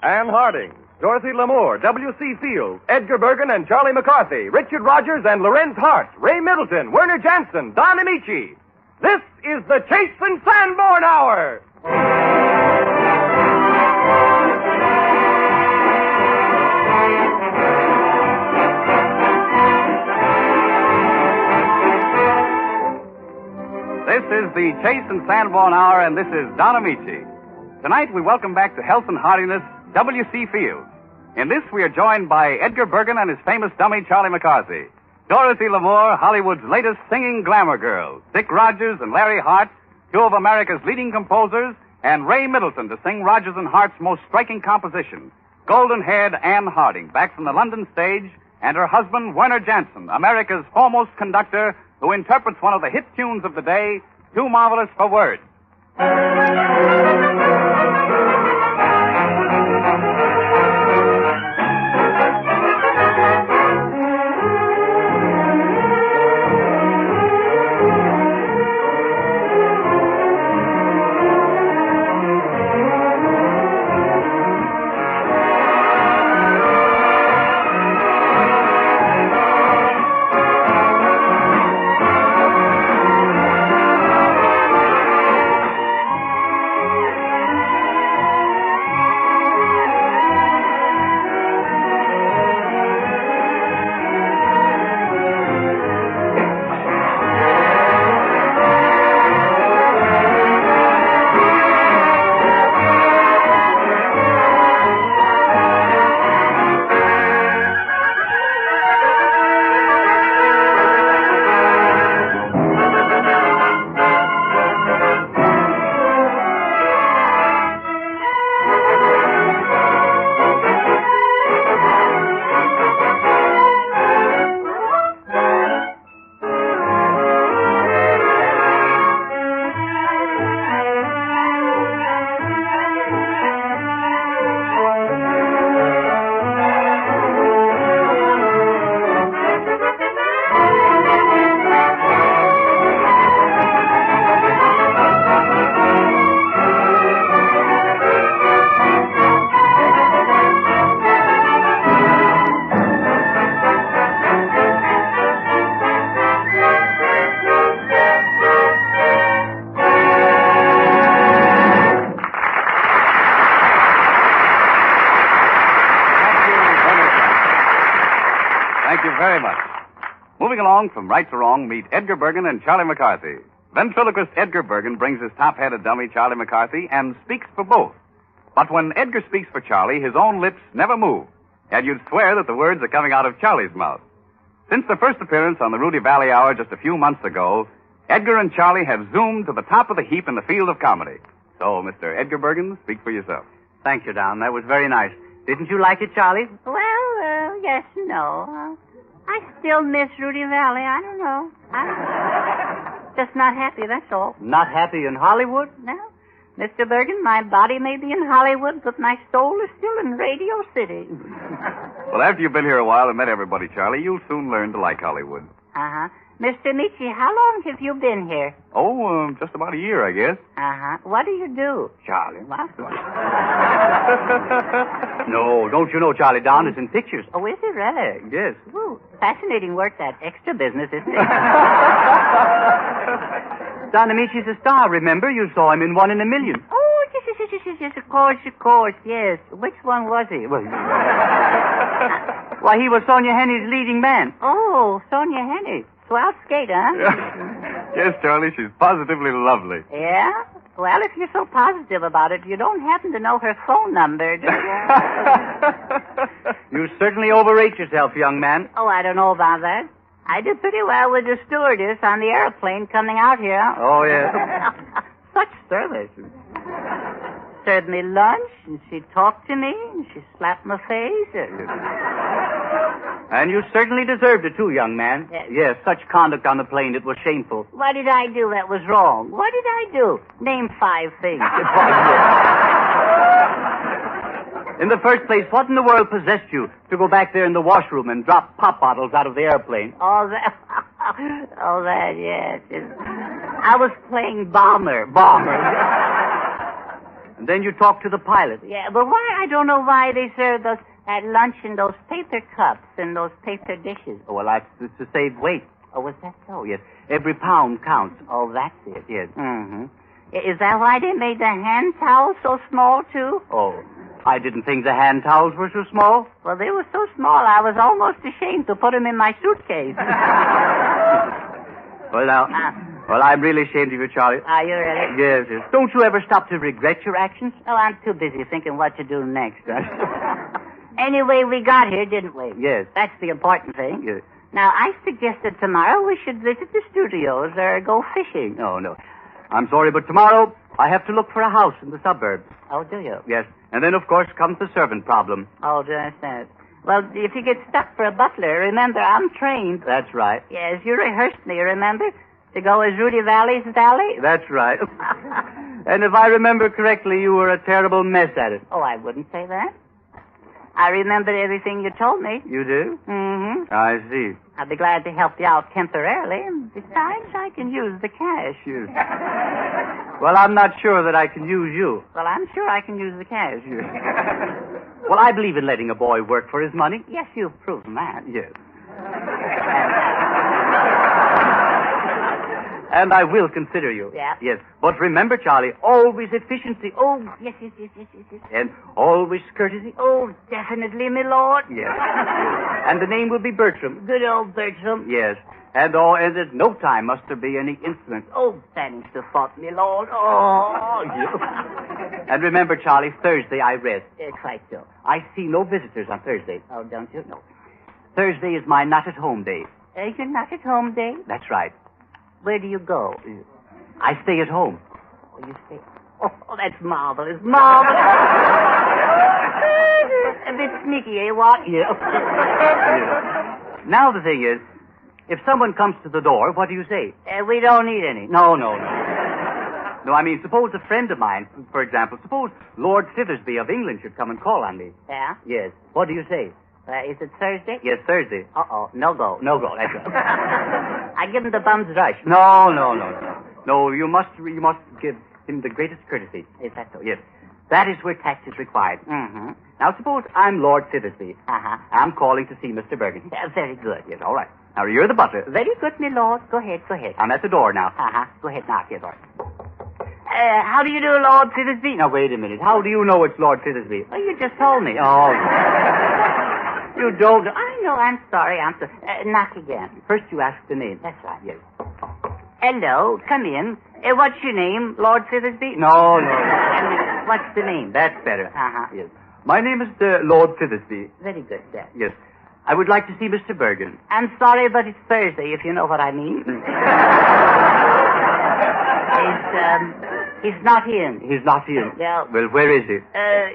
Ann Harding, Dorothy Lamour, W.C. Fields, Edgar Bergen and Charlie McCarthy, Richard Rogers and Lorenz Hart, Ray Middleton, Werner Jansen, Don Amici. This is the Chase and Sanborn Hour. This is the Chase and Sanborn Hour, and this is Don Amici. Tonight we welcome back to health and heartiness W.C. Fields. In this we are joined by Edgar Bergen and his famous dummy Charlie McCarthy, Dorothy Lamour, Hollywood's latest singing glamour girls, Dick Rogers and Larry Hart, two of America's leading composers, and Ray Middleton to sing Rogers and Hart's most striking composition, golden-haired Ann Harding, back from the London stage, and her husband Werner Jansen, America's foremost conductor, who interprets one of the hit tunes of the day, Too Marvelous for Words. From right to wrong, meet Edgar Bergen and Charlie McCarthy. Ventriloquist Edgar Bergen brings his top-headed dummy, Charlie McCarthy, and speaks for both. But when Edgar speaks for Charlie, his own lips never move, and you'd swear that the words are coming out of Charlie's mouth. Since their first appearance on the Rudy Valley Hour just a few months ago, Edgar and Charlie have zoomed to the top of the heap in the field of comedy. So, Mr. Edgar Bergen, speak for yourself. Thank you, Don. That was very nice. Didn't you like it, Charlie? Well, yes and no. I still miss Rudy Valley. I don't know. I'm just not happy, that's all. Not happy in Hollywood? No. Mr. Bergen, my body may be in Hollywood, but my soul is still in Radio City. Well, after you've been here a while and met everybody, Charlie, you'll soon learn to like Hollywood. Uh-huh. Mr. Michi, how long have you been here? Oh, just about a year, I guess. Uh-huh. What do you do? Charlie. What? No, don't you know Charlie Don is in pictures? Oh, is he really? Yes. Ooh, fascinating work, that extra business, isn't it? Don Amici's a star, remember? You saw him in 1 in a Million. Oh, yes, of course, yes. Which one was he? Well, why, he was Sonja Henie's leading man. Oh, Sonja Henie. Swell skate, huh? Yes, Charlie, she's positively lovely. Yeah? Well, if you're so positive about it, you don't happen to know her phone number, do you? You certainly overrate yourself, young man. Oh, I don't know about that. I did pretty well with the stewardess on the airplane coming out here. Oh, yeah. Such service. Served me lunch, and she talked to me, and she slapped my face. And you certainly deserved it, too, young man. Yes, such conduct on the plane, it was shameful. What did I do that was wrong? What did I do? Name 5 things. In the first place, what in the world possessed you to go back there in the washroom and drop pop bottles out of the airplane? Oh, that, yes. I was playing bomber. And then you talk to the pilot. Yeah, but why? I don't know why they serve those at lunch in those paper cups and those paper dishes. Oh, well, that's to save weight. Oh, was that so? Oh, yes. Every pound counts. Oh, that's it. Yes. Mm-hmm. Is that why they made the hand towels so small, too? Oh, I didn't think the hand towels were so small. Well, they were so small, I was almost ashamed to put them in my suitcase. Well, now, I'm really ashamed of you, Charlie. Are you really? Yes, yes. Don't you ever stop to regret your actions? Oh, I'm too busy thinking what to do next. Anyway, we got here, didn't we? Yes. That's the important thing. Yes. Now, I suggested tomorrow we should visit the studios or go fishing. No. I'm sorry, but tomorrow I have to look for a house in the suburbs. Oh, do you? Yes. And then, of course, comes the servant problem. Oh, do I understand? Well, if you get stuck for a butler, remember, I'm trained. That's right. Yes, you rehearsed me, remember? To go as Rudy Valley's valet? That's right. And if I remember correctly, you were a terrible mess at it. Oh, I wouldn't say that. I remembered everything you told me. You do? Mm-hmm. I see. I'd be glad to help you out temporarily. And besides, I can use the cash. Yes. Well, I'm not sure that I can use you. Well, I'm sure I can use the cash. Well, I believe in letting a boy work for his money. Yes, you've proven that. Yes. And I will consider you. Yeah? Yes. But remember, Charlie, always efficiency. Oh, yes. And always courtesy. Oh, definitely, my lord. Yes. And the name will be Bertram. Good old Bertram. Yes. And at no time must there be any incident. Oh, thanks the fault, my lord. Oh, yes. And remember, Charlie, Thursday I rest. Quite so. I see no visitors on Thursday. Oh, don't you? No. Thursday is my not-at-home day. You're not at home day? That's right. Where do you go? I stay at home. Oh, you stay... Oh, that's marvelous. Marvelous. A bit sneaky, eh, what? Yeah. Now the thing is, if someone comes to the door, what do you say? We don't need any. No. No, I mean, suppose a friend of mine, for example, suppose Lord Sithersby of England should come and call on me. Yeah? Yes. What do you say? Is it Thursday? Yes, Thursday. Uh-oh. No go. That's right. I give him the bum's rush. No. No, you must give him the greatest courtesy. Is that so? Yes. That is where tact is required. Mm-hmm. Now, suppose I'm Lord Sithersby. Uh-huh. I'm calling to see Mr. Bergen. Very good. Yes, all right. Now, you're the butler. Very good, my lord. Go ahead. I'm at the door now. Uh-huh. Go ahead, knock here, Lord. How do you do, Lord Sithersby? Now, wait a minute. How do you know it's Lord Sithersby? Oh, you just told me. Oh, you don't. I know. I'm sorry. Knock again. First you ask the name. That's right. Yes. Hello. Come in. What's your name, Lord Sithersby? No. What's the name? That's better. Uh-huh. Yes. My name is Lord Sithersby. Very good, sir. Yes. I would like to see Mr. Bergen. I'm sorry, but it's Thursday, if you know what I mean. He's not in. He's not in? No. Well, where is he?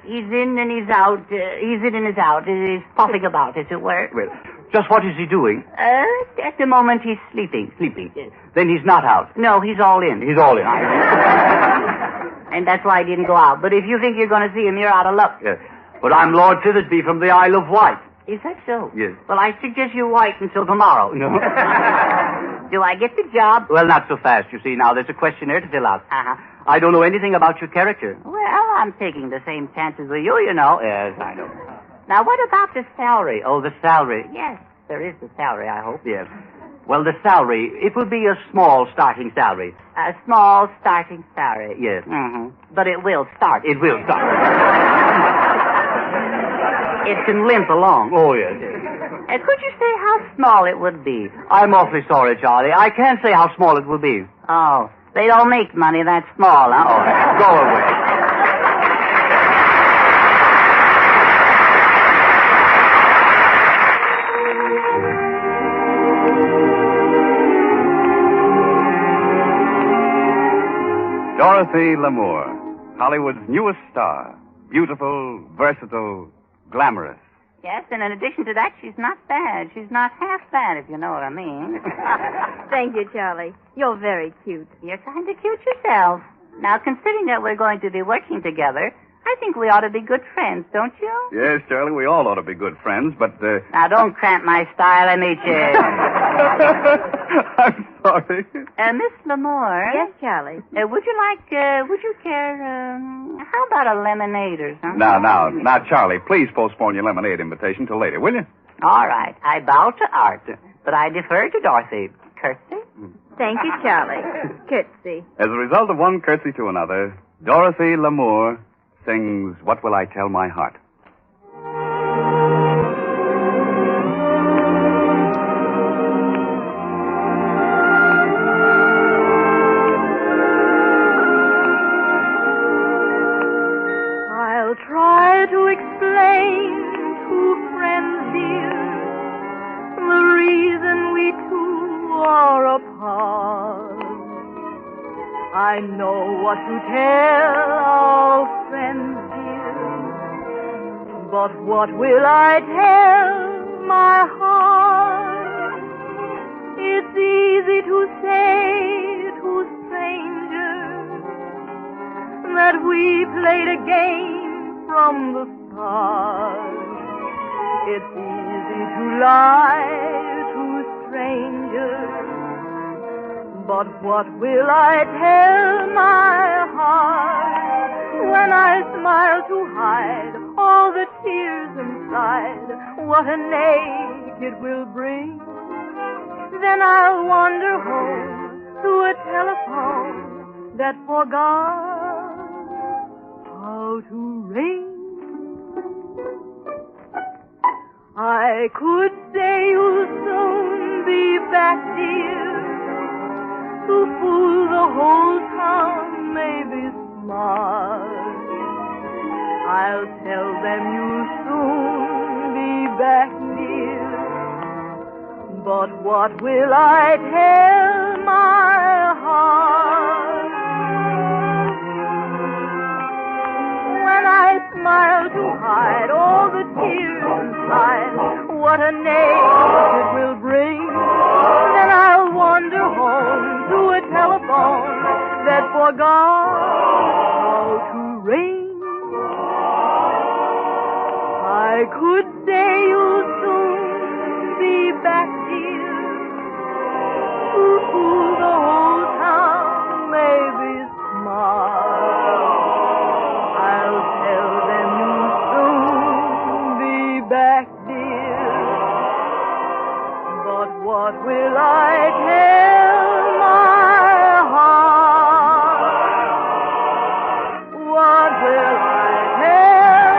He's in and he's out. He's in and he's out. He's puffing about, as it were. Well, just what is he doing? At the moment, he's sleeping. Sleeping? Yes. Then he's not out. No, he's all in. He's all in. And that's why he didn't go out. But if you think you're going to see him, you're out of luck. Yes. But I'm Lord Sithersby from the Isle of Wight. Is that so? Yes. Well, I suggest you wait until tomorrow. No. Do I get the job? Well, not so fast, you see. Now, there's a questionnaire to fill out. Uh-huh. I don't know anything about your character. Well, I'm taking the same chances with you, you know. Yes, I know. Now, what about the salary? Oh, the salary. Yes, there is the salary, I hope. Yes. Well, the salary, it will be a small starting salary. A small starting salary. Yes. Mm-hmm. But it will start. It will start. It can limp along. Oh, yes. Could you say how small it would be? I'm awfully sorry, Charlie. I can't say how small it will be. Oh, they don't make money that small, huh? Oh, go away. Dorothy Lamour, Hollywood's newest star. Beautiful, versatile, glamorous. Yes, and in addition to that, she's not bad. She's not half bad, if you know what I mean. Thank you, Charlie. You're very cute. You're kind of cute yourself. Now, considering that we're going to be working together, I think we ought to be good friends, don't you? Yes, Charlie, we all ought to be good friends, but, Now, don't cramp my style, Amici. I'm sorry. Miss Lamore. Yes, Charlie. Would you care, how about a lemonade or something? Now, Charlie, please postpone your lemonade invitation till later, will you? All right. I bow to art, but I defer to Dorothy. Curtsy? Thank you, Charlie. Curtsy. As a result of one curtsy to another, Dorothy Lamour sings What Will I Tell My Heart? I'll try to explain to friends dear the reason we two are apart. I know what to tell our friends dear, but what will I tell my heart? It's easy to say to strangers that we played a game from the start. It's easy to lie to strangers, but what will I tell my heart when I smile to hide all the tears inside? What an ache it will bring. Then I'll wander home to a telephone that forgot how to ring. I could say you'll soon be back, dear, to fool the whole town, maybe smart. I'll tell them you'll soon be back near, but what will I tell my heart? When I smile to hide all the tears inside, what a ache it will bring. Then I'll wander home to a telephone that forgot how to ring. I could say you'll soon be back, dear, to fool the whole town, maybe smart. I'll tell them you'll soon be back, dear, but what will I tell my heart? What will I tell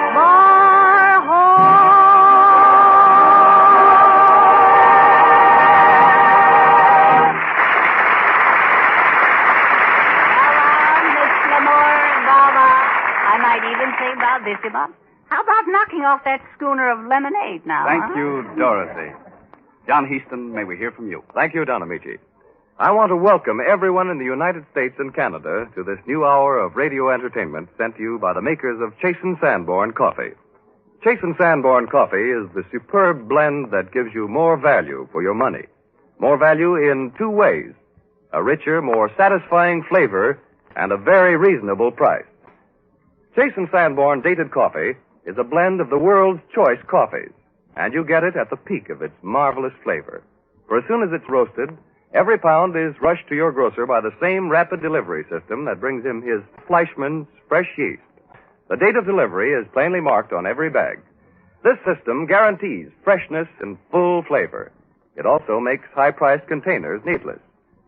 my heart? Miss Lamore, Baba. I might even say bravissima. How about knocking off that schooner of lemonade now? Thank you, Dorothy. John Heaston, may we hear from you? Thank you, Don Amici. I want to welcome everyone in the United States and Canada to this new hour of radio entertainment sent to you by the makers of Chasen Sanborn Coffee. Chasen Sanborn Coffee is the superb blend that gives you more value for your money. More value in two ways: a richer, more satisfying flavor and a very reasonable price. Chasen Sanborn Dated Coffee is a blend of the world's choice coffees, and you get it at the peak of its marvelous flavor. For as soon as it's roasted, every pound is rushed to your grocer by the same rapid delivery system that brings him his Fleischmann's fresh yeast. The date of delivery is plainly marked on every bag. This system guarantees freshness and full flavor. It also makes high-priced containers needless.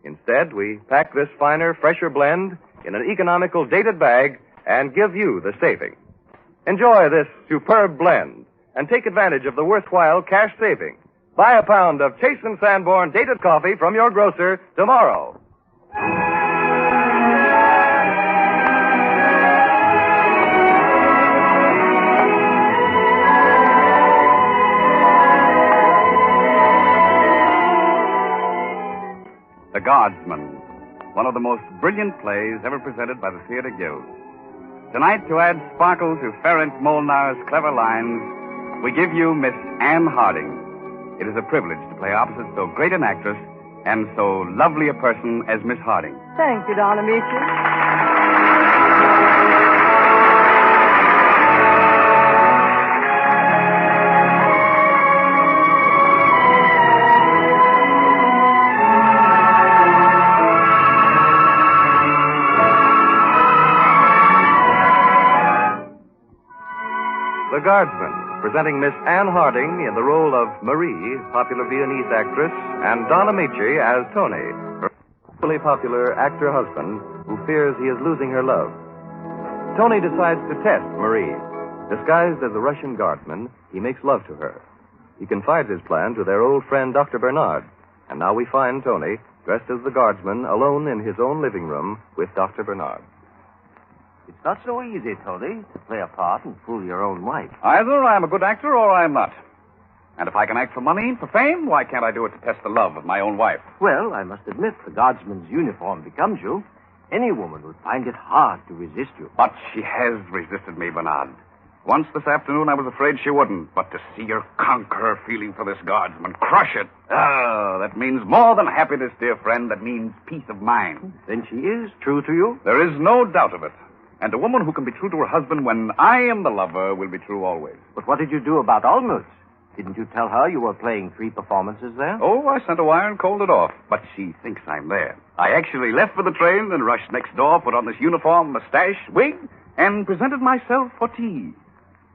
Instead, we pack this finer, fresher blend in an economical dated bag and give you the saving. Enjoy this superb blend and take advantage of the worthwhile cash saving. Buy a pound of Chasen Sanborn Dated Coffee from your grocer tomorrow. The Guardsman, one of the most brilliant plays ever presented by the Theatre Guild. Tonight, to add sparkle to Ferenc Molnar's clever lines, we give you Miss Anne Harding. It is a privilege to play opposite so great an actress and so lovely a person as Miss Harding. Thank you, Don Amici. The Guardsman, presenting Miss Anne Harding in the role of Marie, popular Viennese actress, and Don Amici as Tony, her equally popular actor-husband who fears he is losing her love. Tony decides to test Marie. Disguised as a Russian Guardsman, he makes love to her. He confides his plan to their old friend, Dr. Bernard. And now we find Tony, dressed as the Guardsman, alone in his own living room with Dr. Bernard. It's not so easy, Tony, to play a part and fool your own wife. Either I'm a good actor or I'm not. And if I can act for money, for fame, why can't I do it to test the love of my own wife? Well, I must admit, the Guardsman's uniform becomes you. Any woman would find it hard to resist you. But she has resisted me, Bernard. Once this afternoon, I was afraid she wouldn't. But to see her conquer her feeling for this Guardsman, crush it, that means more than happiness, dear friend. That means peace of mind. Then she is true to you? There is no doubt of it. And a woman who can be true to her husband when I am the lover will be true always. But what did you do about Olmutz? Didn't you tell her you were playing 3 performances there? Oh, I sent a wire and called it off. But she thinks I'm there. I actually left for the train and rushed next door, put on this uniform, mustache, wig, and presented myself for tea.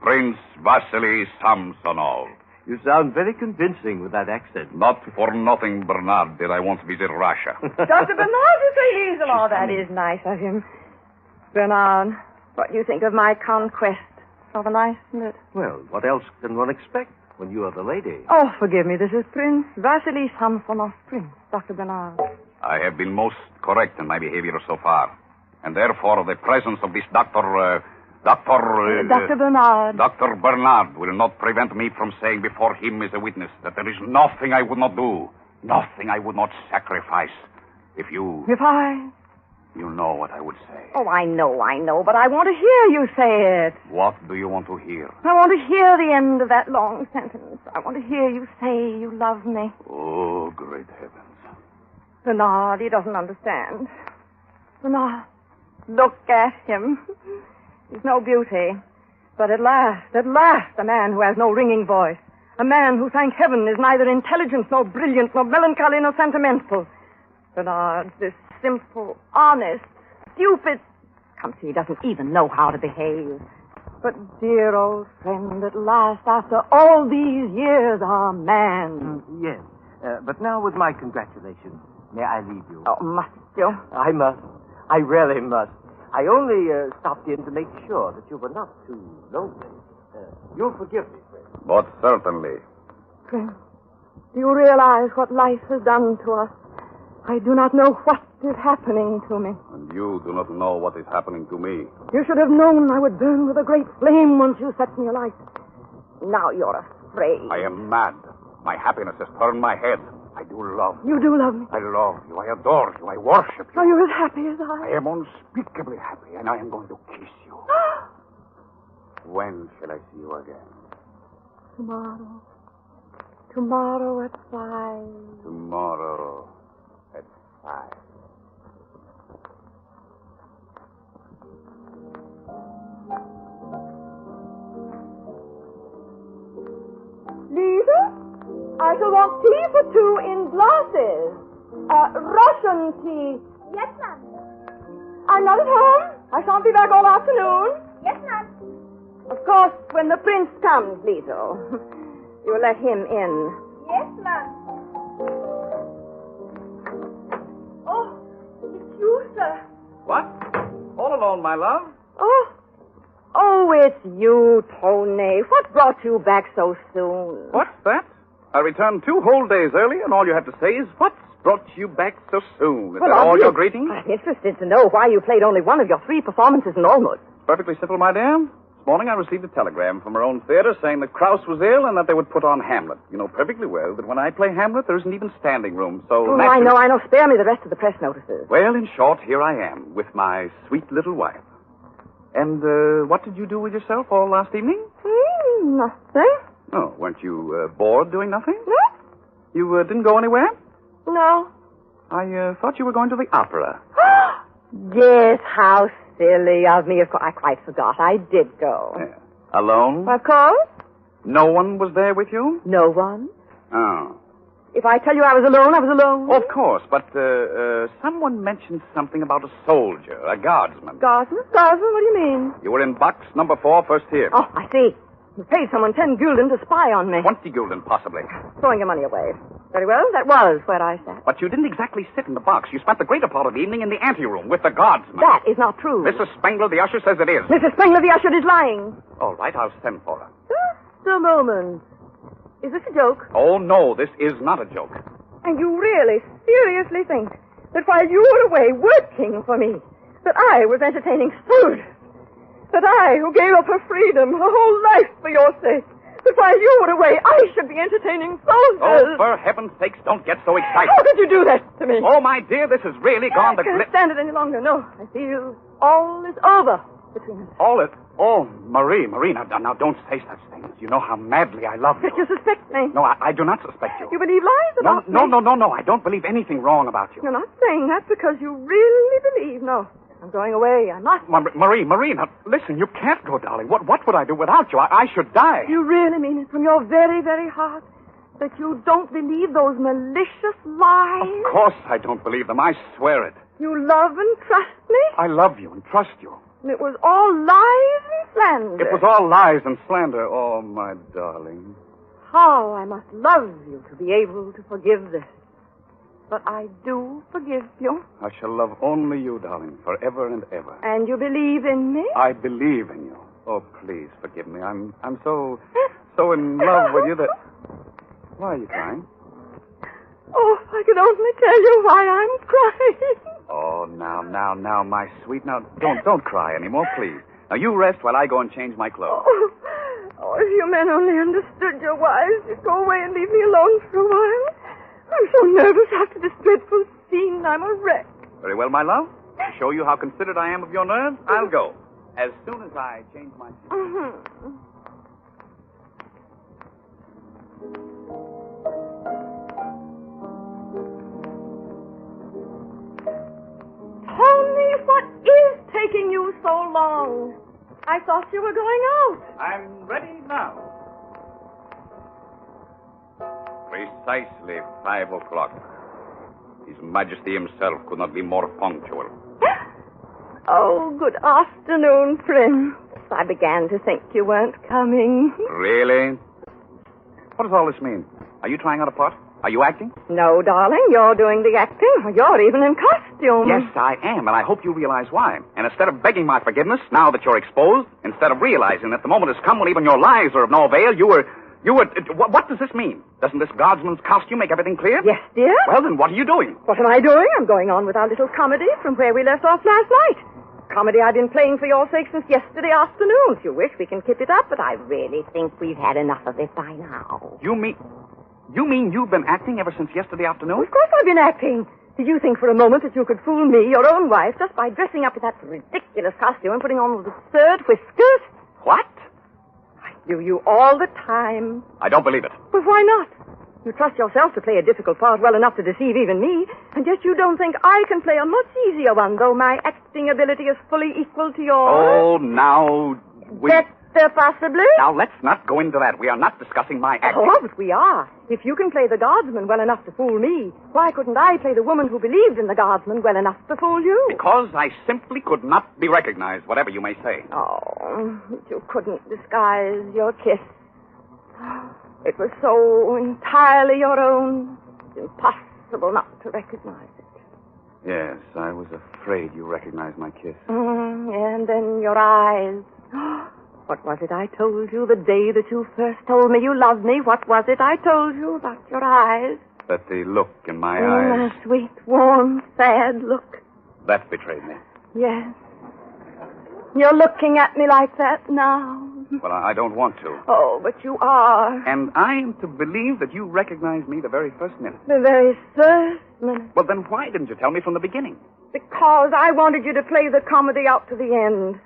Prince Vasily Samsonov. You sound very convincing with that accent. Not for nothing, Bernard, did I once visit Russia. Dr. Bernard, you say Hazel. Oh, that is nice of him. Bernard, what do you think of my conquest? Rather nice, isn't it? Well, what else can one expect when you are the lady? Oh, forgive me. This is Prince Vasily Samsonov, Prince, Dr. Bernard. I have been most correct in my behavior so far. And therefore, the presence of this Dr. Bernard. Dr. Bernard will not prevent me from saying before him as a witness that there is nothing I would not do, nothing I would not sacrifice. If I... You know what I would say. Oh, I know, but I want to hear you say it. What do you want to hear? I want to hear the end of that long sentence. I want to hear you say you love me. Oh, great heavens. Bernard, he doesn't understand. Bernard, look at him. He's no beauty. But at last, a man who has no ringing voice. A man who, thank heaven, is neither intelligent, nor brilliant, nor melancholy, nor sentimental. Bernard, this simple, honest, stupid... Come see, he doesn't even know how to behave. But, dear old friend, at last, after all these years, our man. Yes. But now with my congratulations, may I leave you? Oh, must you? I must. I really must. I only stopped in to make sure that you were not too lonely. You'll forgive me, friend. But certainly. Friend, do you realize what life has done to us? I do not know what is happening to me. And you do not know what is happening to me. You should have known I would burn with a great flame once you set me alight. Now you're afraid. I am mad. My happiness has turned my head. I do love you. You do love me? I love you. I adore you. I worship you. Are you as happy as I? I am unspeakably happy, and I am going to kiss you. When shall I see you again? Tomorrow. Tomorrow at 5. Tomorrow at 5. Lisa? I shall want tea for 2 in glasses. Russian tea. Yes, ma'am. I'm not at home. I shan't be back all afternoon. Yes, ma'am. Of course, when the prince comes, Lisa, you'll let him in. Yes, ma'am. Oh, it's you, sir. What? All alone, my love? Oh, it's you, Tony. What brought you back so soon? What's that? I returned 2 whole days early, and all you have to say is, what's brought you back so soon? Is that all your greeting? I'm interested to know why you played only one of your 3 performances in Almutz. Perfectly simple, my dear. This morning I received a telegram from our own theater saying that Krauss was ill and that they would put on Hamlet. You know perfectly well that when I play Hamlet, there isn't even standing room, so... Oh, I know. Spare me the rest of the press notices. Well, in short, here I am, with my sweet little wife. And, what did you do with yourself all last evening? Nothing. Oh, weren't you, bored doing nothing? No. You, didn't go anywhere? No. I, thought you were going to the opera. Yes, how silly of me. Of course, I quite forgot. I did go. Yeah. Alone? Of course. No one was there with you? No one. Oh. If I tell you I was alone, I was alone. Of course, but, someone mentioned something about a soldier, a guardsman. Guardsman? What do you mean? You were in box number 4, first here. Oh, I see. You paid someone 10 gulden to spy on me. 20 gulden, possibly. Throwing your money away. Very well, that was where I sat. But you didn't exactly sit in the box. You spent the greater part of the evening in the anteroom with the guardsman. That is not true. Mrs. Spengler, the usher, says it is. Mrs. Spengler, the usher, is lying. All right, I'll send for her. Just a moment. Is this a joke? Oh, no, this is not a joke. And you really, seriously think that while you were away working for me, that I was entertaining soldiers? That I, who gave up her freedom, her whole life for your sake, that while you were away, I should be entertaining soldiers? Oh, for heaven's sakes, don't get so excited. How could you do that to me? Oh, my dear, this has really gone to... I can't stand it any longer. No, I feel all is over between us. All it... Oh, Marie, now don't say such things. You know how madly I love you. But you suspect me. No, I do not suspect you. You believe lies about me? No. I don't believe anything wrong about you. You're not saying that because you really believe. No, I'm going away. I'm not. Marie, now, listen, you can't go, darling. What would I do without you? I should die. You really mean it from your very, very heart that you don't believe those malicious lies? Of course I don't believe them. I swear it. You love and trust me? I love you and trust you. And it was all lies and slander. It was all lies and slander. Oh, my darling. How I must love you to be able to forgive this. But I do forgive you. I shall love only you, darling, forever and ever. And you believe in me? I believe in you. Oh, please forgive me. I'm so in love with you that... Why are you crying? Oh, if I could only tell you why I'm crying. Oh, now, my sweet. Now, don't cry anymore, please. Now, you rest while I go and change my clothes. Oh, if you men only understood your wives, you'd go away and leave me alone for a while. I'm so nervous after this dreadful scene. I'm a wreck. Very well, my love. To show you how considerate I am of your nerves, I'll go. As soon as I change my... Tony, what is taking you so long? I thought you were going out. I'm ready now. Precisely 5 o'clock. His Majesty himself could not be more punctual. Oh, good afternoon, Prince. I began to think you weren't coming. Really? What does all this mean? Are you trying out a part? Are you acting? No, darling, you're doing the acting. You're even in costume. Yes, I am, and I hope you realize why. And instead of begging my forgiveness, now that you're exposed, instead of realizing that the moment has come when even your lies are of no avail, you were... What does this mean? Doesn't this guardsman's costume make everything clear? Yes, dear. Well, then what are you doing? What am I doing? I'm going on with our little comedy from where we left off last night. Comedy I've been playing for your sake since yesterday afternoon. If you wish, we can keep it up, but I really think we've had enough of it by now. You mean you've been acting ever since yesterday afternoon? Of course I've been acting. Did you think for a moment that you could fool me, your own wife, just by dressing up in that ridiculous costume and putting on those absurd whiskers? What? I knew you all the time. I don't believe it. But why not? You trust yourself to play a difficult part well enough to deceive even me, and yet you don't think I can play a much easier one, though my acting ability is fully equal to yours. Oh, now... Better, possibly? Now, let's not go into that. We are not discussing my acting. Oh, but we are. If you can play the guardsman well enough to fool me, why couldn't I play the woman who believed in the guardsman well enough to fool you? Because I simply could not be recognized, whatever you may say. Oh, you couldn't disguise your kiss. It was so entirely your own. It's impossible not to recognize it. Yes, I was afraid you recognized my kiss. And then your eyes. What was it I told you the day that you first told me you loved me? What was it I told you about your eyes? That the look in my eyes... A sweet, warm, sad look. That betrayed me. Yes. You're looking at me like that now. Well, I don't want to. Oh, but you are. And I am to believe that you recognized me the very first minute. The very first minute. Well, then why didn't you tell me from the beginning? Because I wanted you to play the comedy out to the end.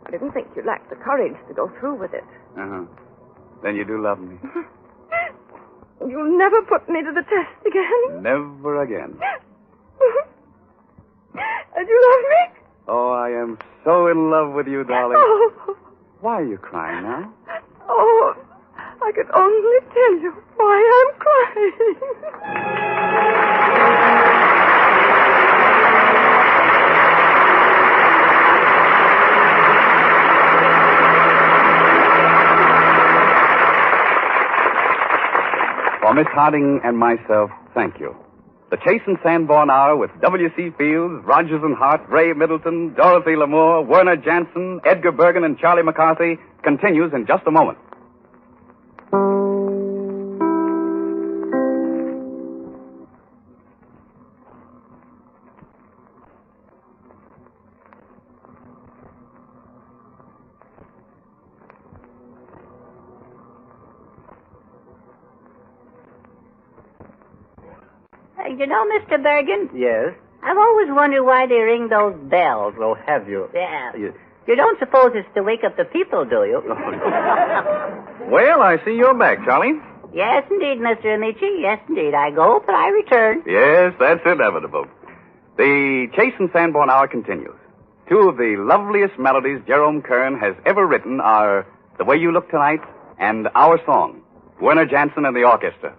I didn't think you lacked the courage to go through with it. Uh-huh. Then you do love me. You'll never put me to the test again. Never again. And you love me? Oh, I am so in love with you, darling. Oh. Why are you crying now? Oh, I could only tell you why I'm crying. For Miss Harding and myself, thank you. The Chase and Sanborn Hour with W.C. Fields, Rogers and Hart, Ray Middleton, Dorothy Lamour, Werner Jansen, Edgar Bergen, and Charlie McCarthy continues in just a moment. You know, Mr. Bergen, Yes? I've always wondered why they ring those bells. Oh, have you? Yeah. You don't suppose it's to wake up the people, do you? Well, I see you're back, Charlie. Yes, indeed, Mr. Amici. Yes, indeed. I go, but I return. Yes, that's inevitable. The Chase and Sanborn Hour continues. Two of the loveliest melodies Jerome Kern has ever written are The Way You Look Tonight and Our Song, Werner Jansen and the orchestra.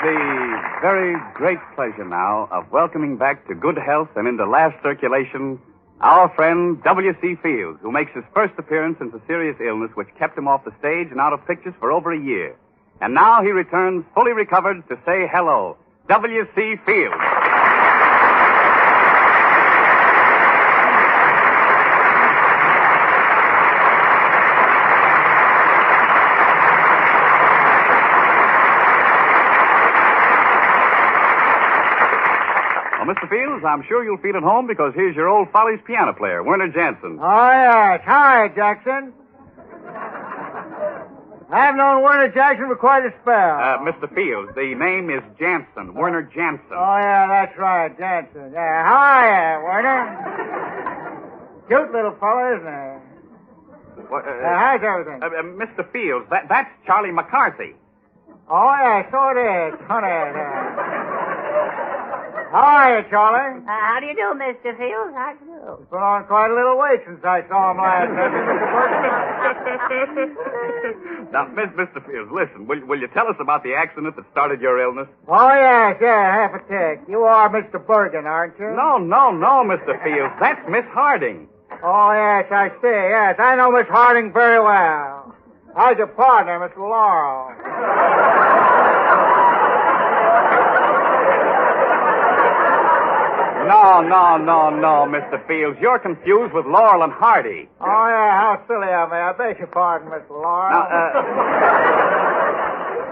the very great pleasure now of welcoming back to good health and into last circulation our friend W.C. Fields, who makes his first appearance since a serious illness which kept him off the stage and out of pictures for over a year. And now he returns fully recovered to say hello. W.C. Fields. Mr. Fields, I'm sure you'll feel at home because here's your old Follies piano player, Werner Jansen. Oh, yes. Hi, Jackson. I've known Werner Jackson for quite a spell. Mr. Fields, the name is Jansen, Werner Jansen. Oh, yeah, that's right, Jansen. Yeah, how are you, Werner? Cute little fellow, isn't he? How's everything? Mr. Fields, that's Charlie McCarthy. Oh, yeah, so it is. How are you, Charlie? How do you do, Mr. Fields? How do you do? Put on quite a little weight since I saw him last night, Mr. Bergen. Now, Mr. Fields, listen. Will you tell us about the accident that started your illness? Oh, yes, half a tick. You are Mr. Bergen, aren't you? No, Mr. Fields. That's Miss Harding. Oh, yes, I see. Yes, I know Miss Harding very well. How's your partner, Mr. Laurel? No, Mr. Fields. You're confused with Laurel and Hardy. Oh, yeah, how silly of me. I beg your pardon, Mr. Laurel. Now,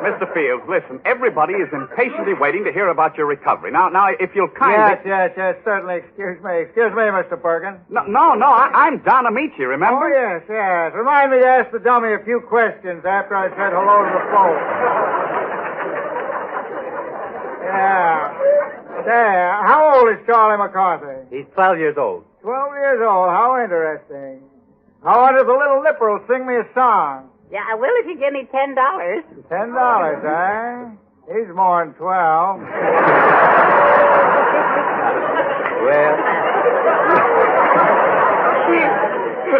Mr. Fields, listen. Everybody is impatiently waiting to hear about your recovery. Now, if you'll kindly... Yes, certainly. Excuse me, Mr. Bergen. No, I'm Don Amici, remember? Oh, yes. Remind me to ask the dummy a few questions after I said hello to the folks. Yeah. There. How old is Charlie McCarthy? He's 12 years old. 12 years old. How interesting. I wonder if the little nipper will sing me a song. Yeah, I will if you give me $10. $10, eh? He's more than 12. Well,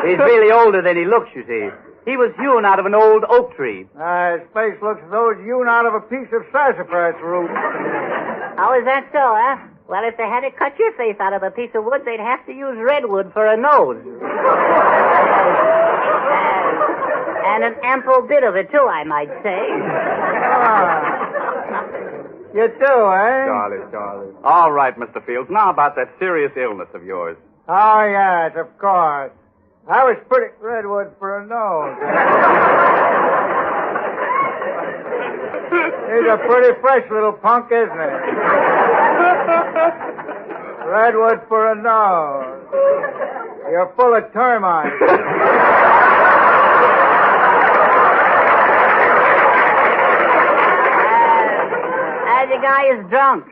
he's really older than he looks, you see. He was hewn out of an old oak tree. His face looks as though it's hewn out of a piece of sassafras root. How is that so, huh? Well, if they had to cut your face out of a piece of wood, they'd have to use redwood for a nose. And an ample bit of it, too, I might say. You too, eh? Charlie. All right, Mr. Fields. Now about that serious illness of yours. Oh, yes, of course. I was pretty redwood for a nose. He's a pretty fresh little punk, isn't he? Redwood for a nose. You're full of termites. The guy is drunk.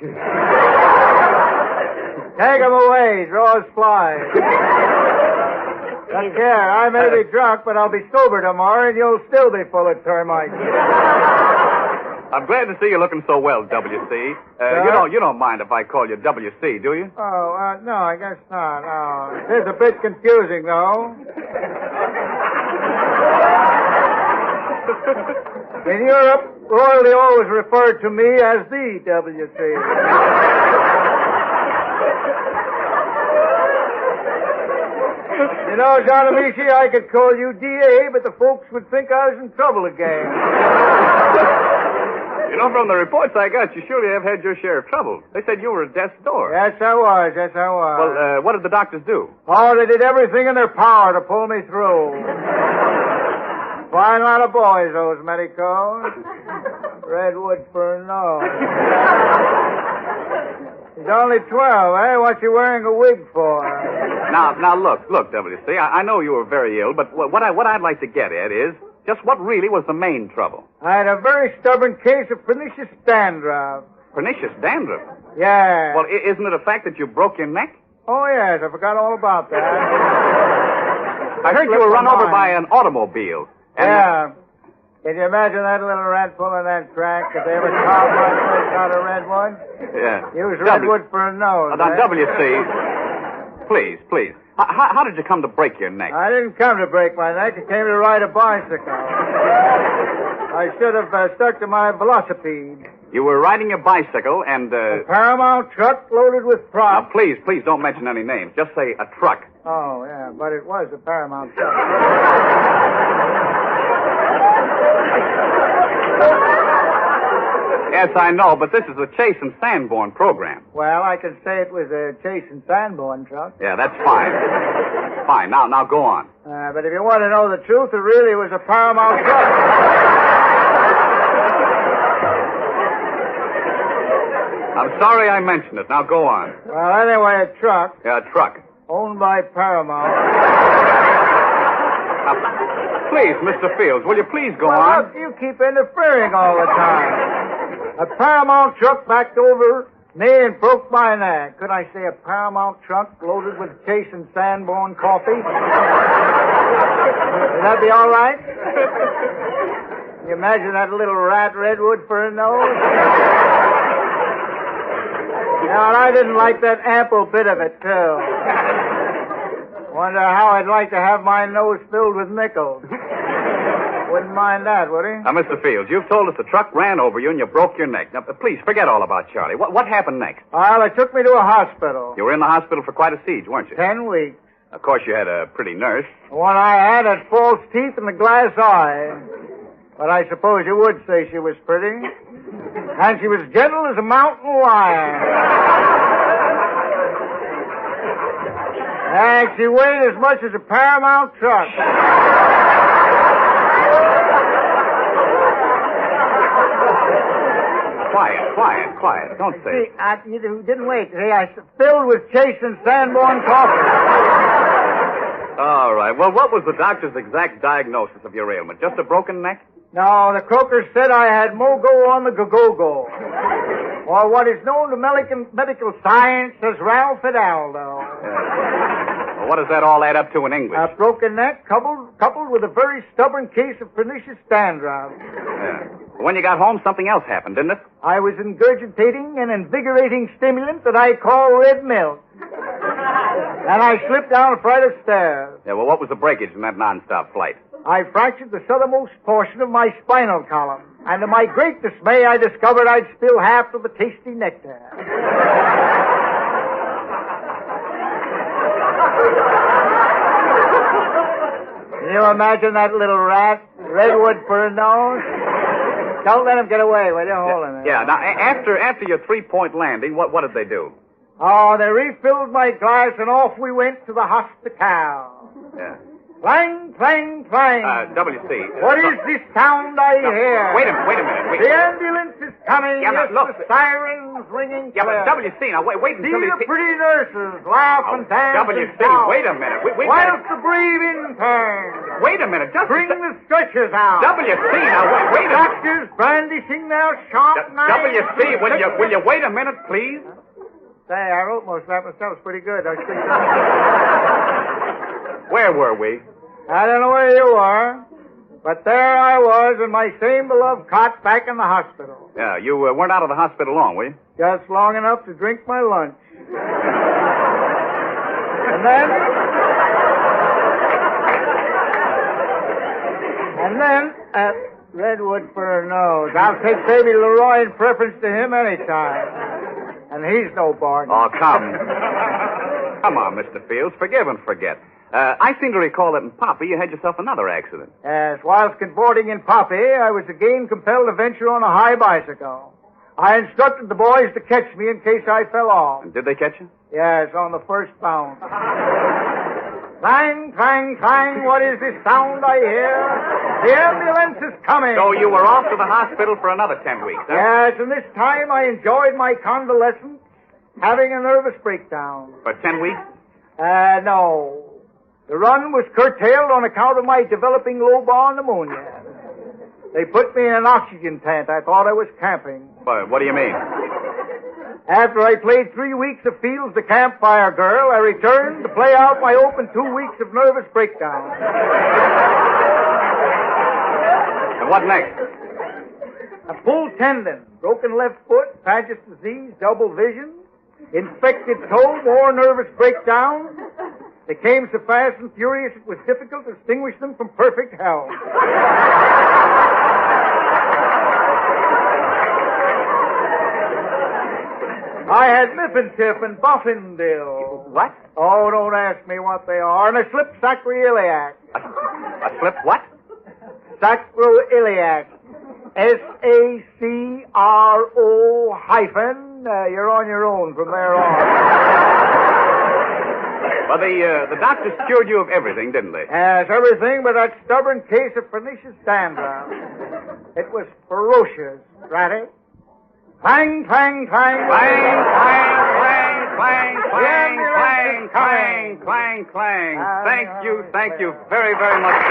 Take him away. Draw his flies. Look here, I may be drunk, but I'll be sober tomorrow, and you'll still be full of termites. I'm glad to see you looking so well, W.C. You don't mind if I call you W.C., do you? Oh, no, I guess not. No. It's a bit confusing, though. In Europe, royalty always referred to me as the W.C. You know, John Amici, I could call you D.A., but the folks would think I was in trouble again. You know, from the reports I got, you surely have had your share of trouble. They said you were at death's door. Yes, I was. Well, what did the doctors do? Oh, they did everything in their power to pull me through. Fine lot of boys, those medicos. Redwood for a nose. He's only 12, eh? What's he wearing a wig for? Now, look, W.C., I know you were very ill, but what I'd like to get at is just what really was the main trouble. I had a very stubborn case of pernicious dandruff. Pernicious dandruff? Yeah. Well, isn't it a fact that you broke your neck? Oh, yes, I forgot all about that. I heard you were run over by an automobile. Yeah. Can you imagine that little rat pulling that track? If they ever carved my face out of redwood? Yeah. Use redwood for a nose. Now, W.C., please. How did you come to break your neck? I didn't come to break my neck. I came to ride a bicycle. I should have stuck to my velocipede. You were riding your bicycle and, A Paramount truck loaded with Now, props. please don't mention any names. Just say a truck. Oh, yeah, but it was a Paramount truck. Yes, I know, but this is a Chase and Sanborn program. Well, I could say it was a Chase and Sanborn truck. Yeah, that's fine. Fine. Now go on. But if you want to know the truth, it really was a Paramount truck. I'm sorry I mentioned it. Now go on. Well, anyway, a truck Yeah, a truck. owned by Paramount. Now, please, Mr. Fields, will you please go Well, on? look, you keep interfering all the time. A Paramount truck backed over me and broke my neck. Could I say a Paramount truck loaded with Chase and Sanborn coffee? Would that be all right? Can you imagine that little rat Redwood for a nose? Yeah, and I didn't like that ample bit of it, too. Wonder how I'd like to have my nose filled with nickels. Wouldn't mind that, would he? Now, Mr. Fields, you've told us the truck ran over you and you broke your neck. Now, please, forget all about Charlie. What happened next? Well, they took me to a hospital. You were in the hospital for quite a siege, weren't you? 10 weeks. Of course, you had a pretty nurse. The one I had false teeth and a glass eye. But I suppose you would say she was pretty. And she was gentle as a mountain lion. And she weighed as much as a Paramount truck. Quiet. Don't say. See, you didn't wait. See, I filled with Chase and Sanborn coffee. All right. Well, what was the doctor's exact diagnosis of your ailment? Just a broken neck? No, the croaker said I had mogo on the go-go-go. Or what is known to medical science as Ralph Hidalgo. Well, what does that all add up to in English? A broken neck coupled with a very stubborn case of pernicious dandruff. Yeah. When you got home, something else happened, didn't it? I was ingurgitating an invigorating stimulant that I call red milk. And I slipped down a flight of stairs. Yeah, well, what was the breakage in that nonstop flight? I fractured the southernmost portion of my spinal column. And to my great dismay, I discovered I'd spill half of the tasty nectar. Can you imagine that little rat? Redwood for a nose? Don't let him get away, will you? Hold him. Yeah, now, after your 3-point landing, what did they do? Oh, they refilled my glass and off we went to the hospital. Yeah. Clang, clang, clang. WC. What is this sound I hear? Wait a minute. The ambulance is coming. Yeah, Yes, look. the sirens ringing Yeah, but clear. WC, now wait See until the pretty nurses laugh and dance WC, and shout. wait a minute. We Whilst the brave interns Wait a minute. Just bring the stretchers out. WC, now wait a minute. Doctors brandishing their sharp knives. WC, will you wait a minute, please? Say, I wrote most of that myself. It's pretty good. Where were we? I don't know where you were, but there I was in my same beloved cot back in the hospital. Yeah, you weren't out of the hospital long, were you? Just long enough to drink my lunch. And then, Redwood for a nose. I'll take Baby Leroy in preference to him any time. And he's no bargain. Oh, come. Come on, Mr. Fields. Forgive and forget. I seem to recall that in Poppy you had yourself another accident. Yes, whilst cavorting in Poppy, I was again compelled to venture on a high bicycle. I instructed the boys to catch me in case I fell off. And did they catch you? Yes, on the first bound. Clang, clang, clang, what is this sound I hear? The ambulance is coming. So you were off to the hospital for another 10 weeks, huh? Yes, and this time I enjoyed my convalescence, having a nervous breakdown. For 10 weeks? No. The run was curtailed on account of my developing low-bar pneumonia. They put me in an oxygen tent. I thought I was camping. What do you mean? After I played 3 weeks of Fields the Campfire Girl, I returned to play out my open 2 weeks of nervous breakdown. And what next? A pulled tendon, broken left foot, Paget's disease, double vision, infected toe, more nervous breakdown. They came so fast and furious it was difficult to distinguish them from perfect health. I had Miffentip and Buffindill. What? Oh, don't ask me what they are. And a slip sacroiliac. A slip what? Sacroiliac. SACRO hyphen. You're on your own from there on. Well, the doctors cured you of everything, didn't they? Yes, everything but that stubborn case of pernicious dandruff. It was ferocious, Ratty. Clang, clang, clang. Clang, clang, clang, clang, clang, clang, clang, clang, clang. Thank you very, very much.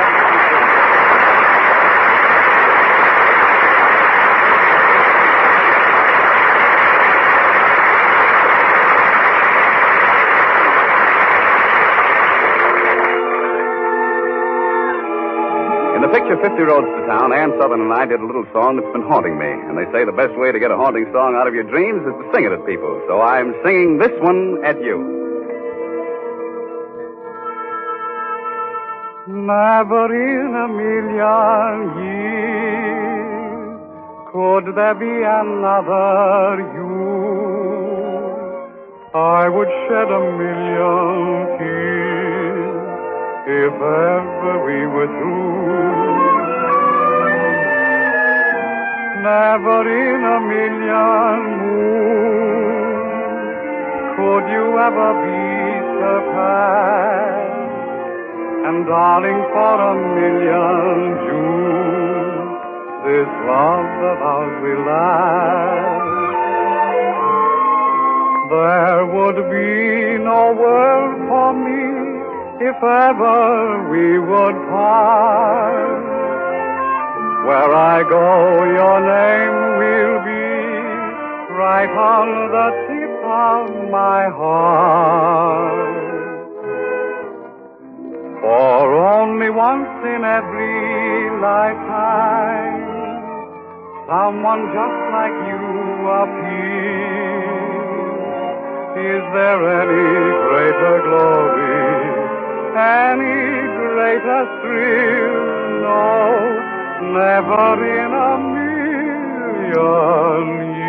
In the picture 50 Roads to Town, Ann Southern and I did a little song that's been haunting me. And they say the best way to get a haunting song out of your dreams is to sing it at people. So I'm singing this one at you. Never in a million years could there be another you. I would shed a million tears if ever we were through. Never in a million moons could you ever be surpassed. And darling, for a million Junes, this love of ours will last. There would be no world for me if ever we would part. Where I go, your name will be right on the tip of my heart. For only once in every lifetime, someone just like you appears. Is there any greater glory, any greater thrill? No, never in a million years.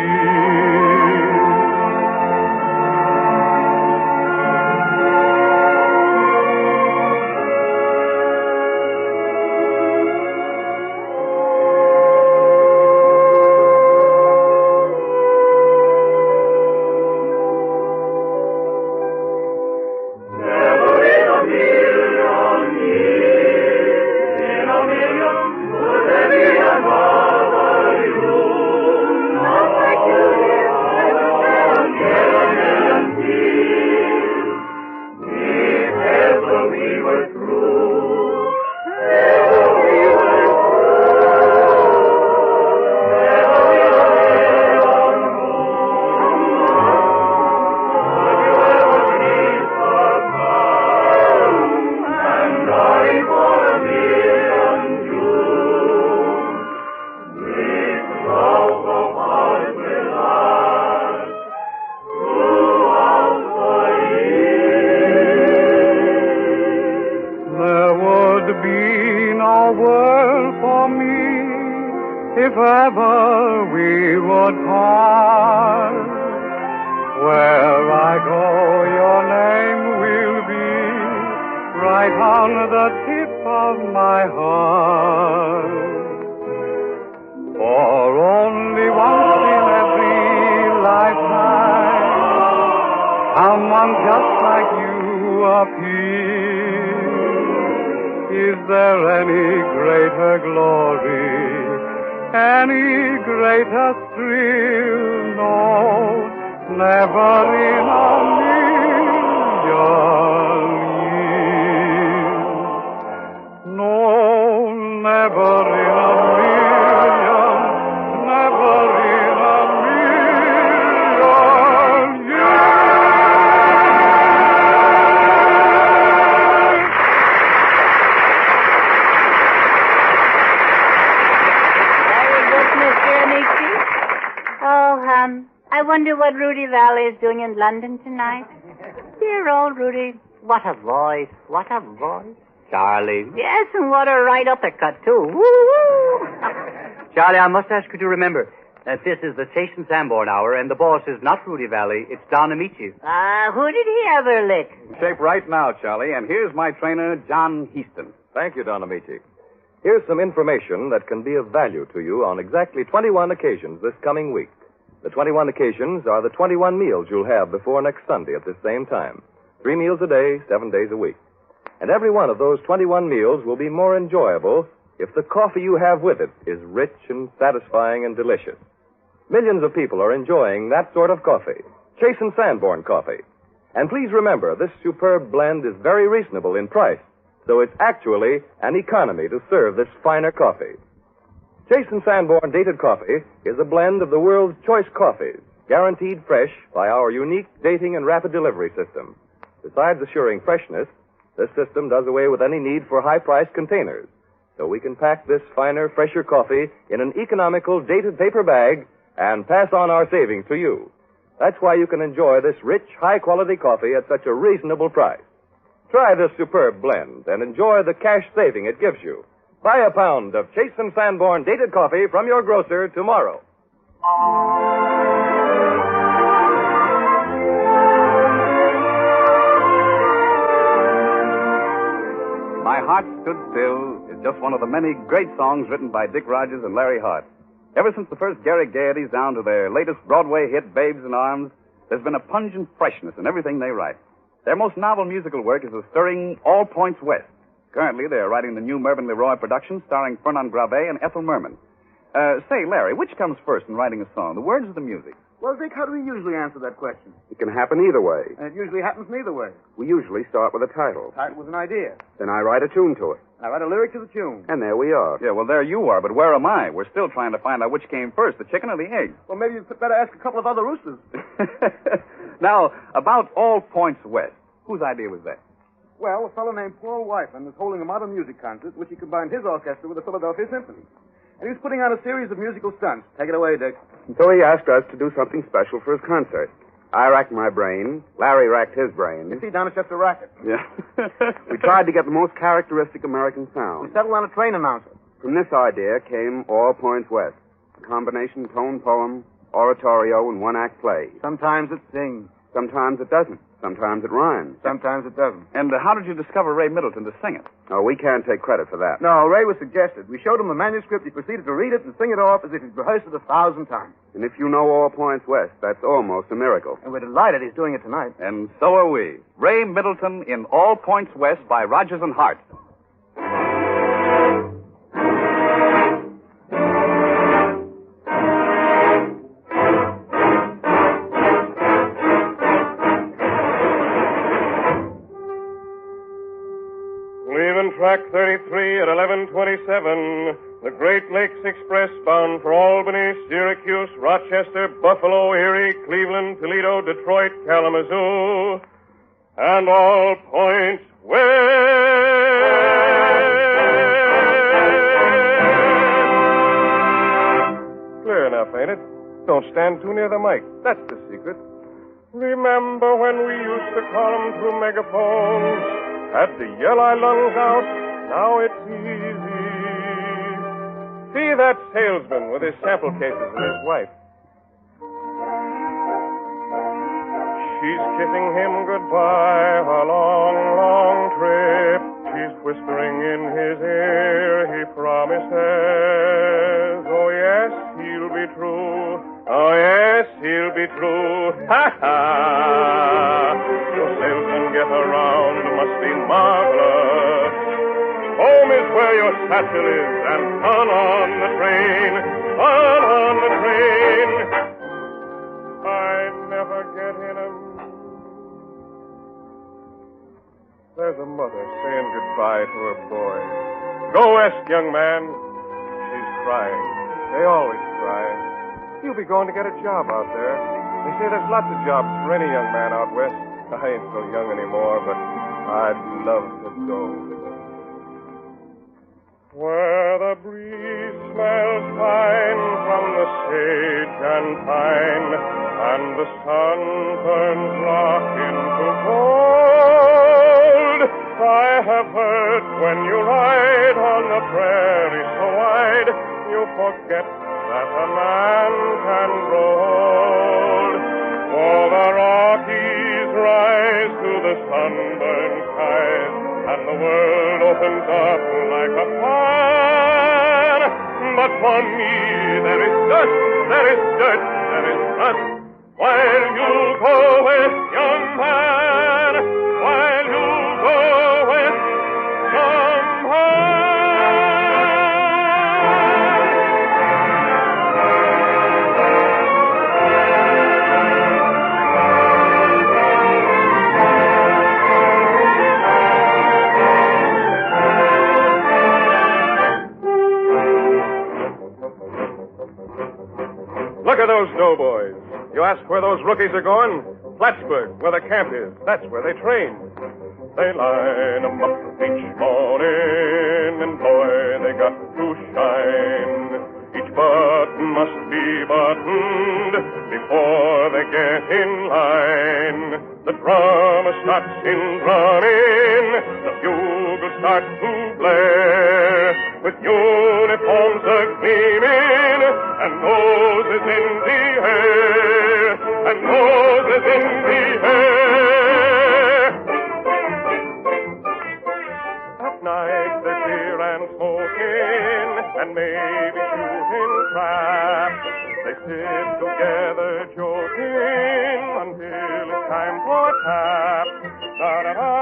If ever we would part, where I go, your name will be right on the tip of my heart. For only once in every lifetime, someone just like you appears. Is there any greater glory, any greater thrill? No, never in a million years. No, never in a million, never in a million I wonder what Rudy Valley is doing in London tonight. Dear old Rudy. What a voice. What a voice. Charlie. Yes, and what a right uppercut, too. Woo-woo. Charlie, I must ask you to remember, that this is the Chase and Sanborn Hour, and the boss is not Rudy Valley, it's Don Amici. Who did he ever lick? In shape right now, Charlie, and here's my trainer, John Heaston. Thank you, Don Amici. Here's some information that can be of value to you on exactly 21 occasions this coming week. The 21 occasions are the 21 meals you'll have before next Sunday at the same time. 3 meals a day, 7 days a week. And every one of those 21 meals will be more enjoyable if the coffee you have with it is rich and satisfying and delicious. Millions of people are enjoying that sort of coffee, Chase and Sanborn coffee. And please remember, this superb blend is very reasonable in price, so it's actually an economy to serve this finer coffee. Chase and Sanborn Dated Coffee is a blend of the world's choice coffees, guaranteed fresh by our unique dating and rapid delivery system. Besides assuring freshness, this system does away with any need for high-priced containers, so we can pack this finer, fresher coffee in an economical dated paper bag and pass on our savings to you. That's why you can enjoy this rich, high-quality coffee at such a reasonable price. Try this superb blend and enjoy the cash saving it gives you. Buy a pound of Chase and Sanborn Dated Coffee from your grocer tomorrow. My Heart Stood Still is just one of the many great songs written by Dick Rodgers and Larry Hart. Ever since the first Garrick Gaieties down to their latest Broadway hit, Babes in Arms, there's been a pungent freshness in everything they write. Their most novel musical work is the stirring All Points West. Currently, they're writing the new Mervyn LeRoy production starring Fernand Gravé and Ethel Merman. Say, Larry, which comes first in writing a song, the words or the music? Well, Dick, how do we usually answer that question? It can happen either way. And it usually happens neither way. We usually start with a title. Title with an idea. Then I write a tune to it. I write a lyric to the tune. And there we are. Yeah, well, there you are, but where am I? We're still trying to find out which came first, the chicken or the egg. Well, maybe you'd better ask a couple of other roosters. Now, about All Points West, whose idea was that? Well, a fellow named Paul Wyfan was holding a modern music concert, which he combined his orchestra with the Philadelphia Symphony. And he was putting on a series of musical stunts. Take it away, Dick. And so he asked us to do something special for his concert. I racked my brain. Larry racked his brain. You see, Don, it's just a racket. Yeah. We tried to get the most characteristic American We sound. settled on a train announcer. From this idea came All Points West, a combination tone poem, oratorio, and one-act play. Sometimes it sings. Sometimes it doesn't. Sometimes it rhymes. Sometimes it doesn't. And how did you discover Ray Middleton to sing it? Oh, we can't take credit for that. No, Ray was suggested. We showed him the manuscript. He proceeded to read it and sing it off as if he'd rehearsed it 1,000 times. And if you know All Points West, that's almost a miracle. And we're delighted he's doing it tonight. And so are we. Ray Middleton in All Points West by Rodgers and Hart. Track 33 at 11:27. The Great Lakes Express bound for Albany, Syracuse, Rochester, Buffalo, Erie, Cleveland, Toledo, Detroit, Kalamazoo, and All Points West. Clear enough, ain't it? Don't stand too near the mic. That's the secret. Remember when we used to call 'em through megaphones? Had to yell our lungs out, now it's easy. See that salesman with his sample cases and his wife. She's kissing him goodbye, a long, long trip. She's whispering in his ear, he promises. Oh, yes, he'll be true. Oh, yes, he'll be true. Ha, ha. So salesmen get around, must be marvelous. Home is where your satchel is, and fun on the train. Fun on the train. I never get in 'em. There's a mother saying goodbye to her boy. Go west, young man. She's crying. They always cry. You'll be going to get a job out there. They say there's lots of jobs for any young man out west. I ain't so young anymore, but I'd love to go. Where the breeze smells fine from the sage and pine, and the sun turns rock into gold. I have heard when you ride on the prairie so wide, you forget that a man can grow old. For the Rockies rise to the sunburned skies, and the world opens up like a fan. But for me there is dust, there is dirt, there is rust. While you go with young man, while you go with young man. Look at those doughboys. You ask where those rookies are going? Plattsburgh, where the camp is. That's where they train. They line 'em up each morning, and boy, they got to shine. Each button must be buttoned before they get in line. The drum starts in drumming, the bugle starts to blare, with uniforms a-gleaming and noses in the air, and noses in the air. At night there's beer and smoking, and maybe shooting craps. They sit together joking until it's time for tap. Da-da-da,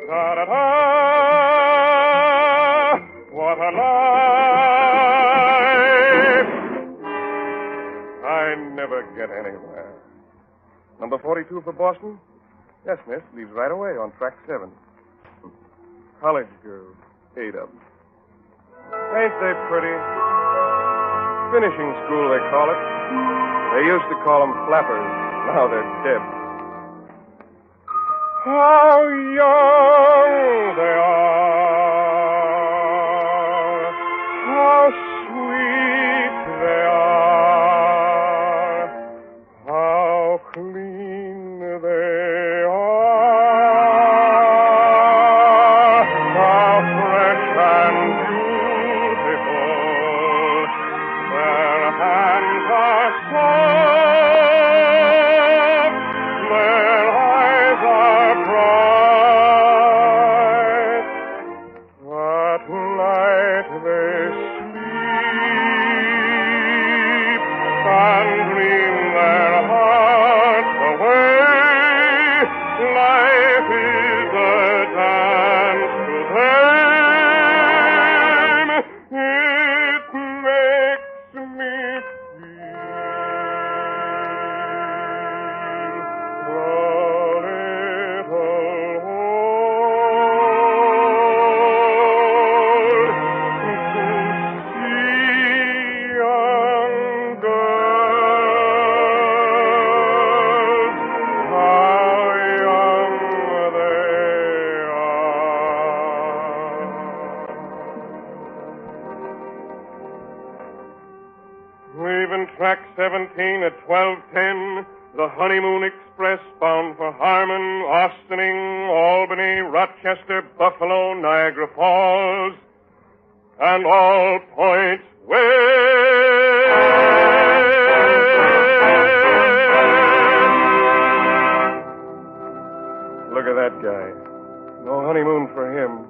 da-da-da. What a life! I never get anywhere. Number 42 for Boston? Yes, miss. Leaves right away on track 7. College girls. 8 of them. Ain't they pretty? Finishing school, they call it. They used to call them flappers. Now they're dead. How young they are. How sweet they are. How clean they are. How fresh and beautiful. Their hands are soft. Their eyes are bright. At night they sleep and dream their hearts away. Life is a dance to them. It makes me feel a little old to see young girls, how young they are. Leaving track 17 at 12:10, the Honeymoon Express bound for Harmon, Austining, Albany, Rochester, Buffalo, Niagara Falls, and all points west. Look at that guy. No honeymoon for him.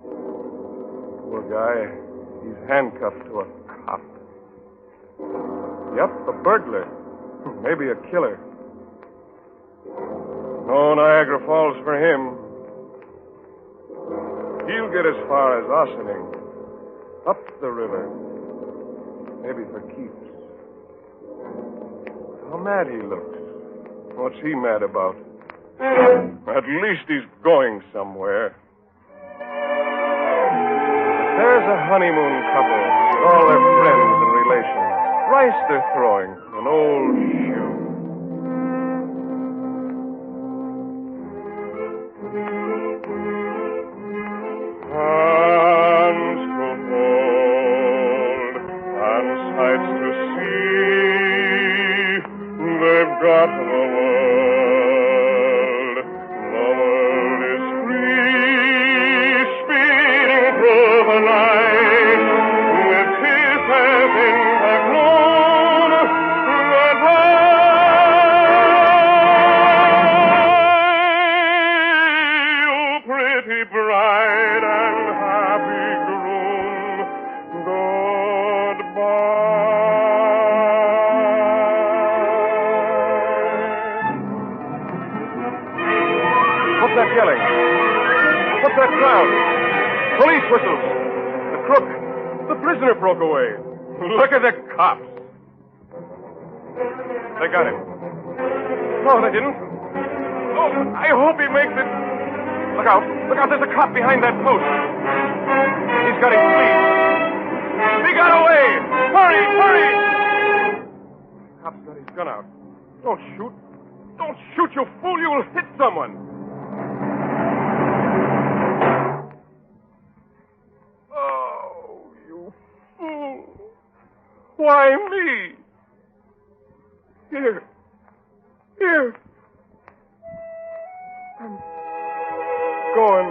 Poor guy. He's handcuffed to a cop. Yep, a burglar. Maybe a killer. No Niagara Falls for him. He'll get as far as Ossining. Up the river. Maybe for keeps. How mad he looks. What's he mad about? At least he's going somewhere. There's a honeymoon couple with all their friends and relations. Rice they're throwing, an old shoe. Hands to hold and sights to see. They've got the world. The world is free, speeding through the night with yelling. What's that sound? Police whistles. The crook, the prisoner broke away. Look at the cops. They got him. No, they didn't. Oh, I hope he makes it. Look out. Look out. There's a cop behind that post. He's got him fleet. He got away. Hurry, hurry. The cop's got his gun out. Don't shoot. Don't shoot, you fool. You will hit someone. Oh, you fool. Why me? Here. Here. I'm going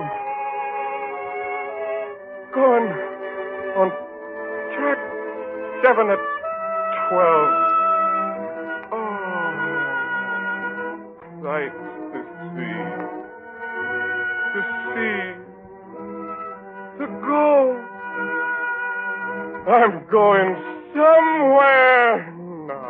on track 7 at 12. Sights to see, to go. I'm going somewhere now.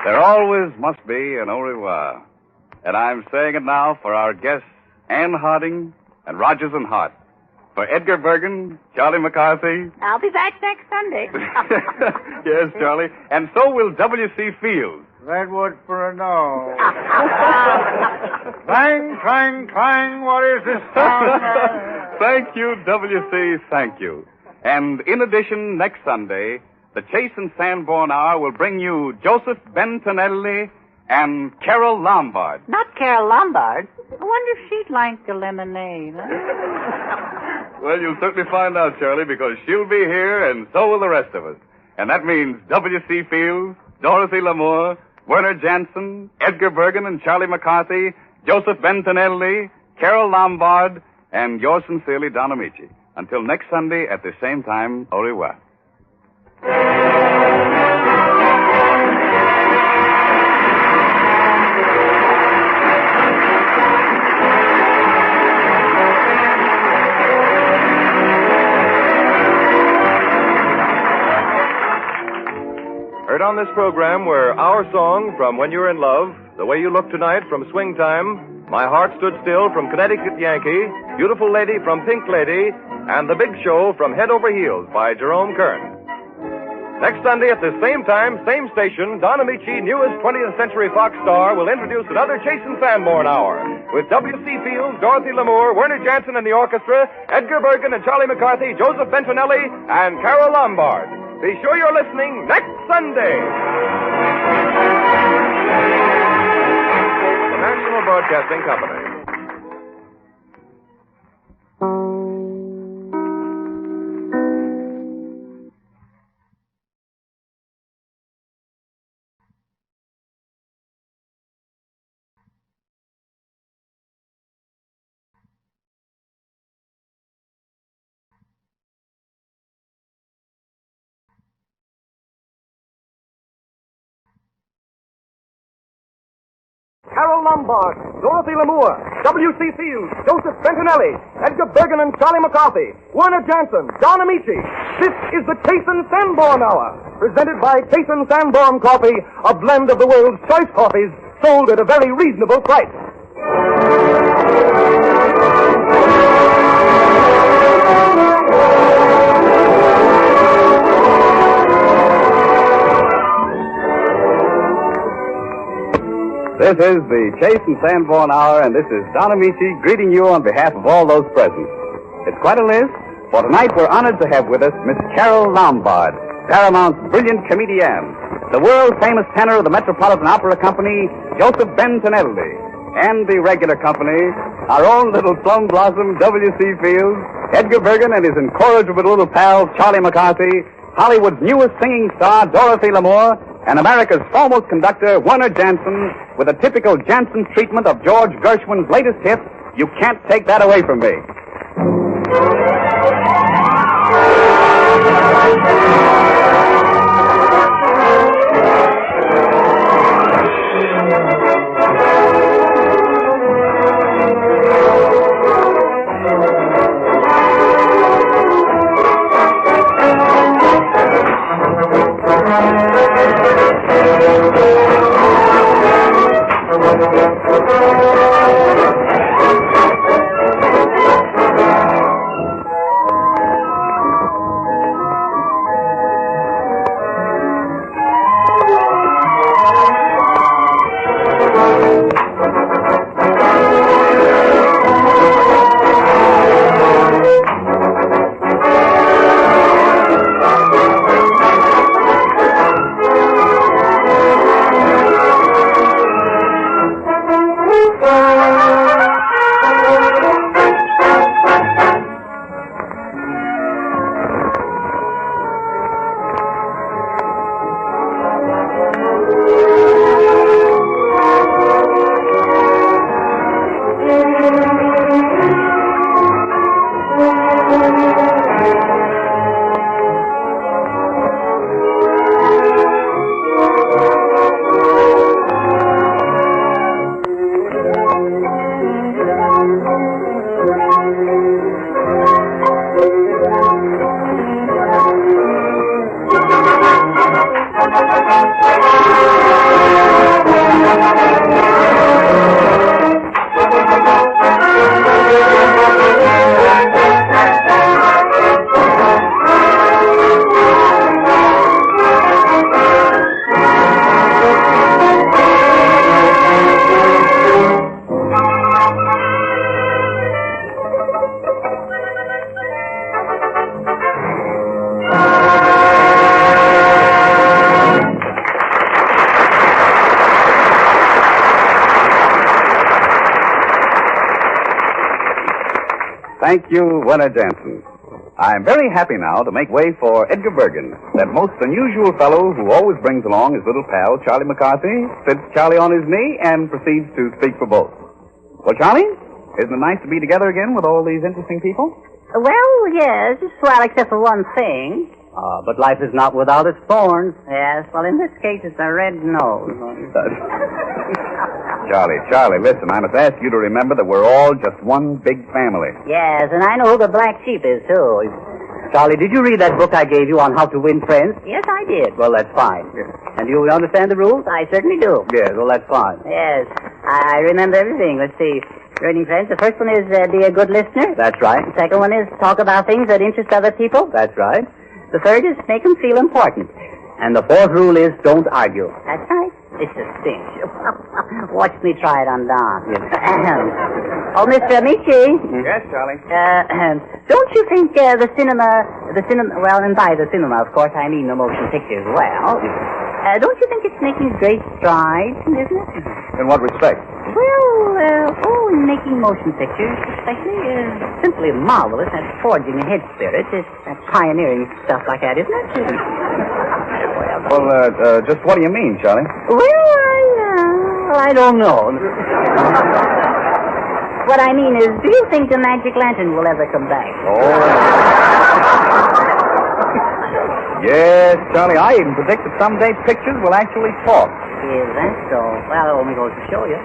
There always must be an au revoir. And I'm saying it now for our guests, Ann Harding and Rogers and Hart. For Edgar Bergen, Charlie McCarthy. I'll be back next Sunday. Yes, Charlie. And so will W.C. Fields. Redwood for a no. Clang, clang, clang, what is this sound? Thank you, W.C., thank you. And in addition, next Sunday, the Chase and Sanborn Hour will bring you Joseph BENTOELLI and Carole Lombard. Not Carole Lombard. I wonder if she'd like the lemonade. Huh? Well, you'll certainly find out, Charlie, because she'll be here, and so will the rest of us. And that means W.C. Fields, Dorothy Lamour, Werner Jansen, Edgar Bergen and Charlie McCarthy, Joseph BENTOELLI, Carole Lombard, and yours sincerely, Don Amici. Until next Sunday at the same time, au revoir. Heard on this program were Our Song from When You're in Love, The Way You Look Tonight from Swing Time, My Heart Stood Still from Connecticut Yankee, Beautiful Lady from Pink Lady, and The Big Show from Head Over Heels by Jerome Kern. Next Sunday at the same time, same station, Don Amici, newest 20th Century Fox star, will introduce another Chase and Sanborn Hour with W.C. Fields, Dorothy Lamour, Werner Jansen and the orchestra, Edgar Bergen and Charlie McCarthy, Joseph BENTOELLI, and Carole Lombard. Be sure you're listening next Sunday. The National Broadcasting Company. Carole Lombard, Dorothy Lamour, W.C. Fields, Joseph BENTOELLI, Edgar Bergen and Charlie McCarthy, Werner Jansen, Don Amici. This is the Chase and Sanborn Hour, presented by Chase and Sanborn Coffee, a blend of the world's choice coffees, sold at a very reasonable price. This is the Chase and Sanborn Hour, and this is Don Amici greeting you on behalf of all those present. It's quite a list, for tonight we're honored to have with us Miss Carole Lombard, Paramount's brilliant comedienne, the world-famous tenor of the Metropolitan Opera Company, Joseph Bentonelli, and the regular company, our own little plum blossom W.C. Fields, Edgar Bergen and his incorrigible little pal, Charlie McCarthy, Hollywood's newest singing star, Dorothy Lamour, and America's foremost conductor, Werner Jansen, with a typical Jansen treatment of George Gershwin's latest hit, You Can't Take That Away From Me. Thank you, Werner Jansen. I'm very happy now to make way for Edgar Bergen, that most unusual fellow who always brings along his little pal, Charlie McCarthy, sits Charlie on his knee, and proceeds to speak for both. Well, Charlie, isn't it nice to be together again with all these interesting people? Well, yes, well, except for one thing. But life is not without its thorns. Yes, well, in this case, it's a red nose. Charlie, listen, I must ask you to remember that we're all just one big family. Yes, and I know who the black sheep is, too. Charlie, did you read that book I gave you on how to win friends? Yes, I did. Well, that's fine. Yes. And you understand the rules? I certainly do. Yes, well, that's fine. Yes, I remember everything. Let's see. Winning friends, the first one is be a good listener. That's right. The second one is talk about things that interest other people. That's right. The third is make them feel important. And the fourth rule is don't argue. That's right. It's a cinch. Watch me try it on Don. Yes. Oh, Mr. Amici. Yes, Charlie. Don't you think the cinema, well, and by the cinema, of course, I mean the motion picture as well. Don't you think it's making great strides in business? In what respect? Well, in making motion pictures, especially, simply marvelous. That forging ahead spirit, that pioneering stuff like that, isn't it? Well, just what do you mean, Charlie? Well, I don't know. What I mean is, do you think the magic lantern will ever come back? Yes, Charlie, I even predict that someday pictures will actually talk. Is that so? Well, it only goes to show you.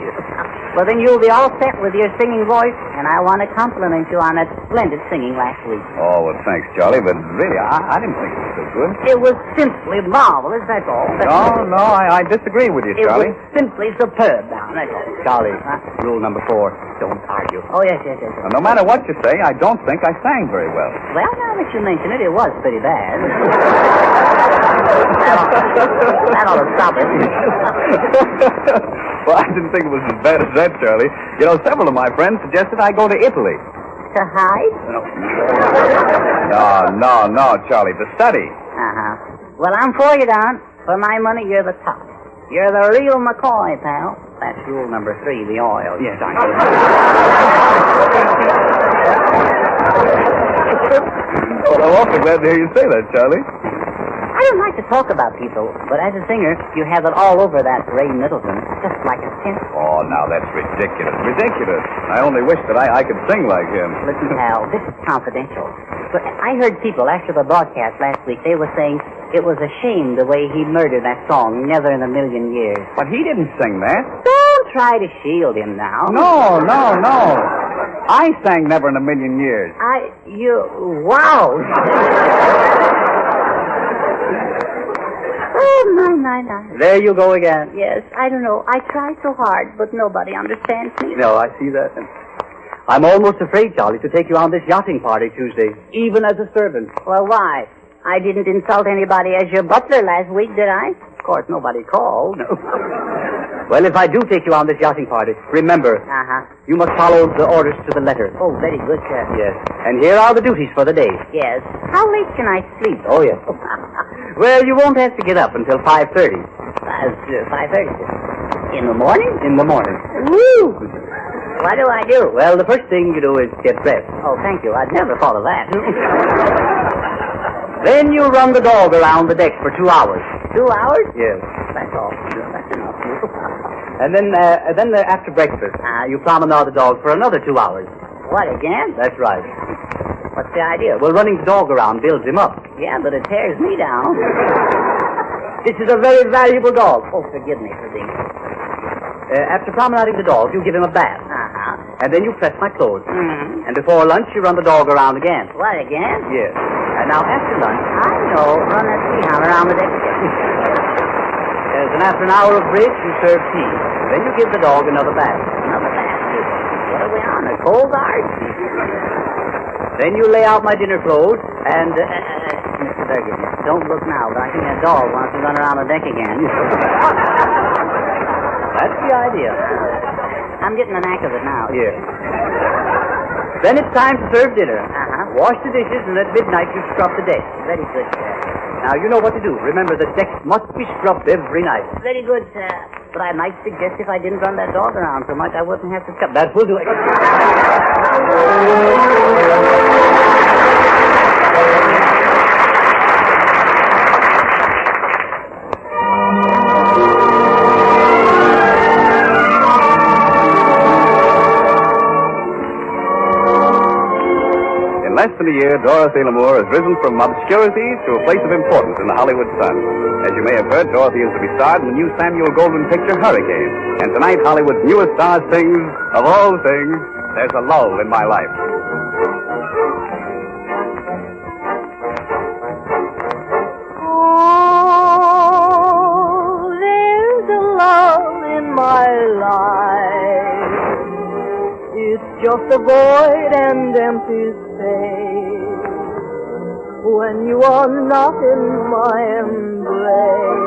Well, then you'll be all set with your singing voice, and I want to compliment you on that splendid singing last week. Oh, well, thanks, Charlie, but really, I didn't think it was so good. It was simply marvelous, that's all. No, I disagree with you, Charlie. It was simply superb, Don, that's all. Charlie, rule number 4, don't argue. Oh, yes. And no matter what you say, I don't think I sang very well. Well, now that you mention it, it was pretty bad. That ought to stop it. Well, I didn't think it was as bad as that, Charlie. You know, several of my friends suggested I go to Italy. To hide? No, Charlie, to study. Uh-huh. Well, I'm for you, Don. For my money, you're the top. You're the real McCoy, pal. That's rule number 3, the oil. Yes, I Well, I'm awfully glad to hear you say that, Charlie. I don't like to talk about people, but as a singer, you have it all over that Ray Middleton, just like a tint. Oh, now that's ridiculous. Ridiculous. I only wish that I could sing like him. Listen, pal, this is confidential. But I heard people after the broadcast last week, they were saying it was a shame the way he murdered that song, Never in a Million Years. But he didn't sing that. Don't try to shield him now. No. I sang Never in a Million Years. Wow. Oh, my. There you go again. Yes, I don't know. I try so hard, but nobody understands me. No, I see that. I'm almost afraid, Charlie, to take you on this yachting party Tuesday, even as a servant. Well, why? I didn't insult anybody as your butler last week, did I? Of course, nobody called. No. Well, if I do take you on this yachting party, remember, you must follow the orders to the letter. Oh, very good, sir. Yes. And here are the duties for the day. Yes. How late can I sleep? Oh, yes. Well, you won't have to get up until 5:30. 5:30. In the morning? In the morning. Woo! What do I do? Well, the first thing you do is get dressed. Oh, thank you. I'd never thought of that. Then you run the dog around the deck for 2 hours. 2 hours? Yes. That's all. That's enough. And then after breakfast, you promenade the dog for another 2 hours. What, again? That's right. What's the idea? Well, running the dog around builds him up. Yeah, but it tears me down. This is a very valuable dog. Oh, forgive me for being... After promenading the dog, you give him a bath. And then you press my clothes. Mm-hmm. And before lunch, you run the dog around again. What, again? Yes. And now after lunch... I know. Run that seahound around the deck again. And after an hour of bridge, you serve tea. Then you give the dog another bath. Another bath? What are we on, a cold guard? Then you lay out my dinner clothes, and... Mr. Bergen, don't look now, but I think that dog wants to run around the deck again. That's the idea. I'm getting the knack of it now. Yes. Then it's time to serve dinner. Wash the dishes, and at midnight you scrub the deck. Very good, sir. Now, you know what to do. Remember, the deck must be scrubbed every night. Very good, sir. But I might suggest if I didn't run that dog around so much, I wouldn't have to scrub. That will do it. In less than a year, Dorothy Lamour has risen from obscurity to a place of importance in the Hollywood sun. As you may have heard, Dorothy is to be starred in the new Samuel Goldwyn picture, Hurricane. And tonight, Hollywood's newest star sings, of all things, There's a Lull in My Life. Oh, there's a lull in my life. It's just a void and empty space when you are not in my embrace.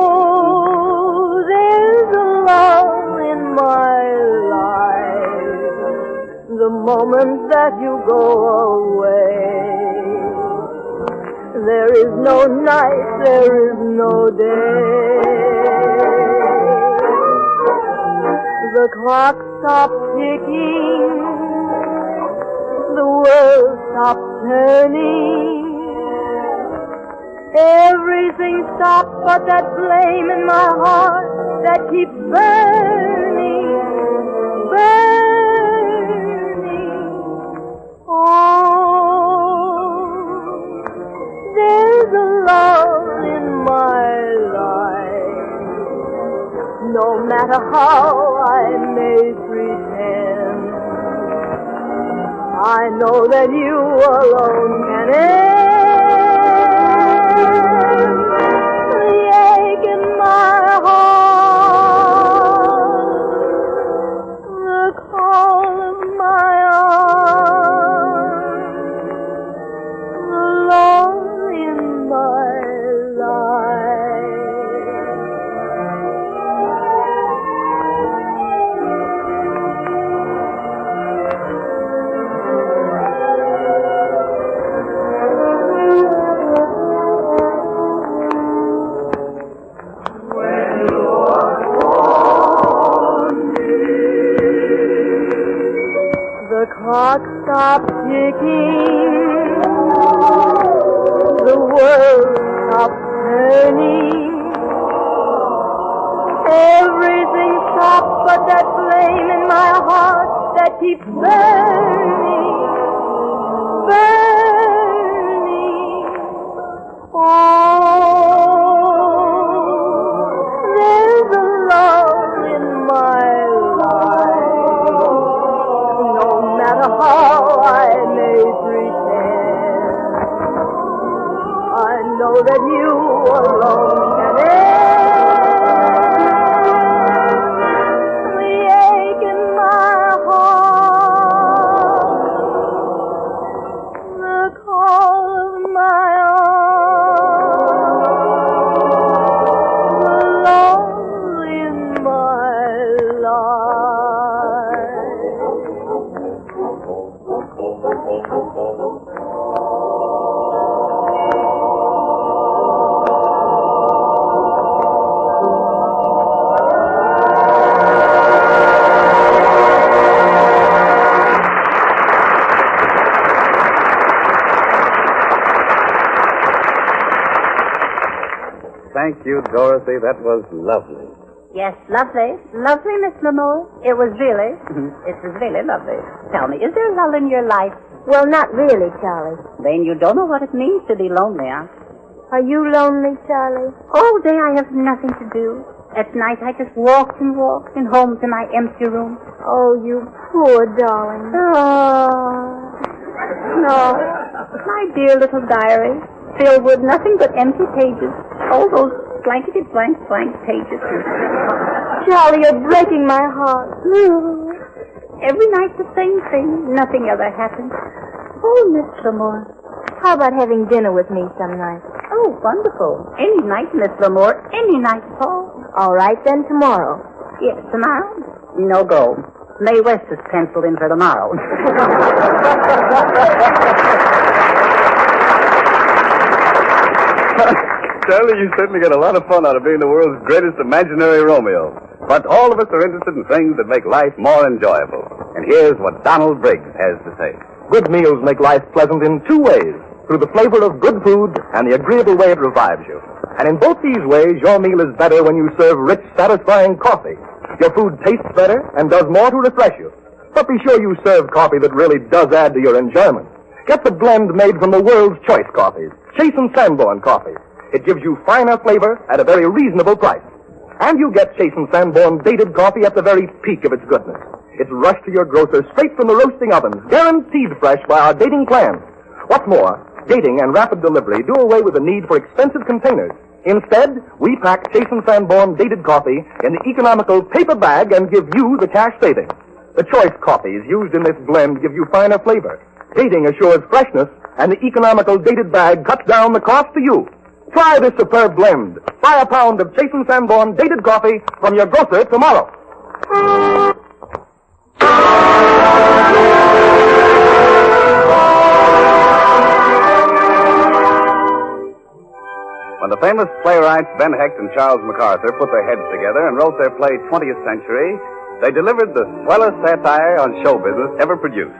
Oh, there's a lull in my life the moment that you go away. There is no night, there is no day. The clock stops ticking, the world stops turning. Everything stops but that flame in my heart that keeps burning, burning. Oh, there's a lull in my life. No matter how I may pretend, I know that you alone can end the ache in my heart, the call of my arms. stopped ticking, the world stopped turning. Everything stopped but that flame in my heart that keeps burning, burning. Oh, there's a love in my life. No matter how I may pretend, I know that you alone can end the ache in my heart, the call of my own, the love in my Thank you, Dorothy. That was lovely. Yes, lovely. Lovely, Miss Lamore. It was really lovely. Tell me, is there a lull in your life? Well, not really, Charlie. Then you don't know what it means to be lonely, huh? Are you lonely, Charlie? All day I have nothing to do. At night I just walked and walked and home to my empty room. Oh, you poor darling. Oh, no. My dear little diary, filled with nothing but empty pages. All those blankety blank pages. Charlie, you're breaking my heart. Every night the same thing. Nothing ever happens. Oh, Miss Lamore. How about having dinner with me some night? Oh, wonderful. Any night, Miss Lamore. Any night at all. All right, then tomorrow. Yes, tomorrow? No go. May West is penciled in for tomorrow. Charlie, you certainly get a lot of fun out of being the world's greatest imaginary Romeo. But all of us are interested in things that make life more enjoyable. And here's what Donald Briggs has to say. Good meals make life pleasant in two ways. Through the flavor of good food and the agreeable way it revives you. And in both these ways, your meal is better when you serve rich, satisfying coffee. Your food tastes better and does more to refresh you. But be sure you serve coffee that really does add to your enjoyment. Get the blend made from the world's choice coffees, Chase and Sanborn coffee. It gives you finer flavor at a very reasonable price. And you get Chase and Sanborn dated coffee at the very peak of its goodness. It's rushed to your grocer straight from the roasting ovens, guaranteed fresh by our dating plan. What's more, dating and rapid delivery do away with the need for expensive containers. Instead, we pack Chase and Sanborn dated coffee in the economical paper bag and give you the cash savings. The choice coffees used in this blend give you finer flavor. Dating assures freshness, and the economical dated bag cuts down the cost to you. Try this superb blend. Buy a pound of Chase and Sanborn dated coffee from your grocer tomorrow. When the famous playwrights Ben Hecht and Charles MacArthur put their heads together and wrote their play 20th Century, they delivered the swellest satire on show business ever produced.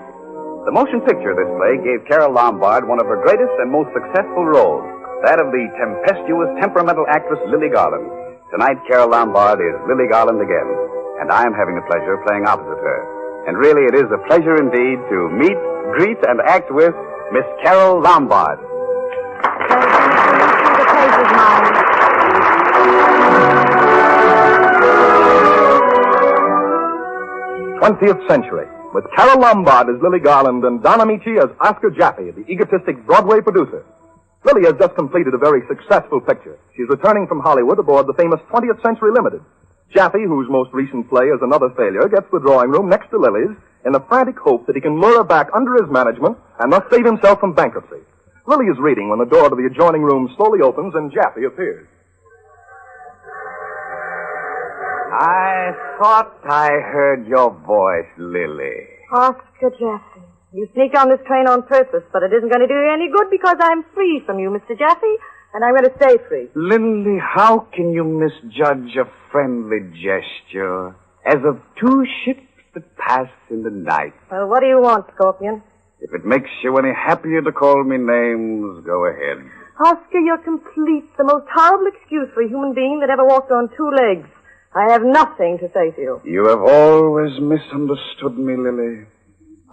The motion picture of this play gave Carole Lombard one of her greatest and most successful roles, that of the tempestuous, temperamental actress Lily Garland. Tonight, Carole Lombard is Lily Garland again, and I'm having the pleasure of playing opposite her. And really, it is a pleasure indeed to meet, greet, and act with Miss Carole Lombard. The page is mine. 20th Century, with Carole Lombard as Lily Garland and Don Amici as Oscar Jaffe, the egotistic Broadway producer. Lily has just completed a very successful picture. She's returning from Hollywood aboard the famous 20th Century Limited. Jaffe, whose most recent play is another failure, gets the drawing room next to Lily's in the frantic hope that he can lure her back under his management and thus save himself from bankruptcy. Lily is reading when the door to the adjoining room slowly opens and Jaffe appears. I thought I heard your voice, Lily. Oscar Jaffe. You sneaked on this train on purpose, but it isn't going to do you any good because I'm free from you, Mr. Jaffe, and I'm going to stay free. Lily, how can you misjudge a friendly gesture as of two ships that pass in the night? Well, what do you want, Scorpion? If it makes you any happier to call me names, go ahead. Oscar, you're complete. The most horrible excuse for a human being that ever walked on two legs. I have nothing to say to you. You have always misunderstood me, Lily.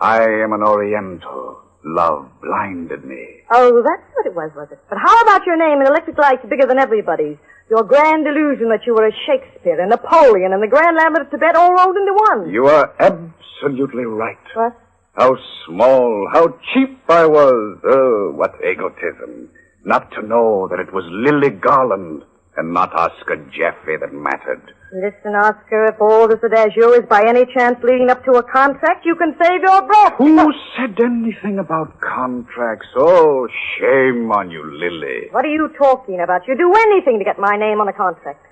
I am an Oriental. Love blinded me. Oh, that's what it was it? But how about your name in electric lights bigger than everybody's? Your grand illusion that you were a Shakespeare, a Napoleon, and the Grand Lambert of Tibet all rolled into one. You are absolutely right. What? How small, how cheap I was. Oh, what egotism. Not to know that it was Lily Garland and not Oscar Jeffy that mattered. Listen, Oscar, if all this adagio is by any chance leading up to a contract, you can save your breath. Who said anything about contracts? Oh, shame on you, Lily. What are you talking about? You'd do anything to get my name on a contract.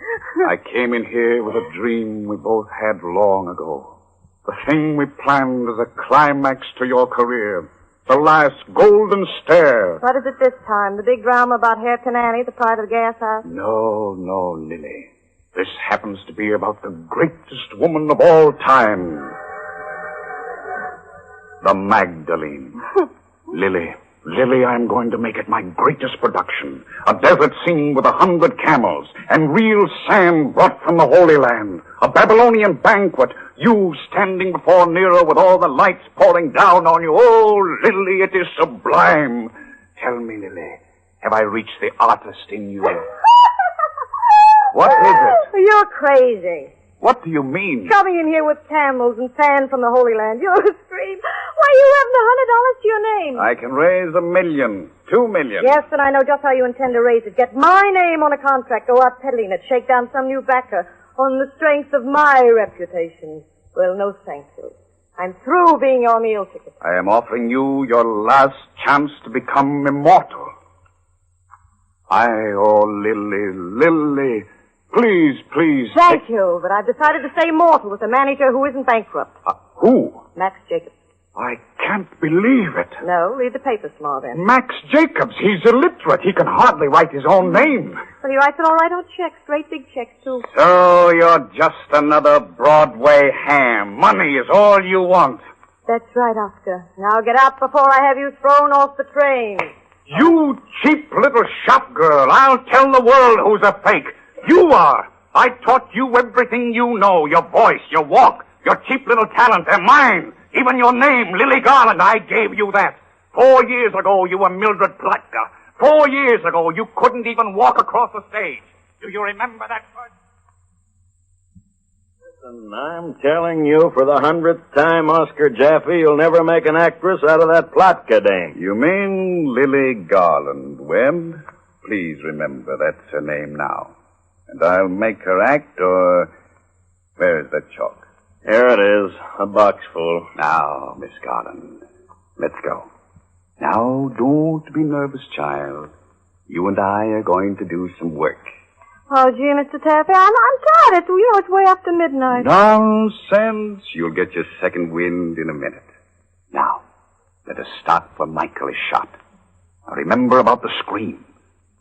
I came in here with a dream we both had long ago. The thing we planned as a climax to your career. The last golden stare. What is it this time? The big drama about Herr Canani, the pride of the gas house? No, Lily. This happens to be about the greatest woman of all time. The Magdalene. Lily, I'm going to make it my greatest production. A desert scene with 100 camels and real sand brought from the Holy Land. A Babylonian banquet. You standing before Nero with all the lights pouring down on you. Oh, Lily, it is sublime. Tell me, Lily, have I reached the artist in you? What is it? You're crazy. What do you mean? Coming in here with camels and sand from the Holy Land. You're a scream. Why, you haven't $100 to your name. I can raise $1 million, $2 million. Yes, and I know just how you intend to raise it. Get my name on a contract, go out peddling it, shake down some new backer on the strength of my reputation. Well, no thank you. I'm through being your meal ticket. I am offering you your last chance to become immortal. Lily, please. Thank you, but I've decided to stay mortal with a manager who isn't bankrupt. Who? Max Jacobs. I can't believe it. No, read the paper small then. Max Jacobs, he's illiterate. He can hardly write his own name. But he writes it all right on checks, great big checks, too. So you're just another Broadway ham. Money is all you want. That's right, Oscar. Now get out before I have you thrown off the train. You cheap little shop girl. I'll tell the world who's a fake. You are. I taught you everything you know. Your voice, your walk, your cheap little talent. They're mine. Even your name, Lily Garland, I gave you that. 4 years ago, you were Mildred Platka. 4 years ago, you couldn't even walk across the stage. Do you remember that first? Listen, I'm telling you for the 100th time, Oscar Jaffe, you'll never make an actress out of that Platka dame. You mean Lily Garland, Webb? Please remember that's her name now. And I'll make her act, or... Where's that chalk? Here it is, a box full. Now, Miss Garland, let's go. Now, don't be nervous, child. You and I are going to do some work. Oh, gee, Mr. Taffy, I'm tired. It's way after midnight. Nonsense. You'll get your second wind in a minute. Now, let us start where Michael is shot. Now, remember about the scream.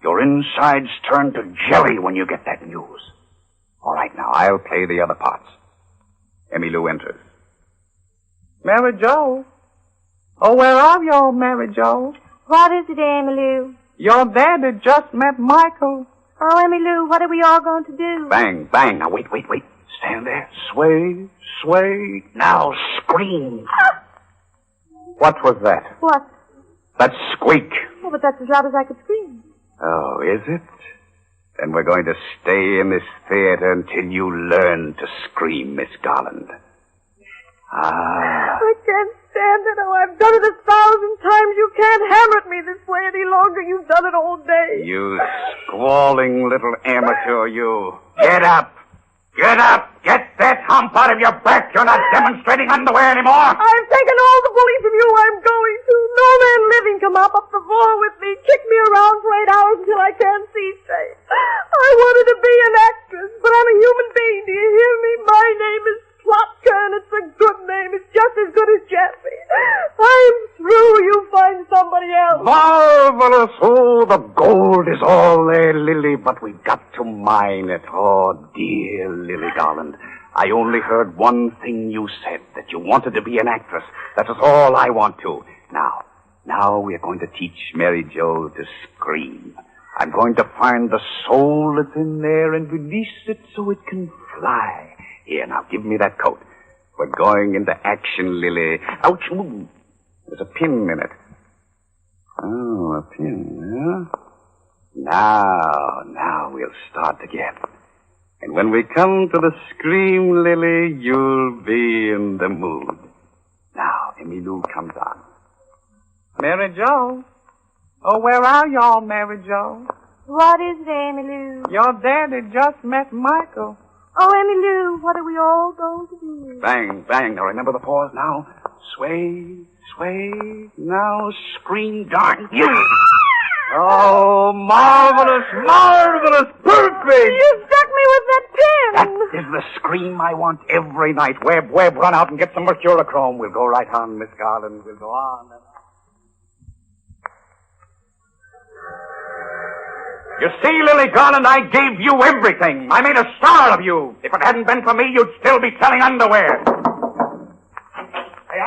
Your insides turn to jelly when you get that news. All right, now, I'll play the other parts. Emmylou enters. Mary Jo. Oh, where are you, Mary Jo? What is it, Emmylou? Your daddy just met Michael. Oh, Emmylou, what are we all going to do? Bang, bang. Now, wait. Stand there. Sway. Now, scream. What was that? What? That squeak. Oh, but that's as loud as I could scream. Oh, is it? Then we're going to stay in this theater until you learn to scream, Miss Garland. I can't stand it. Oh, I've done it 1,000 times. You can't hammer at me this way any longer. You've done it all day. You squalling little amateur, you. Get up. Get that hump out of your back. You're not demonstrating underwear anymore. I've taken all the bully from you. I'm going to. No man living can mop up the floor with me. Kick me around for 8 hours until I can't see straight. I wanted to be an actress, but I'm a human being. Do you hear me? My name is Plotka, and it's a good name. It's just as good as Jeffy. I'm through. You find somebody else. Marvelous. Oh, the gold is all there, Lily, but we've got to mine it. Oh, dear Lily Garland. I only heard one thing you said, that you wanted to be an actress. That is all I want to. Now we're going to teach Mary Jo to scream. I'm going to find the soul that's in there and release it so it can fly. Here, now, give me that coat. We're going into action, Lily. Ouch! Ooh. There's a pin in it. Oh, a pin, huh? Now we'll start again. And when we come to the scream, Lily, you'll be in the mood. Now, Emmylou comes on. Mary Jo. Oh, where are y'all, Mary Jo? What is it, Emmylou? Your daddy just met Michael. Oh, Emmylou, what are we all going to do? Bang, bang. Now, remember the pause now. Sway, sway. Now, scream, darn. Oh, marvelous, marvelous, perfect! You struck me with that pin! That is the scream I want every night. Webb, run out and get some mercurochrome. We'll go right on, Miss Garland. We'll go on. You see, Lily Garland, I gave you everything. I made a star of you. If it hadn't been for me, you'd still be selling underwear. Hey,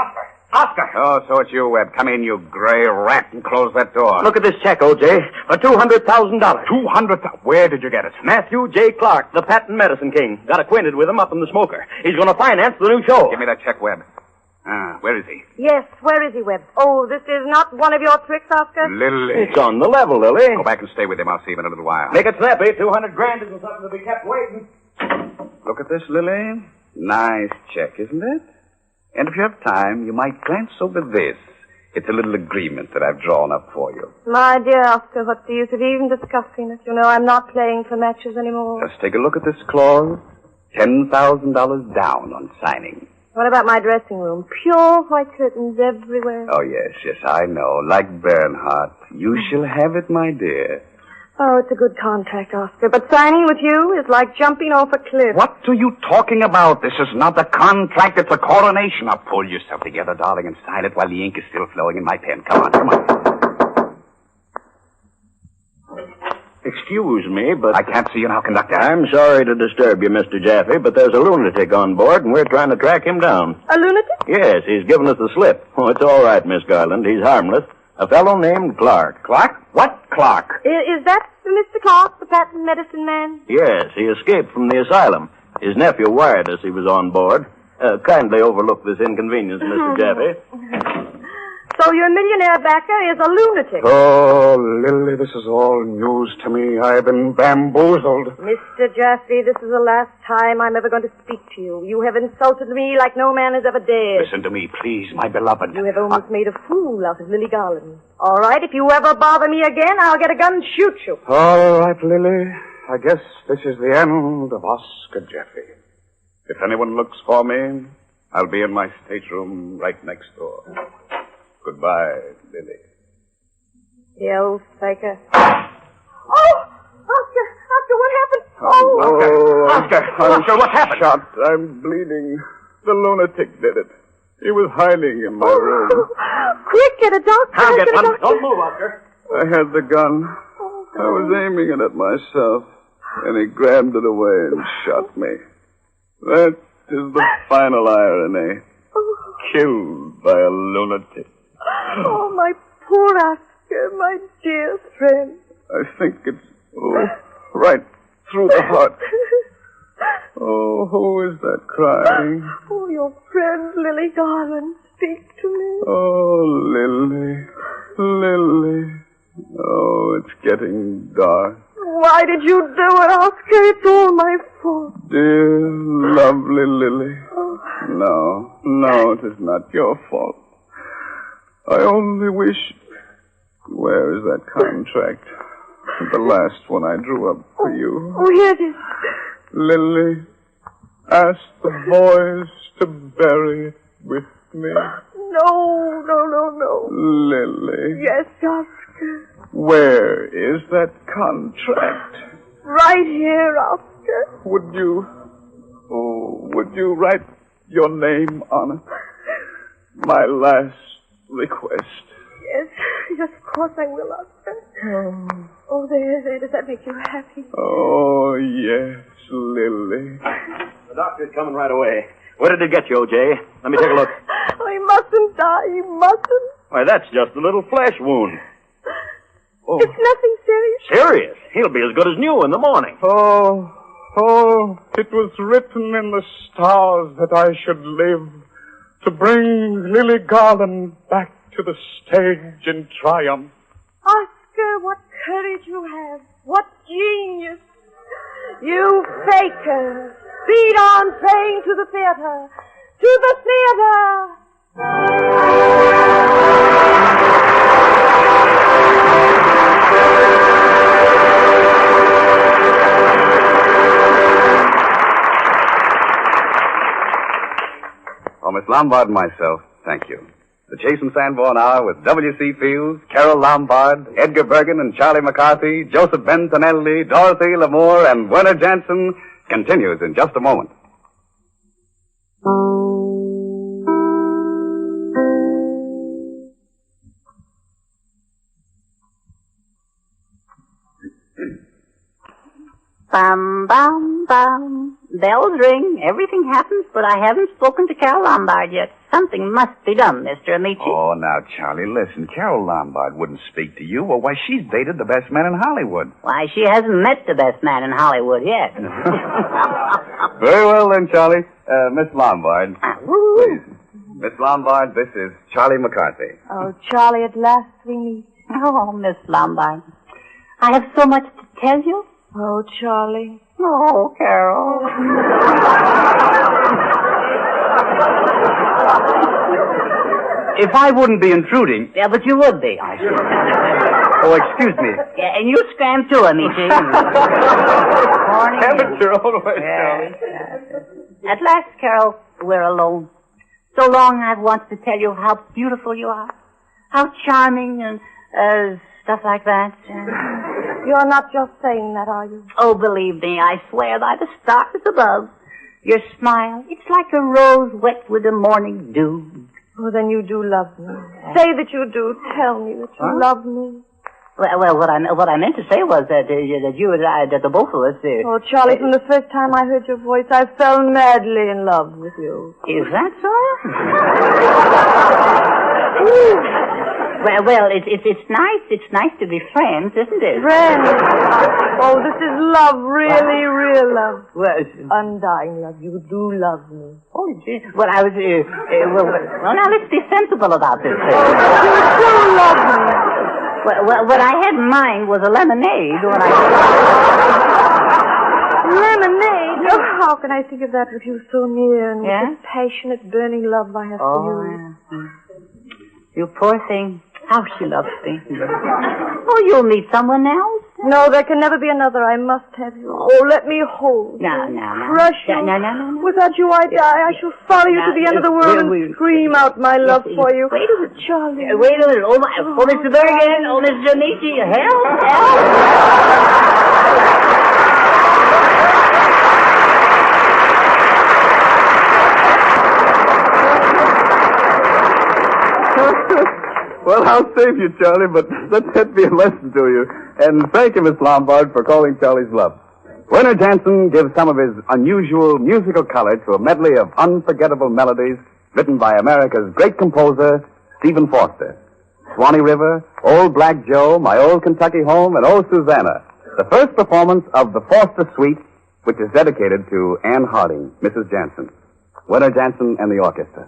Oscar. Oh, so it's you, Webb. Come in, you gray rat, and close that door. Look at this check, O.J. For $200,000. $200,000? Where did you get it? Matthew J. Clark, the patent medicine king. Got acquainted with him up in the smoker. He's going to finance the new show. Give me that check, Webb. Where is he? Yes, where is he, Webb? Oh, this is not one of your tricks, Oscar? Lily. It's on the level, Lily. Go back and stay with him. I'll see him in a little while. Make it snappy. $200,000 isn't something to be kept waiting. Look at this, Lily. Nice check, isn't it? And if you have time, you might glance over this. It's a little agreement that I've drawn up for you. My dear Oscar, what's the use of even discussing it? You know, I'm not playing for matches anymore. Just take a look at this clause. $10,000 down on signing. What about my dressing room? Pure white curtains everywhere. Oh, yes, I know. Like Bernhardt. You shall have it, my dear. Oh, it's a good contract, Oscar. But signing with you is like jumping off a cliff. What are you talking about? This is not a contract. It's a coronation. Now, pull yourself together, darling, and sign it while the ink is still flowing in my pen. Come on. Excuse me, but... I can't see you now, conductor. I'm sorry to disturb you, Mr. Jaffe, but there's a lunatic on board, and we're trying to track him down. A lunatic? Yes, he's given us the slip. Oh, it's all right, Miss Garland. He's harmless. A fellow named Clark. Clark? What Clark? Is that Mr. Clark, the patent medicine man? Yes, he escaped from the asylum. His nephew wired us he was on board. Kindly overlook this inconvenience, Mr. Jaffe. So your millionaire backer is a lunatic. Oh, Lily, this is all news to me. I've been bamboozled. Mr. Jaffe, this is the last time I'm ever going to speak to you. You have insulted me like no man has ever dared. Listen to me, please, my beloved. You have almost made a fool out of Lily Garland. All right, if you ever bother me again, I'll get a gun and shoot you. All right, Lily. I guess this is the end of Oscar Jaffe. If anyone looks for me, I'll be in my stateroom right next door. Goodbye, Lily. The old faker. Oh! Oscar, what happened? Oscar, what happened? Shot. I'm bleeding. The lunatic did it. He was hiding in my room. Quick, get a doctor. I'll get one. Don't move, Oscar. I had the gun. I was aiming it at myself, and he grabbed it away and shot me. That is the final irony. Killed by a lunatic. Oh, my poor Oscar, my dear friend. I think it's right through the heart. Oh, who is that crying? Oh, your friend, Lily Garland. Speak to me. Oh, Lily. Oh, it's getting dark. Why did you do it, Oscar? It's all my fault. Dear, lovely Lily. No, it is not your fault. I only wish... Where is that contract? The last one I drew up for you. Oh, here it is. Lily, ask the boys to bury it with me. No. Lily. Yes, Oscar. Where is that contract? Right here, Oscar. Would you write your name on it? My last request. Yes, of course I will, Oscar. Oh, there, does that make you happy? Oh, yes, Lily. The doctor's coming right away. Where did it get you, O.J.? Let me take a look. Oh, he mustn't die. He mustn't. Why, that's just a little flesh wound. Oh. It's nothing serious. Serious? He'll be as good as new in the morning. Oh, it was written in the stars that I should live to bring Lily Garland back to the stage in triumph. Oscar, what courage you have. What genius. You faker. Speed on train to the theater. To the theater. Oh, Miss Lombard and myself, thank you. The Chase and Sanborn Hour with W.C. Fields, Carole Lombard, Edgar Bergen and Charlie McCarthy, Joseph Bentonelli, Dorothy Lamour, and Werner Jansen continues in just a moment. Bum, bum, bum. Bells ring. Everything happens, but I haven't spoken to Carole Lombard yet. Something must be done, Mr. Amici. Oh, now, Charlie, listen. Carole Lombard wouldn't speak to you. Well, why, she's dated the best man in Hollywood. Why, she hasn't met the best man in Hollywood yet. Very well, then, Charlie. Miss Lombard. Please. Miss Lombard, this is Charlie McCarthy. Oh, Charlie, at last we meet. Oh, Miss Lombard. I have so much to tell you. Oh, Charlie. Oh, Carole. If I wouldn't be intruding... Yeah, but you would be. Oh, excuse me. Yeah, and you scram too, Amici. Have it your own way, Charlie. At last, Carole, we're alone. So long I've wanted to tell you how beautiful you are. How charming and stuff like that. You're not just saying that, are you? Oh, believe me, I swear by the stars above. Your smile, it's like a rose wet with the morning dew. Oh, then you do love me. Say that you do. Tell me that you love me. Well, what I meant to say was that you and I, that the both of us... oh, Charlie, from the first time I heard your voice, I fell madly in love with you. Is that so? Well, it's nice. It's nice to be friends, isn't it? Friends. Oh, this is love, really, real love. Well, undying love. You do love me. Oh, gee. Well, I was... well, now let's be sensible about this. You do love me. Well, what I had in mind was a lemonade when I... Lemonade? Oh, how can I think of that with you so near and with Yeah? the passionate, burning love I have for you? Yeah. You poor thing. How she loves me. Oh, you'll meet someone else? No, there can never be another. I must have you. Oh, let me hold you. No. Crush you. No. Without you, I die. I shall follow you to the end of the world and scream out my love for you. Wait a minute. Charlie. Wait a minute. Oh, Mr. Bergen. Oh, Mr. Amici. Help. Well, I'll save you, Charlie, but let that be a lesson to you. And thank you, Miss Lombard, for calling Charlie's bluff. Werner Jansen gives some of his unusual musical color to a medley of unforgettable melodies written by America's great composer, Stephen Foster. Swanee River, Old Black Joe, My Old Kentucky Home, and Oh, Susanna. The first performance of the Foster Suite, which is dedicated to Anne Harding, Mrs. Jansen. Werner Jansen and the orchestra.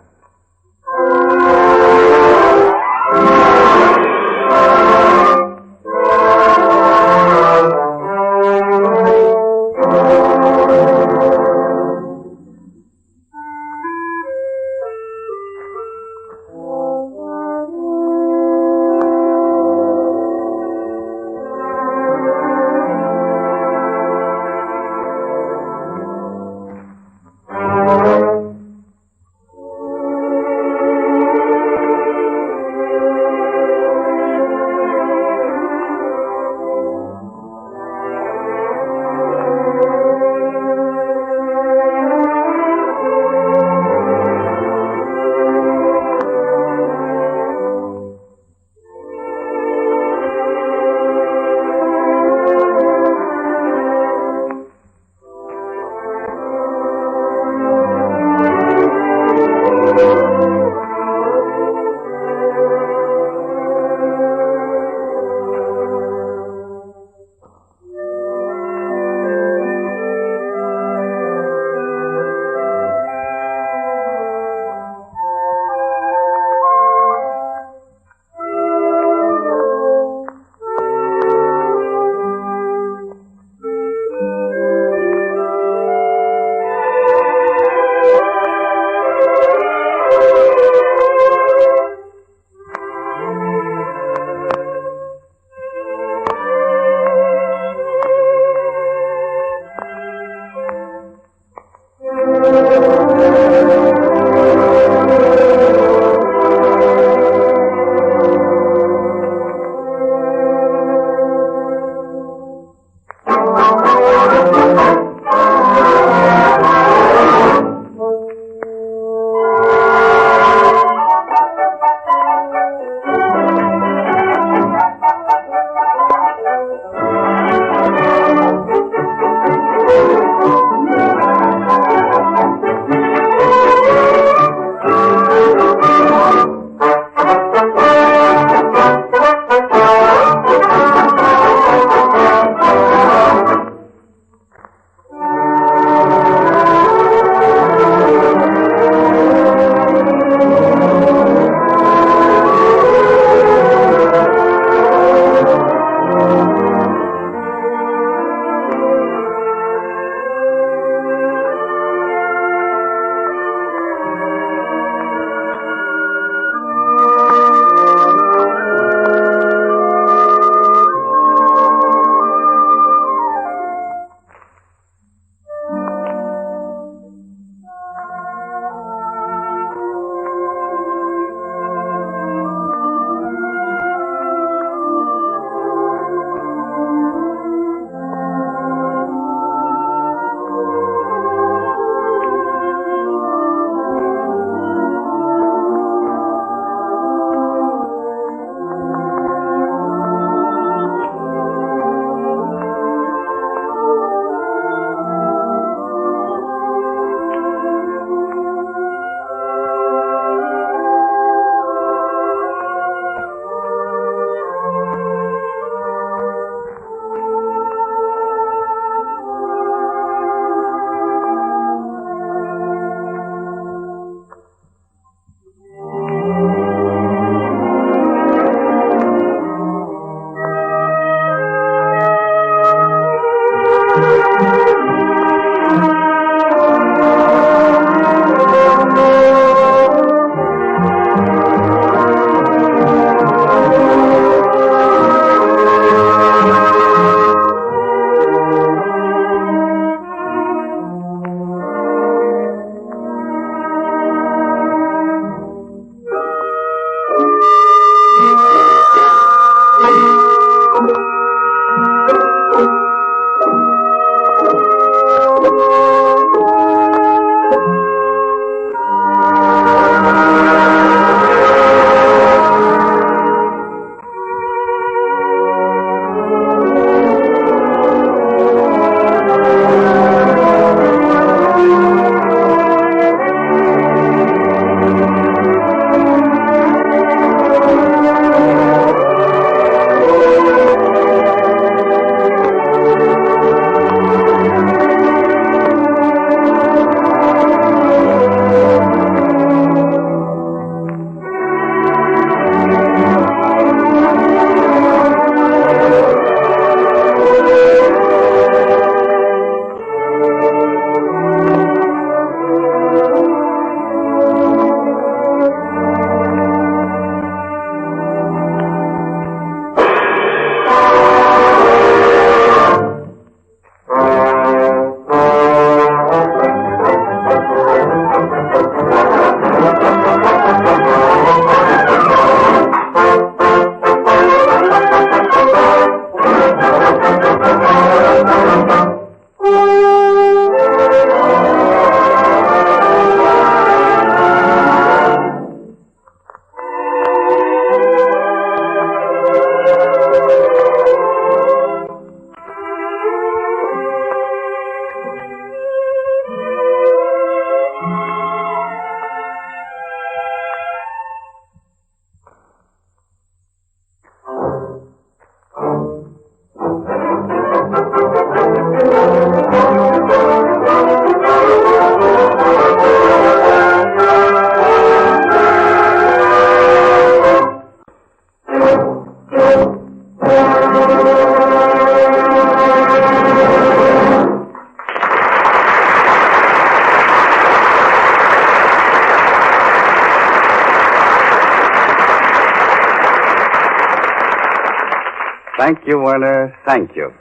Thank you, Werner. Thank you.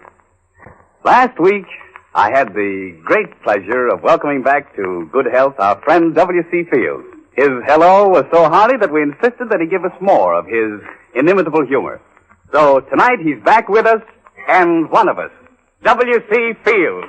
Last week, I had the great pleasure of welcoming back to good health our friend W.C. Fields. His hello was so hearty that we insisted that he give us more of his inimitable humor. So tonight he's back with us, and one of us, W.C. Fields.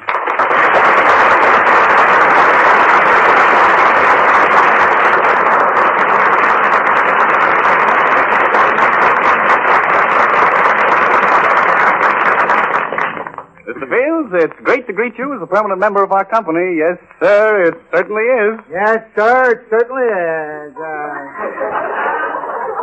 Mr. Fields, it's great to greet you as a permanent member of our company. Yes, sir, it certainly is. Yes, sir, it certainly is.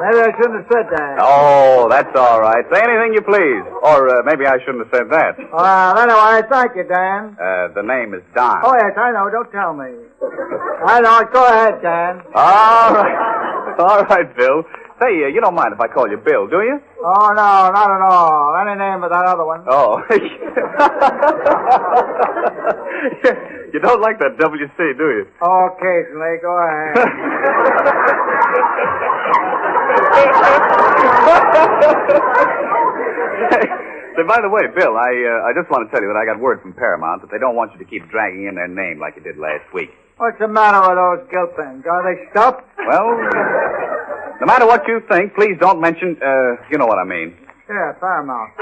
Maybe I shouldn't have said that. Oh, that's all right. Say anything you please. Or maybe I shouldn't have said that. Anyway, thank you, Dan. The name is Don. Oh, yes, I know. Don't tell me. I know. Go ahead, Dan. All right. All right, Bill. Say, you don't mind if I call you Bill, do you? Oh, no, not at all. Any name but that other one. Oh. You don't like that WC, do you? Oh, occasionally. Go ahead. Say, by the way, Bill, I just want to tell you that I got word from Paramount that they don't want you to keep dragging in their name like you did last week. What's the matter with those guilt pens? Are they stuffed? Well, no matter what you think, please don't mention, you know what I mean. Yeah, Paramount.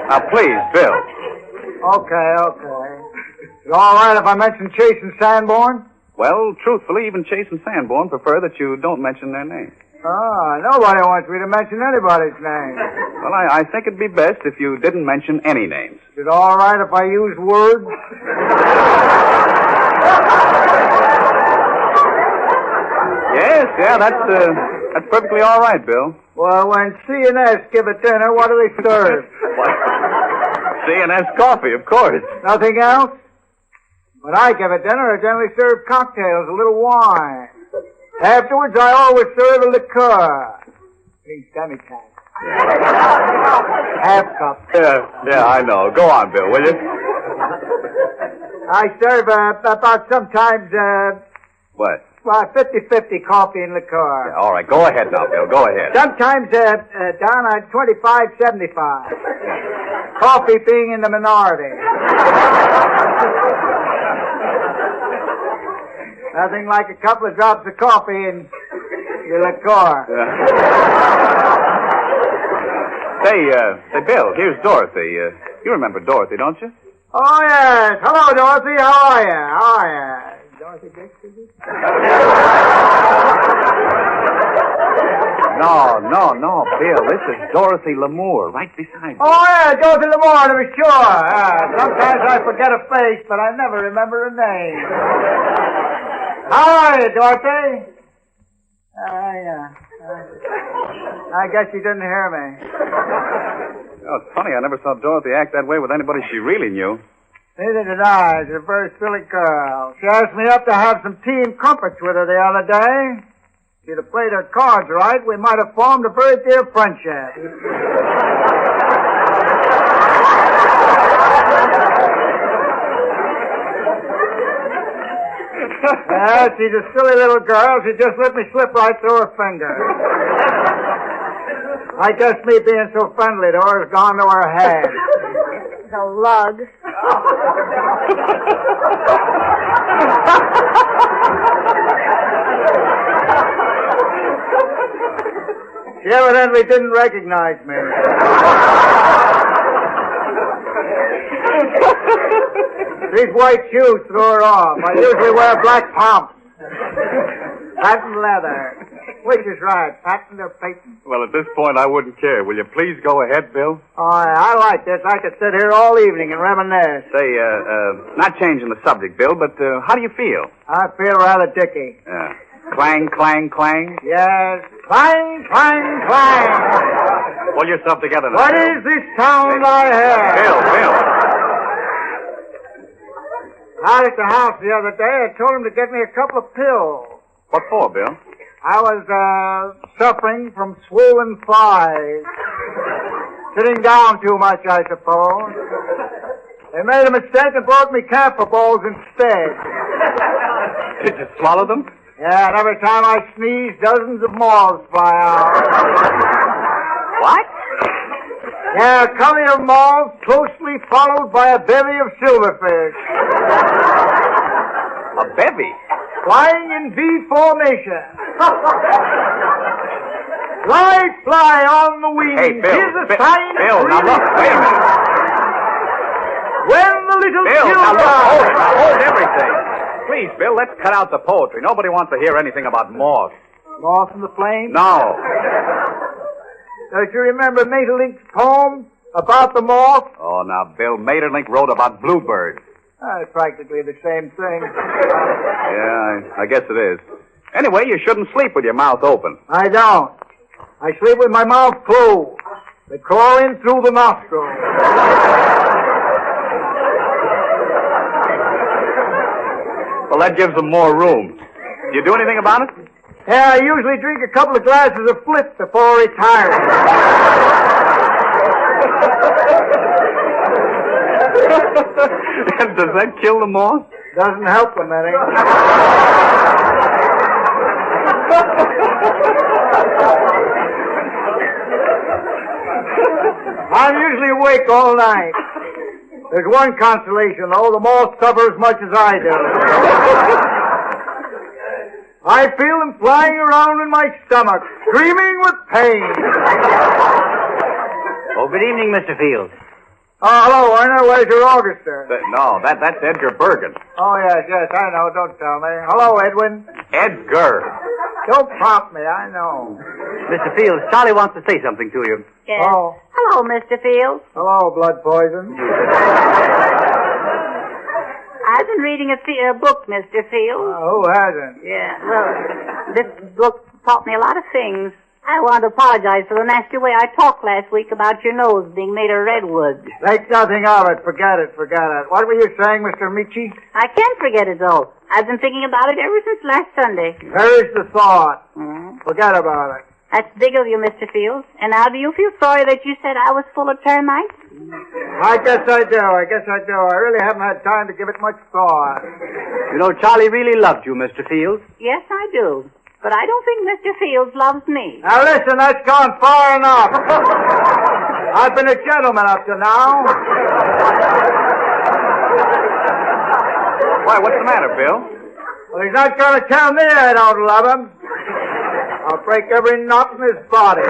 Now, please, Bill. Okay. You all right if I mention Chase and Sanborn? Well, truthfully, even Chase and Sanborn prefer that you don't mention their name. Oh, nobody wants me to mention anybody's name. Well, I think it'd be best if you didn't mention any names. Is it all right if I use words? Yes, yeah, that's perfectly all right, Bill. Well, when C&S give a dinner, what do they serve? C&S coffee, of course. Nothing else? When I give a dinner, I generally serve cocktails, a little wine. Afterwards, I always serve a liqueur. Please, demi-tasse. Half cup. Yeah, I know. Go on, Bill, will you? I serve about sometimes, What? well, 50-50 coffee and liqueur. Yeah, all right, go ahead now, Bill. Go ahead. Sometimes, down on 25-75. Coffee being in the minority. Nothing like a couple of drops of coffee in your liqueur. Say, Bill, here's Dorothy. You remember Dorothy, don't you? Oh, yes. Hello, Dorothy. How are you? Dorothy Dixon? No, Bill. This is Dorothy Lamour, right beside you. Oh, yeah, Dorothy Lamour, to be sure. Sometimes I forget a face, but I never remember a name. How are you, Dorothy? I guess you didn't hear me. Oh, it's funny. I never saw Dorothy act that way with anybody she really knew. Neither did I. She's a very silly girl. She asked me up to have some tea and crumpets with her the other day. If she'd have played her cards right, we might have formed a very dear friendship. Yeah, she's a silly little girl. She just let me slip right through her fingers. I guess me being so friendly to her has gone to her head. The lug. She evidently didn't recognize me. These white shoes throw her off. I usually wear black pumps. Patent leather. Which is right, patent or patent? Well, at this point, I wouldn't care. Will you please go ahead, Bill? Oh, I like this. I could sit here all evening and reminisce. Say, not changing the subject, Bill, but how do you feel? I feel rather dicky. Clang, clang, clang? Yes. Clang, clang, clang. Pull yourself together now. What is this sound I hear? Bill. Out at the house the other day, I told him to get me a couple of pills. What for, Bill? I was suffering from swollen thighs. Sitting down too much, I suppose. They made a mistake and brought me camphor balls instead. Did you swallow them? Yeah, and every time I sneeze, dozens of moths fly out. What? Yeah, a colony of moths closely followed by a bevy of silverfish. A bevy? Flying in V formation. Fly on the wing. Hey, Bill. Here's a sign Bill, of now look, wait a minute. When the little Bill, now children... look, hold everything. Please, Bill, let's cut out the poetry. Nobody wants to hear anything about moths. Moth in the flame? No. Don't you remember Maeterlinck's poem about the moth? Oh, now, Bill, Maeterlinck wrote about bluebirds. It's practically the same thing. Yeah, I guess it is. Anyway, you shouldn't sleep with your mouth open. I don't. I sleep with my mouth closed. They crawl in through the nostrils. Well, that gives them more room. Do you do anything about it? Yeah, I usually drink a couple of glasses of flip before retiring. Does that kill the moth? Doesn't help them any. I'm usually awake all night. There's one consolation, though. The moths suffer as much as I do. I feel them flying around in my stomach, screaming with pain. Oh, good evening, Mr. Fields. Oh, hello, Werner. Where's your orchestra? No, that's Edgar Bergen. Oh, yes, I know. Don't tell me. Hello, Edwin. Edgar. Don't prompt me. I know. Mr. Fields, Charlie wants to say something to you. Yes. Oh. Hello, Mr. Fields. Hello, blood poison. I've been reading a book, Mr. Fields. Who hasn't? Yeah, well, this book taught me a lot of things. I want to apologize for the nasty way I talked last week about your nose being made of redwood. Make nothing of it. Forget it. What were you saying, Mr. Michi? I can't forget it, though. I've been thinking about it ever since last Sunday. There's the thought. Forget about it. That's big of you, Mr. Fields. And now, do you feel sorry that you said I was full of termites? I guess I do. I really haven't had time to give it much thought. You know, Charlie really loved you, Mr. Fields. Yes, I do. But I don't think Mr. Fields loves me. Now listen, that's gone far enough. I've been a gentleman up to now. Why, what's the matter, Bill? Well, he's not going to tell me I don't love him. I'll break every knot in his body.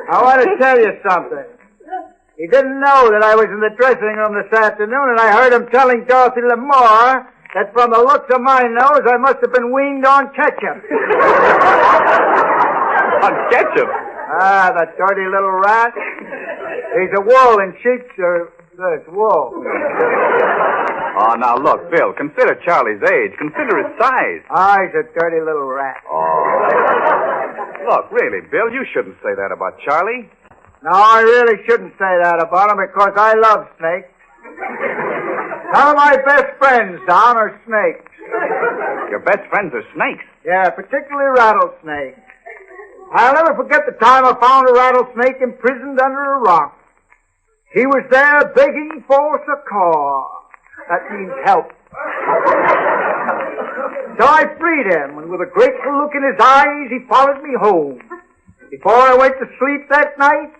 I want to tell you something. He didn't know that I was in the dressing room this afternoon, and I heard him telling Dorothy Lamore that from the looks of my nose, I must have been weaned on ketchup. On ketchup? Ah, that dirty little rat. He's a wool and sheep's wool. Oh, now look, Bill, consider Charlie's age. Consider his size. Ah, he's a dirty little rat. Oh. Look, really, Bill, you shouldn't say that about Charlie. No, I really shouldn't say that about him because I love snakes. Some of my best friends, Don, are snakes. Your best friends are snakes? Yeah, particularly rattlesnakes. I'll never forget the time I found a rattlesnake imprisoned under a rock. He was there begging for succor. That means help. So I freed him, and with a grateful look in his eyes, he followed me home. Before I went to sleep that night,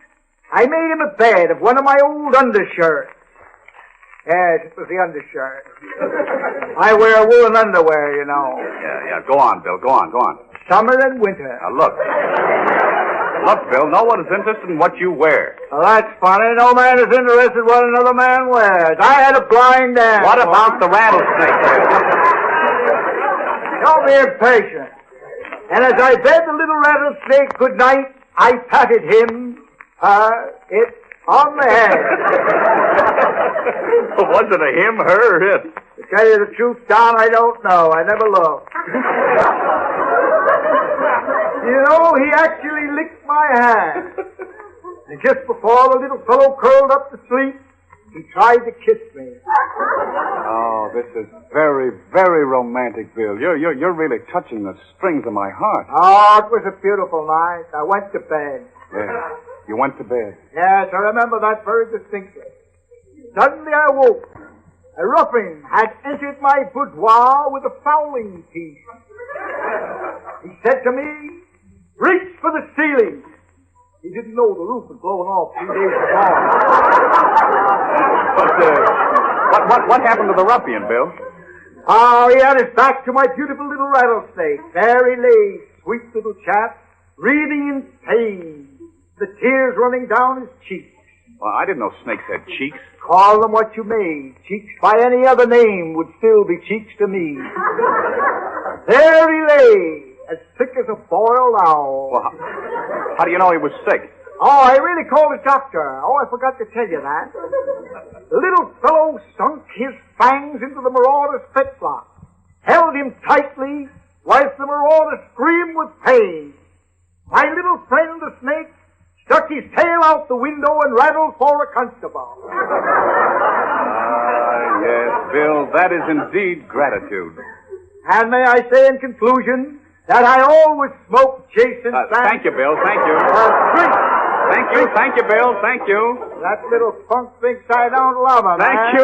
I made him a bed of one of my old undershirts. Yes, it was the undershirt. I wear woolen underwear, you know. Yeah, go on, Bill, go on. Summer and winter. Now, look. Look, Bill, no one is interested in what you wear. Well, that's funny. No man is interested in what another man wears. I had a blind dance. What about the rattlesnake, Bill? Don't be impatient. And as I bade the little rattlesnake good night, I patted him, it on the head. Was it a him, her, or it? To tell you the truth, Don, I don't know. I never looked. You know, he actually licked my hand. And just before the little fellow curled up to sleep, he tried to kiss me. Oh, this is very, very romantic, Bill. You're really touching the strings of my heart. Oh, it was a beautiful night. I went to bed. Yeah. You went to bed. Yes, I remember that very distinctly. Suddenly I woke. A ruffian had entered my boudoir with a fowling piece. He said to me, "Reach for the ceiling." He didn't know the roof was blowing off 2 days before. What happened to the ruffian, Bill? Oh, he had his back to my beautiful little rattlesnake. There he lay, sweet little chap, breathing in pain, the tears running down his cheeks. Well, I didn't know snakes had cheeks. Call them what you may. Cheeks by any other name would still be cheeks to me. There he lay, as sick as a boiled owl. Well, how do you know he was sick? Oh, I really called a doctor. Oh, I forgot to tell you that. The little fellow sunk his fangs into the marauder's fetlock, held him tightly, whilst the marauder screamed with pain. My little friend, the snake, stuck his tail out the window and rattled for a constable. Yes, Bill, that is indeed gratitude. And may I say in conclusion that I always smoke Jason Thank you, Bill, thank you. Thank you, Bill, thank you. That little punk thinks I don't love him. Thank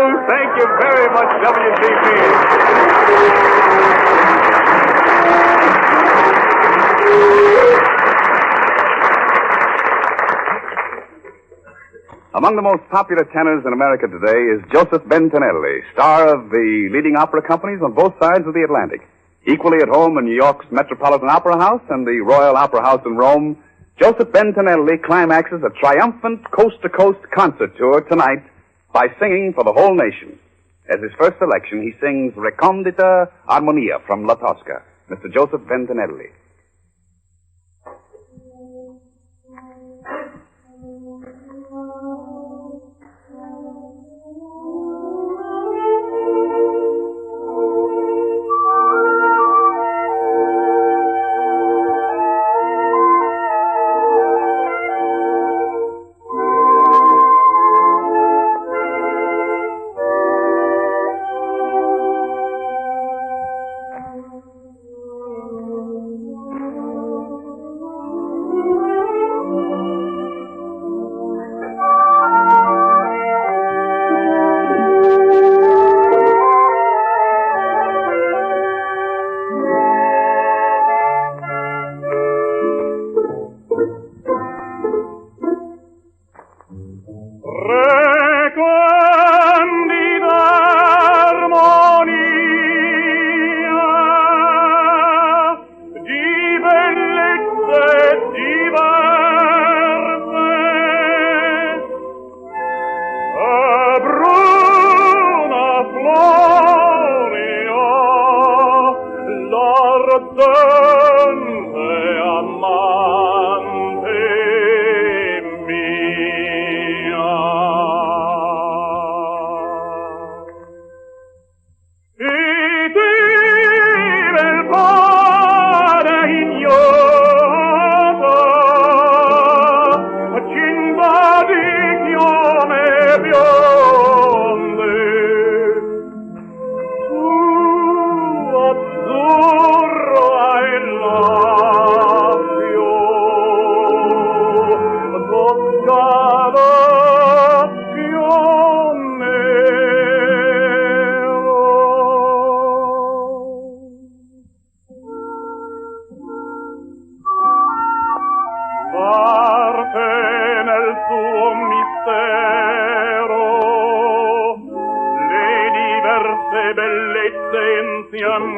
you very much, WCP. Among the most popular tenors in America today is Joseph Bentonelli, star of the leading opera companies on both sides of the Atlantic. Equally at home in New York's Metropolitan Opera House and the Royal Opera House in Rome, Joseph Bentonelli climaxes a triumphant coast-to-coast concert tour tonight by singing for the whole nation. As his first selection, he sings Recondita Armonia from La Tosca. Mr. Joseph Bentonelli.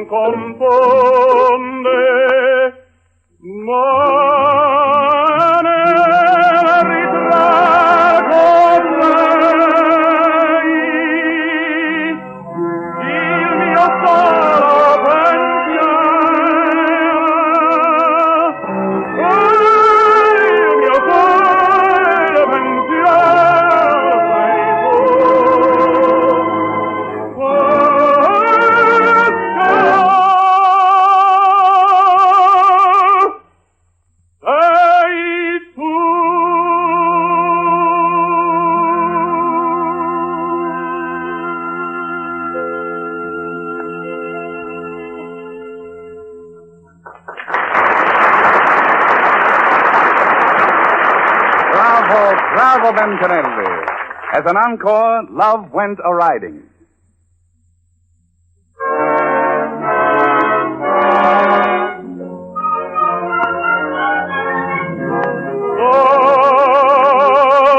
Confonde, ma Bravo, bravo, Bentonelli. As an encore, Love Went A-Riding. Love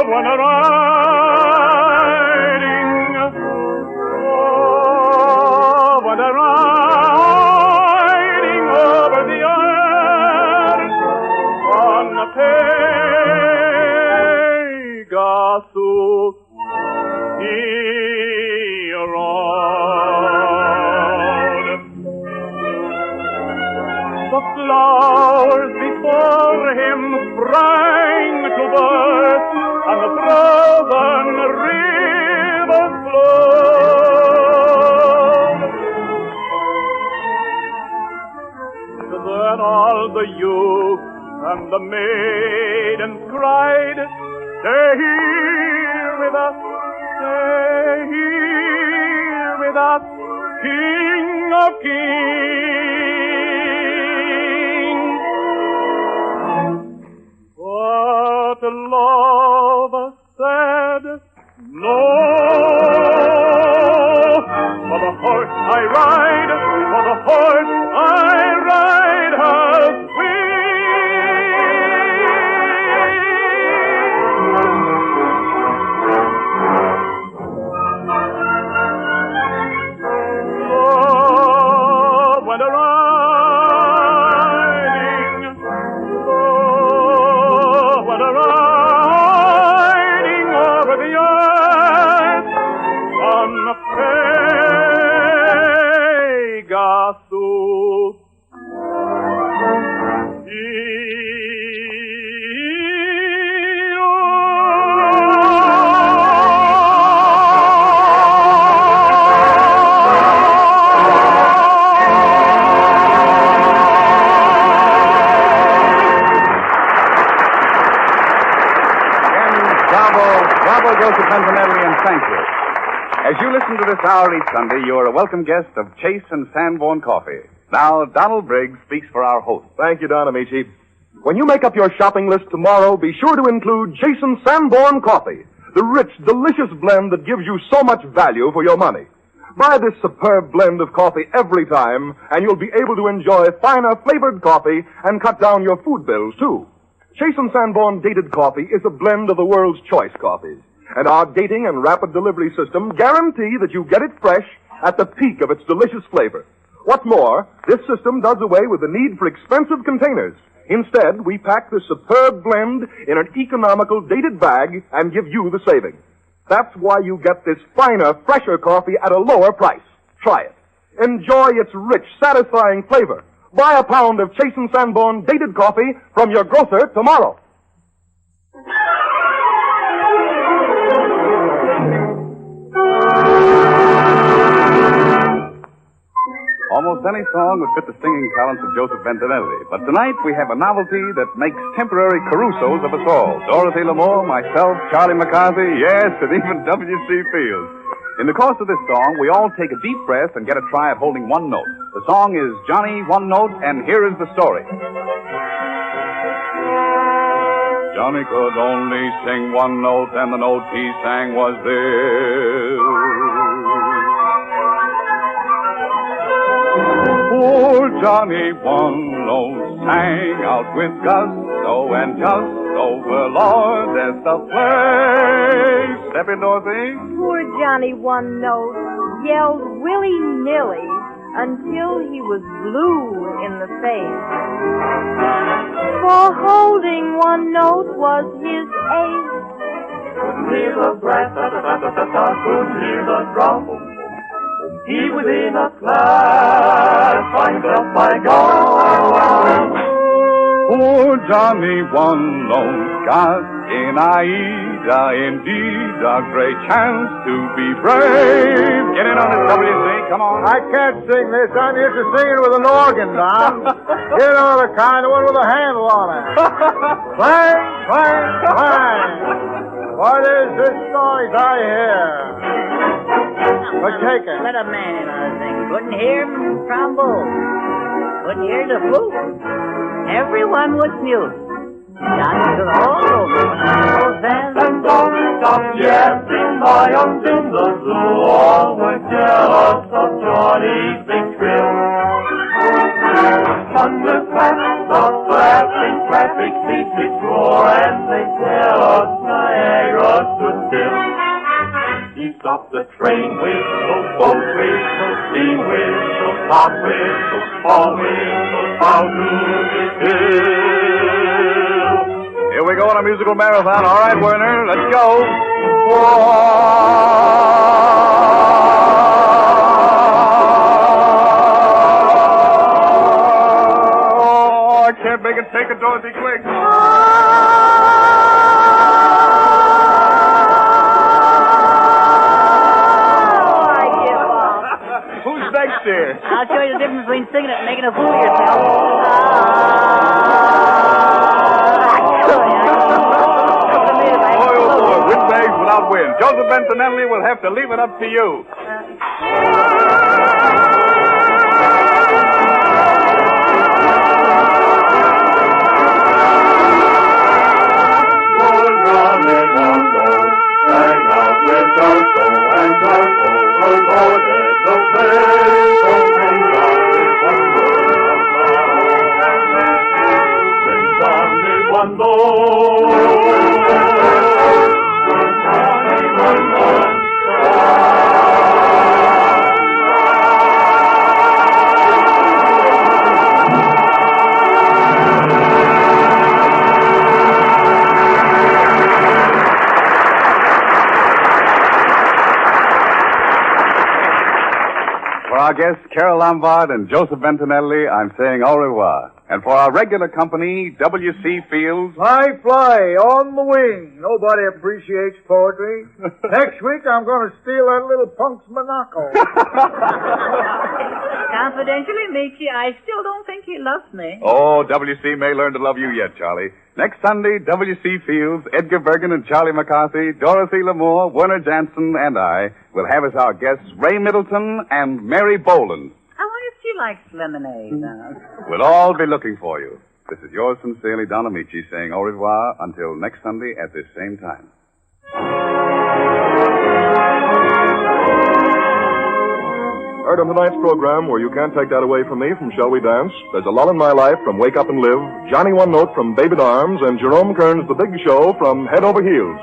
went a-riding. Love went a-riding over the earth on a Pegasus. He rode. The flowers before him sprang to birth, and the frozen rivers flowed. Then all the youth and the maidens cried, "Stay here with us, stay here with us, King of Kings." But love said, "No, for the horse I ride, for the horse I ride has Love went a-riding, love went a-riding over the earth on a Pegasus. Bravo, Joseph Bentonelli, and thank you. As you listen to this hour each Sunday, you are a welcome guest of Chase and Sanborn Coffee. Now, Donald Briggs speaks for our host. Thank you, Don Amici. When you make up your shopping list tomorrow, be sure to include Chase and Sanborn Coffee, the rich, delicious blend that gives you so much value for your money. Buy this superb blend of coffee every time, and you'll be able to enjoy finer flavored coffee and cut down your food bills, too. Chase and Sanborn Dated Coffee is a blend of the world's choice coffees. And our dating and rapid delivery system guarantee that you get it fresh at the peak of its delicious flavor. What's more, this system does away with the need for expensive containers. Instead, we pack this superb blend in an economical dated bag and give you the saving. That's why you get this finer, fresher coffee at a lower price. Try it. Enjoy its rich, satisfying flavor. Buy a pound of Chase and Sanborn Dated Coffee from your grocer tomorrow. Almost any song would fit the singing talents of Joseph Bentonelli. But tonight we have a novelty that makes temporary Carusos of us all. Dorothy Lamour, myself, Charlie McCarthy, yes, and even W.C. Fields. In the course of this song, we all take a deep breath and get a try at holding one note. The song is Johnny One Note, and here is the story. Johnny could only sing one note, and the note he sang was this. Poor Johnny One Note sang out with gusto, and just over, Lord, there's the place. Step in, Dorothy. Poor Johnny One Note yelled willy-nilly until he was blue in the face. For holding one note was his ace. Couldn't hear the brass, couldn't hear the drum. He was in a class, signed up by God. Poor Johnny One Note got in Aida, indeed, a great chance to be brave. Get in on this, WC, come on. I can't sing this. I'm used to singing with an organ, Don. You know, the kind of one with a handle on it. Clang, clang, clang. What is this noise I hear? But take it. Let a man in on a thing. Couldn't hear him trombone. Couldn't hear the flute. Everyone was mute. Johnny was all over. up yapping lions in the zoo, all were jealous of Johnny's big thrill. Thunderclaps, the flapping traffic beats its roar, and they tell us Niagara stood still. He stopped the train whistle, boat whistle, steam whistle, top whistle, fall whistle, how do it feel? Here we go on a musical marathon. All right, Werner, let's go. Oh, I can't make it take it, Dorothy, quick. Who's next here? I'll show you the difference between singing it and making a fool of yourself. Windbags without wind. Joseph Bentonelli will have to leave it up to you. For our guests, Carole Lombard and Joseph Bentonelli, I'm saying au revoir. And for our regular company, W.C. Fields. Fly, fly, on the wing. Nobody appreciates poetry. Next week, I'm going to steal that little punk's monocle. Confidentially, Michi, I still don't think he loves me. Oh, W.C. may learn to love you yet, Charlie. Next Sunday, W.C. Fields, Edgar Bergen and Charlie McCarthy, Dorothy Lamour, Werner Jansen, and I will have as our guests Ray Middleton and Mary Boland. I wonder if she likes lemonade. We'll all be looking for you. This is yours sincerely, Don Amici, saying au revoir until next Sunday at this same time. Heard on tonight's program, where you can't take that away from me, from Shall We Dance, there's a lull in my life from Wake Up and Live, Johnny One Note from Baby Arms, and Jerome Kern's The Big Show from Head Over Heels.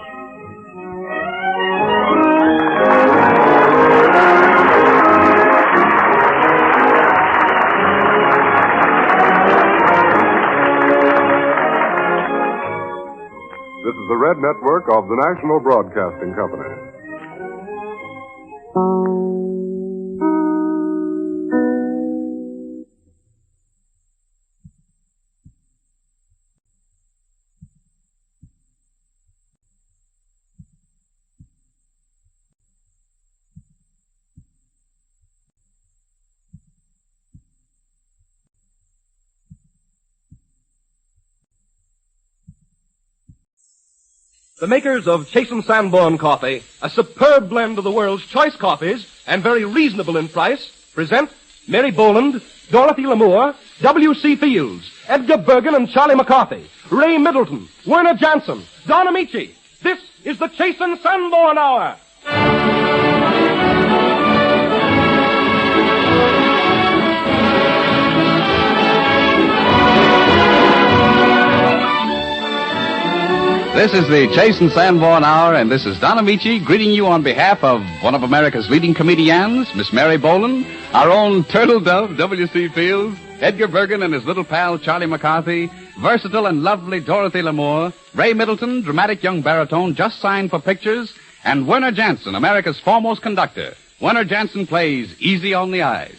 This is the Red Network of the National Broadcasting Company. The makers of Chasen Sanborn Coffee, a superb blend of the world's choice coffees and very reasonable in price, present Mary Boland, Dorothy Lamour, W.C. Fields, Edgar Bergen and Charlie McCarthy, Ray Middleton, Werner Jansen, Don Amici. This is the Chasen Sanborn Hour. This is the Chasen Sanborn Hour, and this is Don Amici greeting you on behalf of one of America's leading comedians, Miss Mary Boland, our own turtle dove, W.C. Fields, Edgar Bergen and his little pal, Charlie McCarthy, versatile and lovely Dorothy Lamour, Ray Middleton, dramatic young baritone just signed for pictures, and Werner Jansen, America's foremost conductor. Werner Jansen plays Easy on the Eyes.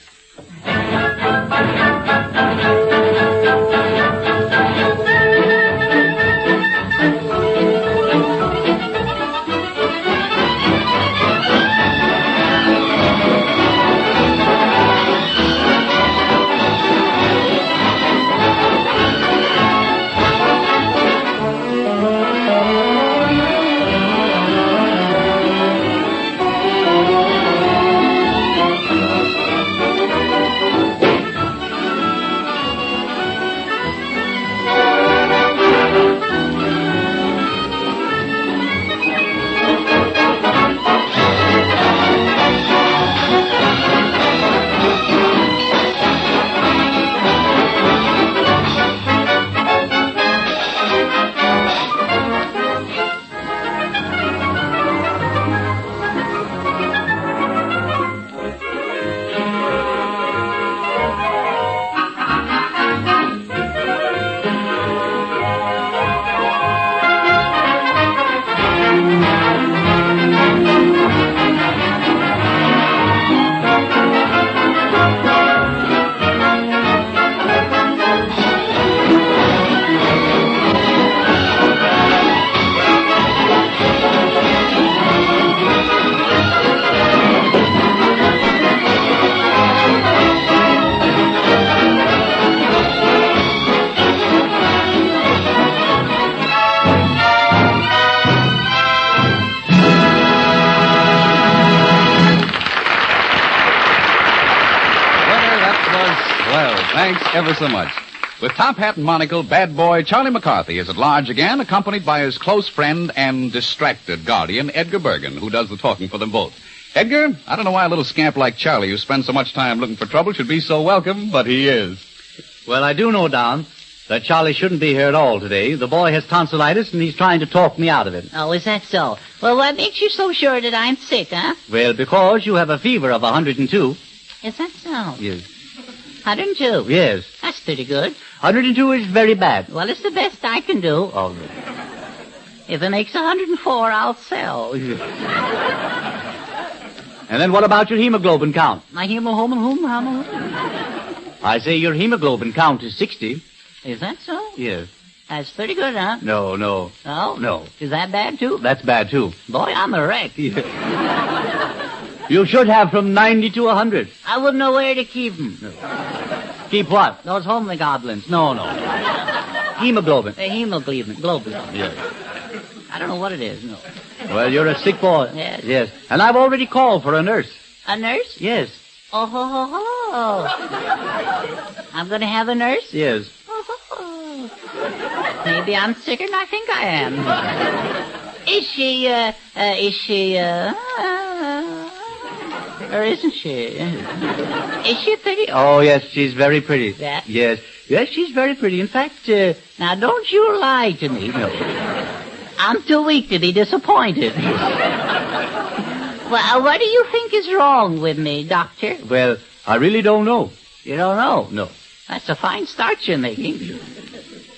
Thanks ever so much. With top hat and monocle, bad boy Charlie McCarthy is at large again, accompanied by his close friend and distracted guardian, Edgar Bergen, who does the talking for them both. Edgar, I don't know why a little scamp like Charlie, who spends so much time looking for trouble, should be so welcome, but he is. Well, I do know, Don, that Charlie shouldn't be here at all today. The boy has tonsillitis, and he's trying to talk me out of it. Oh, is that so? Well, what makes you so sure that I'm sick, huh? Well, because you have a fever of 102. Is that so? Yes. 102? Yes. That's pretty good. 102 is very bad. Well, it's the best I can do. Oh. If it makes 104, I'll sell. And then what about your hemoglobin count? My hemoglobin? I say your hemoglobin count is 60. Is that so? Yes. That's pretty good, huh? No. No? No. Is that bad, too? That's bad, too. Boy, I'm a wreck. You should have from 90 to 100. I wouldn't know where to keep them. No. Keep what? Those homely goblins. No. Hemoglobin. Hemoglobin. Yes. I don't know what it is, no. Well, you're a sick boy. Yes. Yes. And I've already called for a nurse. A nurse? Yes. Oh, ho, ho, ho. I'm going to have a nurse? Yes. Oh, ho, ho. Maybe I'm sicker than I think I am. Is she, or isn't she? Is she pretty? Oh, yes, she's very pretty. Yeah? Yes, she's very pretty. In fact, now don't you lie to me. No. I'm too weak to be disappointed. Well, what do you think is wrong with me, Doctor? Well, I really don't know. You don't know? No. That's a fine start you're making.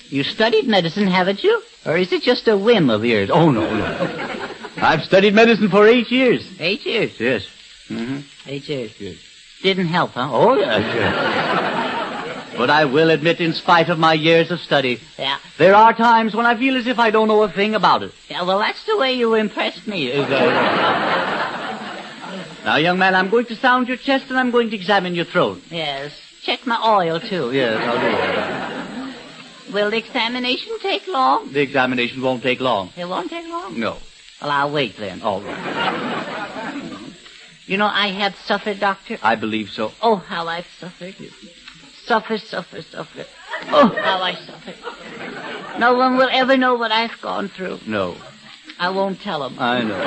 You studied medicine, haven't you? Or is it just a whim of yours? Oh, no. I've studied medicine for 8 years. 8 years? Yes. 8 years. Yes. Didn't help, huh? Oh, yes. But I will admit, in spite of my years of study, yeah, there are times when I feel as if I don't know a thing about it. Yeah, well, that's the way you impressed me. Now, young man, I'm going to sound your chest and I'm going to examine your throat. Yes. Check my oil, too. Yes, I'll do it. Will the examination take long? The examination won't take long. It won't take long? No. Well, I'll wait then. All right. You know, I have suffered, Doctor. I believe so. Oh, how I've suffered. Suffer. Oh, how I suffered. No one will ever know what I've gone through. No. I won't tell them. I know.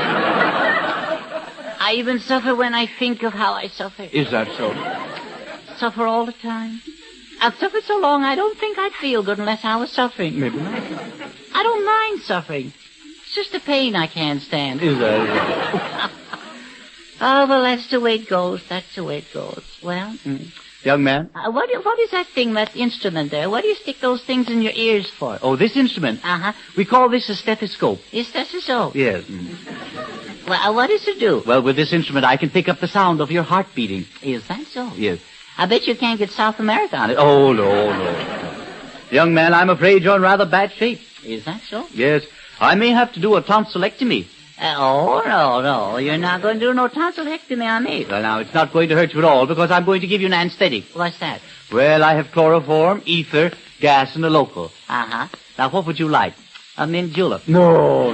I even suffer when I think of how I suffer. Is that so? Suffer all the time. I've suffered so long I don't think I'd feel good unless I was suffering. Maybe not. I don't mind suffering. It's just the pain I can't stand. Is that? Oh, well, that's the way it goes. That's the way it goes. Well... Young man? What is that thing, that instrument there? What do you stick those things in your ears for? Oh, this instrument? Uh-huh. We call this a stethoscope. A stethoscope? Yes. Well, what does it do? Well, with this instrument, I can pick up the sound of your heart beating. Is that so? Yes. I bet you can't get South America on it. Oh, no. Young man, I'm afraid you're in rather bad shape. Is that so? Yes. I may have to do a tonsillectomy. Oh, no. You're not going to do no tonsillectomy on me. Well, now, it's not going to hurt you at all, because I'm going to give you an anesthetic. What's that? Well, I have chloroform, ether, gas, and a local. Uh-huh. Now, what would you like? A mint julep. No.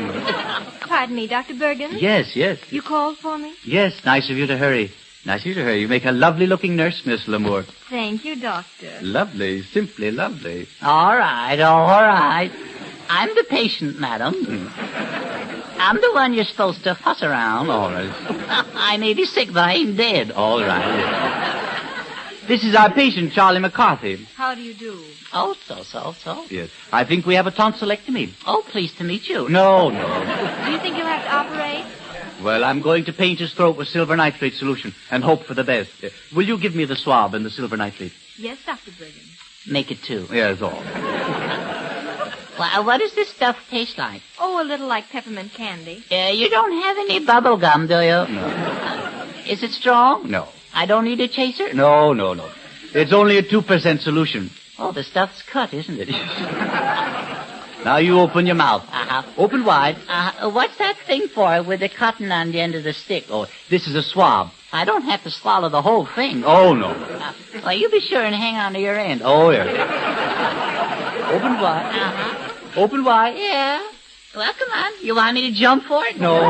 Pardon me, Dr. Bergen? Yes. You called for me? Yes, nice of you to hurry. You make a lovely-looking nurse, Miss Lamour. Thank you, Doctor. Lovely, simply lovely. All right. I'm the patient, madam. I'm the one you're supposed to fuss around. All right. I may be sick, but I ain't dead. All right. This is our patient, Charlie McCarthy. How do you do? Oh, so. Yes. I think we have a tonsillectomy. Oh, pleased to meet you. No. Do you think you'll have to operate? Well, I'm going to paint his throat with silver nitrate solution and hope for the best. Will you give me the swab and the silver nitrate? Yes, Dr. Bergen. Make it 2. Yes, all. Well, what does this stuff taste like? Oh, a little like peppermint candy. You don't have any bubble gum, do you? No. Is it strong? No. I don't need a chaser? No. It's only a 2% solution. Oh, the stuff's cut, isn't it? Now you open your mouth. Uh-huh. Open wide. What's that thing for with the cotton on the end of the stick? Oh, this is a swab. I don't have to swallow the whole thing. Oh, no. Well, you be sure and hang on to your end. Oh, yes. Open wide. Uh-huh. Open wide. Yeah. Well, come on. You want me to jump for it? No.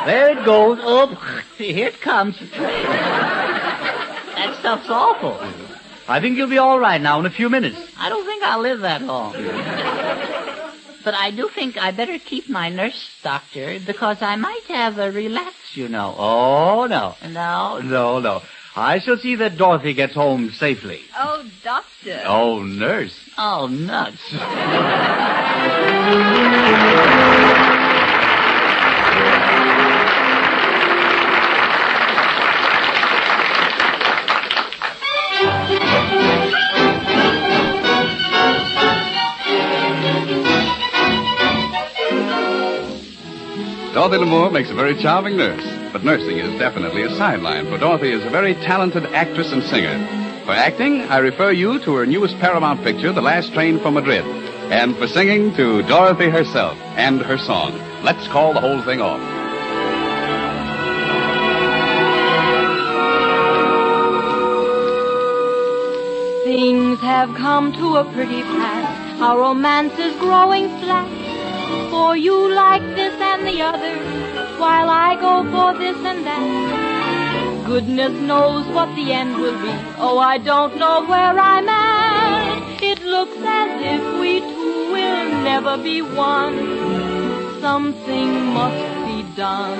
There it goes. Oh, here it comes. stuff's awful. I think you'll be all right now in a few minutes. I don't think I'll live that long. But I do think I better keep my nurse, doctor, because I might have a relapse, you know. Oh, no. No. I shall see that Dorothy gets home safely. Oh, doctor. Oh, nurse. Oh, nuts. Dorothy Lamour makes a very charming nurse, but nursing is definitely a sideline, for Dorothy is a very talented actress and singer. For acting, I refer you to her newest Paramount picture, The Last Train from Madrid. And for singing, to Dorothy herself and her song, Let's Call the Whole Thing Off. Things have come to a pretty pass. Our romance is growing flat. For you like this and the other, while I go for this and that. Goodness knows what the end will be. Oh, I don't know where I'm at. It looks as if we two will never be one. Something must be done.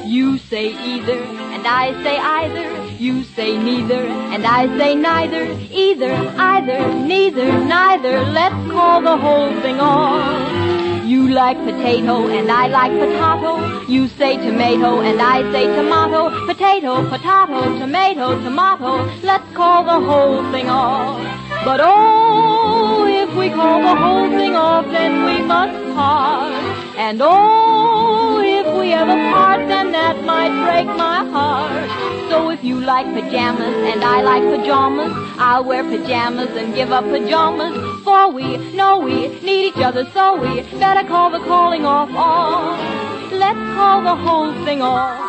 You say either, and I say either. You say neither, and I say neither. Either, either, neither, neither. Let's call the whole thing off. You like potato, and I like potato. You say tomato, and I say tomato. Potato, potato, tomato, tomato. Let's call the whole thing off. But oh, if we call the whole thing off, then we must part. And oh, if we ever part, then that might break my heart. So if you like pajamas and I like pajamas, I'll wear pajamas and give up pajamas. For we know we need each other, so we better call the calling off. Let's call the whole thing off.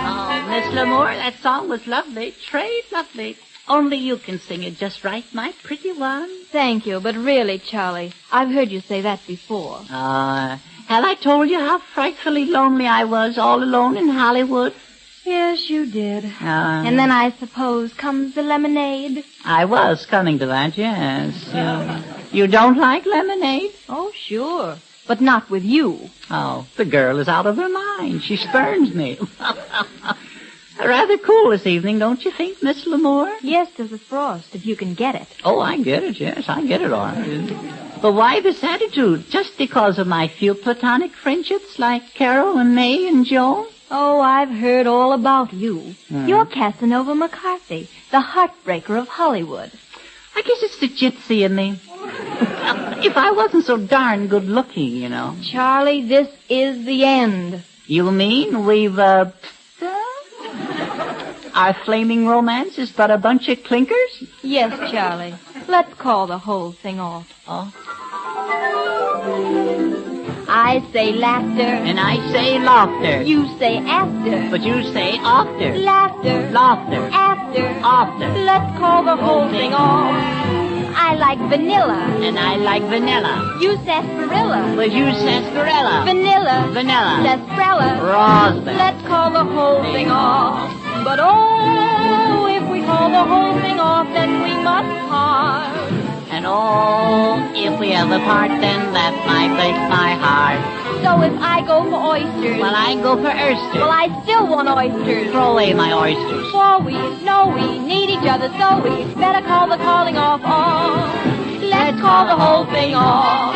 Oh, Miss Lamour, that song was lovely. Très lovely. Only you can sing it just right, my pretty one. Thank you, but really, Charlie, I've heard you say that before. Have I told you how frightfully lonely I was all alone in Hollywood? Yes, you did. And then I suppose comes the lemonade. I was coming to that, yes. You don't like lemonade? Oh, sure. But not with you. Oh, the girl is out of her mind. She spurns me. Rather cool this evening, don't you think, Miss Lamour? Yes, there's a frost, if you can get it. Oh, I get it, yes. I get it all right. But why this attitude? Just because of my few platonic friendships like Carol and May and Joan? Oh, I've heard all about you. You're Casanova McCarthy, the heartbreaker of Hollywood. I guess it's the gypsy in me. If I wasn't so darn good looking, you know. Charlie, this is the end. You mean we've, our flaming romance is but a bunch of clinkers? Yes, Charlie. Let's call the whole thing off. Oh. I say laughter. And I say laughter. You say after. But you say after. Laughter. Laughter. After. After. Let's call the whole thing off. I like vanilla. And I like vanilla. You sarsaparilla. But you sarsaparilla. Vanilla. Vanilla. Sarsaparilla. Raspberry. Let's call the whole thing off. But oh, if we call the whole thing off, then we must part. And oh, if we ever part, then that might break my heart. So if I go for oysters... Well, I go for oysters. Well, I still want oysters. Throw away my oysters. For we know we need each other, so we better call the calling off. Let's call the whole thing off.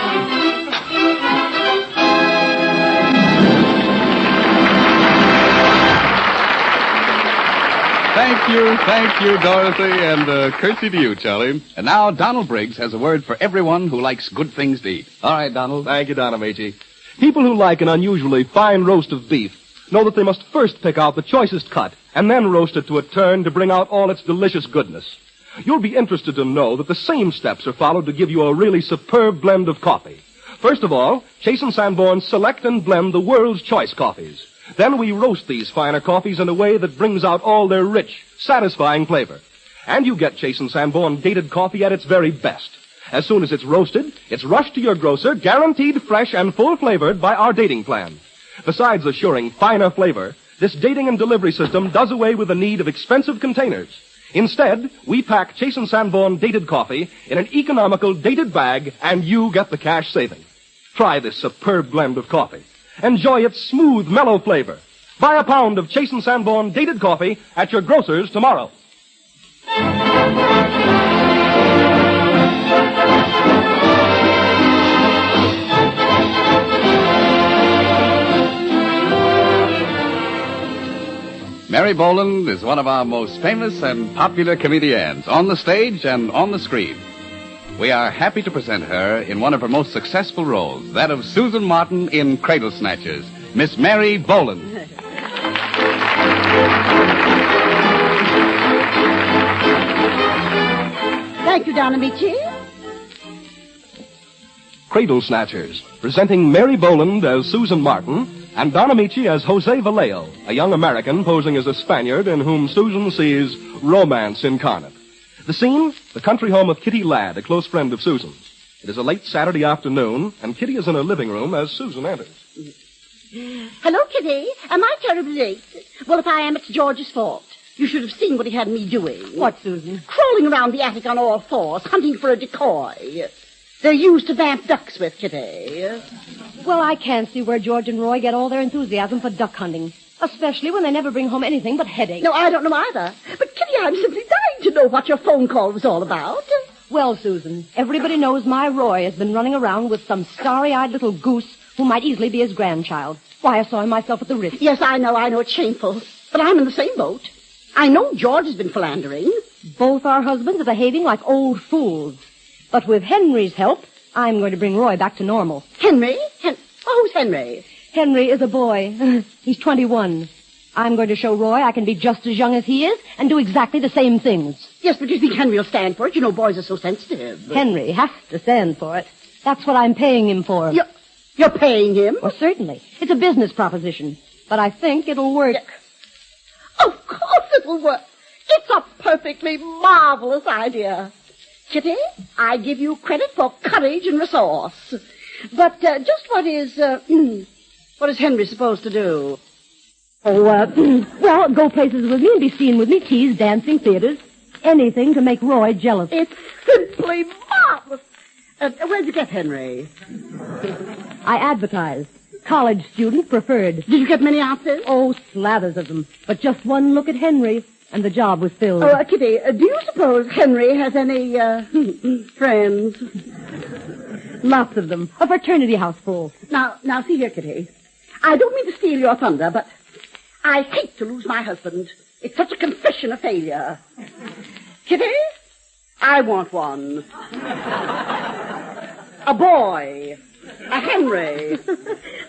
Thank you, Dorothy, and curtsy to you, Charlie. And now Donald Briggs has a word for everyone who likes good things to eat. All right, Donald. Thank you, Don Amici. People who like an unusually fine roast of beef know that they must first pick out the choicest cut and then roast it to a turn to bring out all its delicious goodness. You'll be interested to know that the same steps are followed to give you a really superb blend of coffee. First of all, Chase & Sanborn select and blend the world's choice coffees. Then we roast these finer coffees in a way that brings out all their rich, satisfying flavor. And you get Chase & Sanborn dated coffee at its very best. As soon as it's roasted, it's rushed to your grocer, guaranteed fresh and full-flavored by our dating plan. Besides assuring finer flavor, this dating and delivery system does away with the need of expensive containers. Instead, we pack Chase & Sanborn dated coffee in an economical dated bag, and you get the cash saving. Try this superb blend of coffee. Enjoy its smooth, mellow flavor. Buy a pound of Chase & Sanborn dated coffee at your grocer's tomorrow. Mary Boland is one of our most famous and popular comedians on the stage and on the screen. We are happy to present her in one of her most successful roles, that of Susan Martin in Cradle Snatchers, Miss Mary Boland. Thank you, Don Amici. Cradle Snatchers, presenting Mary Boland as Susan Martin and Don Amici as Jose Vallejo, a young American posing as a Spaniard in whom Susan sees romance incarnate. The scene, the country home of Kitty Ladd, a close friend of Susan's. It is a late Saturday afternoon, and Kitty is in her living room as Susan enters. Hello, Kitty. Am I terribly late? Well, if I am, it's George's fault. You should have seen what he had me doing. What, Susan? Crawling around the attic on all fours, hunting for a decoy. They're used to vamp ducks with, Kitty. Well, I can't see where George and Roy get all their enthusiasm for duck hunting. Especially when they never bring home anything but headaches. No, I don't know either. But, Kitty, I'm simply dying to know what your phone call was all about. Well, Susan, everybody knows my Roy has been running around with some starry-eyed little goose who might easily be his grandchild. Why, I saw him myself at the wrist. Yes, I know, it's shameful. But I'm in the same boat. I know George has been philandering. Both our husbands are behaving like old fools. But with Henry's help, I'm going to bring Roy back to normal. Henry? Who's Henry? Henry is a boy. He's 21. I'm going to show Roy I can be just as young as he is and do exactly the same things. Yes, but do you think Henry will stand for it? You know boys are so sensitive. Henry has to stand for it. That's what I'm paying him for. You're paying him? Well, certainly. It's a business proposition. But I think it'll work. Of course it'll work. It's a perfectly marvelous idea. Kitty, I give you credit for courage and resource. But just what is Henry supposed to do? Well, go places with me and be seen with me, teas, dancing, theaters. Anything to make Roy jealous. It's simply marvelous. Where'd you get Henry? I advertised. College student preferred. Did you get many outfits? Oh, slathers of them. But just one look at Henry, and the job was filled. Oh, Kitty, do you suppose Henry has any, friends? Lots of them. A fraternity house full. Now, see here, Kitty. I don't mean to steal your thunder, but I hate to lose my husband. It's such a confession of failure. Kitty, I want one. A boy. A Henry.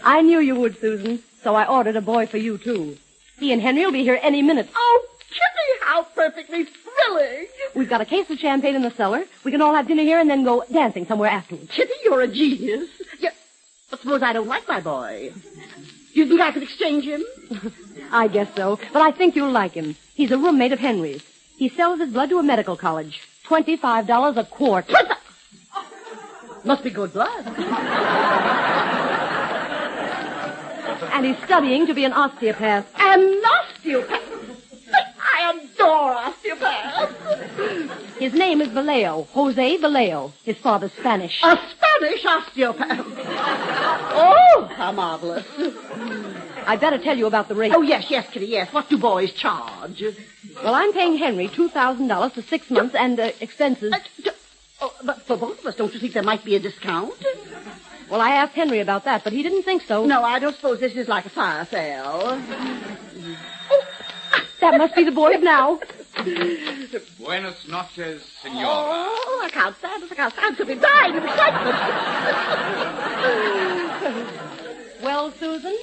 I knew you would, Susan, so I ordered a boy for you, too. He and Henry will be here any minute. Oh, Kitty, how perfectly thrilling. We've got a case of champagne in the cellar. We can all have dinner here and then go dancing somewhere afterwards. Kitty, you're a genius. But suppose I don't like my boy. Do you think I could exchange him? I guess so, but I think you'll like him. He's a roommate of Henry's. He sells his blood to a medical college. $25 a quart. Must be good blood. And he's studying to be an osteopath. An osteopath? I adore osteopaths. His name is Vallejo, Jose Vallejo. His father's Spanish. A Spanish osteopath. Oh, how marvelous. I'd better tell you about the rate. Oh, yes, Kitty, yes. What do boys charge? Well, I'm paying Henry $2,000 for 6 months and expenses. But for both of us, don't you think there might be a discount? Well, I asked Henry about that, but he didn't think so. No, I don't suppose this is like a fire sale. That must be the boys now. Buenas noches, senora. Oh, I can't stand it. I can't stand to be dying of excitement. Well, Susan,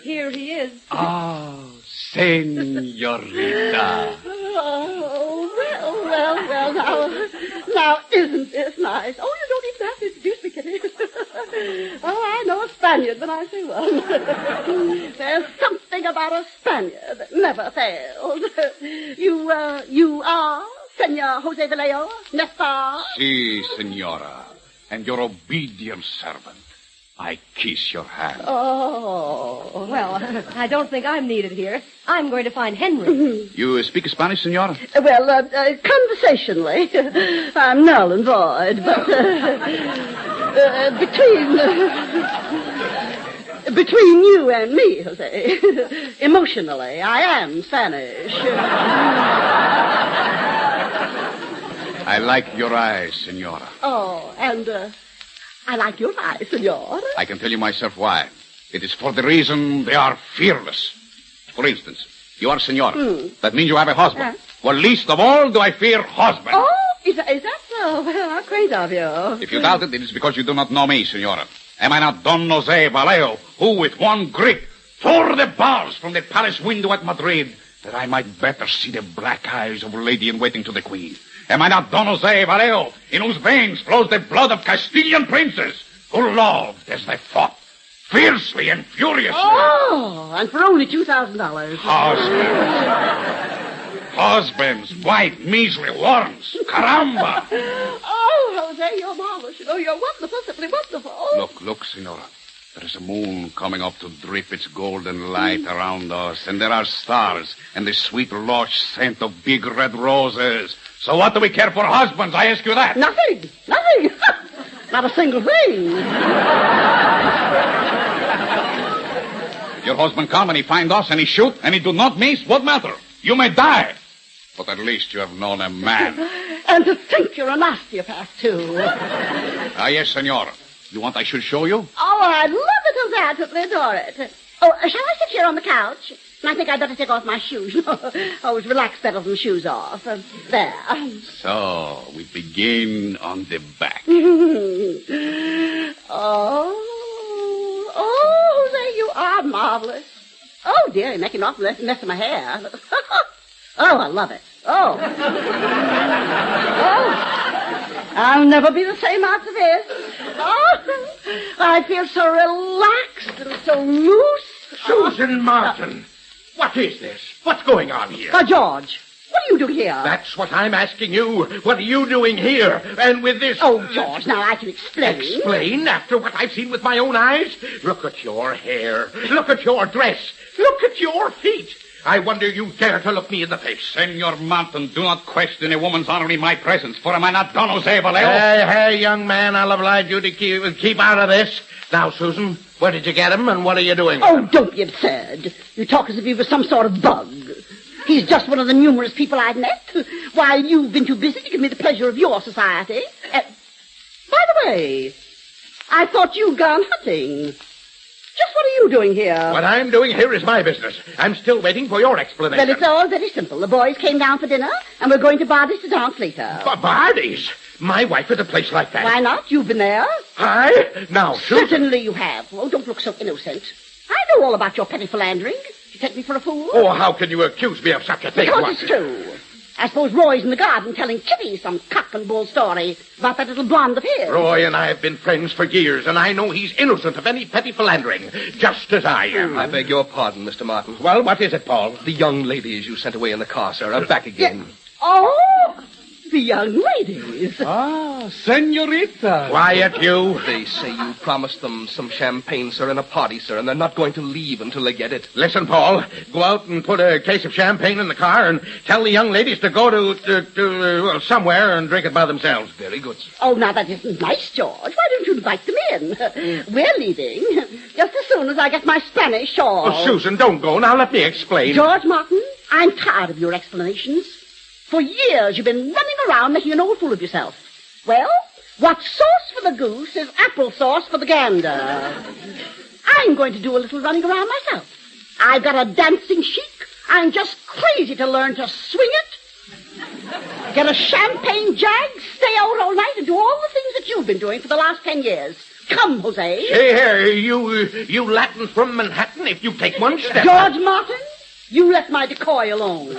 here he is. Oh, senorita. Oh, well, now, isn't this nice? Oh, you don't even have to introduce me, Kitty. Oh, I know a Spaniard when I see one. There's something about a Spaniard that never fails. You are Senor Jose Vallejo, n'est-ce pas? Si, senora, and your obedient servant. I kiss your hand. Oh. Well, I don't think I'm needed here. I'm going to find Henry. You speak Spanish, senora? Well, conversationally, I'm null and void, but between you and me, Jose, emotionally, I am Spanish. I like your eyes, senora. Oh, and I like your eyes, senor. I can tell you myself why. It is for the reason they are fearless. For instance, you are senora. That means you have a husband. Well, least of all do I fear husband. Oh, is that so? Well, how great of you. If you doubt it, it is because you do not know me, senora. Am I not Don Jose Vallejo, who with one grip tore the bars from the palace window at Madrid, that I might better see the black eyes of lady-in-waiting to the queen? Am I not Don Jose Vallejo, in whose veins flows the blood of Castilian princes, who loved as they fought, fiercely and furiously? Oh, and for only $2,000. Husbands, white, measly worms. Caramba! Oh, Jose, you're marvelous. You know, you're wonderful, simply wonderful. Look, senora. There is a moon coming up to drip its golden light around us, and there are stars, and the sweet lush scent of big red roses. So what do we care for husbands? I ask you that. Nothing. Not a single thing. Your husband come and he find us and he shoot and he do not miss. What matter? You may die. But at least you have known a man. And to think you're an osteopath, too. Yes, senora. You want I should show you? Oh, I'd love it, Jose. I totally adore it. Oh, shall I sit here on the couch? I think I'd better take off my shoes. Always relax better than shoes off. There. So, we begin on the back. Oh, Jose, you are marvelous. Oh, dear, you're making an awful mess of my hair. Oh, I love it. Oh. I'll never be the same after this. Oh, I feel so relaxed and so loose. Susan Martin, what is this? What's going on here? George, what are you doing here? That's what I'm asking you. What are you doing here? And with this... Oh, George, now I can explain. Explain? After what I've seen with my own eyes? Look at your hair. Look at your dress. Look at your feet. I wonder you dare to look me in the face. Senor Martin, do not question a woman's honor in my presence, for am I not Don Jose Vallejo? Hey, young man, I'll oblige you to keep out of this. Now, Susan, where did you get him, and what are you doing? Oh, don't be absurd. You talk as if he was some sort of bug. He's just one of the numerous people I've met, while you've been too busy to give me the pleasure of your society. By the way, I thought you'd gone hunting. Just what are you doing here? What I'm doing here is my business. I'm still waiting for your explanation. Well, it's all very simple. The boys came down for dinner, and we're going to Bardy's to dance later. Bardy's? My wife at a place like that? Why not? You've been there. I? Now, Susan... Certainly you have. Oh, don't look so innocent. I know all about your petty philandering. You take me for a fool? Oh, how can you accuse me of such a thing? Because it's true. I suppose Roy's in the garden telling Kitty some cock and bull story about that little blonde of his. Roy and I have been friends for years, and I know he's innocent of any petty philandering, just as I am. I beg your pardon, Mr. Martin. Well, what is it, Paul? The young ladies you sent away in the car, sir, are back again. Oh, the young ladies. Ah, senorita. Quiet, you. They say you promised them some champagne, sir, and a party, sir, and they're not going to leave until they get it. Listen, Paul, go out and put a case of champagne in the car and tell the young ladies to go to somewhere and drink it by themselves. Very good, sir. Oh, now that isn't nice, George. Why don't you invite them in? We're leaving just as soon as I get my Spanish shawl. Oh, Susan, don't go. Now let me explain. George Martin, I'm tired of your explanations. For years you've been running around making an old fool of yourself. Well, what's sauce for the goose is applesauce for the gander. I'm going to do a little running around myself. I've got a dancing chic. I'm just crazy to learn to swing it. Get a champagne jag, stay out all night, and do all the things that you've been doing for the last 10 years. Come, Jose. Hey, here, you Latin from Manhattan, if you take one step... George Martin, you let my decoy alone.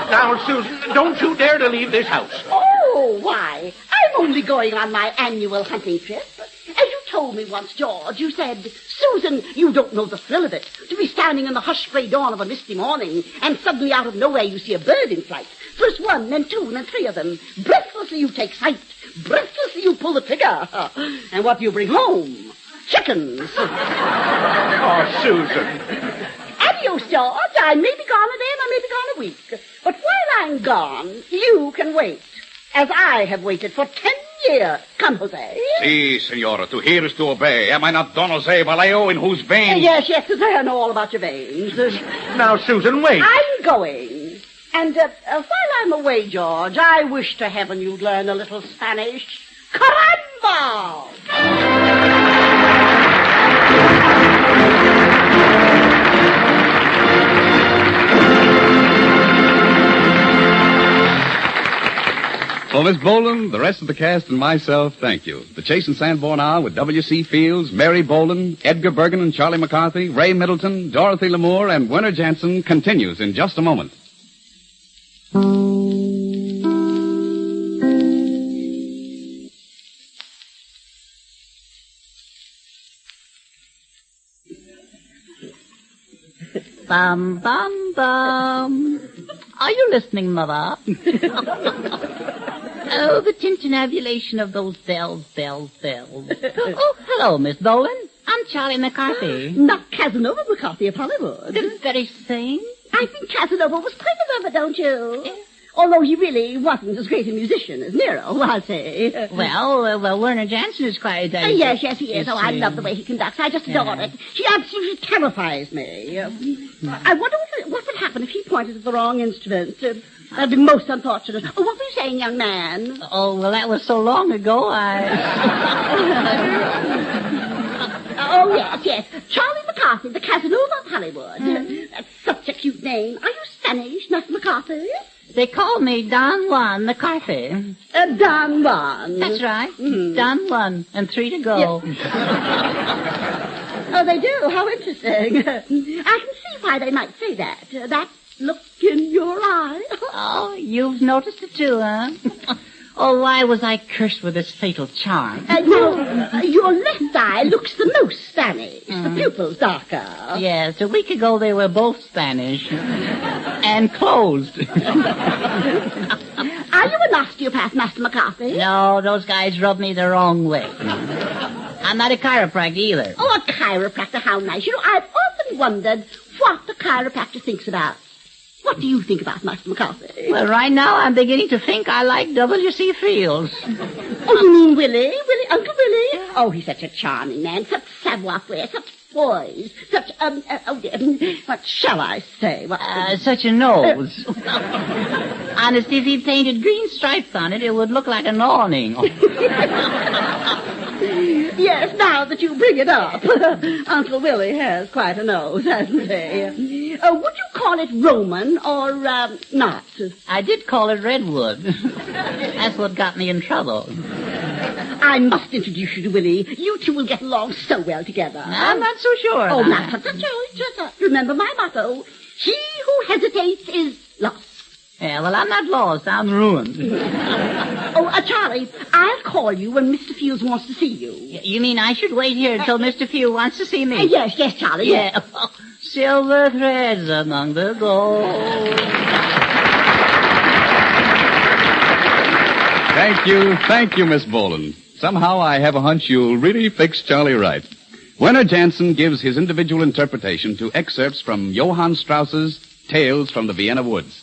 Now, Susan, don't you dare to leave this house. Oh, why? I'm only going on my annual hunting trip. As you told me once, George, you said, Susan, you don't know the thrill of it. To be standing in the hushed gray dawn of a misty morning, and suddenly out of nowhere you see a bird in flight. First one, then two, and then three of them. Breathlessly you take sight. breathless you pull the trigger. And what do you bring home? Chickens. Oh, Susan. Adios, George. I may be gone a day and I may be gone a week. But while I'm gone, you can wait. As I have waited for 10 years. Come, Jose. Si, senora. To hear is to obey. Am I not Don Jose Vallejo, in whose veins... Yes, I know all about your veins. Now, Susan, wait. I'm going. And while I'm away, George, I wish to heaven you'd learn a little Spanish. Caramba! For Miss Boland, the rest of the cast, and myself, thank you. The Chase and Sanborn Hour with W.C. Fields, Mary Boland, Edgar Bergen and Charlie McCarthy, Ray Middleton, Dorothy Lamour, and Werner Jansen continues in just a moment. Bum, bum, bum. Are you listening, Mother? Oh, the tintinnabulation of those bells. Oh, hello, Miss Boland. I'm Charlie McCarthy. Not Casanova McCarthy of Hollywood. The very same? I think Casanova was quite a lover, don't you? Although he really wasn't as great a musician as Nero, I'll say. Well, Werner Jansen is quite... yes, he is. Oh, I love the way he conducts. I just adore it. He absolutely terrifies me. I wonder what would happen if he pointed at the wrong instrument. That'd be most unfortunate. Oh, what were you saying, young man? Oh, well, that was so long ago, Oh, yes. Charlie McCarthy, the Casanova of Hollywood. That's such a cute name. Are you Spanish, Miss McCarthy? They call me Don Juan McCarthy. Don Juan. That's right. Mm-hmm. Don Juan, and 3 to go. Oh, they do? How interesting. I can see why they might say that. That look in your eye. Oh, you've noticed it too, huh? Oh, why was I cursed with this fatal charm? Your left eye looks the most Spanish. The pupil's darker. Yes, a week ago they were both Spanish. And closed. Are you an osteopath, Master McCarthy? No, those guys rub me the wrong way. I'm not a chiropractor either. Oh, a chiropractor, how nice. You know, I've often wondered what the chiropractor thinks about. What do you think about Master McCarthy? Well, right now I'm beginning to think I like W.C. Fields. Oh, you mean Willie? Uncle Willie? Oh, he's such a charming man, such savoir-faire, such poise, such, what shall I say? Such a nose. Honestly, if he painted green stripes on it, it would look like an awning. Yes, now that you bring it up, Uncle Willie has quite a nose, hasn't he? Would you call it Roman or not? I did call it Redwood. That's what got me in trouble. I must introduce you to Willie. You two will get along so well together. I'm not so sure. Oh, not so sure. Just remember my motto. He who hesitates is lost. Yeah, well, I'm not lost. I'm ruined. Charlie, I'll call you when Mr. Fields wants to see you. You mean I should wait here until Mr. Fields wants to see me? Yes, Charlie. Yeah. Silver threads among the gold. Thank you, Miss Boland. Somehow I have a hunch you'll really fix Charlie right. Werner Jansen gives his individual interpretation to excerpts from Johann Strauss's Tales from the Vienna Woods.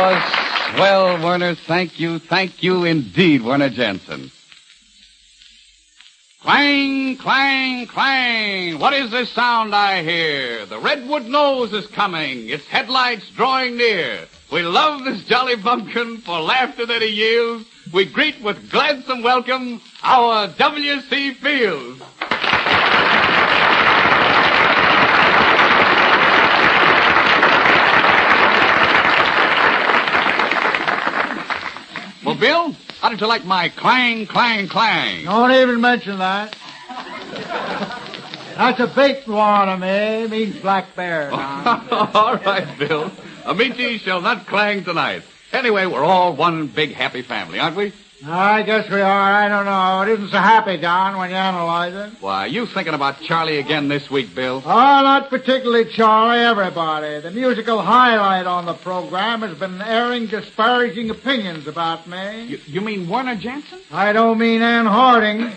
was swell, Werner. Thank you indeed, Werner Jensen. Clang, clang, clang. What is this sound I hear? The Redwood Nose is coming, its headlights drawing near. We love this jolly bumpkin for laughter that he yields. We greet with gladsome welcome our W.C. Fields. Well, Bill, how did you like my clang, clang, clang? Don't even mention that. That's a bait one of me. It means black bear. All right, Bill. Amici shall not clang tonight. Anyway, we're all one big happy family, aren't we? I guess we are. I don't know. It isn't so happy, Don, when you analyze it. Why, you thinking about Charlie again this week, Bill? Oh, not particularly Charlie, everybody. The musical highlight on the program has been airing disparaging opinions about me. You mean Werner Jensen? I don't mean Ann Harding.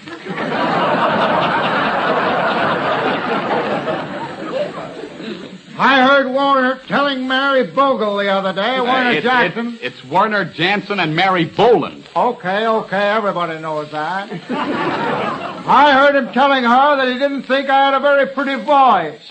I heard Warner telling Mary Bogle the other day, Werner Jackson. It's Werner Jansen and Mary Boland. Okay, everybody knows that. I heard him telling her that he didn't think I had a very pretty voice.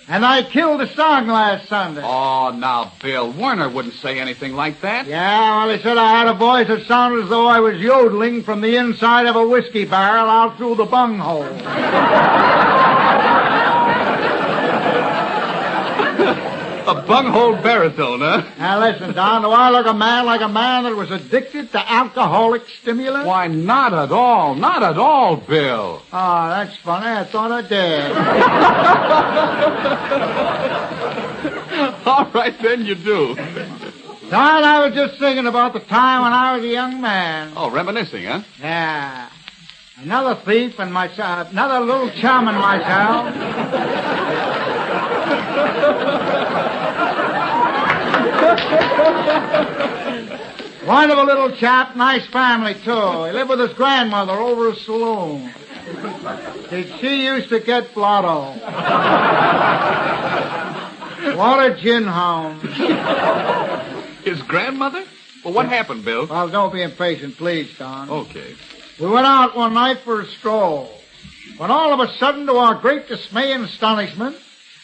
And I killed a song last Sunday. Oh, now, Bill, Werner wouldn't say anything like that. Yeah, well, he said I had a voice that sounded as though I was yodeling from the inside of a whiskey barrel out through the bunghole. A bunghole baritone, huh? Now, listen, Don, do I look a man like a man that was addicted to alcoholic stimulants? Why, not at all. Not at all, Bill. Oh, that's funny. I thought I did. All right, then you do. Don, I was just thinking about the time when I was a young man. Oh, reminiscing, huh? Yeah. Another thief and myself, another little chum and myself. One of a little chap, nice family, too. He lived with his grandmother over a saloon. Did she used to get blotto? What a gin hound. His grandmother? Well, what happened, Bill? Well, don't be impatient, please, Don. Okay. We went out one night for a stroll, when all of a sudden, to our great dismay and astonishment,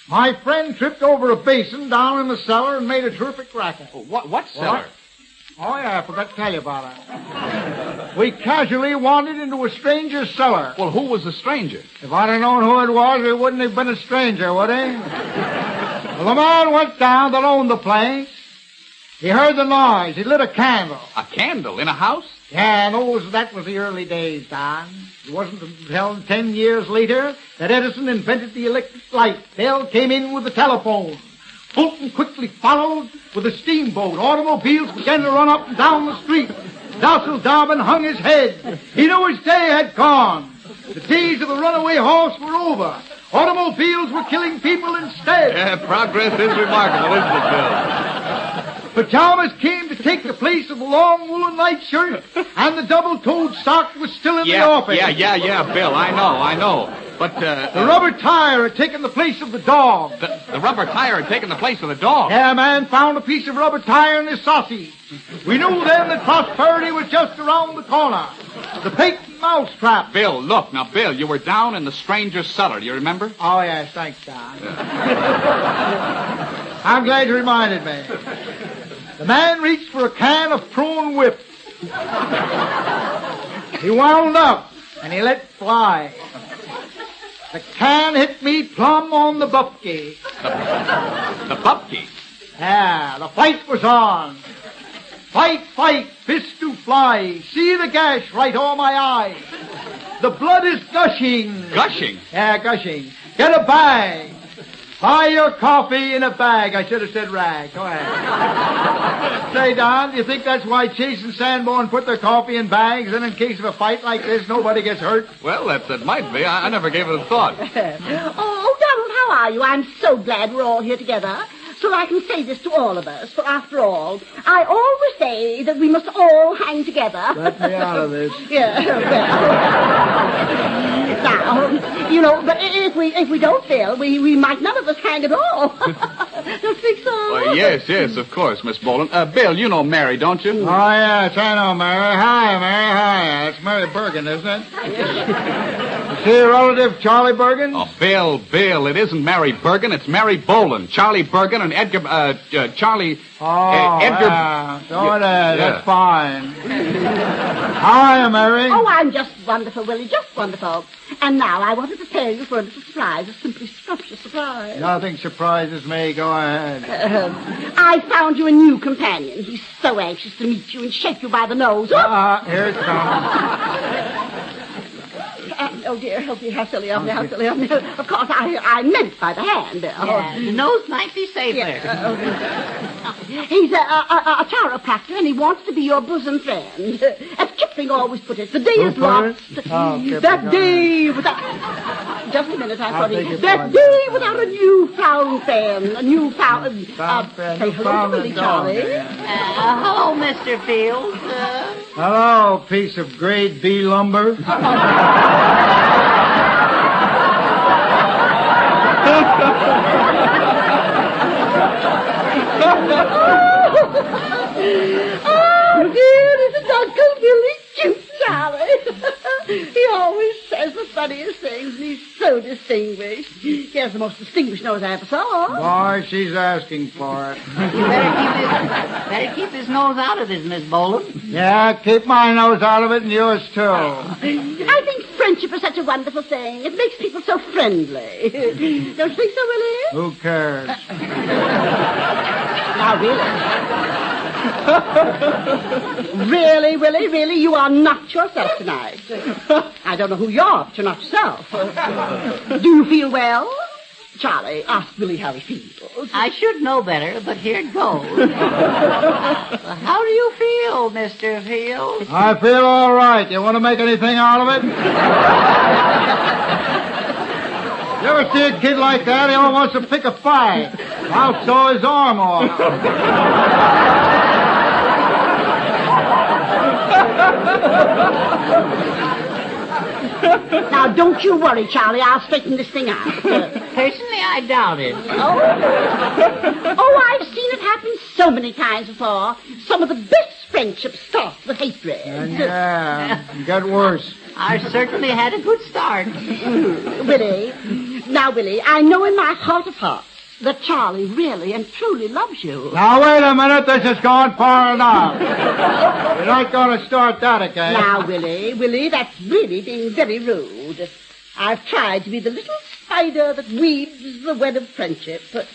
my friend tripped over a basin down in the cellar and made a terrific racket. What cellar? Oh, yeah, I forgot to tell you about it. We casually wandered into a stranger's cellar. Well, who was the stranger? If I'd have known who it was, he wouldn't have been a stranger, would he? Well, the man went down that owned the place. He heard the noise. He lit a candle. A candle in a house? Yeah, that was the early days, Don. It wasn't until 10 years later that Edison invented the electric light. Bell came in with the telephone. Fulton quickly followed with a steamboat. Automobiles began to run up and down the street. Docile Dobbin hung his head. He knew his day had gone. The days of the runaway horse were over. Automobiles were killing people instead. Yeah, progress is remarkable, isn't it, Bill? Pajamas came to take the place of the long woolen nightshirt, and the double-toed sock was still in the office. Yeah, Bill, I know. But, the rubber tire had taken the place of the dog. The rubber tire had taken the place of the dog? Yeah, a man found a piece of rubber tire in his sausage. We knew then that prosperity was just around the corner. The patent mousetrap. Bill, look. Now, Bill, you were down in the stranger's cellar. Do you remember? Oh, yes, thanks, Don. I'm glad you reminded me. The man reached for a can of prune whip. He wound up, and he let fly. The can hit me plumb on the bupkey. The bupkey? Yeah, the fight was on. Fight, fist to fly. See the gash right over my eye. The blood is gushing. Gushing? Yeah, gushing. Get a bag. Buy your coffee in a bag. I should have said rag. Go ahead. Say, Don, do you think that's why Chase and Sanborn put their coffee in bags, and in case of a fight like this, nobody gets hurt? Well, that might be. I never gave it a thought. Oh, Donald, how are you? I'm so glad we're all here together. So I can say this to all of us, for after all, I always say that we must all hang together. Let me out of this. Yeah. Now, But if we don't, Bill, we might none of us hang at all. Don't think so? Yes, of course, Miss Boland. Bill, you know Mary, don't you? Oh, yes, I know Mary. Hi, Mary. Hi. It's Mary Bergen, isn't it? Is she a relative, Charlie Bergen? Oh, Bill, it isn't Mary Bergen. It's Mary Boland. Charlie Bergen and Edgar, Charlie... Edgar... So it is. That's fine. How are you, Mary? Oh, I'm just wonderful, Willie. Just wonderful. And now I wanted to tell you for a little surprise, a simply scrumptious surprise. Nothing surprises me. Go ahead. I found you a new companion. He's so anxious to meet you and shake you by the nose. Here it comes. Oh, dear, how silly of me. Of course, I meant by the hand, Bill. Yeah, the nose might be safer. He's a chiropractor, and he wants to be your bosom friend. As Kipling always put it, the day is lost. That day without... Just a minute, I'm sorry. That day without a newfound fan. A newfound... say hello to Willie, Charlie. Hello, Mr. Fields. Hello, piece of grade B lumber. Oh, dear, isn't Uncle Billy cute, Charlie? He always says the funniest things, and he's so distinguished. He has the most distinguished nose I ever saw. Boy, she's asking for it. You better keep his nose out of this, Miss Boland. Yeah, keep my nose out of it and yours, too. I think friendship is such a wonderful thing. It makes people so friendly. Don't you think so, Willie? Who cares? Now, really, Willie, you are not yourself tonight. I don't know who you're, but you're not yourself. Do you feel well? Charlie, ask Willie how he feels. I should know better, but here it goes. How do you feel, Mr. Fields? I feel all right. You want to make anything out of it? You ever see a kid like that? He always wants to pick a fight. I'll saw his arm off. Now, don't you worry, Charlie. I'll straighten this thing out. Personally, I doubt it. Oh, I've seen it happen so many times before. Some of the best friendships start with hatred. Yeah, get worse. I certainly had a good start. Willie, I know in my heart of hearts that Charlie really and truly loves you. Now, wait a minute. This has gone far enough. You're not going to start that again. Now, Willie, that's really being very rude. I've tried to be the little spider that weaves the web of friendship, but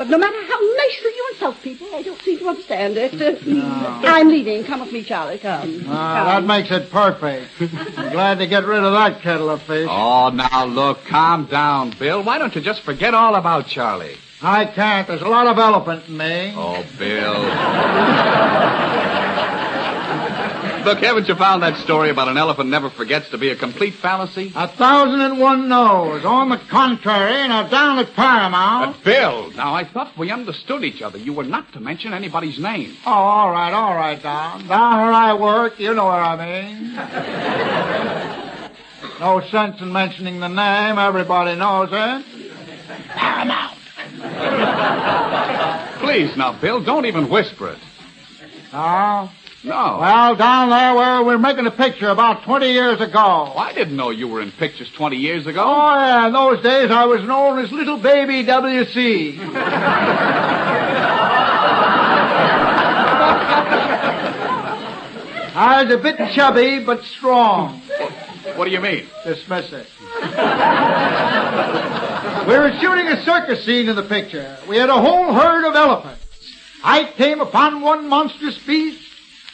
no matter how nicely you insult people, they don't seem to understand it. No. I'm leaving. Come with me, Charlie. Come. That makes it perfect. I'm glad to get rid of that kettle of fish. Oh, now, look, calm down, Bill. Why don't you just forget all about Charlie? I can't. There's a lot of elephant in me. Oh, Bill. Look, haven't you found that story about an elephant never forgets to be a complete fallacy? 1,001 no's. On the contrary, now down at Paramount. But, Bill, now I thought we understood each other. You were not to mention anybody's name. Oh, all right, Don. Down where I work, you know what I mean. No sense in mentioning the name. Everybody knows it. Paramount. Please, now, Bill, don't even whisper it. No? No. Well, down there where we're making a picture about 20 years ago. Oh, I didn't know you were in pictures 20 years ago. Oh, yeah. In those days, I was known as Little Baby W.C. I was a bit chubby, but strong. What do you mean? Dismiss it. We were shooting a circus scene in the picture. We had a whole herd of elephants. I came upon one monstrous beast,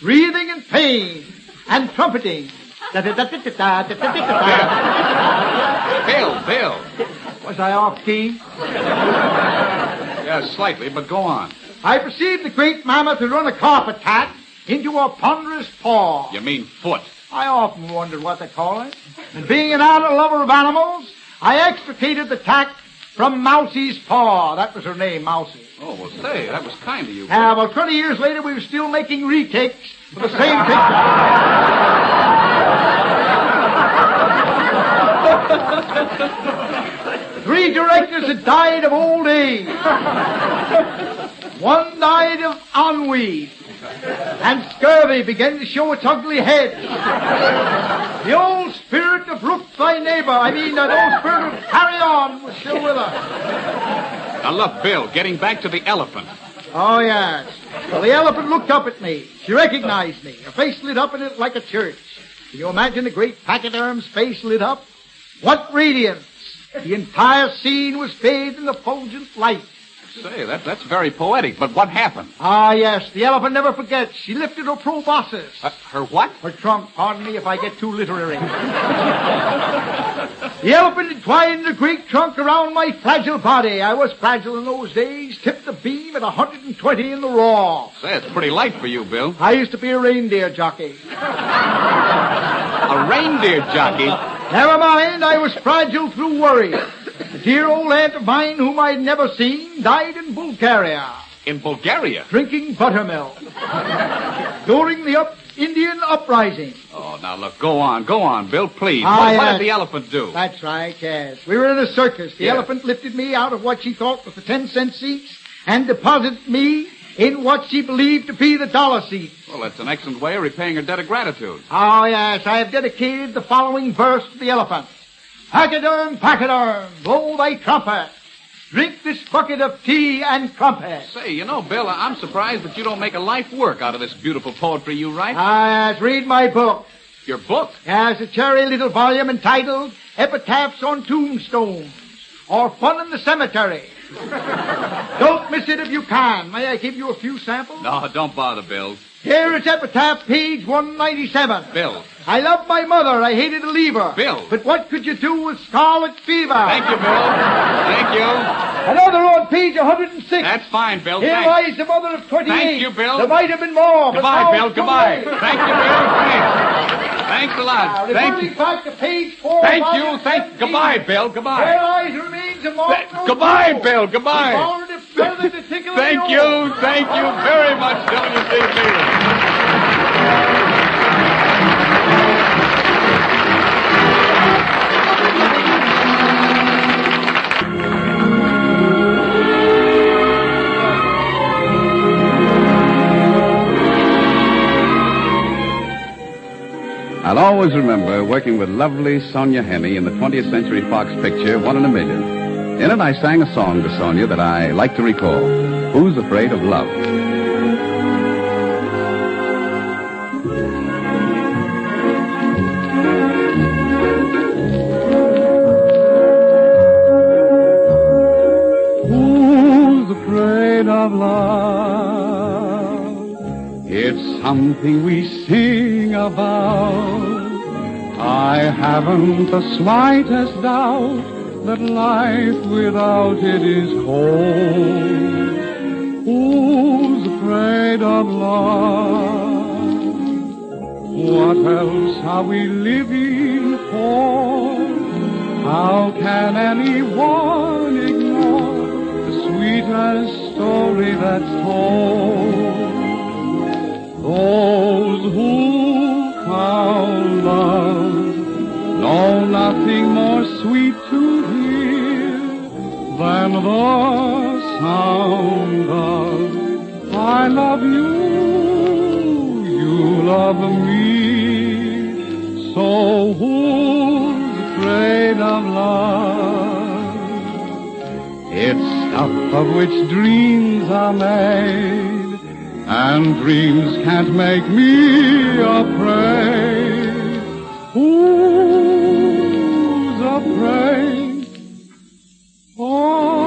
wreathing in pain and trumpeting. Bill. Was I off key? Yeah, slightly, but go on. I perceived the great mammoth to run a carpet tack into a ponderous paw. You mean foot. I often wondered what they call it. And being an ardent lover of animals, I extricated the tack from Mousie's paw. That was her name, Mousie. Oh, well, say, that was kind of you. Yeah, well, 20 years later, we were still making retakes for the same picture. 3 directors had died of old age. 1 died of ennui. And scurvy began to show its ugly head. The old spirit of Rook thy neighbor, that old spirit of carry on, was still with us. Now look, Bill, getting back to the elephant. Oh, yes. Well, the elephant looked up at me. She recognized me. Her face lit up in it like a church. Can you imagine a great pachyderm's face lit up? What radiance! The entire scene was bathed in effulgent light. Say, that's very poetic, but what happened? Ah, yes, the elephant never forgets. She lifted her proboscis. Her what? Her trunk. Pardon me if I get too literary. The elephant entwined the great trunk around my fragile body. I was fragile in those days. Tipped the beam at 120 in the raw. Say, it's pretty light for you, Bill. I used to be a reindeer jockey. A reindeer jockey? Never mind, I was fragile through worry. A dear old aunt of mine whom I'd never seen died in Bulgaria. In Bulgaria? Drinking buttermilk. During the Indian uprising. Oh, now look, go on, Bill, please. Ah, what yes. did the elephant do? That's right, yes. We were in a circus. The Yes. elephant lifted me out of what she thought was the 10-cent seats and deposited me in what she believed to be the dollar seats. Well, that's an excellent way of repaying her debt of gratitude. Oh, yes, I have dedicated the following verse to the elephant. Pachyderm, blow thy trumpet. Drink this bucket of tea and crumpet. Say, Bill, I'm surprised that you don't make a life work out of this beautiful poetry you write. Ah, yes, read my book. Your book? Yes, a cherry little volume entitled Epitaphs on Tombstones, or Fun in the Cemetery. Don't miss it if you can. May I give you a few samples? No, don't bother, Bill. Here is epitaph, page 197. Bill. I loved my mother. I hated to leave her. Bill. But what could you do with scarlet fever? Thank you, Bill. Thank you. Another on page 106. That's fine, Bill. Here Thanks. lies the mother of 28. Thank you, Bill. There might have been more. Goodbye, Bill. Goodbye. Thank you, Bill. Thanks a lot. Thank you. Back to page 4. Thank you. Goodbye, Bill. Goodbye. Here lies the remains of Martin. Goodbye, Bill. Goodbye. Thank you very much, W.C. Fields. I'll always remember working with lovely Sonja Henie in the 20th Century Fox picture, 1 in a Million. In it, I sang a song to Sonja that I like to recall. Who's Afraid of Love? Who's afraid of love? It's something we sing about. I haven't the slightest doubt that life without it is cold. Who's afraid of love? What else are we living for? How can anyone ignore the sweetest story that's told? Those who found love know nothing more sweet to hear than the sound of I love you, you love me. So who's afraid of love? It's stuff of which dreams are made, and dreams can't make me afraid. Who's afraid of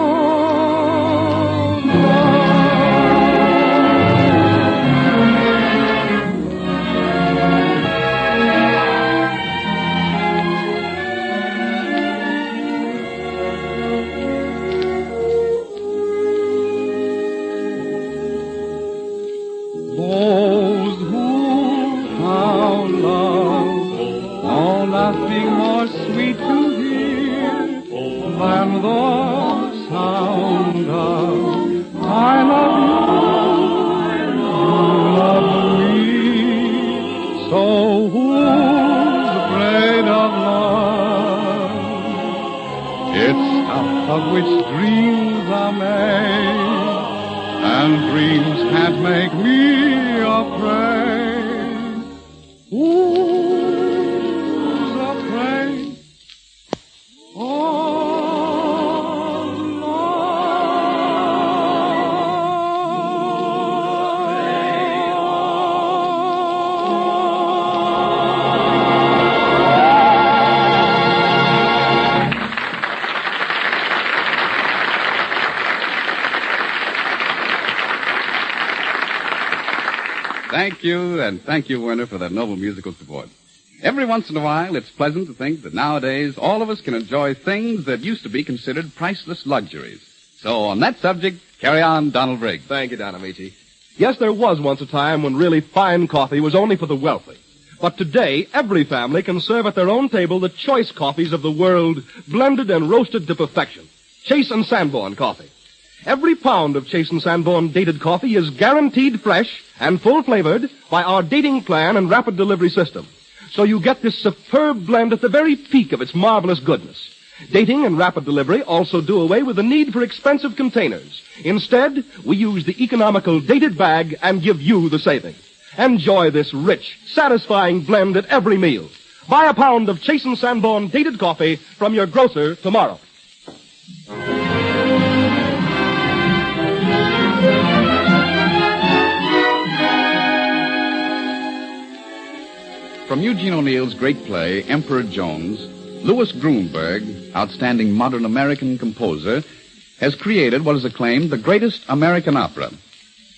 those who found love know nothing more sweet to hear than the sound of I love you, you love me. So who's afraid of love? stuff of which dreams are made, and dreams can't make me afraid. Who's afraid? Thank you, and thank you, Werner, for that noble musical support. Every once in a while, it's pleasant to think that nowadays all of us can enjoy things that used to be considered priceless luxuries. So on that subject, carry on, Donald Briggs. Thank you, Don Amici. Yes, there was once a time when really fine coffee was only for the wealthy. But today, every family can serve at their own table the choice coffees of the world, blended and roasted to perfection. Chase and Sanborn coffee. Every pound of Chase and Sanborn dated coffee is guaranteed fresh and full-flavored by our dating plan and rapid delivery system. So you get this superb blend at the very peak of its marvelous goodness. Dating and rapid delivery also do away with the need for expensive containers. Instead, we use the economical dated bag and give you the savings. Enjoy this rich, satisfying blend at every meal. Buy a pound of Chase and Sanborn dated coffee from your grocer tomorrow. From Eugene O'Neill's great play, Emperor Jones, Louis Grunberg, outstanding modern American composer, has created what is acclaimed the greatest American opera.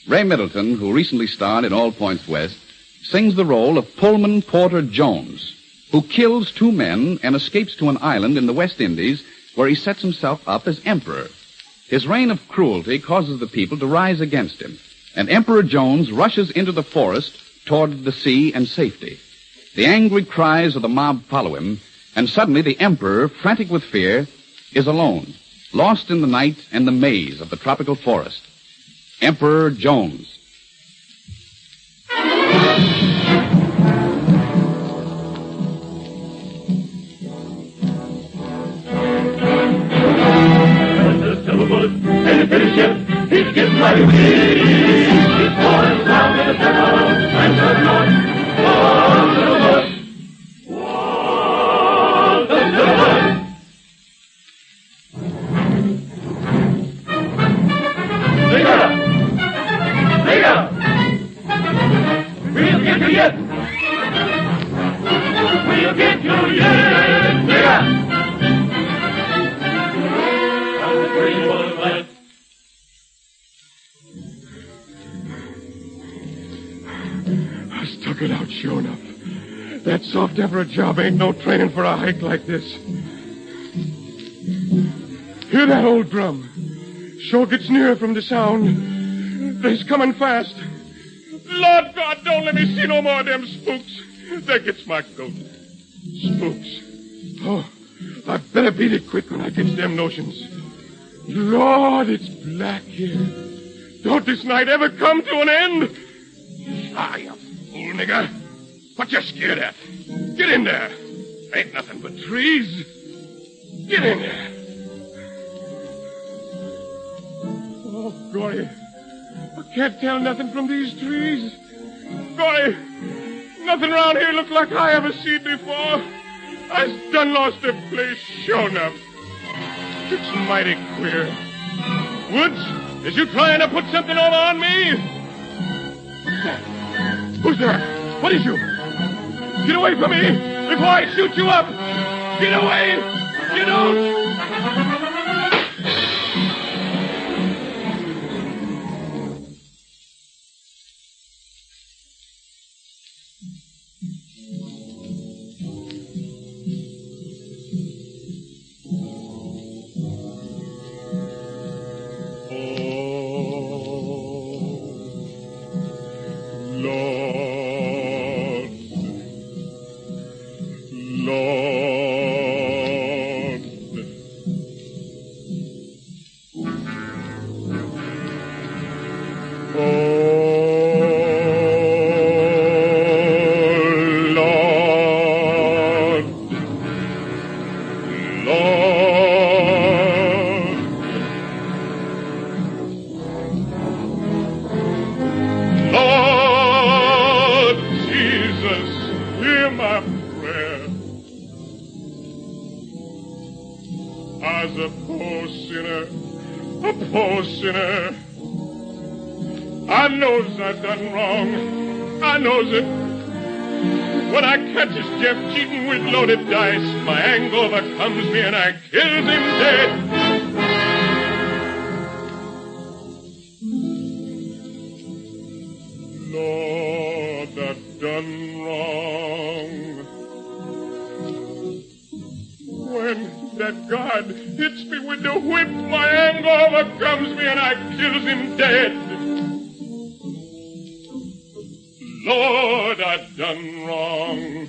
Ray Middleton, who recently starred in All Points West, sings the role of Pullman Porter Jones, who kills two men and escapes to an island in the West Indies where he sets himself up as emperor. His reign of cruelty causes the people to rise against him, and Emperor Jones rushes into the forest toward the sea and safety. The angry cries of the mob follow him, and suddenly the emperor, frantic with fear, is alone, lost in the night and the maze of the tropical forest. Emperor Jones. And finish him, he's getting mighty weak. He's going round in a circle, and turning on. Whoa, little bush. Whoa, little bush. Linger! Linger! We'll get you yet. We'll get you yet. Linger! I stuck it out, sure enough. That soft emperor job ain't no training for a hike like this. Hear that old drum? Sure gets nearer from the sound. They's coming fast. Lord God, don't let me see no more of them spooks. That gets my goat. Spooks. Oh, I better beat it quick when I get to them notions. Lord, it's black here. Don't this night ever come to an end? Ah, you fool nigger. What you scared at? Get in there. Ain't nothing but trees. Get in there. Oh, Gory. I can't tell nothing from these trees. Gory, nothing around here look like I ever seen before. I done lost the place, sure enough. It's mighty queer. Woods, is you trying to put something over on me? What's that? Who's there? What is you? Get away from me before I shoot you up! Get away! You don't! as a poor sinner, a poor sinner. I knows I done wrong. I knows it. When I catches Jeff cheating with loaded dice, my anger overcomes me and I kills him dead. Lord, I done wrong. When that guard hits me with the whip, my anger overcomes me and I kills him dead. Lord, I done wrong.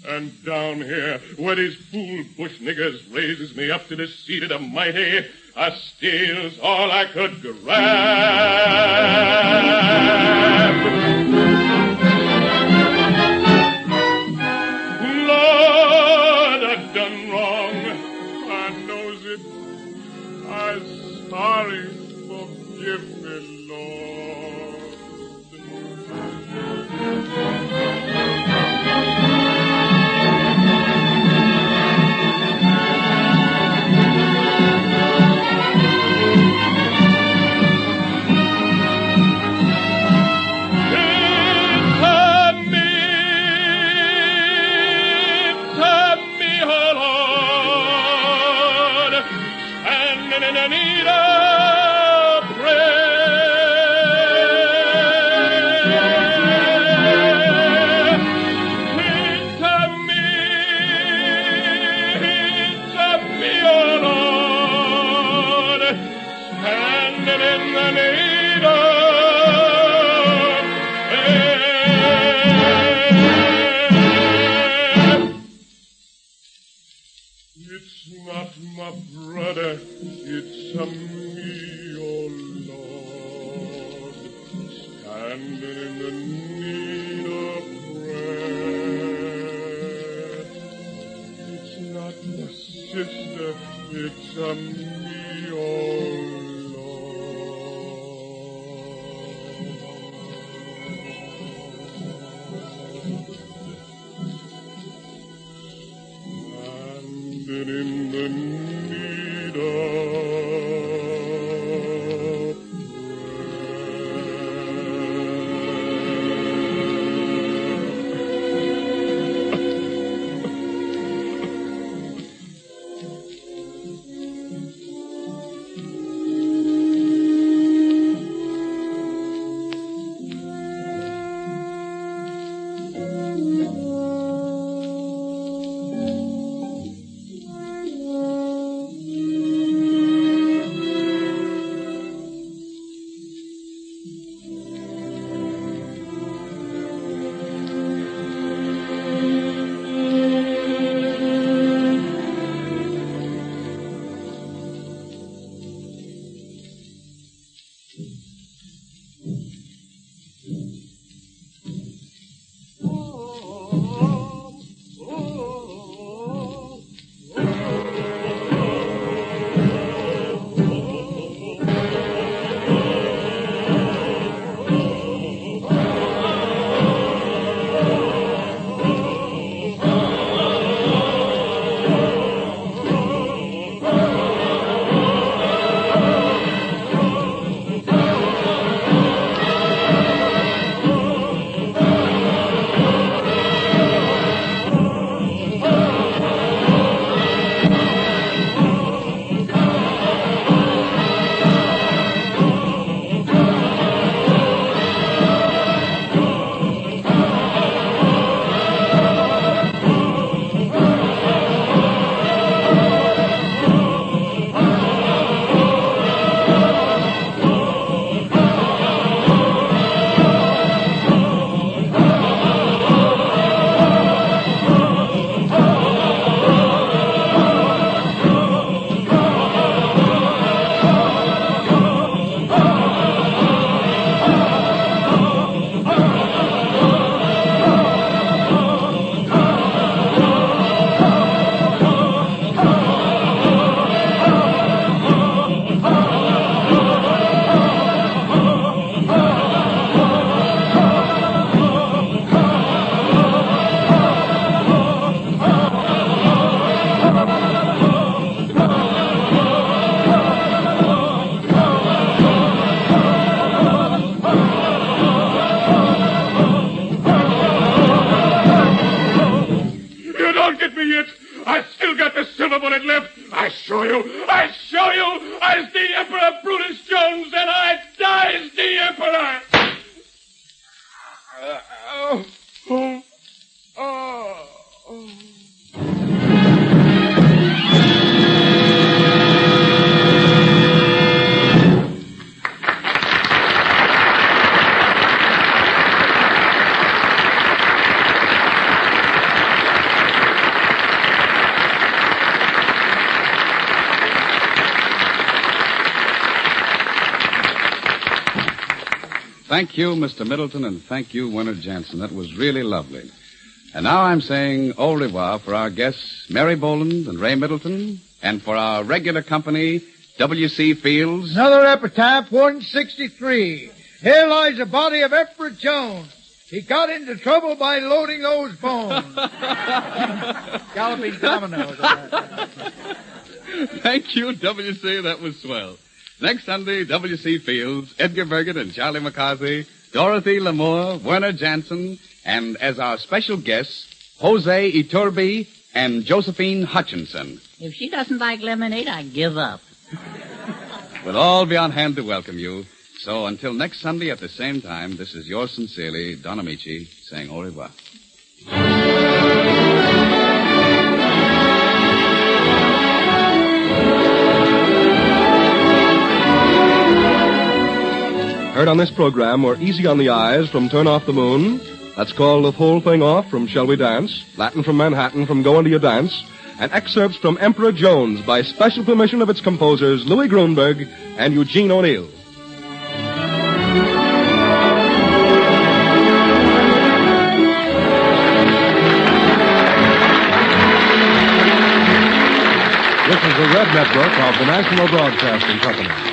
And down here, where these fool bush niggers raises me up to the seat of the mighty, I steals all I could grab. Lord, I done wrong. I knows it. I'm sorry. Forgive me, Lord. I show you, as the Emperor Brutus Jones, and I die as the Emperor. Thank you, Mr. Middleton, and thank you, Werner Jansen. That was really lovely. And now I'm saying au revoir for our guests, Mary Boland and Ray Middleton, and for our regular company, W.C. Fields. Another epitaph, 163. Here lies the body of Emperor Jones. He got into trouble by loading those bones. Galloping dominoes. Thank you, W.C. That was swell. Next Sunday, W.C. Fields, Edgar Bergen and Charlie McCarthy, Dorothy Lamour, Werner Jansen, and as our special guests, Jose Iturbe and Josephine Hutchinson. If she doesn't like lemonade, I give up. We'll all be on hand to welcome you. So until next Sunday at the same time, this is yours sincerely, Don Amici, saying au revoir. Heard on this program were Easy on the Eyes from Turn Off the Moon. That's called The Whole Thing Off from Shall We Dance? Latin from Manhattan from Go Into Your Dance. And excerpts from Emperor Jones by special permission of its composers Louis Grunberg and Eugene O'Neill. This is the Red Network of the National Broadcasting Company.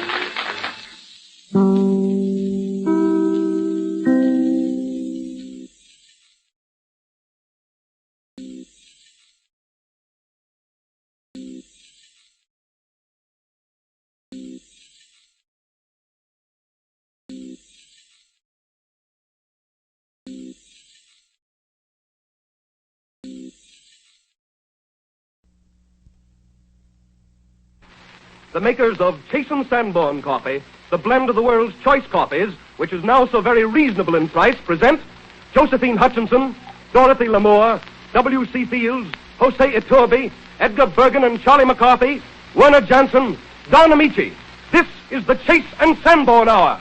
The makers of Chasen Sanborn Coffee, the blend of the world's choice coffees, which is now so very reasonable in price, present Josephine Hutchinson, Dorothy Lamour, W.C. Fields, Jose Iturbe, Edgar Bergen and Charlie McCarthy, Werner Jansen, Don Amici. This is the Chase and Sanborn Hour.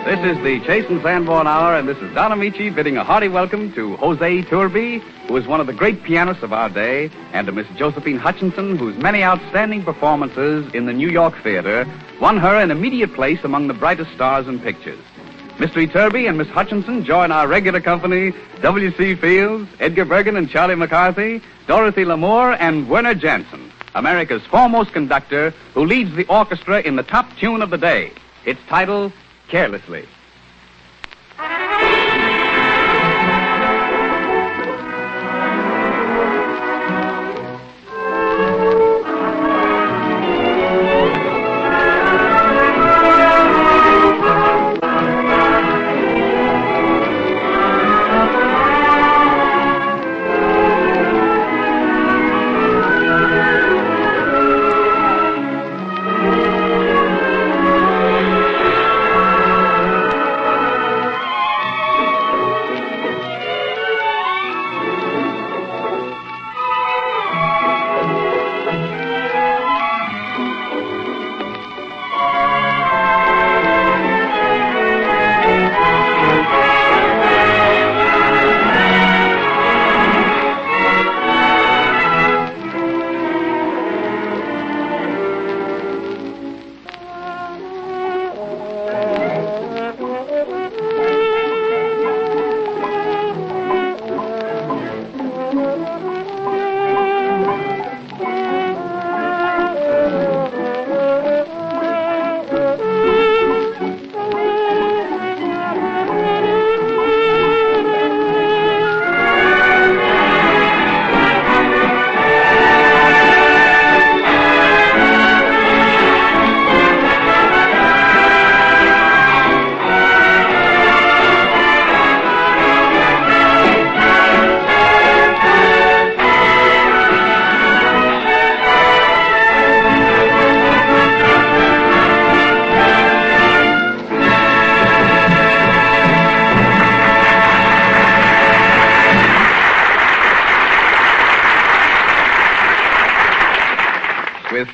This is the Chase and Sanborn Hour, and this is Don Amici bidding a hearty welcome to Jose Iturbe, who is one of the great pianists of our day, and to Miss Josephine Hutchinson, whose many outstanding performances in the New York theater won her an immediate place among the brightest stars in pictures. Mr. Iturbe and Miss Hutchinson join our regular company, W.C. Fields, Edgar Bergen and Charlie McCarthy, Dorothy Lamour, and Werner Jansen, America's foremost conductor, who leads the orchestra in the top tune of the day. Its title, Carelessly.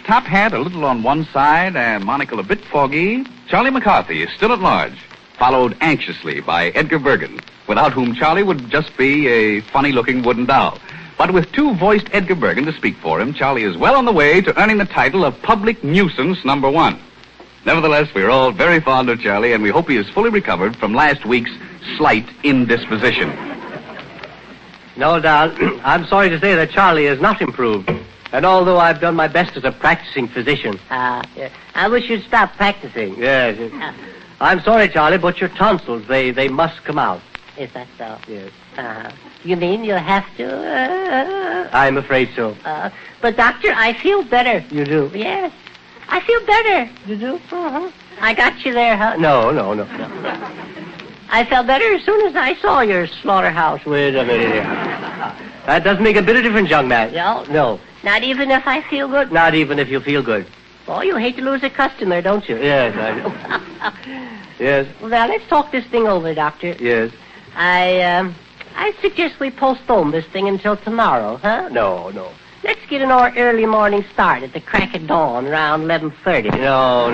top hat a little on one side and monocle a bit foggy, Charlie McCarthy is still at large, followed anxiously by Edgar Bergen, without whom Charlie would just be a funny-looking wooden doll. But with two-voiced Edgar Bergen to speak for him, Charlie is well on the way to earning the title of Public Nuisance #1. Nevertheless, we're all very fond of Charlie, and we hope he is fully recovered from last week's slight indisposition. No doubt. I'm sorry to say that Charlie is not improved. And although I've done my best as a practicing physician... Yeah. I wish you'd stop practicing. Yes. I'm sorry, Charlie, but your tonsils, they must come out. Is that so? Yes. You mean you'll have to? I'm afraid so. But, Doctor, I feel better. You do? Yes. I feel better. You do? Uh-huh. I got you there, huh? No. I felt better as soon as I saw your slaughterhouse. Wait a minute here. That doesn't make a bit of difference, young man. No. Not even if I feel good? Not even if you feel good. Oh, you hate to lose a customer, don't you? Yes, I know. Yes. Well, now, let's talk this thing over, Doctor. Yes. I suggest we postpone this thing until tomorrow, huh? No. Let's get an early morning start at the crack of dawn around 11:30. No.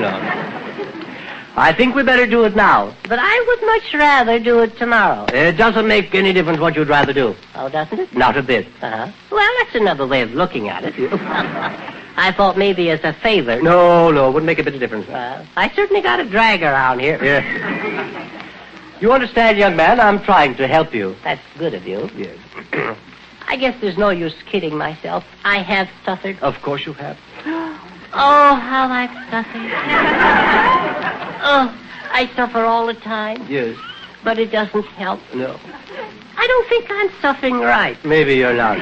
I think we better do it now. But I would much rather do it tomorrow. It doesn't make any difference what you'd rather do. Oh, doesn't it? Not a bit. Uh-huh. Well, that's another way of looking at it. I thought maybe as a favor. No, wouldn't make a bit of difference. I certainly got a drag around here. Yes. You understand, young man, I'm trying to help you. That's good of you. Yes. I guess there's no use kidding myself. I have suffered. Of course you have. Oh, how I've suffered. Oh, I suffer all the time. Yes. But it doesn't help. No. I don't think I'm suffering right. Maybe you're not.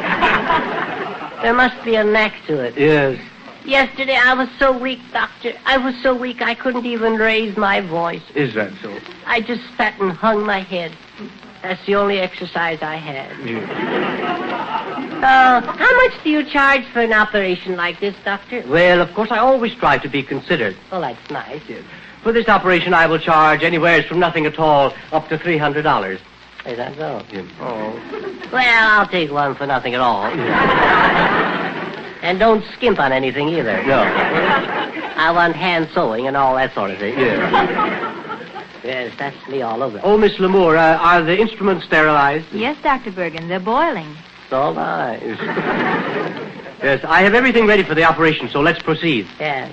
There must be a knack to it. Yes. Yesterday I was so weak, Doctor. I was so weak I couldn't even raise my voice. Is that so? I just sat and hung my head. That's the only exercise I had. How much do you charge for an operation like this, Doctor? Well, of course, I always try to be considered. Well, that's nice. Yes. For this operation, I will charge anywhere from nothing at all up to $300. Is that so? Yes. Oh. Well, I'll take one for nothing at all. And don't skimp on anything either. No. I want hand sewing and all that sort of thing. Yes. Yes, that's me all over. Oh, Miss Lamour, are the instruments sterilized? Yes, Dr. Bergen, they're boiling. So nice. Yes, I have everything ready for the operation, so let's proceed. Yes.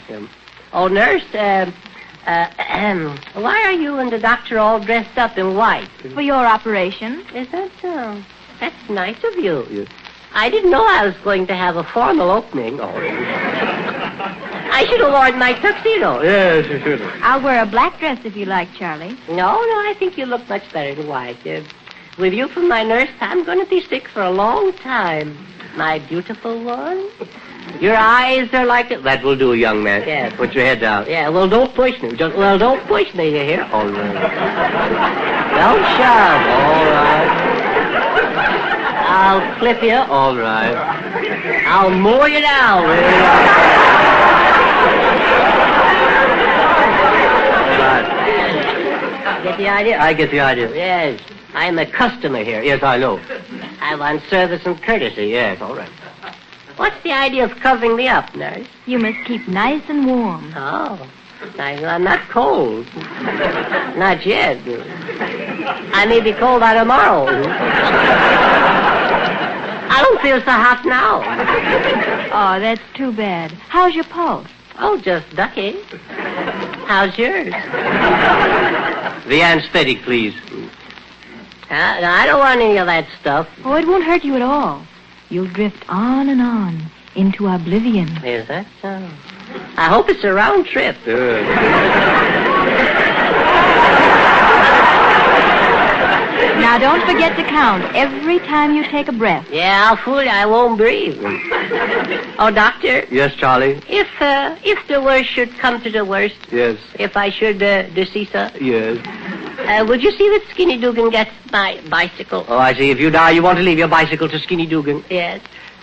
Oh, nurse, why are you and the doctor all dressed up in white? For your operation. Is that so? That's nice of you. Yes. I didn't know I was going to have a formal opening. Oh. I should have worn my tuxedo. Yes, you should. I'll wear a black dress if you like, Charlie. No, I think you look much better in white. With you for my nurse, I'm going to be sick for a long time. My beautiful one. Your eyes are like it. That will do, young man. Yes. Put your head down. Yeah, well, don't push me. Don't push me, you hear? All right. Don't shove. All right. I'll clip you. All right. I'll mow you down. Get the idea? I get the idea. Yes. I'm a customer here. Yes, I know. I want service and courtesy. Yes, all right. What's the idea of covering me up, nurse? You must keep nice and warm. Oh. I'm not cold. Not yet. I may be cold by tomorrow. I don't feel so hot now. Oh, that's too bad. How's your pulse? Oh, just ducky. How's yours? The anesthetic, please. I don't want any of that stuff. Oh, it won't hurt you at all. You'll drift on and on into oblivion. Is that so? I hope it's a round trip. Now, don't forget to count every time you take a breath. Yeah, I'll fool you. I won't breathe. Oh, doctor. Yes, Charlie? If the worst should come to the worst. Yes. If I should decease her. Yes. Would you see that Skinny Dugan gets my bicycle? Oh, I see. If you die, you want to leave your bicycle to Skinny Dugan? Yes.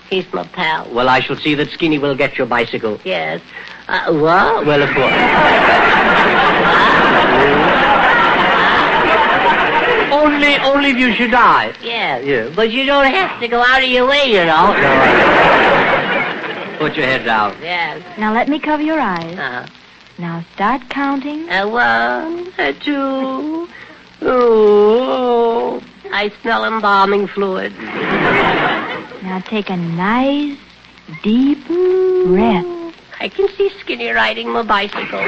He's my pal. Well, I shall see that Skinny will get your bicycle. Yes. What? Well, of course. Only if you should die. Yeah. But you don't have to go out of your way, you know. Put your head down. Yes. Now let me cover your eyes. Uh-huh. Now start counting. 1, 2. Oh, I smell embalming fluid. Now take a nice, deep breath. I can see Skinny riding my bicycle.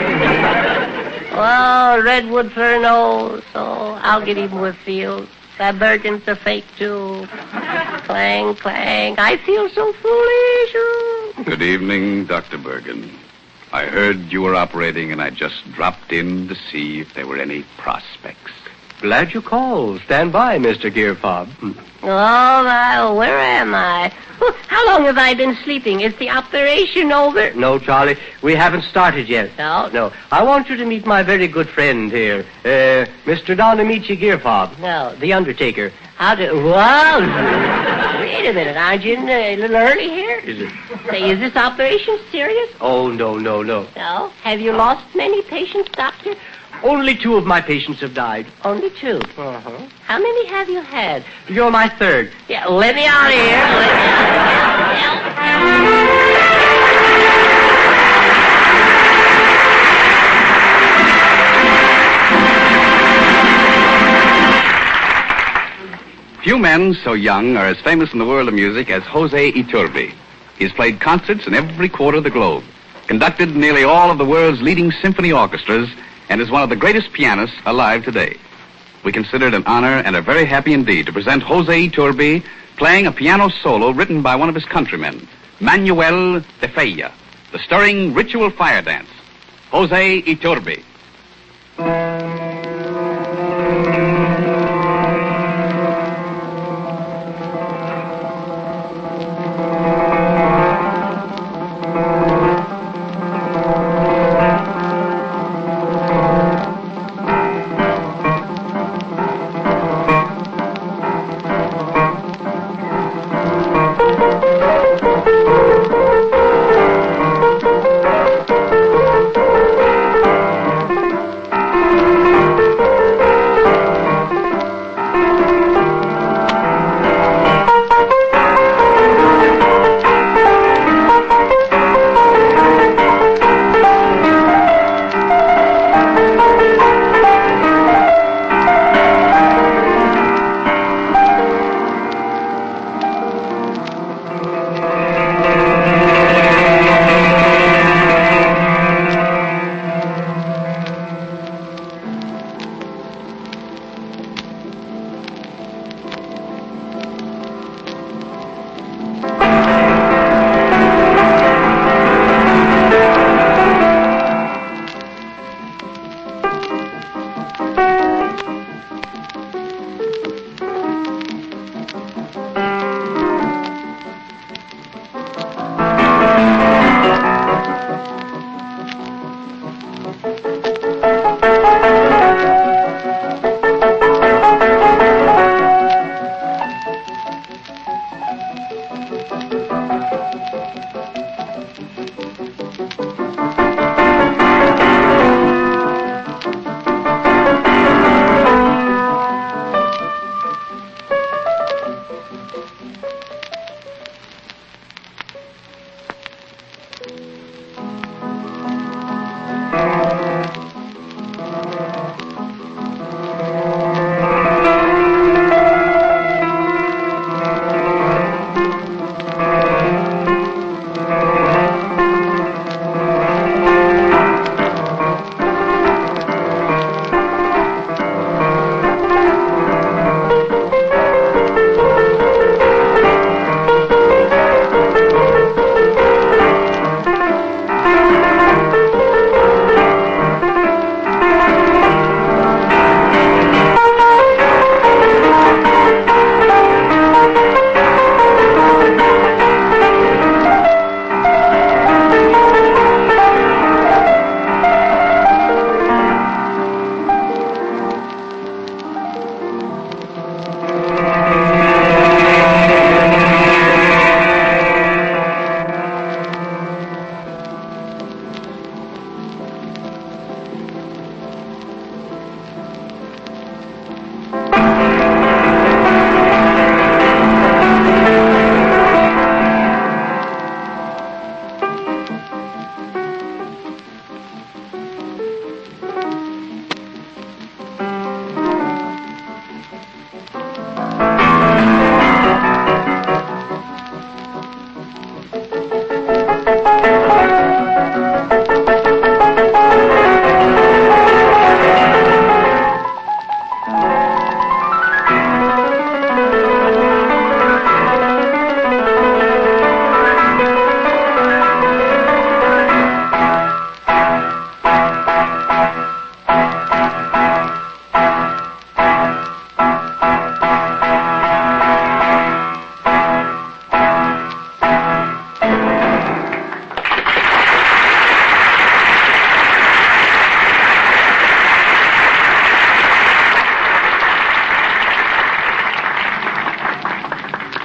Oh, redwood fir nose. Oh, I'll get even with Fields. That Bergen's a fake, too. Clang, clang. I feel so foolish. Good evening, Dr. Bergen. I heard you were operating, and I just dropped in to see if there were any prospects. Glad you called. Stand by, Mr. Gearfob. Oh, my, where am I? How long have I been sleeping? Is the operation over? No, Charlie, we haven't started yet. No? No. I want you to meet my very good friend here, Mr. Don Amici Gearfob. No. The Undertaker. How do... Well, wait a minute. Aren't you a little early here? Is it? Say, is this operation serious? Oh, no. No? Have you lost many patients, Doctor? Only 2 of my patients have died. Only 2? Uh-huh. How many have you had? You're my 3rd. Yeah, let me out of here. Few men so young are as famous in the world of music as Jose Iturbe. He's played concerts in every quarter of the globe, conducted nearly all of the world's leading symphony orchestras, and is one of the greatest pianists alive today. We consider it an honor and are very happy indeed to present Jose Iturbe playing a piano solo written by one of his countrymen, Manuel de Falla, the stirring ritual fire dance. Jose Iturbe.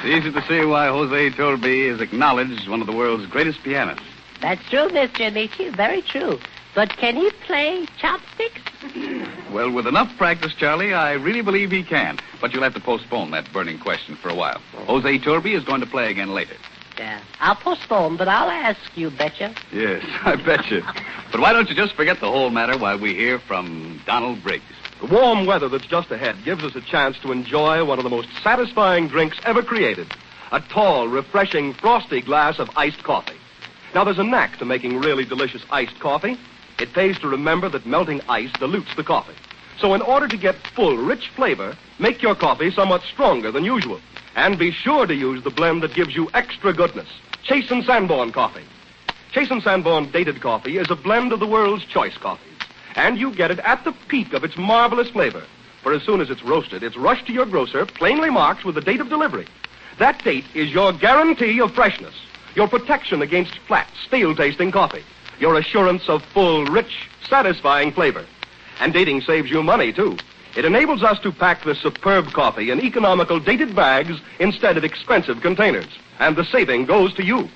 It's easy to see why Jose Iturbe is acknowledged one of the world's greatest pianists. That's true, Mr. Nietzsche. Very true. But can he play chopsticks? Well, with enough practice, Charlie, I really believe he can. But you'll have to postpone that burning question for a while. Jose Iturbe is going to play again later. Yeah, I'll postpone, but I'll ask you, betcha. Yes, I bet you. But why don't you just forget the whole matter while we hear from Donald Briggs? The warm weather that's just ahead gives us a chance to enjoy one of the most satisfying drinks ever created. A tall, refreshing, frosty glass of iced coffee. Now, there's a knack to making really delicious iced coffee. It pays to remember that melting ice dilutes the coffee. So in order to get full, rich flavor, make your coffee somewhat stronger than usual. And be sure to use the blend that gives you extra goodness. Chase & Sanborn coffee. Chase & Sanborn dated coffee is a blend of the world's choice coffees. And you get it at the peak of its marvelous flavor. For as soon as it's roasted, it's rushed to your grocer, plainly marked with the date of delivery. That date is your guarantee of freshness, your protection against flat, stale-tasting coffee, your assurance of full, rich, satisfying flavor. And dating saves you money, too. It enables us to pack this superb coffee in economical dated bags instead of expensive containers. And the saving goes to you.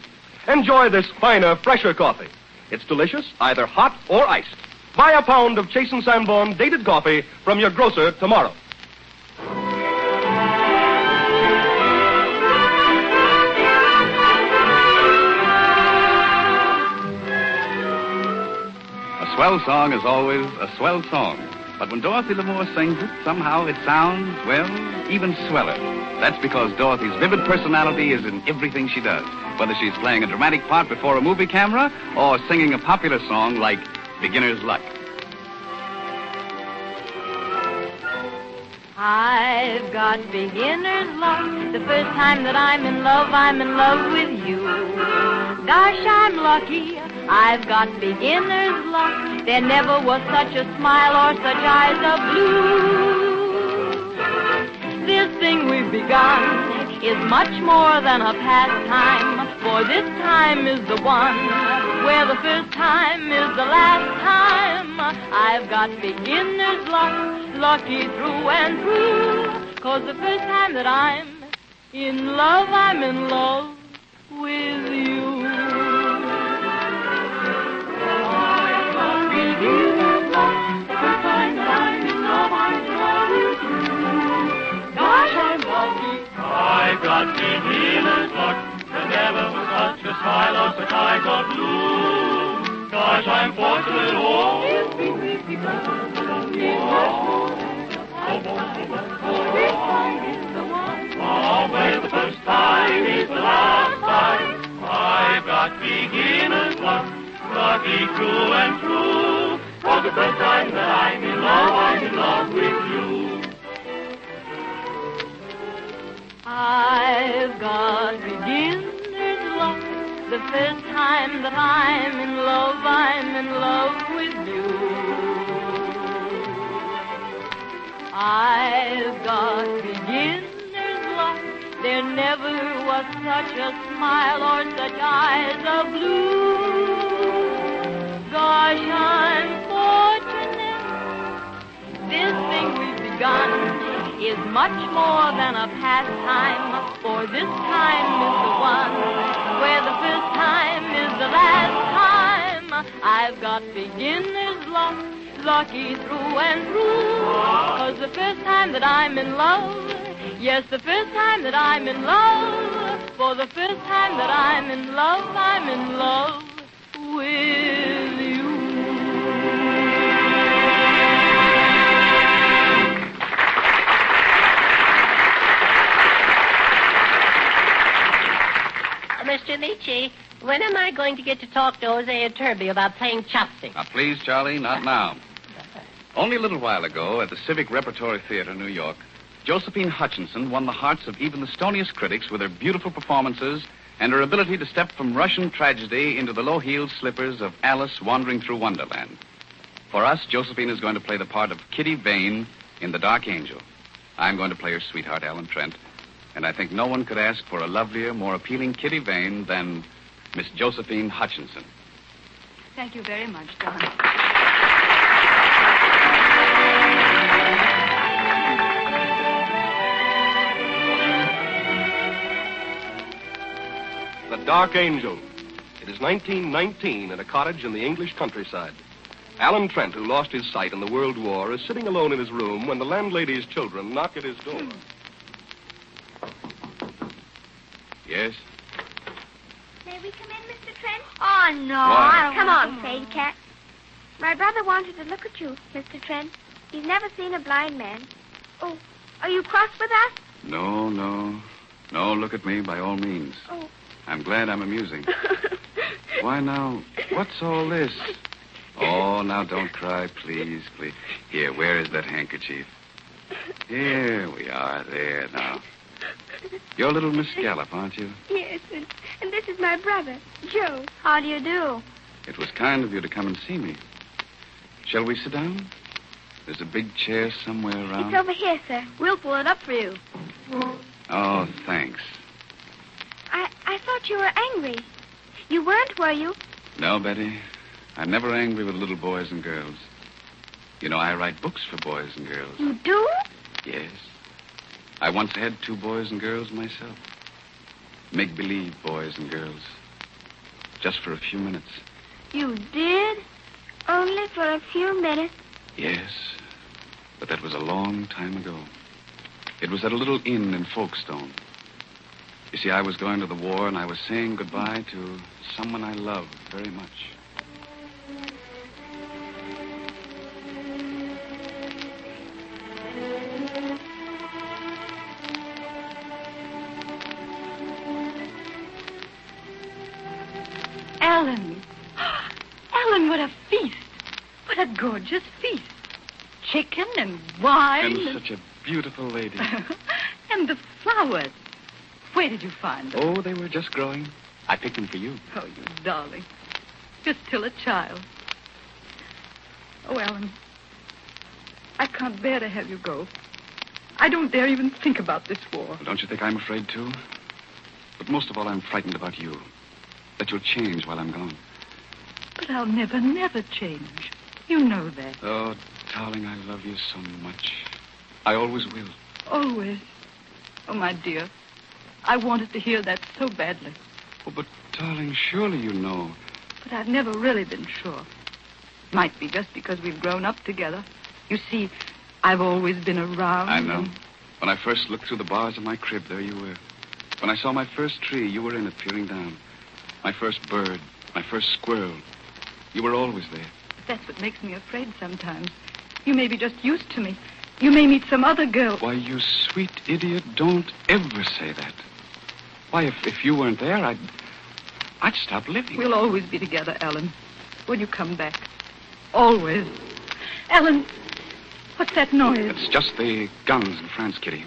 Enjoy this finer, fresher coffee. It's delicious, either hot or iced. Buy a pound of Chase & Sanborn dated coffee from your grocer tomorrow. A swell song is always a swell song. But when Dorothy Lamour sings it, somehow it sounds, well, even sweller. That's because Dorothy's vivid personality is in everything she does, whether she's playing a dramatic part before a movie camera or singing a popular song like Beginner's Luck. I've got beginner's luck. The first time that I'm in love with you. Gosh, I'm lucky. I've got beginner's luck. There never was such a smile or such eyes of blue. This thing we've begun is much more than a pastime, for this time is the one where the first time is the last time. I've got beginner's luck, lucky through and through, 'cause the first time that I'm in love with you. I've got beginner's luck, the first time that I'm in love with you. Gosh, I'm lucky. I've got beginner's luck. There never was such a smile or such eyes of blue. Gosh, I'm fortunate, oh. Where the first time is the last time. I've got beginner's luck, lucky through and through. For the first time that I'm in love with you. I've got beginner's luck. The first time that I'm in love with you. I've got beginner's luck. There never was such a smile or such eyes of blue. Gosh, I'm fortunate. This thing we've begun is much more than a pastime, for this time is the one where the first time is the last time. I've got beginner's luck, lucky through and through, 'cause the first time that I'm in love, yes, the first time that I'm in love, for the first time that I'm in love with you. Mr. Nietzsche, when am I going to get to talk to Jose Iturbe about playing chopsticks? Now, please, Charlie, not now. Only a little while ago, at the Civic Repertory Theater, New York, Josephine Hutchinson won the hearts of even the stoniest critics with her beautiful performances and her ability to step from Russian tragedy into the low-heeled slippers of Alice wandering through Wonderland. For us, Josephine is going to play the part of Kitty Vane in The Dark Angel. I'm going to play her sweetheart, Alan Trent. And I think no one could ask for a lovelier, more appealing Kitty Vane than Miss Josephine Hutchinson. Thank you very much, Don. Dark Angel. It is 1919 in a cottage in the English countryside. Alan Trent, who lost his sight in the World War, is sitting alone in his room when the landlady's children knock at his door. Yes? May we come in, Mr. Trent? Oh, no. Why? Come on, Saint Cat. My brother wanted to look at you, Mr. Trent. He's never seen a blind man. Oh, are you cross with us? No, no. No, look at me by all means. Oh. I'm glad I'm amusing. Why now, what's all this? Oh, now don't cry, please, please. Here, where is that handkerchief? Here we are, there now. You're little Miss Gallup, aren't you? Yes, and this is my brother, Joe. How do you do? It was kind of you to come and see me. Shall we sit down? There's a big chair somewhere around. It's over here, sir. We'll pull it up for you. Oh, thanks. I thought you were angry. You weren't, were you? No, Betty. I'm never angry with little boys and girls. You know, I write books for boys and girls. You do? Yes. I once had 2 boys and girls myself. Make-believe boys and girls. Just for a few minutes. You did? Only for a few minutes? Yes. But that was a long time ago. It was at a little inn in Folkestone. You see, I was going to the war, and I was saying goodbye to someone I loved very much. Alan. Alan, what a feast. What a gorgeous feast. Chicken and wine. And such a beautiful lady. And the flowers. Where did you find them? Oh, they were just growing. I picked them for you. Oh, you darling. You're still a child. Oh, Alan. I can't bear to have you go. I don't dare even think about this war. Well, don't you think I'm afraid, too? But most of all, I'm frightened about you. That you'll change while I'm gone. But I'll never, never change. You know that. Oh, darling, I love you so much. I always will. Always. Oh, my dear. I wanted to hear that so badly. Oh, but, darling, surely you know. But I've never really been sure. Might be just because we've grown up together. You see, I've always been around. I know. When I first looked through the bars of my crib, there you were. When I saw my first tree, you were in it, peering down. My first bird, my first squirrel. You were always there. That's what makes me afraid sometimes. You may be just used to me. You may meet some other girl. Why, you sweet idiot, don't ever say that. Why, if you weren't there, I'd stop living. We'll always be together, Alan. When you come back. Always. Alan, what's that noise? It's just the guns in France, Kitty.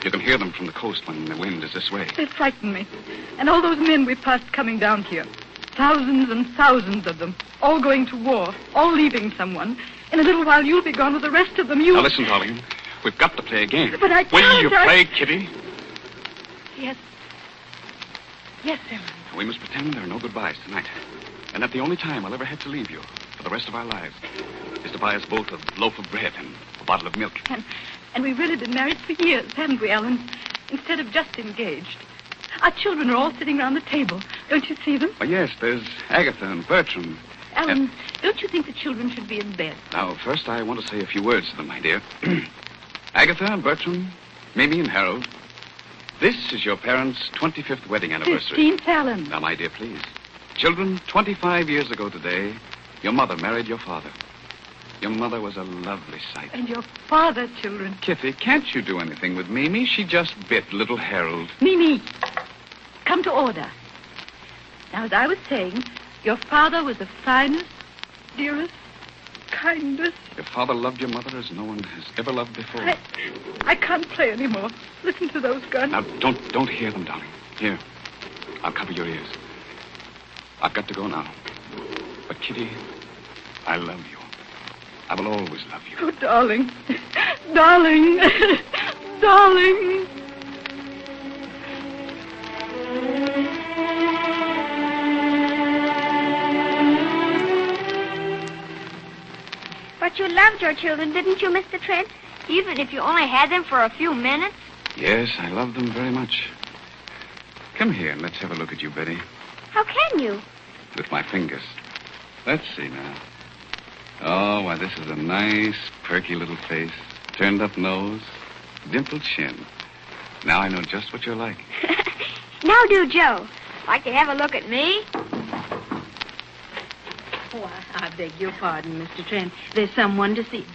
You can hear them from the coast when the wind is this way. They frighten me. And all those men we passed coming down here. Thousands and thousands of them. All going to war. All leaving someone. In a little while, you'll be gone with the rest of them. Now, listen, darling. We've got to play a game. But I can't. Will you play, Kitty? Yes. Yes, Alan. We must pretend there are no goodbyes tonight. And that the only time I'll ever have to leave you for the rest of our lives is to buy us both a loaf of bread and a bottle of milk. And we've really been married for years, haven't we, Alan? Instead of just engaged. Our children are all sitting around the table. Don't you see them? Oh, yes, there's Agatha and Bertram. Alan, don't you think the children should be in bed? Now, first I want to say a few words to them, my dear. Agatha and Bertram, Mimi and Harold, this is your parents' 25th wedding anniversary. 15th, Alan. Now, my dear, please. Children, 25 years ago today, your mother married your father. Your mother was a lovely sight. And your father, children. Kitty, can't you do anything with Mimi? She just bit little Harold. Mimi, come to order. Now, as I was saying, your father was the finest, dearest, kindest. Your father loved your mother as no one has ever loved before. I can't play anymore. Listen to those guns. Now, don't hear them, darling. Here, I'll cover your ears. I've got to go now. But, Kitty, I love you. I will always love you. Oh, darling. Darling. Darling. But you loved your children, didn't you, Mr. Trent? Even if you only had them for a few minutes? Yes, I love them very much. Come here and let's have a look at you, Betty. How can you? With my fingers. Let's see now. Oh, why, this is a nice, perky little face. Turned up nose. Dimpled chin. Now I know just what you're like. Now do, Joe. Like to have a look at me? Oh, I beg your pardon, Mr. Trent. There's someone to see.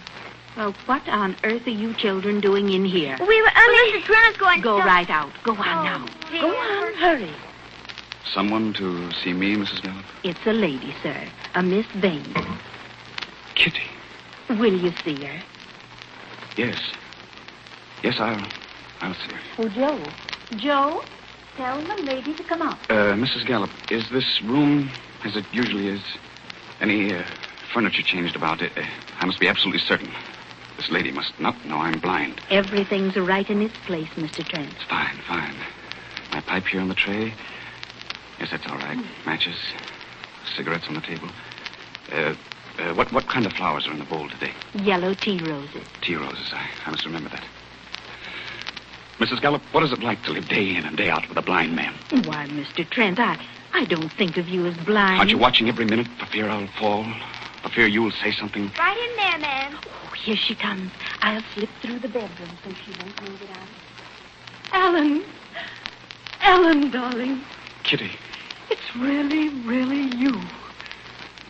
Well, what on earth are you children doing in here? We were only... Mr. Trent is going to... Go right out. Go on now. Dear. Go on, hurry. Someone to see me, Mrs. Gallup? It's a lady, sir. A Miss Baines. Kitty. Will you see her? Yes. Yes, I'll see her. Oh, Joe. Joe, tell the lady to come out. Mrs. Gallup, is this room as it usually is? Any furniture changed about it? I must be absolutely certain. This lady must not know I'm blind. Everything's right in its place, Mr. Trent. Fine, fine. My pipe here on the tray. Yes, that's all right. Matches. Cigarettes on the table. What kind of flowers are in the bowl today? Yellow tea roses. Tea roses. I must remember that. Mrs. Gallup, what is it like to live day in and day out with a blind man? Why, Mr. Trent, I don't think of you as blind. Aren't you watching every minute for fear I'll fall? For fear you'll say something? Right in there, ma'am. Oh, here she comes. I'll slip through the bedroom so she won't move it out. Alan. Alan, darling. Kitty. It's really, really you.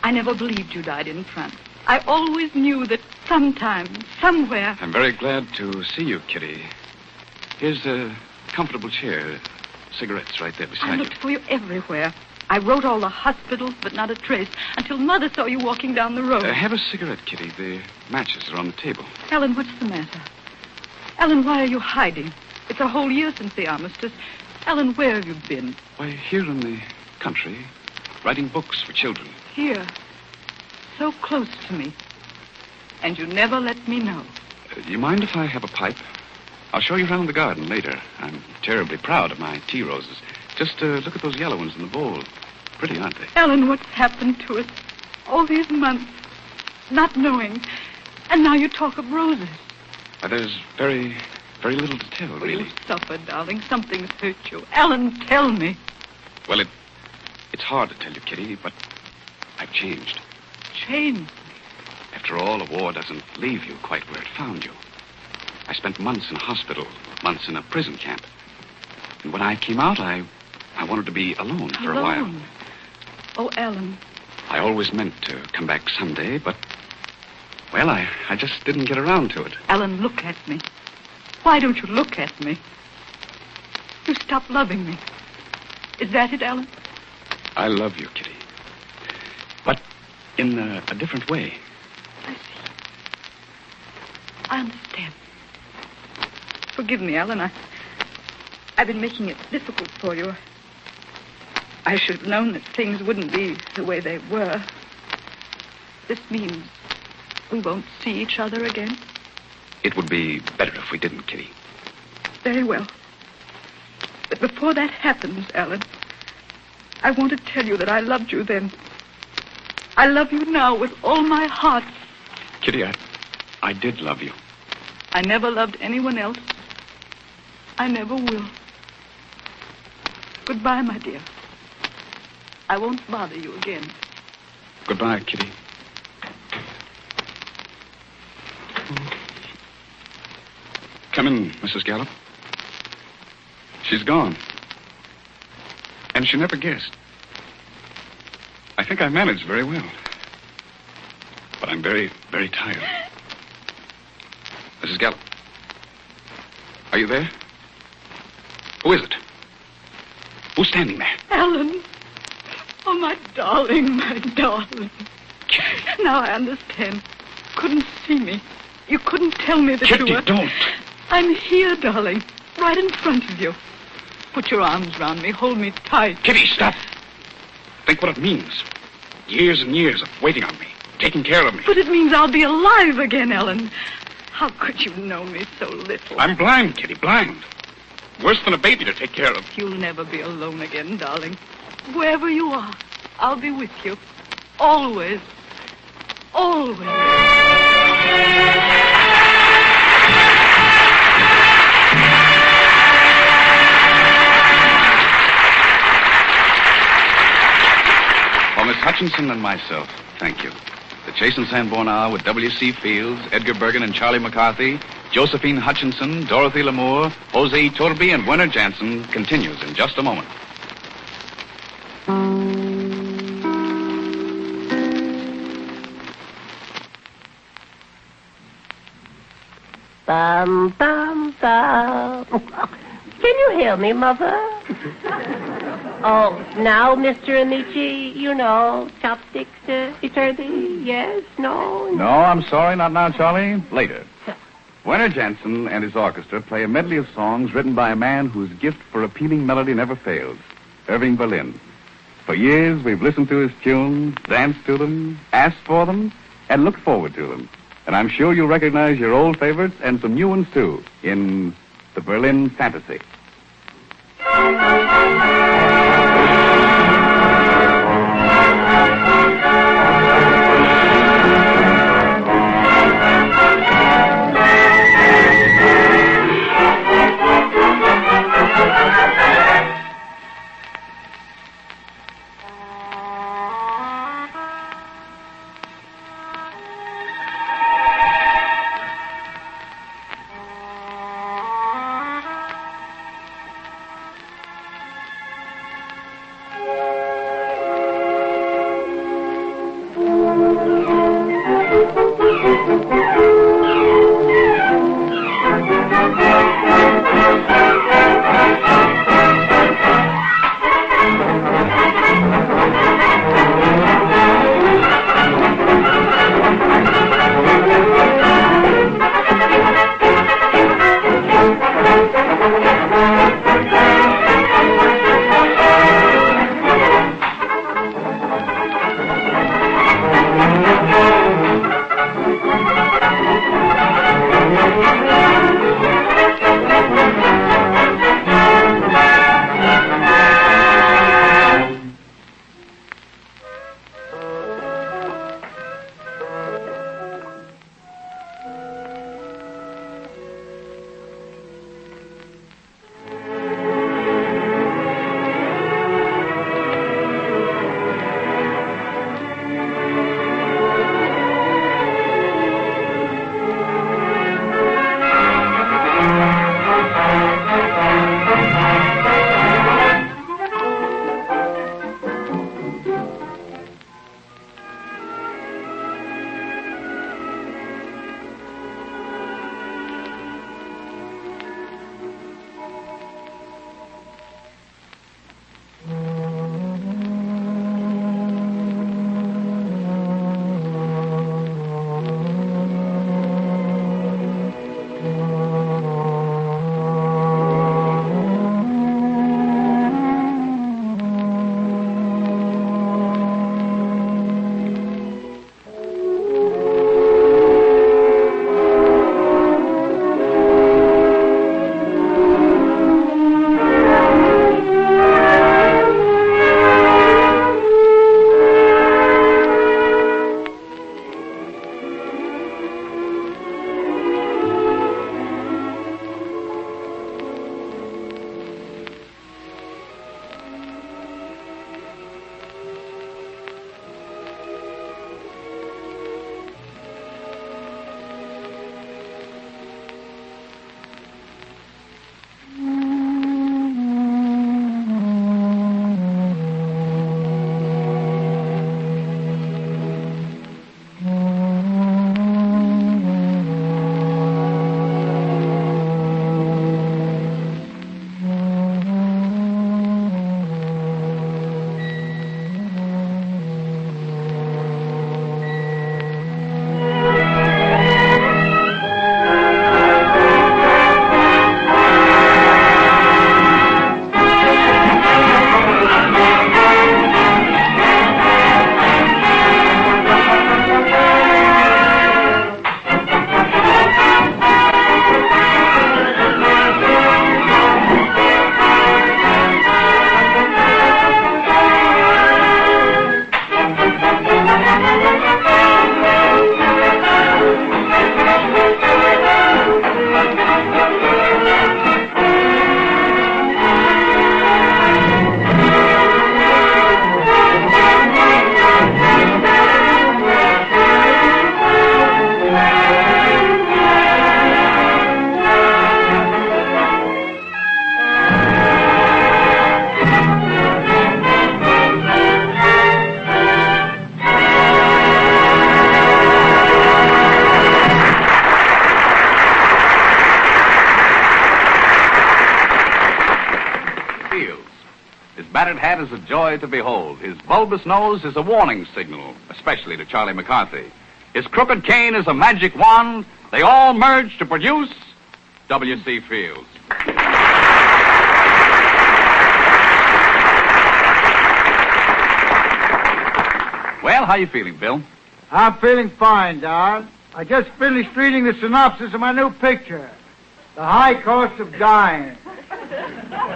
I never believed you died in France. I always knew that sometime, somewhere... I'm very glad to see you, Kitty. Here's a comfortable chair. Cigarettes right there beside I looked for you everywhere. I wrote all the hospitals, but not a trace, until Mother saw you walking down the road. Have a cigarette, Kitty. The matches are on the table. Ellen, what's the matter? Ellen, why are you hiding? It's a whole year since the armistice. Ellen, where have you been? Why, here in the country, writing books for children. Here. So close to me. And you never let me know. You mind if I have a pipe? I'll show you around the garden later. I'm terribly proud of my tea roses. Just look at those yellow ones in the bowl. Pretty, aren't they? Ellen, what's happened to us? All these months, not knowing. And now you talk of roses. There's very little to tell, really. You suffer, darling. Something's hurt you. Ellen, tell me. Well, it's hard to tell you, Kitty, but I've changed. Changed? After all, a war doesn't leave you quite where it found you. I spent months in a hospital, months in a prison camp. And when I came out, I wanted to be alone for a while. Oh, Ellen. I always meant to come back someday, but, well, I just didn't get around to it. Ellen, look at me. Why don't you look at me? You stopped loving me. Is that it, Ellen? I love you, Kitty. But in a different way. I see. I understand. Forgive me, Ellen. I've been making it difficult for you. I should have known that things wouldn't be the way they were. This means we won't see each other again. It would be better if we didn't, Kitty. Very well. But before that happens, Alan, I want to tell you that I loved you then. I love you now with all my heart. Kitty, I did love you. I never loved anyone else. I never will. Goodbye, my dear. I won't bother you again. Goodbye, Kitty. Come in, Mrs. Gallup. She's gone. And she never guessed. I think I managed very well. But I'm very, very tired. Mrs. Gallup. Are you there? Who is it? Who's standing there? Alan. Oh, my darling, my darling. Now I understand. Couldn't see me. You couldn't tell me that Kitty, you were... don't. I'm here, darling. Right in front of you. Put your arms round me. Hold me tight. Kitty, stop. Think what it means. Years and years of waiting on me. Taking care of me. But it means I'll be alive again, Ellen. How could you know me so little? I'm blind, Kitty, blind. Worse than a baby to take care of. You'll never be alone again, darling. Wherever you are, I'll be with you. Always. Always. Hutchinson and myself, thank you. The Chase and Sanborn Hour with W.C. Fields, Edgar Bergen and Charlie McCarthy, Josephine Hutchinson, Dorothy Lamour, Jose Iturbe, and Werner Jansen continues in just a moment. Bum, bum, bum. Can you hear me, Mother? Oh, now, Mr. Amici, you know, chopsticks, Iturbe, yes, no? No, I'm sorry, not now, Charlie. Later. Werner Jansen and his orchestra play a medley of songs written by a man whose gift for appealing melody never fails, Irving Berlin. For years, we've listened to his tunes, danced to them, asked for them, and looked forward to them. And I'm sure you'll recognize your old favorites and some new ones, too, in the Berlin Fantasy. battered hat is a joy to behold. His bulbous nose is a warning signal, especially to Charlie McCarthy. His crooked cane is a magic wand. They all merge to produce W.C. Fields. Well, how you feeling, Bill? I'm feeling fine, Don. I just finished reading the synopsis of my new picture, The High Cost of Dying.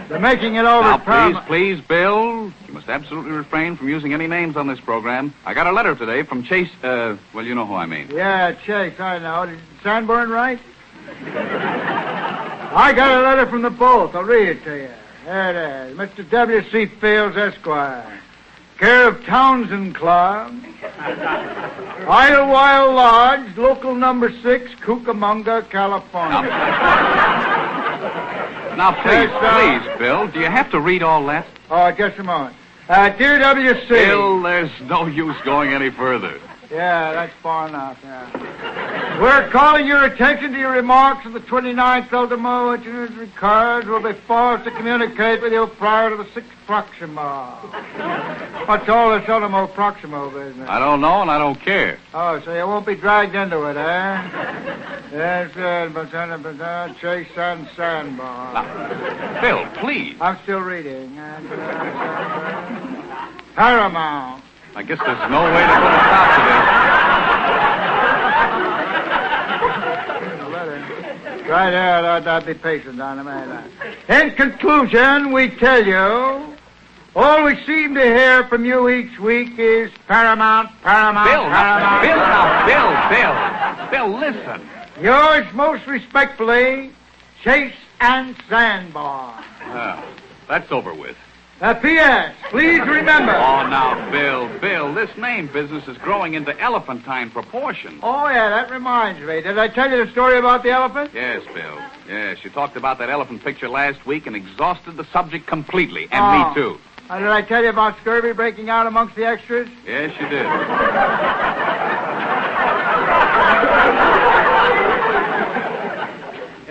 They're making it over. Now, please, Bill. You must absolutely refrain from using any names on this program. I got a letter today from Chase, well, you know who I mean. Yeah, Chase, I know. Did Sanborn right? I got a letter from the both. I'll read it to you. There it is. Mr. W.C. Fields, Esquire. Care of Townsend Club. Idlewild Lodge, local number 6, Cucamonga, California. Now, please, Bill, do you have to read all that? Oh, just a moment. Dear W.C. Bill, there's no use going any further. Yeah, that's far enough, yeah. We're calling your attention to your remarks of the 29th ultimo, which records will be forced to communicate with you prior to the 6th Proximo. What's all this ultimo Proximo business? I don't know, and I don't care. Oh, so you won't be dragged into it, eh? Yes, but Chase and Sanborn. Now, Bill, please. I'm still reading. Paramount. I guess there's no way to put a stop to this. Right here, I'd be patient on him. In conclusion, we tell you, all we seem to hear from you each week is Paramount, Paramount, Bill, listen. Yours most respectfully, Chase and Sanborn. That's over with. P.S. Please remember. Oh, now, Bill, this name business is growing into elephantine proportions. Oh, yeah, that reminds me. Did I tell you the story about the elephant? Yes, Bill. Yes, you talked about that elephant picture last week and exhausted the subject completely. And me, too. Did I tell you about scurvy breaking out amongst the extras? Yes, you did.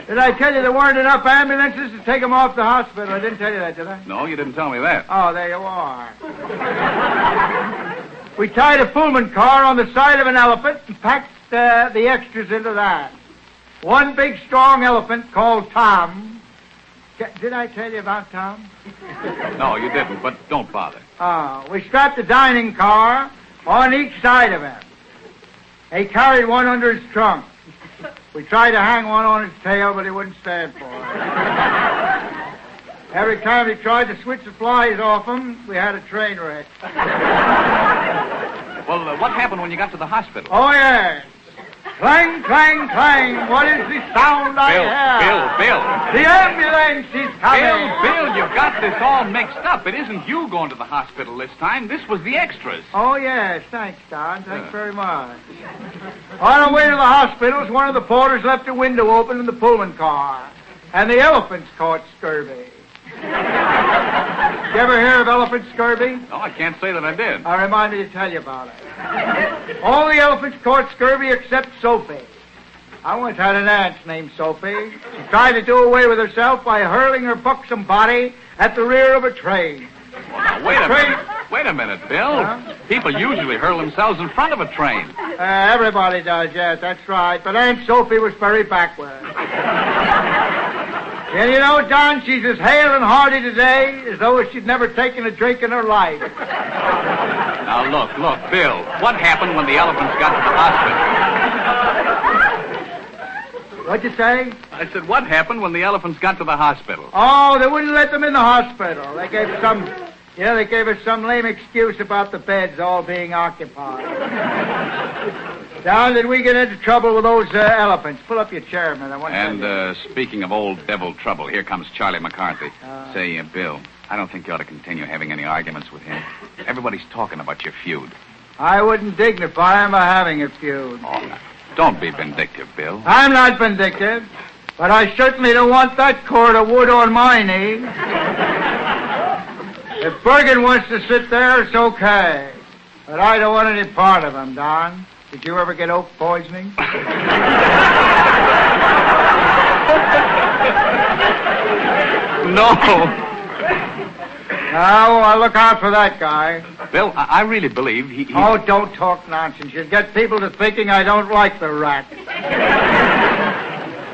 Did I tell you there weren't enough ambulances to take them off the hospital? I didn't tell you that, did I? No, you didn't tell me that. Oh, there you are. We tied a Pullman car on the side of an elephant and packed the extras into that. One big, strong elephant called Tom. Did I tell you about Tom? No, you didn't, but don't bother. We strapped a dining car on each side of him. He carried one under his trunk. We tried to hang one on his tail, but he wouldn't stand for it. Every time he tried to switch the flies off him, we had a train wreck. Well, what happened when you got to the hospital? Oh, yes. Clang, clang, clang. What is the sound I hear? Bill. The ambulance is coming. Bill, you've got this all mixed up. It isn't you going to the hospital this time. This was the extras. Oh, yes. Thanks, Don. Thanks very much. On our way to the hospital, one of the porters left a window open in the Pullman car, and the elephants caught scurvy. You ever hear of elephant scurvy? No, I can't say that I did. I reminded you to tell you about it. All the elephants caught scurvy except Sophie. I once had an aunt named Sophie. She tried to do away with herself by hurling her buxom body at the rear of a train. Well, now, wait a minute, Bill. Huh? People usually hurl themselves in front of a train. Everybody does, yes, that's right. But Aunt Sophie was very backward. And you know, John, she's as hale and hearty today as though she'd never taken a drink in her life. Now, look, Bill. What happened when the elephants got to the hospital? What'd you say? I said, what happened when the elephants got to the hospital? Oh, they wouldn't let them in the hospital. They gave us some lame excuse about the beds all being occupied. Now, did we get into trouble with those elephants? Pull up your chair, man. And speaking of old devil trouble, here comes Charlie McCarthy. Say, Bill, I don't think you ought to continue having any arguments with him. Everybody's talking about your feud. I wouldn't dignify him by having a feud. Oh, no. Don't be vindictive, Bill. I'm not vindictive, but I certainly don't want that cord of wood on my knee. If Bergen wants to sit there, it's okay. But I don't want any part of him, Don. Did you ever get oak poisoning? No. Oh, I'll look out for that guy. Bill, I really believe he... Oh, don't talk nonsense. You'll get people to thinking I don't like the rat.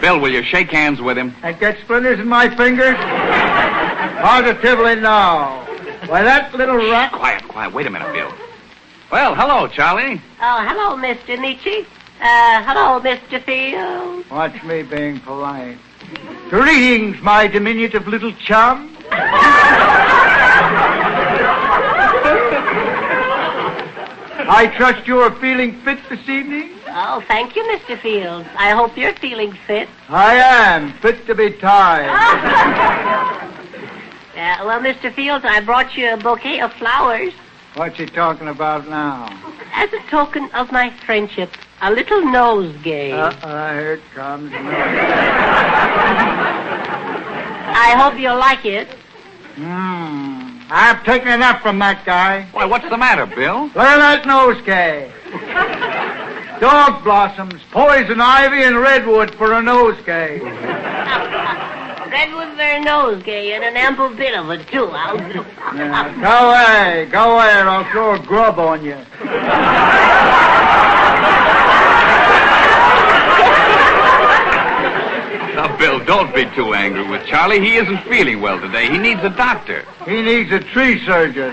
Bill, will you shake hands with him? And get splinters in my fingers? Positively no. Why, that little rat... Quiet. Wait a minute, Bill. Well, hello, Charlie. Oh, hello, Mr. Nietzsche. Hello, Mr. Field. Watch me being polite. Greetings, my diminutive little chum. I trust you are feeling fit this evening? Oh, thank you, Mr. Fields. I hope you're feeling fit. I am, fit to be tied. Well, Mr. Fields, I brought you a bouquet of flowers. What you talking about now? As a token of my friendship, a little nosegay. Here it comes. I hope you'll like it. I've taken enough from that guy. Why, what's the matter, Bill? Look at that nosegay. Dog blossoms, poison ivy, and redwood for a nosegay. Redwood for a nosegay, and an ample bit of it, too. Go away, or I'll throw a grub on you. Now, Bill, don't be too angry with Charlie. He isn't feeling well today. He needs a doctor. He needs a tree surgeon.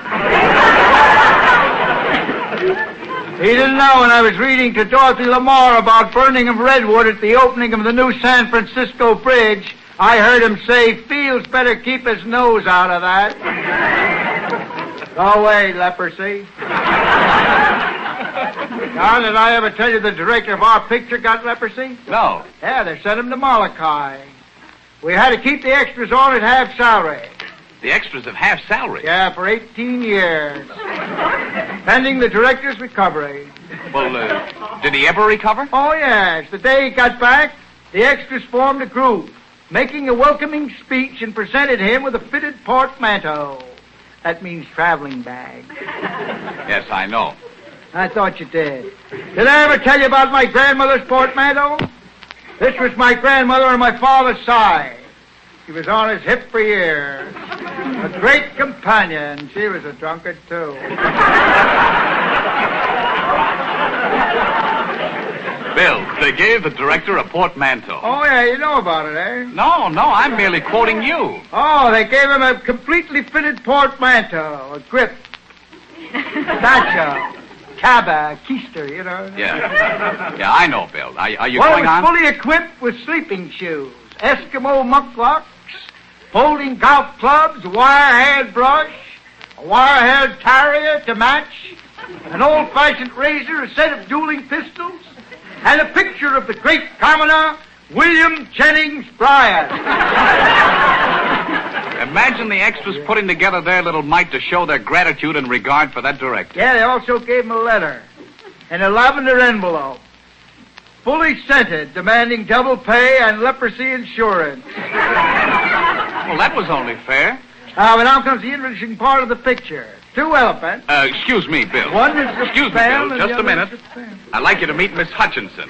He didn't know when I was reading to Dorothy Lamar about burning of redwood at the opening of the new San Francisco Bridge. I heard him say, Fields better keep his nose out of that. Go away, leprosy. Now, did I ever tell you the director of our picture got leprosy? No. Yeah, they sent him to Molokai. We had to keep the extras on at half salary. The extras have half salary? Yeah, for 18 years. Pending the director's recovery. Well, did he ever recover? Oh, yes. The day he got back, the extras formed a group, making a welcoming speech and presented him with a fitted portmanteau. That means traveling bag. Yes, I know. I thought you did. Did I ever tell you about my grandmother's portmanteau? This was my grandmother on my father's side. She was on his hip for years. A great companion. She was a drunkard, too. Bill, they gave the director a portmanteau. Oh, yeah, you know about it, eh? No, I'm merely quoting you. Oh, they gave him a completely fitted portmanteau, a grip, satchel, cabba, keister, you know. Yeah, I know, Bill. Are you going on? Well, it was fully equipped with sleeping shoes, Eskimo mucklocks, folding golf clubs, a wire-haired brush, a wire-haired terrier to match, an old-fashioned razor, a set of dueling pistols, and a picture of the great commoner, William Jennings Bryan. Imagine the extras putting together their little mite to show their gratitude and regard for that director. Yeah, they also gave him a letter in a lavender envelope, fully scented, demanding double pay and leprosy insurance. Well, that was only fair. But now comes the interesting part of the picture. 2 elephants. Excuse me, Bill. One is the Excuse me, spell Bill. and Just the a minute. other is the spell. I'd like you to meet Miss Hutchinson.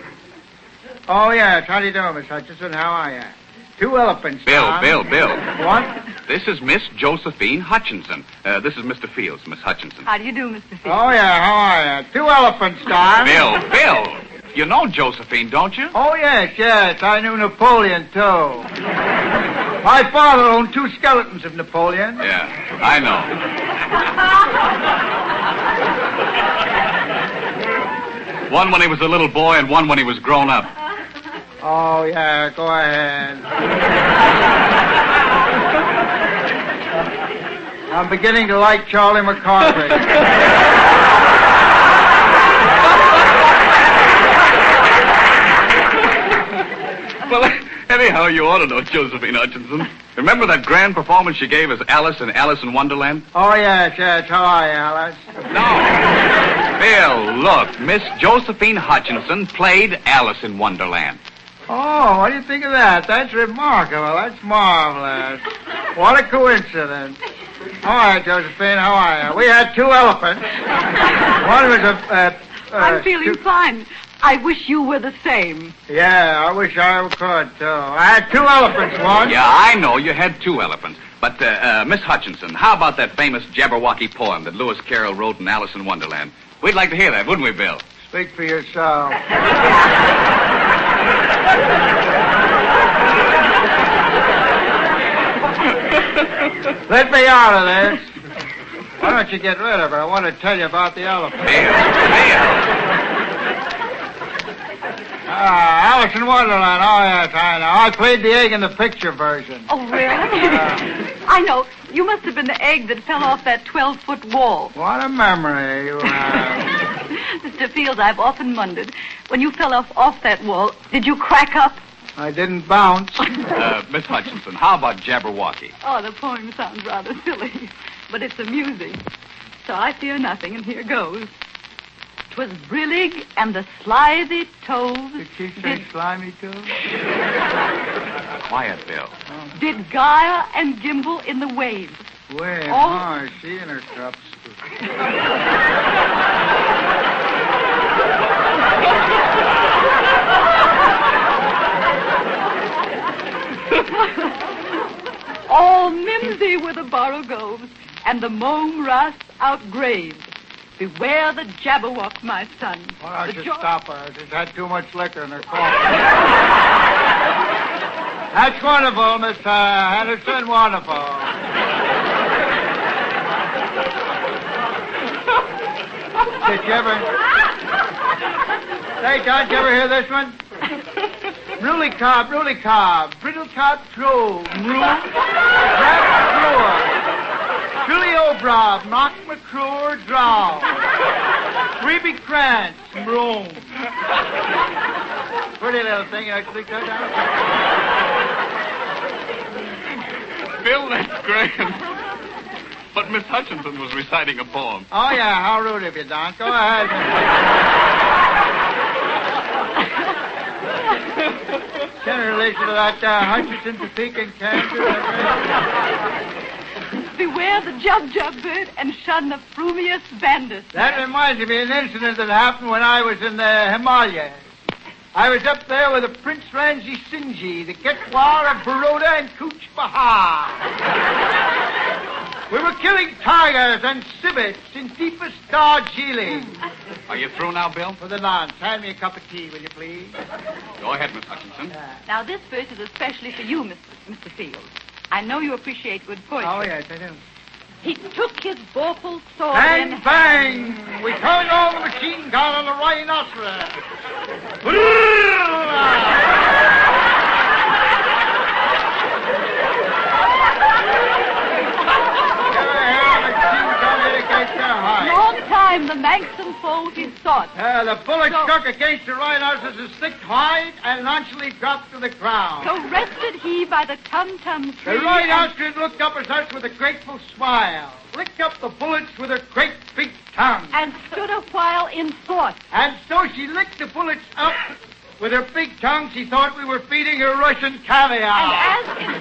Oh, yes. How do you do, Miss Hutchinson? How are you? 2 elephants, Bill. What? This is Miss Josephine Hutchinson. This is Mr. Fields, Miss Hutchinson. How do you do, Mr. Fields? Oh, yeah. How are you? 2 elephants, Don. Bill. You know Josephine, don't you? Oh, yes. I knew Napoleon, too. My father owned 2 skeletons of Napoleon. Yeah, I know. One when he was a little boy and one when he was grown up. Oh, yeah, go ahead. I'm beginning to like Charlie McCarthy. Well, anyhow, you ought to know Josephine Hutchinson. Remember that grand performance she gave as Alice in Alice in Wonderland? Oh, yes. How are you, Alice? No. Bill, look, Miss Josephine Hutchinson played Alice in Wonderland. Oh, what do you think of that? That's remarkable. That's marvelous. What a coincidence. All right, Josephine, how are you? We had 2 elephants. One was I'm feeling fine. I wish you were the same. Yeah, I wish I could, too. I had 2 elephants once. Yeah, I know you had 2 elephants. But, Miss Hutchinson, how about that famous Jabberwocky poem that Lewis Carroll wrote in Alice in Wonderland? We'd like to hear that, wouldn't we, Bill? Speak for yourself. Let me out of this. Why don't you get rid of her? I want to tell you about the elephant. Alice in Wonderland. Oh, yes, I know. I played the egg in the picture version. Oh, really? I know. You must have been the egg that fell off that 12-foot wall. What a memory you have. Mr. Fields, I've often wondered, when you fell off that wall, did you crack up? I didn't bounce. Miss Hutchinson, how about Jabberwocky? Oh, the poem sounds rather silly, but it's amusing. So I fear nothing, and here goes. 'Twas Brillig and the slithy toves. Did she say slimy toves? Quiet, Bill. Did gyre and gimble in the waves. Wait, Oh. she and her cups. All mimsy were the borogoves, and the mome rasp outgraved. Beware the Jabberwock, my son. Why don't The you stop her? She's had too much liquor in her coffee. That's wonderful, Mr. Henderson. Wonderful. Did you ever... Say, John, did you ever hear this one? Ruley cob, brittle cob trove, crab McClure, Trilly O'Brob, Mock McClure draw, Freebie Krantz, broom. Pretty little thing, you actually cut down. Bill, that's grand. But Miss Hutchinson was reciting a poem. Oh, yeah, how rude of you, Don. Go ahead. Can in relation to that Hutchinson, Topeka, and Kansas. Beware the jub bird and shun the frumious bandit. That reminds me of an incident that happened when I was in the Himalayas. I was up there with the Prince Ranji Sinji, the Ketwar of Baroda, and Cooch Bahar. We were killing tigers and civets in deepest Darjeeling. Are you through now, Bill? For the nonce, hand me a cup of tea, will you please? Go ahead, Miss Hutchinson. Now, this verse is especially for you, Mr. Fields. I know you appreciate good poetry. Oh, yes, I do. He took his vorpal sword Bang, and... bang! We turned on the machine gun on the rhinoceros. Long time the manxome foe he sought. The bullet struck against the rhinoceros' thick hide and nonchalantly dropped to the ground. So rested he by the tum-tum tree. The rhinoceros looked up at us with a grateful smile, licked up the bullets with her great big tongue, and stood a while in thought. And so she licked the bullets up with her big tongue. She thought we were feeding her Russian caviar. And as in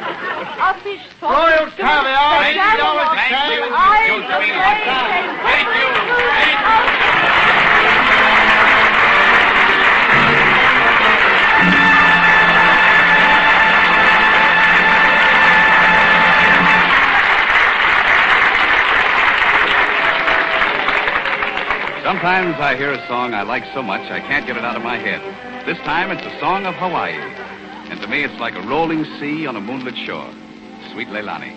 uppish thought... Royal caviar, $80 a can. Thank you. Sometimes I hear a song I like so much I can't get it out of my head. This time it's a song of Hawaii. And to me it's like a rolling sea on a moonlit shore. Sweet Leilani.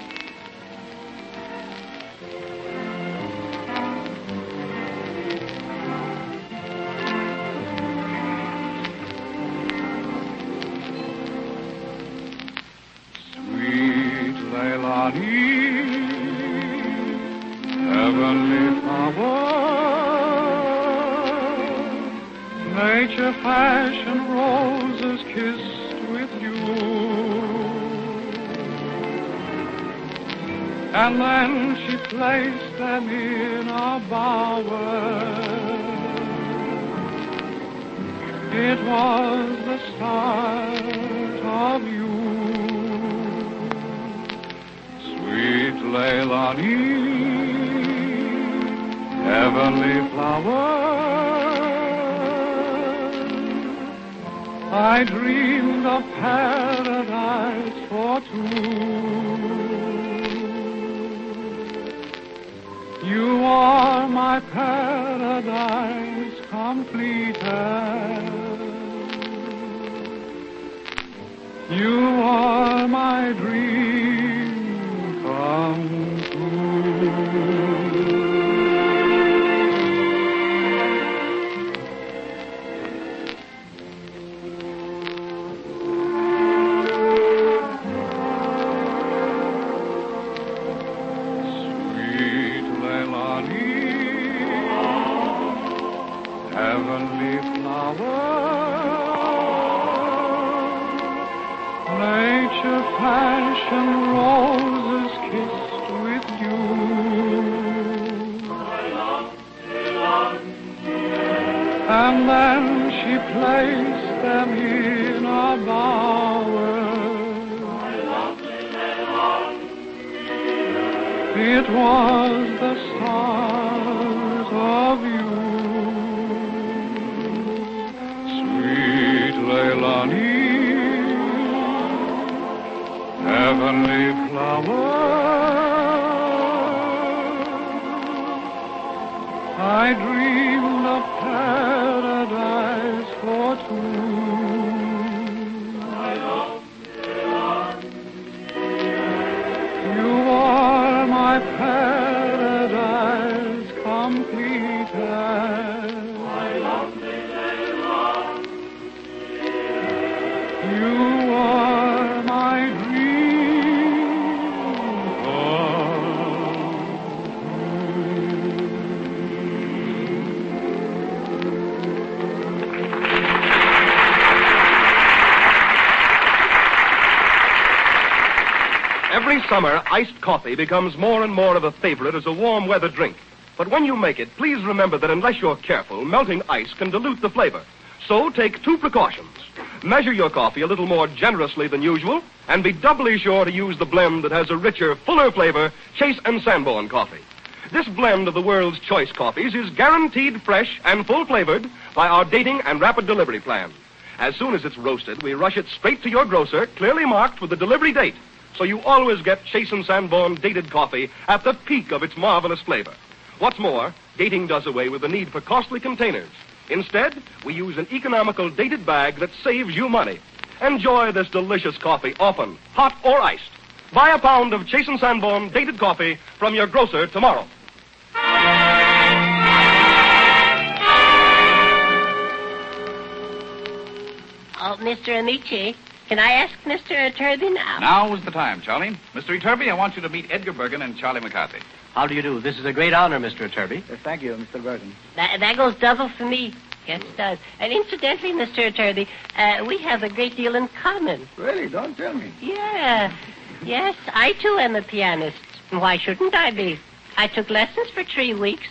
Sweet Leilani, heavenly flower, nature fashioned roses kissed with you. And then she placed them in a bower. It was the start of you. Sweet Leilani, heavenly flower, I dreamed of paradise for two. It was the stars of you, sweet Leilani, heavenly flower. I dreamed of paradise for two. You are my paradise completed. You are my dream Every summer, iced coffee becomes more and more of a favorite as a warm weather drink. But when you make it, please remember that unless you're careful, melting ice can dilute the flavor. So take 2 precautions. Measure your coffee a little more generously than usual, and be doubly sure to use the blend that has a richer, fuller flavor, Chase and Sanborn coffee. This blend of the world's choice coffees is guaranteed fresh and full-flavored by our dating and rapid delivery plan. As soon as it's roasted, we rush it straight to your grocer, clearly marked with the delivery date, so you always get Chase and Sanborn dated coffee at the peak of its marvelous flavor. What's more, dating does away with the need for costly containers. Instead, we use an economical dated bag that saves you money. Enjoy this delicious coffee often, hot or iced. Buy a pound of Chase and Sanborn dated coffee from your grocer tomorrow. Oh, Mr. Amici, can I ask Mr. Iturbe now? Now is the time, Charlie. Mr. Iturbe, I want you to meet Edgar Bergen and Charlie McCarthy. How do you do? This is a great honor, Mr. Iturbe. Thank you, Mr. Bergen. That goes double for me. Yes, it does. And incidentally, Mr. Iturbe, we have a great deal in common. Really? Don't tell me. Yeah. Yes, I too am a pianist. And why shouldn't I be? I took lessons for 3 weeks.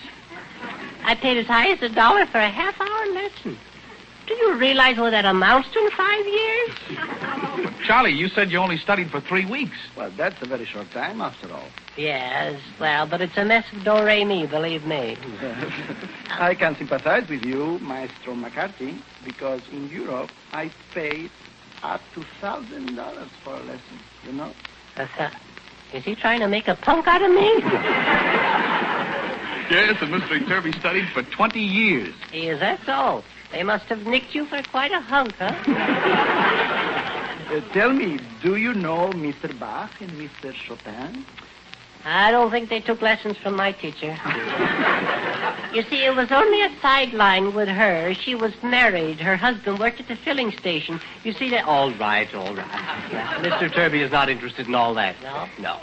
I paid as high as $1 for a half-hour lesson. Do you realize what that amounts to in 5 years? Charlie, you said you only studied for 3 weeks. Well, that's a very short time, after all. Yes, well, but it's a mess of do-re-mi, believe me. I can sympathize with you, Maestro McCarthy, because in Europe, I paid up to $1,000 for a lesson, you know? Is he trying to make a punk out of me? Yes, and Mr. Iturbe studied for 20 years. Is that so? They must have nicked you for quite a hunk, huh? Tell me, do you know Mr. Bach and Mr. Chopin? I don't think they took lessons from my teacher. You see, it was only a sideline with her. She was married. Her husband worked at the filling station. You see that... All right. Mr. Iturbe is not interested in all that. No? No.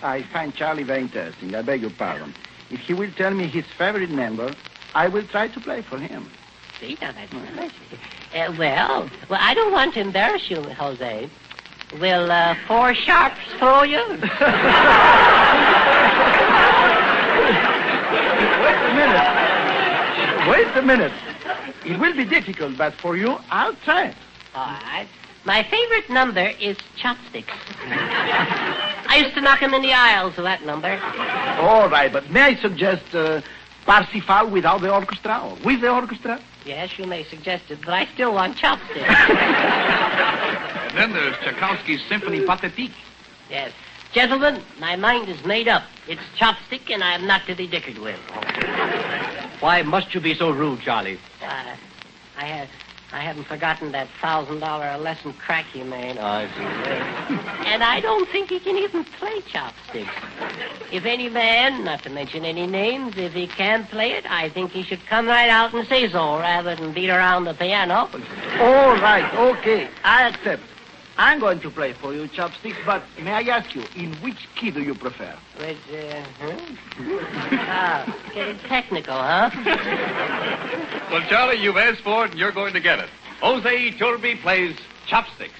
I find Charlie very interesting. I beg your pardon. If he will tell me his favorite number, I will try to play for him. See, now that's nice. Well, I don't want to embarrass you, Jose. Will 4 sharps fool you? Wait a minute. It will be difficult, but for you, I'll try it. All right. My favorite number is chopsticks. I used to knock him in the aisles with that number. All right, but may I suggest Parsifal without the orchestra or with the orchestra? Yes, you may suggest it, but I still want chopsticks. And then there's Tchaikovsky's Symphony Pathétique. Yes. Gentlemen, my mind is made up. It's chopstick, and I'm not to be dickered with. Why must you be so rude, Charlie? I haven't forgotten that $1,000 lesson crack he made. I see. And I don't think he can even play chopsticks. If any man, not to mention any names, if he can play it, I think he should come right out and say so rather than beat around the piano. All right, okay, I accept. I'm going to play for you, chopsticks, but may I ask you, in which key do you prefer? Which, getting technical, huh? Well, Charlie, you've asked for it, and you're going to get it. Jose Iturbe plays chopsticks.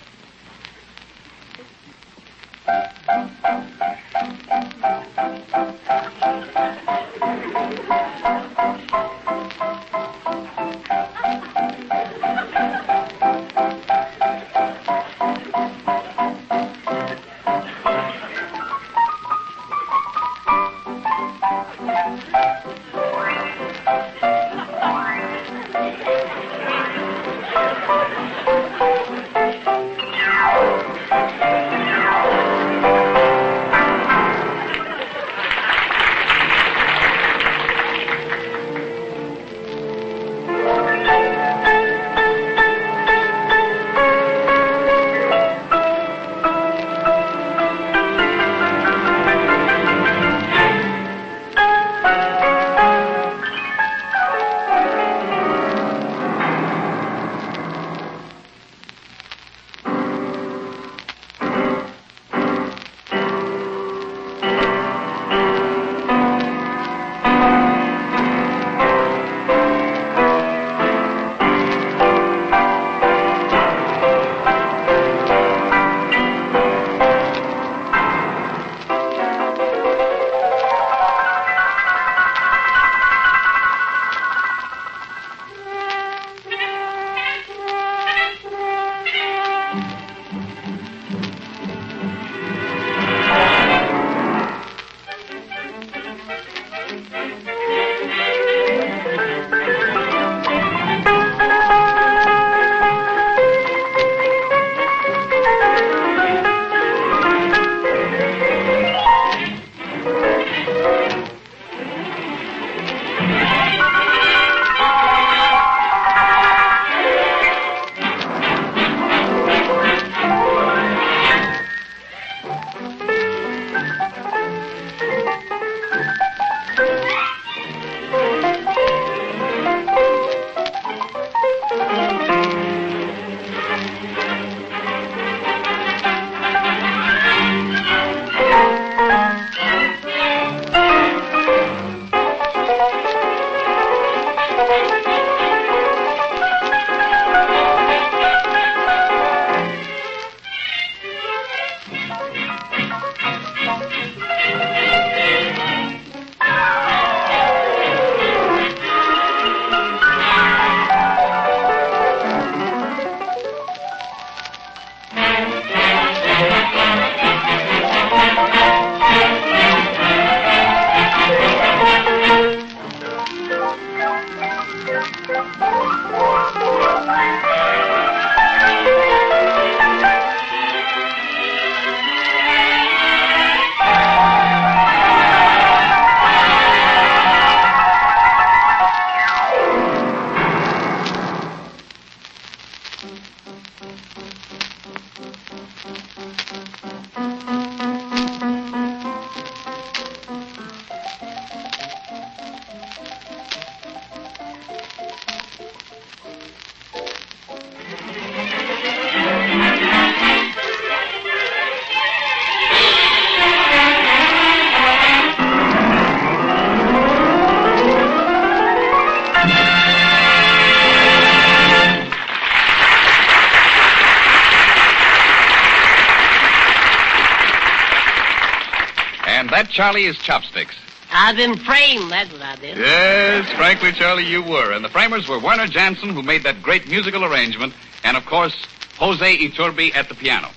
And that, Charlie, is chopsticks. I've been framed, that's what I did. Yes, frankly, Charlie, you were. And the framers were Werner Jansen, who made that great musical arrangement, and, of course, Jose Iturbe at the piano.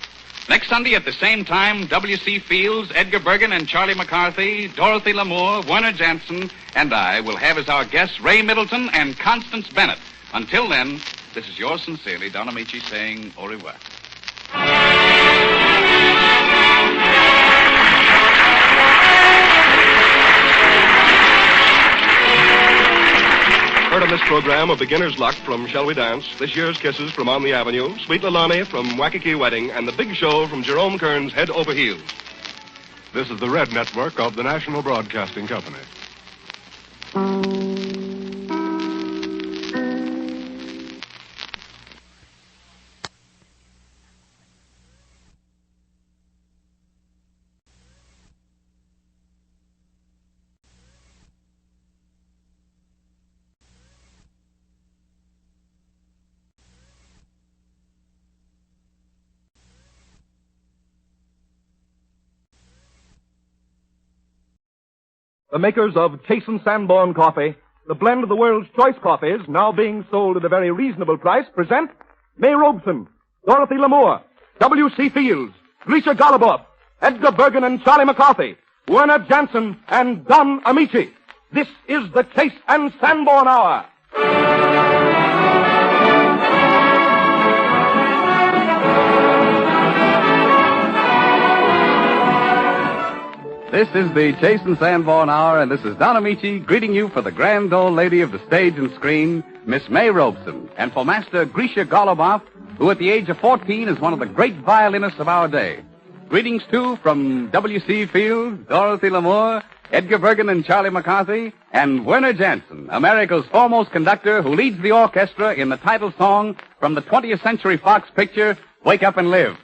Next Sunday at the same time, W.C. Fields, Edgar Bergen, and Charlie McCarthy, Dorothy Lamour, Werner Jansen, and I will have as our guests Ray Middleton and Constance Bennett. Until then, this is yours sincerely, Don Amici, saying au revoir. Heard on this program, A Beginner's Luck from Shall We Dance, This Year's Kisses from On the Avenue, Sweet Lalani from Waikiki Wedding, and The Big Show from Jerome Kern's Head Over Heels. This is the Red Network of the National Broadcasting Company. The makers of Chasen Sanborn Coffee, the blend of the world's choice coffees, now being sold at a very reasonable price, present May Robson, Dorothy Lamour, W.C. Fields, GRISHA GOLUBOFF, Edgar Bergen and Charlie McCarthy, Werner Jansen, and Don Amici. This is the Chase and Sanborn Hour. This is the Chase and Sanborn Hour, and this is Don Amici greeting you for the grand old lady of the stage and screen, Miss May Robson, and for Master GRISHA GOLUBOFF, who at the age of 14 is one of the great violinists of our day. Greetings, too, from W.C. Fields, Dorothy Lamour, Edgar Bergen and Charlie McCarthy, and Werner Jansen, America's foremost conductor who leads the orchestra in the title song from the 20th Century Fox picture, Wake Up and Live.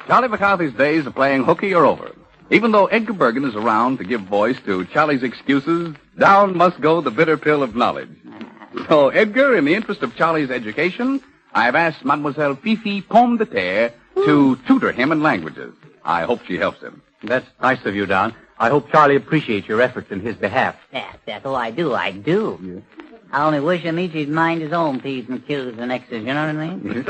Charlie McCarthy's days of playing hooky are over. Even though Edgar Bergen is around to give voice to Charlie's excuses, down must go the bitter pill of knowledge. So, Edgar, in the interest of Charlie's education, I've asked Mademoiselle Fifi Pomme de Terre to tutor him in languages. I hope she helps him. That's nice of you, Don. I hope Charlie appreciates your efforts in his behalf. That's all I do. Yeah. I only wish Amici'd mind his own P's and Q's and X's, you know what I mean?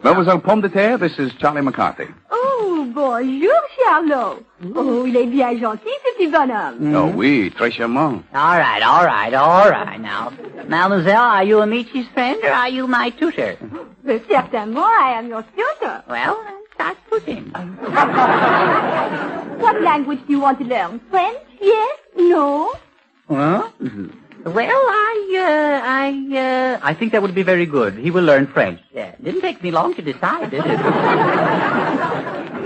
Mademoiselle Pomme de Terre, this is Charlie McCarthy. Oh, bonjour, Charlot. Oh, il est bien gentil, ce petit bonhomme. Oh, oui, très charmant. All right. Now, Mademoiselle, are you Amici's friend or are you my tutor? Certainement, I am your tutor. Well, then start tutoring. What language do you want to learn? French? Yes? No? Huh? Well, I think that would be very good. He will learn French. Yeah. Didn't take me long to decide, did it?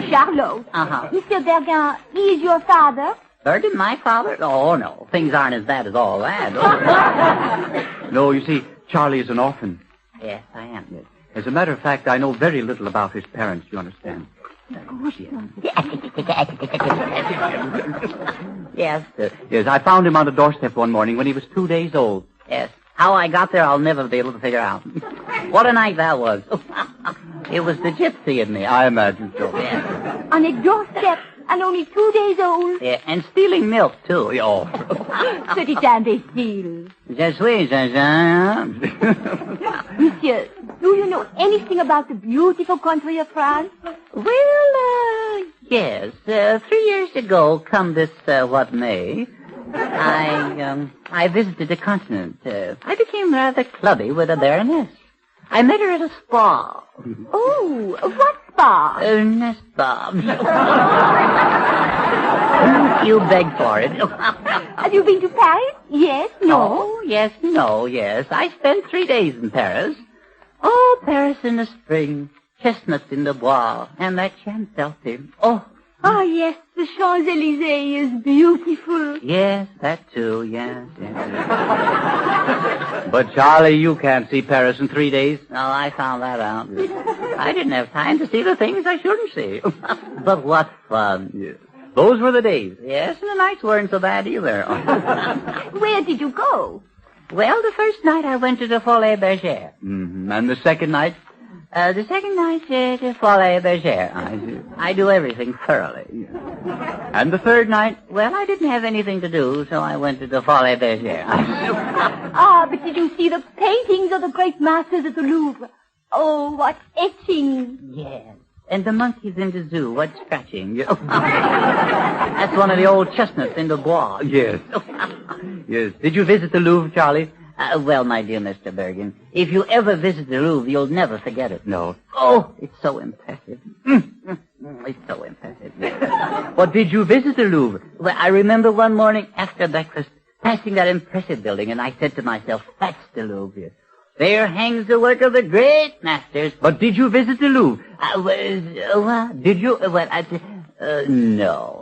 Charlot. Mr. Bergen, he is your father? Bergen, my father? Oh, no. Things aren't as bad as all that. No, you see, Charlie is an orphan. Yes, I am. Yes. As a matter of fact, I know very little about his parents, you understand. Yes. Yes, I found him on the doorstep one morning when he was 2 days old. Yes. How I got there, I'll never be able to figure out. What a night that was. It was the gypsy in me. I imagine so. Yes. On a doorstep and only 2 days old. Yeah, and stealing milk, too. Oh. Petit imbécile. Je suis, Jean. Monsieur, do you know anything about the beautiful country of France? Well, yes. 3 years ago, come this, what May, I visited the continent. I became rather clubby with a baroness. I met her at a spa. Oh, what spa? A spa. You begged for it. Have you been to Paris? Yes, no? Oh, yes, no, yes. I spent 3 days in Paris. Oh, Paris in the spring, chestnuts in the bois, and that Champs-Élysées. Oh. Ah, yes, the Champs-Élysées is beautiful. Yes, that too, yes. But, Charlie, you can't see Paris in 3 days. Oh, I found that out. I didn't have time to see the things I shouldn't see. But what fun. Yes. Those were the days. Yes, and the nights weren't so bad either. Where did you go? Well, the first night I went to the Folie Bergère. Mm-hmm. And the second night? The second night to Folie Bergère. I do everything thoroughly. And the third night? Well, I didn't have anything to do, so I went to the Folie Bergère. But did you see the paintings of the great masters at the Louvre? Oh, what etching. Yes. And the monkeys in the zoo, what scratching. That's one of the old chestnuts in the bois. Yes. Yes. Did you visit the Louvre, Charlie? Well, my dear Mr. Bergen, if you ever visit the Louvre, you'll never forget it. No. Oh, it's so impressive. It's so impressive. What, did you visit the Louvre? Well, I remember one morning after breakfast, passing that impressive building, and I said to myself, that's the Louvre. There hangs the work of the great masters. But did you visit the Louvre? Did you? No.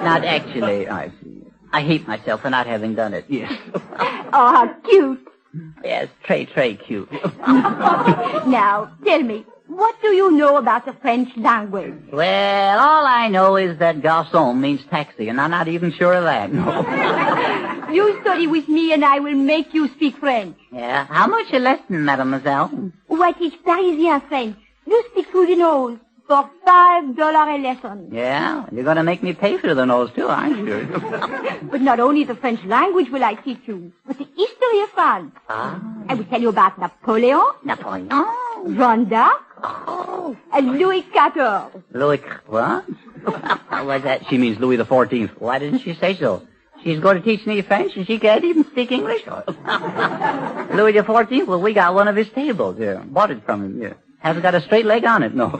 Not actually, I see. I hate myself for not having done it. Yes. Oh, how cute. Yes, très cute. Now, tell me, what do you know about the French language? Well, all I know is that garçon means taxi, and I'm not even sure of that. No. You study with me, and I will make you speak French. Yeah? How much a lesson, mademoiselle? I teach Parisian French. You speak through the nose for $5 a lesson. Yeah? You're going to make me pay through the nose, too, aren't you? But not only the French language will I teach you, but the history of France. Ah. I will tell you about Napoleon. Jeanne d'Arc. Oh. And Louis XIV. Louis... What? What's that? She means Louis the 14th. Why didn't she say so? She's going to teach me French, and she can't even speak English. Louis the 14th? Well, we got one of his tables here. Bought it from him. Yeah. Hasn't got a straight leg on it, no.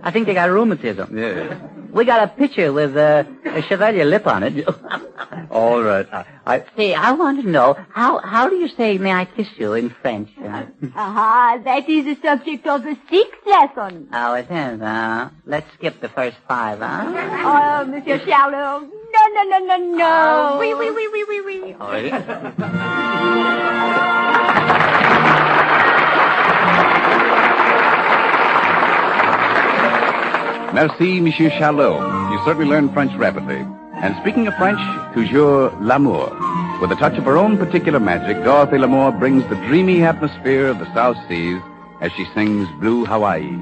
I think they got rheumatism. Yeah. We got a picture with a Chevalier lip on it. All right. See, I want to know, how do you say, may I kiss you in French? That is the subject of the 6th lesson. Oh, it is, let's skip the first 5, huh? Oh, Monsieur Charlot. No. Oui. Oh, yeah. Merci, Monsieur Charlot. You certainly learned French rapidly. And speaking of French, toujours l'amour. With a touch of her own particular magic, Dorothy Lamour brings the dreamy atmosphere of the South Seas as she sings Blue Hawaii.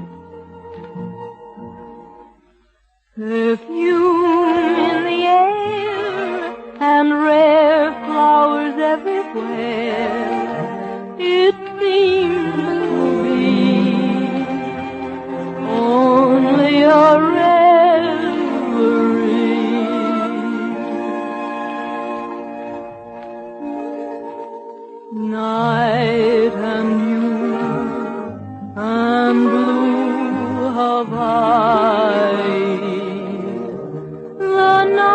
Perfume in the air and rare flowers everywhere. It seems to be only a reverie. Night and you and blue Hawaii. The night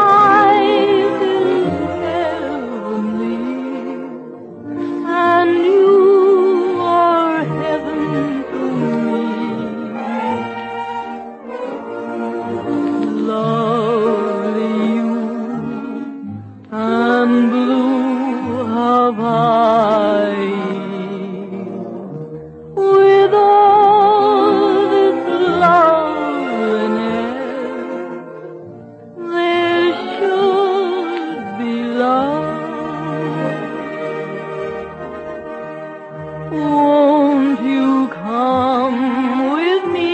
Won't you come with me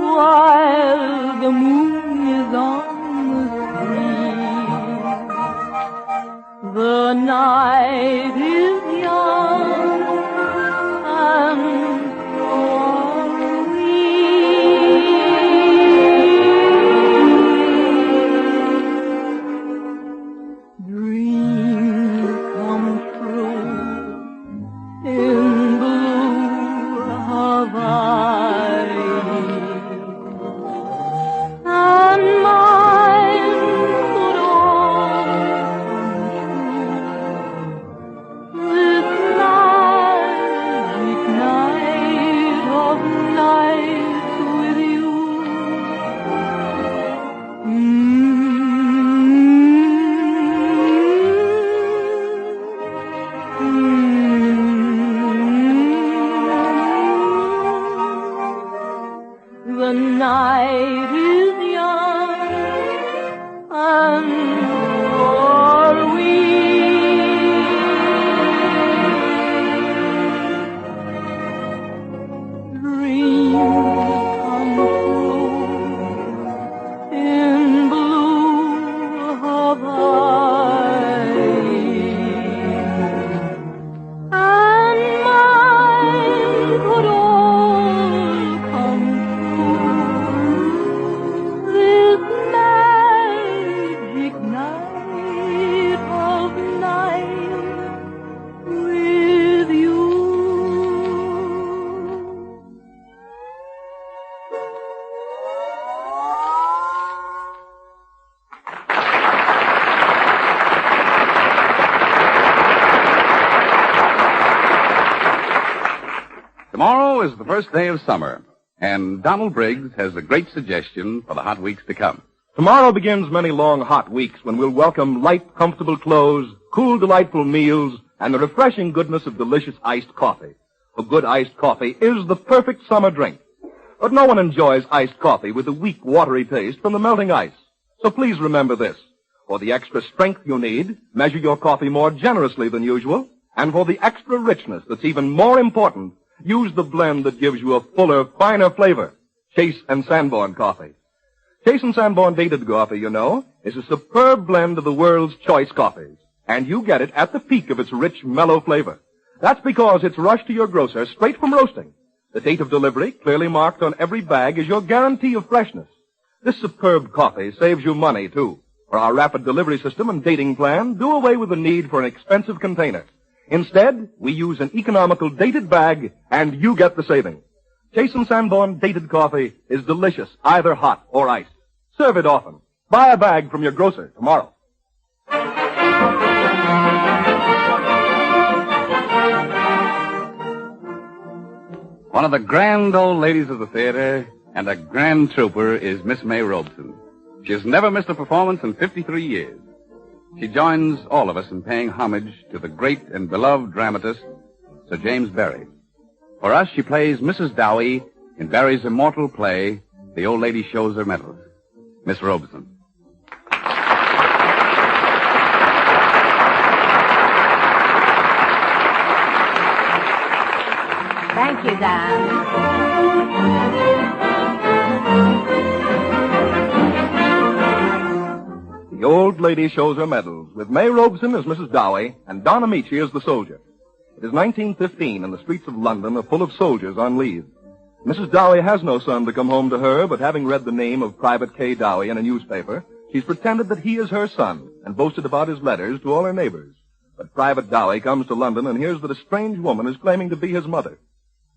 while the moon is on the sea? The night is young and so are we. Dreams come true in blue Hawaii, and mine could all come true this magic night of nights with you. The night is young and so are we. Dreams come true in blue Hawaii, and mine could all come true this magic night of night with you. Tomorrow is the first day of summer, and Donald Briggs has a great suggestion for the hot weeks to come. Tomorrow begins many long hot weeks when we'll welcome light, comfortable clothes, cool, delightful meals, and the refreshing goodness of delicious iced coffee. A good iced coffee is the perfect summer drink. But no one enjoys iced coffee with the weak, watery taste from the melting ice. So please remember this. For the extra strength you need, measure your coffee more generously than usual. And for the extra richness that's even more important, use the blend that gives you a fuller, finer flavor. Chase and Sanborn coffee. Chase and Sanborn dated coffee, you know, is a superb blend of the world's choice coffees. And you get it at the peak of its rich, mellow flavor. That's because it's rushed to your grocer straight from roasting. The date of delivery, clearly marked on every bag, is your guarantee of freshness. This superb coffee saves you money, too. For our rapid delivery system and dating plan, do away with the need for an expensive container. Instead, we use an economical dated bag, and you get the saving. Chase and Sanborn dated coffee is delicious, either hot or iced. Serve it often. Buy a bag from your grocer tomorrow. One of the grand old ladies of the theater and a grand trooper is Miss May Robson. She has never missed a performance in 53 years. She joins all of us in paying homage to the great and beloved dramatist, Sir James Barrie. For us, she plays Mrs. Dowie in Barrie's immortal play, The Old Lady Shows Her Medals. Miss Robson. Thank you, Don. The Old Lady Shows Her Medals, with May Robson as Mrs. Dowie and Don Amici as the soldier. It is 1915, and the streets of London are full of soldiers on leave. Mrs. Dowie has no son to come home to her, but having read the name of Private K. Dowie in a newspaper, she's pretended that he is her son and boasted about his letters to all her neighbors. But Private Dowie comes to London and hears that a strange woman is claiming to be his mother.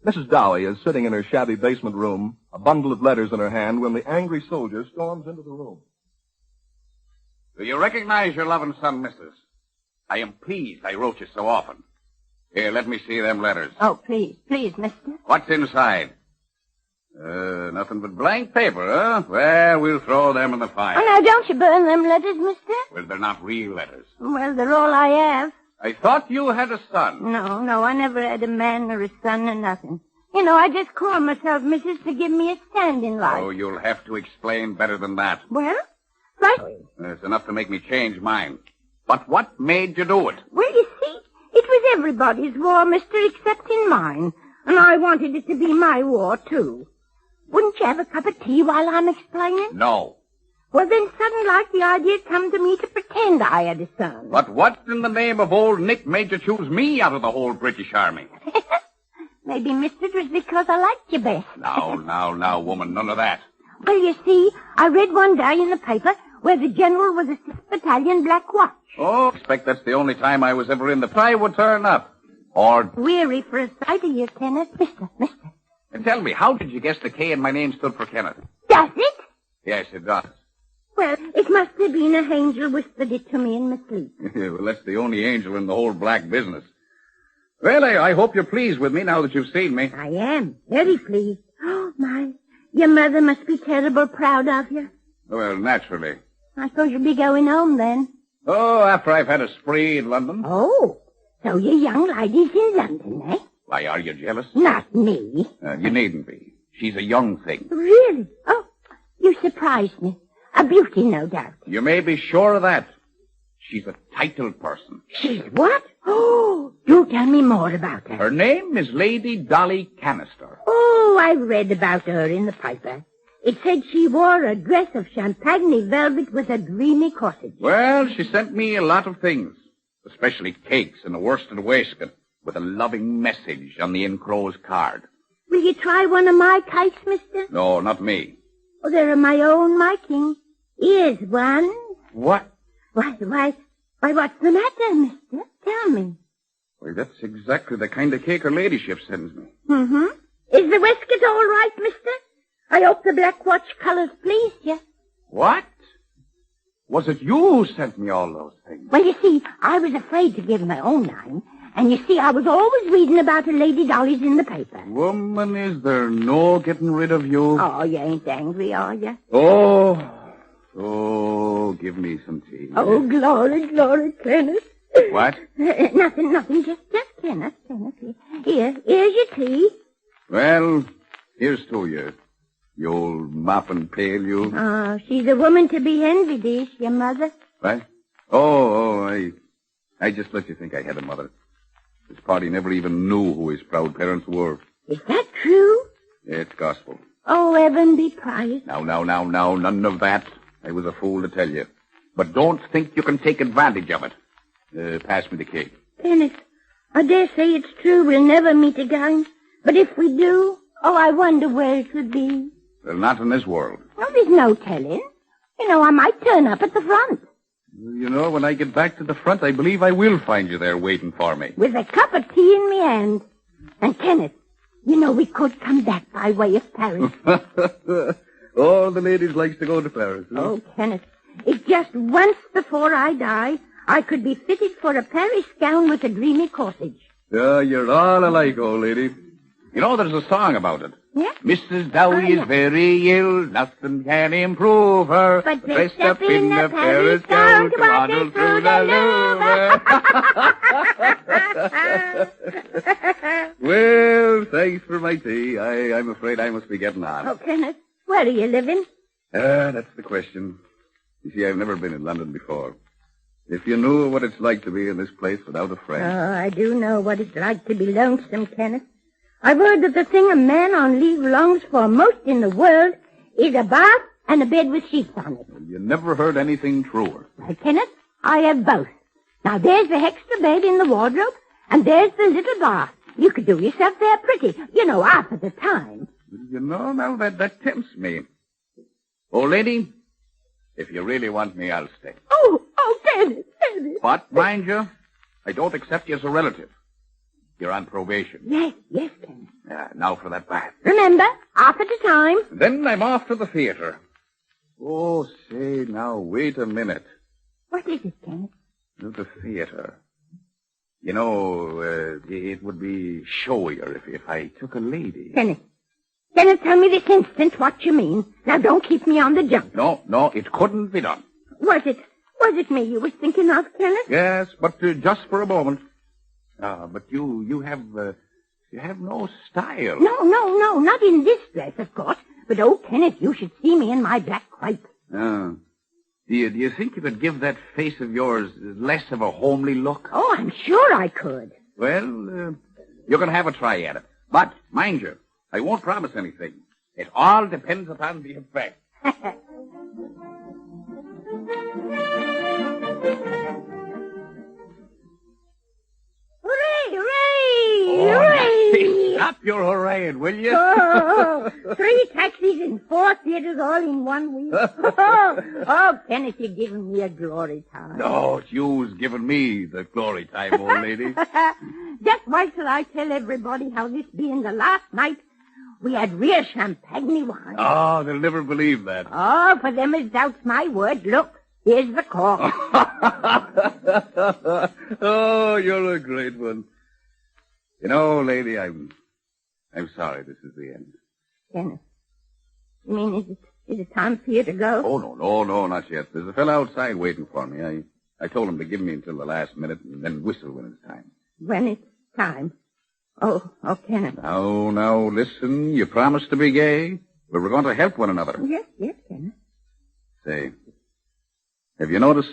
Mrs. Dowie is sitting in her shabby basement room, a bundle of letters in her hand, when the angry soldier storms into the room. Do you recognize your loving son, missus? I am pleased I wrote you so often. Here, let me see them letters. Oh, please, mister. What's inside? Nothing but blank paper, huh? Well, we'll throw them in the fire. Oh, now, don't you burn them letters, mister. Well, they're not real letters. Well, they're all I have. I thought you had a son. No, I never had a man or a son or nothing. You know, I just call myself missus to give me a stand in life. Oh, you'll have to explain better than that. Well, right. It's enough to make me change mine. But what made you do it? Well, you see, it was everybody's war, mister, except in mine. And I wanted it to be my war, too. Wouldn't you have a cup of tea while I'm explaining? No. Well, then sudden like the idea come to me to pretend I had a son. But what in the name of old Nick made you choose me out of the whole British Army? Maybe, mister, it was because I liked you best. Now, woman, none of that. Well, you see, I read one day in the paper where the general was a 6th Battalion Black Watch. Oh, expect that's the only time I was ever in the... I would turn up. Or... Weary for a sight of you, Kenneth. Mister. And tell me, how did you guess the K in my name stood for Kenneth? Does it? Yes, it does. Well, it must have been a angel whispered it to me in my sleep. Well, that's the only angel in the whole black business. Well, I hope you're pleased with me now that you've seen me. I am. Very pleased. Oh, my. Your mother must be terrible proud of you. Well, naturally. I suppose you'll be going home then. Oh, after I've had a spree in London. Oh, so your young lady's in London, eh? Why, are you jealous? Not me. You needn't be. She's a young thing. Really? Oh, you surprised me. A beauty, no doubt. You may be sure of that. She's a titled person. She's what? Oh, do tell me more about her. Her name is Lady Dolly Canister. Oh, I read about her in the paper. It said she wore a dress of champagne velvet with a dreamy corsage. Well, she sent me a lot of things, especially cakes and a worsted waistcoat with a loving message on the enclosed card. Will you try one of my cakes, mister? No, not me. Oh, they're of my own making. Here's one. What? Why, what's the matter, mister? Tell me. Well, that's exactly the kind of cake her ladyship sends me. Mm-hmm. Is the waistcoat all right, mister? I hope the Black Watch colors pleased you. What? Was it you who sent me all those things? Well, you see, I was afraid to give my own name. And you see, I was always reading about her Lady Dolly's in the paper. Woman, is there no getting rid of you? Oh, you ain't angry, are you? Oh, give me some tea. Oh, glory, Kenneth. What? Nothing, just Kenneth. Here's your tea. Well, here's to you. You old mop and pail, you. Oh, she's a woman to be envied, is your mother? What? I just let you think I had a mother. This party never even knew who his proud parents were. Is that true? It's gospel. Oh, heaven be praised. Now, none of that. I was a fool to tell you. But don't think you can take advantage of it. Pass me the cake. Kenneth, I dare say it's true we'll never meet again. But if we do, I wonder where it would be. Well, not in this world. Oh, there's no telling. I might turn up at the front. When I get back to the front, I believe I will find you there waiting for me. With a cup of tea in my hand. And, Kenneth, we could come back by way of Paris. All the ladies likes to go to Paris. Huh? Oh, Kenneth, if just once before I die, I could be fitted for a Paris gown with a dreamy corsage. Yeah, you're all alike, old lady. There's a song about it. Yeah? Mrs. Dowie is very ill, nothing can improve her. But dressed up in the Paris gown to waddle through the Louvre. Well, thanks for my tea. I'm afraid I must be getting on. Oh, Kenneth, where are you living? That's the question. You see, I've never been in London before. If you knew what it's like to be in this place without a friend. Oh, I do know what it's like to be lonesome, Kenneth. I've heard that the thing a man on leave longs for most in the world is a bath and a bed with sheets on it. You never heard anything truer. Well, Kenneth, I have both. Now, there's the extra bed in the wardrobe, and there's the little bath. You could do yourself there pretty, half of the time. Now that tempts me. Old lady, if you really want me, I'll stay. Oh, Kenneth. But, mind you, I don't accept you as a relative. You're on probation. Yes, Kenneth. Now for that bath. Remember, half at a time. Then I'm off to the theater. Oh, say, now, wait a minute. What is it, Kenneth? The theater. It would be showier if I took a lady. Kenneth, tell me this instant what you mean. Now, don't keep me on the jump. No, it couldn't be done. Was it me you was thinking of, Kenneth? Yes, but just for a moment. But you have no style. No, not in this dress, of course. But, Kenneth, you should see me in my black crape. Do you think you could give that face of yours less of a homely look? Oh, I'm sure I could. Well, you can have a try at it. But, mind you, I won't promise anything. It all depends upon the effect. Hooray! Hooray! Stop your hooraying, will you? Oh, 3 taxis and 4 theaters all in 1 week. Oh, Kenneth, you're giving me a glory time. No, it's you's giving me the glory time, old lady. Just wait till I tell everybody how this being the last night we had real champagne wine. Oh, they'll never believe that. Oh, for them as doubts my word, look, here's the cork. Oh, you're a great one. You know, lady, I'm sorry this is the end. Kenneth, you mean is it time for you to go? Oh, no, not yet. There's a fellow outside waiting for me. I told him to give me until the last minute and then whistle when it's time. When it's time? Oh, Kenneth. Now, listen. You promised to be gay. We're going to help one another. Yes, Kenneth. Say, have you noticed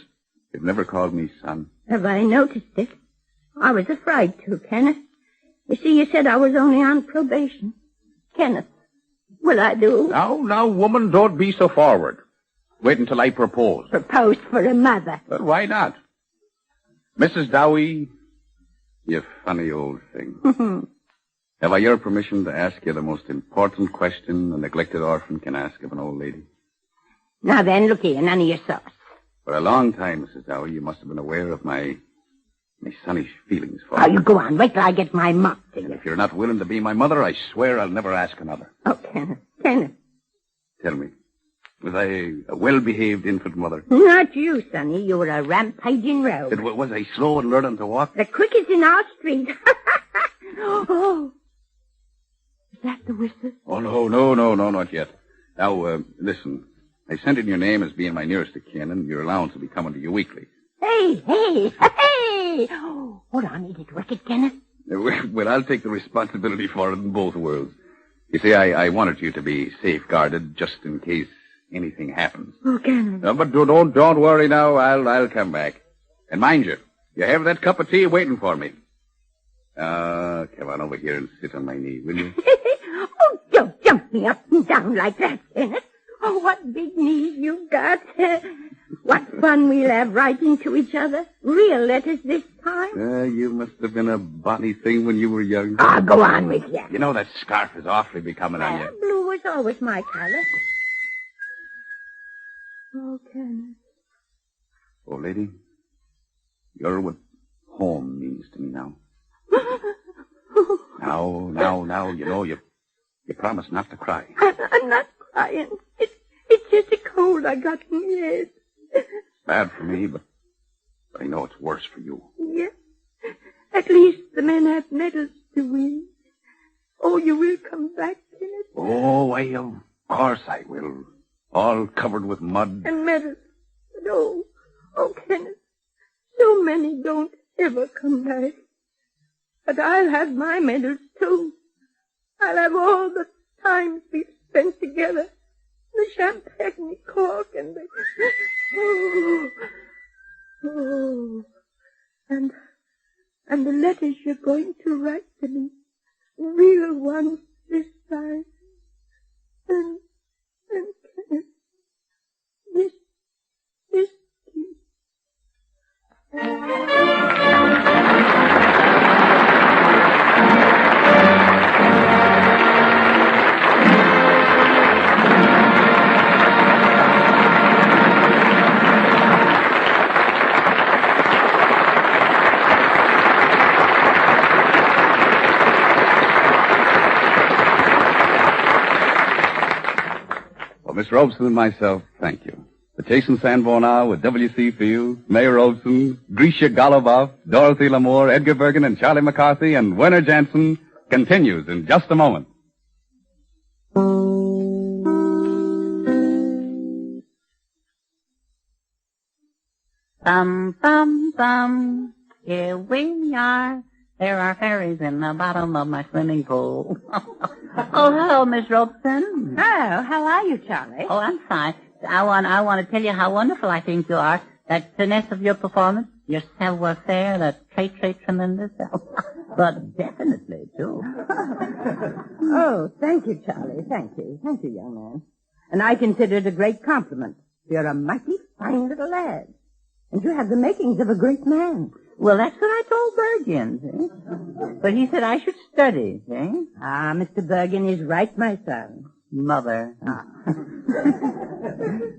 you've never called me son? Have I noticed it? I was afraid to, Kenneth. You see, you said I was only on probation. Kenneth, will I do? Now, woman, don't be so forward. Wait until I propose. Propose for a mother. But why not? Mrs. Dowie, you funny old thing. Have I your permission to ask you the most important question a neglected orphan can ask of an old lady? Now then, look here, none of your sauce. For a long time, Mrs. Dowie, you must have been aware of my sonnish feelings for Oh, you. you go on. Wait till I get my mop to you. If you're not willing to be my mother, I swear I'll never ask another. Oh, Kenneth. Tell me, was I a well-behaved infant mother? Not you, Sonny. You were a rampaging rogue. Was I slow in learning to walk? The quickest in our street. Oh. Is that the whistle? Oh, no, not yet. Now, listen. I sent in your name as being my nearest of kin, and your allowance will be coming to you weekly. Hey! Hold on, is it wicked, Kenneth? Well, I'll take the responsibility for it in both worlds. You see, I wanted you to be safeguarded just in case anything happens. Oh, Kenneth. No, but don't worry now. I'll come back. And mind you have that cup of tea waiting for me. Come on over here and sit on my knee, will you? Oh, don't jump me up and down like that, Kenneth. Oh, what big knees you've got. What fun we'll have writing to each other. Real letters this time. You must have been a bonny thing when you were young. Ah, go on with you. You know that scarf is awfully becoming on you. Blue was always my color. Oh, Kenneth. Oh, lady, you're what home means to me now. Now, you know, you promised not to cry. I'm not crying. It's just a cold I got in my head. Bad for me, but I know it's worse for you. Yes. At least the men have medals to win. Oh, you will come back, Kenneth? Oh, of course I will. All covered with mud. And medals. But oh, Kenneth, so many don't ever come back. But I'll have my medals, too. I'll have all the times we've spent together. The champagne cork and the... Oh. And the letters you're going to write to me. Real ones this time. And Kenneth, this kiss. Miss Robson and myself, thank you. The Jason Sanborn with W.C. Fields, Mayor Robson, GRISHA, GOLUBOFF, Dorothy Lamour, Edgar Bergen, and Charlie McCarthy, and Werner Jansen continues in just a moment. Bum, bum, bum. Here we are. There are fairies in the bottom of my swimming pool. Oh, hello, Miss Robson. Oh, how are you, Charlie? Oh, I'm fine. I want to tell you how wonderful I think you are. That finesse of your performance, your savoir-faire, that trait tremendous. But definitely, too. Oh, thank you, Charlie. Thank you. Thank you, young man. And I consider it a great compliment. You're a mighty fine little lad. And you have the makings of a great man. Well, that's what I told Bergen, see? But he said I should study, see? Ah, Mr. Bergen is right, my son. Mother. Ah.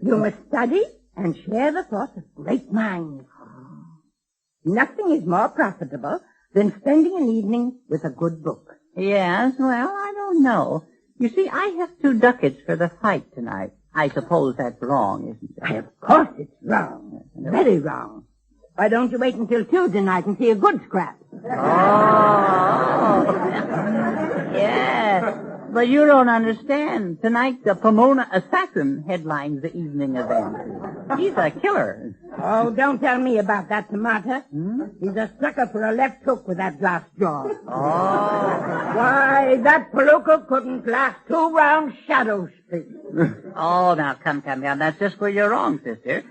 You must study and share the thoughts of great minds. Nothing is more profitable than spending an evening with a good book. Yes, well, I don't know. You see, I have 2 ducats for the fight tonight. I suppose that's wrong, isn't it? Why, of course it's wrong. Very wrong. Why don't you wait until Tuesday night and see a good scrap? Oh. Yes. But you don't understand. Tonight, the Pomona Assassin headlines the evening event. He's a killer. Oh, don't tell me about that tomato. He's a sucker for a left hook with that glass jaw. Oh. Why, that Palooka couldn't last 2 rounds shadow street. Oh, now, come. That's just where you're wrong, sister.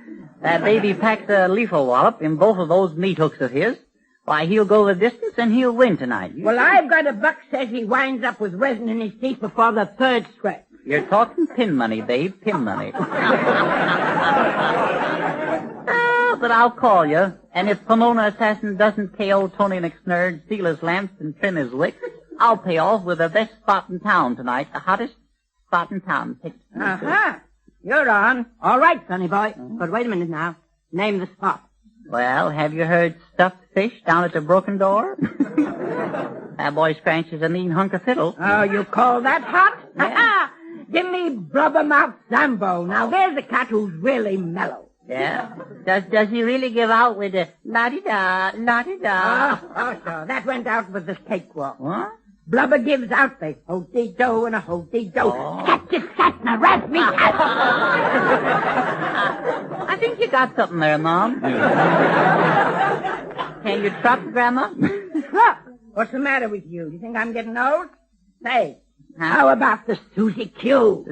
That baby packs a lethal wallop in both of those meat hooks of his. Why, he'll go the distance and he'll win tonight. Well, I've got a buck says he winds up with resin in his teeth before the 3rd stretch. You're talking pin money, babe, pin money. But I'll call you. And if Pomona Assassin doesn't KO Tony McSnurd, steal his lamps, and trim his wick, I'll pay off with the best spot in town tonight, the hottest spot in town. Aha. You're on. All right, sonny boy. But wait a minute now. Name the spot. Well, have you heard stuffed fish down at the broken door? That boy scratches a mean hunk of fiddle. Oh, you call that hot? Yeah. Give me blubbermouth Sambo. Now, there's a cat who's really mellow. Yeah? Does he really give out with a la-di-da, la-di-da? Oh, sure. That went out with the cakewalk. What? Blubber gives out the ho-dee-do and a ho-dee-do. Catch-a-cat-na, rat me. I think you got something there, Mom. Can you trot, Grandma? Trot? What's the matter with you? Do you think I'm getting old? Say, how about the Susie Q?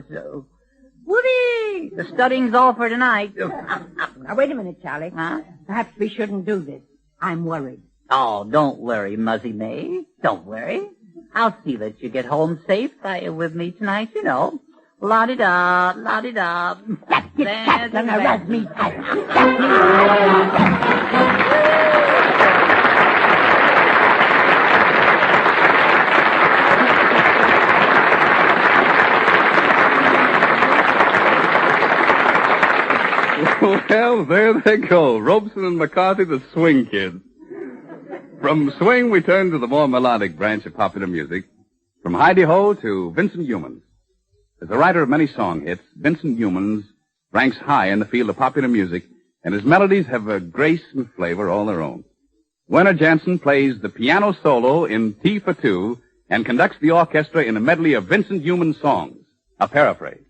Woody! The studying's all for tonight. Now, wait a minute, Charlie. Huh? Perhaps we shouldn't do this. I'm worried. Oh, don't worry, Muzzy May. Don't worry. I'll see that you get home safe with me tonight, you know. La-di-da, la-di-da. That's an arrest me. Well, there they go. Robson and McCarthy, the swing kids. From swing, we turn to the more melodic branch of popular music. From Heidi-Ho to Vincent Youmans. As a writer of many song hits, Vincent Youmans ranks high in the field of popular music, and his melodies have a grace and flavor all their own. Werner Jansen plays the piano solo in T for Two and conducts the orchestra in a medley of Vincent Youmans songs. A paraphrase.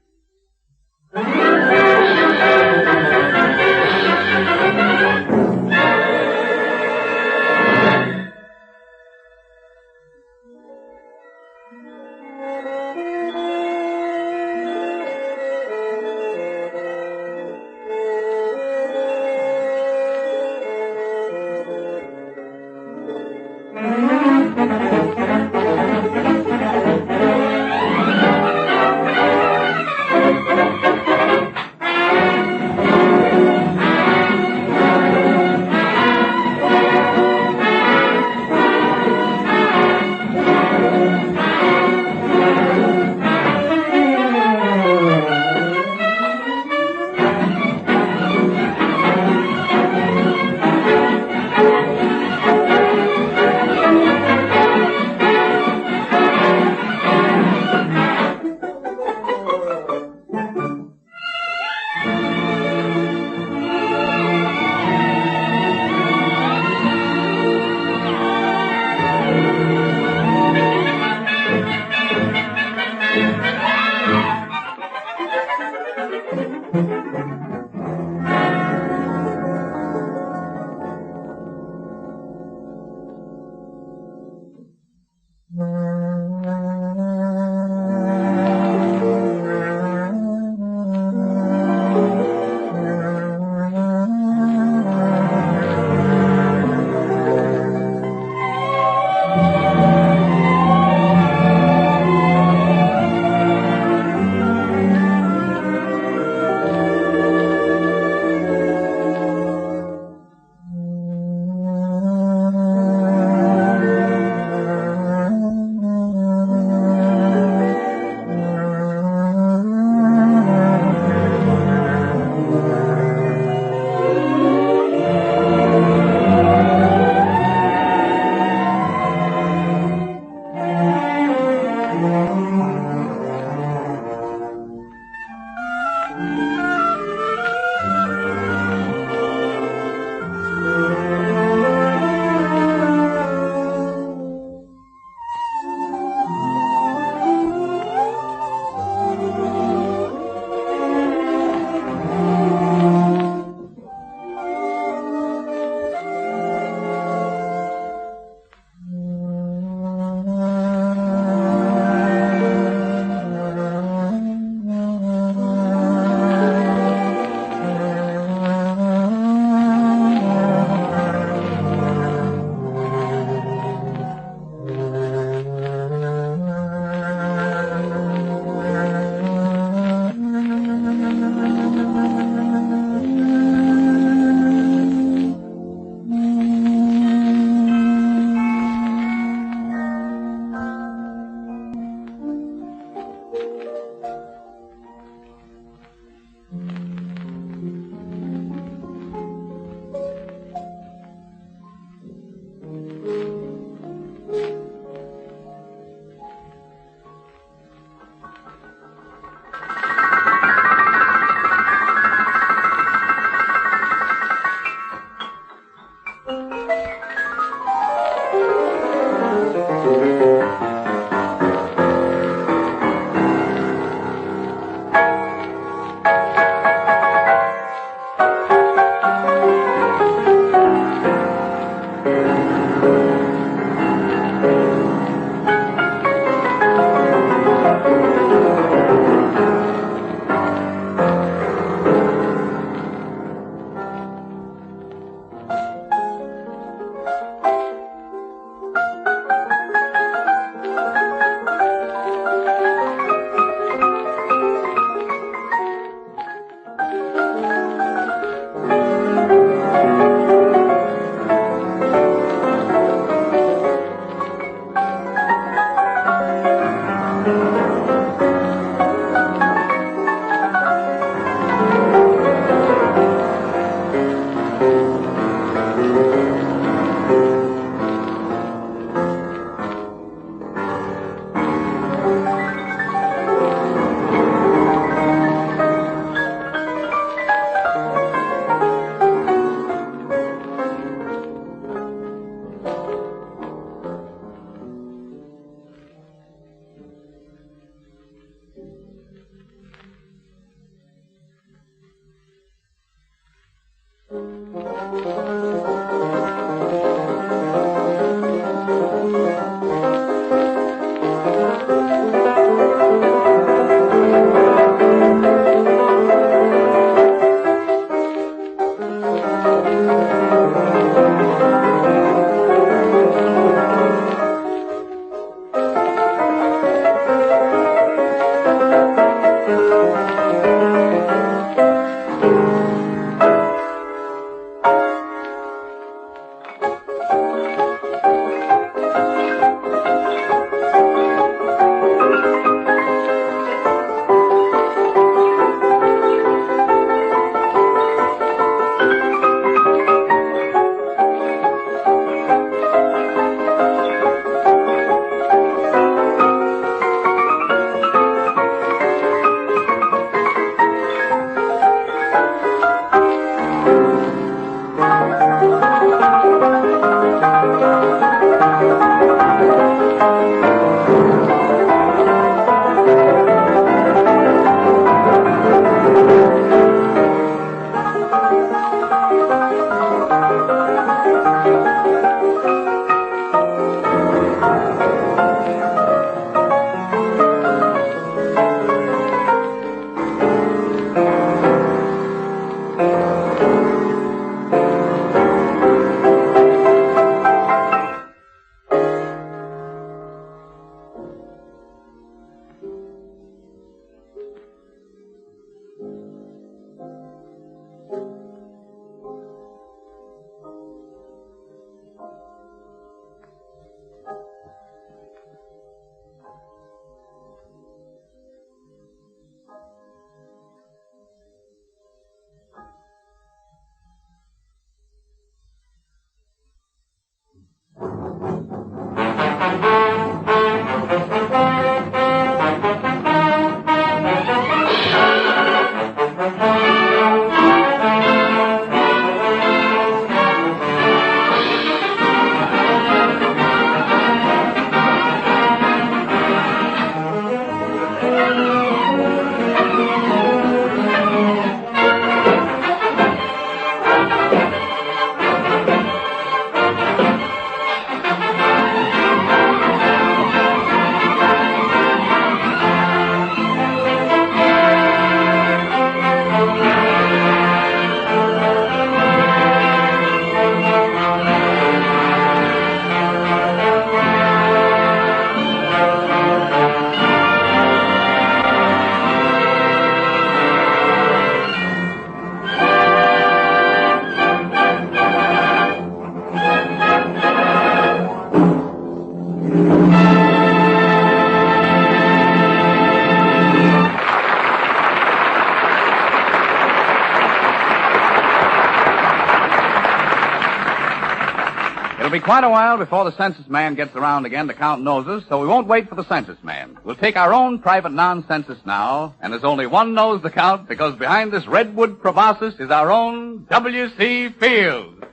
quite a while before the census man gets around again to count noses, so we won't wait for the census man. We'll take our own private non-census now, and there's only one nose to count because behind this redwood proboscis is our own W.C. Fields.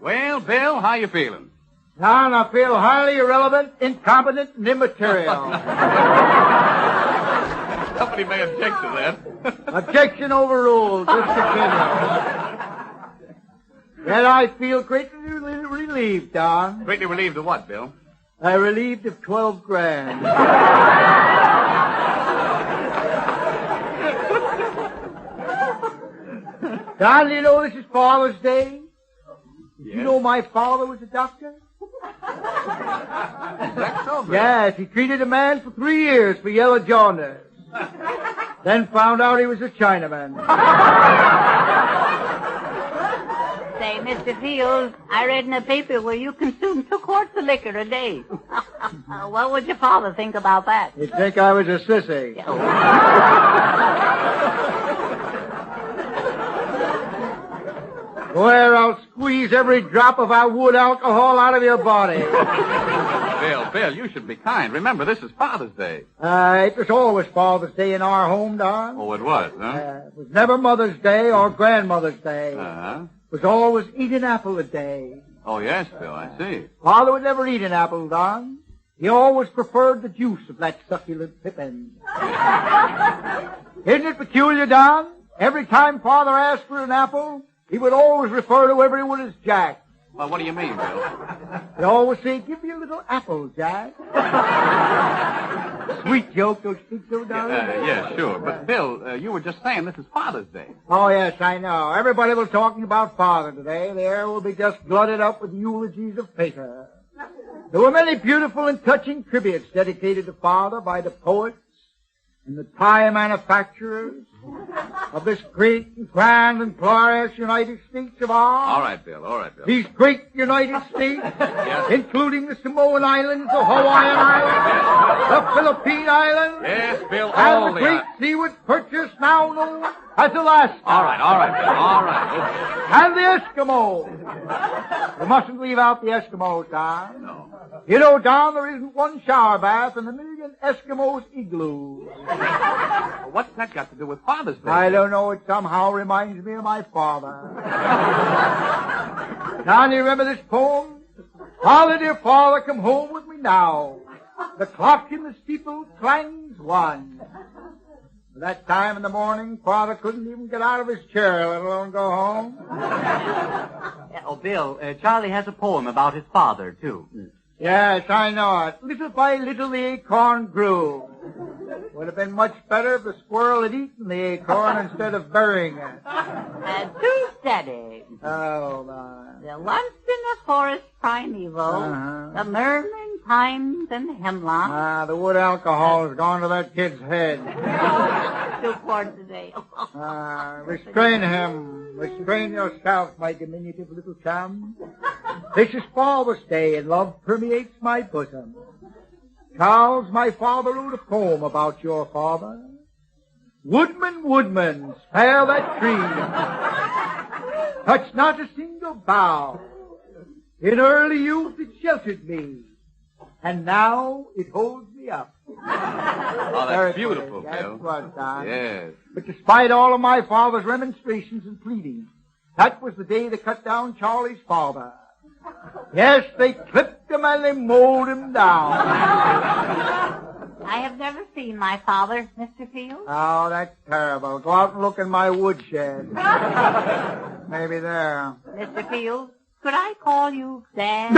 Well, Bill, how you feeling? Don, I feel highly irrelevant, incompetent, and immaterial. Somebody may object to that. Objection overruled. Just continue. Yet I feel greatly relieved, Don. Greatly relieved of what, Bill? Relieved of 12 grand. Don, do you know this is Father's Day? Yes. You know my father was a doctor? Is that so, Bill? Yes, he treated a man for 3 years for yellow jaundice. Then found out he was a Chinaman. Say, Mr. Fields, I read in the paper where you consume 2 quarts of liquor a day. What would your father think about that? He'd think I was a sissy. Where I'll squeeze every drop of our wood alcohol out of your body. Bill, you should be kind. Remember, this is Father's Day. It was always Father's Day in our home, Don. Oh, it was, huh? It was never Mother's Day or Grandmother's Day. Uh-huh. It was always eat an apple a day. Oh, yes, Bill, I see. Father would never eat an apple, Don. He always preferred the juice of that succulent pippin. Isn't it peculiar, Don? Every time Father asked for an apple, he would always refer to everyone as Jack. Well, what do you mean, Bill? He always say, give me a little apple, Jack. Sweet joke, don't you think so, darling? Yeah, sure. But, Bill, you were just saying this is Father's Day. Oh, yes, I know. Everybody was talking about Father today. The air will be just glutted up with eulogies of pater. There were many beautiful and touching tributes dedicated to Father by the poets and the tie manufacturers of this great and grand and glorious United States of ours. All right, Bill. These great United States, including the Samoan Islands, the Hawaiian Islands, the Philippine Islands, Yes, Bill, and all the great seaward purchase now known as Alaska. All right, Bill, all right. And the Eskimos. We mustn't leave out the Eskimos, Don. No. You know, Don, there isn't one shower bath in a million Eskimos igloos. What's that got to do with Father's Day? I don't know. It somehow reminds me of my father. Don, you remember this poem? Father, dear Father, come home with me now. The clock in the steeple clangs 1. At that time in the morning, Father couldn't even get out of his chair, let alone go home. Oh, Bill, Charlie has a poem about his father, too. Yes, I know it. Little by little the acorn grew. Would have been much better if the squirrel had eaten the acorn instead of burying it. Too steady. Oh, my. The once in the forest primeval, the murmuring pines and hemlock. The wood alcohol has gone to that kid's head. 2 quarts a day. Restrain him. Restrain yourself, my diminutive little chum. This is Father's Day, and love permeates my bosom. Charles, my father wrote a poem about your father. Woodman, woodman, spare that tree. Touch not a single bough. In early youth it sheltered me, and now it holds me up. Oh, that's beautiful, Bill. That's Don. Yes. But despite all of my father's remonstrations and pleadings, that was the day they cut down Charlie's father. Yes, they clipped him and they mowed him down. I have never seen my father, Mr. Fields. Oh, that's terrible. Go out and look in my woodshed. Maybe there. Mr. Fields, could I call you Dad?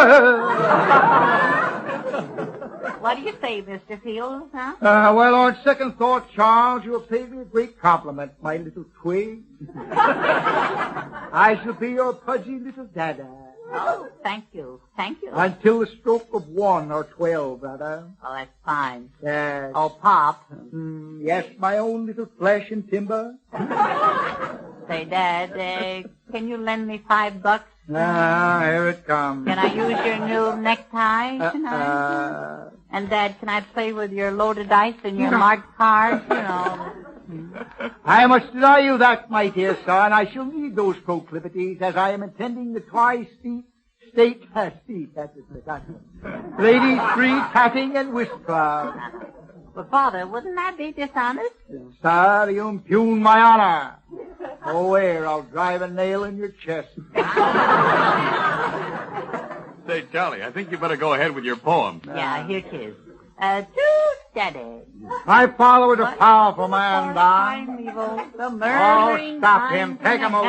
What do you say, Mr. Fields, huh? Well, on second thought, Charles, you have paid me a great compliment, my little twig. I shall be your pudgy little dada. Oh, thank you. Until the stroke of 1 or 12, brother. Oh, that's fine. Yes. Oh, Pop. Yes, my own little flesh and timber. Say, Dad, can you lend me $5? Here it comes. Can I use your new necktie tonight? And, Dad, can I play with your loaded dice and your marked cards? You know. I must deny you that, my dear son. I shall need those proclivities as I am attending the Tri-State Ladies' Free Tatting and Whist Club. But, Father, wouldn't that be dishonest? Sir, you impugn my honor. Oh, where? I'll drive a nail in your chest. Say, Charlie, I think you better go ahead with your poem. Yeah, here it is. Too steady. My father was a powerful man, Don. Oh, stop him. Take him away.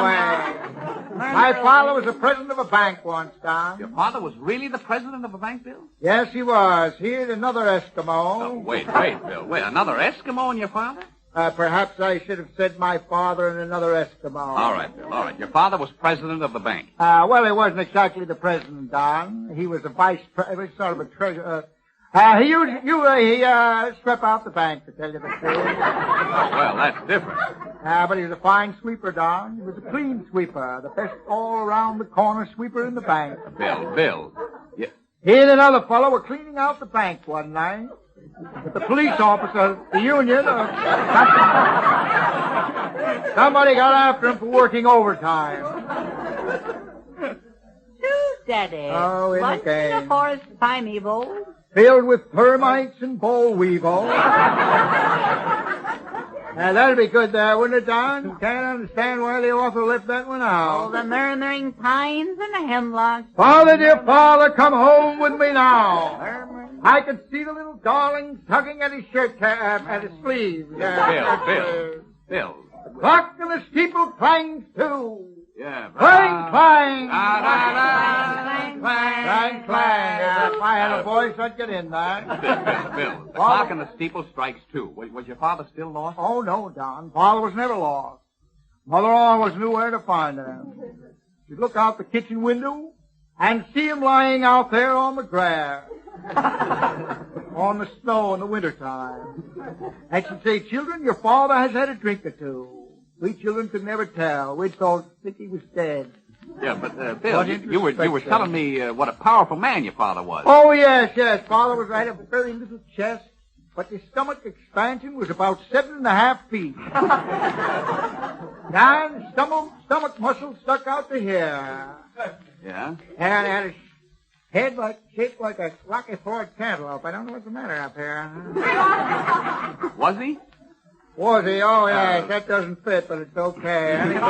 My father was the president of a bank once, Don. Your father was really the president of a bank, Bill? Yes, he was. Here's another Eskimo. Oh, wait, Bill. Wait, another Eskimo and your father? Perhaps I should have said my father and another Eskimo. All right, Bill, all right. Your father was president of the bank. Well, he wasn't exactly the president, Don. He was a vice president, sort of a treasurer. He swept out the bank, to tell you the truth. Well, that's different. But he was a fine sweeper, Don. He was a clean sweeper, the best all-around-the-corner sweeper in the bank. Bill. Yeah. He and another fellow were cleaning out the bank one night. But the police officer, the union, somebody got after him for working overtime. Too steady. Oh, in the Once game. in a forest primeval. Filled with termites and boll weevil. That'd be good there, wouldn't it, Don? You can't understand why the author left that one out. Oh, the murmuring pines and the hemlocks. Father, dear father, come home with me now. I can see the little darling tugging at his shirt, at his sleeves. Bill. The clock in the steeple clangs too. Yeah. Clang, clang. Clang, Clang, clang. If I had a voice, I'd get in there. Bill, the clock in the steeple strikes two. Was your father still lost? Oh, no, Don. Father was never lost. Mother always knew where to find him. She'd look out the kitchen window and see him lying out there on the grass. On the snow in the wintertime. And she'd say, children, your father has had a drink or two. We children could never tell. We'd thought think he was dead. Yeah, but, Bill, you were telling me what a powerful man your father was. Oh, yes. Father had a very little chest, but his stomach expansion was about 7.5 feet. And stomach muscles stuck out to here. Yeah? And had a head shaped like a Rocky Ford cantaloupe. I don't know what's the matter up here. Was he? Was he? Oh, yes. That doesn't fit, but it's okay. Anything is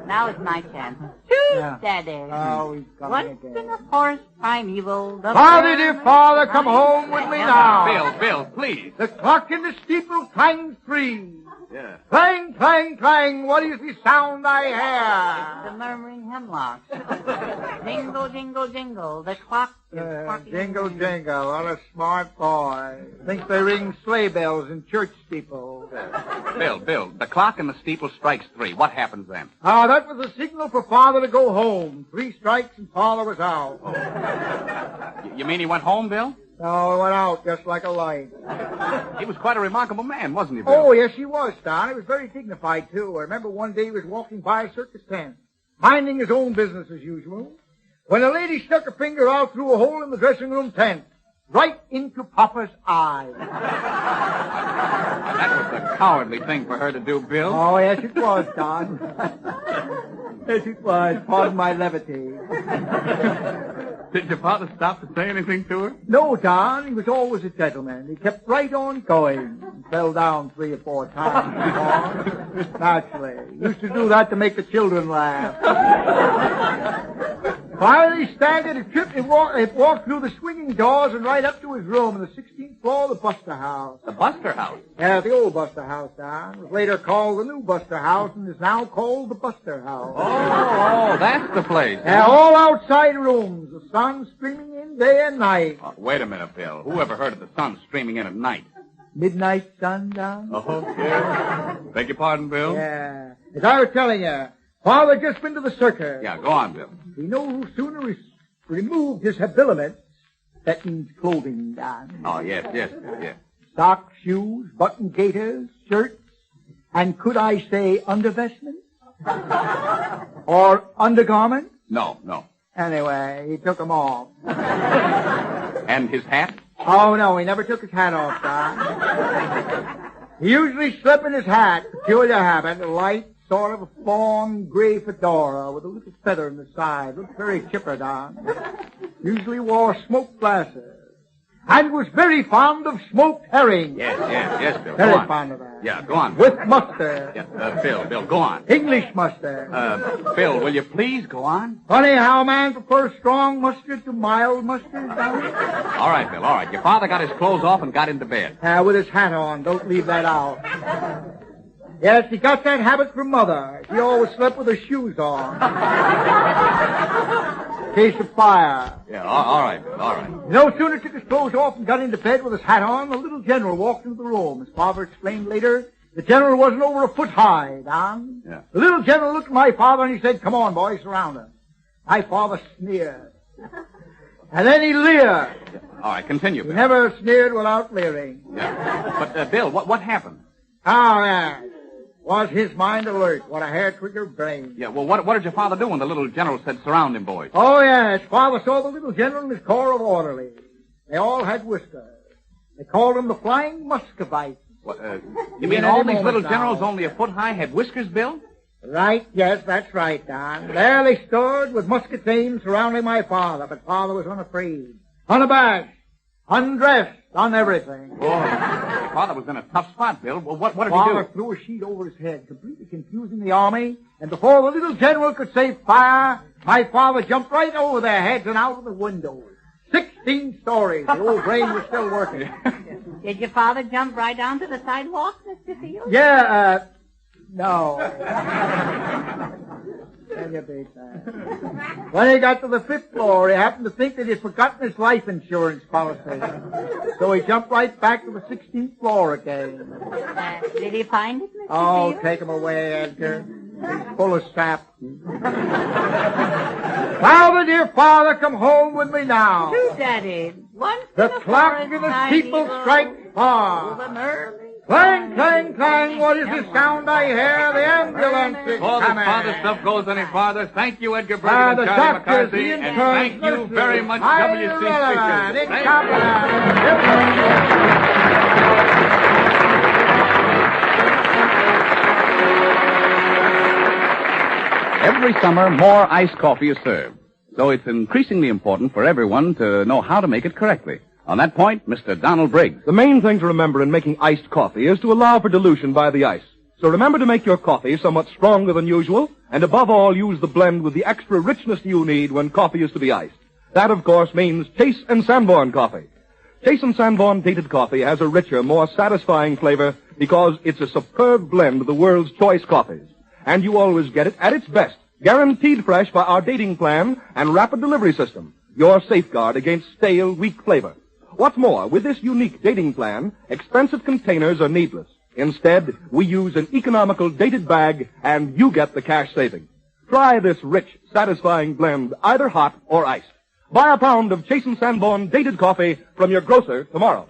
Now is my chance. Too steady. Oh, he's coming again. Once in a forest primeval. Father, dear father, come home with me now. Bill, please. The clock in the steeple clangs 3. Yeah. Clang, clang, clang. What is the sound I hear? The murmuring hemlocks. Jingle, jingle, jingle. The clock is Jingle, jingle. What a smart boy. Thinks they ring sleigh bells in church steeples. Bill, the clock in the steeple strikes 3. What happens then? That was a signal for Father to go home. 3 strikes and Father was out. You mean he went home, Bill? No, he went out just like a light. He was quite a remarkable man, wasn't he, Bill? Oh, yes, he was, Don. He was very dignified, too. I remember one day he was walking by a circus tent, minding his own business as usual, when a lady stuck her finger out through a hole in the dressing room tent, right into Papa's eye. That was a cowardly thing for her to do, Bill. Oh, yes, it was, Don. Yes, it was. Pardon my levity. Did your father stop to say anything to her? No, Don. He was always a gentleman. He kept right on going. And fell down 3 or 4 times before. Naturally. He used to do that to make the children laugh. Finally staggered, he tripped, he walked through the swinging doors and right up to his room in the 16th floor of the Buster House. The Buster House? Yeah, the old Buster House, Don. It was later called the new Buster House and is now called the Buster House. Oh, that's the place. Yeah, all outside rooms, the sun streaming in day and night. Oh, wait a minute, Bill. Who ever heard of the sun streaming in at night? Midnight sun, Don? Oh, yeah. Beg your pardon, Bill? Yeah. As I was telling you, Father just been to the circus. Yeah, go on, Bill. You know who sooner removed his habiliments? That means clothing, Don. Oh, yes. Socks, shoes, button gaiters, shirts, And could I say undervestment? Or undergarment? No. Anyway, he took them off. And his hat? Oh, no, he never took his hat off, Don. He usually slept in his hat, peculiar habit, a light sort of fawn gray fedora with a little feather in the side. Looked very chipper, Don. Usually wore smoked glasses. And was very fond of smoked herring. Yes, Bill. Very Go on. fond of that. Yeah, go on. With mustard. Yeah, Bill, go on. English mustard. Bill, will you please go on? Funny how a man prefers strong mustard to mild mustard, Don. All right, Bill, all right. Your father got his clothes off and got into bed. With his hat on. Don't leave that out. Yes, he got that habit from Mother. She always slept with her shoes on. In case of fire. Yeah, all right, Bill, all right. No sooner took his clothes off and got into bed with his hat on, the little general walked into the room. His father explained later, the general wasn't over a foot high, Don. Yeah. The little general looked at my father and he said, "Come on, boys, surround him." My father sneered. And then he leered. Yeah. All right, continue, Bill. He never sneered without leering. Yeah. But, Bill, what happened? Oh, yeah. Was his mind alert? What a hair-trigger brain. Yeah, well, what did your father do when the little general said, "Surround him, boys"? Oh, yes. Father saw the little general and his corps of orderlies. They all had whiskers. They called them the Flying Muscovites. What, you mean all these little generals only a foot high had whiskers, Bill? Right, yes, that's right, Don. There they stood with muskets aimed surrounding my father, but father was unafraid, unabashed, undressed, on everything. Boy, your father was in a tough spot, Bill. Well, what did Father he do? threw a sheet over his head, completely confusing the army, and before the little general could say fire, my father jumped right over their heads and out of the windows. 16 stories. The old brain was still working. Did your father jump right onto the sidewalk, Mr. Field? Yeah, no. Can you beat that? When he got to the 5th floor, he happened to think that he'd forgotten his life insurance policy. So he jumped right back to the 16th floor again. Did he find it, Mr. Oh, Field? take him away, Edgar. He's full of sap. Father, dear father, come home with me now. To Daddy. Once The in a clock forest in the night steeple eagle strikes with far. an early Clang, clang, clang, what is this sound I hear? The ambulance is Before this coming. father stuff goes any farther, thank you, Edgar Bergen and the Charlie doctors, McCarthy, the and interns, thank you very much, highly WC relevant, Speakers. Thank Every summer, more iced coffee is served. So it's increasingly important for everyone to know how to make it correctly. On that point, Mr. Donald Briggs. The main thing to remember in making iced coffee is to allow for dilution by the ice. So remember to make your coffee somewhat stronger than usual, and above all, use the blend with the extra richness you need when coffee is to be iced. That, of course, means Chase and Sanborn coffee. Chase and Sanborn dated coffee has a richer, more satisfying flavor because it's a superb blend of the world's choice coffees. And you always get it at its best, guaranteed fresh by our dating plan and rapid delivery system, your safeguard against stale, weak flavor. What's more, with this unique dating plan, expensive containers are needless. Instead, we use an economical dated bag, and you get the cash saving. Try this rich, satisfying blend, either hot or iced. Buy a pound of Chase and Sanborn dated coffee from your grocer tomorrow.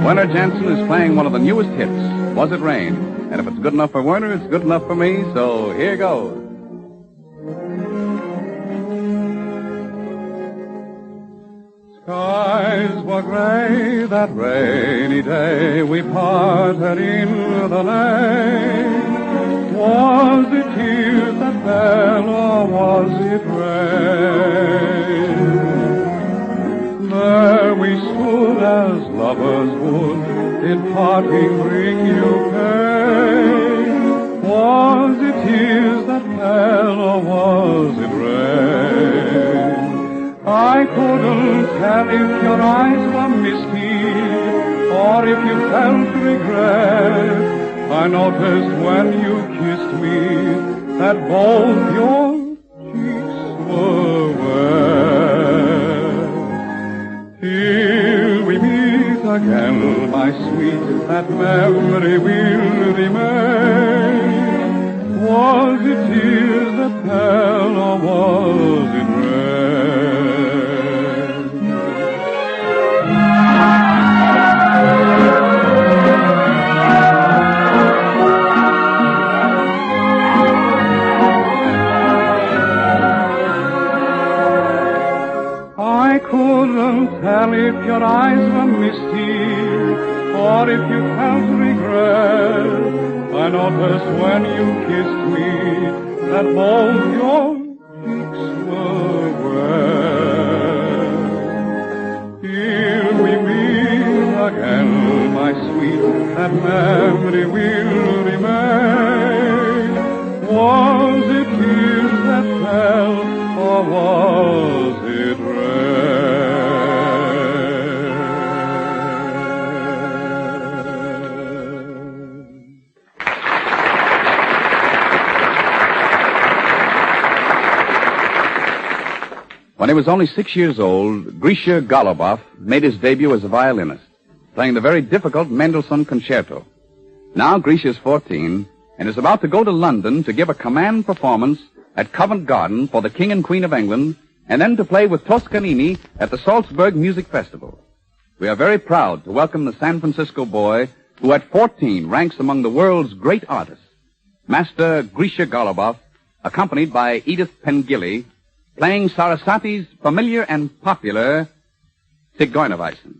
Werner Jansen is playing one of the newest hits, Was It Rain? And if it's good enough for Werner, it's good enough for me, so here goes. Skies were gray that rainy day, we parted in the lane. Was it tears that fell, or was it rain? There we stood as lovers would, did parting bring you pain? Was it tears that fell, or was it rain? I couldn't tell if your eyes were misty, or if you felt regret. I noticed when you kissed me that both your cheeks were wet. Till we meet again, my sweet, that memory will remain. Was it tears that fell, or was it rain? I couldn't tell if your eyes were misty, or if you felt regret. I noticed when you kissed me that both your cheeks were wet. Till we meet again, my sweet, that memory will remain. Was it tears that fell, or was it rain? When he was only 6 years old, GRISHA GOLUBOFF made his debut as a violinist, playing the very difficult Mendelssohn concerto. Now GRISHA is 14 and is about to go to London to give a command performance at Covent Garden for the King and Queen of England, and then to play with Toscanini at the Salzburg Music Festival. We are very proud to welcome the San Francisco boy who at 14 ranks among the world's great artists, Master GRISHA GOLUBOFF, accompanied by Edith Pengilly, playing Sarasati's familiar and popular Zigeunerweisen.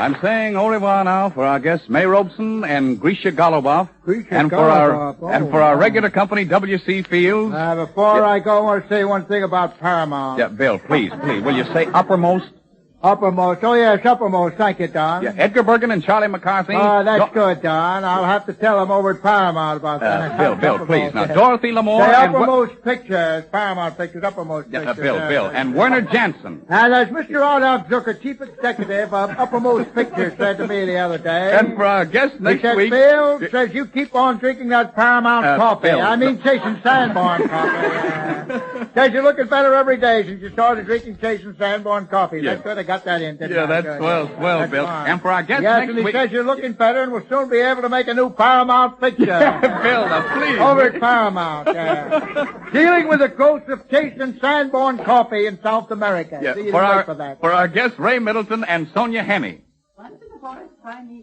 I'm saying au revoir now for our guests May Robson and GRISHA GOLUBOFF, and for our regular company W.C. Fields. Before I go, I want to say one thing about Paramount. Yeah, Bill, please, will you say uppermost? Uppermost. Oh, yes, uppermost. Thank you, Don. Yeah, Edgar Bergen and Charlie McCarthy. Oh, that's good, Don. I'll have to tell them over at Paramount about that. Bill, please. Now, Dorothy Lamour. The uppermost pictures, Paramount pictures, uppermost pictures. Bill. And Werner Jansen. And as Mr. Adolf Zucker, chief executive of Uppermost Pictures, said to me the other day. And for our guest next week. Bill says you keep on drinking that Paramount coffee. Bill. I mean, Chasing Sanborn coffee. Says you're looking better every day since you started drinking Chasing Sanborn coffee. Yeah. That's good. I got that in, didn't I? That's swell, that's Bill. Fine. And for our guest next week. Yes, and he says you're looking better and will soon be able to make a new Paramount picture. Bill, now please. Over at Paramount. Dealing with the ghosts of Chasing Sanborn coffee in South America. Yeah, See, you for our guests Ray Middleton and Sonja Hennie.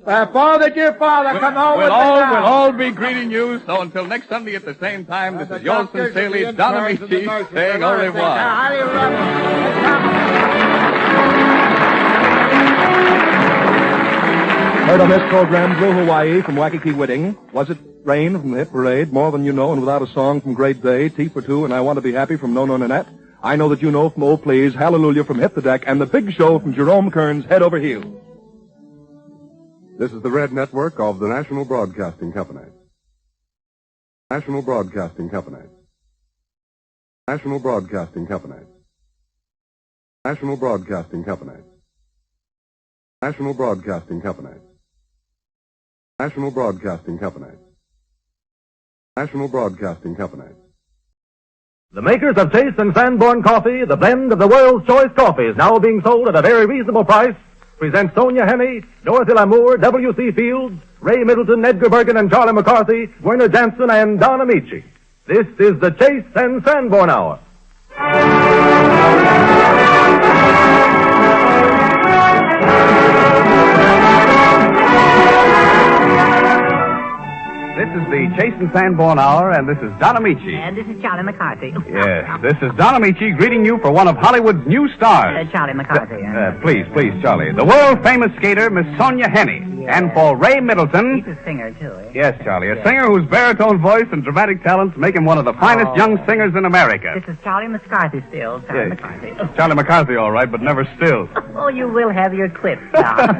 Father, dear Father, come on with me now. We'll all be greeting you, so until next Sunday at the same time, this is yours sincerely, Don Amici, saying au revoir. Heard on this program, Blue Hawaii from Waikiki Whitting. Was it Rain from the Hit Parade? More Than You Know and Without a Song from Great Day. Tea for Two and I Want to Be Happy from No No Nanette. I Know That You Know from Oh Please. Hallelujah from Hit the Deck. And The Big Show from Jerome Kern's Head Over Heels. This is the Red Network of the National Broadcasting Company. National Broadcasting Company. National Broadcasting Company. National Broadcasting Company. National Broadcasting Company. National Broadcasting Company. National Broadcasting Company. The makers of Chase and Sanborn Coffee, the blend of the world's choice coffees, now being sold at a very reasonable price, present Sonja Hennie, Dorothy Lamour, W.C. Fields, Ray Middleton, Edgar Bergen, and Charlie McCarthy, Werner Jansen, and Don Amici. This is the Chase and Sanborn Hour. This is the Chase and Sanborn Hour, and this is Don Amici. And this is Charlie McCarthy. Yes, this is Don Amici greeting you for one of Hollywood's new stars. Charlie McCarthy. Please, Charlie. The world-famous skater, Miss Sonja Hennie. Yes. And for Ray Middleton... He's a singer, too, eh? Yes, Charlie, a singer whose baritone voice and dramatic talents make him one of the finest young singers in America. This is Charlie McCarthy still, Charlie McCarthy. Charlie McCarthy, all right, but never still. Oh, you will have your clips now.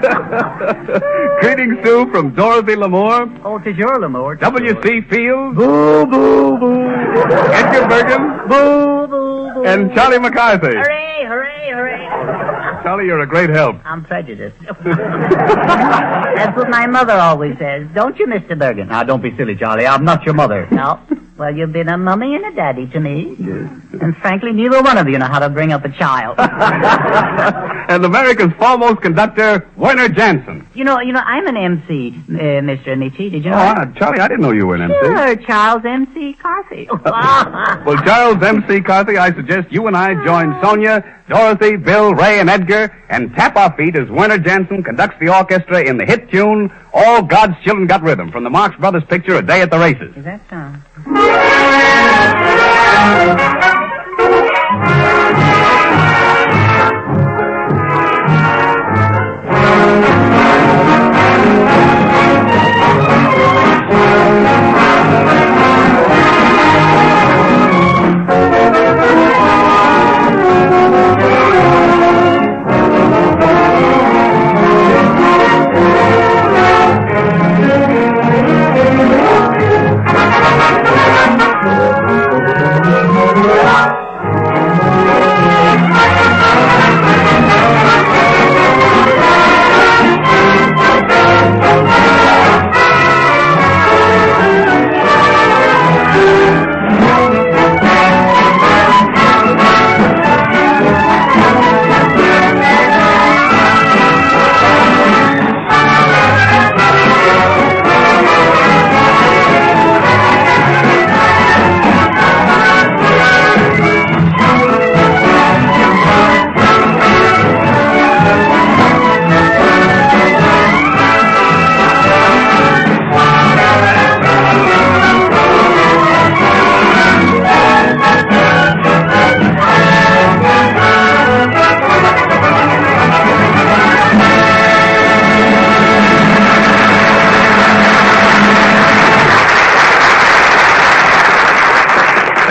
Greetings, too, from Dorothy Lamour. Oh, 'tis your Lamour. W.C. Fields. Boo, boo, boo. Edgar Bergen. Boo, boo, boo. And Charlie McCarthy. Hooray, hooray, hooray. Charlie, you're a great help. I'm prejudiced. That's what my mother always says. Don't you, Mr. Bergen? Now, don't be silly, Charlie. I'm not your mother. No. Well, you've been a mummy and a daddy to me. Yes. And frankly, neither one of you know how to bring up a child. And America's foremost conductor, Werner Jansen. You know, I'm an MC, Mr. Amici. Did you know that? Charlie, I didn't know you were an MC. Sure, Charles M.C. Carthy. Well, Charles M.C. Carthy, I suggest you and I join Sonia, Dorothy, Bill, Ray, and Edgar and tap our feet as Werner Jansen conducts the orchestra in the hit tune, All God's Children Got Rhythm, from the Marx Brothers picture, A Day at the Races. Is that so?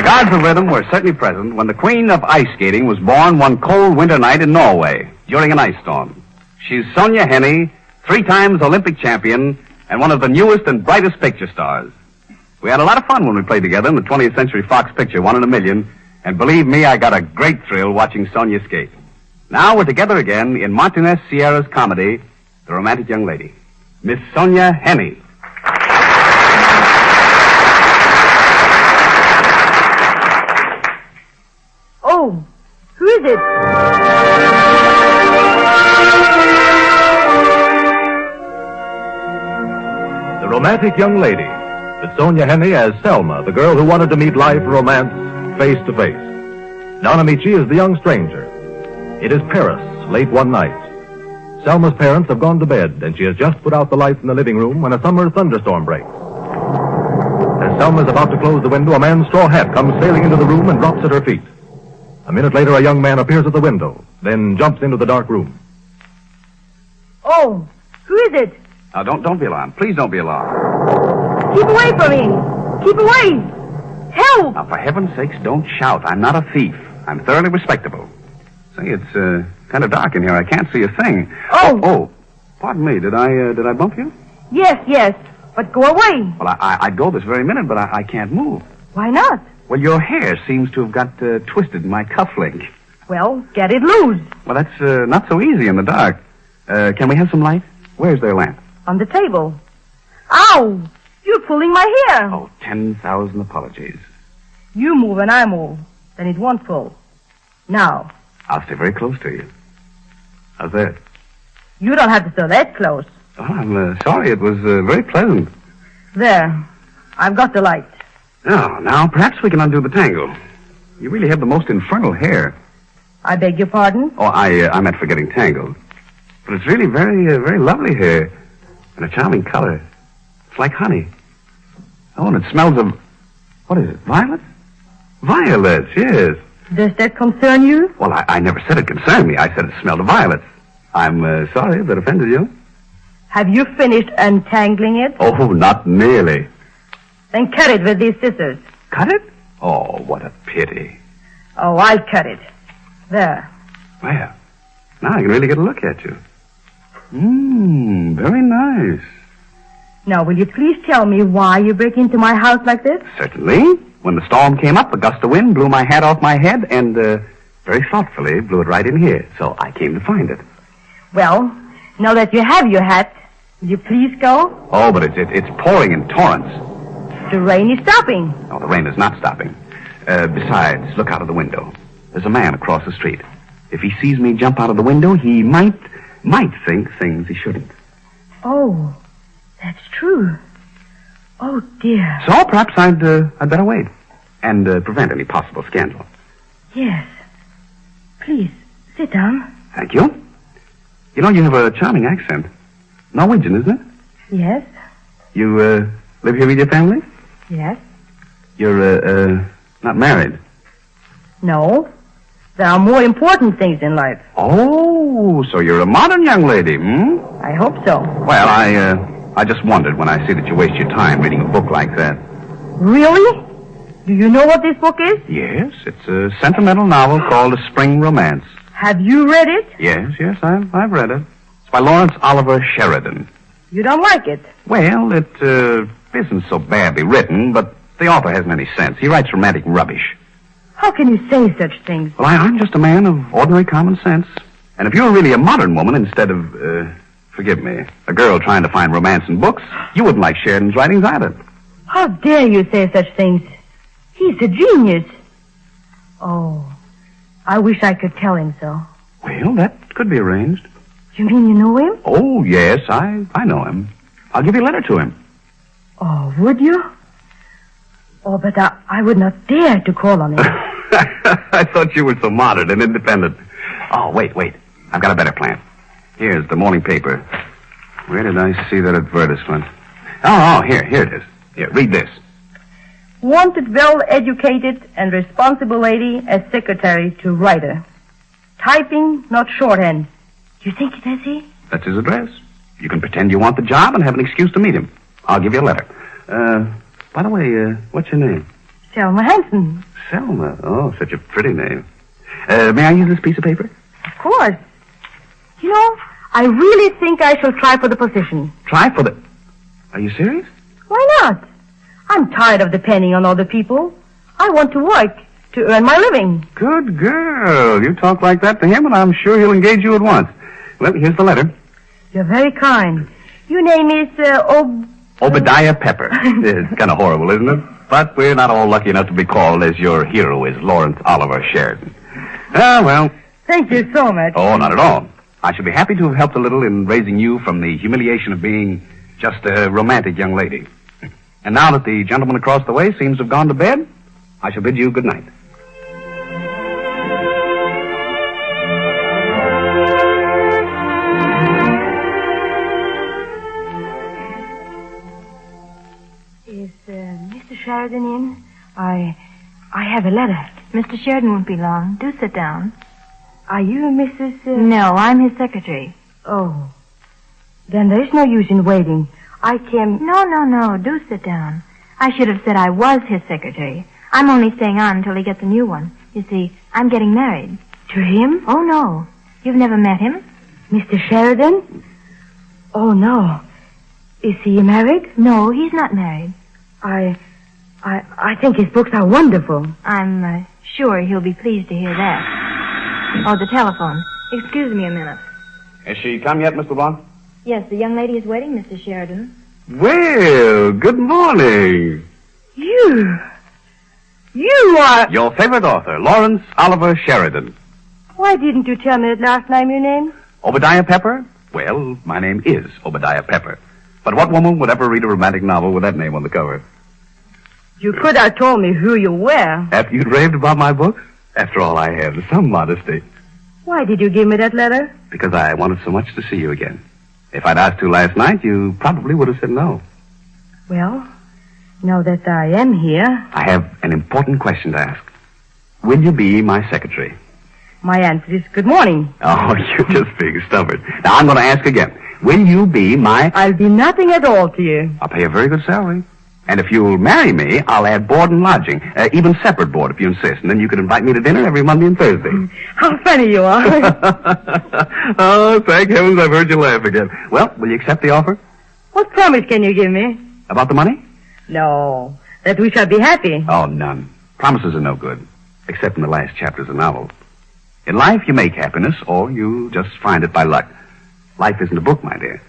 Gods of rhythm were certainly present when the queen of ice skating was born one cold winter night in Norway during an ice storm. She's Sonja Henie, 3 times Olympic champion and one of the newest and brightest picture stars. We had a lot of fun when we played together in the 20th Century Fox picture, 1 in a Million, and believe me, I got a great thrill watching Sonja skate. Now we're together again in Martinez Sierra's comedy, The Romantic Young Lady. Miss Sonja Henie. Oh, who is it? The Romantic Young Lady, with Sonja Henie as Selma, the girl who wanted to meet life and romance face to face. Don Amici is the young stranger. It is Paris, late one night. Selma's parents have gone to bed, and she has just put out the lights in the living room when a summer thunderstorm breaks. As Selma is about to close the window, a man's straw hat comes sailing into the room and drops at her feet. A minute later, a young man appears at the window, then jumps into the dark room. Oh, who is it? Now, don't be alarmed. Please don't be alarmed. Keep away from me. Keep away. Help! Now, for heaven's sakes, don't shout. I'm not a thief. I'm thoroughly respectable. Say, it's kind of dark in here. I can't see a thing. Oh, pardon me. Did I bump you? Yes, but go away. Well, I'd go this very minute, but I can't move. Why not? Well, your hair seems to have got twisted in my cufflink. Well, get it loose. Well, that's not so easy in the dark. Can we have some light? Where's their lamp? On the table. Ow! You're pulling my hair. Oh, 10,000 apologies. You move and I move. Then it won't pull. Now. I'll stay very close to you. How's that? You don't have to stay that close. Oh, I'm sorry. It was very pleasant. There. I've got the light. Now, perhaps we can undo the tangle. You really have the most infernal hair. I beg your pardon? Oh, I meant for getting tangled. But it's really very lovely hair. And a charming color. It's like honey. Oh, and it smells of... What is it, violets? Violets, yes. Does that concern you? Well, I never said it concerned me. I said it smelled of violets. I'm sorry if that offended you. Have you finished untangling it? Oh, not nearly. Then cut it with these scissors. Cut it? Oh, what a pity. Oh, I'll cut it. There. Well, now I can really get a look at you. Very nice. Now, will you please tell me why you break into my house like this? Certainly. When the storm came up, a gust of wind blew my hat off my head and, very thoughtfully blew it right in here. So I came to find it. Well, now that you have your hat, will you please go? Oh, but it's pouring in torrents. The rain is stopping. No, the rain is not stopping. Besides, look out of the window. There's a man across the street. If he sees me jump out of the window, he might think things he shouldn't. Oh, that's true. Oh, dear. So perhaps I'd better wait and prevent any possible scandal. Yes. Please, sit down. Thank you. You know, you have a charming accent. Norwegian, isn't it? Yes. You, live here with your family? Yes. You're, not married? No. There are more important things in life. Oh, so you're a modern young lady, hmm? I hope so. Well, I just wondered when I see that you waste your time reading a book like that. Really? Do you know what this book is? Yes, it's a sentimental novel called A Spring Romance. Have you read it? Yes, I've read it. It's by Lawrence Oliver Sheridan. You don't like it? Well, it isn't so badly written, but the author hasn't any sense. He writes romantic rubbish. How can you say such things? Well, I'm just a man of ordinary common sense. And if you were really a modern woman instead of, forgive me, a girl trying to find romance in books, you wouldn't like Sheridan's writings either. How dare you say such things? He's a genius. Oh, I wish I could tell him so. Well, that could be arranged. You mean you know him? Oh, yes, I know him. I'll give you a letter to him. Oh, would you? Oh, but I would not dare to call on him. I thought you were so modern and independent. Oh, wait. I've got a better plan. Here's the morning paper. Where did I see that advertisement? Oh, here it is. Here, read this. Wanted well-educated and responsible lady as secretary to writer. Typing, not shorthand. Do you think it is he? That's his address. You can pretend you want the job and have an excuse to meet him. I'll give you a letter. By the way, what's your name? Selma Hansen. Selma? Oh, such a pretty name. May I use this piece of paper? Of course. You know, I really think I shall try for the position. Try for the... Are you serious? Why not? I'm tired of depending on other people. I want to work to earn my living. Good girl. You talk like that to him, and I'm sure he'll engage you at once. Well, here's the letter. You're very kind. Your name is, Obadiah Pepper. It's kind of horrible, isn't it? But we're not all lucky enough to be called as your hero is, Lawrence Oliver Sheridan. Ah, well. Thank you so much. Oh, not at all. I should be happy to have helped a little in raising you from the humiliation of being just a romantic young lady. And now that the gentleman across the way seems to have gone to bed, I shall bid you good night. Is Mr. Sheridan in? I have a letter. Mr. Sheridan won't be long. Do sit down. Are you Mrs. No, I'm his secretary. Oh. Then there's no use in waiting. I can... No. Do sit down. I should have said I was his secretary. I'm only staying on until he gets a new one. You see, I'm getting married. To him? Oh, no. You've never met him? Mr. Sheridan? Oh, no. Is he married? No, he's not married. I think his books are wonderful. I'm sure he'll be pleased to hear that. Oh, the telephone. Excuse me a minute. Has she come yet, Mr. Bond? Yes, the young lady is waiting, Mr. Sheridan. Well, good morning. You are... Your favorite author, Lawrence Oliver Sheridan. Why didn't you tell me that last name your name? Obadiah Pepper? Well, my name is Obadiah Pepper. But what woman would ever read a romantic novel with that name on the cover? You could have told me who you were. After you'd raved about my books? After all, I have some modesty. Why did you give me that letter? Because I wanted so much to see you again. If I'd asked you last night, you probably would have said no. Well, now that I am here... I have an important question to ask. Will you be my secretary? My answer is good morning. Oh, you're just being stubborn. Now, I'm going to ask again. Will you be my... I'll be nothing at all to you. I'll pay a very good salary. And if you'll marry me, I'll add board and lodging. Even separate board, if you insist. And then you can invite me to dinner every Monday and Thursday. How funny you are. Oh, thank heavens I've heard you laugh again. Well, will you accept the offer? What promise can you give me? About the money? No. That we shall be happy. Oh, none. Promises are no good, except in the last chapters of the novel. In life, you make happiness, or you just find it by luck. Life isn't a book, my dear.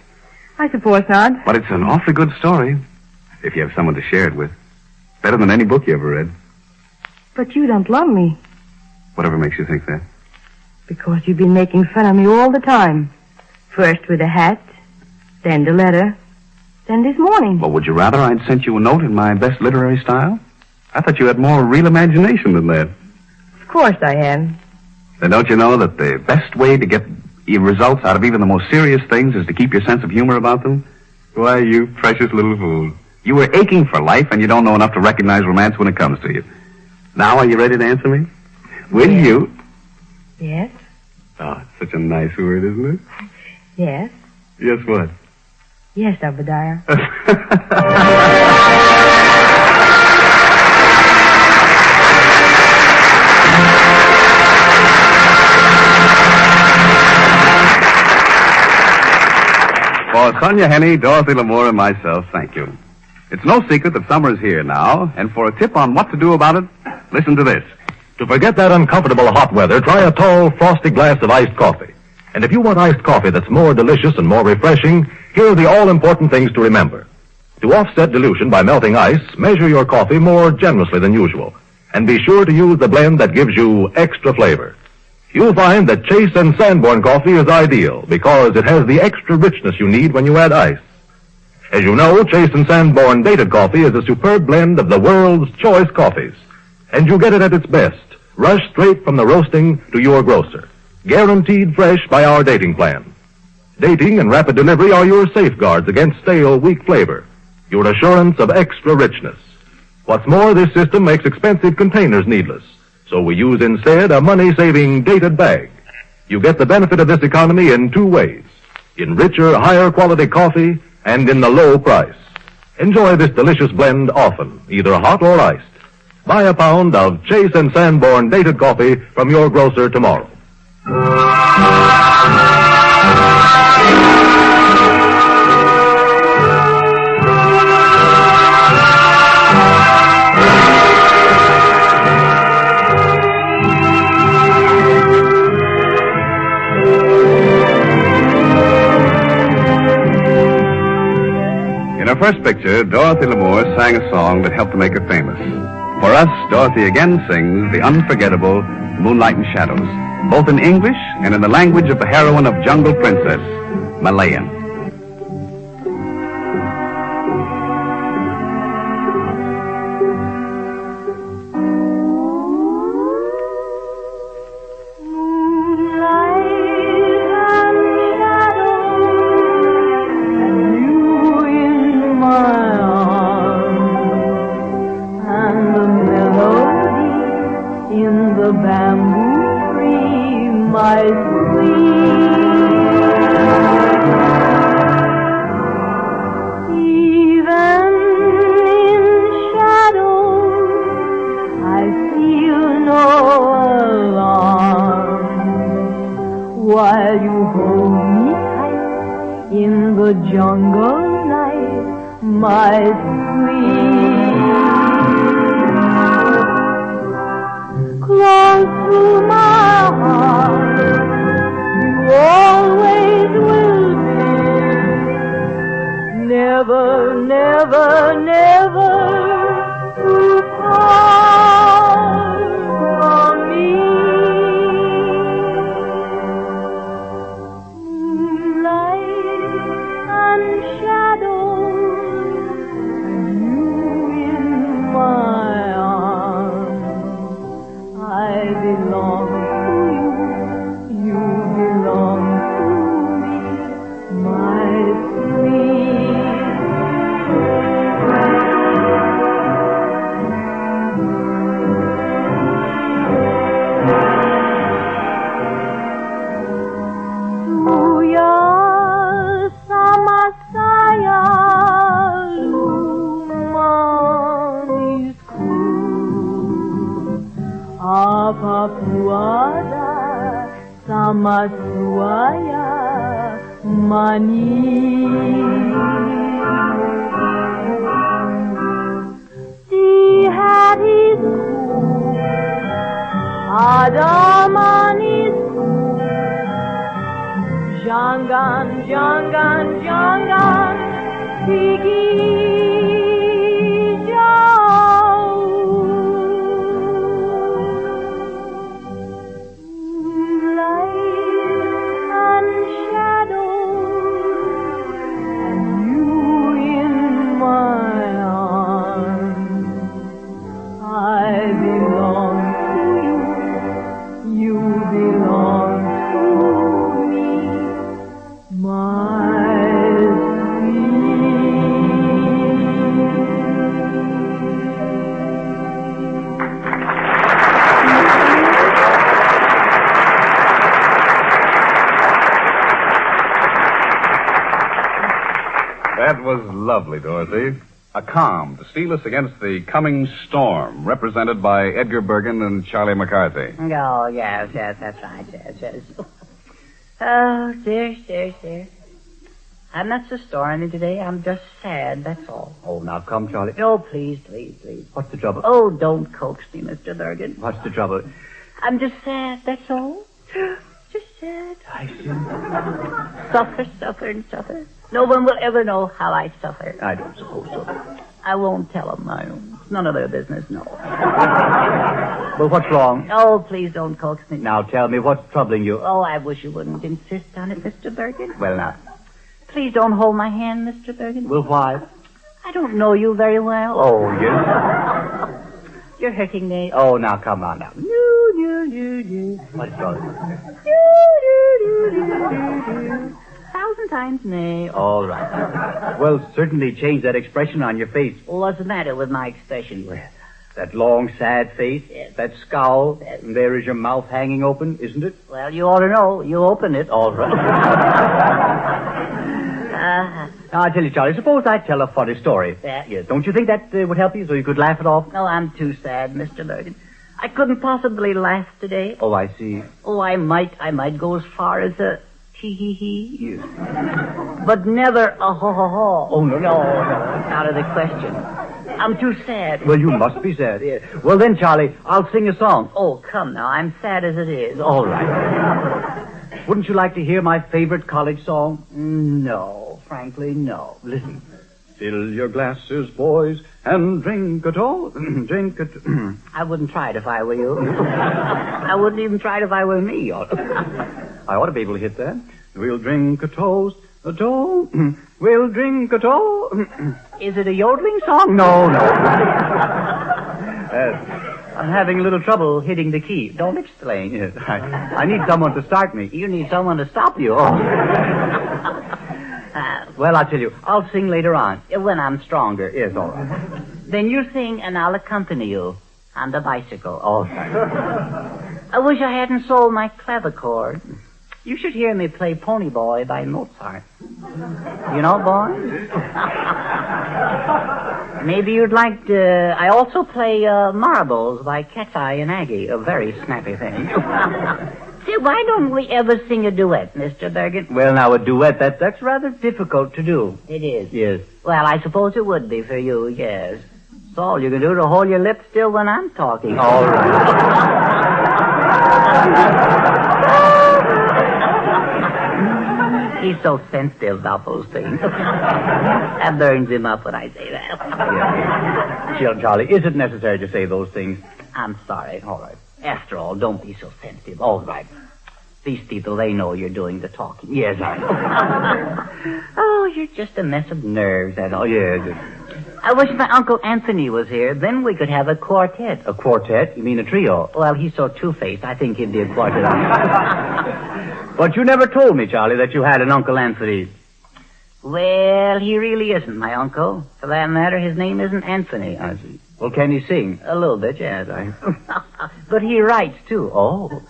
I suppose not. But it's an awfully good story, if you have someone to share it with. Better than any book you ever read. But you don't love me. Whatever makes you think that. Because you've been making fun of me all the time. First with the hat, then the letter, then this morning. Well, would you rather I'd sent you a note in my best literary style? I thought you had more real imagination than that. Of course I have. Then don't you know that the best way to get results out of even the most serious things is to keep your sense of humor about them? Why, you precious little fool. You were aching for life, and you don't know enough to recognize romance when it comes to you. Now, are you ready to answer me? Will you? Yes. Oh, it's such a nice word, isn't it? Yes. Yes, what? Yes, Obadiah. For Sonja Henie, Dorothy Lamour, and myself, thank you. It's no secret that summer is here now, and for a tip on what to do about it, listen to this. To forget that uncomfortable hot weather, try a tall, frosty glass of iced coffee. And if you want iced coffee that's more delicious and more refreshing, here are the all-important things to remember. To offset dilution by melting ice, measure your coffee more generously than usual. And be sure to use the blend that gives you extra flavor. You'll find that Chase and Sanborn coffee is ideal because it has the extra richness you need when you add ice. As you know, Chase and Sanborn dated coffee is a superb blend of the world's choice coffees. And you get it at its best, rushed straight from the roasting to your grocer. Guaranteed fresh by our dating plan. Dating and rapid delivery are your safeguards against stale, weak flavor. Your assurance of extra richness. What's more, this system makes expensive containers needless. So we use instead a money-saving dated bag. You get the benefit of this economy in two ways. In richer, higher quality coffee and in the low price. Enjoy this delicious blend often, either hot or iced. Buy a pound of Chase and Sanborn dated coffee from your grocer tomorrow. In her first picture, Dorothy Lamour sang a song that helped to make her famous. For us, Dorothy again sings the unforgettable Moonlight and Shadows, both in English and in the language of the heroine of Jungle Princess, Malayan. While you hold me tight in the jungle night, my sweet. Close to my heart, you always will be. Never, never, never to part from me. Papuada Samasuaya Mani that is Adam is Jangan, jangan, jangan pergi jauh. Light and shadow, and you in my arms. I belong to you, you belong to me, my That was lovely, Dorothy. A calm to steel us against the coming storm, represented by Edgar Bergen and Charlie McCarthy. Oh, yes, that's right, yes. Oh, dear. I'm not so stormy today. I'm just sad, that's all. Oh, now come, Charlie. Oh, please. What's the trouble? Oh, don't coax me, Mr. Bergen. What's the trouble? I'm just sad, that's all. Just sad. I see. Suffer. No one will ever know how I suffer. I don't suppose so. I won't tell them. It's none of their business, no. Well, what's wrong? Oh, please don't coax me. Now tell me what's troubling you. Oh, I wish you wouldn't insist on it, Mr. Bergen. Well, now. Please don't hold my hand, Mr. Bergen. Well, why? I don't know you very well. Oh, yes. You're hurting me. Oh, now, come on now. What's wrong? 1,000 times nay. All right. Well, certainly change that expression on your face. What's the matter with my expression? That long, sad face, yes. That scowl, and there is your mouth hanging open, isn't it? Well, you ought to know. You open it. All right. Now, I tell you, Charlie, suppose I tell a funny story. Yes. Don't you think that would help you so you could laugh it off? No, I'm too sad, Mr. Bergen. I couldn't possibly laugh today. Oh, I see. Oh, I might go as far as a hee-hee-hee. Yes. But never a ho-ho-ho. Oh, no. It's out of the question. I'm too sad. Well, you must be sad. Yeah. Well, then, Charlie, I'll sing a song. Oh, come now. I'm sad as it is. All right. Wouldn't you like to hear my favorite college song? No, frankly, no. Listen. Fill your glasses, boys, and drink it all. Drink it. I wouldn't try it if I were you. I wouldn't even try it if I were me. I ought to be able to hit that. We'll drink a toast, a toast. We'll drink a toast. Is it a yodeling song? No. I'm having a little trouble hitting the key. Don't explain. Yes, I need someone to start me. You need someone to stop you. Well, I'll tell you. I'll sing later on. When I'm stronger. Yes, all right. Then you sing and I'll accompany you on the bicycle. All right. I wish I hadn't sold my clavichord. You should hear me play Pony Boy by Mozart. You know, boy? Maybe you'd like to... I also play Marbles by Cat's Eye and Aggie, a very snappy thing. See, why don't we ever sing a duet, Mr. Bergen? Well, now, a duet, that's rather difficult to do. It is? Yes. Well, I suppose it would be for you, yes. It's all you can do to hold your lips still when I'm talking. All right. He's so sensitive about those things. That burns him up when I say that. Chill, Charlie, is it necessary to say those things? I'm sorry. All right. After all, don't be so sensitive. All right. These people, they know you're doing the talking. Yes, I know. Oh, you're just a mess of nerves, that's all. Yes. I wish my Uncle Anthony was here. Then we could have a quartet. A quartet? You mean a trio? Well, he's so two-faced, I think he'd be a quartet. But you never told me, Charlie, that you had an Uncle Anthony. Well, he really isn't my uncle. For that matter, his name isn't Anthony. I see. Well, can he sing? A little bit, yes. But he writes, too. Oh.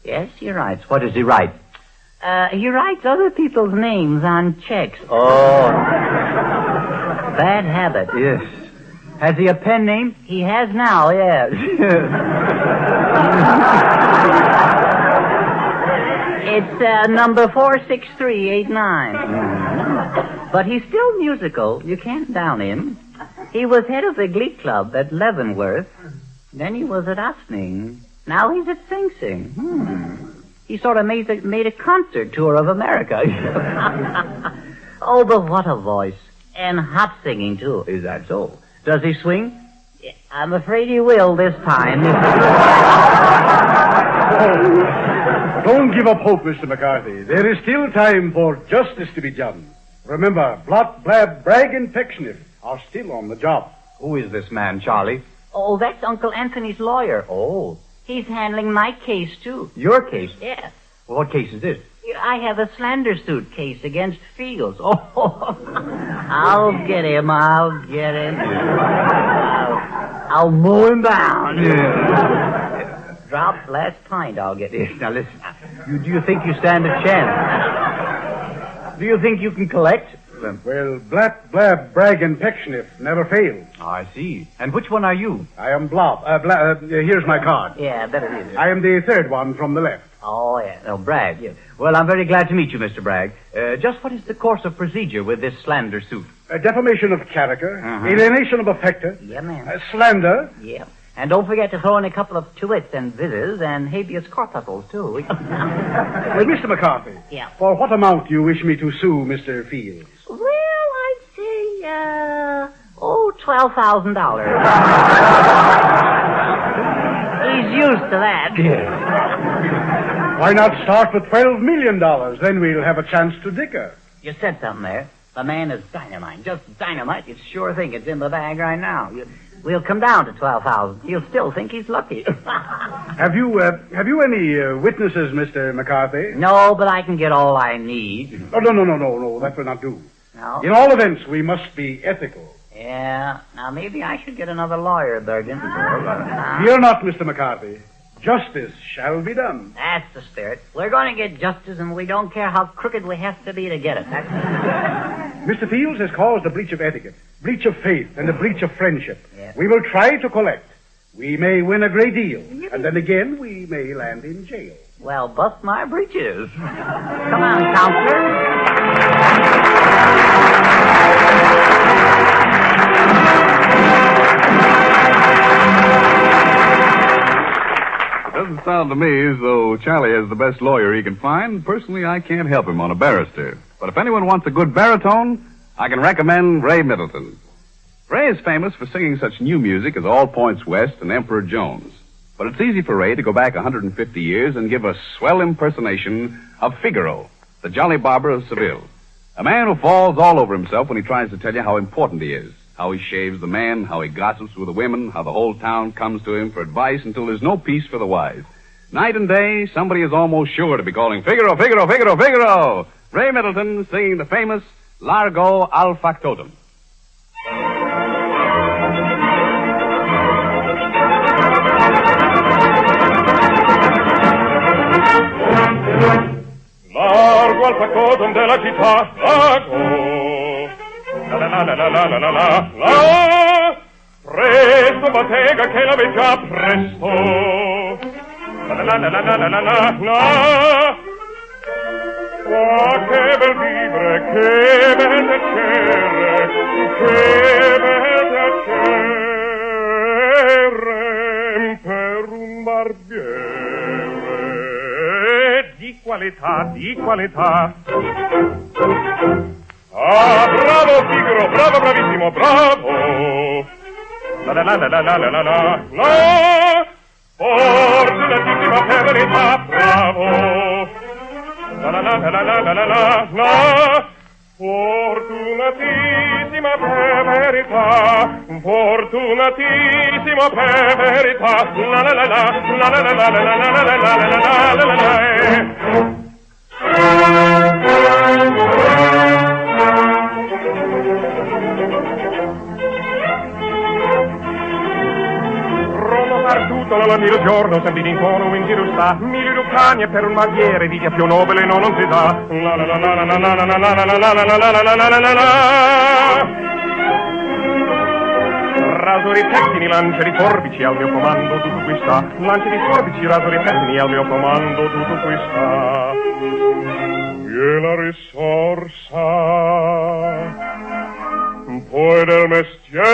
Yes, he writes. What does he write? He writes other people's names on checks. Oh. Bad habit. Yes. Has he a pen name? He has now, yes. It's number 46389. But he's still musical. You can't down him. He was head of the glee club at Leavenworth Then he was at Opening. Now he's at Sing Sing. He sort of made a concert tour of America. Oh, but what a voice. And hot singing, too. Is that so? Does he swing? Yeah, I'm afraid he will this time. Don't give up hope, Mr. McCarthy. There is still time for justice to be done. Remember, Blot, Blab, Bragg, and Pecksniff are still on the job. Who is this man, Charlie? Oh, that's Uncle Anthony's lawyer. Oh. He's handling my case, too. Your case? Yes. Well, what case is this? I have a slander suit case against Fields. Oh, I'll get him. I'll mow him down. Drop last pint, I'll get it. Now, listen. Do you think you stand a chance? Do you think you can collect? Well, Blat, Blab, Bragg, and Pecksniff never failed. Oh, I see. And which one are you? I am here's my card. Yeah, better read it. I am the third one from the left. Oh, yeah. Oh, Bragg. Yes. Well, I'm very glad to meet you, Mr. Bragg. Just what is the course of procedure with this slander suit? Defamation of character, alienation of affector, yeah, man. Slander. Yeah. And don't forget to throw in a couple of tuits and vises and habeas corpuscles, too. Well, Mr. McCarthy. Yeah. For what amount do you wish me to sue Mr. Fields? Well, I'd say, $12,000. He's used to that. Why not start with $12 million? Then we'll have a chance to dicker. You said something there. The man is dynamite. Just dynamite. It's sure thing. It's in the bag right now. We'll come down to 12,000. He'll still think he's lucky. Have you any witnesses, Mr. McCarthy? No, but I can get all I need. Oh, no. That will not do. No? In all events, we must be ethical. Yeah. Now, maybe I should get another lawyer, Bergen. Fear not, Mr. McCarthy. Justice shall be done. That's the spirit. We're going to get justice, and we don't care how crooked we have to be to get it. That's Mr. Fields has caused a breach of etiquette, breach of faith, and a breach of friendship. Yes. We will try to collect. We may win a great deal, and then again we may land in jail. Well, bust my breeches. Come on, counselor. Doesn't sound to me as though Charlie is the best lawyer he can find. Personally, I can't help him on a barrister. But if anyone wants a good baritone, I can recommend Ray Middleton. Ray is famous for singing such new music as All Points West and Emperor Jones. But it's easy for Ray to go back 150 years and give a swell impersonation of Figaro, the jolly barber of Seville. A man who falls all over himself when he tries to tell you how important he is. How he shaves the men, how he gossips with the women, how the whole town comes to him for advice until there's no peace for the wise. Night and day, somebody is almost sure to be calling Figaro, Figaro, Figaro, Figaro! Ray Middleton singing the famous Largo al Factotum. Largo al factotum della città, largo. La la la la la la la la la. Presto bottega che la vedo già presto. La la la la la la la la la. Ah, che bel vivere, che bel piacere, che bel piacere per un barbiere di qualità, di qualità. Ah, bravo Figaro, bravo, bravissimo, bravo. La la la la la la la la la la. Fortunatissima per verità, bravo. La la la la la la la la la la. Fortunatissima per verità, fortunatissima per verità. La la la la la la la la la la la la la la la. Ogni giorno sempre in coro in giro sta, mille lucani e per un magliere di più nobile non si dà. La la la la la la la la la la la la la la la la la. Rasori pettini, lancia di forbici al mio comando, tutto qui sta. Lancia di forbici, rasori pettini al mio comando, tutto qui sta. E la risorsa poi del mestiere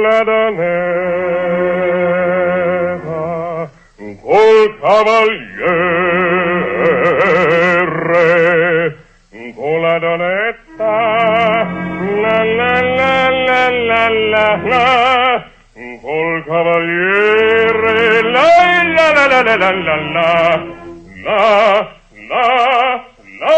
la donetta, col cavaliere, con la donetta, la la la la la la la, col cavaliere, la la la la la la la la, la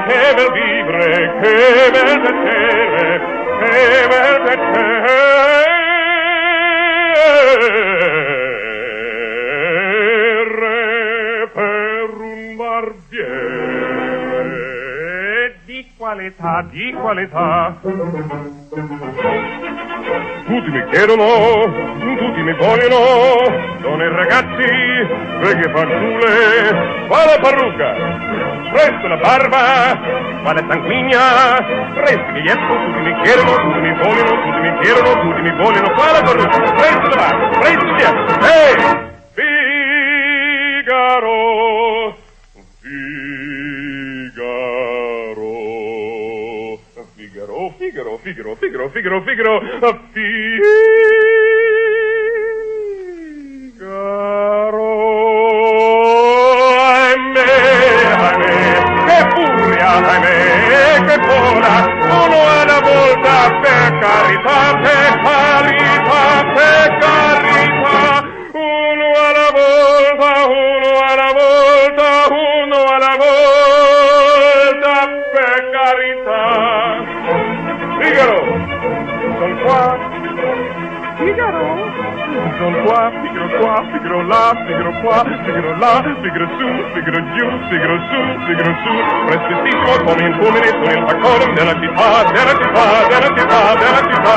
che bel vivere, che bel piacere, che bel piacere per un barbiere di qualità, di qualità. Tutti mi chiedono, tutti mi vogliono, donne e ragazzi, vecchie fanciulle, fa la parrucca, presto la barba, fa la sanguigna, presto che ietto, tutti mi chiedono, tutti mi vogliono, tutti mi chiedono, tutti mi vogliono, fa la parrucca, presto la barba, presto che ietto. Ehi! Figaro! Figaro, Figaro, Figaro, Figaro, che furia, ahimè, che vola, uno alla volta, per carità, per carità, per carità, uno alla volta, uno alla volta, uno alla volta, per carità. Figaro, son qua, Figaro, son qua, Figaro là, Figaro qua, Figaro là, Figaro su, Figaro giù, Figaro su, Figaro su, prestissimo come in fulmine con il faccordo della città, della città, della città, della città.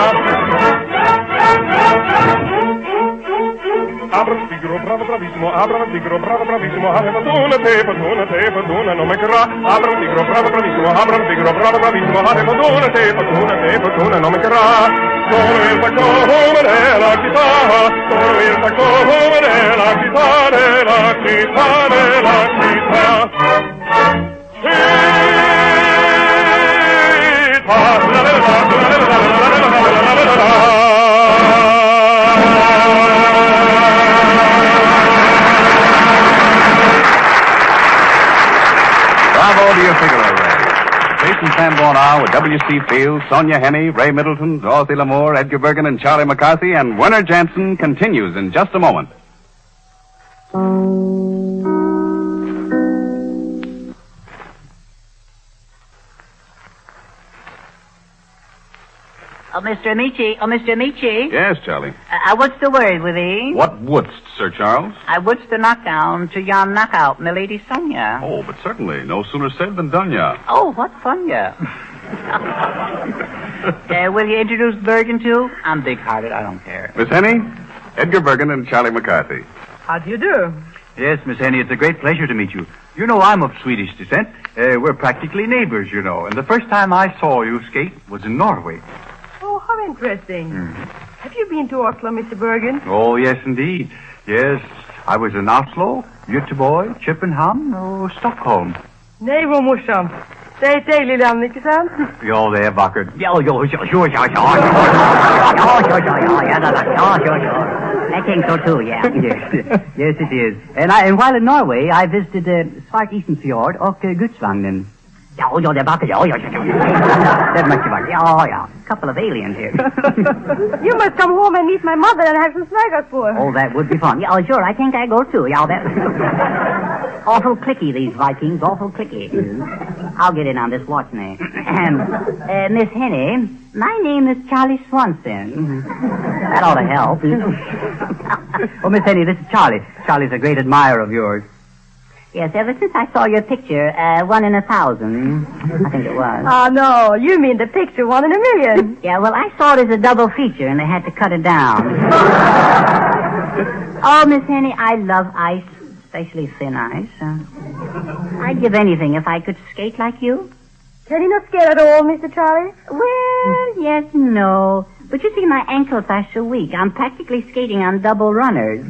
Abra Figaro, bravo, bravissimo, Abra Figaro, bravo, bravissimo, paduna, non mancherà. Abra Figaro, bravo, bravissimo, Abra Figaro, bravo, bravissimo, paduna, non mancherà. Sono il facome della città, sono il facome della città, della città, della città. Bravo to your Figaro, Ray. Jason Sanborn are with W.C. Fields, Sonja Henie, Ray Middleton, Dorothy Lamour, Edgar Bergen, and Charlie McCarthy, and Werner Jansen continues in just a moment. Oh, Mr. Amici. Oh, Mr. Amici. Yes, Charlie. What's the word with thee? What wouldst, Sir Charles? I wouldst the knockdown to yon knockout, milady Sonja. Oh, but certainly. No sooner said than done, ya. Oh, what fun, ya. Will you introduce Bergen, too? I'm big-hearted. I don't care. Miss Henie, Edgar Bergen and Charlie McCarthy. How do you do? Yes, Miss Henie, it's a great pleasure to meet you. You know, I'm of Swedish descent. We're practically neighbors, you know. And the first time I saw you skate was in Norway. Oh, how interesting. Have you been to Oslo, Mr. Bergen? Oh, yes, indeed. Yes, I was in Oslo, Göteborg, Köpenhamn och Stockholm. Nej, vad morsamt. Det är ett dejligt land, inte sant? Ja, det är vackert. Ja. I think so too, yeah. Yes, it is. And while in Norway, I visited Svartisen och Gudsvagnen. Ja, det är vackert. Ja. That must be vackert. Ja. Couple of aliens here. You must come home and meet my mother and have some smörgåsbord. Oh, that would be fun. Yeah, sure, I think I go too. Yeah, that... Awful clicky, these Vikings. Awful clicky. I'll get in on this watch now. Miss Henie, my name is Charlie Swanson. That ought to help. Oh, Miss Henie, this is Charlie. Charlie's a great admirer of yours. Yes, ever since I saw your picture, 1 in 1,000, I think it was. Oh, no, you mean the picture 1 in 1,000,000. Yeah, well, I saw it as a double feature, and they had to cut it down. Oh, Miss Henie, I love ice, especially thin ice. I'd give anything if I could skate like you. Can you not skate at all, Mr. Charlie? Well, yes and no. But you see, my ankles are so weak. I'm practically skating on double runners.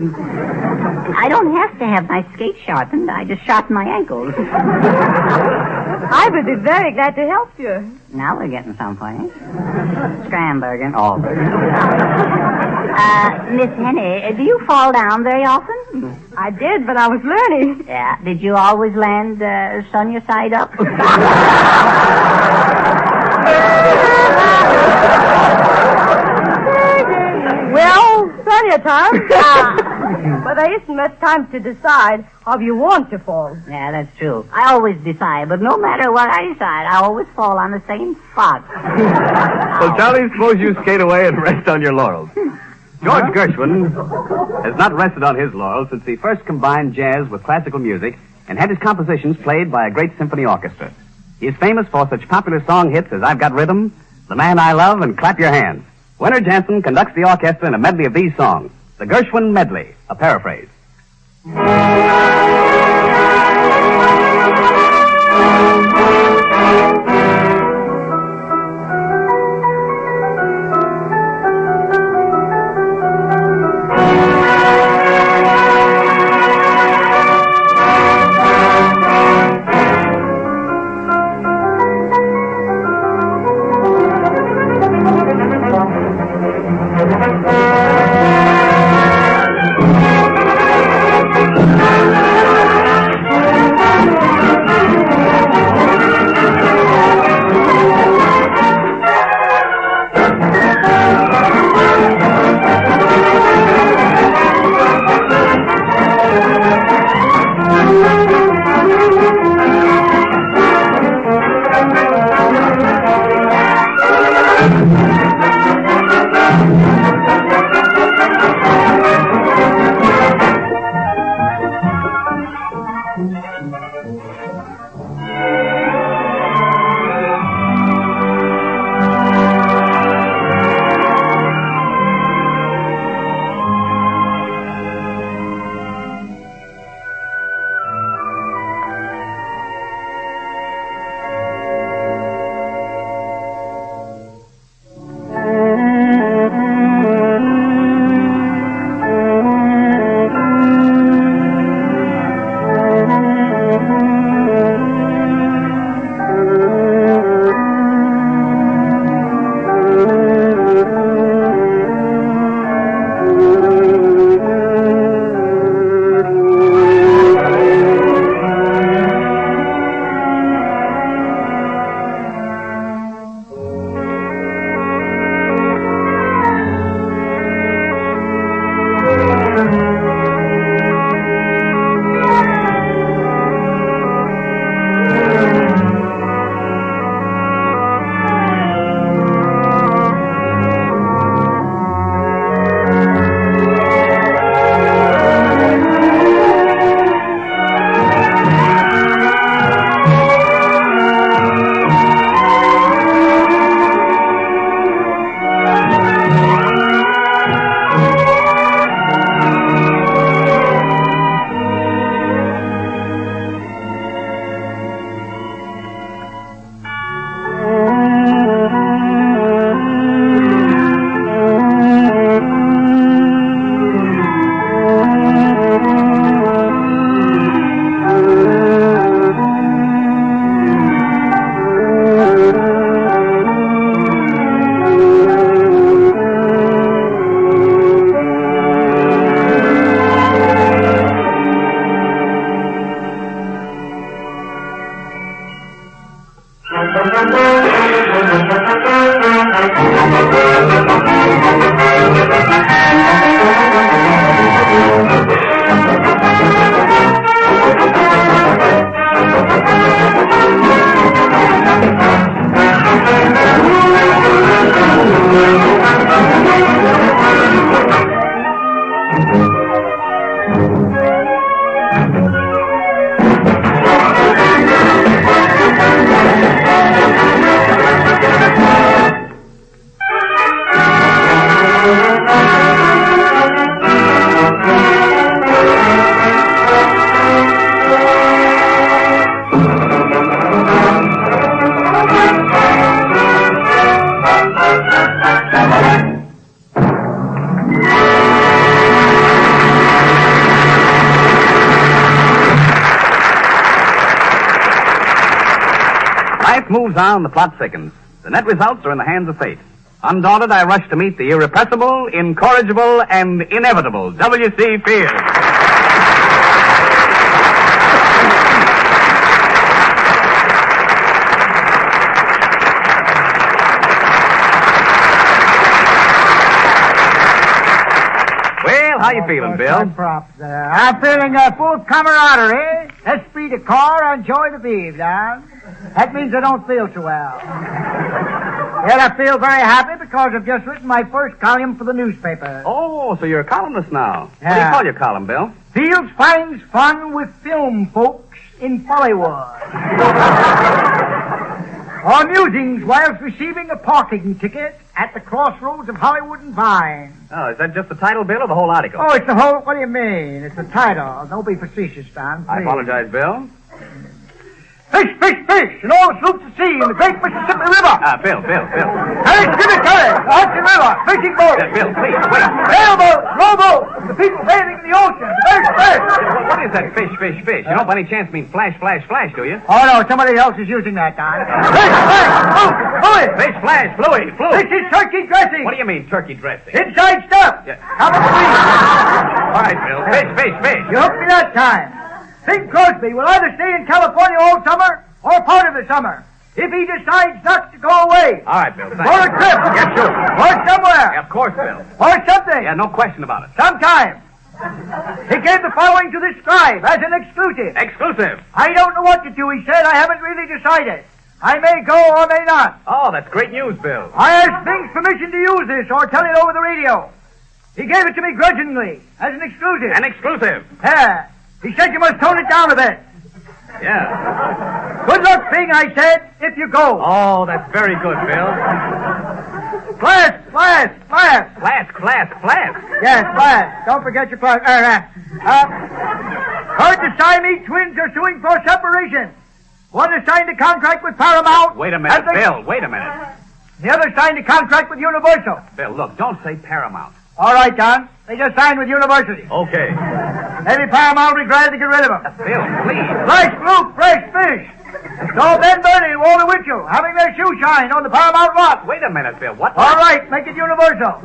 I don't have to have my skate sharpened. I just sharpen my ankles. I would be very glad to help you. Now we're getting someplace. Scrambergen. Oh, Miss Hennie, do you fall down very often? I did, but I was learning. Yeah. Did you always land Sonja side up? Well, plenty of time. But there isn't much time to decide how you want to fall. Yeah, that's true. I always decide, but no matter what I decide, I always fall on the same spot. So, Charlie, suppose you skate away and rest on your laurels. George Gershwin has not rested on his laurels since he first combined jazz with classical music and had his compositions played by a great symphony orchestra. He is famous for such popular song hits as I've Got Rhythm, The Man I Love, and Clap Your Hands. Werner Jansen conducts the orchestra in a medley of these songs. The Gershwin Medley, a paraphrase. moves on, the plot thickens. The net results are in the hands of fate. Undaunted, I rush to meet the irrepressible, incorrigible, and inevitable W.C. Fields. How you feeling, Bill? I'm feeling full of camaraderie. Let's speed the car and enjoy the view, Don. That means I don't feel too well. Well, I feel very happy because I've just written my first column for the newspaper. Oh, so you're a columnist now. Yeah. What do you call your column, Bill? Fields finds fun with film folks in Hollywood. Or musings whilst receiving a parking ticket at the crossroads of Hollywood and Vine. Oh, is that just the title, Bill, or the whole article? Oh, it's the whole... What do you mean? It's the title. Don't be facetious, Don. I apologize, Bill. Fish, fish, fish, and all sloops at sea in the great Mississippi River. Bill. Hey, tributary, the Hudson River, fishing boats. Bill, please, wait. Sailboats, rowboats, the people bathing in the ocean, fish, fish. What is that fish? You don't by any chance mean flash, do you? Oh, no, somebody else is using that, Don. Fish, fluid. Fish, flash, fluid. This is turkey dressing. What do you mean, turkey dressing? Inside stuff. Yeah. How about All right, Bill. Fish. You hooked me that time. Bing Crosby will either stay in California all summer or part of the summer. If he decides not to go away. All right, Bill, thanks. Or a trip. Yeah, sure. Or somewhere. Yeah, of course, Bill. Or something. Yeah, no question about it. Sometime. He gave the following to the scribe as an exclusive. Exclusive? I don't know what to do, he said. I haven't really decided. I may go or may not. Oh, that's great news, Bill. I asked Bing's permission to use this or tell it over the radio. He gave it to me grudgingly as an exclusive. An exclusive? Yeah. He said you must tone it down a bit. Yeah. Good luck, Bing, I said, if you go. Oh, that's very good, Bill. Flask. Yes, flask. Don't forget your flask. Heard the Siamese twins are suing for separation. One has signed a contract with Paramount. Wait a minute, Bill, wait a minute. The other signed a contract with Universal. Bill, look, don't say Paramount. All right, Don. They just signed with University. Okay. Maybe Paramount will be glad to get rid of them. Bill, please. Fresh fruit, fresh fish. So Ben Bernie and Walter Winchell having their shoe shine on the Paramount lot. Wait a minute, Bill. What? All right, make it Universal.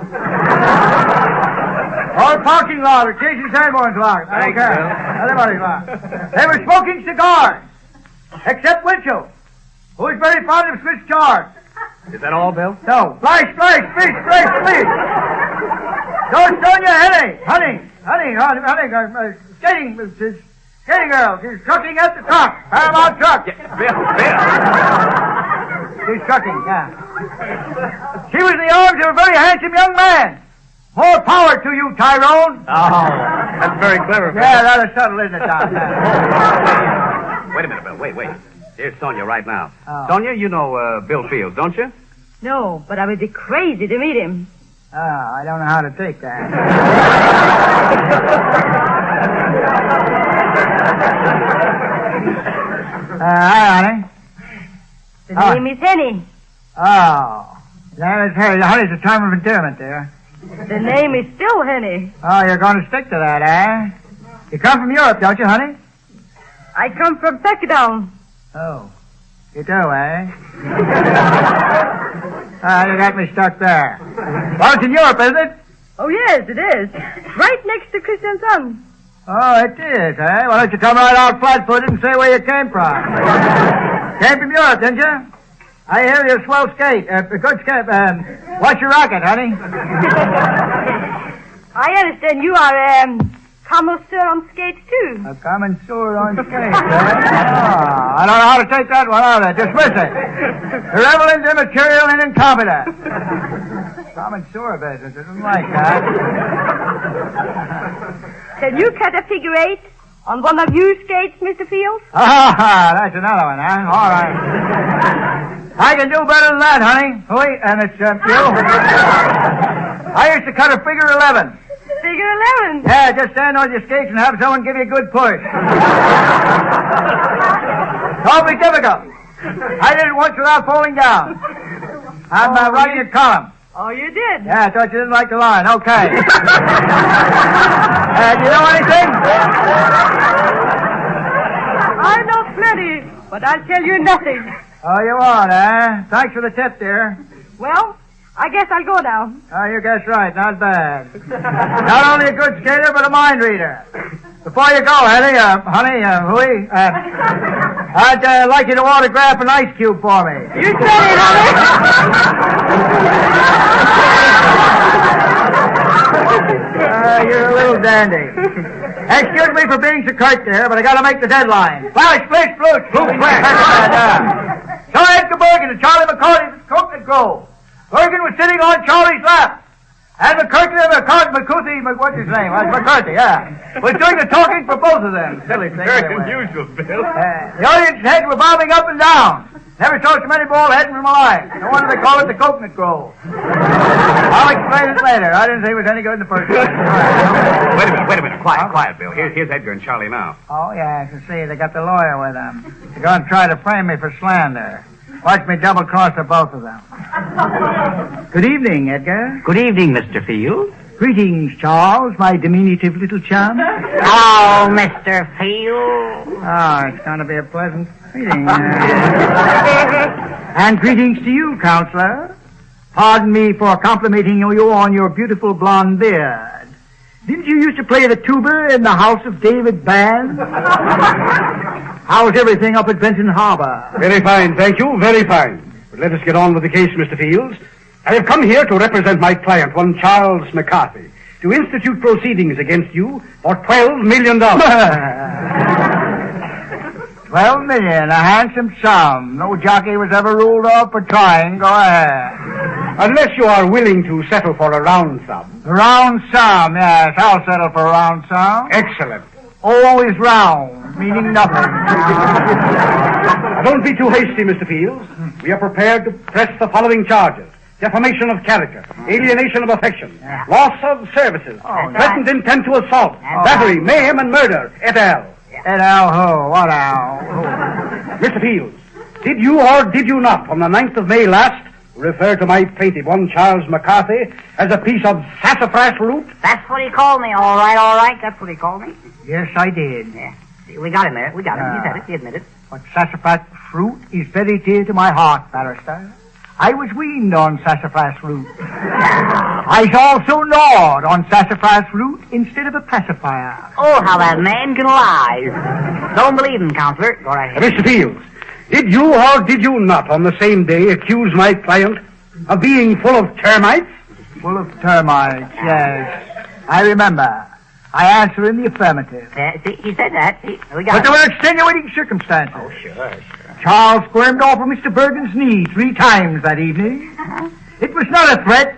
Or parking lot or Jason Sanborn's lot. I don't care. Everybody's lot. They were smoking cigars. Except Winchell, who is very fond of Swiss chard. Is that all, Bill? No. Fish. So Sonja Hennie, skating girl. She's trucking at the truck. Paramount truck. Yeah, Bill. She's trucking, yeah. She was in the arms of a very handsome young man. More power to you, Tyrone. Oh, that's very clever, Bill. Yeah, rather subtle, isn't it, Don? Wait a minute, Bill. Wait. Here's Sonja right now. Oh. Sonja, you know Bill Fields, don't you? No, but I would be crazy to meet him. Oh, I don't know how to take that. Hi, honey. The name is Hennie. Oh, that is her. Honey's a term of endearment there. The name is still Hennie. Oh, you're going to stick to that, eh? You come from Europe, don't you, honey? I come from Peckdown. Oh, you do, eh? You got me stuck there. Well, it's in Europe, isn't it? Oh, yes, it is. Right next to Kristiansand. Oh, it is, eh? Why don't you come right out flat-footed and say where you came from? Came from Europe, didn't you? I hear you're a swell skate. Good skate. What's your racket, honey? I understand you are, connoisseur on skates, too. A connoisseur on skates, eh? Oh, I don't know how to take that one either. Dismiss it. Irrelevant, immaterial, and incompetent. Connoisseur business. Isn't like that. Can you cut a figure 8 on one of your skates, Mr. Fields? Ah, that's another one, huh? All right. I can do better than that, honey. Wait, and it's you. I used to cut a figure 11. Figure 11? Yeah, just stand on your skates and have someone give you a good push. Don't be difficult. I did it once without falling down. I'm writing a column. Oh, you did? Yeah, I thought you didn't like the line. Okay. Do you know anything? I know plenty, but I'll tell you nothing. Oh, you want, eh? Thanks for the tip, dear. Well, I guess I'll go now. Oh, you guess right. Not bad. Not only a good skater, but a mind reader. Before you go, honey, Hooey, I'd like you to autograph an ice cube for me. You said it, honey. You're a little dandy. Excuse me for being so curt there, but I gotta make the deadline. Flash, splish, flute. So Edgar Bergen and Charlie McCarthy at Coconut Grove. Bergen was sitting on Charlie's lap. And McCarthy, what's his name? McCarthy, yeah. Was doing the talking for both of them. Silly thing. Very unusual, Bill. The audience heads were bobbing up and down. Never saw so many bald heads in my life. No wonder they call it the Coconut Grove. I'll explain it later. I didn't think it was any good in the first place. Wait a minute. Quiet, Bill. Here's Edgar and Charlie now. Oh, yeah, I can see. They got the lawyer with them. They're going to try to frame me for slander. Watch me double-cross the both of them. Good evening, Edgar. Good evening, Mr. Field. Greetings, Charles, my diminutive little chum. Oh, Mr. Field. Oh, it's going to be a pleasant greeting. And greetings to you, Counselor. Pardon me for complimenting you on your beautiful blonde beard. Didn't you used to play the tuba in the house of David Band? How's everything up at Benton Harbor? Very fine, thank you, very fine. But let us get on with the case, Mr. Fields. I have come here to represent my client, one Charles McCarthy, to institute proceedings against you for $12 million. $12 million, a handsome sum. No jockey was ever ruled off for trying. Go ahead. Unless you are willing to settle for a round sum. A round sum, yes. I'll settle for a round sum. Excellent. Always round, meaning nothing. Don't be too hasty, Mr. Fields. We are prepared to press the following charges. Defamation of character, alienation of affection, loss of services, threatened intent to assault, battery, mayhem, and murder, et al. Et al. Who? What al? Mr. Fields, did you or did you not, on the 9th of May last, refer to my plaintiff, one Charles McCarthy, as a piece of sassafras root? That's what he called me, all right. That's what he called me. Yes, I did. Yeah. We got him there. He said it. He admitted. But sassafras fruit is very dear to my heart, barrister. I was weaned on sassafras root. I was also gnawed on sassafras root instead of a pacifier. Oh, how that man can lie. Don't believe him, Counselor. Go right ahead. Mr. Fields, did you or did you not on the same day accuse my client of being full of termites? Full of termites, yes. I remember. I answer in the affirmative. He said that. But there were extenuating circumstances. Oh, sure. Charles squirmed off of Mr. Bergen's knee 3 times that evening. It was not a threat.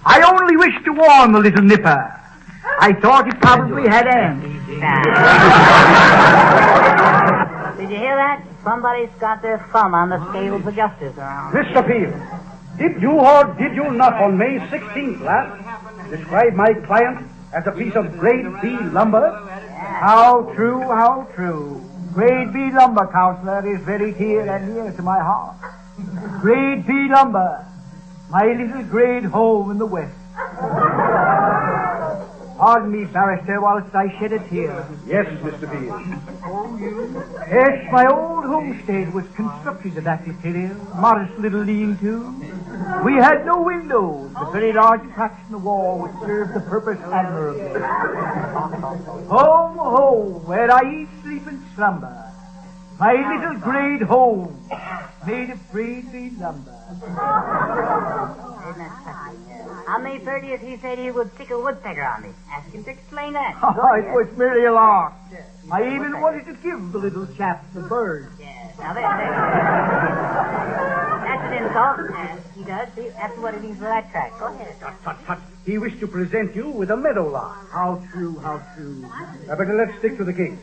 I only wished to warn the little nipper. I thought it probably had ends. Did you hear that? Somebody's got their thumb on the scales of justice around. Mr. Fields, did you or did you not on May 16th last describe my client as a piece of grade B lumber? How true, how true. Grade B lumber, Counselor, is very dear and near to my heart. Grade B lumber, my little grade home in the West. Pardon me, barrister, whilst I shed a tear. Yes, Mr. Fields. Yes, my old homestead was constructed of that material, modest little lean-to. We had no windows, but very large cracks in the wall which served the purpose admirably. Home, home, where I eat, sleep, and slumber. My little grade home, made of grade B lumber. On May 30th, he said he would stick a woodpecker on me. Ask him to explain that. Oh, it was merely a lark. I even wanted to give the little chap the bird. Yes. Now, that's an insult. He does. See, that's what it means for that track. Go ahead. Tut. He wished to present you with a meadowlark. How true, how true. But let's stick to the case.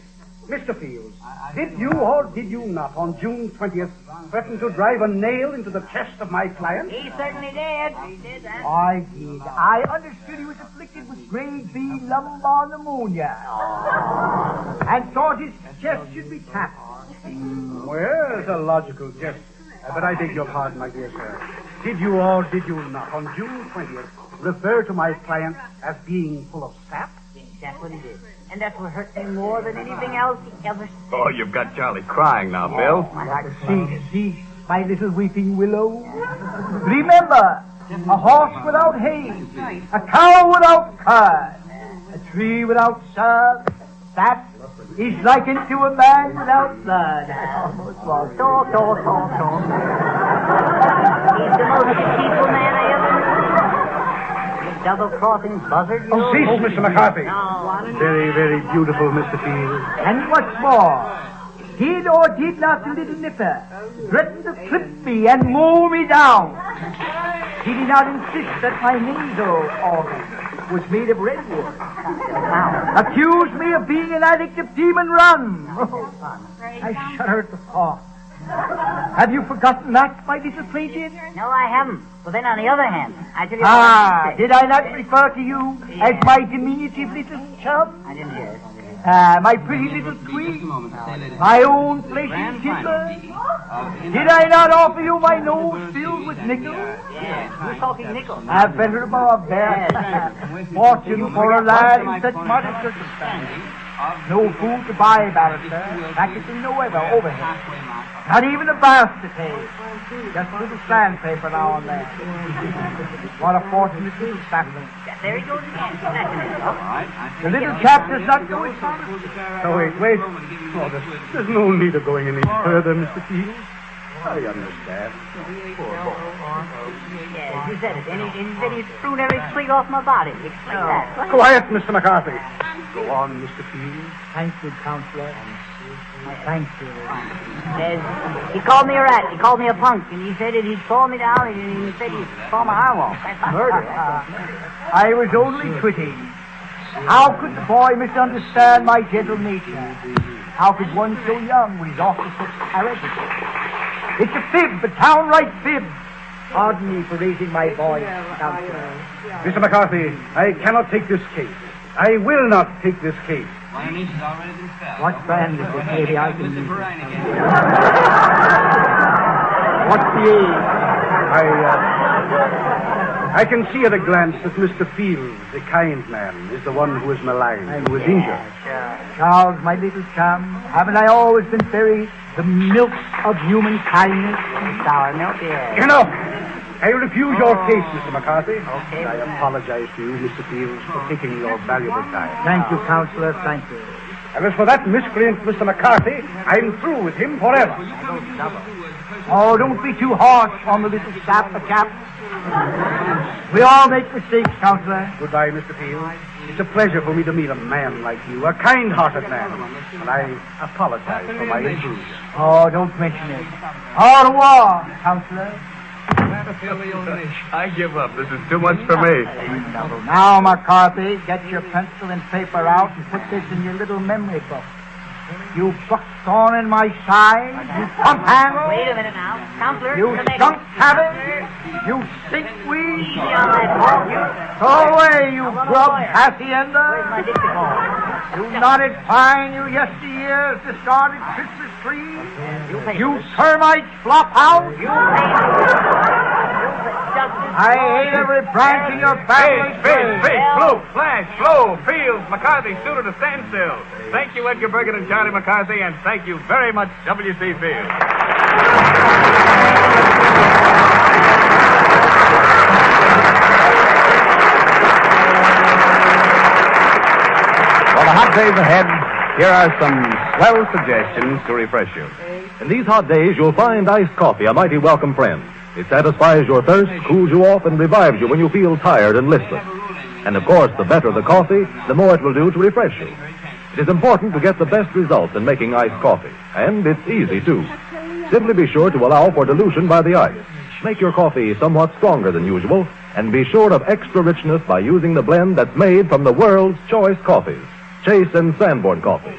Mr. Fields, did you or did you not on June 20th threaten to drive a nail into the chest of my client? He certainly did. He did that. I did. I understood he was afflicted with grade B lumbar pneumonia. And thought his chest should be tapped. Well, it's a logical gesture. But I beg your pardon, my dear sir. Did you or did you not on June 20th refer to my client as being full of sap? Yes, that's what he did. And that's what hurt me more than anything else he ever said. Oh, you've got Charlie crying now, Bill. My heart Cease. my little weeping willow. Remember, a horse without hay, a cow without cud, a tree without sod, that is likened to a man without blood. Almost was. Talk. He's the most deceitful man I ever knew. You double-crossing buzzard. Oh, cease, Mr. McCarthy. Very, very beautiful, Mr. Field. And what's more, did or did not the little nipper threaten to clip me and mow me down? Did he not insist that my nasal organ was made of redwood? Accused me of being an addict of demon rum. I shudder at the thought. Have you forgotten that, my little plaintive? No, I haven't. But then on the other hand, I tell you did I not refer to you as my diminutive little chub? I didn't hear it. My pretty little tweet, my own flesh and timber. Did I not offer you my nose filled with nickels? Yeah, you're talking nickels. I've better above that. Fortune for a lad in such modest circumstances. No food to buy, barrister. Practicing no weather overhead. Not even a bath to take. Just a little sandpaper now and then. What a fortunate little sapling. There he goes again. The little chap does not know it. Oh, wait. Oh, there's no need of going any further, Mr. Field. I understand. Yeah, you said it. And he said he'd prune every twig off my body. Explain that. Quiet, Mr. McCarthy. Go on, Mr. Field. Thank you, Counselor. Thank you. He called me a rat. He called me a punk. And he said that he'd fall me down. And he said he'd fall my arm off. Murder. I was only twitting. How could the boy misunderstand my gentle nature? How could one so young resort to such heresy? It's a fib, a downright fib. Pardon me for raising my voice, Counselor. Mr. McCarthy, I cannot take this case. I will not take this case. My niece has already been fed. What brand is it? Maybe I can use it. What's the age? I can see at a glance that Mr. Fields, the kind man, is the one who is maligned, who is injured. Charles, my little chum, haven't I always been very the milk of human kindness? Sour milk, yes. Enough! I refuse your case, Mr. McCarthy. Okay. I apologize to you, Mr. Fields, for taking your valuable time. Thank you, Counselor, thank you. And as for that miscreant, Mr. McCarthy, I'm through with him forever. Oh, don't be too harsh on the little chap. We all make mistakes, Counselor. Goodbye, Mr. Fields. It's a pleasure for me to meet a man like you, a kind-hearted man. And I apologize for my intrusion. Oh, don't mention it. Au revoir, Counselor. I give up. This is too much for me. Now, McCarthy, get your pencil and paper out and put this in your little memory book. You buckthorn in my side, you pump handle. Wait a minute now. Counselor. You skunk cabbage. You stinkweed. Easy on that ball. Go away, you grub hacienda. Where's my dictaphone? You knotted pine, you yesteryear's discarded Christmas tree. You termite flop house. You pay. I hate every branch in your family. Face, Blue, Flash, Flo, Fields, McCarthy, suited to standstill. Thank you, Edgar Bergen and Charlie McCarthy, and thank you very much, W.C. Fields. For the hot days ahead, here are some swell suggestions to refresh you. In these hot days, you'll find iced coffee a mighty welcome friend. It satisfies your thirst, cools you off, and revives you when you feel tired and listless. And of course, the better the coffee, the more it will do to refresh you. It is important to get the best results in making iced coffee. And it's easy, too. Simply be sure to allow for dilution by the ice. Make your coffee somewhat stronger than usual, and be sure of extra richness by using the blend that's made from the world's choice coffees, Chase and Sanborn coffee.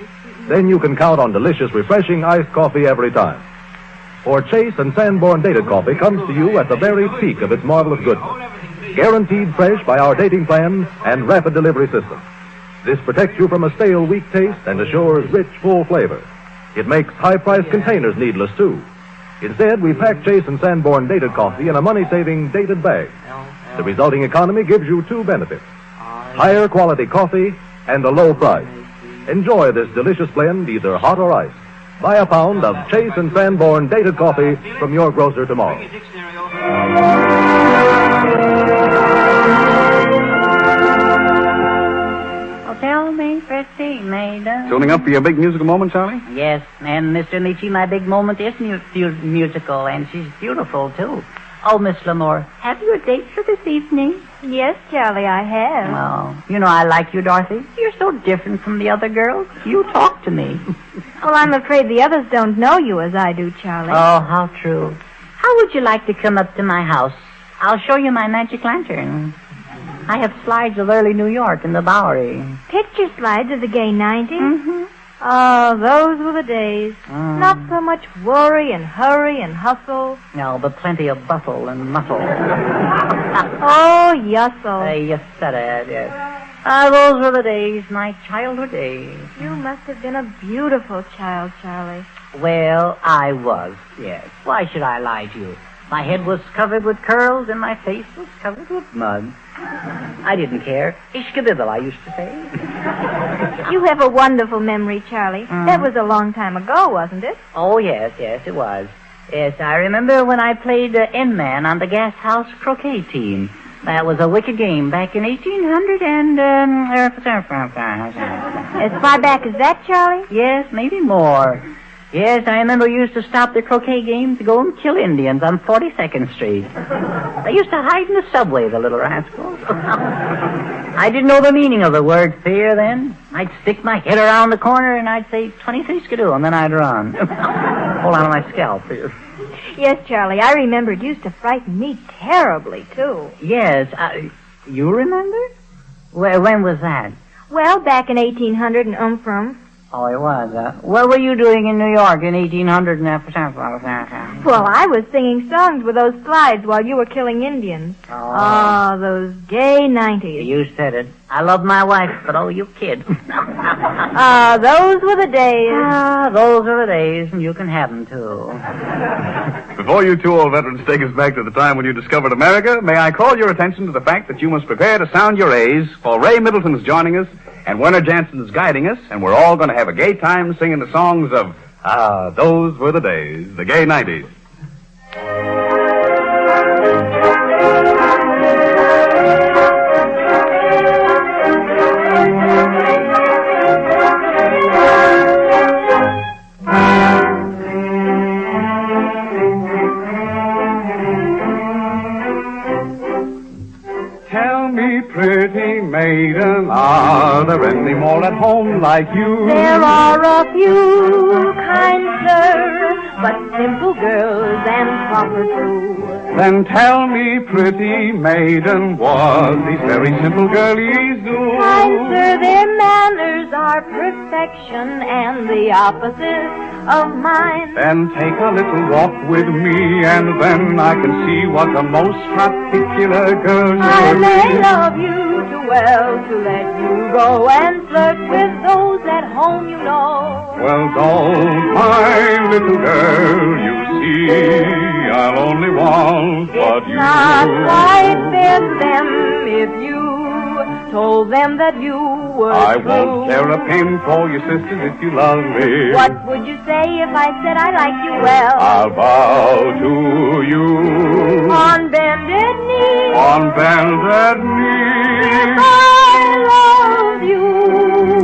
Then you can count on delicious, refreshing iced coffee every time. For Chase and Sanborn dated coffee comes to you at the very peak of its marvelous goodness. Guaranteed fresh by our dating plan and rapid delivery system. This protects you from a stale, weak taste and assures rich, full flavor. It makes high-priced containers needless, too. Instead, we pack Chase and Sanborn dated coffee in a money-saving dated bag. The resulting economy gives you two benefits: higher quality coffee and a low price. Enjoy this delicious blend either hot or iced. Buy a pound of Chase and Sanborn dated coffee from your grocer tomorrow. Tell me, pretty maiden. Tuning up for your big musical moment, Charlie? Yes, and Mr. Nietzsche, my big moment is musical, and she's beautiful, too. Oh, Miss Lamore, have you a date for this evening? Yes, Charlie, I have. Oh, you know I like you, Dorothy. You're so different from the other girls. You talk to me. Well, I'm afraid the others don't know you as I do, Charlie. Oh, how true. How would you like to come up to my house? I'll show you my magic lantern. I have slides of early New York in the Bowery. Picture slides of the gay 90s? Mm-hmm. Oh, those were the days. Not so much worry and hurry and hustle. No, but plenty of bustle and muscle. Oh, yussle. Yes, that, yes. Those were the days, my childhood days. You must have been a beautiful child, Charlie. Well, I was, yes. Why should I lie to you? My head was covered with curls and my face was covered with mud. I didn't care. Ishkabiddle, I used to say. You have a wonderful memory, Charlie. That was a long time ago, wasn't it? Oh, yes, it was. Yes, I remember when I played N-Man on the Gas House croquet team. That was a wicked game back in 1800 and... As far back as that, Charlie? Yes, maybe more. Yes, I remember we used to stop the croquet game to go and kill Indians on 42nd Street. They used to hide in the subway, the little rascals. I didn't know the meaning of the word fear then. I'd stick my head around the corner and I'd say, 23 skidoo, and then I'd run. Hold on to my scalp. Yes, Charlie, I remember it used to frighten me terribly, too. Yes, you remember? When was that? Well, back in 1800 in Umfrum. Oh, it was. What were you doing in New York in 1800 and Well, I was singing songs with those slides while you were killing Indians. Oh, those gay 90s. You said it. I love my wife, but oh, you kid. Those were the days. Those are the days, and you can have them, too. Before you two old veterans take us back to the time when you discovered America, may I call your attention to the fact that you must prepare to sound your A's, for Ray Middleton's joining us, and Werner Jansen's guiding us, and we're all going to have a gay time singing the songs of, those were the days, the gay 90s. Pretty maiden, are there any more at home like you? There are a few, kind sir, but simple girls and proper too. Then tell me, pretty maiden, what these very simple girlies do? Kind sir, their manners are perfection and the opposite of mine. Then take a little walk with me, and then I can see what the most particular girl you I may love you too well to let you go and flirt with those at home you know. Well, don't, my little girl, you see, I'll only want what you Not quite fair to them if you told them that you were I true. won't care a pin for your sisters if you love me. What would you say if I said I liked you well? I'll bow to you. On bended knee. On bended knee. If I loved you,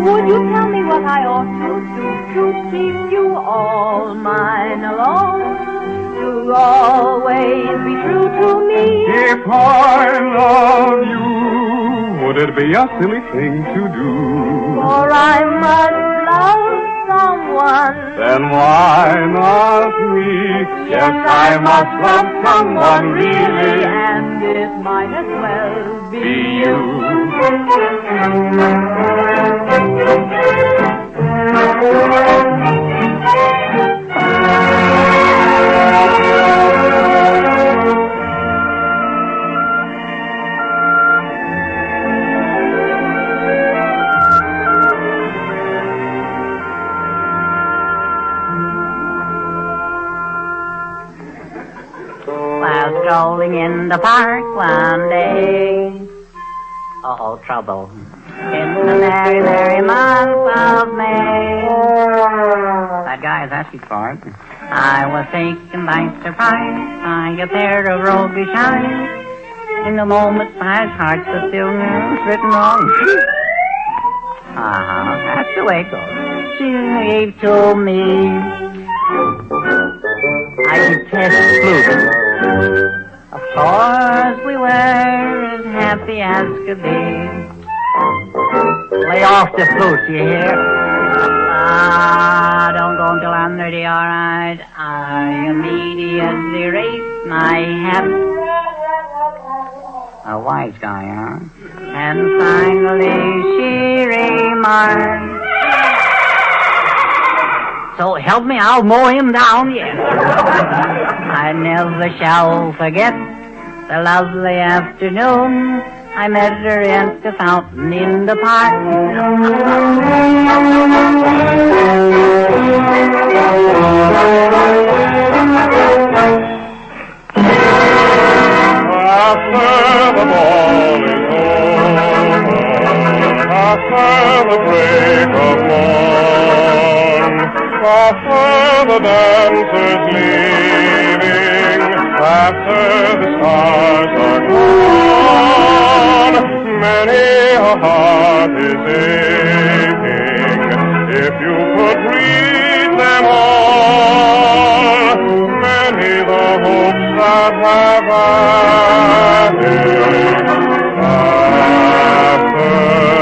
would you tell me what I ought to do to keep you all mine alone? To always be true to me. If I love you, would it be a silly thing to do? For I must love someone. Then why not me? Yes, I must love someone really, and it might as well be you. While strolling in the park one day. Uh-oh, trouble. In the merry, merry month of May. That guy is asking pocket for it. I was taken by surprise by a pair of roguish eyes. In the moment, my heart was still written wrong. That's the way it goes. She gave to me. I detest flute. Of course, we were as happy as could be. Lay off the flute, you hear? Don't go until I'm 30, all right. I immediately raised my hat. A wise guy, huh? And finally she remarked, so help me, I'll mow him down, yes. I never shall forget the lovely afternoon I met her at the fountain in the park. After the ball is over, after the break of dawn, after the dancers leaving, after the stars are gone, many a heart is aching. If you could read them all, many the hopes that have added after the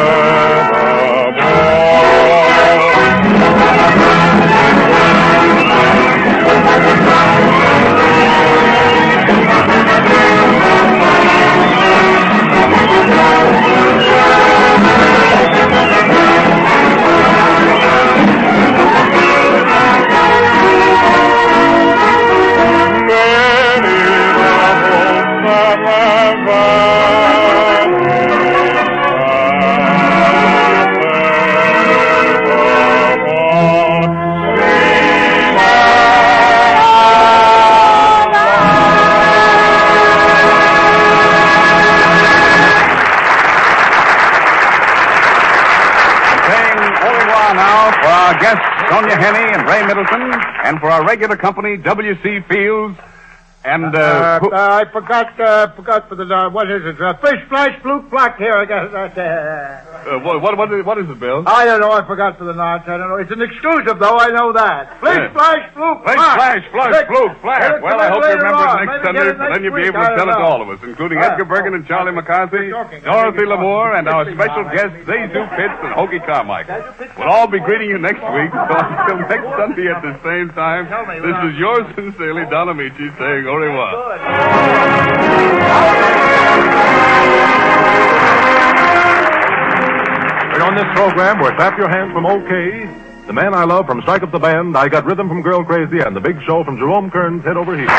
Sonja Henie and Ray Middleton, and for our regular company, W.C. Fields, and, I forgot for the, what is it? Fish, flash, flute, flock here. I got what is it, Bill? I don't know. I forgot for the notch. I don't know. It's an exclusive, though. I know that. Fish, flash, flute, Flash, flock. flash, flash, flute, flash. Well, I hope you remember it next Sunday, it and then you'll be week. able to I tell it don't to all know. of us, including Edgar Bergen and Charlie McCarthy, Dorothy Lamour, and our special guests, Zazu Pitts and Hoagy Carmichael. We'll all be greeting you next week, so until next Sunday at the same time, this is yours sincerely, Don Amici, saying au revoir. And on this program were Clap Your Hands from OK, The Man I Love from Strike Up the Band, I Got Rhythm from Girl Crazy, and The Big Show from Jerome Kern's Head Over Heels.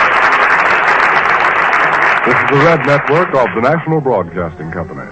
This is the Red Network of the National Broadcasting Company.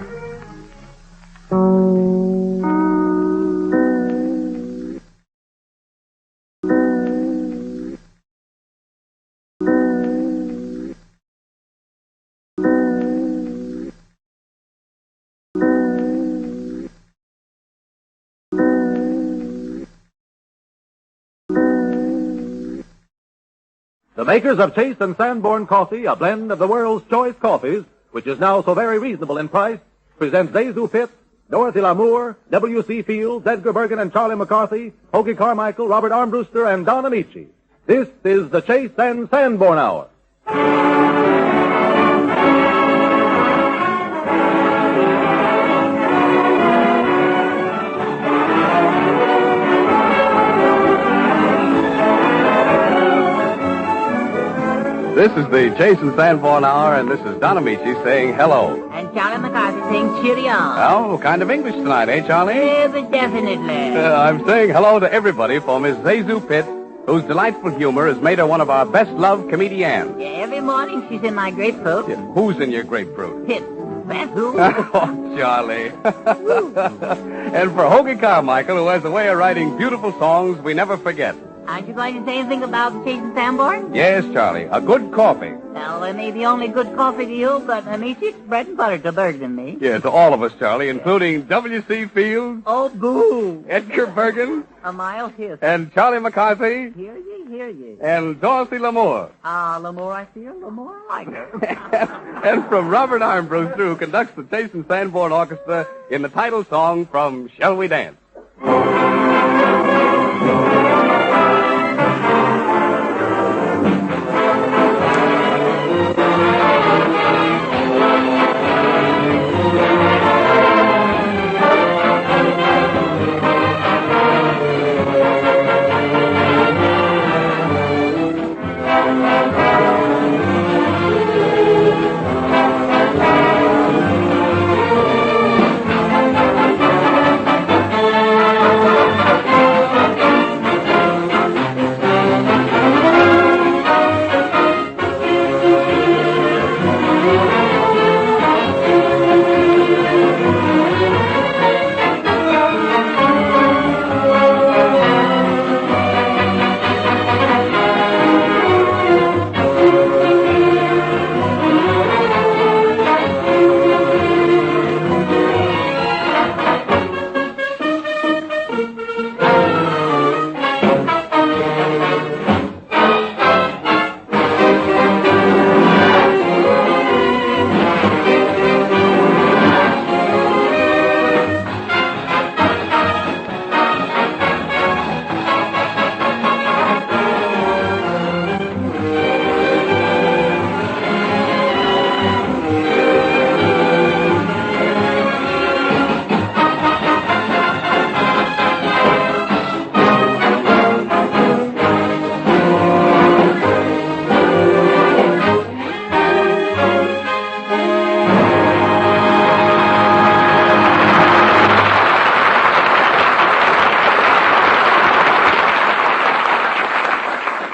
The makers of Chase and Sanborn Coffee, a blend of the world's choice coffees, which is now so very reasonable in price, present Zazu Pitts, Dorothy Lamour, W.C. Fields, Edgar Bergen and Charlie McCarthy, Hoagy Carmichael, Robert Armbruster, and Don Amici. This is the Chase and Sanborn Hour. This is the Chase and Sanborn Hour, and this is Don Amici saying hello. And Charlie McCarthy saying cheerio. Oh, kind of English tonight, eh, Charlie? Yeah, but definitely. I'm saying hello to everybody for Miss Zazu Pitts, whose delightful humor has made her one of our best-loved comedians. Yeah, every morning she's in my grapefruit. Yeah, who's in your grapefruit? Pitts. Zazu. Oh, Charlie. And for Hoagy Carmichael, who has a way of writing beautiful songs we never forget. Aren't you going to say anything about Jason Sanborn? Yes, Charlie. A good coffee. Well, it may be only good coffee to you, but Amici, it's bread and butter to Bergen and me. Yeah, to all of us, Charlie, including W.C. Fields. Oh, boo. Edgar Bergen. A mile hiss. And Charlie McCarthy. Hear ye, hear ye. And Dorothy Lamour. The more I see her, the more I like her. And from Robert Armbruster, who conducts the Jason Sanborn Orchestra in the title song from Shall We Dance?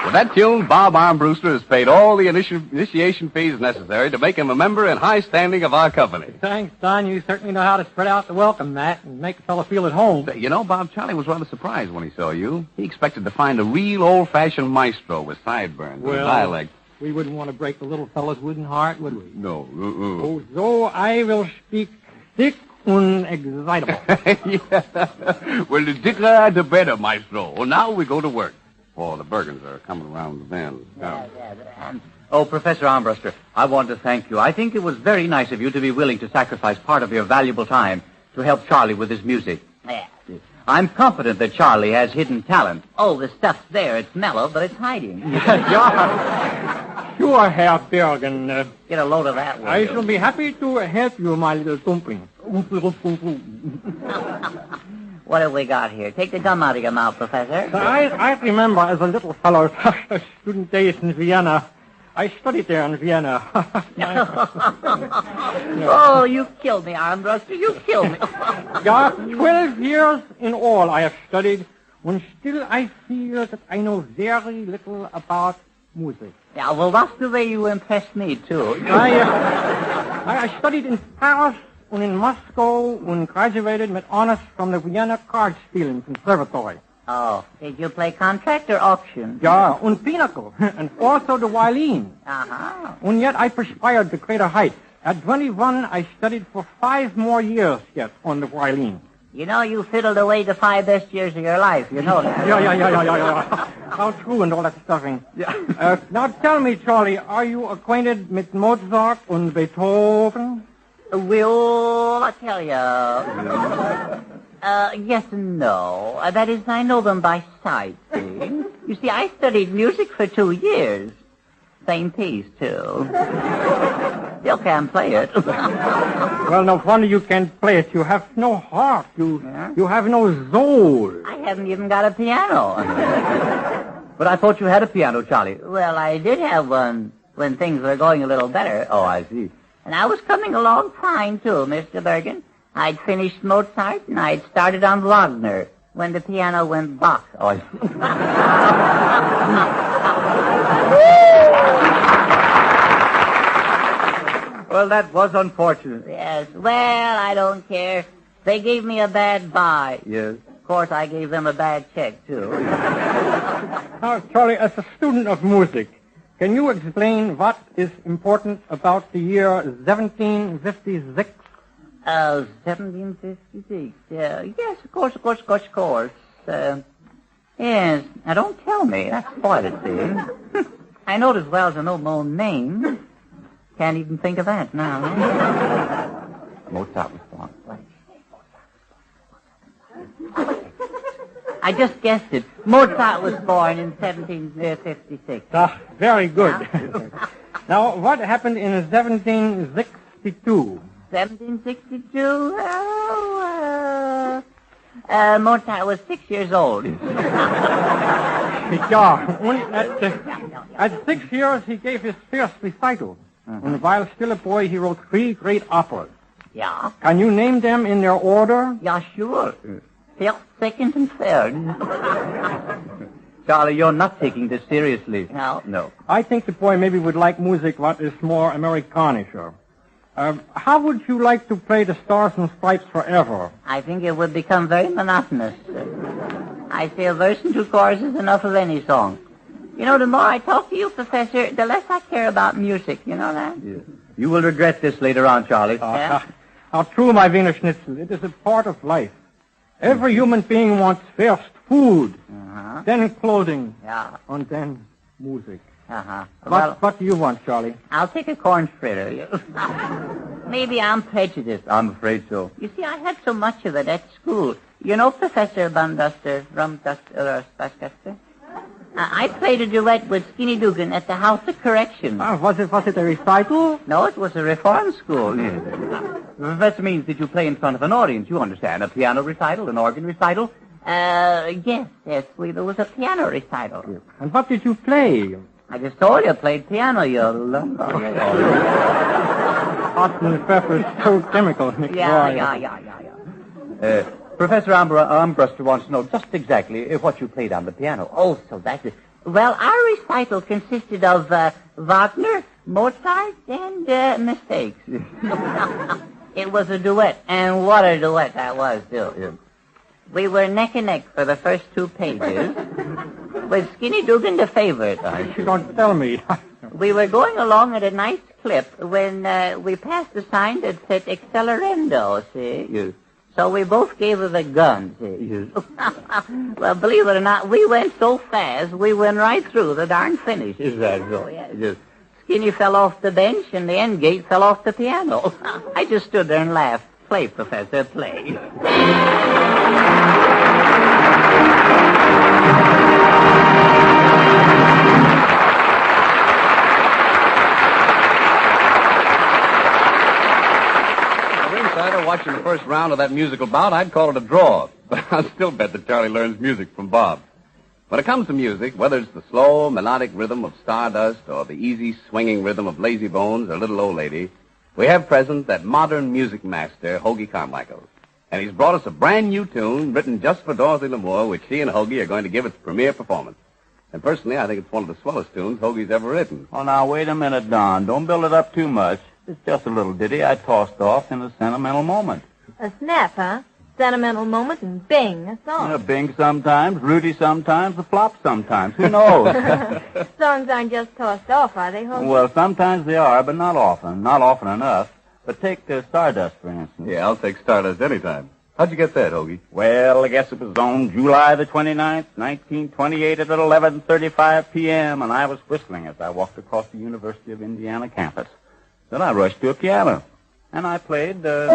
With that tune, Bob Armbruster has paid all the initiation fees necessary to make him a member in high standing of our company. Thanks, Don. You certainly know how to spread out the welcome mat and make a fellow feel at home. You know, Bob, Charlie was rather surprised when he saw you. He expected to find a real old-fashioned maestro with sideburns and a dialect. We wouldn't want to break the little fellow's wooden heart, would we? No. Oh, so I will speak thick and excitable. Yeah. Well, the thicker the better, maestro. Well, now we go to work. Oh, the Bergens are coming around the bend. Oh, Professor Armbruster, I want to thank you. I think it was very nice of you to be willing to sacrifice part of your valuable time to help Charlie with his music. Yeah. I'm confident that Charlie has hidden talent. Oh, the stuff's there. It's mellow, but it's hiding. Sure, Herr Bergen. Get a load of that one. I shall be happy to help you, my little dumpling. What have we got here? Take the gum out of your mouth, Professor. I remember as a little fellow, student days in Vienna. I studied there in Vienna. Oh, you killed me, Armbruster. You killed me. 12 years in all I have studied, and still I feel that I know very little about music. Yeah, well, that's the way you impressed me, too. I studied in Paris and in Moscow and graduated with honors from the Vienna Card-Spieling Conservatory. Oh, did you play contract or auction? Yeah, and pinochle, and also the violin. Uh-huh. And yet I perspired to greater heights. At 21, I studied for 5 more years yet on the violin. You know, you fiddled away the 5 best years of your life. You know that. Yeah. How true and all that stuffing. Yeah. Now tell me, Charlie, are you acquainted with Mozart and Beethoven? Well, I tell you. Yes and no. That is, I know them by sight, see? You see, I studied music for 2 years. Same piece, too. Still can't play it. Well, no wonder you can't play it. You have no heart. You have no soul. I haven't even got a piano. But I thought you had a piano, Charlie. Well, I did have one when things were going a little better. Oh, I see. And I was coming along fine, too, Mr. Bergen. I'd finished Mozart, and I'd started on Wagner when the piano went Bach. Oh, I see. Well, that was unfortunate. Yes, well, I don't care. They gave me a bad bye. Yes. course, I gave them a bad check, too. Now, Charlie, as a student of music, can you explain what is important about the year 1756? 1756. Yes, of course. Yes. Now, don't tell me. That's what it is. I know it as well as I know my own name. Can't even think of that now. Mozart was born. I just guessed it. Mozart was born in 1756. Very good. Now, what happened in 1762? 1762? Mozart was 6 years old. At 6 years, he gave his first recital. And while still a boy, he wrote 3 great operas. Yeah. Can you name them in their order? Yeah, sure. First, second, and third. Charlie, you're not taking this seriously. No. I think the boy maybe would like music what is more Amerikanischer. How would you like to play the Stars and Stripes forever? I think it would become very monotonous. I say a verse and 2 choruses is enough of any song. You know, the more I talk to you, Professor, the less I care about music. You know that? Yeah. You will regret this later on, Charlie. How true, my Wiener Schnitzel. It is a part of life. Every human being wants first food, then clothing, and then music. What do you want, Charlie? I'll take a corn fritter. Maybe I'm prejudiced. I'm afraid so. You see, I had so much of it at school. You know, Professor Rumduster. I played a duet with Skinny Dugan at the House of Correction. Was it a recital? No, it was a reform school. That means that you play in front of an audience, you understand. A piano recital, an organ recital. Yes, there was a piano recital. And what did you play? I just told you I played piano, Hot and pepper is so chemical. Yeah. Professor Armbruster wants to know just exactly what you played on the piano. Oh, so that's it. Well, our recital consisted of Wagner, Mozart, and mistakes. It was a duet, and what a duet that was, too. Yeah. We were neck and neck for the first 2 pages, with Skinny Dugan the favorite. You don't tell me. We were going along at a nice clip when we passed a sign that said accelerando, see? Yes. So we both gave her the gun, see? Yes. Well, believe it or not, we went so fast, we went right through the darn finish. Is that so? Yes. Skinny fell off the bench, and the end gate fell off the piano. I just stood there and laughed. Play, Professor, play. Watching the first round of that musical bout, I'd call it a draw. But I'll still bet that Charlie learns music from Bob. When it comes to music, whether it's the slow, melodic rhythm of Stardust or the easy, swinging rhythm of Lazy Bones or Little Old Lady, we have present that modern music master, Hoagy Carmichael. And he's brought us a brand new tune written just for Dorothy Lamour, which he and Hoagy are going to give its premiere performance. And personally, I think it's one of the swellest tunes Hoagy's ever written. Oh, now, wait a minute, Don. Don't build it up too much. It's just a little ditty I tossed off in a sentimental moment. A snap, huh? Sentimental moment and bing, a song. A bing sometimes, Rudy sometimes, a flop sometimes. Who knows? Songs aren't just tossed off, are they, Hoagy? Well, sometimes they are, but not often. Not often enough. But take Stardust, for instance. Yeah, I'll take Stardust anytime. How'd you get that, Hoagy? Well, I guess it was on July the 29th, 1928 at 11:35 p.m., and I was whistling as I walked across the University of Indiana campus. Then I rushed to a piano, and I played, and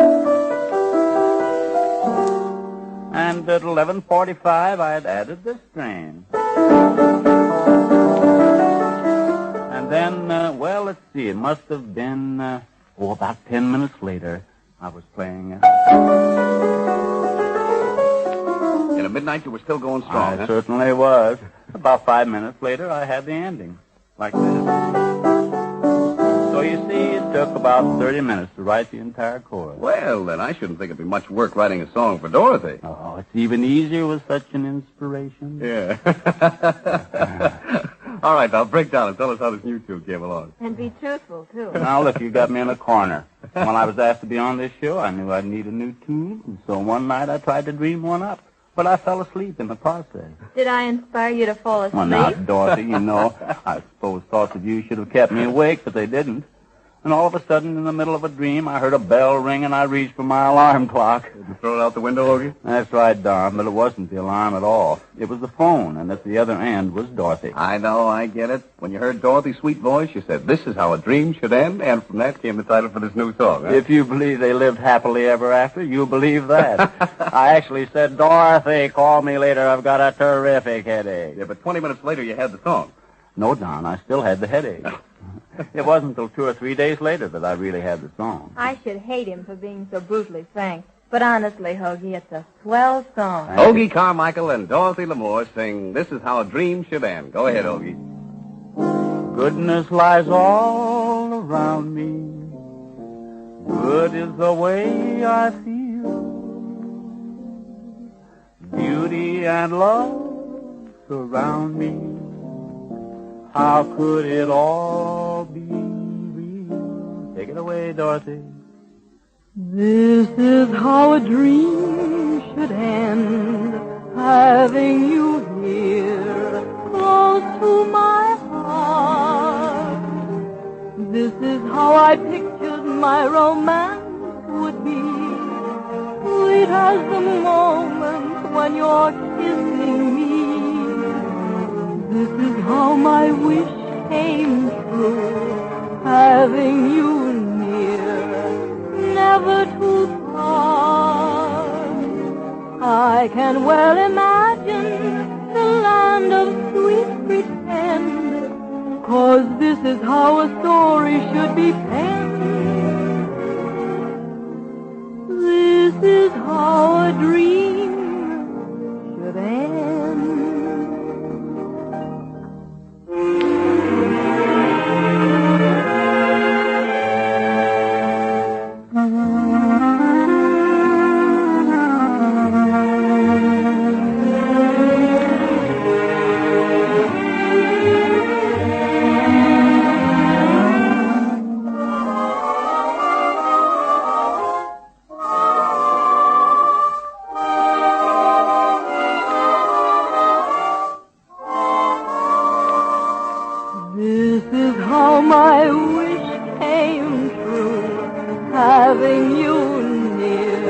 at 11:45 I had added this strain. And then, well, let's see, it must have been, about 10 minutes later, I was playing. And at midnight you were still going strong, I certainly was. About 5 minutes later, I had the ending, like this. So you see, it took about 30 minutes to write the entire chorus. Well, then I shouldn't think it'd be much work writing a song for Dorothy. Oh, it's even easier with such an inspiration. Yeah. All right, now break down and tell us how this new tune came along. And be truthful, too. Now, look, you got me in a corner. When I was asked to be on this show, I knew I'd need a new tune, and so one night I tried to dream one up. But I fell asleep in the process. Did I inspire you to fall asleep? Well, now, Dorothy, you know, I suppose thoughts of you should have kept me awake, but they didn't. And all of a sudden, in the middle of a dream, I heard a bell ring, and I reached for my alarm clock. Did you throw it out the window, Hoagy? That's right, Don, but it wasn't the alarm at all. It was the phone, and at the other end was Dorothy. I know, I get it. When you heard Dorothy's sweet voice, you said, "This is how a dream should end," and from that came the title for this new song, huh? If you believe they lived happily ever after, you believe that. I actually said, "Dorothy, call me later. I've got a terrific headache." Yeah, but 20 minutes later, you had the song. No, Don, I still had the headache. It wasn't until 2 or 3 days later that I really had the song. I should hate him for being so brutally frank. But honestly, Hoagy, it's a swell song. Hoagy Carmichael and Dorothy Lamour sing "This Is How a Dream Should End." Go ahead, Hoagy. Goodness lies all around me. Good is the way I feel. Beauty and love surround me. How could it all be real? Take it away, Dorothy. This is how a dream should end, having you here close to my heart. This is how I pictured my romance would be, sweet as the moment when you're kissing me. This is how my wish came true, having you near, never to part. I can well imagine the land of sweet pretend, 'cause this is how a story should be penned. This is how a dream should end. Having you near,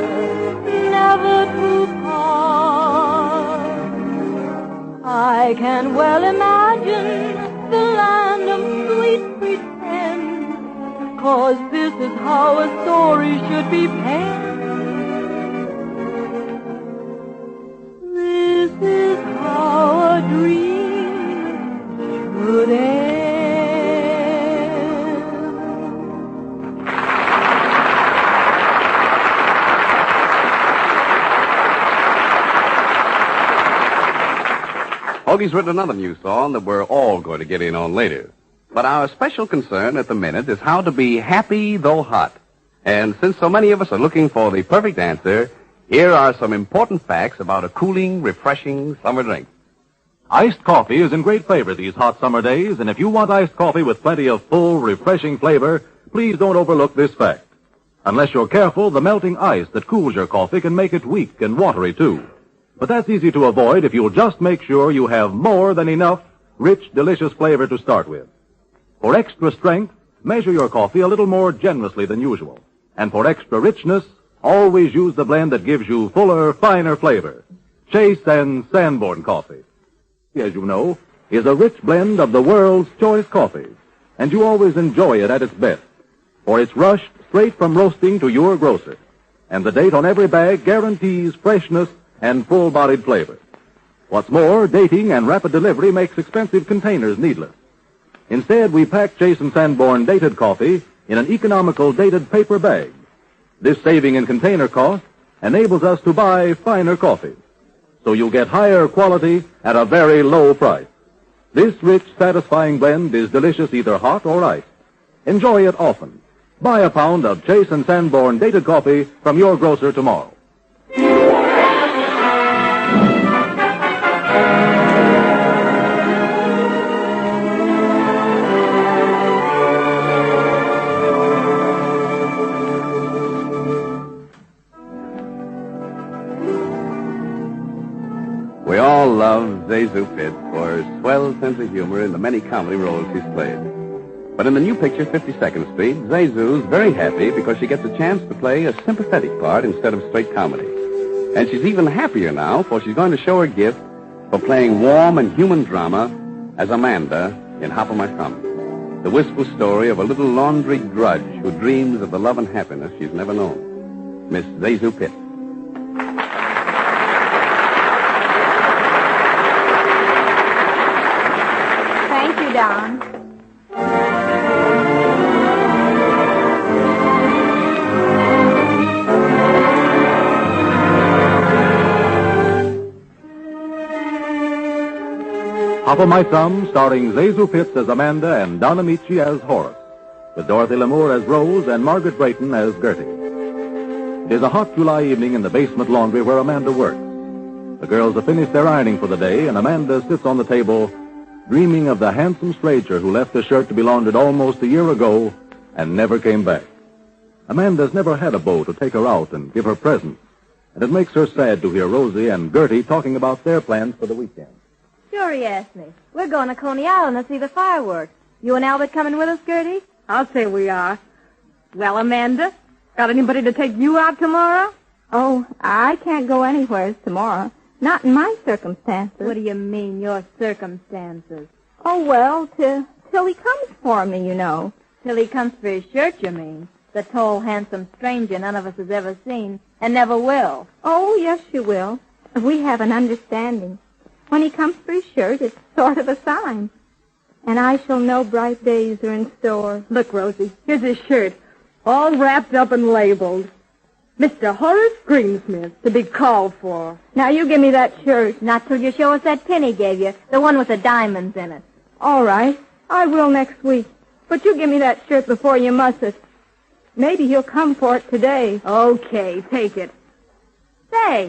never to part. I can well imagine the land of sweet pretend, 'cause this is how a story should be penned. This is how a dream should end. Hoagy's written another new song that we're all going to get in on later. But our special concern at the minute is how to be happy though hot. And since so many of us are looking for the perfect answer, here are some important facts about a cooling, refreshing summer drink. Iced coffee is in great favor these hot summer days, and if you want iced coffee with plenty of full, refreshing flavor, please don't overlook this fact. Unless you're careful, the melting ice that cools your coffee can make it weak and watery, too. But that's easy to avoid if you'll just make sure you have more than enough rich, delicious flavor to start with. For extra strength, measure your coffee a little more generously than usual. And for extra richness, always use the blend that gives you fuller, finer flavor. Chase and Sanborn coffee, as you know, is a rich blend of the world's choice coffees. And you always enjoy it at its best. For it's rushed straight from roasting to your grocer. And the date on every bag guarantees freshness and full-bodied flavor. What's more, dating and rapid delivery makes expensive containers needless. Instead, we pack Chase and Sanborn dated coffee in an economical dated paper bag. This saving in container cost enables us to buy finer coffee. So you'll get higher quality at a very low price. This rich, satisfying blend is delicious either hot or iced. Enjoy it often. Buy a pound of Chase and Sanborn dated coffee from your grocer tomorrow. We all love Zazu Pitts for her swell sense of humor in the many comedy roles she's played. But in the new picture, 52nd Street, Zazu's very happy because she gets a chance to play a sympathetic part instead of straight comedy. And she's even happier now, for she's going to show her gift for playing warm and human drama as Amanda in Hop o' My Thumb, the wistful story of a little laundry drudge who dreams of the love and happiness she's never known. Miss Zazu Pitts. Thank you, Don. Hop o' My Thumb, starring Zazu Pitts as Amanda and Don Amici as Horace, with Dorothy Lamour as Rose and Margaret Brayton as Gertie. It is a hot July evening in the basement laundry where Amanda works. The girls have finished their ironing for the day, and Amanda sits on the table dreaming of the handsome stranger who left the shirt to be laundered almost a year ago and never came back. Amanda's never had a beau to take her out and give her presents, and it makes her sad to hear Rosie and Gertie talking about their plans for the weekend. Sure, he asked me. We're going to Coney Island to see the fireworks. You and Albert coming with us, Gertie? I'll say we are. Well, Amanda, got anybody to take you out tomorrow? Oh, I can't go anywhere tomorrow. Not in my circumstances. What do you mean, your circumstances? Oh, well, till he comes for me, you know. Till he comes for his shirt, you mean? The tall, handsome stranger none of us has ever seen, and never will. Oh, yes, you will. We have an understanding. When he comes for his shirt, it's sort of a sign. And I shall know bright days are in store. Look, Rosie, here's his shirt, all wrapped up and labeled. Mr. Horace Greensmith, to be called for. Now, you give me that shirt. Not till you show us that pin he gave you, the one with the diamonds in it. All right. I will next week. But you give me that shirt before you muss it. Maybe he'll come for it today. Okay, take it. Say,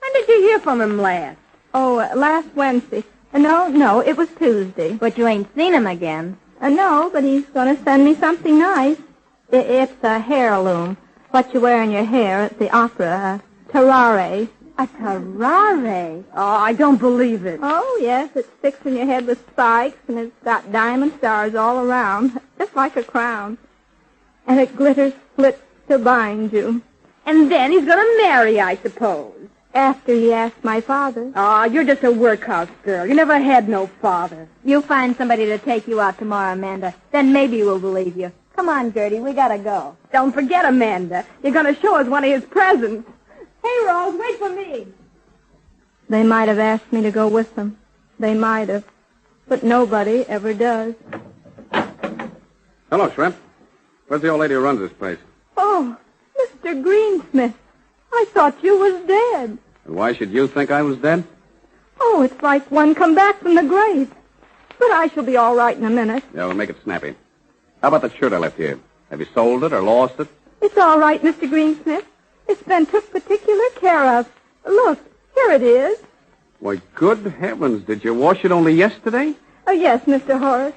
when did you hear from him last? Oh, last Wednesday. No, it was Tuesday. But you ain't seen him again. No, but he's going to send me something nice. It's a heirloom. What you wear in your hair at the opera. Tarare. A tarare? Oh, I don't believe it. Oh, yes, it's fixed in your head with spikes, and it's got diamond stars all around, just like a crown. And it glitters split to bind you. And then he's going to marry, I suppose. After he asked my father. Oh, you're just a workhouse girl. You never had no father. You find somebody to take you out tomorrow, Amanda. Then maybe we'll believe you. Come on, Gertie, we gotta go. Don't forget, Amanda. You're going to show us one of his presents. Hey, Rose, wait for me. They might have asked me to go with them. They might have. But nobody ever does. Hello, Shrimp. Where's the old lady who runs this place? Oh, Mr. Greensmith. I thought you was dead. And why should you think I was dead? Oh, it's like one come back from the grave. But I shall be all right in a minute. Yeah, we'll make it snappy. How about that shirt I left here? Have you sold it or lost it? It's all right, Mr. Greensmith. It's been took particular care of. Look, here it is. Why, good heavens, did you wash it only yesterday? Oh, yes, Mr. Horace.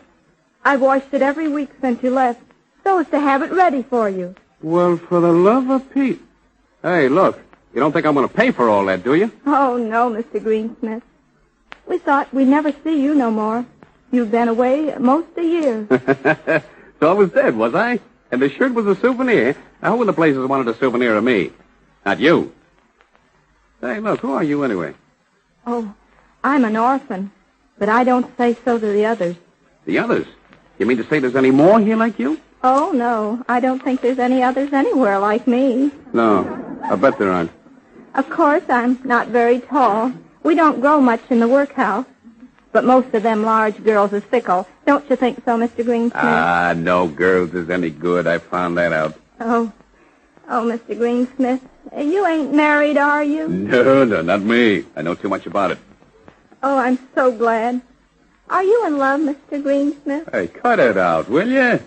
I've washed it every week since you left, so as to have it ready for you. Well, for the love of Pete. Hey, look, you don't think I'm going to pay for all that, do you? Oh, no, Mr. Greensmith. We thought we'd never see you no more. You've been away most a year. So I was dead, was I? And the shirt was a souvenir? Now, who in the places wanted a souvenir of me? Not you. Hey, look, who are you anyway? Oh, I'm an orphan, but I don't say so to the others. The others? You mean to say there's any more here like you? Oh, no, I don't think there's any others anywhere like me. No, I bet there aren't. Of course, I'm not very tall. We don't grow much in the workhouse. But most of them large girls are fickle. Don't you think so, Mr. Greensmith? Ah, no girls is any good. I found that out. Oh, Mr. Greensmith, you ain't married, are you? No, not me. I know too much about it. Oh, I'm so glad. Are you in love, Mr. Greensmith? Hey, cut it out, will you?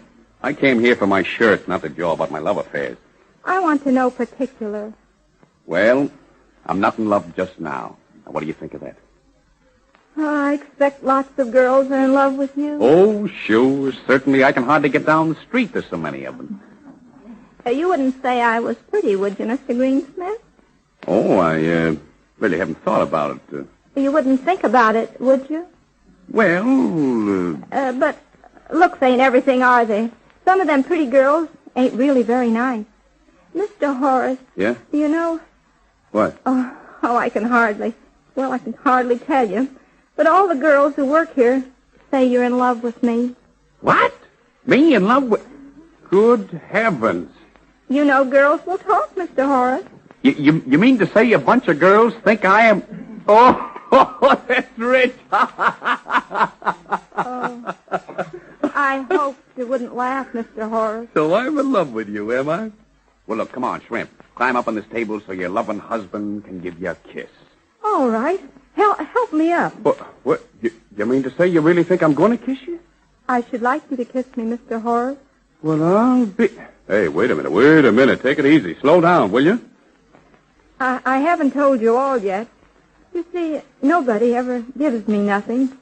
I came here for my shirt, not to jaw about my love affairs. I want to know particular. Well, I'm not in love just now. Now, what do you think of that? Oh, I expect lots of girls are in love with you. Oh, sure. Certainly, I can hardly get down the street. There's so many of them. You wouldn't say I was pretty, would you, Mr. Greensmith? Oh, I really haven't thought about it. You wouldn't think about it, would you? Well, But looks ain't everything, are they? Some of them pretty girls ain't really very nice. Mr. Horace, Yeah? do you know... What? Oh, I can hardly tell you. But all the girls who work here say you're in love with me. What? Me in love with... Good heavens. You know girls will talk, Mr. Horace. You mean to say a bunch of girls think I am... Oh, that's rich. Oh, I hoped you wouldn't laugh, Mr. Horace. So I'm in love with you, am I? Well, look, come on, Shrimp. Climb up on this table so your loving husband can give you a kiss. All right. Help me up. What? You mean to say you really think I'm going to kiss you? I should like you to kiss me, Mr. Horace. Well, I'll be... Hey, wait a minute. Take it easy. Slow down, will you? I haven't told you all yet. You see, nobody ever gives me nothing.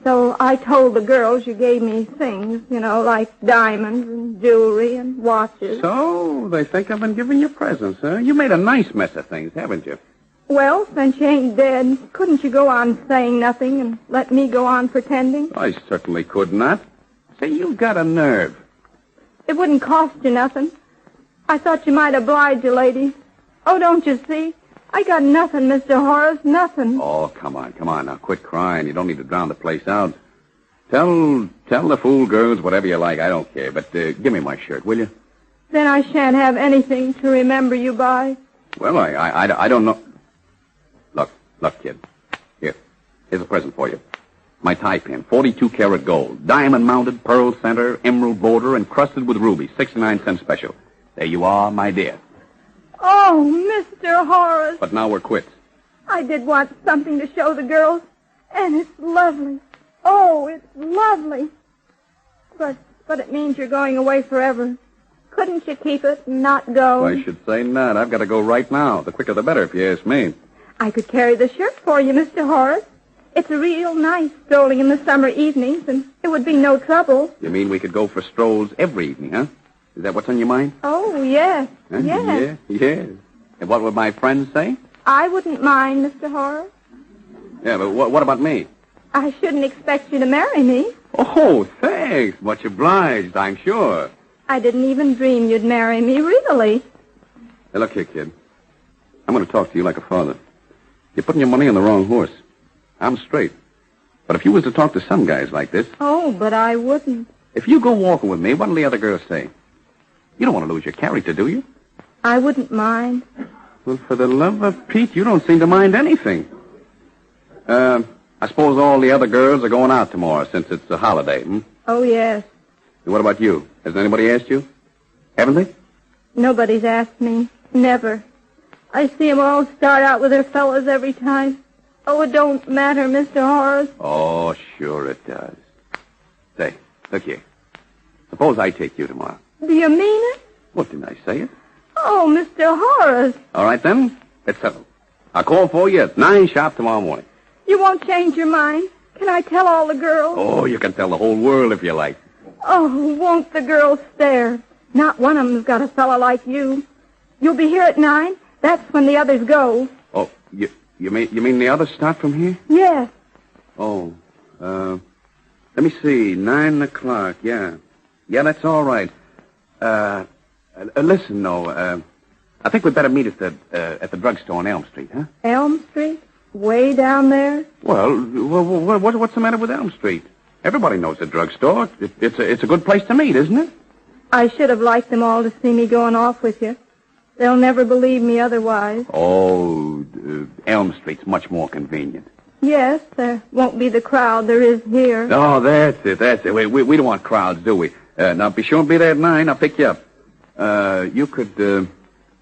So I told the girls you gave me things, like diamonds and jewelry and watches. So, they think I've been giving you presents, huh? You made a nice mess of things, haven't you? Well, since you ain't dead, couldn't you go on saying nothing and let me go on pretending? I certainly could not. Say, you've got a nerve. It wouldn't cost you nothing. I thought you might oblige you, ladies. Oh, don't you see? I got nothing, Mr. Horace, nothing. Oh, come on. Now, quit crying. You don't need to drown the place out. Tell the fool girls whatever you like. I don't care. But give me my shirt, will you? Then I shan't have anything to remember you by. Well, I don't know. Look, kid. Here's a present for you. My tie pin, 42-karat gold, diamond-mounted, pearl center, emerald border, encrusted with rubies, 69-cent special. There you are, my dear. Oh, Mr. Horace. But now we're quits. I did want something to show the girls, and it's lovely. Oh, it's lovely. But it means you're going away forever. Couldn't you keep it and not go? I should say not. I've got to go right now. The quicker the better, if you ask me. I could carry the shirt for you, Mr. Horace. It's real nice strolling in the summer evenings, and it would be no trouble. You mean we could go for strolls every evening, huh? Is that what's on your mind? Oh, yes. Huh? Yes. Yes. And what would my friends say? I wouldn't mind, Mr. Horace. Yeah, but what about me? I shouldn't expect you to marry me. Oh, thanks. Much obliged, I'm sure. I didn't even dream you'd marry me, really. Hey, look here, kid. I'm going to talk to you like a father. You're putting your money on the wrong horse. I'm straight. But if you was to talk to some guys like this... Oh, but I wouldn't. If you go walking with me, what'll the other girls say? You don't want to lose your character, do you? I wouldn't mind. Well, for the love of Pete, you don't seem to mind anything. I suppose all the other girls are going out tomorrow since it's a holiday, hmm? Oh, yes. And what about you? Has anybody asked you? Haven't they? Nobody's asked me. Never. I see 'em all start out with their fellows every time. Oh, it don't matter, Mr. Horace. Oh, sure it does. Say, look here. Suppose I take you tomorrow. Do you mean it? What, didn't I say it? Oh, Mr. Horace. All right, then. It's settled. I'll call for you at 9 sharp tomorrow morning. You won't change your mind? Can I tell all the girls? Oh, you can tell the whole world if you like. Oh, won't the girls stare? Not one of them's got a fella like you. You'll be here at 9? That's when the others go. Oh, you mean the others start from here? Yes. Oh, let me see. 9 o'clock, yeah. Yeah, that's all right. Listen, though, I think we'd better meet at the drugstore on Elm Street, huh? Elm Street? Way down there? Well, what's the matter with Elm Street? Everybody knows the drugstore. It's a good place to meet, isn't it? I should have liked them all to see me going off with you. They'll never believe me otherwise. Oh, Elm Street's much more convenient. Yes, there won't be the crowd there is here. Oh, that's it. We don't want crowds, do we? Now, be sure and be there at 9. I'll pick you up. You could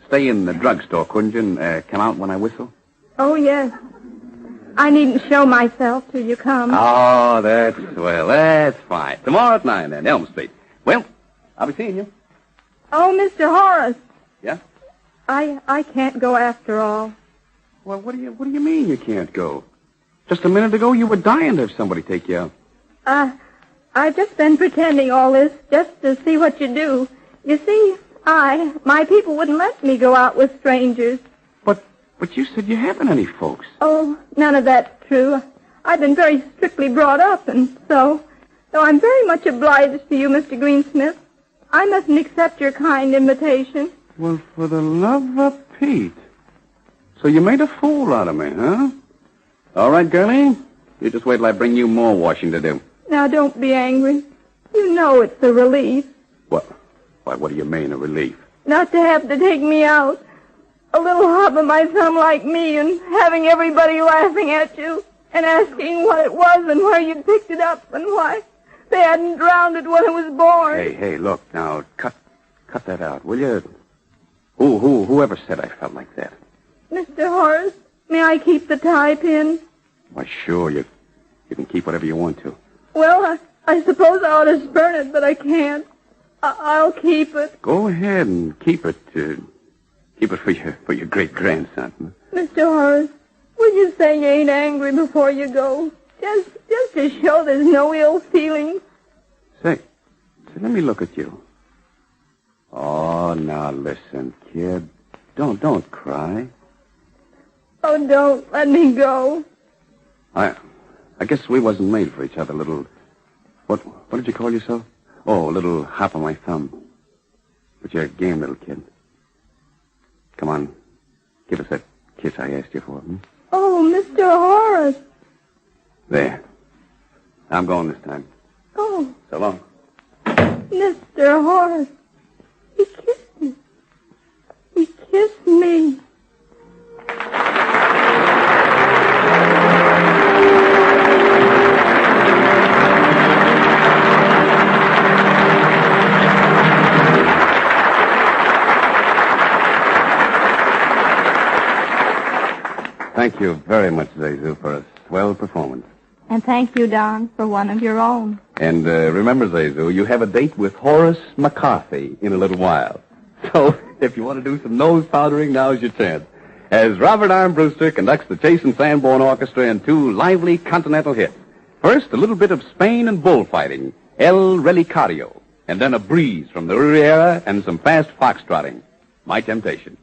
stay in the drugstore, couldn't you, and come out when I whistle? Oh, yes. I needn't show myself till you come. Oh, that's fine. Tomorrow at 9, then, Elm Street. Well, I'll be seeing you. Oh, Mr. Horace. Yeah? I can't go after all. Well, what do you mean you can't go? Just a minute ago, you were dying to have somebody take you out. I've just been pretending all this just to see what you do. You see, my people wouldn't let me go out with strangers. But you said you haven't any folks. Oh, none of that's true. I've been very strictly brought up, and so I'm very much obliged to you, Mr. Greensmith. I mustn't accept your kind invitation. Well, for the love of Pete. So you made a fool out of me, huh? All right, girlie. You just wait till I bring you more washing to do. Now, don't be angry. You know it's a relief. What? Why, what do you mean, a relief? Not to have to take me out. A little hop of my thumb like me and having everybody laughing at you and asking what it was and where you'd picked it up and why they hadn't drowned it when it was born. Hey, look, now, cut that out, will you? Whoever said I felt like that? Mr. Horace, may I keep the tie pin? Why, sure, you can keep whatever you want to. Well, I suppose I ought to spurn it, but I can't. I'll keep it. Go ahead and keep it. Keep it for your great-grandson. Mr. Horace, will you say you ain't angry before you go? Just to show there's no ill feeling. Say, let me look at you. Oh, now listen, kid. Don't cry. Oh, don't let me go. I guess we wasn't made for each other, little... What did you call yourself? Oh, a little hop of my thumb. But you're a game little kid. Come on. Give us that kiss I asked you for. Hmm? Oh, Mr. Horace. There. I'm going this time. Oh. So long. Mr. Horace. He kissed me. He kissed me. Thank you very much, Zezu, for a swell performance. And thank you, Don, for one of your own. And remember, Zezu, you have a date with Horace McCarthy in a little while. So if you want to do some nose powdering, now's your chance. As Robert Armbruster conducts the Chase and Sanborn Orchestra in two lively continental hits. First, a little bit of Spain and bullfighting, El Relicario, and then a breeze from the Riviera and some fast foxtrotting. My Temptation.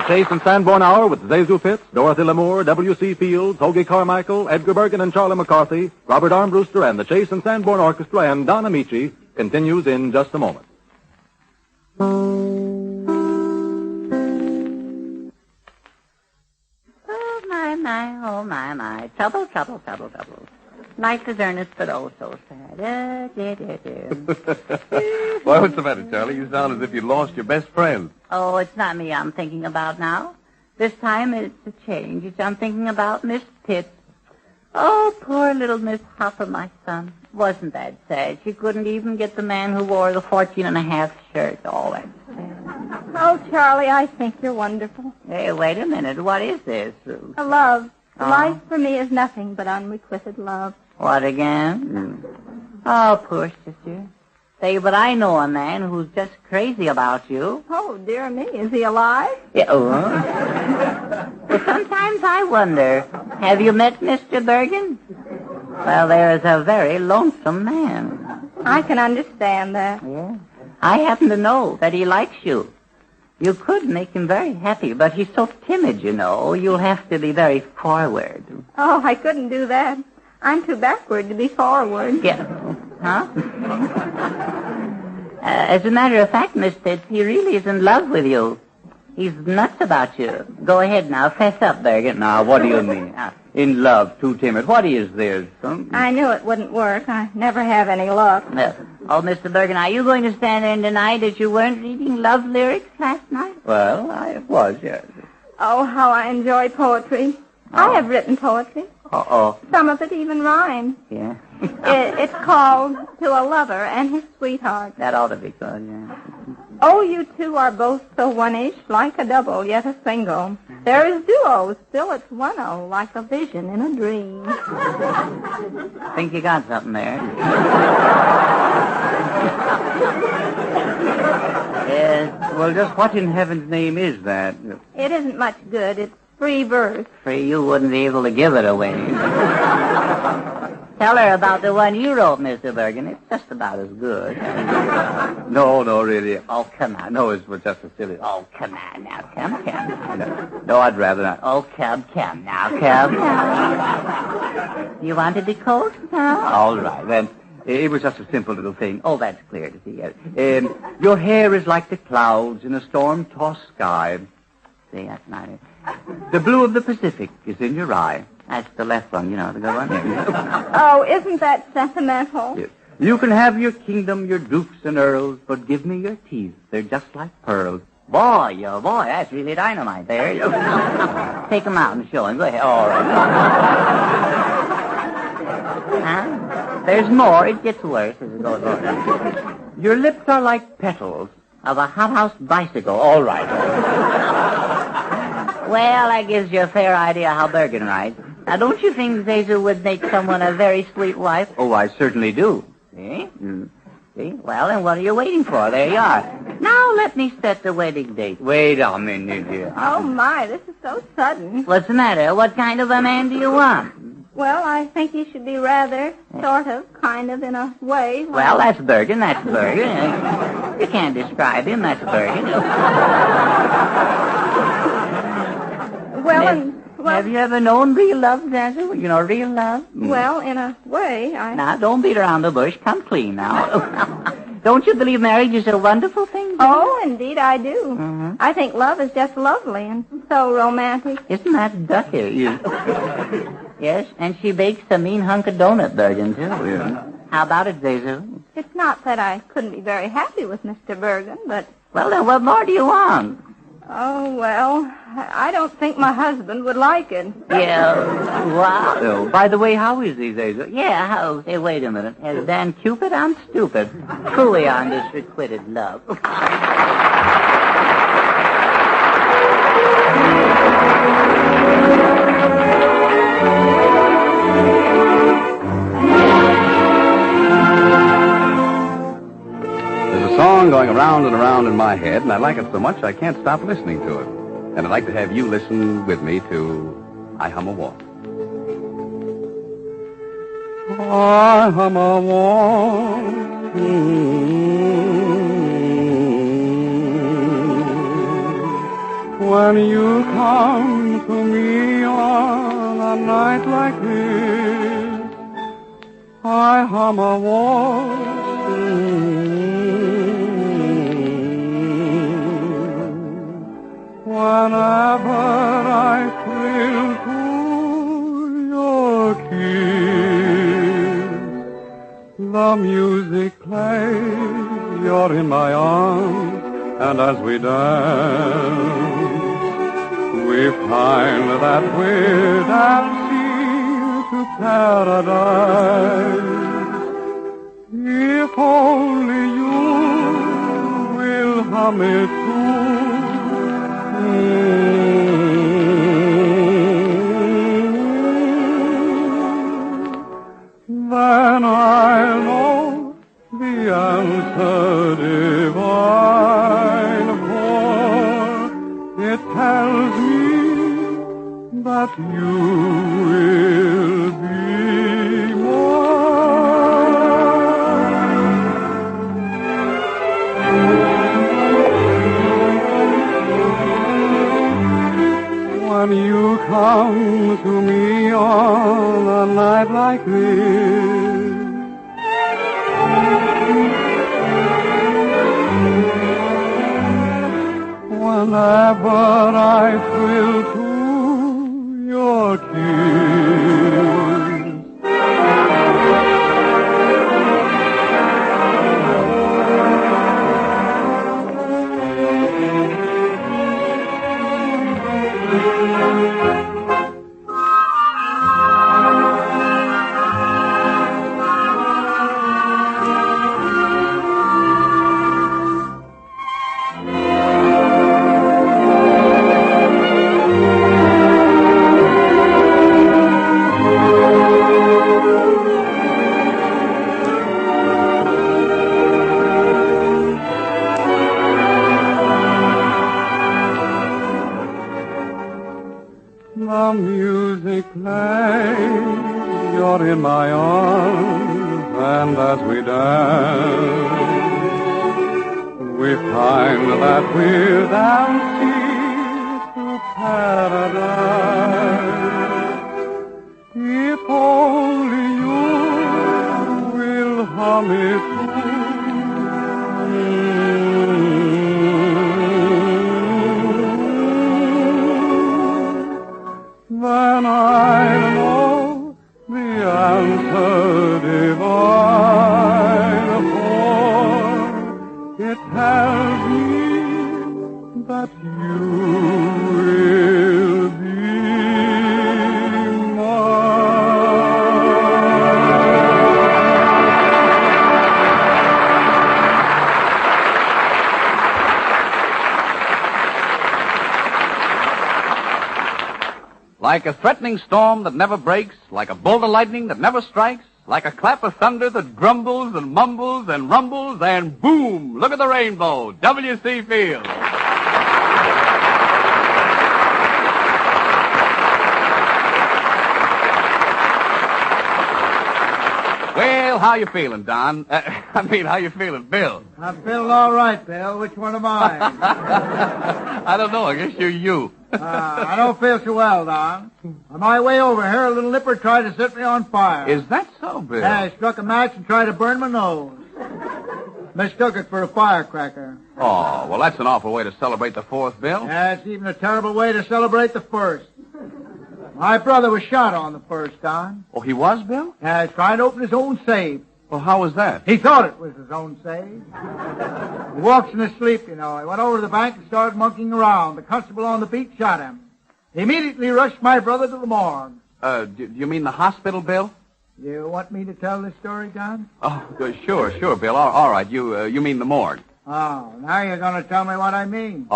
Chase and Sanborn Hour with Zazu Pitts, Dorothy Lamour, W.C. Fields, Hoagy Carmichael, Edgar Bergen and Charlie McCarthy, Robert Armbruster and the Chase and Sanborn Orchestra and Don Amici continues in just a moment. Oh, my. Trouble. Life is earnest, but oh, so sad. Why, what's the matter, Charlie? You sound as if you'd lost your best friend. Oh, it's not me I'm thinking about now. This time it's a change. I'm thinking about Miss Pitts. Oh, poor little Miss Hopper, my son. Wasn't that sad? She couldn't even get the man who wore the 14.5 shirt. Oh, that's sad. Oh, Charlie, I think you're wonderful. Hey, wait a minute. What is this, Ruth? A love. Oh. Life for me is nothing but unrequited love. What again? Oh, poor sister. Say, but I know a man who's just crazy about you. Oh, dear me. Is he alive? Yeah. Well, sometimes I wonder, have you met Mr. Bergen? Well, there is a very lonesome man. I can understand that. Yeah. I happen to know that he likes you. You could make him very happy, but he's so timid, you know. You'll have to be very forward. Oh, I couldn't do that. I'm too backward to be forward. Yeah. Huh? As a matter of fact, Miss Pitts, he really is in love with you. He's nuts about you. Go ahead now. Fess up, Bergen. Now, what do you mean? In love, too timid. What is this? I knew it wouldn't work. I never have any luck. Oh, Mr. Bergen, are you going to stand there and deny that you weren't reading love lyrics last night? Well, I was, yes. Oh, how I enjoy poetry. I have written poetry. Uh-oh. Some of it even rhymes. Yeah. It's called To a Lover and His Sweetheart. That ought to be good, yeah. Oh, you two are both so one-ish, like a double, yet a single. There is duo, still it's one-o, like a vision in a dream. I think you got something there. Yes, well, just what in heaven's name is that? It isn't much good. It's free verse. Free, you wouldn't be able to give it away. Tell her about the one you wrote, Mr. Bergen. It's just about as good. No, really. Oh, come on. No, it was just a silly... Oh, come on now. Come. No, I'd rather not. Oh, come now. Come. You wanted the coat now? All right, then. It was just a simple little thing. Oh, that's clear to see. Your hair is like the clouds in a storm-tossed sky. See, that's nice. The blue of the Pacific is in your eye. That's the left one, you know, the good one. Oh, isn't that sentimental? Yes. You can have your kingdom, your dukes and earls, but give me your teeth. They're just like pearls. Boy, that's really dynamite there. Take him out and show him. Go ahead. All right. Huh? There's more. It gets worse as it goes on. Your lips are like petals of a hothouse bicycle. All right. Well, that gives you a fair idea how Bergen writes. Now, don't you think Zazu would make someone a very sweet wife? Oh, I certainly do. See? See? Well, then what are you waiting for? There you are. Now let me set the wedding date. Wait a minute here. Oh, my, this is so sudden. What's the matter? What kind of a man do you want? Well, I think he should be rather, sort of, kind of, in a way. Well, that's Bergen. You can't describe him. That's Bergen. Have you ever known real love, Zazu? You know, real love? Well, in a way, Now, don't beat around the bush. Come clean now. Don't you believe marriage is a wonderful thing? Oh, indeed I do. Mm-hmm. I think love is just lovely and so romantic. Isn't that ducky? Yes, and she bakes a mean hunk of donut, Bergen, too. Yeah. How about it, Zazu? It's not that I couldn't be very happy with Mr. Bergen, but... Well, then what more do you want? Oh, well, I don't think my husband would like it. Yeah, wow. Oh, by the way, how is he, Zazu? Yeah, how? Hey, wait a minute. As Dan Cupid, I'm stupid. Truly on this requited love. Song going around and around in my head, and I like it so much I can't stop listening to it. And I'd like to have you listen with me to I Hum a Walk. I hum a walk when When you come to me on a night like this, I hum a waltz. Whenever I thrill to your kiss, the music plays, you're in my arms, and as we dance, we find that we're dancing to paradise. If only you will hum it too, then I'll know the answer divine, for it tells me that you will be when you come to me on a night like this. Whenever I thrill to your kiss, the music plays, you're in my arms, and as we dance, we find that we're dancing to paradise. If only you will hum it then I know the answer divine, for it tells me that you will be Like a threatening storm that never breaks, like a bolt of lightning that never strikes, like a clap of thunder that grumbles and mumbles and rumbles, and boom, look at the rainbow, W.C. Fields. Well, how you feeling, Don? How you feeling, Bill? I'm feeling all right, Bill. Which one am I? I don't know. I guess you're you. I don't feel so well, Don. On my way over here, a little nipper tried to set me on fire. Is that so, Bill? Yeah, I struck a match and tried to burn my nose. Mistook it for a firecracker. Oh, well, that's an awful way to celebrate the 4th, Bill. Yeah, it's even a terrible way to celebrate the 1st. My brother was shot on the 1st, Don. Oh, he was, Bill? Yeah, trying to open his own safe. Well, how was that? He thought it was his own safe. He walks in his sleep, you know. He went over to the bank and started monkeying around. The constable on the beat shot him. He immediately rushed my brother to the morgue. Do you mean the hospital, Bill? You want me to tell this story, John? Oh, sure, Bill. All right. You mean the morgue? Oh, now you're going to tell me what I mean.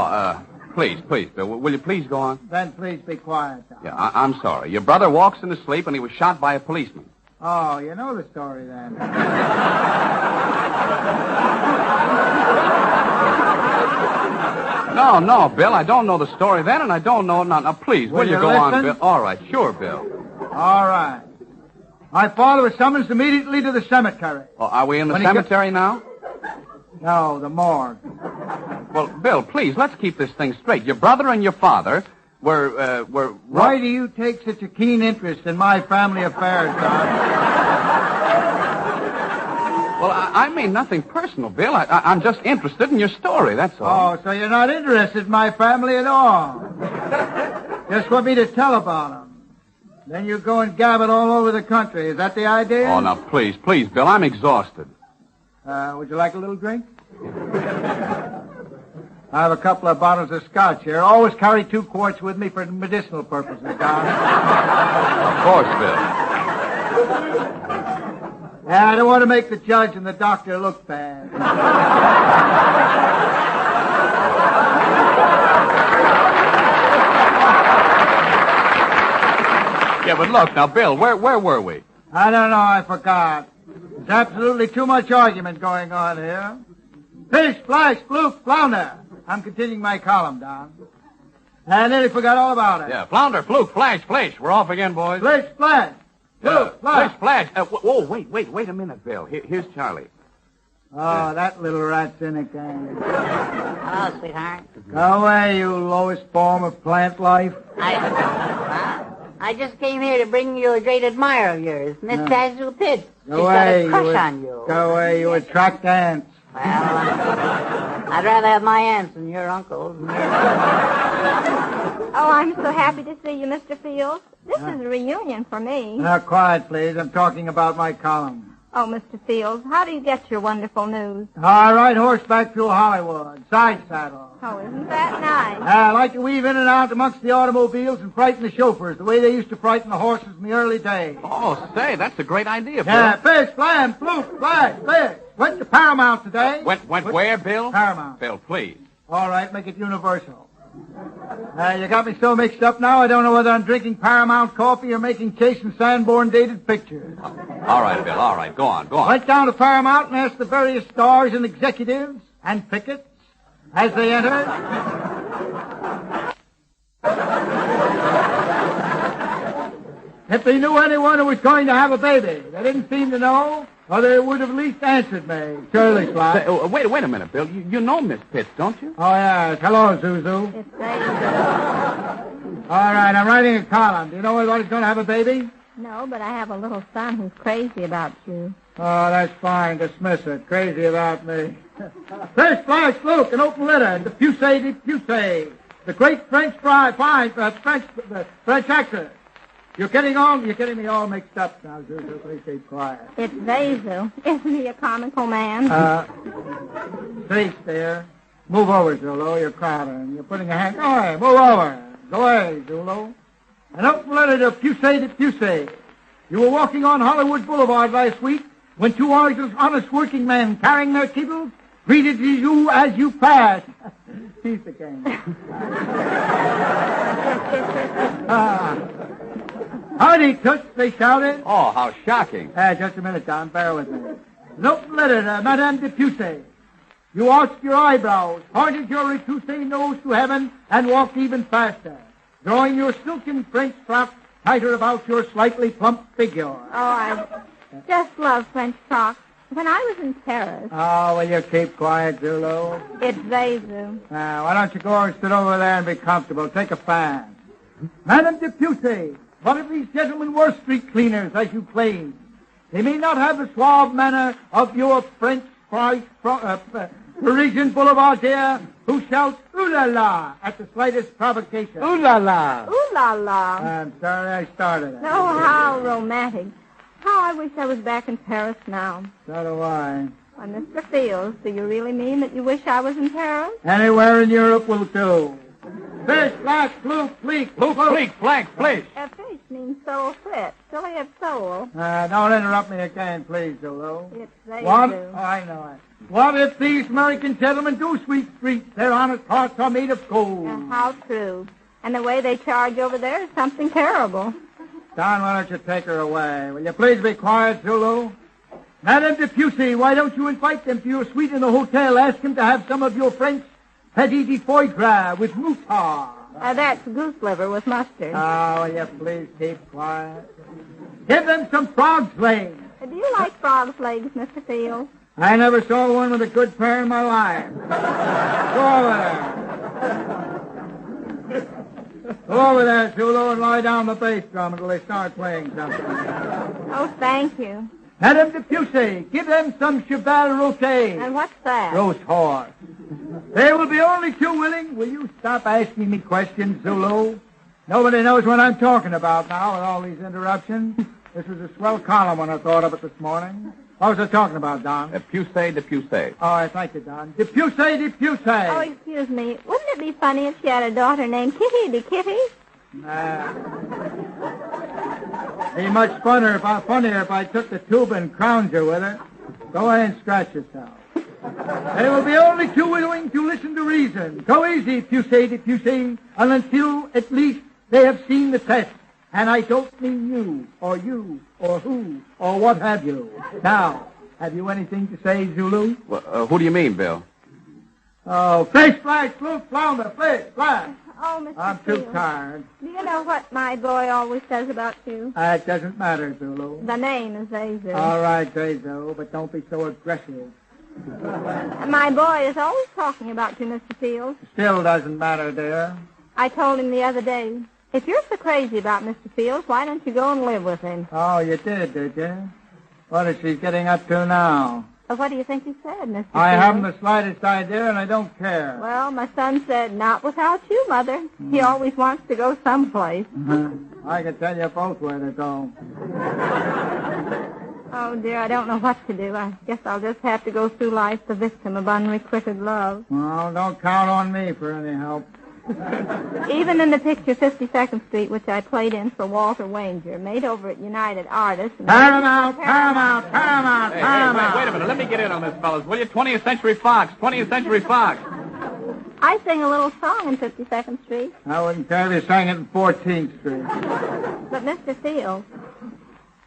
Please, Bill. Will you please go on? Then please be quiet, John. Yeah, I'm sorry. Your brother walks in his sleep and he was shot by a policeman. Oh, you know the story then. No, Bill. I don't know the story then, and I don't know it now. Now, please, will you go on, Bill? All right, sure, Bill. All right. My father was summoned immediately to the cemetery. Oh, are we in the cemetery now? No, the morgue. Well, Bill, please, let's keep this thing straight. Your brother and your father were... Why do you take such a keen interest in my family affairs, Don? Well, I mean nothing personal, Bill. I'm just interested in your story, that's all. Oh, so you're not interested in my family at all? Just want me to tell about them. Then you go and gab it all over the country. Is that the idea? Oh, now, please, Bill, I'm exhausted. Would you like a little drink? I have a couple of bottles of scotch here. Always carry 2 quarts with me for medicinal purposes, Don. Of course, Bill. Yeah, I don't want to make the judge and the doctor look bad. Yeah, but look, now, Bill, where were we? I don't know, I forgot. There's absolutely too much argument going on here. Fish, flash, fluke, flounder. I'm continuing my column, Don. I nearly forgot all about it. Yeah, flounder, fluke, flash, flash. We're off again, boys. Flash, flash. Fluke, flash. Flash. Whoa, wait a minute, Bill. Here's Charlie. Oh, that little rat's in again. Hello, sweetheart. Go away, you lowest form of plant life. I just came here to bring you a great admirer of yours, Miss Azul Pitts. She's got a crush on you. Go away, you attract ants. Well, I'd rather have my aunts than your uncles. Oh, I'm so happy to see you, Mr. Fields. This is a reunion for me. Now, quiet, please. I'm talking about my column. Oh, Mr. Fields, how do you get your wonderful news? I ride horseback through Hollywood, side saddle. Oh, isn't that nice? I like to weave in and out amongst the automobiles and frighten the chauffeurs the way they used to frighten the horses in the early days. Oh, say, that's a great idea, Bill. Yeah, fish, flam, fluke, flash, fish. Went to Paramount today. Went where, Bill? Paramount. Bill, please. All right, make it universal. You got me so mixed up now, I don't know whether I'm drinking Paramount coffee or making Chase and Sanborn dated pictures. All right, Bill, all right. Go on. Went down to Paramount and asked the various stars and executives and pickets as they entered. If they knew anyone who was going to have a baby. They didn't seem to know, or they would have at least answered me. Surely, Sly. Wait a minute, Bill. You know Miss Pitts, don't you? Oh, yes. Hello, Zuzu. It's great. All right, I'm writing a column. Do you know anybody's going to have a baby? No, but I have a little son who's crazy about you. Oh, that's fine. Dismiss it. Crazy about me. Fish, flash, fluke, an open letter, the Pusey de Pusey, the great French French actor. You're getting me all mixed up now, Zuzu. Please keep quiet. It's Vazu. Isn't he a comical man? Cease there. Move over, Zulu. You're crowding. You're putting a hand... Go away. Move over. Go away, Zulu. An open letter to Pusey de Pusey. You were walking on Hollywood Boulevard last week when 2 honest working men carrying their kettles greeted you as you passed. Cease again. Howdy, Toots, they shouted. Oh, how shocking. Just a minute, Don. Bear with me. An open letter to Madame de Pusey. You arched your eyebrows, pointed your retoussé nose to heaven, and walked even faster, drawing your silken French frock tighter about your slightly plump figure. Oh, I just love French frocks. When I was in Paris... Oh, will you keep quiet, Zulu? It's Vazu. Why don't you go and sit over there and be comfortable? Take a fan. Madame de Pusey, one of these gentlemen were street cleaners, as you claim. They may not have the suave manner of your French Parisian boulevardier who shouts ooh la la at the slightest provocation. Ooh la la. Ooh la la. I'm sorry I started it. Oh, how romantic. How I wish I was back in Paris now. So do I. Why, Mr. Fields, do you really mean that you wish I was in Paris? Anywhere in Europe will do. Fish, flash, fluke, fleek, fleek, flank, fish. Fish means soul fit. Still have soul. Don't interrupt me again, please, Zulu. It's they What? do. Oh, I know it. What if these American gentlemen do sweep streets? Their honest hearts are made of gold. How true. And the way they charge over there is something terrible. Don, why don't you take her away? Will you please be quiet, Zulu? Madame de Pusey, why don't you invite them to your suite in the hotel? Ask them to have some of your French petit de foie gras with moutarde. That's goose liver with mustard. Oh, will you please keep quiet? Give them some frog's legs. Do you like frog's legs, Mr. Fields? I never saw one with a good pair in my life. Go over there. Go over there, Zulu, and lie down the bass drum until they start playing something. Oh, thank you. Madame de Pusey, give them some cheval rôti. And what's that? Roast horse. There will be only two willing. Will you stop asking me questions, Zulu? Nobody knows what I'm talking about now with all these interruptions. This was a swell column when I thought of it this morning. What was I talking about, Don? De Pusey. All right, thank you, Don. De Pusey. Oh, excuse me. Wouldn't it be funny if she had a daughter named Kitty de Kitty? Be much funnier if I took the tube and crowned you with it. Go ahead and scratch yourself. There will be only two willing to listen to reason. Go easy, Pusey de Pusey, until at least they have seen the test. And I don't mean you, or who, or what have you. Now, have you anything to say, Zulu? Well, who do you mean, Bill? Oh, fish, flash, blue, flounder, fish, flash. Oh, Mr. I'm too Fields. tired. Do you know what my boy always says about you? It doesn't matter, Zulu. The name is Zazu. All right, Zazu, but don't be so aggressive. My boy is always talking about you, Mr. Fields. Still doesn't matter, dear. I told him the other day, if you're so crazy about Mr. Fields, why don't you go and live with him? Oh, you did you? What is she getting up to now? Well, what do you think he said, Mr. I Fields? haven't the slightest idea, and I don't care. Well, my son said, not without you, Mother. He always wants to go someplace. I can tell you both where to go. Oh, dear, I don't know what to do. I guess I'll just have to go through life the victim of unrequited love. Well, don't count on me for any help. Even in the picture 52nd Street, which I played in for Walter Wanger, made over at United Artists... Paramount! Hey, wait a minute. Let me get in on this, fellas. Will you? 20th Century Fox. I sing a little song in 52nd Street. I wouldn't care if you sang it in 14th Street. But, Mr. Fields...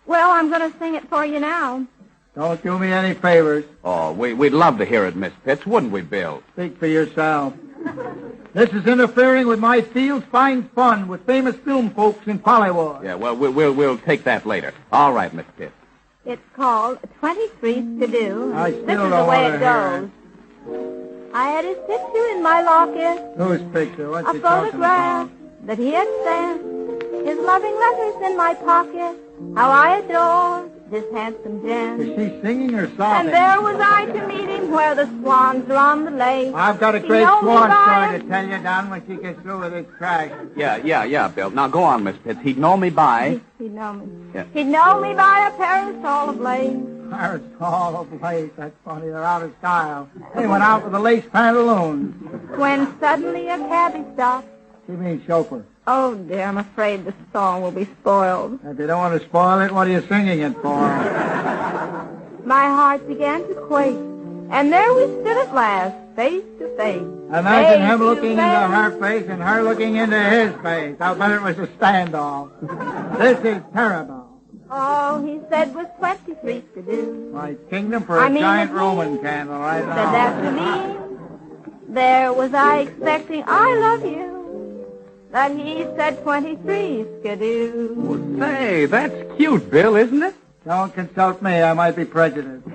Well, I'm going to sing it for you now. Don't do me any favors. Oh, we'd love to hear it, Miss Pitts, wouldn't we, Bill? Speak for yourself. This is interfering with my Fields Finds Fun with famous film folks in Hollywood. Yeah, well, we'll take that later. All right, Miss Pitts. It's called 23 To-Do. I This still is don't the way want it to hear goes. I had his picture in my locket. Whose picture? What's A he talking photograph about? that he had sent. His loving letters in my pocket. How I adored this handsome gent. Is she singing or And sobbing? there was I to meet him where the swans are on the lake. I've got a He great know me swan by story to tell you, Don, when she gets through with this trash. Yeah, Bill. Now, go on, Miss Pitts. He'd know me by... He'd know me. Yeah. He'd know me by a parasol of lace. Parasol of lace. That's funny. They're out of style. They went out with the lace pantaloons. When suddenly a cabbie stopped. She means chauffeur. Oh, dear, I'm afraid the song will be spoiled. If you don't want to spoil it, what are you singing it for? My heart began to quake. And there we stood at last, face to face. Imagine him looking into her face and her looking into his face. I'll bet it was a standoff. This is terrible. All he said was 23 to do. My kingdom for a giant Roman candle right now. Said that to me. There was I expecting I love you. That he said 23 skidoo. Say, that's cute, Bill, isn't it? Don't consult me. I might be prejudiced.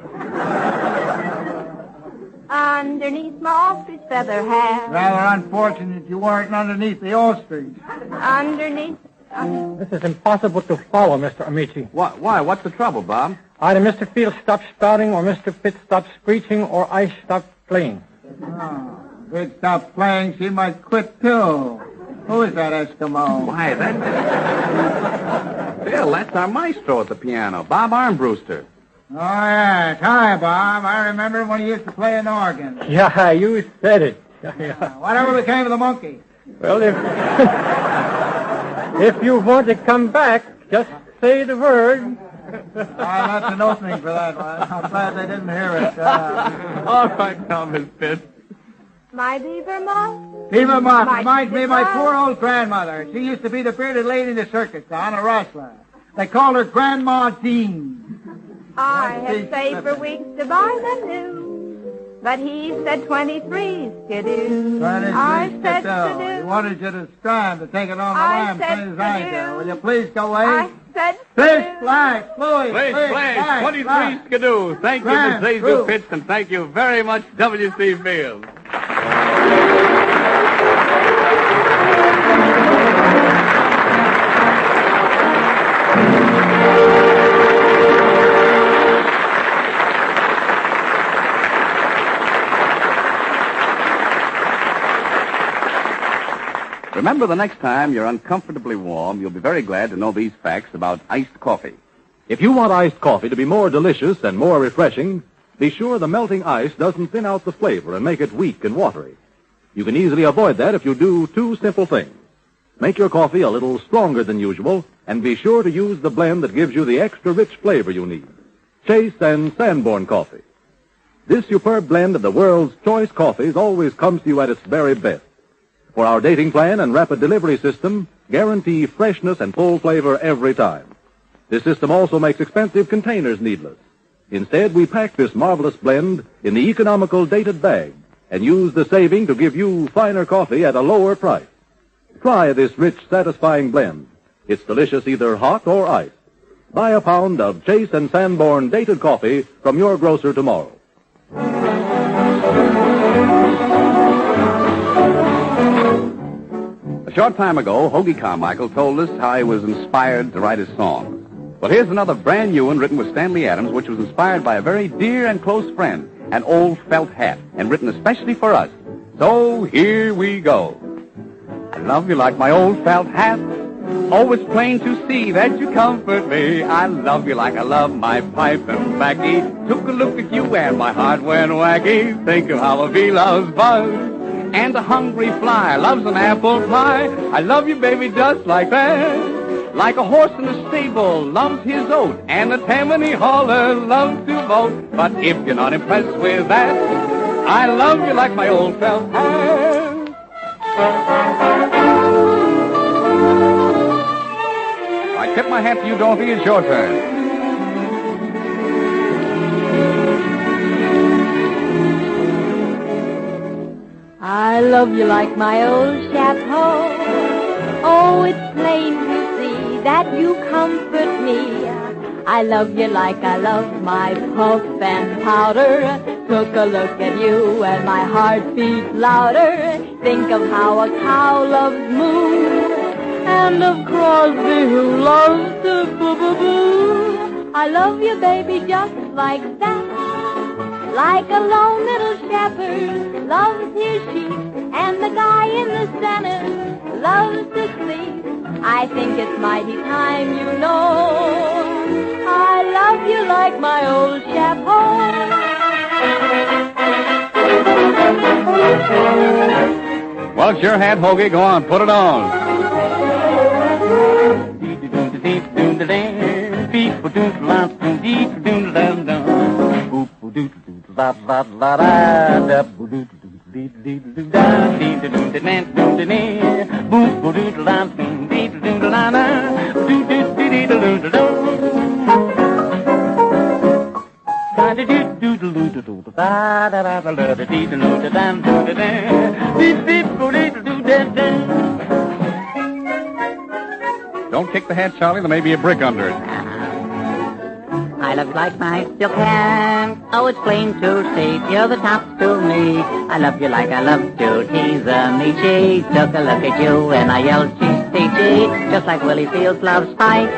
Underneath my ostrich feather hat. Rather unfortunate you weren't underneath the ostrich. Underneath... This is impossible to follow, Mr. Amici. Why? What's the trouble, Bob? Either Mr. Fields stopped spouting, or Mr. Pitt stopped screeching, or I stopped playing. Oh, if it stopped playing, she might quit, too. Who is that Eskimo? Why, that's... Bill, that's our maestro at the piano, Bob Armbruster. Oh, yes. Hi, Bob. I remember when he used to play an organ. Yeah, you said it. Yeah. Whatever became of the monkey? Well, if you want to come back, just say the word. That's an opening for that one. I'm glad they didn't hear it. All right, now, Miss Pitts. My beaver moth. Beaver moth reminds me of my poor old grandmother. She used to be the bearded lady in the circus, Don, a rustler. They called her Grandma Dean. I have saved for weeks to buy them new. But he said 23 skidoo. I said skidoo. He wanted you to strive to take it on the lamb, said same as I do. skidoo. Will you please go away? said Fish, flag, Louis. Fish, flag, 23 Skidoo. Thank you, Miss Zazu Pitts, and thank you very much, W.C. Fields. Remember, the next time you're uncomfortably warm, you'll be very glad to know these facts about iced coffee. If you want iced coffee to be more delicious and more refreshing, be sure the melting ice doesn't thin out the flavor and make it weak and watery. You can easily avoid that if you do two simple things. Make your coffee a little stronger than usual, and be sure to use the blend that gives you the extra rich flavor you need. Chase and Sanborn Coffee. This superb blend of the world's choice coffees always comes to you at its very best. For our dating plan and rapid delivery system, guarantee freshness and full flavor every time. This system also makes expensive containers needless. Instead, we pack this marvelous blend in the economical dated bag and use the saving to give you finer coffee at a lower price. Try this rich, satisfying blend. It's delicious either hot or iced. Buy a pound of Chase and Sanborn dated coffee from your grocer tomorrow. A short time ago, Hoagy Carmichael told us how he was inspired to write his songs. Well, here's another brand new one written with Stanley Adams, which was inspired by a very dear and close friend, an old felt hat, and written especially for us. So here we go. I love you like my old felt hat. Oh, it's plain to see that you comfort me. I love you like I love my pipe and baccy. Took a look at you and my heart went wacky. Think of how a bee loves buzz. And a hungry fly loves an apple pie. I love you, baby, just like that. Like a horse in the stable loves his oat, and a Tammany hauler loves to vote. But if you're not impressed with that, I love you like my old felt hat. I tip my hat to you, Dorothy. It's your turn. I love you like my old chapeau. Oh, it's plain to see that you comfort me. I love you like I love my puff and powder. Took a look at you and my heart beats louder. Think of how a cow loves moo, and of Crosby who loves to boo-boo-boo. I love you, baby, just like that. Like a lone little shepherd loves his sheep, and the guy in the center loves to sleep. I think it's mighty time, you know. I love you like my old chapeau. Well, it's your hat, Hoagy. Go on, put it on. Don't kick the hat, Charlie. There may be a brick under it. I love you like my silk hat. Oh, it's plain to see you're the top to me. I love you like I love to tease me. She took a look at you and I yelled cheese, just like Willie Fields loves Spike.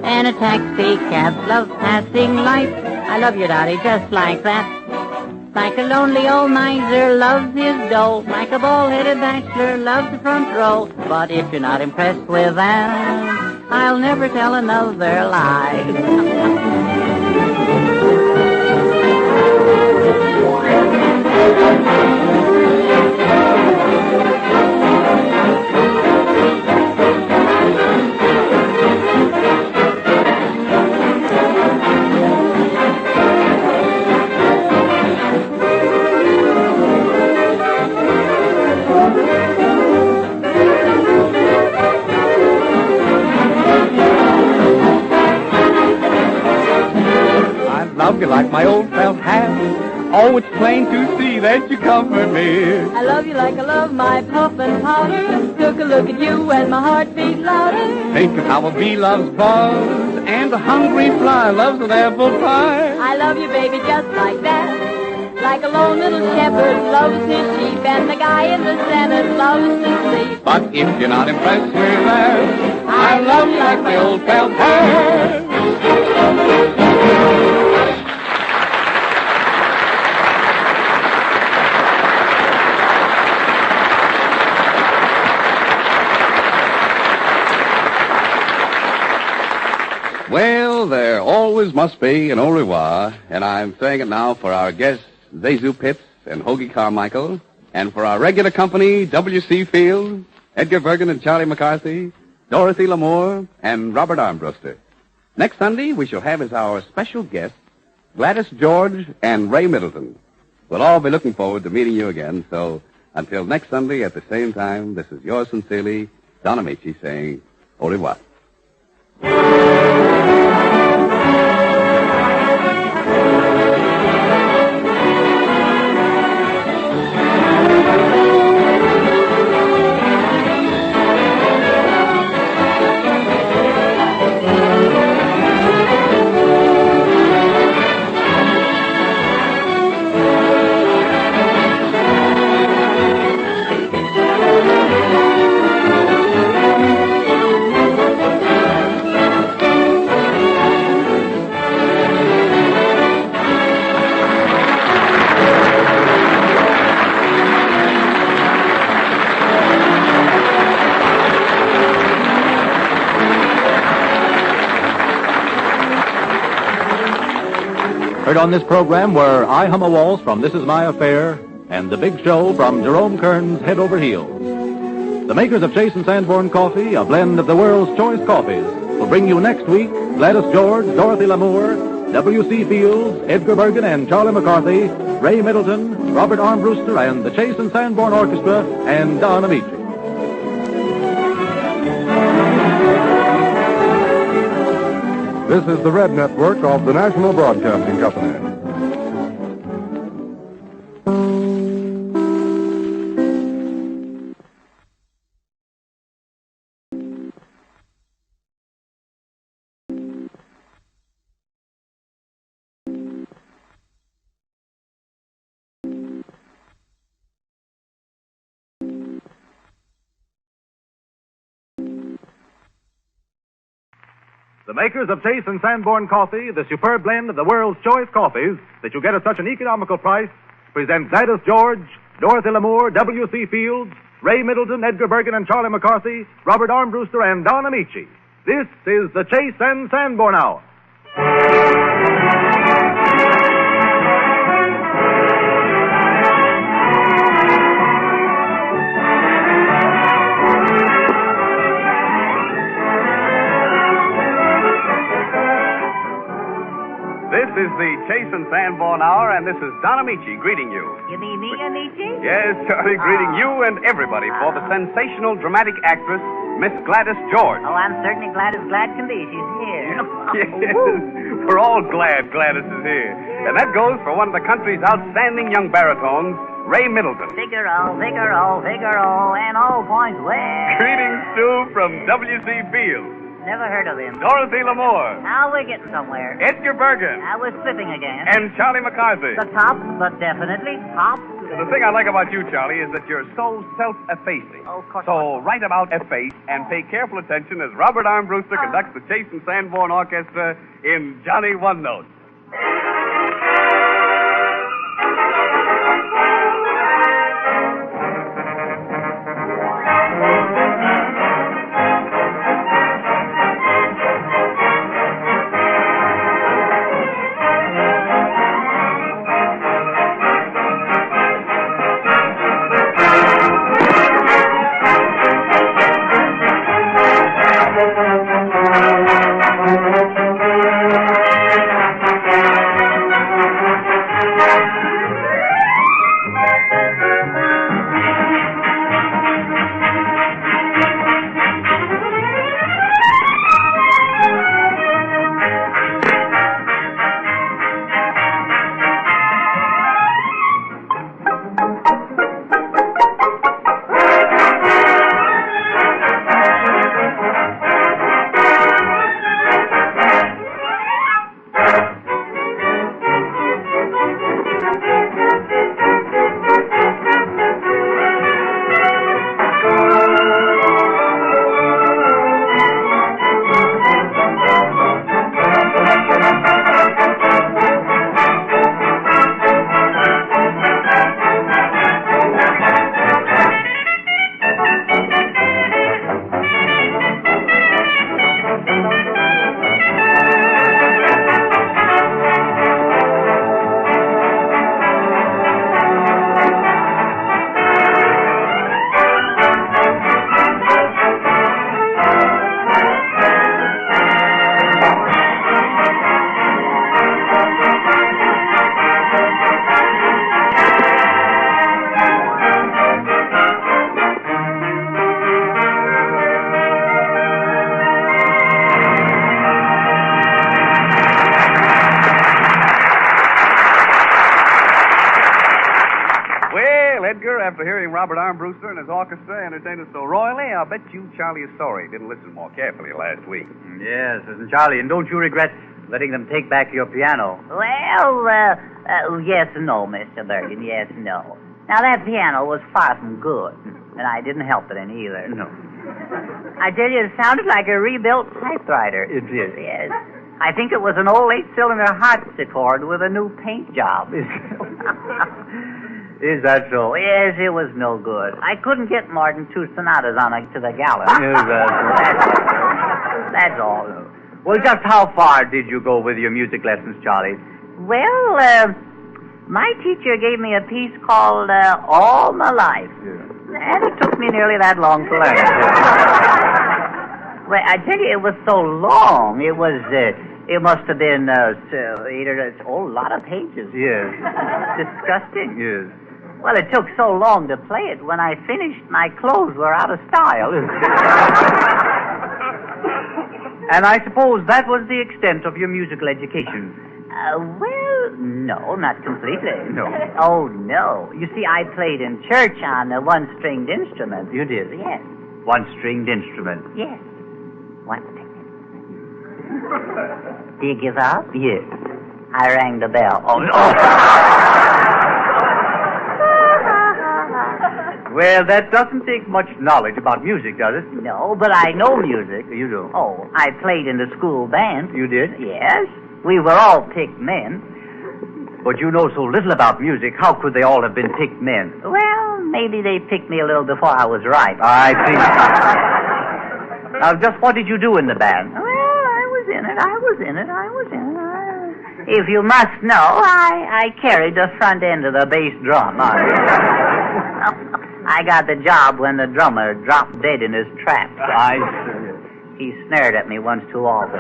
And a taxi cab loves passing lights. I love you, Dottie, just like that. Like a lonely old miser loves his dough. Like a bald-headed bachelor loves the front row. But if you're not impressed with that, I'll never tell another lie. Love you like my old felt hat. Oh, it's plain to see that you comfort me. I love you like I love my puff and powder. Took a look at you and my heart beat louder. Think of how a bee loves buzz and a hungry fly loves an apple pie. I love you, baby, just like that. Like a lone little shepherd loves his sheep, and the guy in the Senate loves to sleep. But if you're not impressed with that, I love you like my old pal Pat. Well, there always must be an au revoir, and I'm saying it now for our guests, Zazu Pitts and Hoagy Carmichael, and for our regular company, W.C. Fields, Edgar Bergen and Charlie McCarthy, Dorothy Lamour, and Robert Armbruster. Next Sunday, we shall have as our special guests Gladys George and Ray Middleton. We'll all be looking forward to meeting you again, so until next Sunday at the same time, this is yours sincerely, Don Amici, saying au revoir. Heard on this program were I Hum a Waltz from This Is My Affair and The Big Show from Jerome Kern's Head Over Heels. The makers of Chase and Sanborn Coffee, a blend of the world's choice coffees, will bring you next week Gladys George, Dorothy Lamour, W.C. Fields, Edgar Bergen and Charlie McCarthy, Ray Middleton, Robert Armbruster and the Chase and Sanborn Orchestra, and Don Amici. This is the Red Network of the National Broadcasting Company. The makers of Chase and Sanborn Coffee, the superb blend of the world's choice coffees that you get at such an economical price, present Gladys George, Dorothy Lamour, W.C. Fields, Ray Middleton, Edgar Bergen and Charlie McCarthy, Robert Armbruster and Don Amici. This is the Chase and Sanborn Hour. This is the Chase and Sanborn Hour, and this is Don Amici greeting you. You mean me, Amici? Yes, Charlie, greeting you and everybody for the sensational dramatic actress, Miss Gladys George. Oh, I'm certainly glad as glad can be. She's here. Yes, we're all glad Gladys is here. And that goes for one of the country's outstanding young baritones, Ray Middleton. Figaro, Figaro, Figaro, and all points well. Greetings, too, from W.C. Fields. Never heard of him. Dorothy Lamour. Now we're getting somewhere. Edgar Bergen. I was slipping again. And Charlie McCarthy. The top, but definitely top. The thing I like about you, Charlie, is that you're so self-effacing. Oh, of course. So write about efface and pay careful attention as Robert Armbruster conducts the Chase and Sanborn Orchestra in Johnny One Note. hearing Robert Armbruster and his orchestra entertain us so royally, I'll bet you Charlie is sorry he didn't listen more carefully last week. Yes, and Charlie, and don't you regret letting them take back your piano? Well, yes and no, Mr. Bergen, yes and no. Now, that piano was far from good, and I didn't help it any either. No. I tell you, it sounded like a rebuilt typewriter. It did. Yes. I think it was an old 8-cylinder harpsichord with a new paint job. Is that so? Yes, it was no good. I couldn't get more than 2 sonatas on it to the gallon. That's all. Well, just how far did you go with your music lessons, Charlie? Well, my teacher gave me a piece called All My Life. And it took me nearly that long to learn it. Well, I tell you, it was so long. It must have been, 8 or a lot of pages. Yes. Disgusting. Yes. Well, it took so long to play it. When I finished, my clothes were out of style. And I suppose that was the extent of your musical education. Well, no, not completely. No. Oh, no. You see, I played in church on a one-stringed instrument. You did? Yes. One-stringed instrument? Yes. One-stringed instrument. Do you give up? Yes. I rang the bell. Oh, no. Well, that doesn't take much knowledge about music, does it? No, but I know music. You do? Oh, I played in the school band. You did? Yes. We were all picked men. But you know so little about music. How could they all have been picked men? Well, maybe they picked me a little before I was ripe. I think. Now, just what did you do in the band? Well, I was in it. If you must know, I carried the front end of the bass drum. I got the job when the drummer dropped dead in his tracks. I see. He snared at me once too often.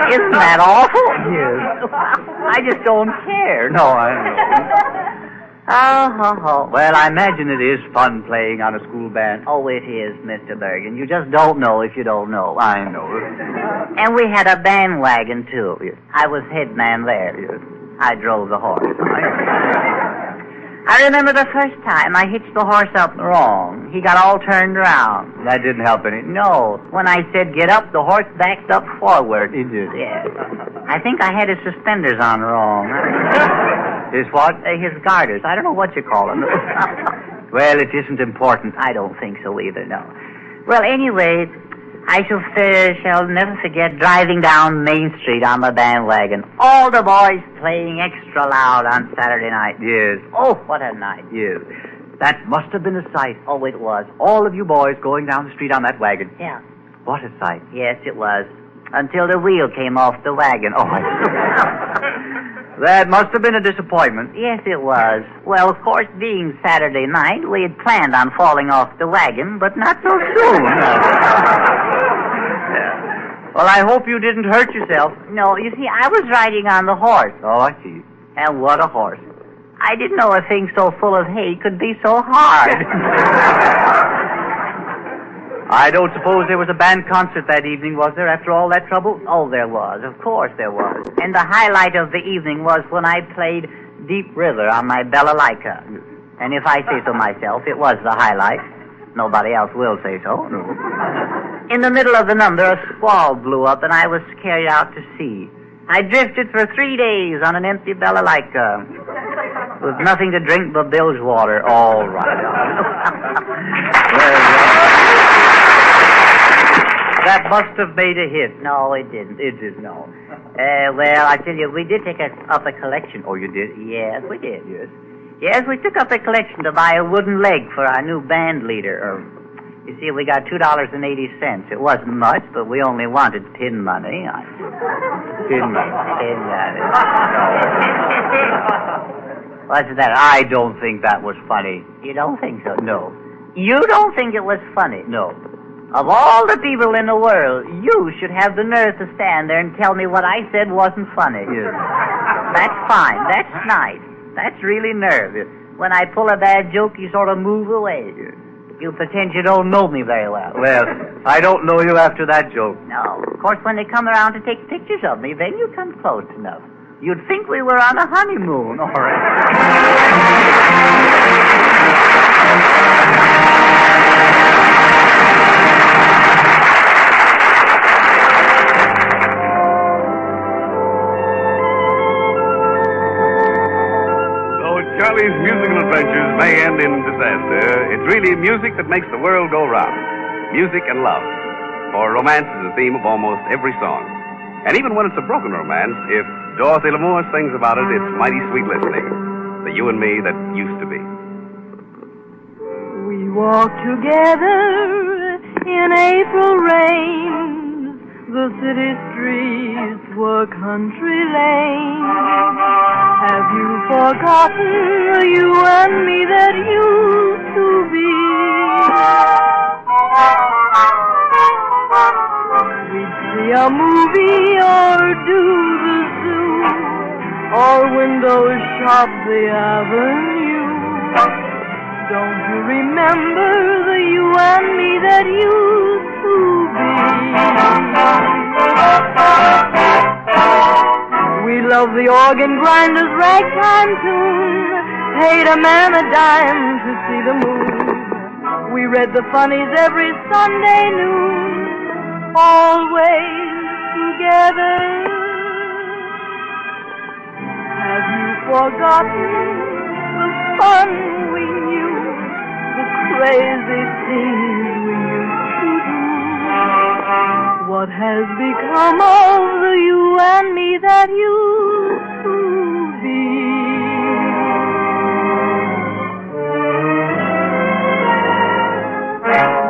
Isn't that awful? Yes. I just don't care. No, I know. Oh. Well, I imagine it is fun playing on a school band. Oh, it is, Mr. Bergen. You just don't know if you don't know. I know. And we had a bandwagon, too. I was head man there. I drove the horse. I remember the first time I hitched the horse up wrong. He got all turned around. That didn't help any. No. When I said get up, the horse backed up forward. He did? Yes. I think I had his suspenders on wrong. His what? His garters. I don't know what you call them. Well, it isn't important. I don't think so either, no. Well, anyway, I shall never forget driving down Main Street on the bandwagon. All the boys playing extra loud on Saturday night. Yes. Oh, what a night. Yes. That must have been a sight. Oh, it was. All of you boys going down the street on that wagon. Yeah. What a sight. Yes, it was. Until the wheel came off the wagon. Oh, that must have been a disappointment. Yes, it was. Well, of course, being Saturday night, we had planned on falling off the wagon, but not so soon. Well, I hope you didn't hurt yourself. No, you see, I was riding on the horse. Oh, I see. And what a horse. I didn't know a thing so full of hay could be so hard. I don't suppose there was a band concert that evening, was there, after all that trouble? Oh, there was. Of course there was. And the highlight of the evening was when I played Deep River on my balalaika. And if I say so myself, it was the highlight. Nobody else will say so. No. In the middle of the number, a squall blew up, and I was carried out to sea. I drifted for 3 days on an empty balalaika with nothing to drink but bilge water. All right. That must have made a hit. No, it didn't. It did, no. Well, I tell you, we did take up a collection. Oh, you did? Yes, we did. Yes. Yes, we took up a collection to buy a wooden leg for our new band leader. You see, we got $2.80. It wasn't much, but we only wanted pin money. Pin money. Pin money. What's that? I don't think that was funny. You don't think so? No. You don't think it was funny? No. Of all the people in the world, you should have the nerve to stand there and tell me what I said wasn't funny. Yes. That's fine. That's nice. That's really nerve. When I pull a bad joke, you sort of move away. You pretend you don't know me very well. Well, I don't know you after that joke. No. Of course, when they come around to take pictures of me, then you come close enough. You'd think we were on a honeymoon. All right. Though Charlie's musical adventures may end in disaster, it's really music that makes the world go round. Music and love. For romance is the theme of almost every song. And even when it's a broken romance, if Dorothy Lamour sings about it, it's mighty sweet listening. The you and me that used to be. We walked together in April rain. The city streets were country lanes. Have you forgotten the you and me that used to be? We'd see a movie or do the zoo, or window shop the avenue. Don't you remember the you and me that used to be? We loved the organ grinder's ragtime tune, paid a man a dime to see the moon. We read the funnies every Sunday noon, always together. Have you forgotten the fun we knew, the crazy things we used to do? What has become of the you and me that used to be?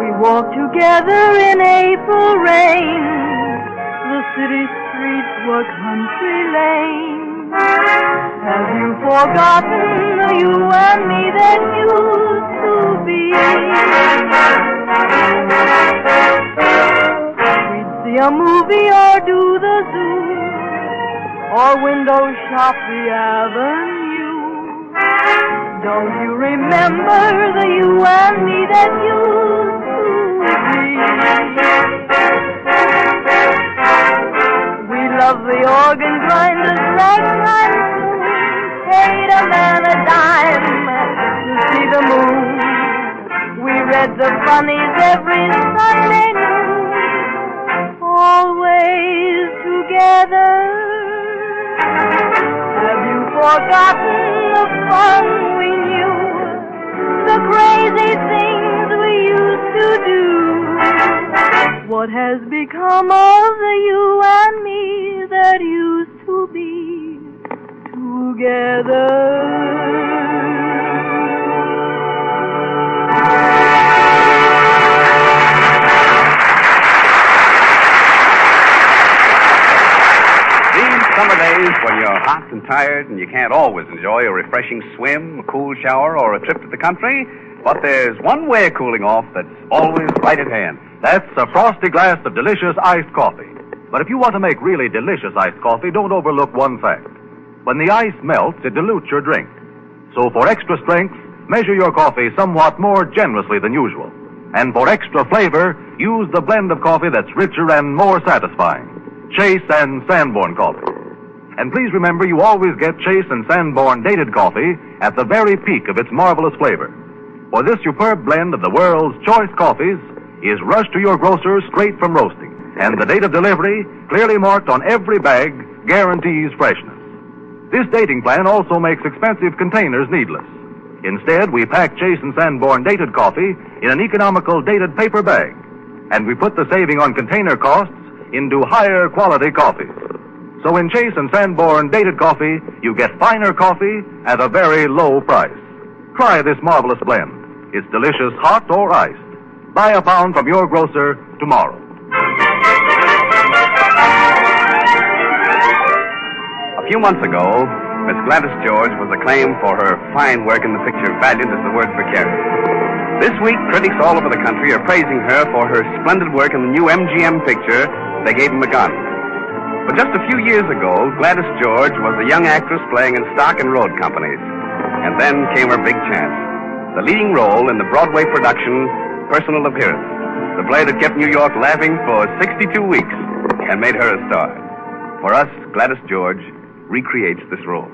We walked together in April rain. The city streets were country lanes. Have you forgotten the you and me that used to be? We'd see a movie or do the zoo, or window shop the avenue. Don't you remember the you and me that used to be? We love the organ grinder's ragtime tune, paid a man a dime to see the moon. We read the funnies every Sunday noon, always together. Have you forgotten the fun we knew, the crazy things we used to do? What has become of the you and me that used to be together? Summer days when you're hot and tired and you can't always enjoy a refreshing swim, a cool shower, or a trip to the country, but there's one way of cooling off that's always right at hand. That's a frosty glass of delicious iced coffee. But if you want to make really delicious iced coffee, don't overlook one fact. When the ice melts, it dilutes your drink. So for extra strength, measure your coffee somewhat more generously than usual. And for extra flavor, use the blend of coffee that's richer and more satisfying. Chase and Sanborn coffee. And please remember, you always get Chase and Sanborn dated coffee at the very peak of its marvelous flavor. For this superb blend of the world's choice coffees is rushed to your grocer straight from roasting. And the date of delivery, clearly marked on every bag, guarantees freshness. This dating plan also makes expensive containers needless. Instead, we pack Chase and Sanborn dated coffee in an economical dated paper bag. And we put the saving on container costs into higher quality coffees. So in Chase and Sanborn dated coffee, you get finer coffee at a very low price. Try this marvelous blend. It's delicious hot or iced. Buy a pound from your grocer tomorrow. A few months ago, Miss Gladys George was acclaimed for her fine work in the picture Valiant is the Word for Caring. This week, critics all over the country are praising her for her splendid work in the new MGM picture, They Gave Him a Gun. But just a few years ago, Gladys George was a young actress playing in stock and road companies. And then came her big chance. The leading role in the Broadway production, Personal Appearance. The play that kept New York laughing for 62 weeks and made her a star. For us, Gladys George recreates this role.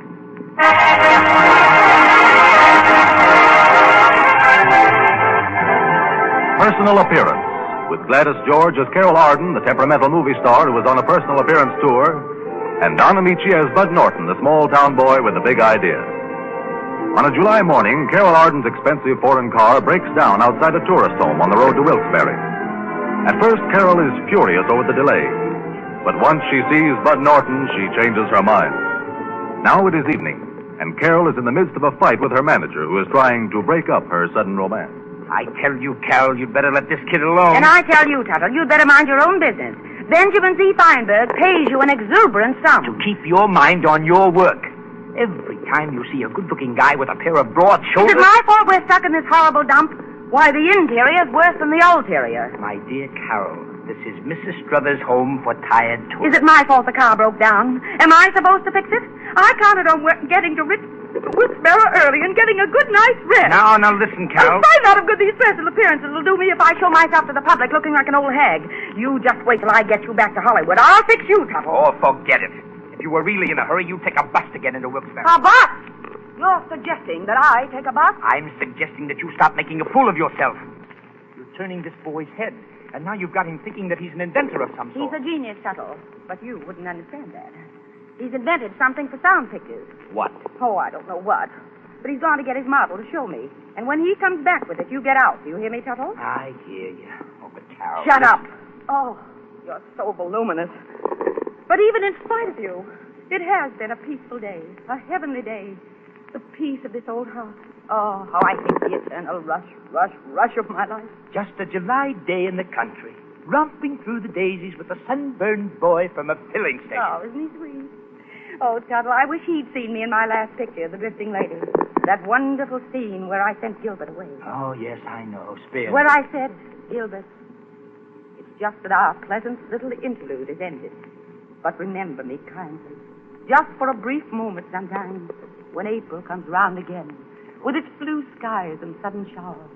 Personal appearance. With Gladys George as Carol Arden, the temperamental movie star who was on a personal appearance tour, and Don Amici as Bud Norton, the small-town boy with a big idea. On a July morning, Carol Arden's expensive foreign car breaks down outside a tourist home on the road to Wilkes-Barre. At first, Carol is furious over the delay. But once she sees Bud Norton, she changes her mind. Now it is evening, and Carol is in the midst of a fight with her manager, who is trying to break up her sudden romance. I tell you, Carol, you'd better let this kid alone. And I tell you, Tuttle, you'd better mind your own business. Benjamin Z. Feinberg pays you an exuberant sum. To keep your mind on your work. Every time you see a good-looking guy with a pair of broad shoulders... Is it my fault we're stuck in this horrible dump? Why, the interior's worse than the ulterior. My dear Carol, this is Mrs. Struthers' home for tired tourists. Is it my fault the car broke down? Am I supposed to fix it? I counted on getting to Wilkes-Barre early and getting a good night's rest. Now, listen, Carol. Find out how good these personal appearances will do me if I show myself to the public looking like an old hag. You just wait till I get you back to Hollywood. I'll fix you, Tuttle. Oh, forget it. If you were really in a hurry, you'd take a bus to get into Wilkes-Barre. A bus? You're suggesting that I take a bus? I'm suggesting that you stop making a fool of yourself. You're turning this boy's head, and now you've got him thinking that he's an inventor of some sort. He's a genius, Tuttle, but you wouldn't understand that. He's invented something for sound pictures. What? Oh, I don't know what. But he's gone to get his model to show me. And when he comes back with it, you get out. Do you hear me, Tuttle? I hear you. Oh, but Carol... Shut up. Oh, you're so voluminous. But even in spite of you, it has been a peaceful day, a heavenly day. The peace of this old house. Oh, how I hate the eternal rush of my life. Just a July day in the country, romping through the daisies with a sunburned boy from a filling station. Oh, isn't he sweet? Oh, Tuttle, I wish he'd seen me in my last picture, The Drifting Lady. That wonderful scene where I sent Gilbert away. Oh, yes, I know. Spare me. Where I said, Gilbert, it's just that our pleasant little interlude is ended. But remember me kindly, just for a brief moment sometimes, when April comes round again, with its blue skies and sudden showers.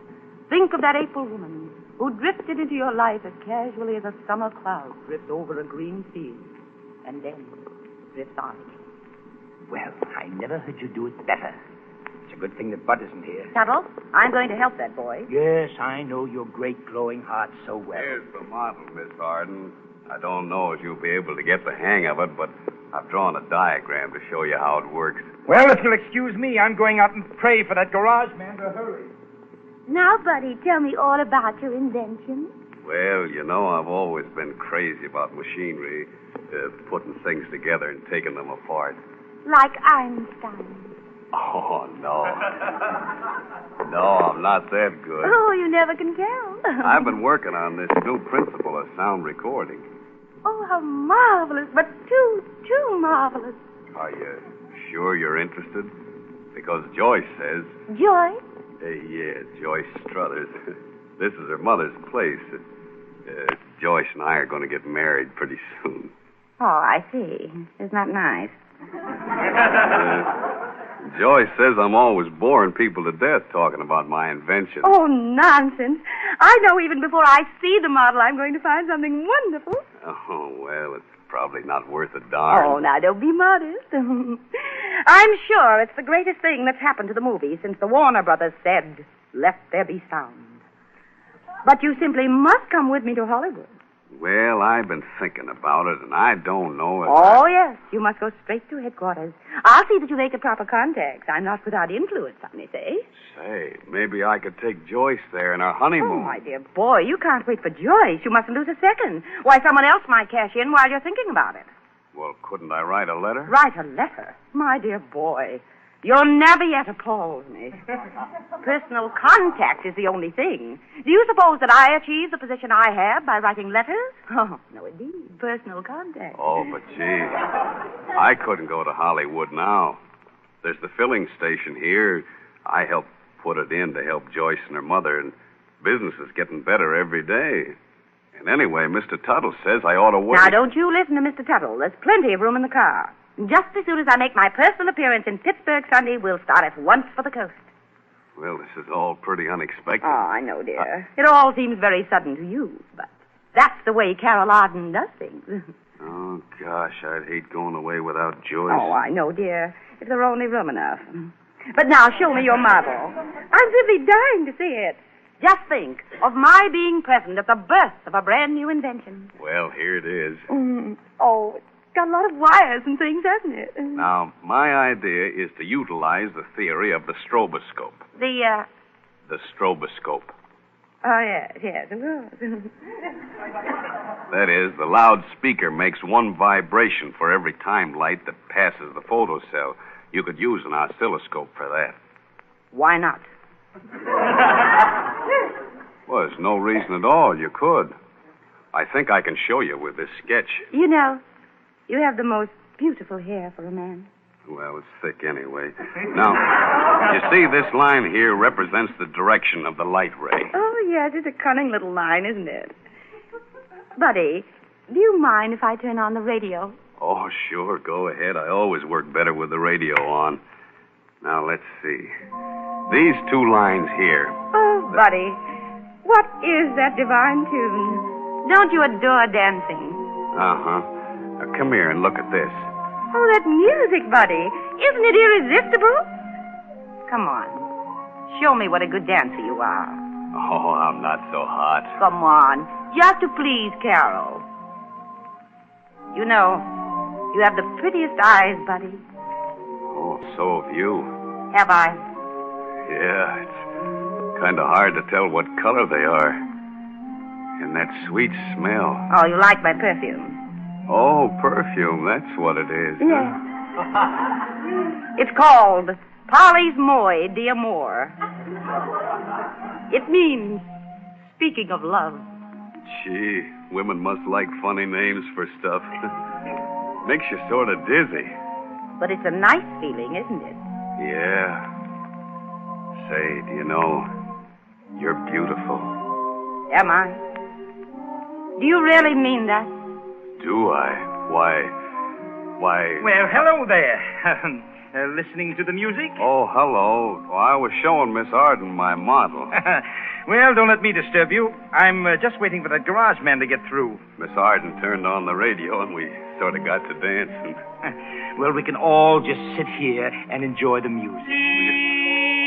Think of that April woman who drifted into your life as casually as a summer cloud drifts over a green field, and then drifts on again. Well, I never heard you do it better. It's a good thing that Bud isn't here. Tuttle, I'm going to help that boy. Yes, I know your great glowing heart so well. Here's the model, Miss Arden. I don't know if you'll be able to get the hang of it, but I've drawn a diagram to show you how it works. Well, if you'll excuse me, I'm going out and pray for that garage man to hurry. Now, Buddy, tell me all about your invention. Well, you know, I've always been crazy about machinery, putting things together and taking them apart. Like Einstein. Oh, no. No, I'm not that good. Oh, you never can tell. I've been working on this new principle of sound recording. Oh, how marvelous, but too marvelous. Are you sure you're interested? Because Joyce says... Joyce? Yeah, Joyce Struthers. This is her mother's place. Joyce and I are going to get married pretty soon. Oh, I see. Isn't that nice? Joyce says I'm always boring people to death talking about my invention. Oh, nonsense. I know even before I see the model I'm going to find something wonderful. Oh, well, it's probably not worth a darn. Oh, now, don't be modest. I'm sure it's the greatest thing that's happened to the movie since the Warner Brothers said, let there be sound. But you simply must come with me to Hollywood. Well, I've been thinking about it, and I don't know if yes. You must go straight to headquarters. I'll see that you make the proper contacts. I'm not without influence, some may say. Say, maybe I could take Joyce there in our honeymoon. Oh, my dear boy, you can't wait for Joyce. You mustn't lose a second. Why, someone else might cash in while you're thinking about it. Well, couldn't I write a letter? Write a letter? My dear boy, you'll never yet appalled me. Personal contact is the only thing. Do you suppose that I achieve the position I have by writing letters? Oh, no, indeed. Personal contact. Oh, but gee, I couldn't go to Hollywood now. There's the filling station here. I helped put it in to help Joyce and her mother, and business is getting better every day. And anyway, Mr. Tuttle says I ought to wait. Now, don't you listen to Mr. Tuttle. There's plenty of room in the car. Just as soon as I make my personal appearance in Pittsburgh Sunday, we'll start at once for the coast. Well, this is all pretty unexpected. Oh, I know, dear. It all seems very sudden to you, but that's the way Carol Arden does things. Oh, gosh, I'd hate going away without Joyce. Oh, I know, dear. If there were only room enough. But now, show me your model. I'm simply dying to see it. Just think of my being present at the birth of a brand new invention. Well, here it is. Oh, it's got a lot of wires and things, hasn't it? Now, my idea is to utilize the theory of the stroboscope. The stroboscope. Oh, yes, it was. That is, the loudspeaker makes one vibration for every time light that passes the photocell. You could use an oscilloscope for that. Why not? Well, there's no reason at all you could. I think I can show you with this sketch. You know, you have the most beautiful hair for a man. Well, it's thick anyway. Now, you see this line here represents the direction of the light ray. Oh, yes, it's a cunning little line, isn't it? Buddy, do you mind if I turn on the radio? Oh, sure, go ahead. I always work better with the radio on. Now, let's see. These two lines here. Oh, Buddy, what is that divine tune? Don't you adore dancing? Uh-huh. Now, come here and look at this. Oh, that music, Buddy. Isn't it irresistible? Come on. Show me what a good dancer you are. Oh, I'm not so hot. Come on. Just to please Carol. You know, you have the prettiest eyes, Buddy. Oh, so have you. Have I? Yeah, it's kind of hard to tell what color they are. And that sweet smell. Oh, you like my perfume? Oh, perfume, that's what it is. Yes. It's called Polly's Moy d'Amour. It means speaking of love. Gee, women must like funny names for stuff. Makes you sort of dizzy. But it's a nice feeling, isn't it? Yeah. Say, do you know, you're beautiful. Am I? Do you really mean that? Do I? Why... Well, hello there. Listening to the music? Oh, hello. Well, I was showing Miss Arden my model. Well, don't let me disturb you. I'm just waiting for that garage man to get through. Miss Arden turned on the radio, and we sort of got to dancing. Well, we can all just sit here and enjoy the music.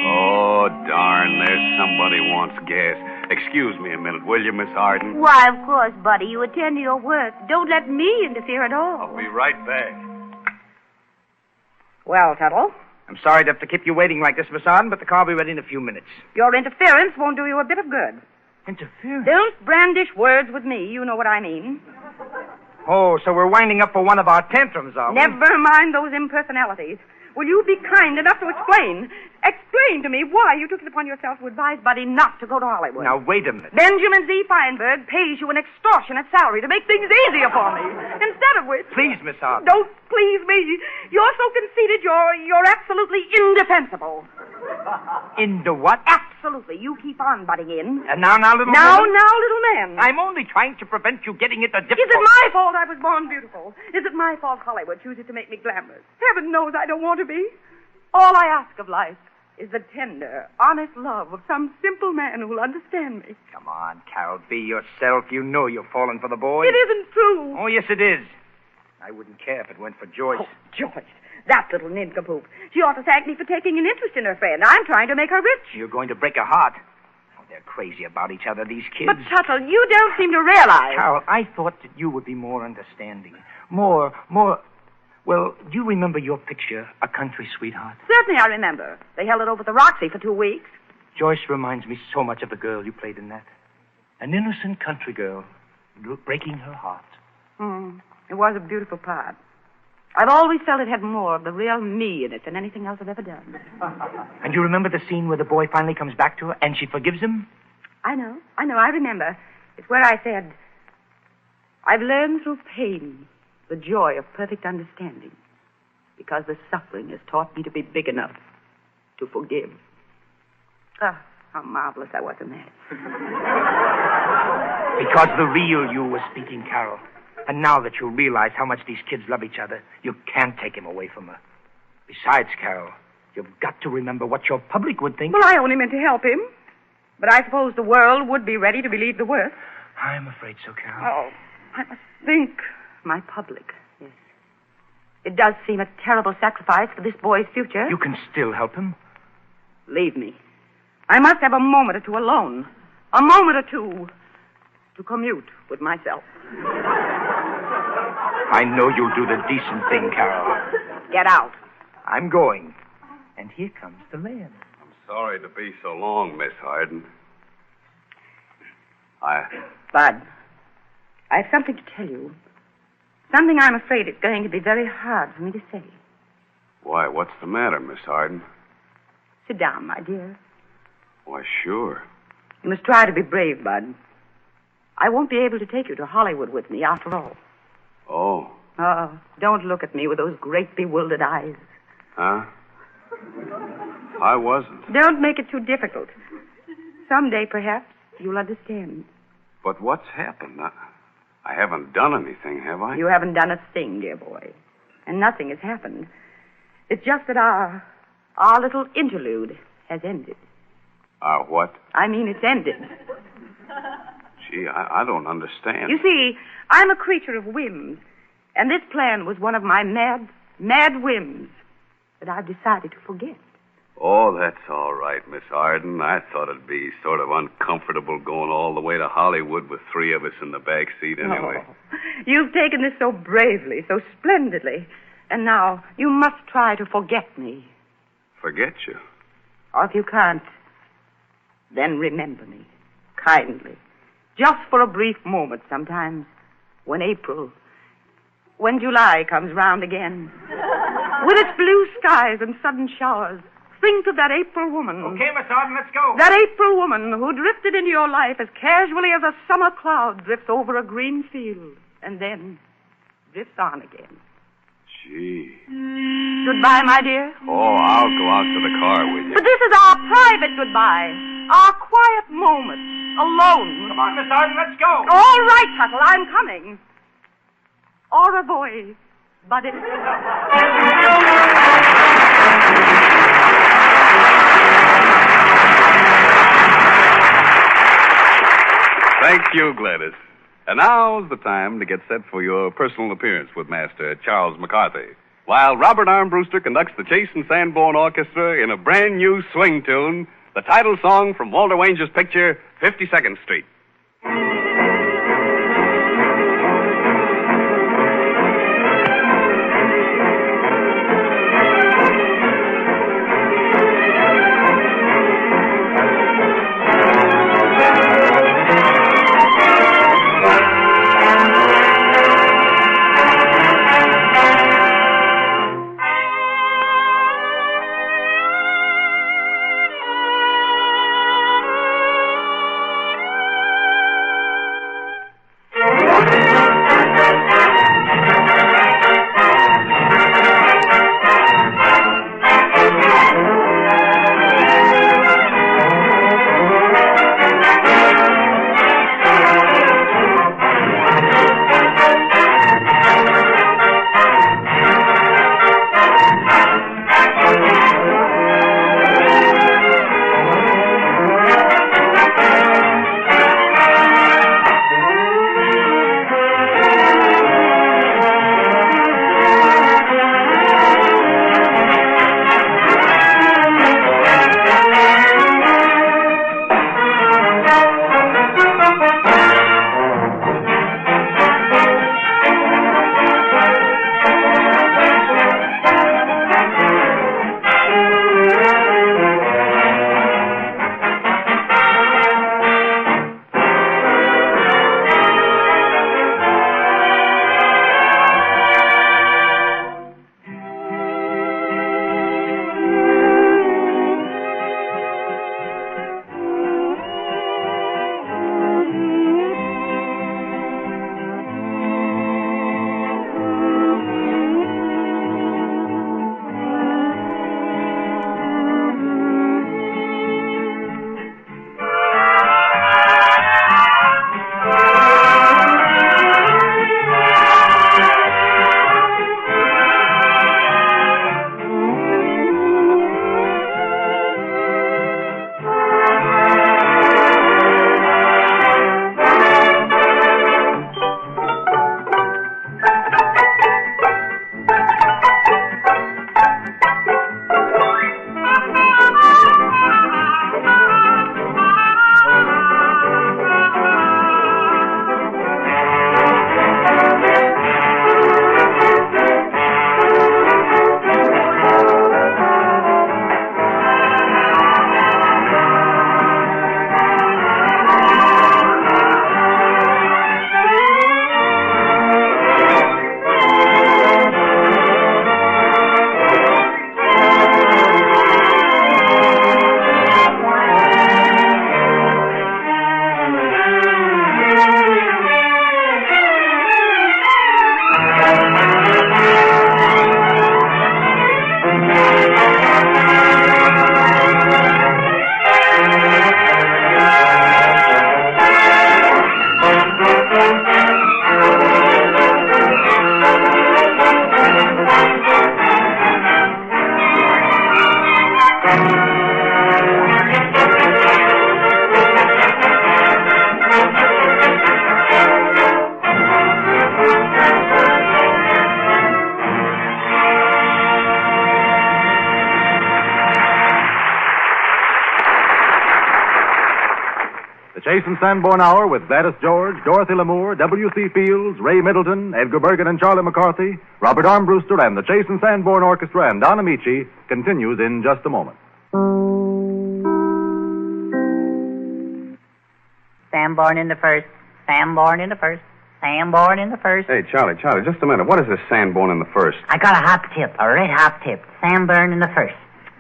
Oh, darn, there's somebody wants gas. Excuse me a minute, will you, Miss Arden? Why, of course, Buddy. You attend to your work. Don't let me interfere at all. I'll be right back. Well, Tuttle? I'm sorry to have to keep you waiting like this, Miss Arden, but the car will be ready in a few minutes. Your interference won't do you a bit of good. Interference? Don't brandish words with me. You know what I mean. Oh, so we're winding up for one of our tantrums, are we? Never mind those impersonalities. Will you be kind enough to explain to me why you took it upon yourself to advise Buddy not to go to Hollywood? Now, wait a minute. Benjamin Z. Feinberg pays you an extortionate salary to make things easier for me. Instead of which... Please, Miss Arden. Don't please me. You're so conceited, you're absolutely indefensible. Into what? Absolutely. You keep on butting in. And now, little Now, woman? little man. I'm only trying to prevent you getting into difficulty. Is it my fault I was born beautiful? Is it my fault Hollywood chooses to make me glamorous? Heaven knows I don't want to be. All I ask of life is the tender, honest love of some simple man who'll understand me. Come on, Carol, be yourself. You know you're falling for the boy. It isn't true. Oh, yes, it is. I wouldn't care if it went for Joyce. Oh, Joyce. That little nincompoop. She ought to thank me for taking an interest in her friend. I'm trying to make her rich. You're going to break her heart. Oh, they're crazy about each other, these kids. But, Tuttle, you don't seem to realize... Carol, I thought that you would be more understanding. More... Well, do you remember your picture, A Country Sweetheart? Certainly I remember. They held it over at the Roxy for 2 weeks. Joyce reminds me so much of the girl you played in that. An innocent country girl, breaking her heart. It was a beautiful part. I've always felt it had more of the real me in it than anything else I've ever done. And you remember the scene where the boy finally comes back to her and she forgives him? I know. I remember. It's where I said, I've learned through pain the joy of perfect understanding, because the suffering has taught me to be big enough to forgive. Ah, how marvelous I was in that. Because the real you was speaking, Carol. And now that you realize how much these kids love each other, you can't take him away from her. Besides, Carol, you've got to remember what your public would think. Well, I only meant to help him. But I suppose the world would be ready to believe the worst. I'm afraid so, Carol. Oh, I must think. My public, yes. It does seem a terrible sacrifice for this boy's future. You can still help him. Leave me. I must have a moment or two alone. A moment or two to commute with myself. I know you'll do the decent thing, Carol. Get out. I'm going. And here comes the man. I'm sorry to be so long, Miss Harden. Bud, I have something to tell you. Something I'm afraid it's going to be very hard for me to say. Why, what's the matter, Miss Harden? Sit down, my dear. Why, sure. You must try to be brave, Bud. I won't be able to take you to Hollywood with me after all. Oh. Oh, don't look at me with those great bewildered eyes. Huh? I wasn't. Don't make it too difficult. Someday, perhaps, you'll understand. But what's happened? I haven't done anything, have I? You haven't done a thing, dear boy. And nothing has happened. It's just that our little interlude has ended. Our what? I mean, it's ended. Gee, I don't understand. You see, I'm a creature of whims. And this plan was one of my mad whims that I've decided to forget. Oh, that's all right, Miss Arden. I thought it'd be sort of uncomfortable going all the way to Hollywood with three of us in the back seat anyway. Oh, you've taken this so bravely, so splendidly. And now you must try to forget me. Forget you? Or if you can't, then remember me. Kindly. Just for a brief moment sometimes. When July comes round again. With its blue skies and sudden showers. Think of that April woman. Okay, Miss Arden, let's go. That April woman who drifted into your life as casually as a summer cloud drifts over a green field. And then drifts on again. Gee. Goodbye, my dear. Oh, I'll go out to the car with you. But this is our private goodbye. Our quiet moment. Alone. Come on, Miss Arden, let's go. All right, Tuttle, I'm coming. Au revoir, buddy. Thank you, Gladys. And now's the time to get set for your personal appearance with Master Charles McCarthy, while Robert Armbruster conducts the Chase and Sanborn Orchestra in a brand new swing tune, the title song from Walter Wanger's picture, 52nd Street. The Chase and Sanborn Hour with Gladys George, Dorothy Lamour, W.C. Fields, Ray Middleton, Edgar Bergen and Charlie McCarthy, Robert Armbruster and the Chase and Sanborn Orchestra and Don Amici continues in just a moment. Sanborn in the first. Sanborn in the first. Sanborn in the first. Hey, Charlie, just a minute. What is this Sanborn in the first? I got a hot tip, a red hot tip. Sanborn in the first.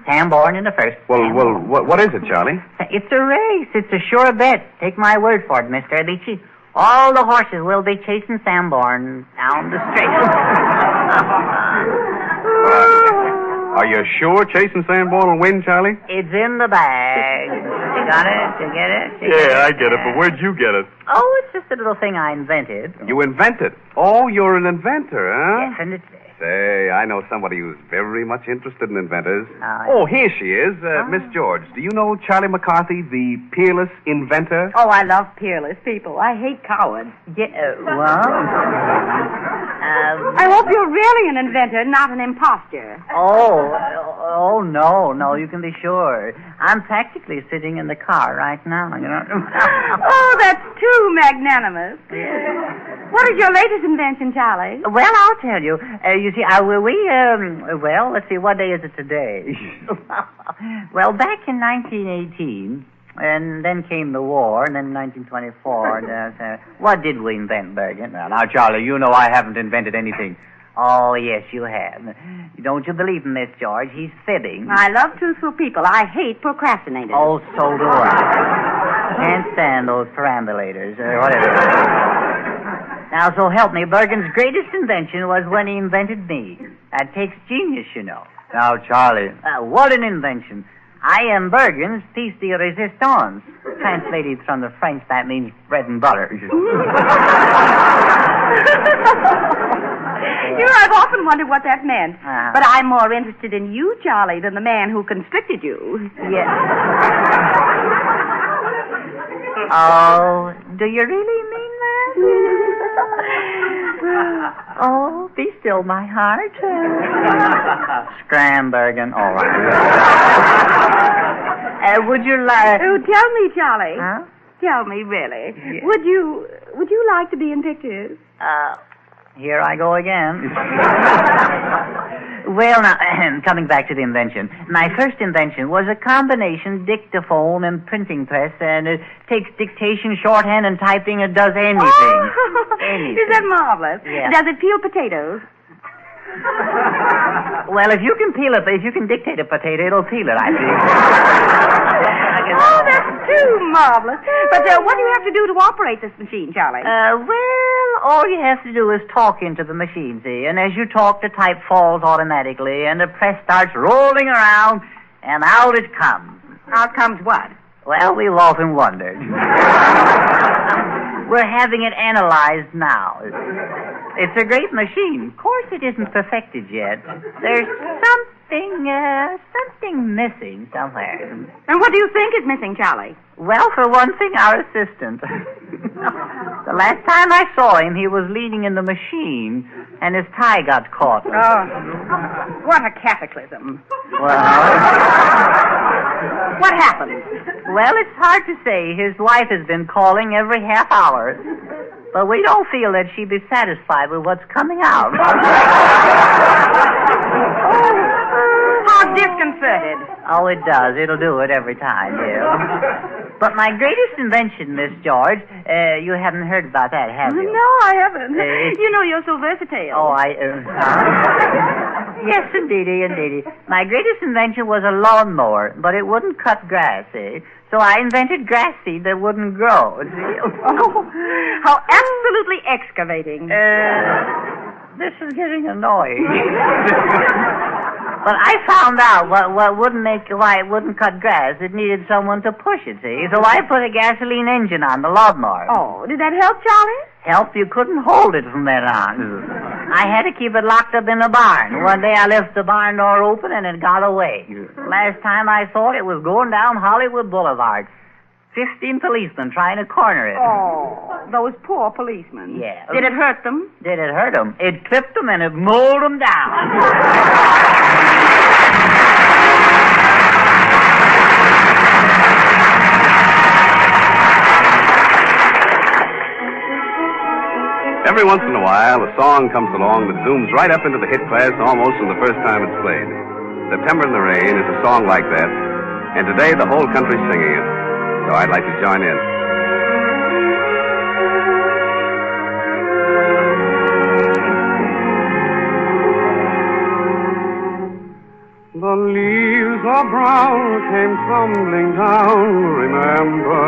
Sanborn in the first. Well, what is it, Charlie? It's a race. It's a sure bet. Take my word for it, Mr. Amici. All the horses will be chasing Sanborn down the straight. Are you sure Chase and Sanborn will win, Charlie? It's in the bag. You got it? You get it? Yeah, I get it, but where'd you get it? Oh, it's just a little thing I invented. You invented? Oh, you're an inventor, huh? Yes, and it's... Say, I know somebody who's very much interested in inventors. Oh, here she is, Miss George. Do you know Charlie McCarthy, the peerless inventor? Oh, I love peerless people. I hate cowards. Yeah, well... I hope you're really an inventor, not an imposter. Oh, no, you can be sure. I'm practically sitting in the car right now, you know. Oh, that's too magnanimous. What is your latest invention, Charlie? Well, I'll tell you. You see, well, let's see, what day is it today? Well, back in 1918, and then came the war, and then 1924, and, what did we invent, Bergen? Now, Charlie, you know I haven't invented anything. Oh, yes, you have. Don't you believe him, Miss George? He's fibbing. I love truthful people. I hate procrastinators. Oh, so do I. Can't stand those perambulators, or whatever. Now, so help me, Bergen's greatest invention was when he invented me. That takes genius, you know. Now, Charlie. What an invention. I am Bergen's piece de resistance. Translated from the French, that means bread and butter. You know, I've often wondered what that meant. But I'm more interested in you, Charlie, than the man who constricted you. Yes. Oh, do you really mean that? Oh, be still, my heart. Scram, Bergen. All right. Would you like... Oh, tell me, Charlie. Huh? Tell me, really. Yeah. Would you like to be in pictures? Here I go again. Well, now, coming back to the invention. My first invention was a combination dictaphone and printing press, and it takes dictation, shorthand, and typing. It does anything. Oh, anything. Is that marvelous? Yeah. Does it peel potatoes? Well, if you can dictate a potato, it'll peel it, I think. Oh, that's too marvelous. But what do you have to do to operate this machine, Charlie? Well, all you have to do is talk into the machine, see? And as you talk, the type falls automatically, and the press starts rolling around, and out it comes. Out comes what? Well, we've often wondered. We're having it analyzed now. It's a great machine. Of course, it isn't perfected yet. There's something missing somewhere. And what do you think is missing, Charlie? Well, for one thing, our assistant. The last time I saw him, he was leaning in the machine, and his tie got caught. Oh, what a cataclysm. Well... What happened? Well, it's hard to say. His wife has been calling every half hour. But we don't feel that she'd be satisfied with what's coming out. How disconcerted. Oh, it does. It'll do it every time, dear. But my greatest invention, Miss George, you haven't heard about that, have you? No, I haven't. You know, you're so versatile. Oh, Yes, indeedy. My greatest invention was a lawnmower, but it wouldn't cut grass, eh? So I invented grass seed that wouldn't grow. Oh, how absolutely excavating. This is getting annoying. But I found out what why it wouldn't cut grass. It needed someone to push it, see? So I put a gasoline engine on the lawnmower. Oh, did that help, Charlie? Help? You couldn't hold it from then on. I had to keep it locked up in the barn. One day I left the barn door open and it got away. Last time I saw it was going down Hollywood Boulevard. 15 policemen trying to corner it. Oh, those poor policemen. Yeah. Did it hurt them? Did it hurt them? It clipped them and it mowed them down. Every once in a while, a song comes along that zooms right up into the hit class almost from the first time it's played. September in the Rain is a song like that, and today the whole country's singing it. So I'd like to join in. The leaves are brown, came tumbling down, remember,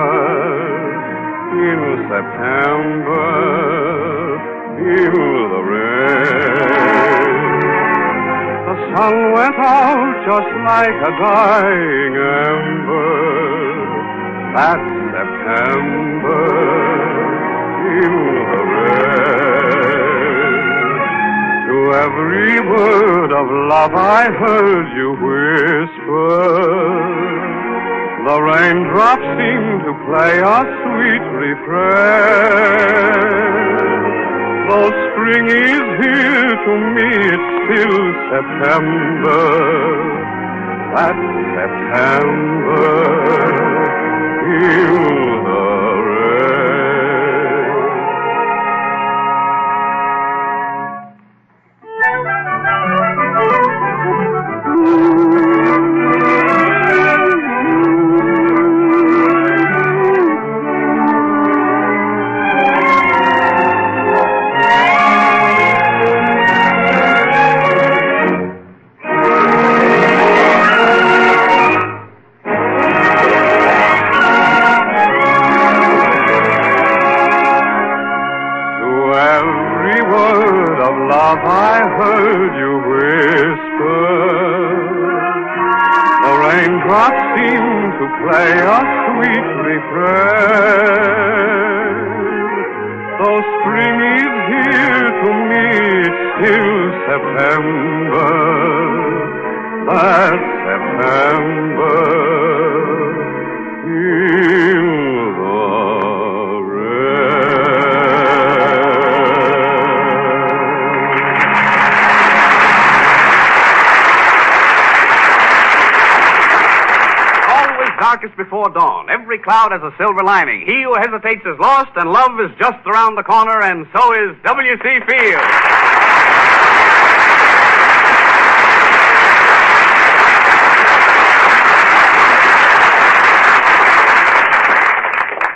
in September, feel the rain. The sun went out just like a dying ember. That September, feel the rain. To every word of love I heard you whisper, the raindrops seem to play a sweet refrain. Though spring is here, to me it's still September. That September, feel the before dawn. Every cloud has a silver lining. He who hesitates is lost, and love is just around the corner, and so is W.C. Fields.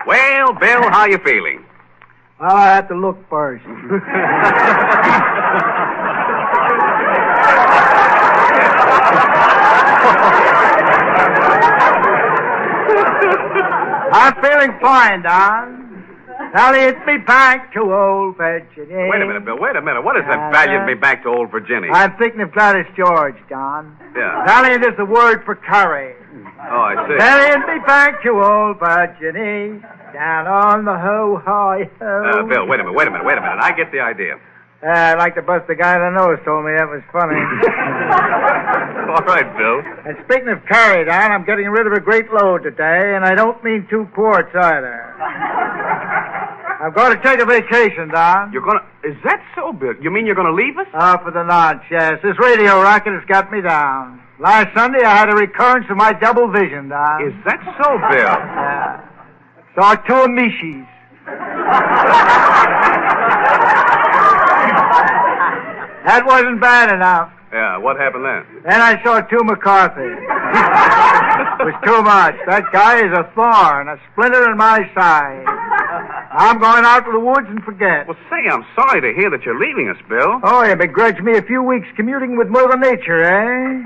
Well, Bill, how you feeling? Well, I have to look first. I'm feeling fine, Don. Sally, it's me back to old Virginia. Wait a minute, Bill. Wait a minute. What is that valiant me back to old Virginia? I'm thinking of Gladys George, Don. Yeah. Sally is the word for curry. Oh, I see. Sally, it's me back to old Virginia. Down on the ho-hi-ho. Bill, wait a minute. I get the idea. I'd like to bust the guy that knows told me that was funny. All right, Bill. And speaking of curry, Don, I'm getting rid of a great load today, and I don't mean 2 quarts either. I'm going to take a vacation, Don. You're going to... Is that so, Bill? You mean you're going to leave us? Oh, for the nonce, yes. This radio racket has got me down. Last Sunday, I had a recurrence of my double vision, Don. Is that so, Bill? Saw 2 Amishis. That wasn't bad enough. Yeah, what happened then? Then I saw 2 McCarthy. It was too much. That guy is a thorn, a splinter in my side. I'm going out to the woods and forget. Well, say, I'm sorry to hear that you're leaving us, Bill. Oh, you begrudge me a few weeks commuting with Mother Nature, eh?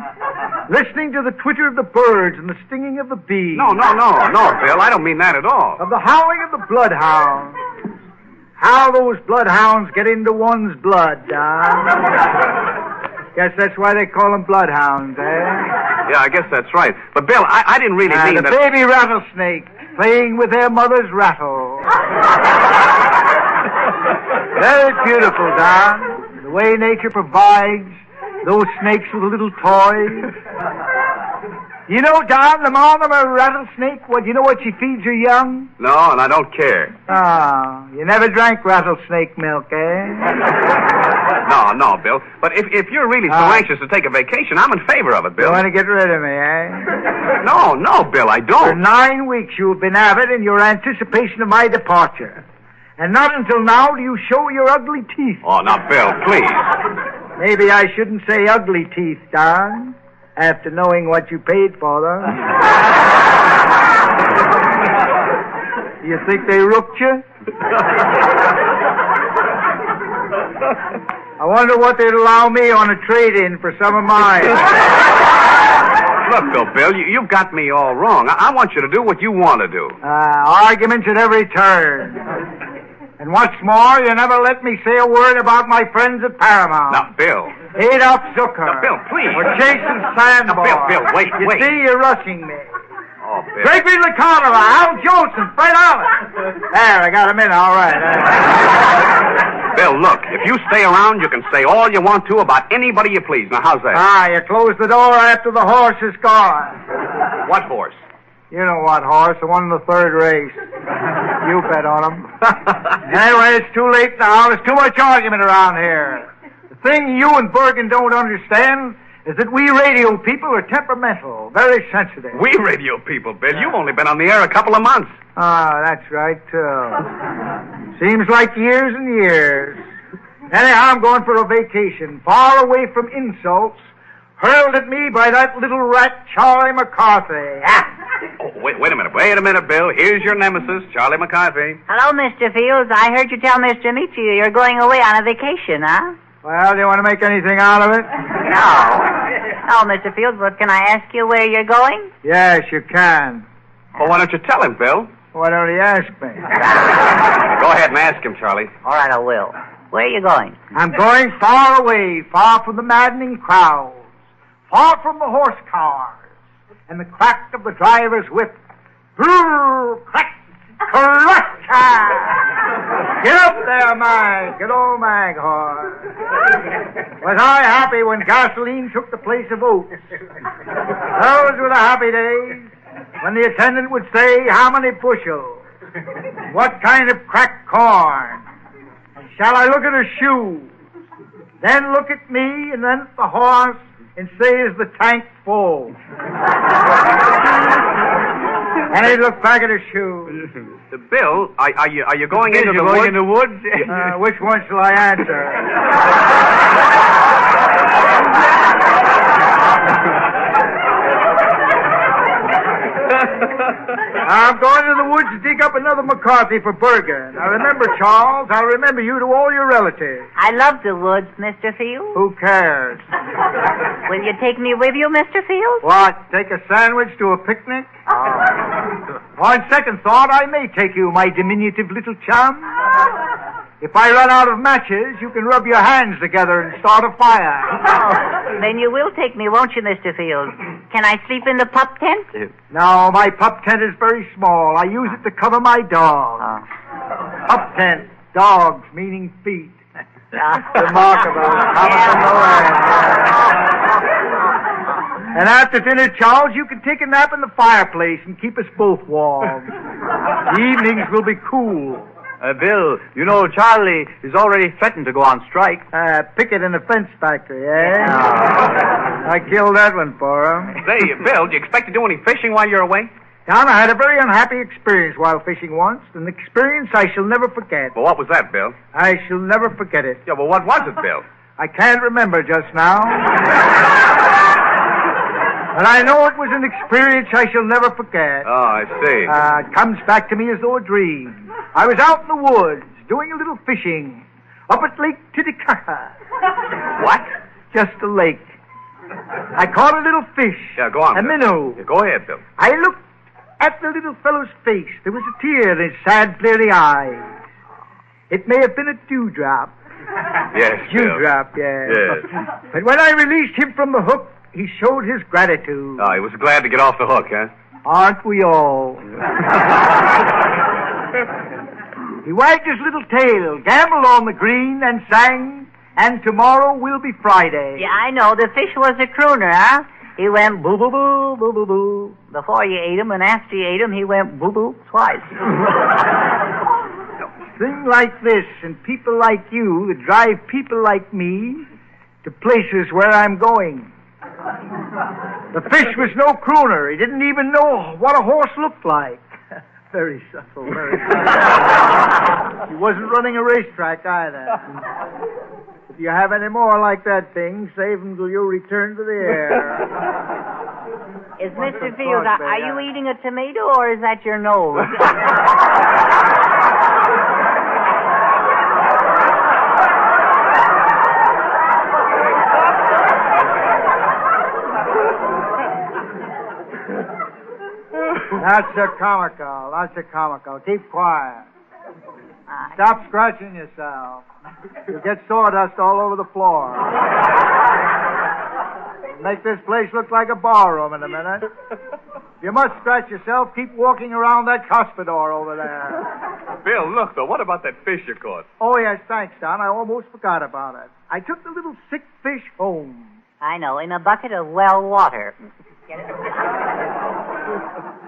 Listening to the twitter of the birds and the stinging of the bees. No, Bill. I don't mean that at all. Of the howling of the bloodhounds. How those bloodhounds get into one's blood, Don. Guess that's why they call them bloodhounds, eh? Yeah, I guess that's right. But, Bill, I didn't really mean the that... baby rattlesnakes playing with their mother's rattle. Very beautiful, Don. The The way nature provides those snakes with little toys. You know, Don, the mom of a rattlesnake, you know what she feeds her young? No, and I don't care. Oh, you never drank rattlesnake milk, eh? No, Bill. But if you're really so anxious to take a vacation, I'm in favor of it, Bill. You want to get rid of me, eh? No, Bill, I don't. For 9 weeks you've been avid in your anticipation of my departure. And not until now do you show your ugly teeth. Oh, now, Bill, please. Maybe I shouldn't say ugly teeth, Don, after knowing what you paid for them. You think they rooked you? I wonder what they'd allow me on a trade-in for some of mine. Look, though, Bill, you've got me all wrong. I want you to do what you want to do. Arguments at every turn. And what's more, you never let me say a word about my friends at Paramount. Now, Bill. Adolf Zucker. Now, Bill, please. Or Jason Sanborn. Now, Bill, wait. You see, you're rushing me. Oh, Bill. Great Ridley Cholera, Al Jolson, Fred Allen. There, I got him in, all right. Bill, look, if you stay around, you can say all you want to about anybody you please. Now, how's that? You close the door after the horse is gone. What horse? You know what horse, the one in the third race. You bet on him. Anyway, it's too late now. There's too much argument around here. The thing you and Bergen don't understand is that we radio people are temperamental, very sensitive. We radio people, Bill. You've only been on the air a couple of months. That's right, too. Seems like years and years. Anyhow, I'm going for a vacation, far away from insults hurled at me by that little rat, Charlie McCarthy. Oh, wait a minute, Bill. Here's your nemesis, Charlie McCarthy. Hello, Mr. Fields. I heard you tell Mr. Michi you're going away on a vacation, huh? Well, do you want to make anything out of it? No, Mr. Fields, but can I ask you where you're going? Yes, you can. Well, why don't you tell him, Bill? Why don't you ask me? Go ahead and ask him, Charlie. All right, I will. Where are you going? I'm going far away, far from the maddening crowds, far from the horse cars, and the crack of the driver's whip. Brrr, crack, crack. Get up there, Mag. Good old Mag horse. Was I happy when gasoline took the place of oats? Those were the happy days when the attendant would say, how many bushels? What kind of cracked corn? Shall I look at her shoes? Then look at me, and then at the horse, and say, is the tank full? And he'd look back at her shoes. Bill, are you going into the woods? Which one shall I answer? I'm going to the woods to dig up another McCarthy for Bergen. Now remember, Charles, I'll remember you to all your relatives. I love the woods, Mr. Fields. Who cares? Will you take me with you, Mr. Fields? What, take a sandwich to a picnic? On second thought, I may take you, my diminutive little chum. If I run out of matches, you can rub your hands together and start a fire. Then you will take me, won't you, Mr. Fields? Can I sleep in the pup tent? No, my pup tent is very small. I use it to cover my dog. Pup tent, dogs, meaning feet. Remarkable. And after dinner, Charles, you can take a nap in the fireplace and keep us both warm. The evenings will be cool. Bill, you know Charlie is already threatened to go on strike. Picket in the fence factory, eh? I killed that one for him. Say, Bill, do you expect to do any fishing while you're away? Don, I had a very unhappy experience while fishing once, an experience I shall never forget. Well, what was that, Bill? I shall never forget it. Yeah, well, what was it, Bill? I can't remember just now. But I know it was an experience I shall never forget. Oh, I see. It comes back to me as though a dream. I was out in the woods doing a little fishing up at Lake Titicaca. What? Just a lake. I caught a little fish. Yeah, go on, a Bill. minnow. Yeah, go ahead, Bill. I looked at the little fellow's face. There was a tear in his sad, bleary eyes. It may have been a dewdrop. Yes, Dewdrop, yes. Yes. But when I released him from the hook, he showed his gratitude. Oh, he was glad to get off the hook, huh? Aren't we all? He wagged his little tail, gambled on the green, and sang, And tomorrow will be Friday. Yeah, I know. The fish was a crooner, huh? He went boo-boo-boo, boo-boo-boo before you ate him, and after you ate him, he went boo-boo twice. Things like this and people like you that drive people like me to places where I'm going. The fish was no crooner. He didn't even know what a horse looked like. Very subtle, very subtle. He wasn't running a racetrack either. If you have any more like that thing, save them till you return to the air. Is Mr. Fields, are you eating a tomato or is that your nose? That's a comical. That's a comical. Keep quiet. Stop scratching yourself. You'll get sawdust all over the floor. Make this place look like a ballroom in a minute. If you must scratch yourself, keep walking around that cuspidor over there. Bill, look, though. What about that fish you caught? Oh, yes, thanks, Don. I almost forgot about it. I took the little sick fish home. I know, in a bucket of well water. Get it?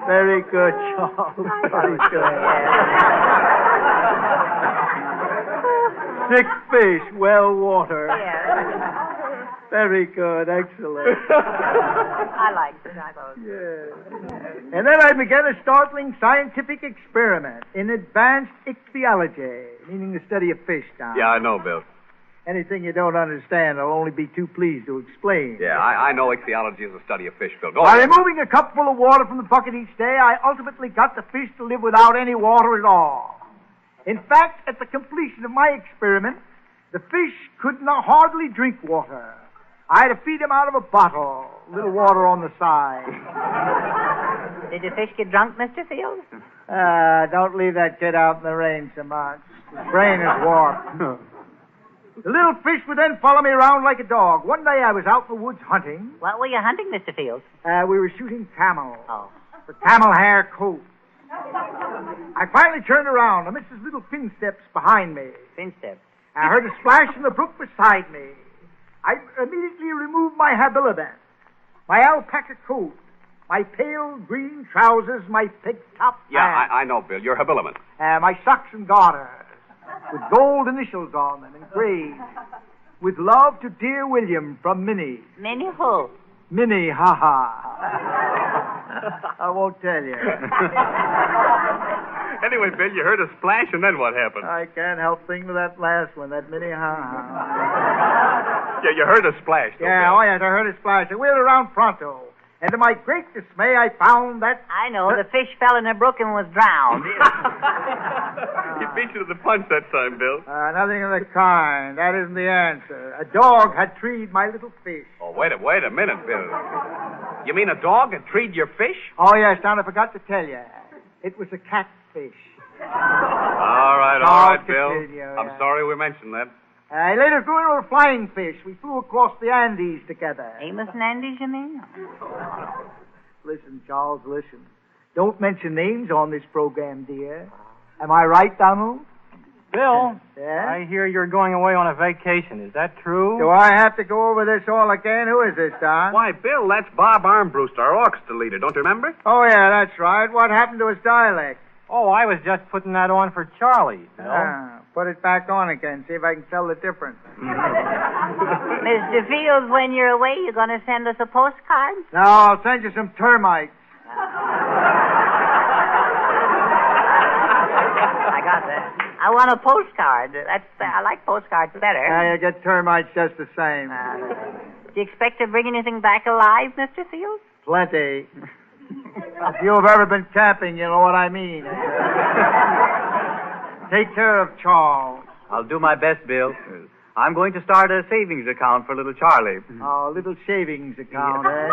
Very good, Charles. Very good. Sick fish, well water. Yeah. Very good, excellent. I liked it, I thought. Yeah. And then I began a startling scientific experiment in advanced ichthyology, meaning the study of fish, Don. Yeah, I know, Bill. Anything you don't understand, I'll only be too pleased to explain. Yeah, I know ichthyology is a study of fish, Bill. Go By ahead. removing a cupful of water from the bucket each day, I ultimately got the fish to live without any water at all. In fact, at the completion of my experiment, the fish could not hardly drink water. I had to feed him out of a bottle, a little water on the side. Did the fish get drunk, Mr. Fields? Don't leave that kid out in the rain so much. His brain is warped. The little fish would then follow me around like a dog. One day I was out in the woods hunting. What were you hunting, Mr. Fields? We were shooting camel. Oh. For camel hair coat. I finally turned around. I missed his little fin steps behind me. Fin steps? I heard a splash in the brook beside me. I immediately removed my habiliment, my alpaca coat, my pale green trousers, my pig-top hat. Yeah, I know, Bill. Your habiliment. My socks and garters, with gold initials on them engraved. With love to dear William from Minnie. Minnie who? Minnie, ha-ha. I won't tell you. Anyway, Bill, you heard a splash, and then what happened? I can't help thinking of that last one, that Minnie, ha-ha. Yeah, you heard a splash, though, Yeah, Bill. oh, yes, I heard a splash. I wheeled around pronto. And to my great dismay, I found that... I know, the fish fell in a brook and was drowned. He beat you to the punch that time, Bill. Nothing of the kind. That isn't the answer. A dog had treed my little fish. Oh, wait a minute, Bill. You mean a dog had treed your fish? Oh, yes, Don, I forgot to tell you. It was a catfish. All right, Bill. Continue, I'm sorry we mentioned that. I later grew into a flying fish. We flew across the Andes together. Amos and Andes, you mean? Listen, Charles, listen. Don't mention names on this program, dear. Am I right, Donald? Bill, Yeah? I hear you're going away on a vacation. Is that true? Do I have to go over this all again? Who is this, Don? Why, Bill, that's Bob Armbruster, our orchestra leader. Don't you remember? Oh, yeah, that's right. What happened to his dialect? Oh, I was just putting that on for Charlie, Bill. Put it back on again. See if I can tell the difference. Mr. Fields, when you're away, you're going to send us a postcard? No, I'll send you some termites. I got that. I want a postcard. I like postcards better. You get termites just the same. Do you expect to bring anything back alive, Mr. Fields? Plenty. If you've ever been camping, you know what I mean. Take care of Charles. I'll do my best, Bill. I'm going to start a savings account for little Charlie. Oh, a little savings account, eh?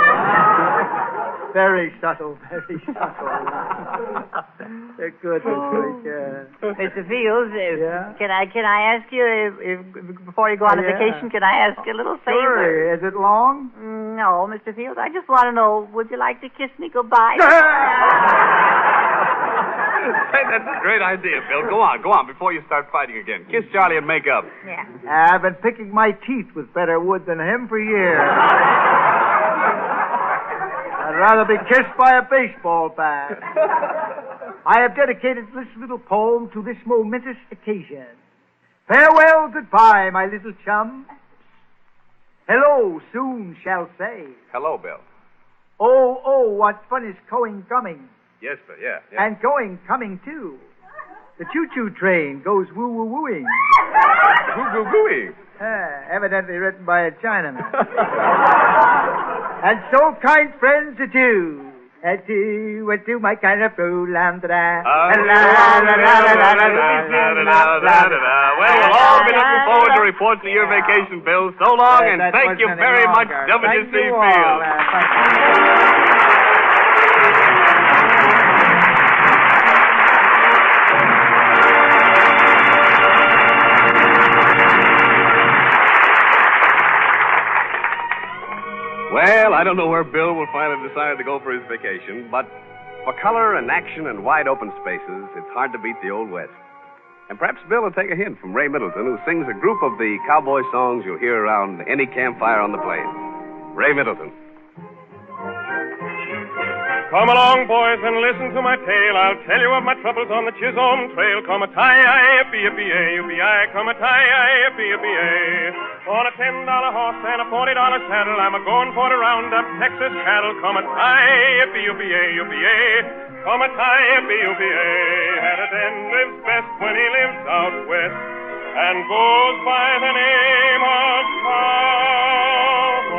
Very subtle, very subtle. They're good, Mr. Fields, Yeah? can I ask you, if before you go on a vacation, can I ask you a little favor? Sure. Is it long? No, Mr. Fields, I just want to know, would you like to kiss me goodbye? Say, that's a great idea, Bill. Go on, before you start fighting again. Kiss Charlie and make up. Yeah. I've been picking my teeth with better wood than him for years. I'd rather be kissed by a baseball bat. I have dedicated this little poem to this momentous occasion. Farewell, goodbye, my little chum. Hello, soon shall say. Hello, Bill. Oh, what fun is going, coming. Yes, sir, yeah. And going, coming, too. The choo-choo train goes woo-woo-wooing. Woo-woo-wooing? Evidently written by a Chinaman. And so, kind friends, adieu. Adieu, my kind of fool, Well, we'll all be looking forward to reports of your vacation, Bill. So long, and thank you very much, W.C. Fields. Well, I don't know where Bill will finally decide to go for his vacation, but for color and action and wide open spaces, it's hard to beat the Old West. And perhaps Bill will take a hint from Ray Middleton, who sings a group of the cowboy songs you'll hear around any campfire on the plains. Ray Middleton. Come along, boys, and listen to my tale. I'll tell you of my troubles on the Chisholm Trail. Come a tie-I-P-A-P-A, come a tie-I-P-A-P-A. On a $10 horse and a $40 saddle, I'm a-going for to round up Texas cattle. Come a tie-I-P-A-P-A, come a tie-I-P-A. At a den lives best when he lives out west, and goes by the name of Cowboy.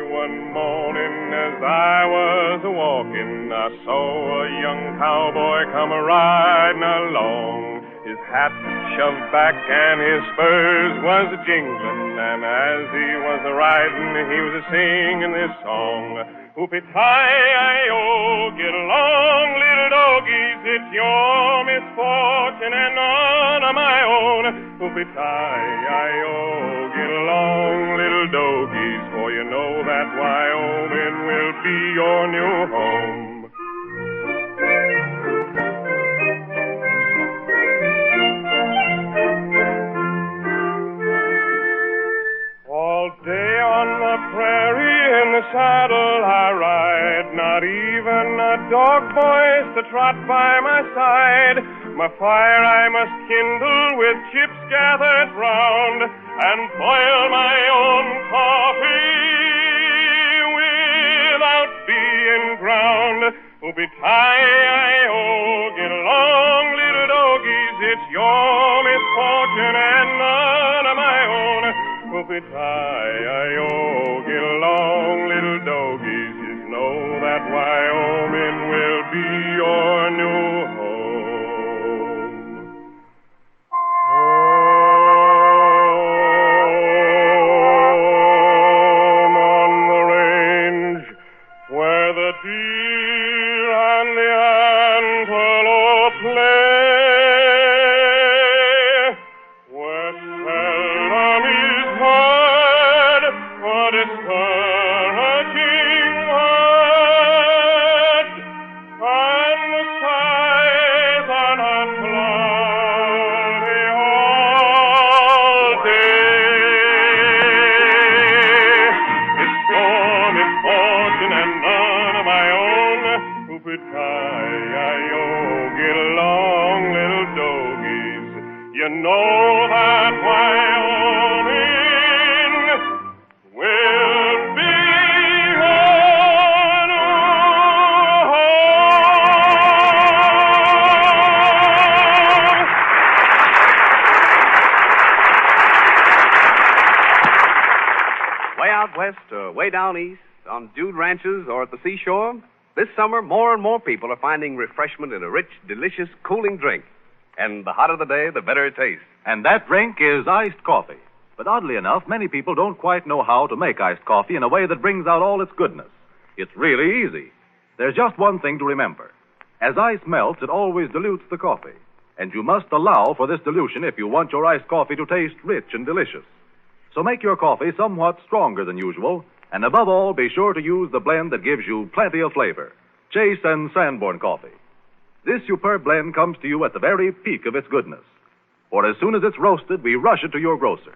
One morning as I was a-walking, I saw a young cowboy come a-riding along. His hat shoved back and his spurs was a-jingling, and as he was a-riding, he was a-singing this song. Hoopie-tie-I-O, get along, little doggies, it's your misfortune and none of my own. Hoopie-tie-I-O, get along, little doggies, for you know that Wyoming will be your new home. All day on the prairie in the saddle I ride, not even a dog voice to trot by my side. My fire I must kindle with chips gathered round, and boil my own coffee without being ground. Hoopie-tie-I-O, get along, little doggies, it's your misfortune and none of my own. Hoopie-tie-I-O, get along, little doggies, just know that Wyoming will be your new home. Home on the range, where the deer and the antelope play. You know that Wyoming will be your new home. Way out west or way down east, on dude ranches or at the seashore, this summer more and more people are finding refreshment in a rich, delicious, cooling drink. And the hotter the day, the better it tastes. And that drink is iced coffee. But oddly enough, many people don't quite know how to make iced coffee in a way that brings out all its goodness. It's really easy. There's just one thing to remember. As ice melts, it always dilutes the coffee. And you must allow for this dilution if you want your iced coffee to taste rich and delicious. So make your coffee somewhat stronger than usual And above all, be sure to use the blend that gives you plenty of flavor. Chase and Sanborn Coffee. This superb blend comes to you at the very peak of its goodness. For as soon as it's roasted, we rush it to your grocer.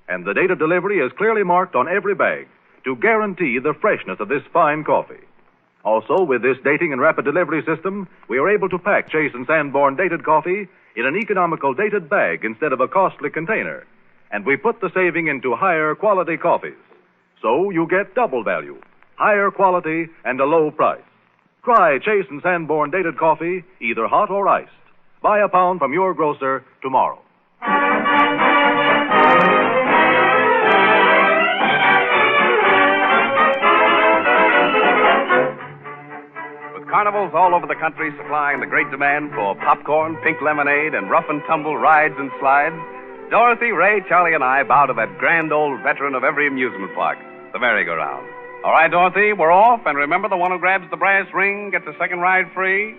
And the date of delivery is clearly marked on every bag to guarantee the freshness of this fine coffee. Also, with this dating and rapid delivery system, we are able to pack Chase and Sanborn dated coffee in an economical dated bag instead of a costly container. And we put the saving into higher quality coffees. So you get double value, higher quality, and a low price. Try Chase and Sanborn dated coffee, either hot or iced. Buy a pound from your grocer tomorrow. With carnivals all over the country supplying the great demand for popcorn, pink lemonade, and rough and tumble rides and slides, Dorothy, Ray, Charlie, and I bow to that grand old veteran of every amusement park, the merry-go-round. All right, Dorothy, we're off, and remember, the one who grabs the brass ring gets a second ride free?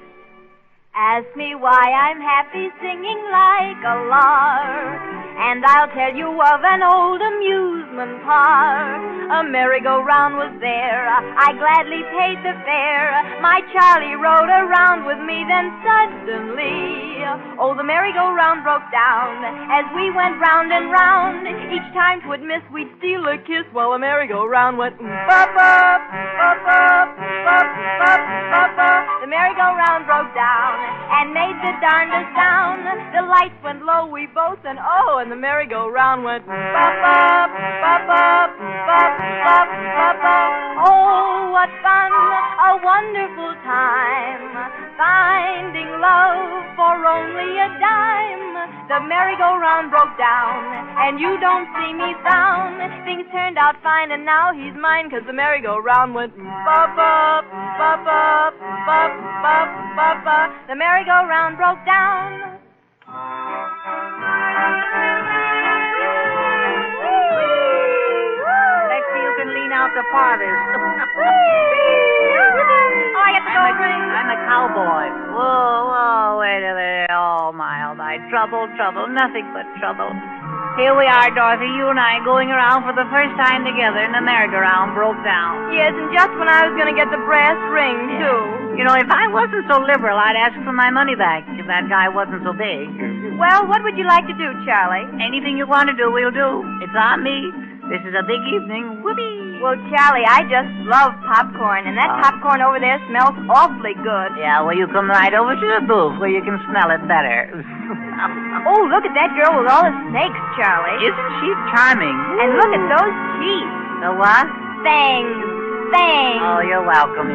Ask me why I'm happy singing like a lark, and I'll tell you of an old amusement park. A merry-go-round was there, I gladly paid the fare. My Charlie rode around with me, then suddenly, oh, the merry-go-round broke down as we went round and round. Each time 'twould miss, we'd steal a kiss while the merry-go-round went bop, bop, bop, bop, bop, bop, bop, bop. The merry-go-round broke down and made the darndest sound. The lights went low, we both, and oh, and the merry-go-round went bop, bop, bop, bop, bop, bop, bop, bop. Oh, what fun, a wonderful time, finding love for only a dime. The merry-go-round broke down, and you don't see me frown. Things turned out fine, and now he's mine, 'cause the merry-go-round went bop, bop, bop, bop, bop, bop, bop, bop. The merry-go-round broke down. Let's see who can lean out the farthest. Oh, I get the gold ring. I'm a cowboy. Whoa, whoa, wait a minute. Oh, my. Trouble, nothing but trouble. Here we are, Dorothy, you and I going around for the first time together, and the merry-go-round broke down. Yes, and just when I was going to get the brass ring, too. You know, if I wasn't so liberal, I'd ask for my money back if that guy wasn't so big. Well, what would you like to do, Charlie? Anything you want to do, we'll do. It's on me. This is a big evening. Whoopee. Well, Charlie, I just love popcorn, and that popcorn over there smells awfully good. Yeah, well, you come right over to the booth where you can smell it better. Oh, look at that girl with all the snakes, Charlie. Isn't she charming? And look at those teeth. The what? Fangs. Oh, you're welcome.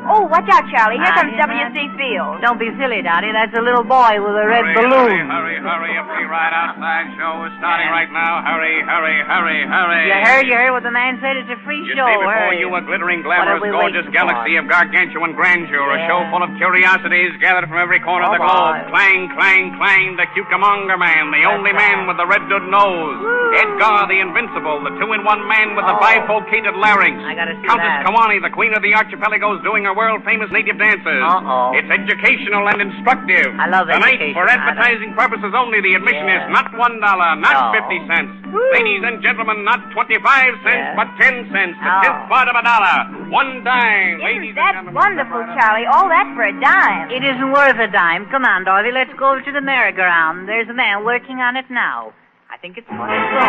Oh, watch out, Charlie. Here comes W.C. Fields. Don't be silly, Dottie. That's a little boy with a red balloon. Hurry. A free ride outside show is starting right now. Hurry. You heard what the man said. It's a free show. You see before you a glittering, glamorous, gorgeous galaxy of gargantuan grandeur. A show full of curiosities gathered from every corner of the globe. Clang, the Cucamonga Man, the only man with the red-dud nose. Edgar, the invincible, the two-in-one man with the bifurcated larynx. I gotta see Countess that. Kawani, the queen of the archipelagos, doing her world-famous native dances. It's educational and instructive. I love Tonight, education. for advertising purposes only, the admission is not $1, not 50 cents. Ladies and gentlemen, not 25 cents, but 10 cents. The 10th part of $1. 1 dime. Ladies and That's gentlemen. wonderful, Charlie. All that for a dime. It isn't worth a dime. Come on, Dorothy. Let's go over to the merry-go-round. There's a man working on it now. I think it's fun to go.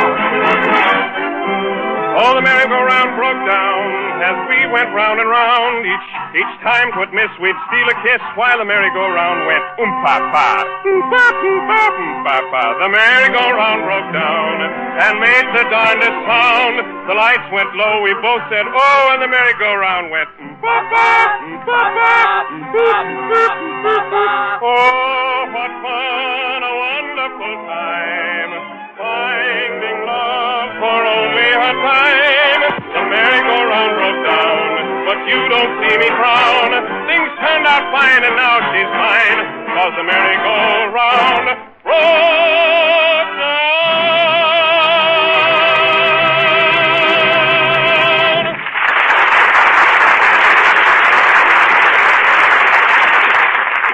Oh, the merry-go-round broke down as we went round and round. Each time 'twould miss, we'd steal a kiss while the merry-go-round went oom-pa-pa, oom-pa-pa. The merry-go-round broke down and made the darndest sound. The lights went low, we both said, oh, and the merry-go-round went oom-pa-pa, oom-pa-pa, oom-pa-pa. Oh, what fun, a wonderful time, finding love for only a time. The merry-go-round broke down, but you don't see me frown. Things turned out fine, and now she's mine, 'cause the merry-go-round broke down.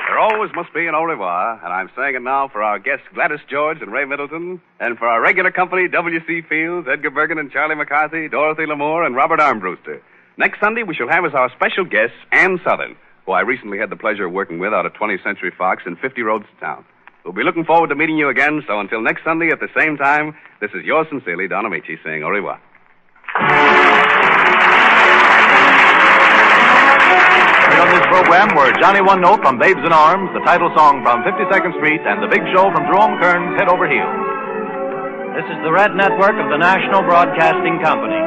There always must be an au revoir, and I'm saying it now for our guests Gladys George and Ray Middleton, and for our regular company W.C. Fields, Edgar Bergen and Charlie McCarthy, Dorothy Lamour, and Robert Armbruster. Next Sunday, we shall have as our special guests Ann Southern, who I recently had the pleasure of working with out at 20th Century Fox in 50 Roads to Town. We'll be looking forward to meeting you again, so until next Sunday at the same time, this is yours sincerely, Don Amici, saying au revoir. On this program were Johnny One Note from Babes in Arms, the title song from 52nd Street, and The Big Show from Jerome Kern's Head Over Heels. This is the Red Network of the National Broadcasting Company.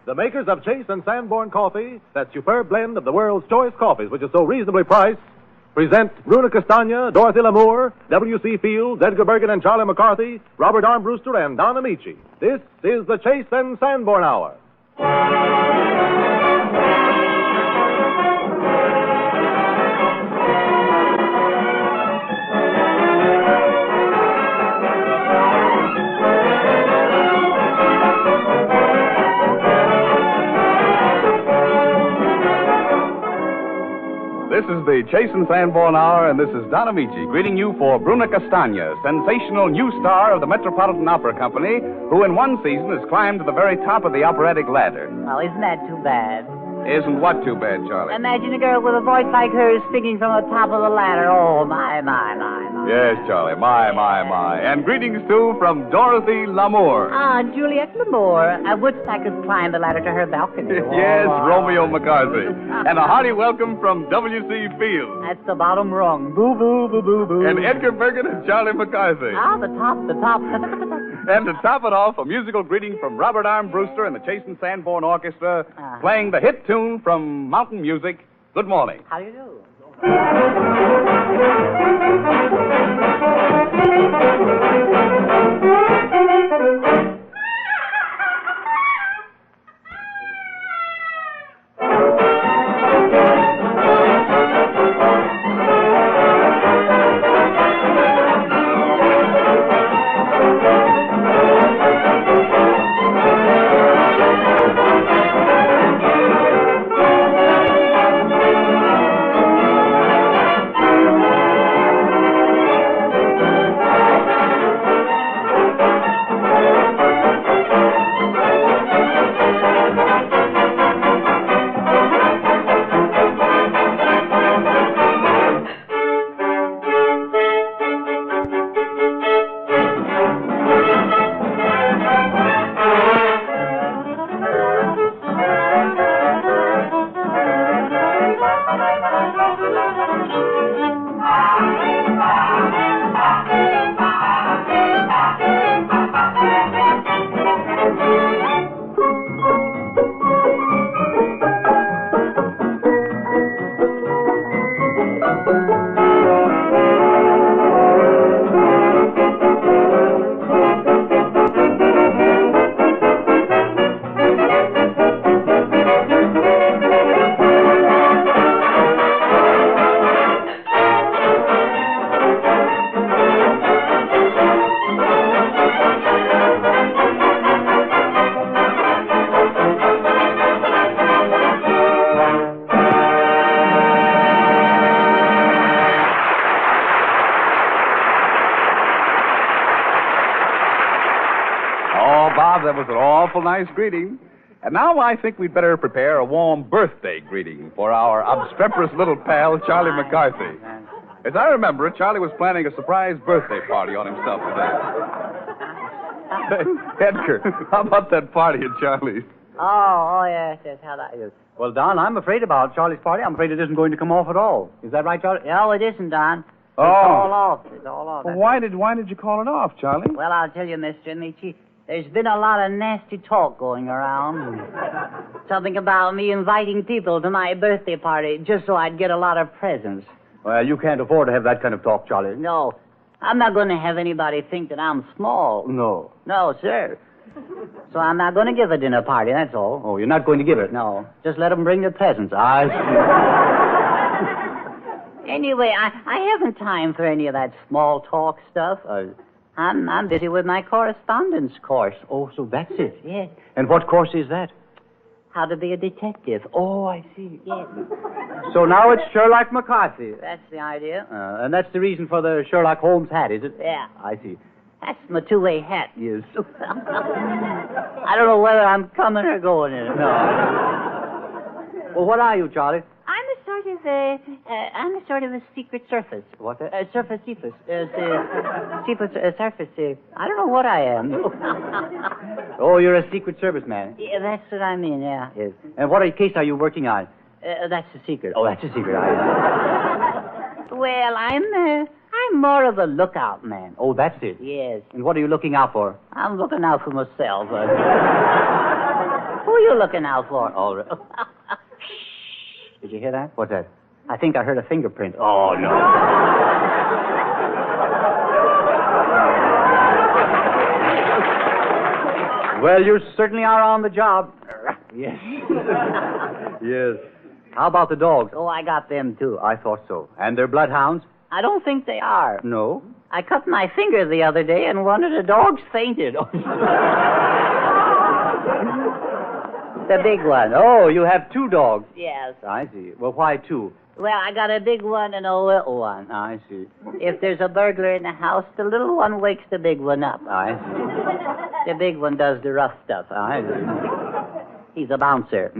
The makers of Chase and Sanborn Coffee, that superb blend of the world's choice coffees, which is so reasonably priced, present Bruna Castagna, Dorothy Lamour, W.C. Fields, Edgar Bergen and Charlie McCarthy, Robert Armbruster, and Don Amici. This is the Chase and Sanborn Hour. This is the Chase and Sanborn Hour, and this is Don Amici greeting you for Bruna Castagna, sensational new star of the Metropolitan Opera Company, who in one season has climbed to the very top of the operatic ladder. Oh, isn't that too bad? Isn't what too bad, Charlie? Imagine a girl with a voice like hers singing from the top of the ladder. Oh, my. Yes, Charlie, my. And greetings, too, from Dorothy Lamour. Ah, Juliet Lamour. I would I could climb the ladder to her balcony. Yes, Romeo McCarthy. And a hearty welcome from W.C. Fields. That's the bottom rung. Boo, boo, boo, boo, boo. And Edgar Bergen and Charlie McCarthy. Ah, the top. And to top it off, a musical greeting from Robert Armbruster and the Chase and Sanborn Orchestra, playing the hit tune from Mountain Music, Good Morning. How do you do? That was an awful nice greeting. And now I think we'd better prepare a warm birthday greeting for our obstreperous little pal, Charlie McCarthy. As I remember it, Charlie was planning a surprise birthday party on himself today. Edgar, how about that party at Charlie's? Oh, yes, how that is. Well, Don, I'm afraid about Charlie's party. I'm afraid it isn't going to come off at all. Is that right, Charlie? No, it isn't, Don. Oh. It's all off. Well, why did you call it off, Charlie? Well, I'll tell you, Mr. Amici, there's been a lot of nasty talk going around. Something about me inviting people to my birthday party just so I'd get a lot of presents. Well, you can't afford to have that kind of talk, Charlie. No. I'm not going to have anybody think that I'm small. No. No, sir. So I'm not going to give a dinner party, that's all. Oh, you're not going to give it? No. Just let them bring their presents. Anyway, I haven't time for any of that small talk stuff. I'm busy with my correspondence course. Oh, so that's it? Yes. And what course is that? How to be a detective. Oh, I see. Yes. So now it's Sherlock McCarthy. That's the idea. And that's the reason for the Sherlock Holmes hat, is it? Yeah. I see. That's my two-way hat. Yes. I don't know whether I'm coming or going in it. No. Well, what are you, Charlie? I'm a sort of a secret surface. What? Surface. Secret surface. I don't know what I am. Oh, you're a Secret Service man. Yeah, that's what I mean, yeah. Yes. And what case are you working on? That's a secret. Oh, that's a secret. Well, I'm more of a lookout man. Oh, that's it? Yes. And what are you looking out for? I'm looking out for myself. Who are you looking out for? All right. Did you hear that? What's that? I think I heard a fingerprint. Oh, no. Well, you certainly are on the job. Yes. Yes. How about the dogs? Oh, I got them, too. I thought so. And they're bloodhounds? I don't think they are. No? I cut my finger the other day, and one of the dogs fainted. The big one. Oh, you have two dogs? Yes. I see. Well, why two? Well, I got a big one and a little one. I see. If there's a burglar in the house, the little one wakes the big one up. I see. The big one does the rough stuff. I see. He's a bouncer.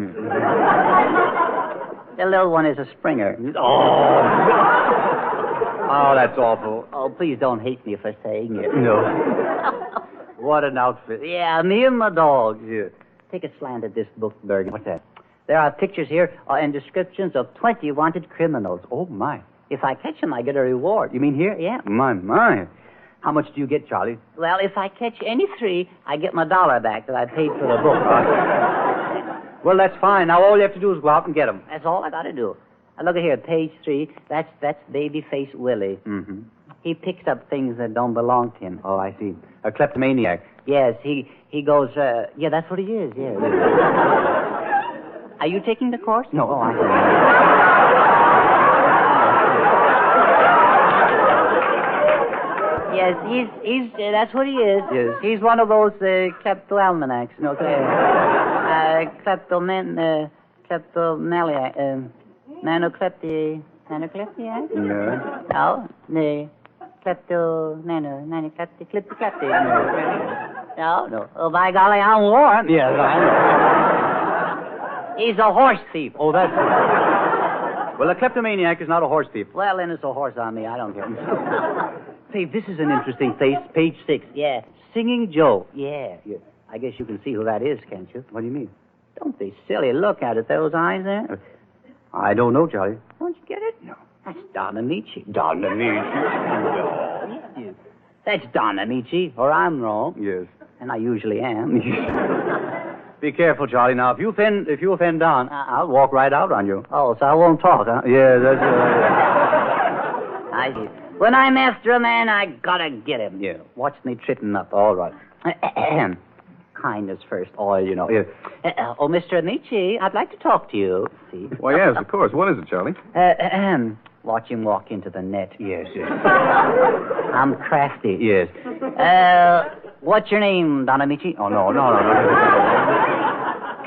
The little one is a springer. Oh, that's awful. Oh, please don't hate me for saying it. No. What an outfit. Yeah, me and my dog. Yeah. Take a slant at this book, Bergen. What's that? There are pictures here and descriptions of 20 wanted criminals. Oh, my. If I catch them, I get a reward. You mean here? Yeah. My. How much do you get, Charlie? Well, if I catch any 3, I get my $1 back that I paid for the book. Well, that's fine. Now all you have to do is go out and get them. That's all I got to do. Now, look at here, page 3. That's Babyface Willie. Mm-hmm. He picks up things that don't belong to him. Oh, I see. A kleptomaniac. Yes, he goes, yeah, that's what he is, yeah. Are you taking the course? No. Oh, I see. Yes, he's that's what he is. Yes. He's one of those kleptoalmanacs. No, kleptomaniac, nanocleptiac? No. No, klepti. No. Oh, by golly, I'm warm. Yes, I know. He's a horse thief. Oh, that's it. Well, a kleptomaniac is not a horse thief. Well, then it's a horse on me. I don't care. Say, this is an interesting face. Page 6. Yeah. Singing Joe. Yeah. I guess you can see who that is, can't you? What do you mean? Don't be silly. Look at it. Those eyes there. I don't know, Charlie. Don't you get it? No. That's Don Amici. Don Amici? Yes. That's Don Amici, or I'm wrong. Yes. And I usually am. Be careful, Charlie. Now, if you offend Don, I'll walk right out on you. Oh, so I won't talk, huh? Yeah, that's I see. When I'm after a man, I gotta get him. Yeah. Watch me tripping up. All right. Kindness first. Oh, you know. Oh, Mr. Amici, I'd like to talk to you. See? Why, yes, of course. What is it, Charlie? Watch him walk into the net. Yes. I'm crafty. Yes. What's your name, Don Amici? Oh, no.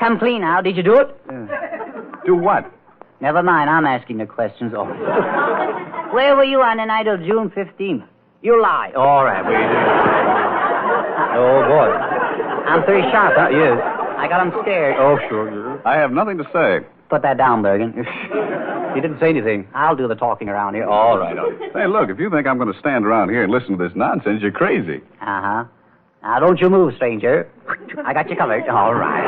Come clean now. Did you do it? Do what? Never mind. I'm asking the questions. Oh. Where were you on the night of June 15th? You lie. All right. Oh, boy. I'm pretty sharp, huh? Yes. I got him scared. Oh, sure. I have nothing to say. Put that down, Bergen. He didn't say anything. I'll do the talking around here. All right. Hey, look, if you think I'm going to stand around here and listen to this nonsense, you're crazy. Uh-huh. Now, don't you move, stranger. I got you covered. All right.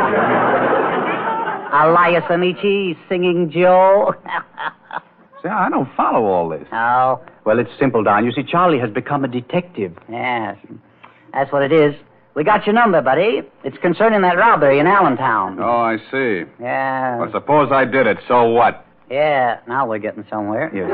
Elias Amici, Singing Joe. See, I don't follow all this. Oh. Well, it's simple, Don. You see, Charlie has become a detective. Yes. That's what it is. We got your number, buddy. It's concerning that robbery in Allentown. Oh, I see. Yeah. Well, suppose I did it, so what? Yeah, now we're getting somewhere. Yes.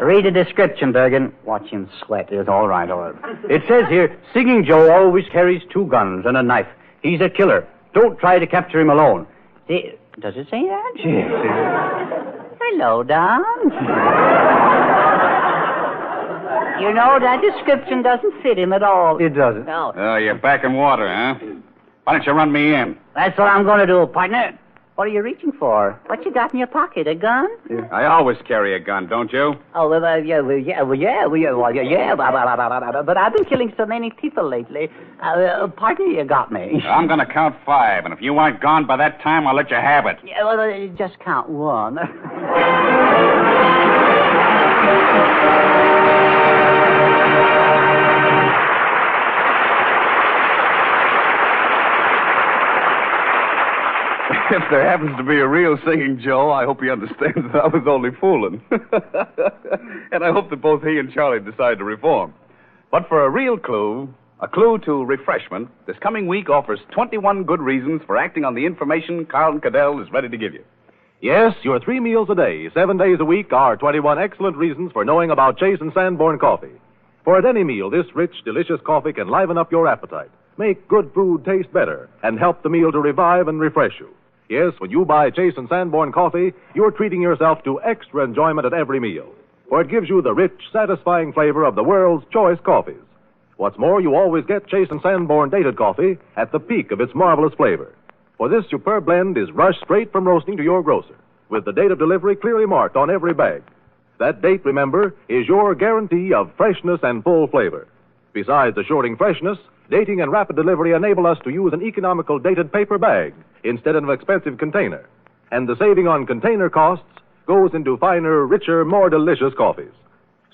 Read the description, Bergen. Watch him sweat. It's all right, all right. It says here, Singing Joe always carries 2 guns and a knife. He's a killer. Don't try to capture him alone. See, does it say that? Hello, Don. You know, that description doesn't fit him at all. It doesn't. No. Oh, you're back in water, huh? Why don't you run me in? That's what I'm going to do, partner. What are you reaching for? What you got in your pocket, a gun? Yeah. I always carry a gun, don't you? Oh, but I've been killing so many people lately. Partner, you got me. I'm going to count 5, and if you aren't gone by that time, I'll let you have it. Yeah, well, just count 1. If there happens to be a real Singing Joe, I hope he understands that I was only fooling. And I hope that both he and Charlie decide to reform. But for a real clue, a clue to refreshment, this coming week offers 21 good reasons for acting on the information Carl and Cadell is ready to give you. Yes, your 3 meals a day, 7 days a week are 21 excellent reasons for knowing about Chase and Sanborn coffee. For at any meal, this rich, delicious coffee can liven up your appetite, make good food taste better, and help the meal to revive and refresh you. Yes, when you buy Chase and Sanborn coffee, you're treating yourself to extra enjoyment at every meal, for it gives you the rich, satisfying flavor of the world's choice coffees. What's more, you always get Chase and Sanborn dated coffee at the peak of its marvelous flavor. For this superb blend is rushed straight from roasting to your grocer, with the date of delivery clearly marked on every bag. That date, remember, is your guarantee of freshness and full flavor. Besides assuring freshness, dating and rapid delivery enable us to use an economical dated paper bag instead of an expensive container. And the saving on container costs goes into finer, richer, more delicious coffees.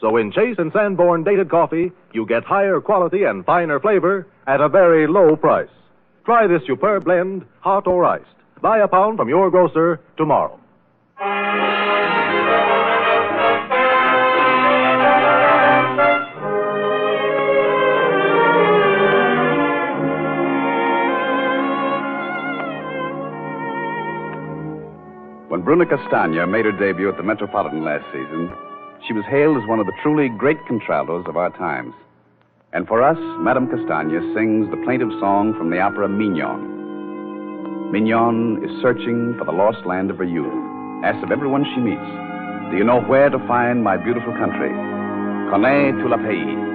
So in Chase and Sanborn dated coffee, you get higher quality and finer flavor at a very low price. Try this superb blend, hot or iced. Buy a pound from your grocer tomorrow. When Bruna Castagna made her debut at the Metropolitan last season, she was hailed as one of the truly great contraltos of our times. And for us, Madame Castagna sings the plaintive song from the opera Mignon. Mignon is searching for the lost land of her youth. Asks of everyone she meets, do you know where to find my beautiful country? Connais-tu le pays?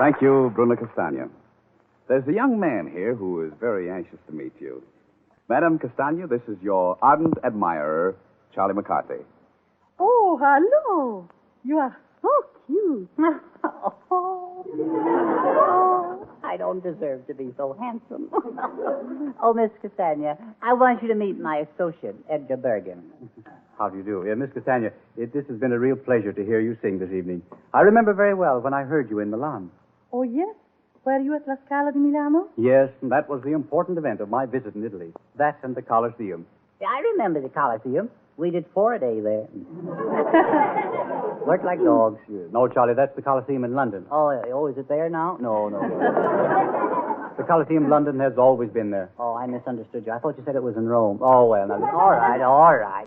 Thank you, Bruna Castagna. There's a young man here who is very anxious to meet you. Madame Castagna, this is your ardent admirer, Charlie McCarthy. Oh, hello. You are so cute. I don't deserve to be so handsome. Oh, Miss Castagna, I want you to meet my associate, Edgar Bergen. How do you do? Miss Castagna, this has been a real pleasure to hear you sing this evening. I remember very well when I heard you in Milan. Oh, yes? Were you at La Scala di Milano? Yes, and that was the important event of my visit in Italy. That and the Colosseum. Yeah, I remember the Colosseum. We did 4 a day there. Worked like dogs. No, Charlie, that's the Colosseum in London. Oh, is it there now? No. The Colosseum in London has always been there. Oh, I misunderstood you. I thought you said it was in Rome. Oh, well, now, all right.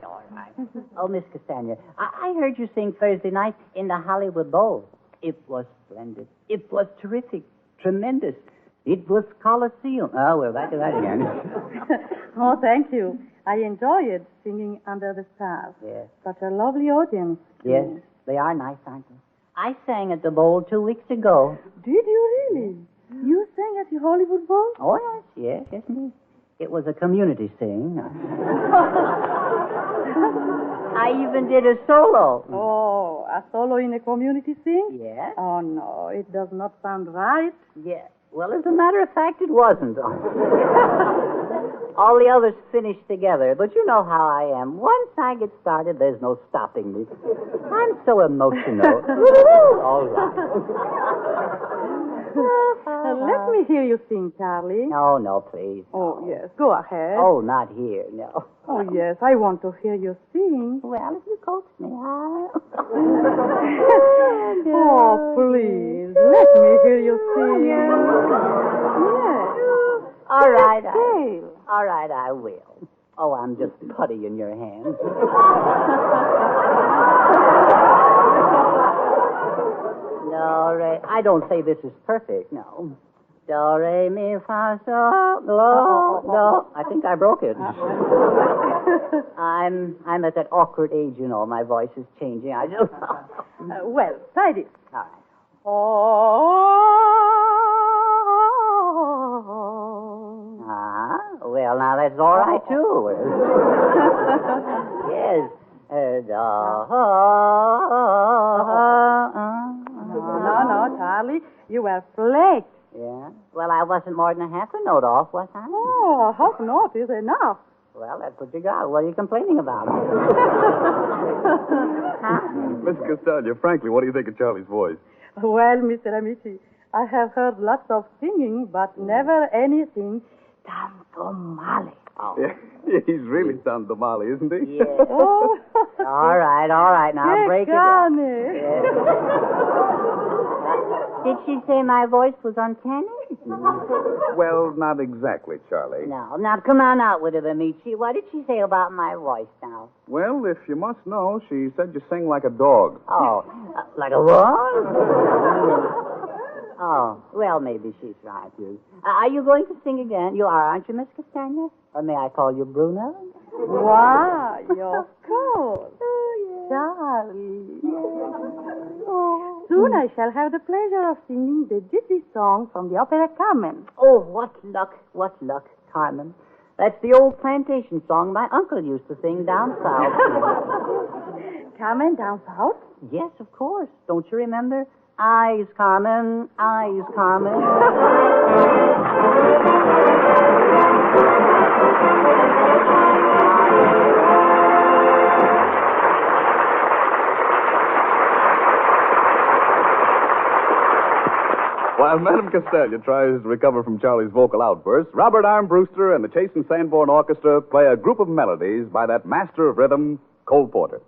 Oh, Miss Castagna, I heard you sing Thursday night in the Hollywood Bowl. It was splendid. It was terrific. Tremendous. It was Colosseum. Oh, well, back to that again. Oh, thank you. I enjoyed singing under the stars. Yes. Such a lovely audience. Yes, they are nice, aren't they? I sang at the Bowl 2 weeks ago. Did you really? You sang at the Hollywood Bowl? Oh, yes, indeed. It was a community sing. I even did a solo. Oh, a solo in a community sing? Yes. Oh, no, it does not sound right. Yes. Well, as a matter of fact, it wasn't. All the others finished together, but you know how I am. Once I get started, there's no stopping me. I'm so emotional. All right. Let me hear you sing, Charlie. No, please. Oh, yes, go ahead. Oh, not here, no. Oh, yes, I want to hear you sing. Well, if you coax me, Oh, please, let me hear you sing. Yes. All right, I will. Oh, I'm just putty in your hands. Do, re. I don't say this is perfect, no. Do, re, mi, fa, sol, do. I think I broke it. I'm at that awkward age, you know. My voice is changing. I just... Well, try this. All right. Well, now that's all right, too. Yes. No, Charlie. You were flaked. Yeah? Well, I wasn't more than a half a note off, was I? Oh, a half note is enough. Well, that's what you got. What are you complaining about? Miss Castagna, frankly, what do you think of Charlie's voice? Well, Mr. Amici, I have heard lots of singing, but never anything tanto male. Oh. Yeah, he's really Santo Mali, isn't he? Yes. Oh. All right. Now break it up. Yes. Did she say my voice was uncanny? Well, not exactly, Charlie. No. Now, come on out with it, Amici. What did she say about my voice now? Well, if you must know, she said you sing like a dog. Oh, like a what? Oh, well, maybe she's right, too. Are you going to sing again? You are, aren't you, Miss Castagna? Or may I call you Bruna? Why, of course. Charlie. Oh. Soon I shall have the pleasure of singing the gypsy song from the opera Carmen. Oh, what luck, Carmen. That's the old plantation song my uncle used to sing down south. Carmen down south? Yes, of course. Don't you remember? Eyes, Carmen, eyes, Carmen. While Madame Castagna tries to recover from Charlie's vocal outburst, Robert Armbruster and the Chase and Sanborn Orchestra play a group of melodies by that master of rhythm, Cole Porter.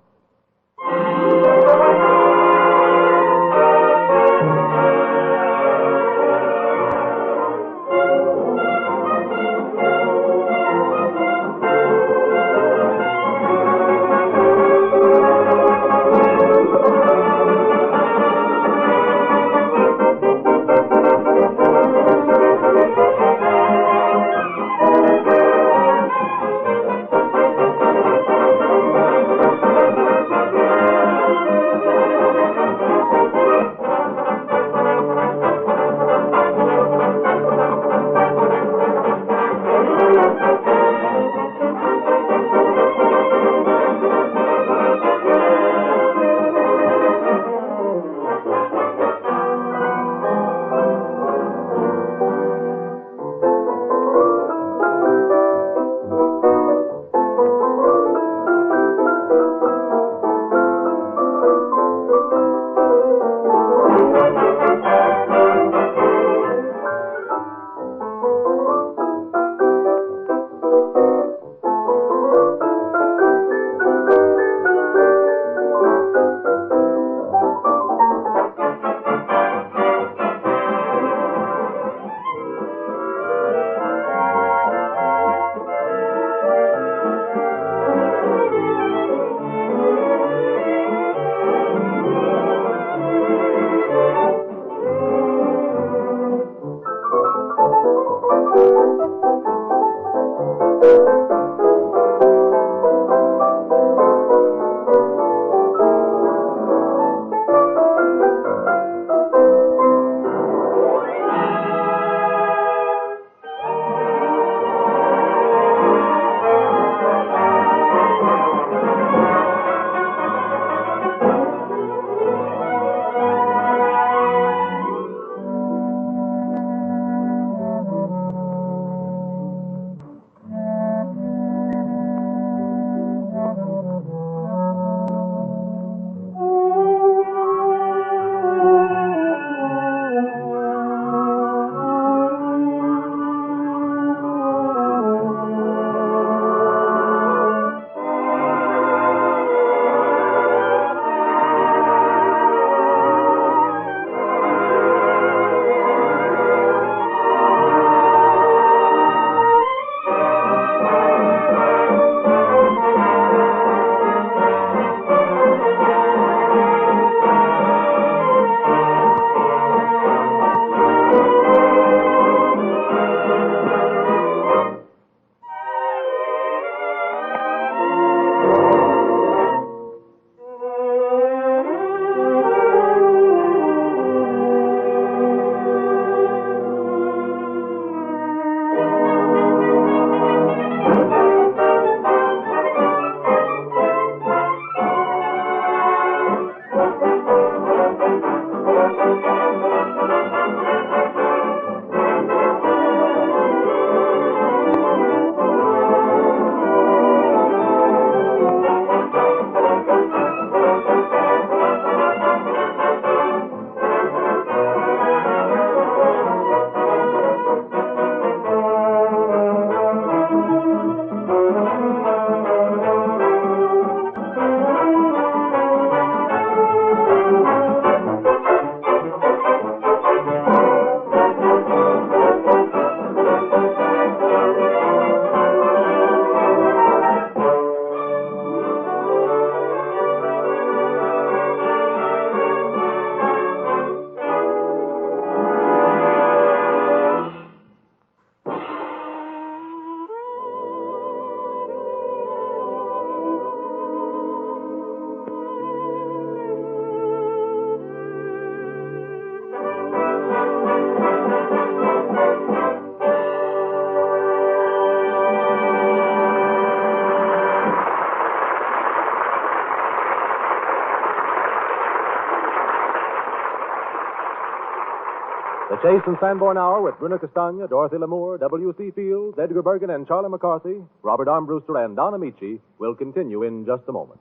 The Chase and Sanborn Hour with Bruna Castagna, Dorothy Lamour, W.C. Fields, Edgar Bergen, and Charlie McCarthy, Robert Armbruster, and Don Amici will continue in just a moment.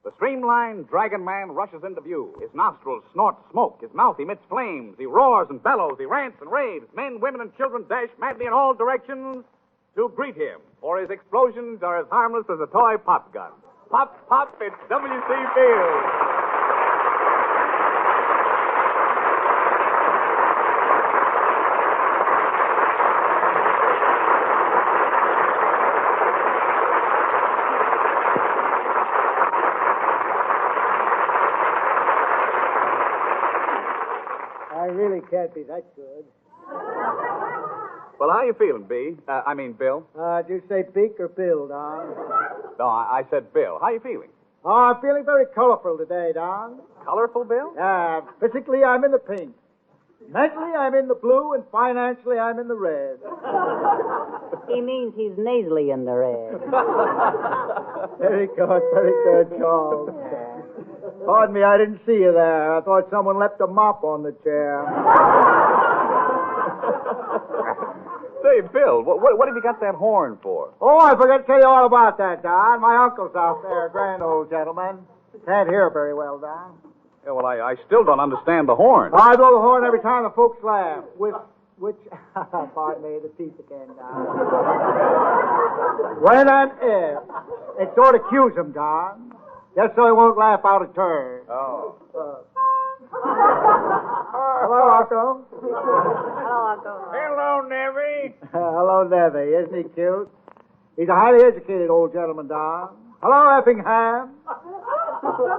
The streamlined Dragon Man rushes into view. His nostrils snort smoke. His mouth emits flames. He roars and bellows. He rants and raves. Men, women, and children dash madly in all directions to greet him, for his explosions are as harmless as a toy pop gun. Pop, pop, it's W.C. Fields. I really can't be that good. Well, how you feeling, Bill? Did you say Beak or Bill, Don? No, I said Bill. How you feeling? Oh, I'm feeling very colorful today, Don. Colorful, Bill? Physically, I'm in the pink. Mentally, I'm in the blue, and financially, I'm in the red. He means he's nasally in the red. Very good, Charles. Pardon me, I didn't see you there. I thought someone left a mop on the chair. Say, Bill, what have you got that horn for? Oh, I forgot to tell you all about that, Don. My uncle's out there, a grand old gentleman. Can't hear very well, Don. Yeah, well, I still don't understand the horn. I blow the horn every time the folks laugh. Which, pardon me, the teeth again, Don. When and if, it sort of cues him, Don. Just so he won't laugh out of turn. Oh. Hello, Uncle. Hello, Uncle. Hello, Nevy. Hello, Nevy. Isn't he cute? He's a highly educated old gentleman, Don. Hello, Effingham.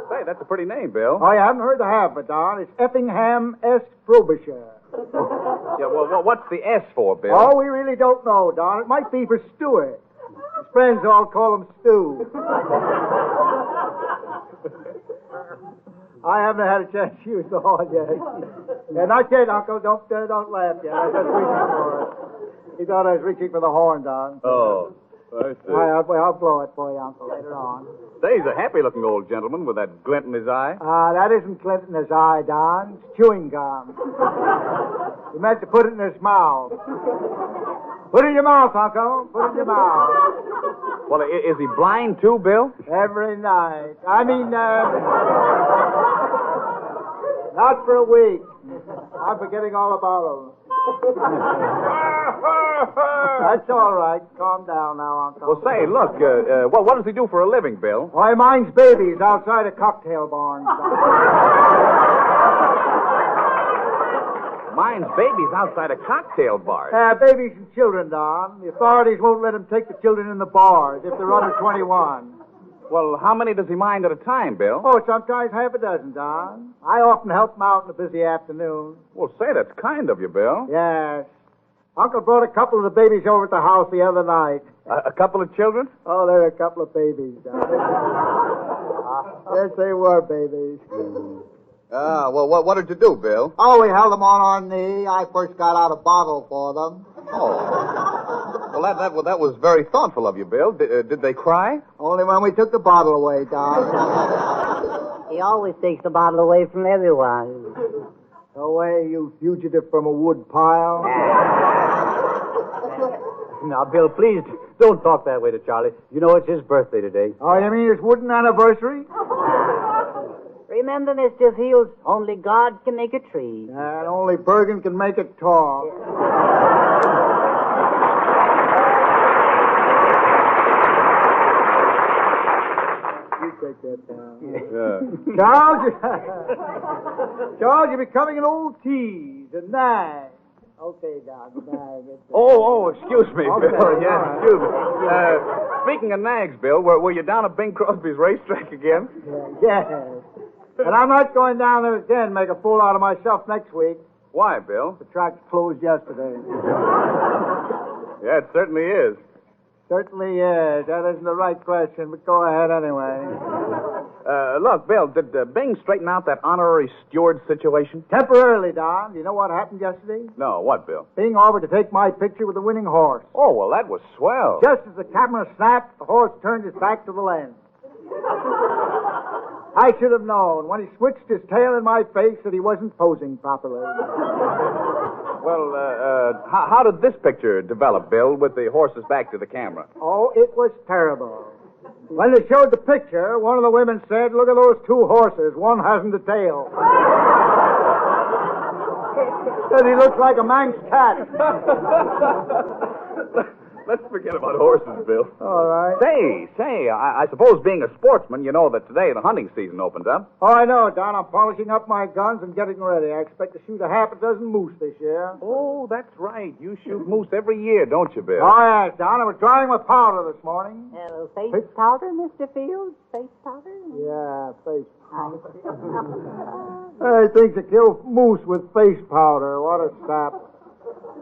Say, that's a pretty name, Bill. Oh, you haven't heard the half of it, Don. It's Effingham S. Frobisher. Yeah, well, what's the S for, Bill? Oh, we really don't know, Don. It might be for Stewart. His friends all call him Stu. I haven't had a chance to use the horn yet. Yeah, not yet, Uncle. Don't laugh yet. I was just reaching for it. He thought I was reaching for the horn, Don. Oh, I see. I'll blow it for you, Uncle, later on. Say, he's a happy-looking old gentleman with that glint in his eye. That isn't glint in his eye, Don. It's chewing gum. He meant to put it in his mouth. Put it in your mouth, Uncle. Put it in your mouth. Well, is he blind, too, Bill? Every night. I mean, not for a week. I'm forgetting all about him. That's all right. Calm down now, Uncle. Well, say, look, what does he do for a living, Bill? Why, he minds babies outside of cocktail barns. Minds babies outside of cocktail bars? Babies and children, Don. The authorities won't let him take the children in the bars if they're under 21. Well, how many does he mind at a time, Bill? Oh, sometimes half a dozen, Don. I often help him out in a busy afternoon. Well, say, that's kind of you, Bill. Yes. Uncle brought a couple of the babies over at the house the other night. A couple of children? Oh, they're a couple of babies, Don. Yes, they were babies. Well, what did you do, Bill? Oh, we held them on our knee. I first got out a bottle for them. Oh. Well, that was very thoughtful of you, Bill. Did they cry? Only when we took the bottle away, Don. He always takes the bottle away from everyone. Away, you fugitive from a wood pile. Now, Bill, please don't talk that way to Charlie. You know it's his birthday today. Oh, you mean his wooden anniversary? Remember, Mr. Fields, only God can make a tree. And only Bergen can make it tall. You take that down. Yeah. Charles, you're becoming an old tease, a nag. Okay, Don, nag. Oh, excuse me, Okay, Bill. Yes, right. excuse me. Speaking of nags, Bill, were you down at Bing Crosby's racetrack again? Yes. And I'm not going down there again and make a fool out of myself next week. Why, Bill? The track closed yesterday. Yeah, it certainly is. Certainly is. That isn't the right question, but go ahead anyway. Look, Bill, did Bing straighten out that honorary steward situation? Temporarily, Don. Do you know what happened yesterday? No, what, Bill? Bing offered to take my picture with the winning horse. Oh, well, that was swell. Just as the camera snapped, the horse turned his back to the lens. I should have known when he switched his tail in my face that he wasn't posing properly. Well, how did this picture develop, Bill, with the horses back to the camera? Oh, it was terrible. When they showed the picture, one of the women said, "Look at those two horses. One hasn't a tail." Said he looks like a Manx cat. Let's forget about horses, Bill. All right. Say, I suppose being a sportsman, you know that today the hunting season opens up. Oh, I know, Don. I'm polishing up my guns and getting ready. I expect to shoot a half a dozen moose this year. Oh, that's right. You shoot moose every year, don't you, Bill? Oh, yes, Don. I was drying my powder this morning. Face powder, Mr. Fields? Face powder? Yeah, face powder. He thinks to kill moose with face powder. What a sap.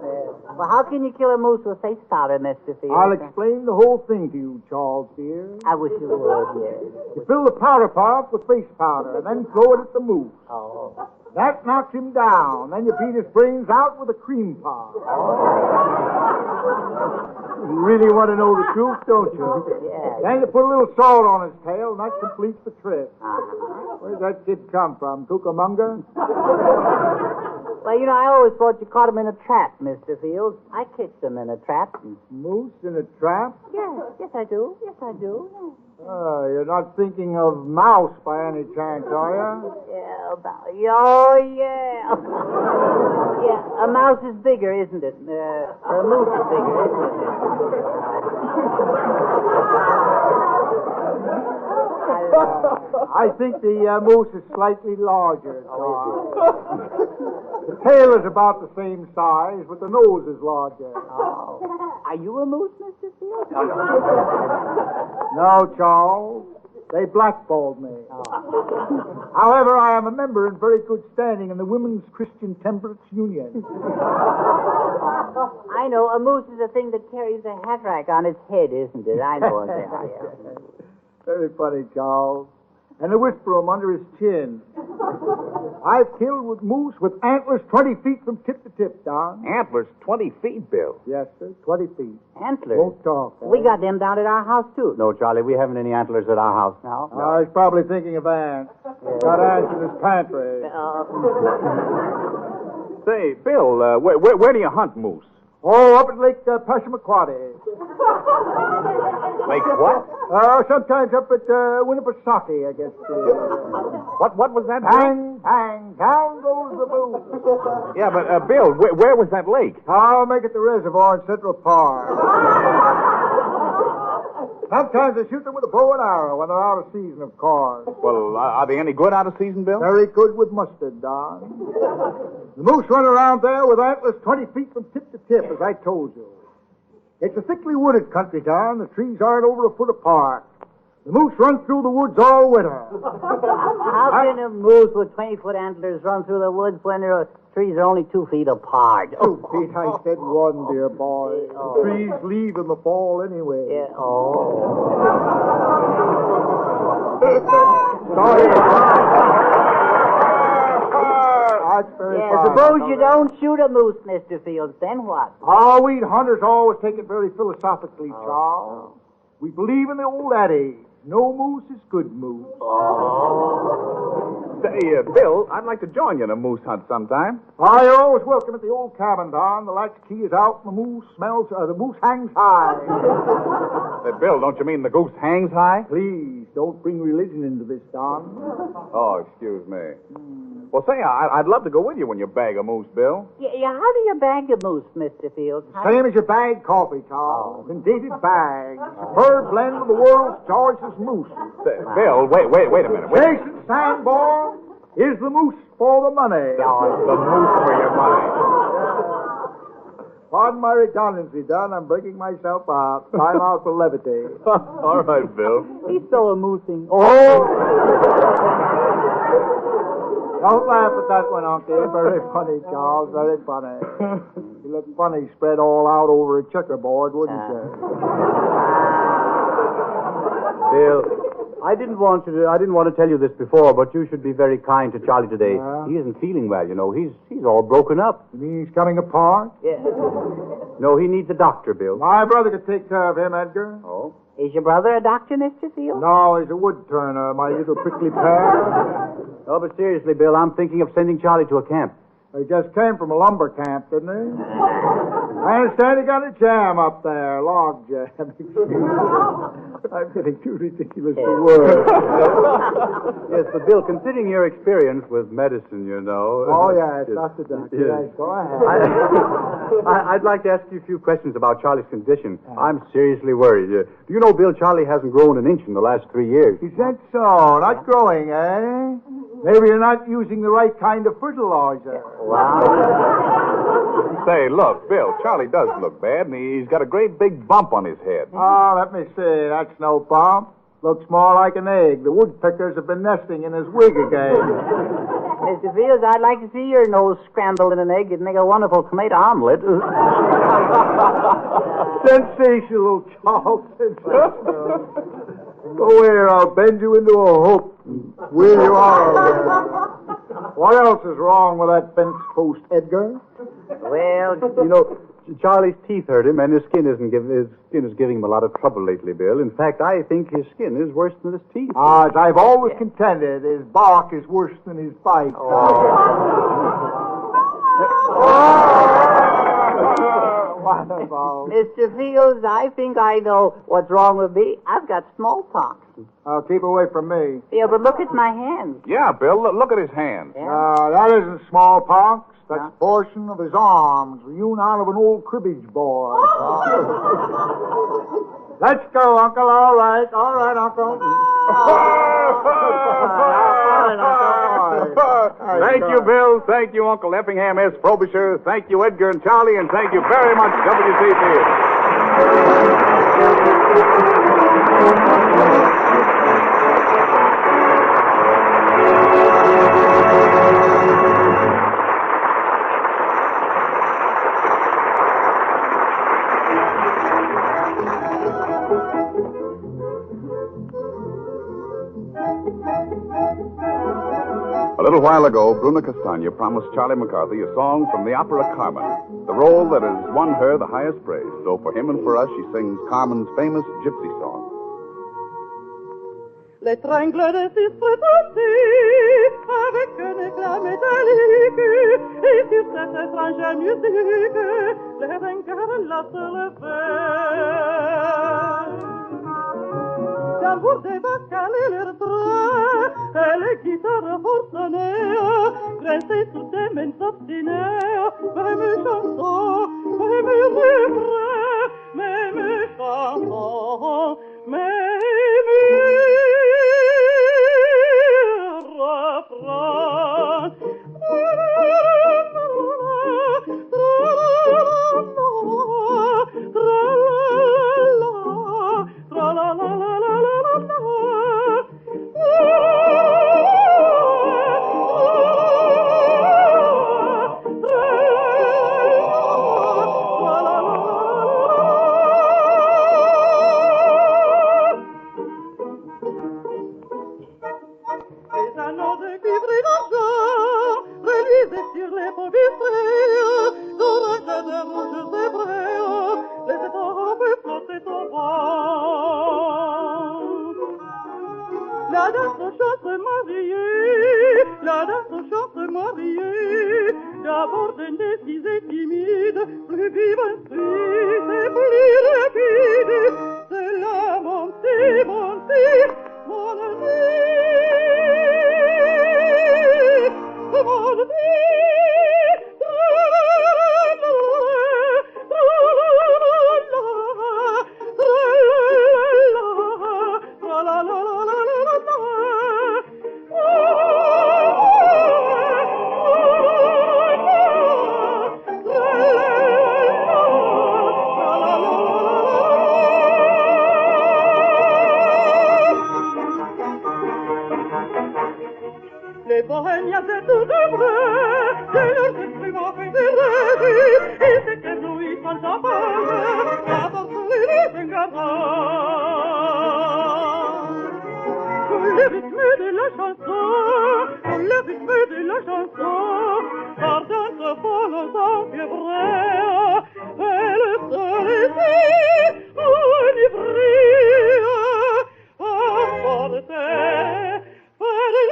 Well, how can you kill a moose with face powder, Mr. Fields? I'll explain the whole thing to you, Charles, dear. I wish you would, yes. You fill the powder pot with face powder and then throw it at the moose. Oh. That knocks him down. Then you beat his brains out with a cream pot. You really want to know the truth, don't you? Yeah. Then you put a little salt on his tail, and that completes the trick. Where'd that kid come from? Cucamonga? Well, you know, I always thought you caught him in a trap, Mr. Fields. I catch them in a trap. Moose in a trap? Yes, I do. Yes, I do. Oh, you're not thinking of mouse by any chance, are you? Yeah, oh, yeah. Yeah, a mouse is bigger, isn't it? Or a moose is bigger, isn't it? I think the moose is slightly larger. The tail is about the same size, but the nose is larger. Oh. Are you a moose, Mr. Fields? No, Charles. They blackballed me. However, I am a member in very good standing in the Women's Christian Temperance Union. I know. A moose is a thing that carries a hat rack on its head, isn't it? I know it. Very funny, Charles. And a whiskbroom under his chin. I've killed with moose with antlers 20 feet from tip to tip, Don. Antlers 20 feet, Bill? Yes, sir, 20 feet. Antlers? Won't talk. We got them down at our house, too. No, Charlie, we haven't any antlers at our house. No? He's probably thinking of ants. Got ants in his pantry. Say, Bill, where do you hunt moose? Oh, up at Lake Passamaquoddy. Lake what? Sometimes up at Winnipesaukee, I guess. What was that? Bang, bang, down goes the moose. Yeah, but, Bill, where was that lake? I'll make it the reservoir in Central Park. Sometimes I shoot them with a bow and arrow when they're out of season, of course. Well, are they any good out of season, Bill? Very good with mustard, Don. The moose run around there with antlers 20 feet from tip to tip, as I told you. It's a thickly wooded country, Don. The trees aren't over a foot apart. The moose run through the woods all winter. How can a moose with 20-foot antlers run through the woods when the trees are only 2 feet apart? 2 feet, I said 1, dear boy. The trees leave in the fall anyway. Yeah, Sorry. That's very fine. Suppose you don't shoot a moose, Mr. Fields, then what? Oh, we hunters always take it very philosophically, Charles. We believe in the old adage, no moose is good moose. Say, Bill, I'd like to join you in a moose hunt sometime. Oh, you're always welcome at the old cabin, Don. The latch key is out and the moose hangs high. Say, Bill, don't you mean the goose hangs high? Please, don't bring religion into this, Don. Oh, excuse me. Well, say, I'd love to go with you when you bag a moose, Bill. Yeah, how do you bag a moose, Mr. Fields? Same as you bag coffee, Charles. In dated bags. Superb blend of the world's choicest moose. Bill, wait a minute. Jason Sanborn is the moose for the money. The moose for your money. Pardon my redundancy, Don. I'm breaking myself out. Time out for levity. All right, Bill. He's so amusing. Oh! Don't laugh at that one, Uncle. Very funny, Charles. Very funny. You look funny spread all out over a checkerboard, wouldn't you? Bill, I didn't want to tell you this before, but you should be very kind to Charlie today. He isn't feeling well, you know. He's all broken up. You mean he's coming apart? Yeah. No, he needs a doctor, Bill. My brother could take care of him, Edgar. Oh? Is your brother a doctor, Mr. Field? No, he's a wood turner, my little prickly pear. Oh, but seriously, Bill, I'm thinking of sending Charlie to a camp. He just came from a lumber camp, didn't he? I understand he got a jam up there, log jam. I'm getting too ridiculous for words. Yes, but Bill, considering your experience with medicine, you know. Oh, yeah, trust the doctor. Yes. Go ahead. I'd like to ask you a few questions about Charlie's condition. I'm seriously worried. Do you know, Bill, Charlie hasn't grown an inch in the last 3 years. Is that so? Not growing, eh? Maybe you're not using the right kind of fertilizer. Wow. Say, look, Bill, Charlie does look bad, and he's got a great big bump on his head. Oh, let me see. That's no bump. Looks more like an egg. The woodpeckers have been nesting in his wig again. Mr. Fields, I'd like to see your nose scrambled in an egg. It'd make a wonderful tomato omelet. Sensational, Charles. Sensational. Go here, I'll bend you into a hoop. Where you are. What else is wrong with that fence post, Edgar? Well, you know, Charlie's teeth hurt him, and his skin is giving him a lot of trouble lately, Bill. In fact, I think his skin is worse than his teeth. As I've always contended, his bark is worse than his bite. Mr. Fields, I think I know what's wrong with me. I've got smallpox. Keep away from me. Yeah, but look at my hands. Yeah, Bill, look at his hands. That isn't smallpox. That's a portion of his arms, hewn out of an old cribbage board. Let's go, Uncle. All right, Uncle. Thank you, Bill. Thank you, Uncle Effingham S. Frobisher. Thank you, Edgar and Charlie. And thank you very much, W.C. Field. A little while ago, Bruna Castagna promised Charlie McCarthy a song from the opera Carmen, the role that has won her the highest praise. So for him and for us, she sings Carmen's famous gypsy song. L'étrangle résiste avec un éclat métallique, et sur cette étrange musique, les ringards lassent le fer. Tambour des baccales et leurs draps, et les guitares forcenées, grinçaient sous des mains obstinées, même chansons, même refrains, même chansons, même refrains. le rythme de la chanson, le rythme de la chanson, ardente folle enfiévrée, elle se laissait enivrer, emporter par les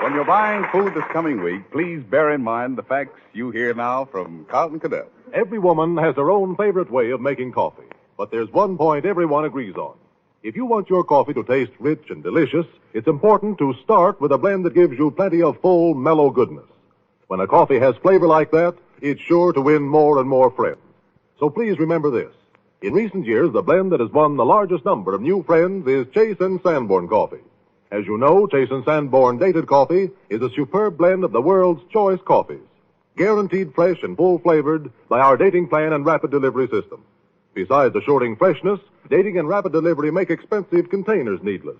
When you're buying food this coming week, please bear in mind the facts you hear now from Carlton Cadet. Every woman has her own favorite way of making coffee, but there's one point everyone agrees on. If you want your coffee to taste rich and delicious, it's important to start with a blend that gives you plenty of full, mellow goodness. When a coffee has flavor like that, it's sure to win more and more friends. So please remember this. In recent years, the blend that has won the largest number of new friends is Chase & Sanborn coffee. As you know, Chase & Sanborn Dated Coffee is a superb blend of the world's choice coffees, guaranteed fresh and full-flavored by our dating plan and rapid delivery system. Besides assuring freshness, dating and rapid delivery make expensive containers needless.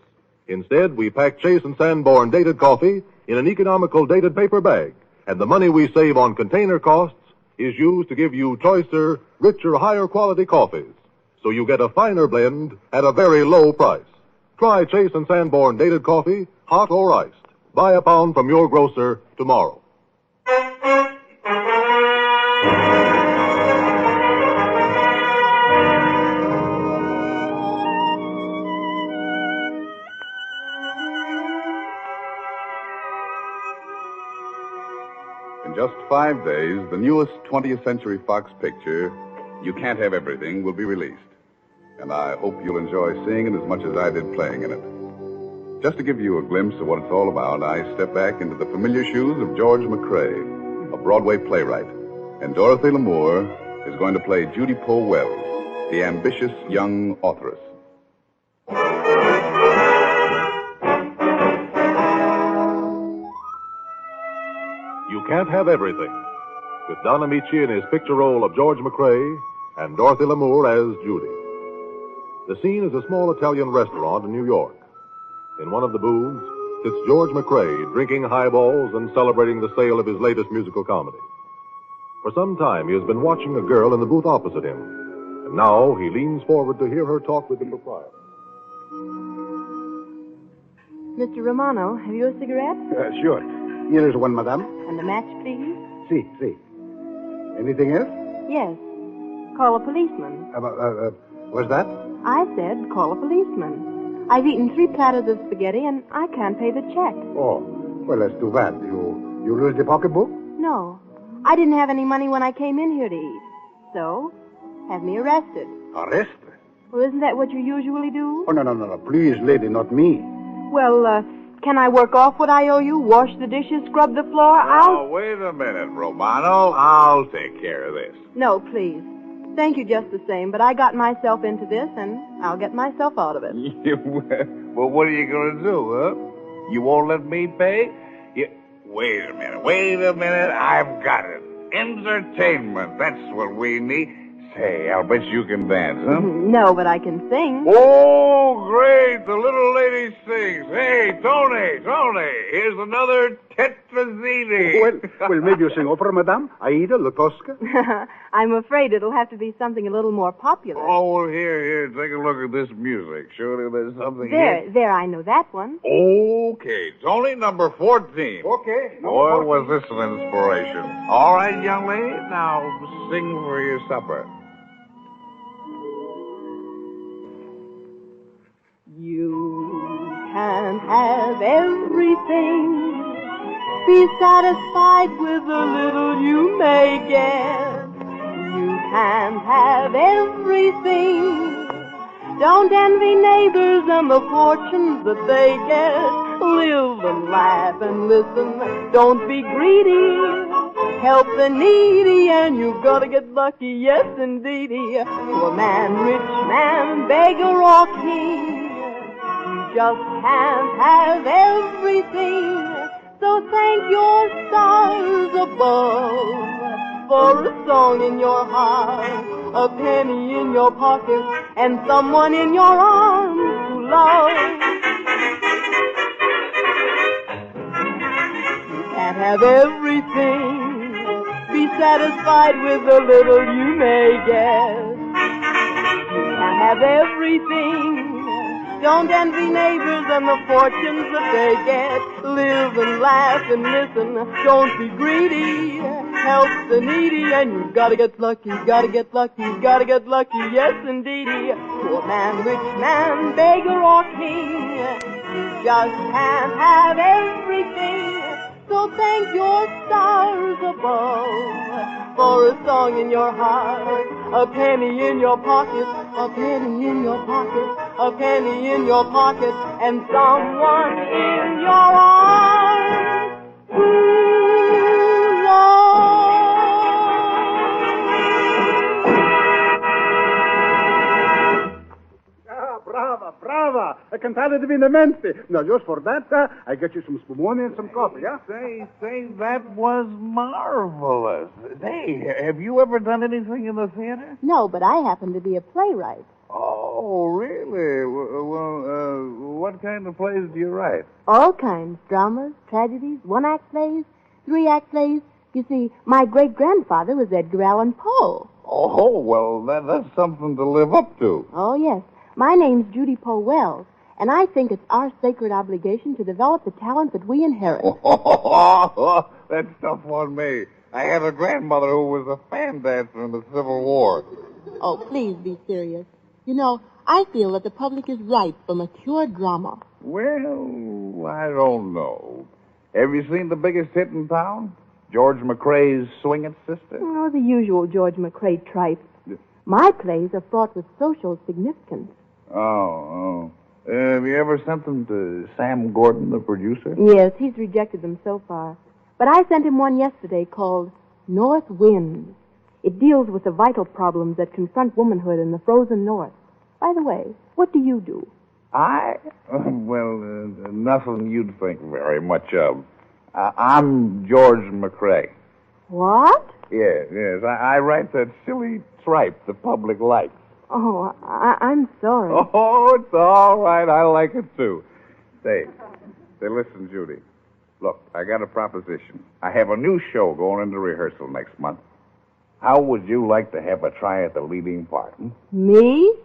Instead, we pack Chase & Sanborn Dated Coffee in an economical dated paper bag, and the money we save on container costs is used to give you choicer, richer, higher quality coffees. So you get a finer blend at a very low price. Try Chase & Sanborn Dated Coffee, hot or iced. Buy a pound from your grocer tomorrow. In just 5 days, the newest 20th Century Fox picture, You Can't Have Everything, will be released. And I hope you'll enjoy seeing it as much as I did playing in it. Just to give you a glimpse of what it's all about, I step back into the familiar shoes of George McCrae, a Broadway playwright. And Dorothy Lamour is going to play Judy Poe Wells, the ambitious young authoress. You Can't Have Everything, with Don Amici in his picture role of George McCrae and Dorothy Lamour as Judy. The scene is a small Italian restaurant in New York. In one of the booths sits George McCrae drinking highballs and celebrating the sale of his latest musical comedy. For some time, he has been watching a girl in the booth opposite him, and now he leans forward to hear her talk with the proprietor. Mr. Romano, have you a cigarette? Sure. Here is one, madame. And a match, please? Si. Anything else? Yes. Call a policeman. What's that? I said call a policeman. I've eaten 3 platters of spaghetti and I can't pay the check. Oh, well, that's too bad. You lose the pocketbook? No. I didn't have any money when I came in here to eat. So, have me arrested. Arrest? Well, isn't that what you usually do? Oh, no. Please, lady, not me. Well, can I work off what I owe you? Wash the dishes, scrub the floor? Oh, wait a minute, Romano. I'll take care of this. No, please. Thank you just the same, but I got myself into this, and I'll get myself out of it. Well, what are you going to do, huh? You won't let me pay? Wait a minute. I've got it. Entertainment. That's what we need. Say, I'll bet you can dance, huh? No, but I can sing. Oh, great. The little lady sings. Hey, Tony, here's another tetrazzini. Well, maybe you sing opera, madame? Aida, La Tosca? I'm afraid it'll have to be something a little more popular. Oh, well, here, take a look at this music. Surely there's something There, I know that one. Okay, Tony, number 14. Okay. Boy, was this an inspiration. All right, young lady, now sing for your supper. You can't have everything. Be satisfied with the little you may get. You can't have everything. Don't envy neighbors and the fortunes that they get. live and laugh and listen. Don't be greedy. Help the needy, and you've got to get lucky, yes, indeedy. Poor man, rich man, beggar or king, you just can't have everything. So thank your stars above for a song in your heart, a penny in your pocket, and someone in your arms to love. You can't have everything. Be satisfied with the little you may get. You can't have everything. Don't envy neighbors and the fortunes that they get. Live and laugh and listen. Don't be greedy. Help the needy, and you've got to get lucky, gotta get lucky, gotta get lucky, yes, indeedy. Poor man, rich man, beggar or king, you just can't have everything. So thank your stars above for a song in your heart, a penny in your pocket, a penny in your pocket, a penny in your pocket, and someone in your arms to love. Brava! Cantare divinamente. Now, just for that, I get you some spumoni and some coffee, yeah? Say, that was marvelous. Say, have you ever done anything in the theater? No, but I happen to be a playwright. Oh, really? Well, what kind of plays do you write? All kinds. Dramas, tragedies, one-act plays, three-act plays. You see, my great-grandfather was Edgar Allan Poe. Oh, well, that's something to live up to. Oh, yes. My name's Judy Poe Wells, and I think it's our sacred obligation to develop the talent that we inherit. That's tough on me. I had a grandmother who was a fan dancer in the Civil War. Oh, please be serious. You know, I feel that the public is ripe for mature drama. Well, I don't know. Have you seen the biggest hit in town? George McCrae's Swing It, Sister? Oh, the usual George McCrae tripe. My plays are fraught with social significance. Oh. Have you ever sent them to Sam Gordon, the producer? Yes, he's rejected them so far. But I sent him one yesterday called North Winds. It deals with the vital problems that confront womanhood in the frozen north. By the way, what do you do? Nothing you'd think very much of. I'm George McCrae. What? Yes. I write that silly tripe the public likes. Oh, I'm sorry. Oh, it's all right. I like it, too. Say, listen, Judy. Look, I got a proposition. I have a new show going into rehearsal next month. How would you like to have a try at the leading part? Me?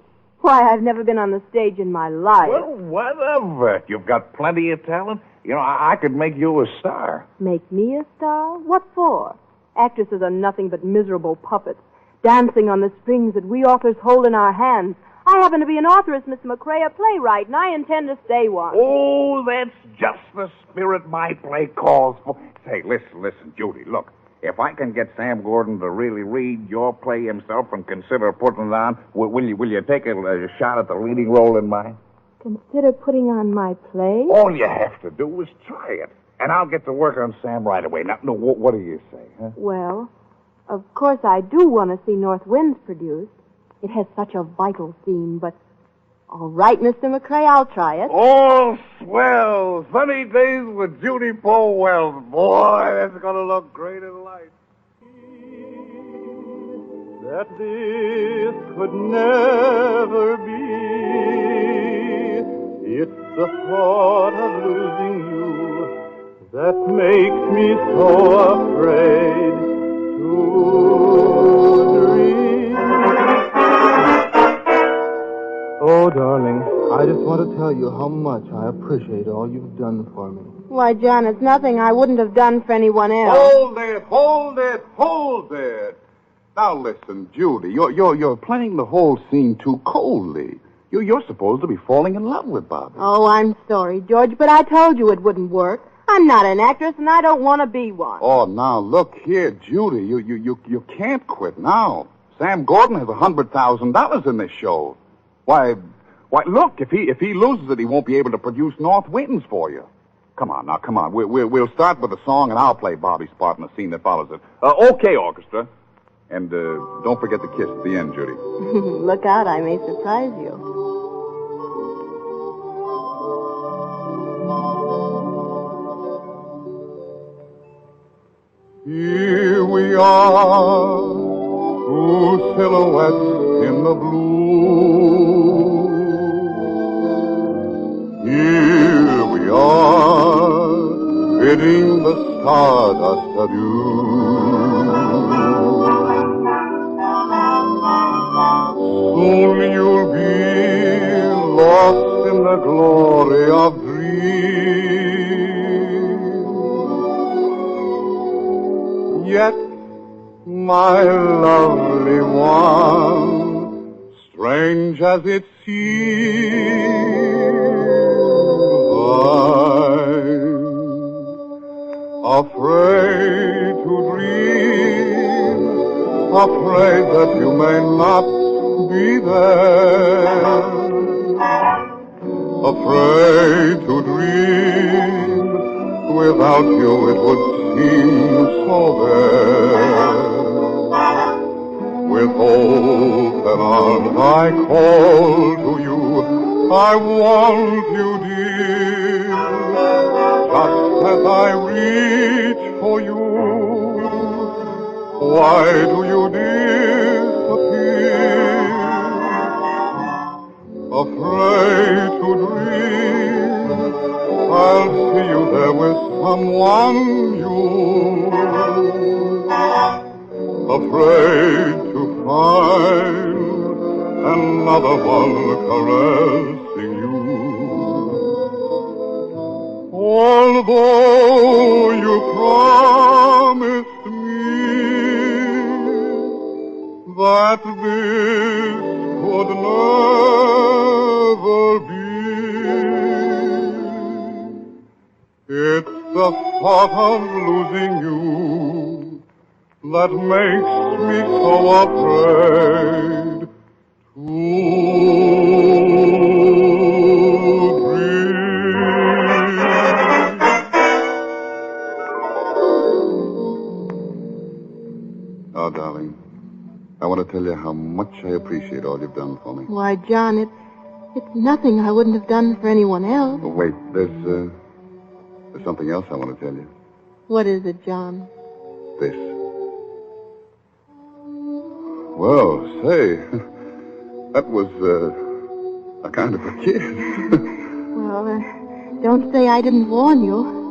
Why, I've never been on the stage in my life. Well, whatever. You've got plenty of talent. You know, I could make you a star. Make me a star? What for? Actresses are nothing but miserable puppets, dancing on the strings that we authors hold in our hands. I happen to be an authoress, Mr. McCrae, a playwright, and I intend to stay one. Oh, that's just the spirit my play calls for. Say, listen, Judy, look. If I can get Sam Gordon to really read your play himself and consider putting it on, will you take a shot at the leading role in mine? Consider putting on my play? All you have to do is try it. And I'll get to work on Sam right away. Now, what do you say, huh? Well, of course I do want to see North Winds produced. It has such a vital theme, but... All right, Mr. McCrae, I'll try it. Oh, swell. Sunny days with Judy Poe Wells. Boy, that's going to look great in light. That this could never be. It's the thought of losing you that makes me so afraid to dream. Oh, darling, I just want to tell you how much I appreciate all you've done for me. Why, John, it's nothing I wouldn't have done for anyone else. Hold it. Now listen, Judy, you're playing the whole scene too coldly. You're supposed to be falling in love with Bobby. Oh, I'm sorry, George, but I told you it wouldn't work. I'm not an actress, and I don't want to be one. Oh, now look here, Judy, you can't quit now. Sam Gordon has $100,000 in this show. Why, look, if he loses it, he won't be able to produce North Winds for you. Come on, now, come on. We'll start with the song, and I'll play Bobby's part in the scene that follows it. Okay, orchestra. And don't forget the kiss at the end, Judy. Look out, I may surprise you. Here we are, two silhouettes in the blue. Here we are, bidding the stardust adieu. Soon you'll be lost in the glory of dreams. Yet, my lovely one, strange as it seems, I'm afraid to dream, afraid that you may not be there, afraid to dream, without you it would seem so bare. With open arms I call to you, I want you, dear, just as I reach for you. Why do you disappear? Afraid to dream, I'll see you there with someone new. Afraid to find another one caressing you. Although you promised me that this could never be, it's the thought of losing you that makes me so afraid to dream. Oh, darling, I want to tell you how much I appreciate all you've done for me. Why, John, it's nothing I wouldn't have done for anyone else. Oh, wait, there's something else I want to tell you. What is it, John? This. Well, say, that was a kind of a kiss. Well, don't say I didn't warn you.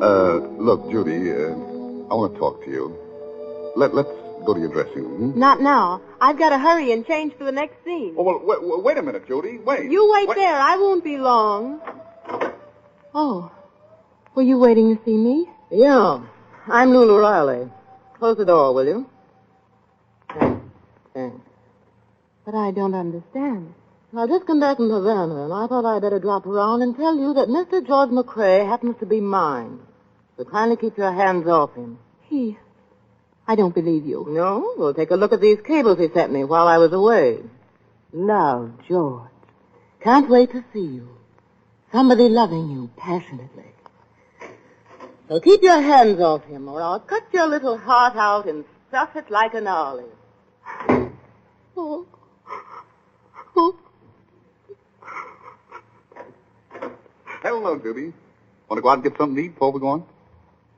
Look, Judy, I want to talk to you. Let's go to your dressing room. Not now. I've got to hurry and change for the next scene. Oh, well, wait a minute, Judy. Wait. You wait there. I won't be long. Oh, were you waiting to see me? Yeah. I'm Lulu Riley. Close the door, will you? Thanks. But I don't understand. I just come back from Havana, and I thought I'd better drop around and tell you that Mr. George McCrae happens to be mine. So kindly keep your hands off him. I don't believe you. No? Well, take a look at these cables he sent me while I was away. Love, George. Can't wait to see you. Somebody loving you passionately. So keep your hands off him, or I'll cut your little heart out and stuff it like an olive. Oh. Hello, Judy. Want to go out and get something to eat before we go on?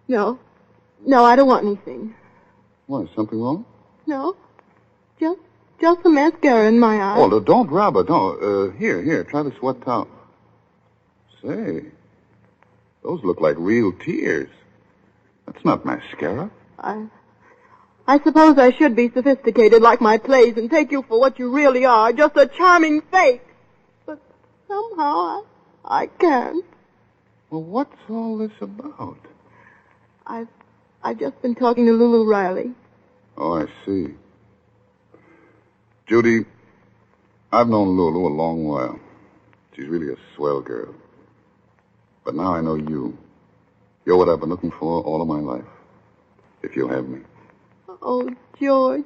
No, I don't want anything. What, is something wrong? No, just some mascara in my eye. Oh, no, don't rub it. No, here, try this wet towel. Say, those look like real tears. That's not mascara. I suppose I should be sophisticated like my plays and take you for what you really are, just a charming fake. But somehow I can't. Well, what's all this about? I've just been talking to Lulu Riley. Oh, I see. Judy, I've known Lulu a long while. She's really a swell girl. But now I know you. You're what I've been looking for all of my life. If you'll have me. Oh, George.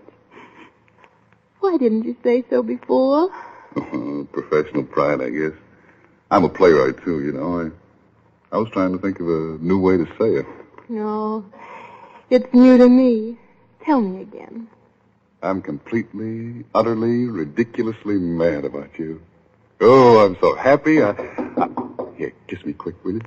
Why didn't you say so before? Professional pride, I guess. I'm a playwright, too, you know. I was trying to think of a new way to say it. No, it's new to me. Tell me again. I'm completely, utterly, ridiculously mad about you. Oh, I'm so happy. Here, kiss me quick, will you?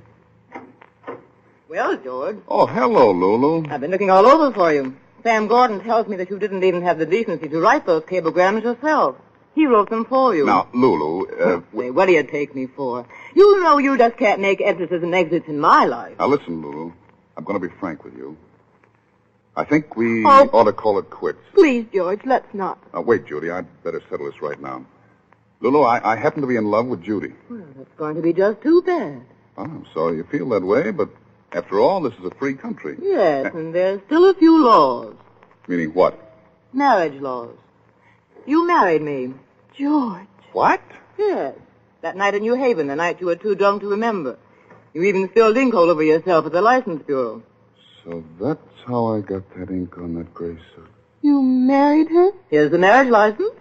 Well, George. Oh, hello, Lulu. I've been looking all over for you. Sam Gordon tells me that you didn't even have the decency to write those cablegrams yourself. He wrote them for you. Now, Lulu, Say, what do you take me for? You know you just can't make entrances and exits in my life. Now, listen, Lulu. I'm going to be frank with you. I think we ought to call it quits. Please, George, let's not. Now, wait, Judy. I'd better settle this right now. Lulu, I happen to be in love with Judy. Well, that's going to be just too bad. Oh, I'm sorry you feel that way, but after all, this is a free country. Yes, and there's still a few laws. Meaning what? Marriage laws. You married me. George. What? Yes. That night in New Haven, the night you were too drunk to remember. You even spilled ink all over yourself at the license bureau. So that's how I got that ink on that gray suit. You married her? Here's the marriage license.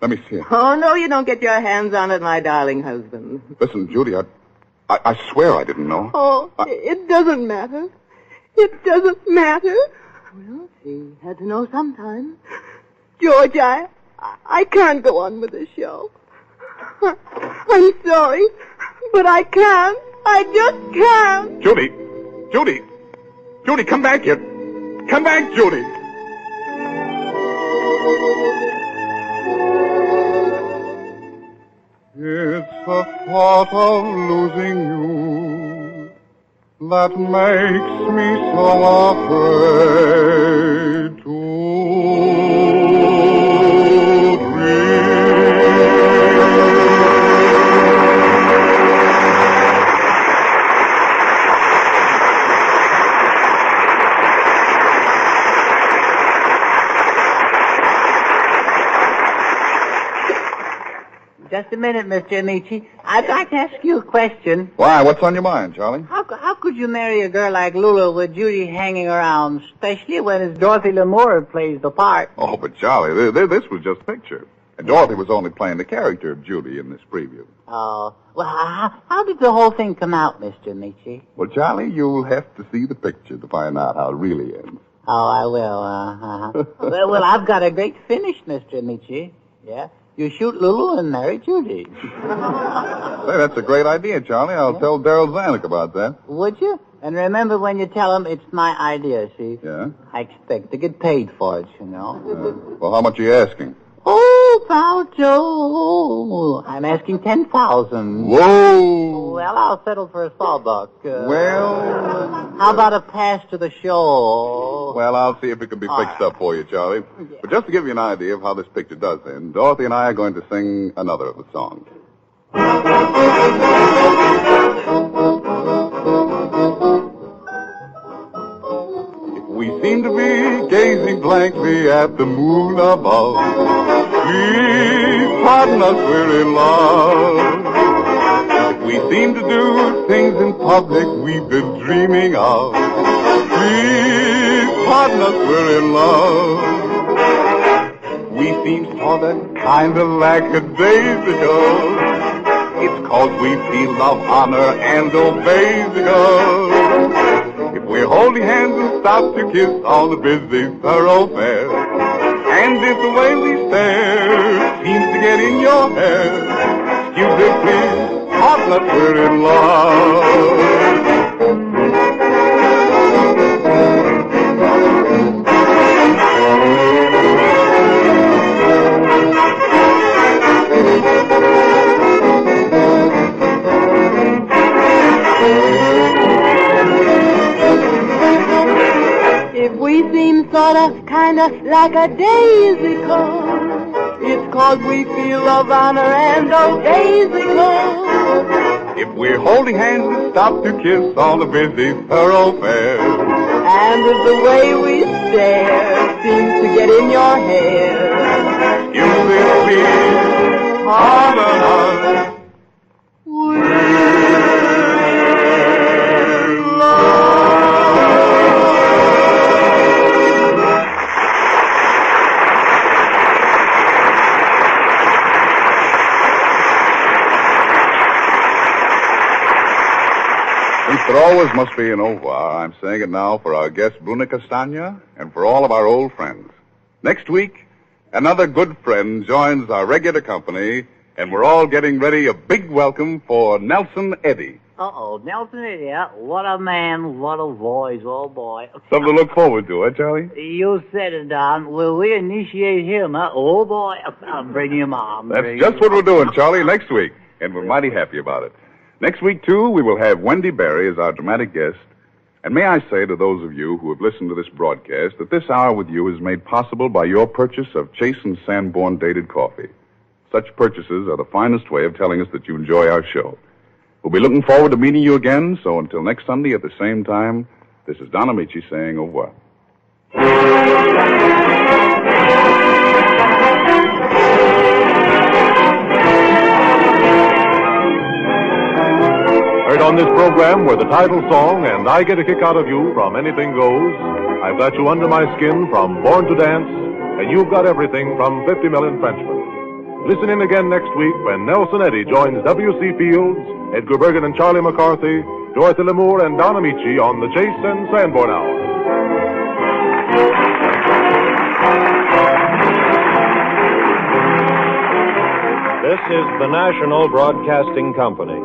Let me see it. Oh, no, you don't get your hands on it, my darling husband. Listen, Judy, I swear I didn't know. Oh, it doesn't matter. It doesn't matter. Well, she had to know sometime. George, I can't go on with the show. I'm sorry, but I can't. I just can't. Judy! Judy! Judy, come back here. Come back, Judy! It's the thought of losing you that makes me so afraid to Just a minute, Mr. Amici. I'd like to ask you a question. Why? What's on your mind, Charlie? How could you marry a girl like Lula with Judy hanging around, especially when it's Dorothy Lamour plays the part? Oh, but Charlie, this was just picture. And Dorothy was only playing the character of Judy in this preview. Oh, well, how did the whole thing come out, Mr. Amici? Well, Charlie, you'll have to see the picture to find out how it really ends. Oh, I will. Well, I've got a great finish, Mr. Amici. Yeah? You shoot Lulu and marry Judy. Say, that's a great idea, Charlie. I'll tell Daryl Zanuck about that. Would you? And remember when you tell him it's my idea, see? Yeah? I expect to get paid for it, you know. Well, how much are you asking? Oh, pal Joe. I'm asking 10,000. Whoa! Well, I'll settle for a sawbuck. Well... How about a pass to the show? Well, I'll see if it can be fixed up for you, Charlie. But just to give you an idea of how this picture does end, Dorothy and I are going to sing another of the songs. We seem to be gazing blankly at the moon above. Please pardon us, we're in love. We seem to do things in public we've been dreaming of. Please pardon us, we're in love. We seem sort of kind of lackadaisical. It's 'cause we feel of honor and obeysical. We're holding hands and stop to kiss on the busy thoroughfare. And if the way we stare seems to get in your hair, excuse me, please, pardon us, we're in love. If we seem sort of, kind of like a daisical, it's 'cause we feel of honor and obeysical. If we're holding hands and stop to kiss on the busy thoroughfare, And if the way we stare seems to get in your hair, excuse me, please, pardon us. always must be an au revoir. I'm saying it now for our guest, Bruna Castagna, and for all of our old friends. Next week, another good friend joins our regular company, and we're all getting ready a big welcome for Nelson Eddy. Uh-oh, Nelson Eddy, huh? What a man, what a voice, oh boy. Something to look forward to, huh, Charlie? You said it, Don. Will we initiate him, huh? Oh boy, I'll bring him on. That's just what we're doing, Charlie, next week, and we're mighty happy about it. Next week, too, we will have Wendy Barry as our dramatic guest. And may I say to those of you who have listened to this broadcast that this hour with you is made possible by your purchase of Chase and Sanborn dated coffee. Such purchases are the finest way of telling us that you enjoy our show. We'll be looking forward to meeting you again, so until next Sunday at the same time, this is Don Amici saying au revoir. Heard on this program were the title song and I Get a Kick Out of You from Anything Goes, I've Got You Under My Skin from Born to Dance, and You've Got Everything from 50 Million Frenchmen. Listen in again next week when Nelson Eddy joins W.C. Fields, Edgar Bergen and Charlie McCarthy, Dorothy Lamour and Don Amici on the Chase and Sanborn Hour. This is the National Broadcasting Company.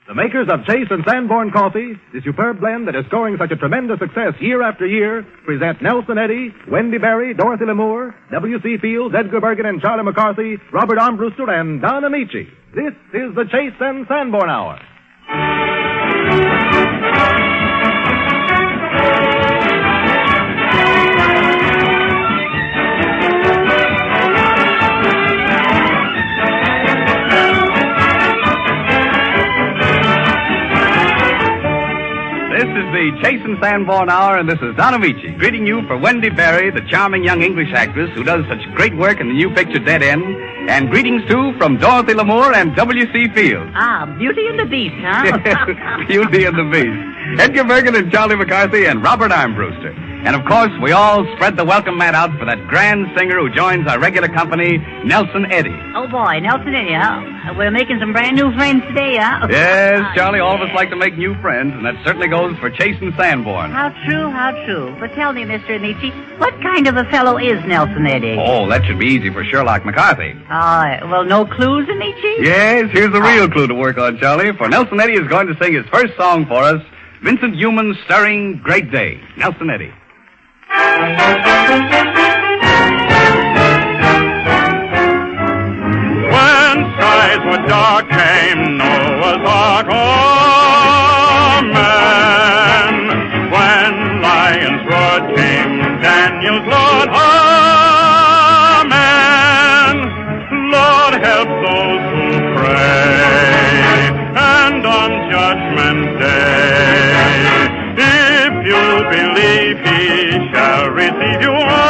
The makers of Chase and Sanborn Coffee, the superb blend that is scoring such a tremendous success year after year, present Nelson Eddy, Wendy Barry, Dorothy Lamour, W.C. Fields, Edgar Bergen and Charlie McCarthy, Robert Armbruster and Don Amici. This is the Chase and Sanborn Hour. This is the Chase and Sanborn Hour, and this is Don Amici, greeting you for Wendy Barry, the charming young English actress who does such great work in the new picture Dead End, and greetings, too, from Dorothy Lamour and W.C. Fields. Ah, Beauty and the Beast, huh? Beauty and the Beast. Edgar Bergen and Charlie McCarthy and Robert Armbruster. And, of course, we all spread the welcome mat out for that grand singer who joins our regular company, Nelson Eddy. Oh, boy, Nelson Eddy, huh? We're making some brand new friends today, huh? Yes, Charlie, all of us like to make new friends, and that certainly goes for Chase and Sanborn. How true, how true. But tell me, Mr. Amici, what kind of a fellow is Nelson Eddy? Oh, that should be easy for Sherlock McCarthy. Well, no clues, Amici? Yes, here's a real clue to work on, Charlie, for Nelson Eddy is going to sing his first song for us, Vincent Youmans starring Great Day. Nelson Eddy. When skies were dark came Noah's Ark, amen. When lions roared came Daniel's Lord, amen. Lord, help those who pray, and on Judgment Day, if you believe He shall receive you, amen.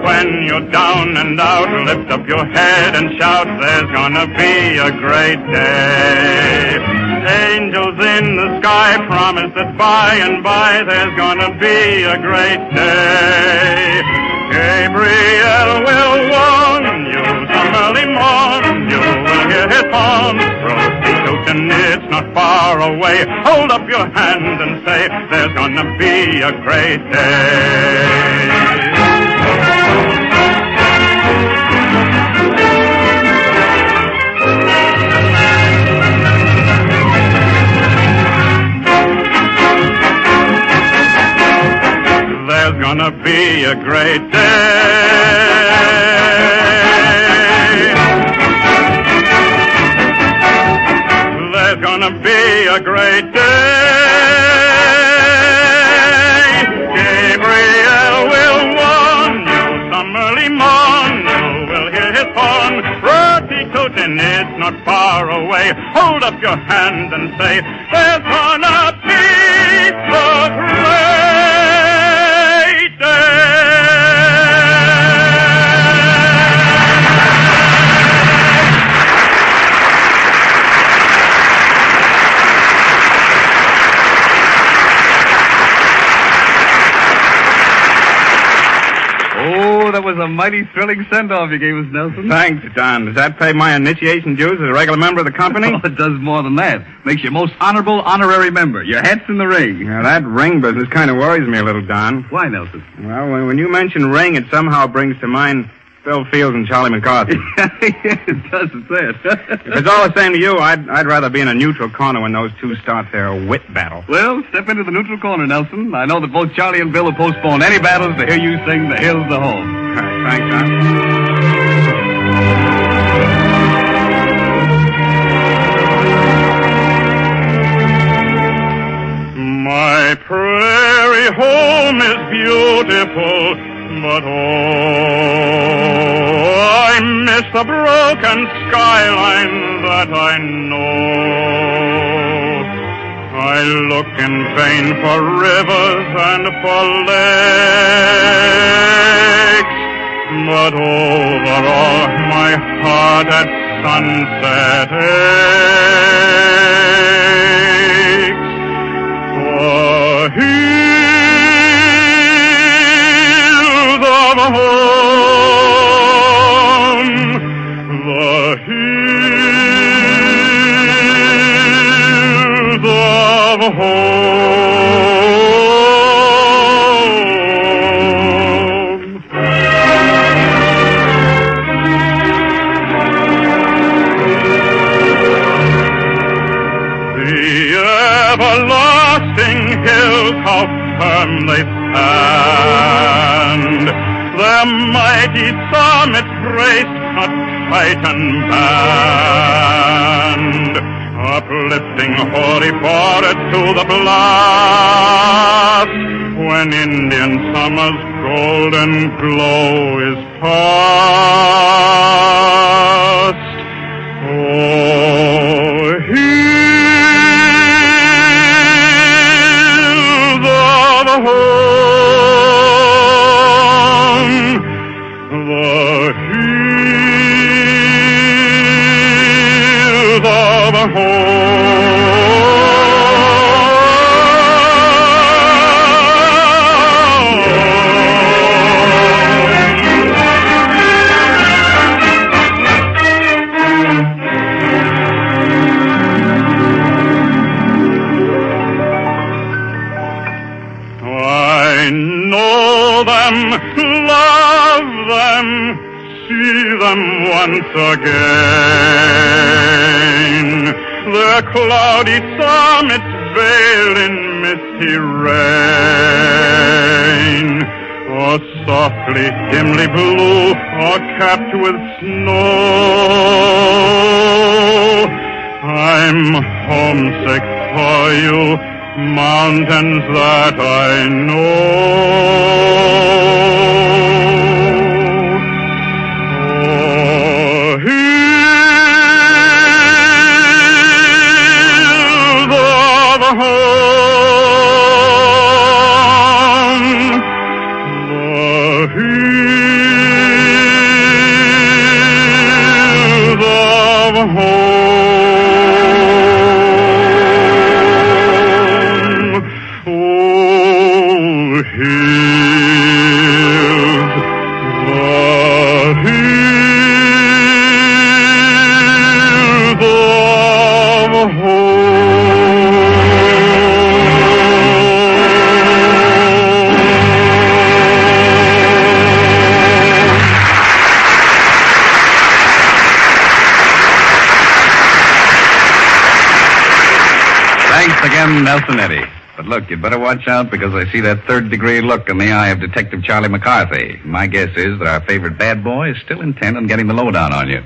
When you're down and out, lift up your head and shout, there's gonna be a great day. Angels in the sky promise that by and by there's gonna be a great day. Gabriel will warn you some early morn, you will hear his horn. And it's not far away. Hold up your hand and say, there's gonna be a great day. There's gonna be a great day. There's gonna be a great day. Gabriel will warn you some early morn. You will hear his horn. Roti-tootin', it's not far away. Hold up your hand and say, there's gonna be a great day. was a mighty thrilling send-off you gave us, Nelson. Thanks, Don. Does that pay my initiation dues as a regular member of the company? Oh, it does more than that. Makes you most honorable honorary member. Your hat's in the ring. Now, that ring business kind of worries me a little, Don. Why, Nelson? Well, when you mention ring, it somehow brings to mind Phil Fields and Charlie McCarthy. It does, it's that. If it's all the same to you, I'd rather be in a neutral corner when those two start their wit battle. Well, step into the neutral corner, Nelson. I know that both Charlie and Bill will postpone any battles to hear you sing The Hill's the Home. All right, thanks, Don. My prairie home is beautiful, but oh, I miss the broken skyline that I know. I look in vain for rivers and for lakes, but over all my heart at sunset aches. The hills of home, the hills of home. The everlasting hills, how firm they stand, their mighty summits graced a Titan band, uplifting holy border to the blast, when Indian summer's golden glow is past. Oh, hills of home, the hills of home. I know them, love them, see them once again. Their cloudy summits veiled in misty rain, or softly, dimly blue, or capped with snow. I'm homesick for you, mountains that I know. Oh, hills of home, the hills of home. Again, Nelson Eddy. But look, you'd better watch out because I see that third-degree look in the eye of Detective Charlie McCarthy. My guess is that our favorite bad boy is still intent on getting the lowdown on you.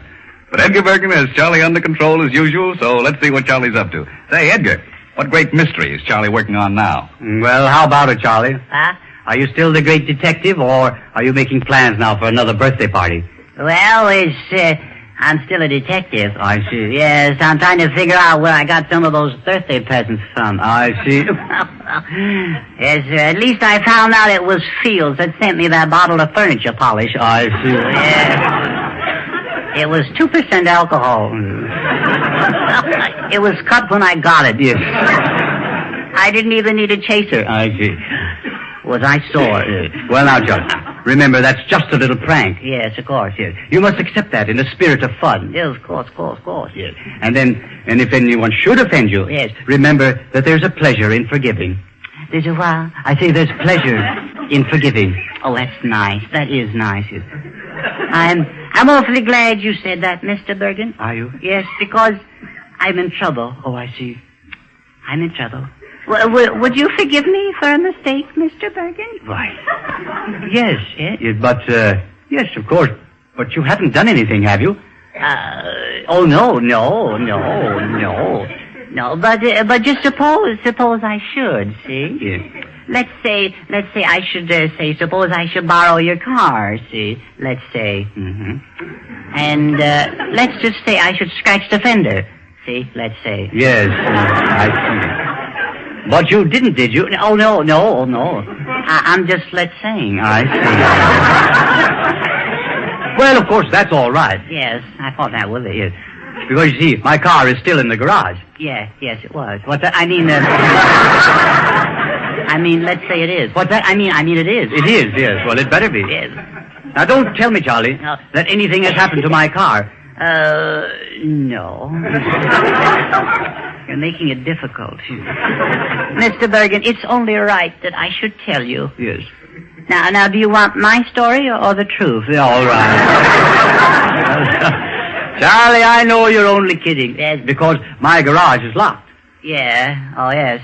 But Edgar Bergen has Charlie under control as usual, so let's see what Charlie's up to. Say, Edgar, what great mystery is Charlie working on now? Well, how about it, Charlie? Huh? Are you still the great detective, or are you making plans now for another birthday party? Well, I'm still a detective. I see. Yes, I'm trying to figure out where I got some of those birthday presents from. I see. Yes, at least I found out it was Fields that sent me that bottle of furniture polish. I see. Yes. It was 2% alcohol. It was cut when I got it. Yes. I didn't even need a chaser. I see. Was I sore? Well, now, Charlie, Remember, that's just a little prank. Yes, of course, yes. You must accept that in the spirit of fun. Yes, of course, yes. And if anyone should offend you, yes, remember that there's a pleasure in forgiving. There's a what? I say there's pleasure in forgiving. Oh, that's nice. That is nice. Yes. I'm awfully glad you said that, Mr. Bergen. Are you? Yes, because I'm in trouble. Oh, I see. I'm in trouble. Would you forgive me for a mistake, Mr. Bergen? Right. Yes, but, yes, of course. But you haven't done anything, have you? No. No, but just suppose I should, see? Yes. Let's say I should suppose I should borrow your car, see? Let's say, And, let's just say I should scratch the fender, see? Let's say. Yes, I see. But you didn't, did you? Oh, no. I'm just, let's saying. I see. Well, of course, that's all right. Yes, I thought that was it, yes. Because, you see, my car is still in the garage. Yes, it was. Let's say it is. It is. It is, yes. Well, it better be. Yes. Now, don't tell me, Charlie, that anything has happened to my car. No. You're making it difficult. Mr. Bergen, it's only right that I should tell you. Yes. Now, do you want my story or the truth? All right. Charlie, I know you're only kidding. Yes, because my garage is locked. Yeah. Oh, yes.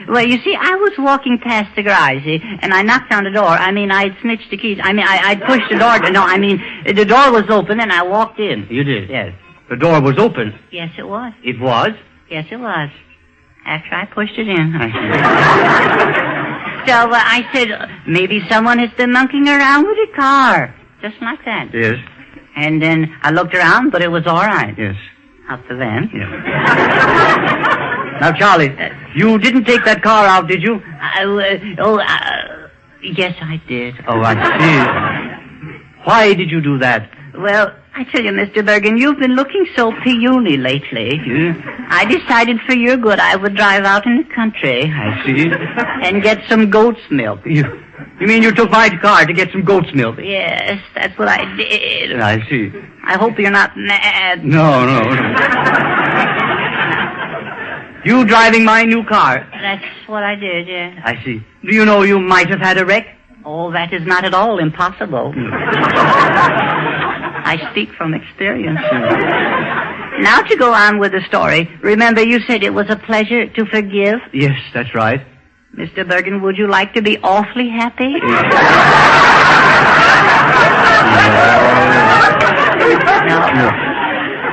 Well, you see, I was walking past the garage, see, and I knocked on the door. I'd snitched the keys. I'd pushed the door. The door was open, and I walked in. You did? Yes. The door was open? Yes, it was. It was? Yes, it was. After I pushed it in. So, I said, maybe someone has been monkeying around with the car. Just like that. Yes. And then I looked around, but it was all right. Yes. Up to then. Yes. Now, Charlie, you didn't take that car out, did you? Yes, I did. Oh, I see. Why did you do that? Well, I tell you, Mr. Bergen, you've been looking so puny lately. I decided for your good I would drive out in the country. I see. And get some goat's milk. You mean you took my car to get some goat's milk? Yes, that's what I did. I see. I hope you're not mad. No. You driving my new car? That's what I did, yeah. I see. Do you know you might have had a wreck? Oh, that is not at all impossible. I speak from experience. Now to go on with the story. Remember, you said it was a pleasure to forgive? Yes, that's right. Mr. Bergen, would you like to be awfully happy? No.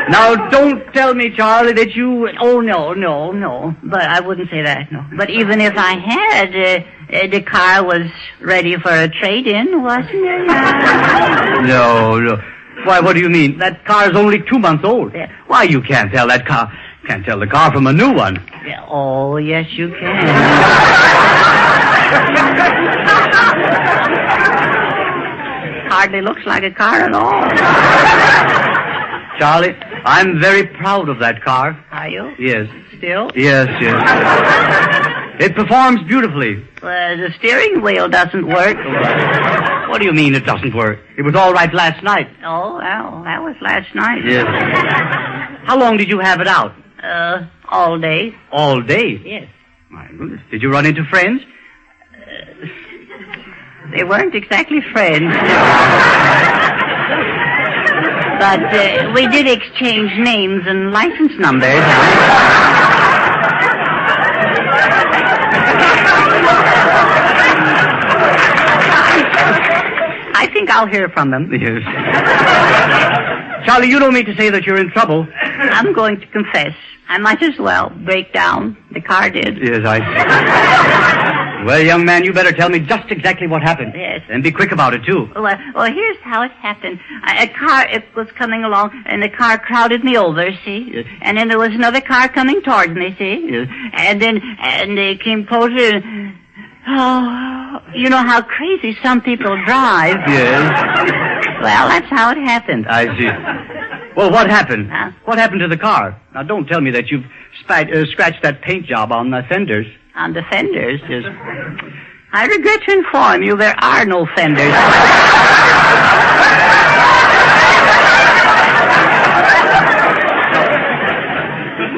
Now, don't tell me, Charlie, that you... Oh, no. But I wouldn't say that, no. But even if I had, the car was ready for a trade-in, wasn't it? No. Why, what do you mean? That car's only 2 months old. Yeah. Why, you can't tell the car from a new one. Yeah. Oh, yes, you can. Hardly looks like a car at all. Charlie, I'm very proud of that car. Are you? Yes. Still? Yes. It performs beautifully. The steering wheel doesn't work. What do you mean it doesn't work? It was all right last night. Oh, well, that was last night. Yes. How long did you have it out? All day. All day? Yes. My goodness. Did you run into friends? They weren't exactly friends. But we did exchange names and license numbers. I think I'll hear from them. Yes. Charlie, you don't mean to say that you're in trouble. I'm going to confess. I might as well break down. The car did. Yes, I see. Well, young man, you better tell me just exactly what happened. Yes. And be quick about it, too. Well, here's how it happened. It was coming along, and the car crowded me over, see? Yes. And then there was another car coming towards me, see? Yes. And they came closer, and... Oh, you know how crazy some people drive. Yes. Well, that's how it happened. I see. Well, what happened? What happened to the car? Now, don't tell me that you've scratched that paint job on the fenders. On the fenders? Yes. I regret to inform you there are no fenders.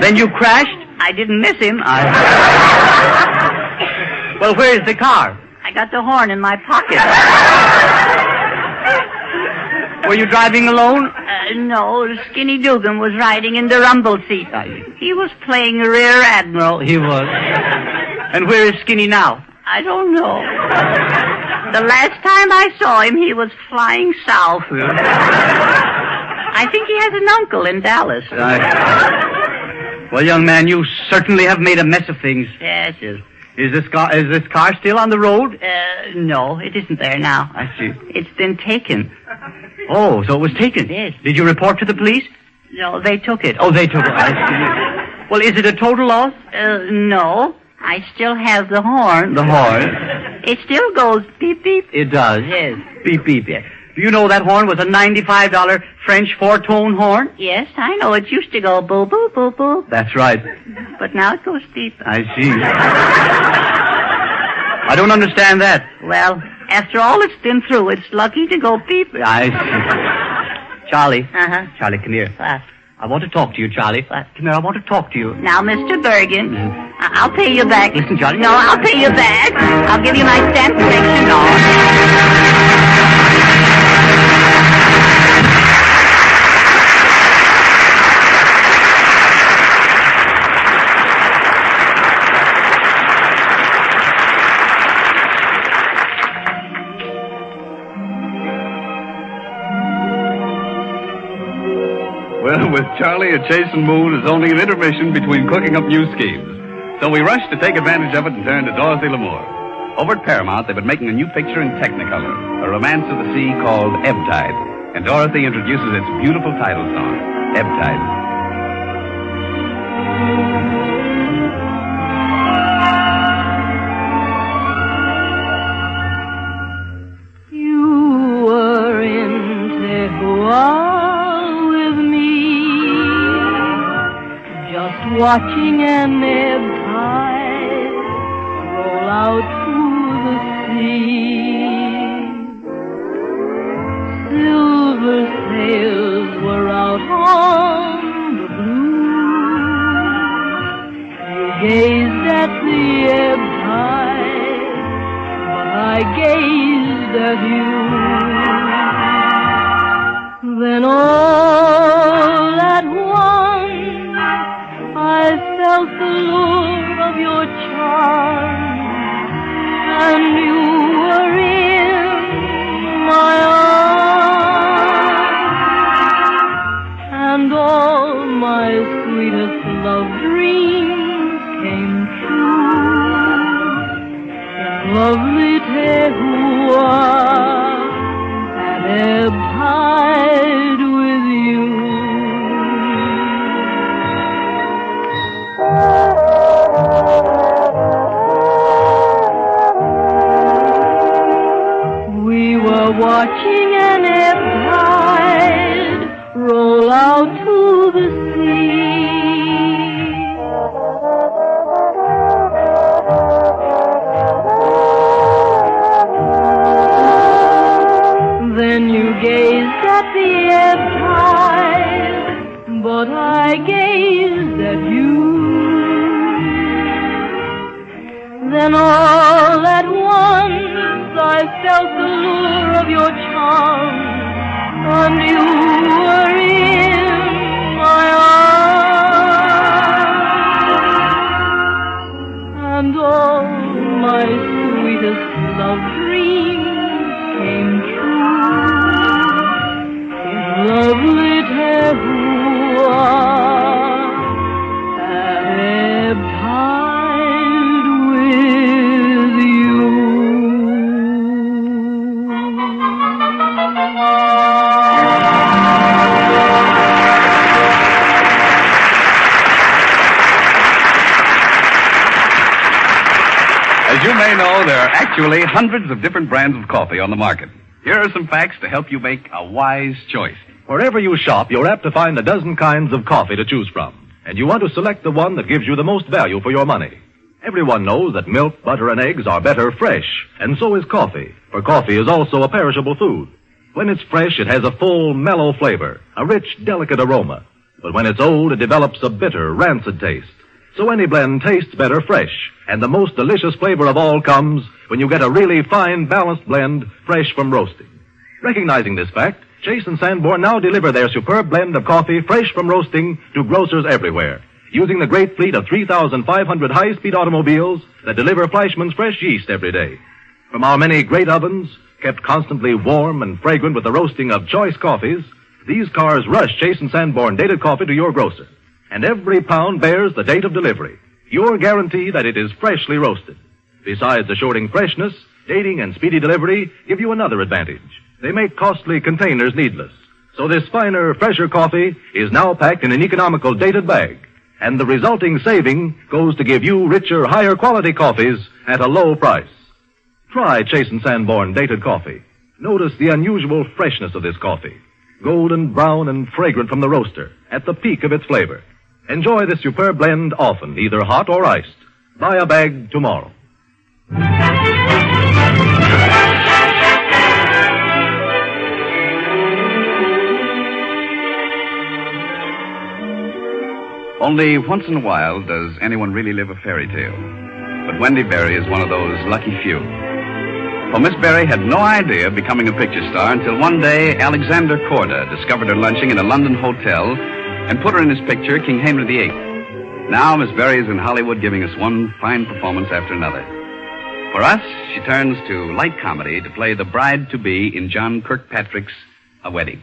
Then you crashed? I didn't miss him. Well, where's the car? I got the horn in my pocket. Were you driving alone? No, Skinny Dugan was riding in the rumble seat. He was playing Rear Admiral. He was. And where is Skinny now? I don't know. The last time I saw him, he was flying south. I think he has an uncle in Dallas. Well, young man, you certainly have made a mess of things. Yes. Is this car still on the road? No, it isn't there now. I see. It's been taken. Oh, so it was taken? Yes. Did you report to the police? No, they took it. Oh, they took it. I see. Well, is it a total loss? No. I still have the horn. The horn? It still goes beep, beep. It does? Yes. Beep, beep, yeah. Do you know that horn was a $95 French four-tone horn? Yes, I know. It used to go boo, boo, boo, boo. That's right. But now it goes beep. I see. I don't understand that. Well, after all it's been through, it's lucky to go beep. I see. Charlie. Uh-huh. Charlie, come here. I want to talk to you, Charlie. Come here, I want to talk to you. Now, Mr. Bergen, I'll pay you back. Listen, Charlie. No, I'll pay you back. I'll give you my stamp protection. No. Well, with Charlie, a chastened mood is only an intermission between cooking up new schemes. So we rush to take advantage of it and turn to Dorothy Lamour. Over at Paramount, they've been making a new picture in Technicolor, a romance of the sea called Ebb Tide. And Dorothy introduces its beautiful title song, Ebb Tide. You were in Tehuah with me, just watching an ebb tide roll out to the sea. Silver sails were out on the blue. You gazed at the ebb tide, but I gazed at you. Then all at once I felt the lure of your charm, and you were in my arms, and all my sweetest love dreams came true in lovely Tehuah at ebb tide with you. We were watching an ebb tide roll out to the sea. Then you gazed at the ebb tide, but I gazed at you. Then all at once I felt the lure of your charm, and you were in my arms, and all my sweetest love dreams came true in lovely Tehuah at ebb tide with you. As you may know, there are actually hundreds of different brands of coffee on the market. Here are some facts to help you make a wise choice. Wherever you shop, you're apt to find a dozen kinds of coffee to choose from. And you want to select the one that gives you the most value for your money. Everyone knows that milk, butter, and eggs are better fresh, and so is coffee, for coffee is also a perishable food. When it's fresh, it has a full, mellow flavor, a rich, delicate aroma. But when it's old, it develops a bitter, rancid taste. So any blend tastes better fresh, and the most delicious flavor of all comes when you get a really fine, balanced blend fresh from roasting. Recognizing this fact, Chase and Sanborn now deliver their superb blend of coffee fresh from roasting to grocers everywhere, using the great fleet of 3,500 high-speed automobiles that deliver Fleischmann's fresh yeast every day. From our many great ovens, kept constantly warm and fragrant with the roasting of choice coffees, these cars rush Chase and Sanborn dated coffee to your grocer. And every pound bears the date of delivery, your guarantee that it is freshly roasted. Besides assuring freshness, dating and speedy delivery give you another advantage. They make costly containers needless. So this finer, fresher coffee is now packed in an economical dated bag. And the resulting saving goes to give you richer, higher quality coffees at a low price. Try Chase and Sanborn dated coffee. Notice the unusual freshness of this coffee. Golden brown and fragrant from the roaster at the peak of its flavor. Enjoy this superb blend often, either hot or iced. Buy a bag tomorrow. Only once in a while does anyone really live a fairy tale. But Wendy Berry is one of those lucky few. For Miss Berry had no idea of becoming a picture star until one day Alexander Korda discovered her lunching in a London hotel and put her in his picture, King Henry VIII. Now Miss Berry is in Hollywood giving us one fine performance after another. For us, she turns to light comedy to play the bride-to-be in John Kirkpatrick's A Wedding.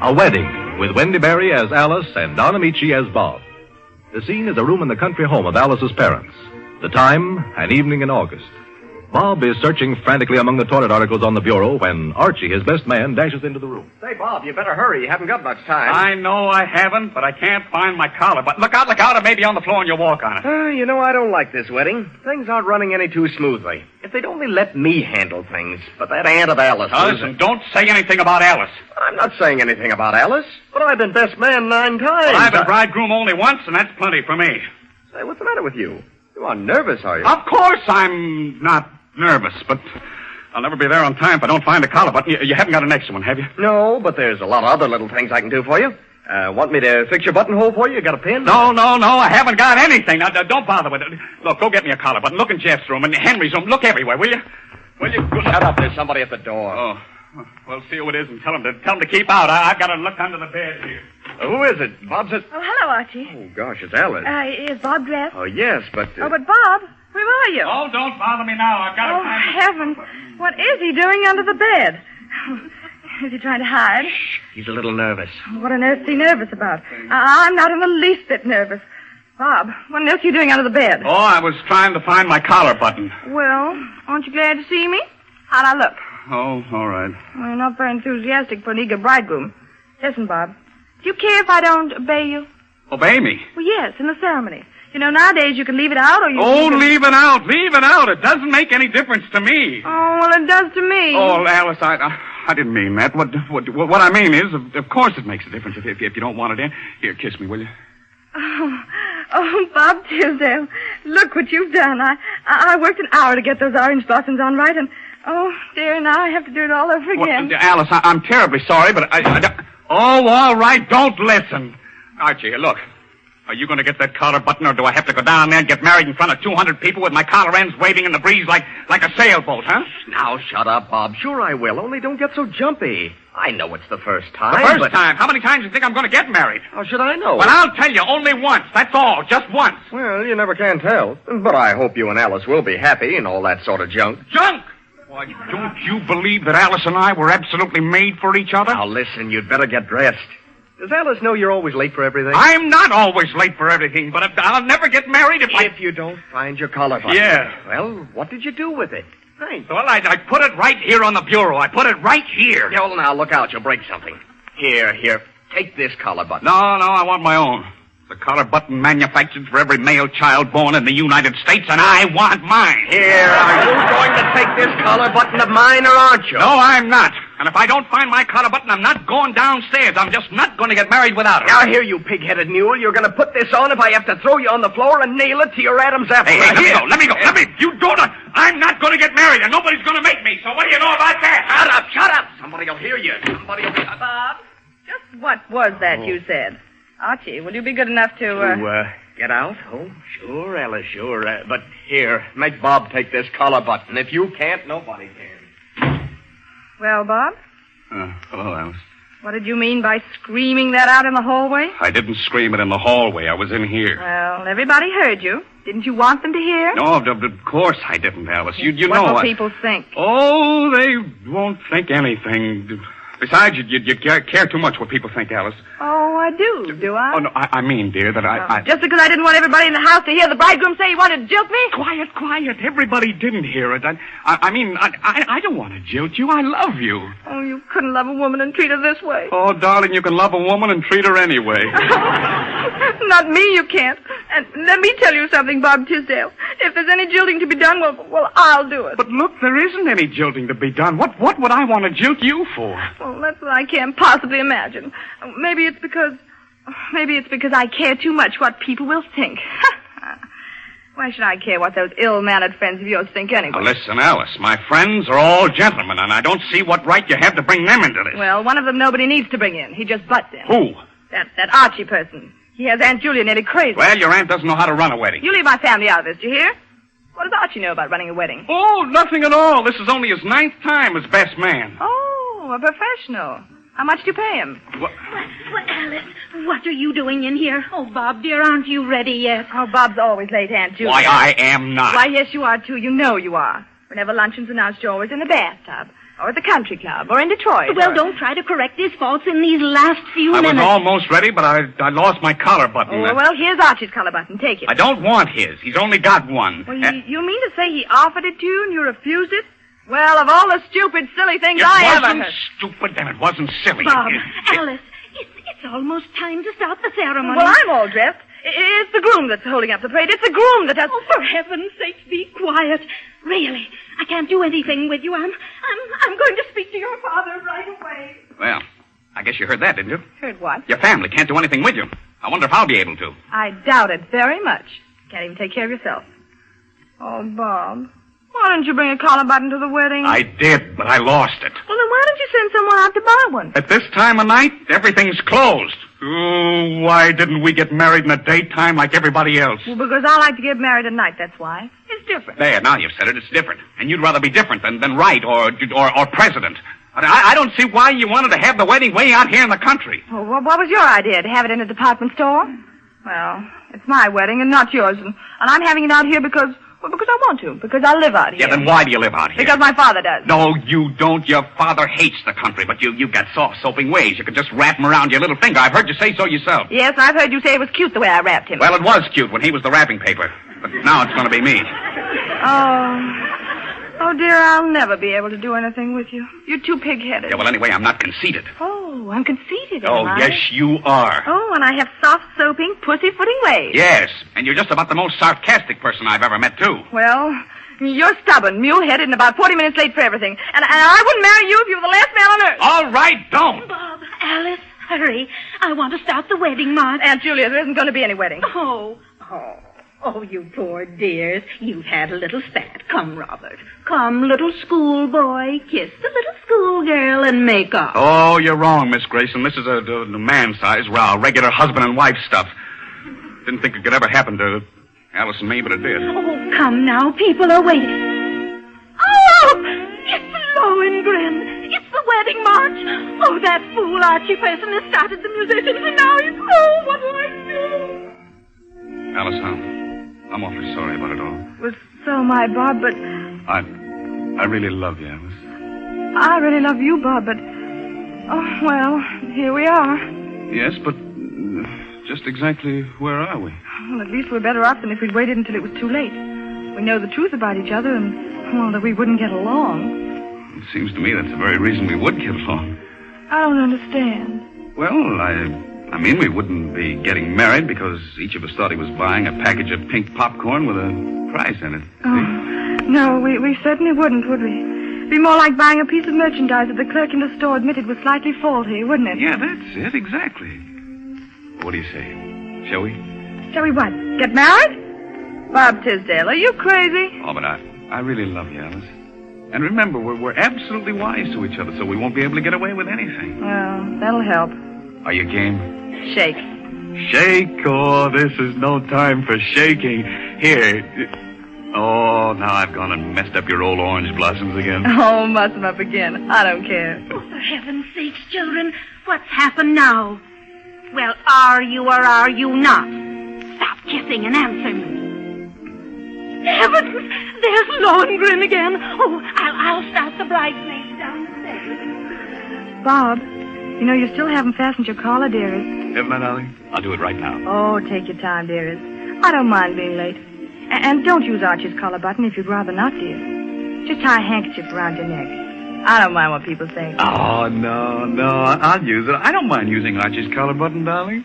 A Wedding, with Wendy Berry as Alice and Don Amici as Bob. The scene is a room in the country home of Alice's parents. The time, an evening in August. Bob is searching frantically among the toilet articles on the bureau when Archie, his best man, dashes into the room. Say, Bob, you better hurry. You haven't got much time. I know I haven't, but I can't find my collar. But look out, it may be on the floor and you'll walk on it. You know, I don't like this wedding. Things aren't running any too smoothly. If they'd only let me handle things. But that aunt of Alice... Now, listen, don't say anything about Alice. I'm not saying anything about Alice, but I've been best man 9 times. Well, I've been bridegroom only once, and that's plenty for me. Say, what's the matter with you? You are nervous, are you? Of course I'm not nervous, but I'll never be there on time if I don't find a collar button. You haven't got an extra one, have you? No, but there's a lot of other little things I can do for you. Want me to fix your buttonhole for you? You got a pin? No, I haven't got anything. Now, don't bother with it. Look, go get me a collar button. Look in Jeff's room and Henry's room. Look everywhere, will you? Shut up. There's somebody at the door. Oh. Well, see who it is and tell him to keep out. I've got to look under the bed here. Who is it? Bob's it? Oh, hello, Archie. Oh, gosh, it's Alice. Is Bob dressed? Oh, yes, but... Oh, but Bob, where are you? Oh, don't bother me now. I've got to find... Oh, heavens. What is he doing under the bed? Is he trying to hide? Shh. He's a little nervous. What on earth is he nervous about? I'm not in the least bit nervous. Bob, what else are you doing under the bed? Oh, I was trying to find my collar button. Well, aren't you glad to see me? How'd I look? Oh, all right. Well, you're not very enthusiastic for an eager bridegroom. Listen, Bob, do you care if I don't obey you? Obey me? Well, yes, in the ceremony. You know, nowadays you can leave it out or you Oh, can... leave it out. Leave it out. It doesn't make any difference to me. Oh, well, it does to me. Oh, Alice, I didn't mean that. What I mean is, of course it makes a difference if you don't want it in. Here, kiss me, will you? Oh, Bob Tisdale, look what you've done. I worked an hour to get those orange blossoms on right, and, oh, dear, now I have to do it all over again. Well, Alice, I'm terribly sorry, but I don't... Oh, all right, don't listen. Archie, look. Are you going to get that collar button, or do I have to go down there and get married in front of 200 people with my collar ends waving in the breeze like a sailboat, huh? Now, shut up, Bob. Sure I will, only don't get so jumpy. I know it's the first time. The first time? How many times do you think I'm going to get married? How should I know? Well, I'll tell you, only once. That's all, just once. Well, you never can tell. But I hope you and Alice will be happy and all that sort of junk. Junk? Why, don't you believe that Alice and I were absolutely made for each other? Now, listen, you'd better get dressed. Does Alice know you're always late for everything? I'm not always late for everything, but I'll never get married if you don't find your collar button. Yeah. Well, what did you do with it? think? Well, I put it right here on the bureau. I put it right here. Yeah, well, now, look out. You'll break something. Here. Take this collar button. No, I want my own. The collar button manufactured for every male child born in the United States, and I want mine. Here, are you going to take this collar button of mine, or aren't you? No, I'm not. And if I don't find my collar button, I'm not going downstairs. I'm just not going to get married without it. Now, here, you pig-headed mule. You're going to put this on if I have to throw you on the floor and nail it to your Adam's apple. Hey, let me go. You don't. I'm not going to get married, and nobody's going to make me. So what do you know about that? Shut up. Somebody will hear you. Bob, just what was that you said? Archie, will you be good enough to, get out? Oh, sure, Alice, sure. But here, make Bob take this collar button. If you can't, nobody can. Well, Bob? Hello, Alice. What did you mean by screaming that out in the hallway? I didn't scream it in the hallway. I was in here. Well, everybody heard you. Didn't you want them to hear? No, of course I didn't, Alice. You know... What will people think? Oh, they won't think anything. Besides, you care too much what people think, Alice. Oh, I do I? Oh, no, I mean, dear, that I... Just because I didn't want everybody in the house to hear the bridegroom say he wanted to jilt me? Quiet. Everybody didn't hear it. I don't want to jilt you. I love you. Oh, you couldn't love a woman and treat her this way. Oh, darling, you can love a woman and treat her anyway. Not me, you can't. And let me tell you something, Bob Tisdale. If there's any jilting to be done, well, I'll do it. But look, there isn't any jilting to be done. What would I want to jilt you for? Well, that's what I can't possibly imagine. Maybe it's because I care too much what people will think. Why should I care what those ill-mannered friends of yours think anyway? Now, listen, Alice, my friends are all gentlemen, and I don't see what right you have to bring them into this. Well, one of them nobody needs to bring in. He just butts in. Who? That Archie person. He has Aunt Julia nearly crazy. Well, your aunt doesn't know how to run a wedding. You leave my family out of this, do you hear? What does Archie know about running a wedding? Oh, nothing at all. This is only his 9th time as best man. Oh, a professional. How much do you pay him? Well, Alice, what are you doing in here? Oh, Bob, dear, aren't you ready yet? Oh, Bob's always late, Aunt Julia. Why, I am not. Why, yes, you are, too. You know you are. Whenever luncheon's announced, you're always in the bathtub. Or at the country club. Or in Detroit. Well, don't try to correct his faults in these last few minutes. I was almost ready, but I lost my collar button. Oh, well, here's Archie's collar button. Take it. I don't want his. He's only got one. Well, you mean to say he offered it to you and you refused it? Well, of all the stupid, silly things I ever heard. It wasn't stupid, and it wasn't silly. Bob, Alice, it's almost time to start the ceremony. Well, I'm all dressed. It's the groom that's holding up the parade. It's the groom that has... Oh, for heaven's sake, be quiet. Really, I can't do anything with you. I'm going to speak to your father right away. Well, I guess you heard that, didn't you? Heard what? Your family can't do anything with you. I wonder if I'll be able to. I doubt it very much. Can't even take care of yourself. Oh, Bob, why didn't you bring a collar button to the wedding? I did, but I lost it. Well, then why don't you send someone out to buy one? At this time of night, everything's closed. Oh, why didn't we get married in the daytime like everybody else? Well, because I like to get married at night, that's why. It's different. There, now you've said it. It's different. And you'd rather be different than right or president. I don't see why you wanted to have the wedding way out here in the country. Well, what was your idea, to have it in a department store? Well, it's my wedding and not yours, and I'm having it out here because I want to, because I live out here. Yeah, then why do you live out here? Because my father does. No, you don't. Your father hates the country, but you've got soft, soaping ways. You can just wrap him around your little finger. I've heard you say so yourself. Yes, I've heard you say it was cute the way I wrapped him. Well, it was cute when he was the wrapping paper, but now it's going to be me. Oh, dear, I'll never be able to do anything with you. You're too pig-headed. Yeah, well, anyway, I'm not conceited. Oh, I'm conceited, Oh, am I? yes, you are. Oh, and I have soft, soaping, pussyfooting ways. Yes, and you're just about the most sarcastic person I've ever met, too. Well, you're stubborn, mule-headed, and about 40 minutes late for everything. And I wouldn't marry you if you were the last man on earth. All right, don't. Bob, Alice, hurry. I want to start the wedding march. Aunt Julia, there isn't going to be any wedding. Oh, you poor dears. You've had a little spat. Come, Robert. Come, little schoolboy. Kiss the little schoolgirl and make up. Oh, you're wrong, Miss Grayson. This is a man-sized row, regular husband and wife stuff. Didn't think it could ever happen to Alice and me, but it did. Oh, come now. People are waiting. Oh, it's Lohengrin. It's the wedding march. Oh, that fool Archie person has started the musicians, and now he's... Oh, what'll I do? Alice, I'm awfully sorry about it all. Well, so am I, Bob, but... I really love you, Alice. I really love you, Bob, but... Oh, well, here we are. Yes, but just exactly where are we? Well, at least we're better off than if we'd waited until it was too late. We know the truth about each other and, well, that we wouldn't get along. It seems to me that's the very reason we would get along. I don't understand. Well, I mean, we wouldn't be getting married because each of us thought he was buying a package of pink popcorn with a price in it. Oh, no, we certainly wouldn't, would we? It'd be more like buying a piece of merchandise that the clerk in the store admitted was slightly faulty, wouldn't it? Yeah, that's it, exactly. What do you say? Shall we? Shall we what? Get married? Bob Tisdale, are you crazy? Oh, but I really love you, Alice. And remember, we're absolutely wise to each other, so we won't be able to get away with anything. Well, that'll help. Are you game? Shake. Shake? Oh, this is no time for shaking. Here. Oh, now I've gone and messed up your old orange blossoms again. Oh, muss them up again. I don't care. Oh, for heaven's sakes, children, what's happened now? Well, are you or are you not? Stop kissing and answer me. Heavens, there's Lohengrin again. Oh, I'll start the bridesmaids downstairs. Bob, you know, you still haven't fastened your collar, dearest. Haven't I, darling? I'll do it right now. Oh, take your time, dearest. I don't mind being late. And don't use Archie's collar button if you'd rather not, dear. Just tie a handkerchief around your neck. I don't mind what people think. Oh, no, I'll use it. I don't mind using Archie's collar button, darling.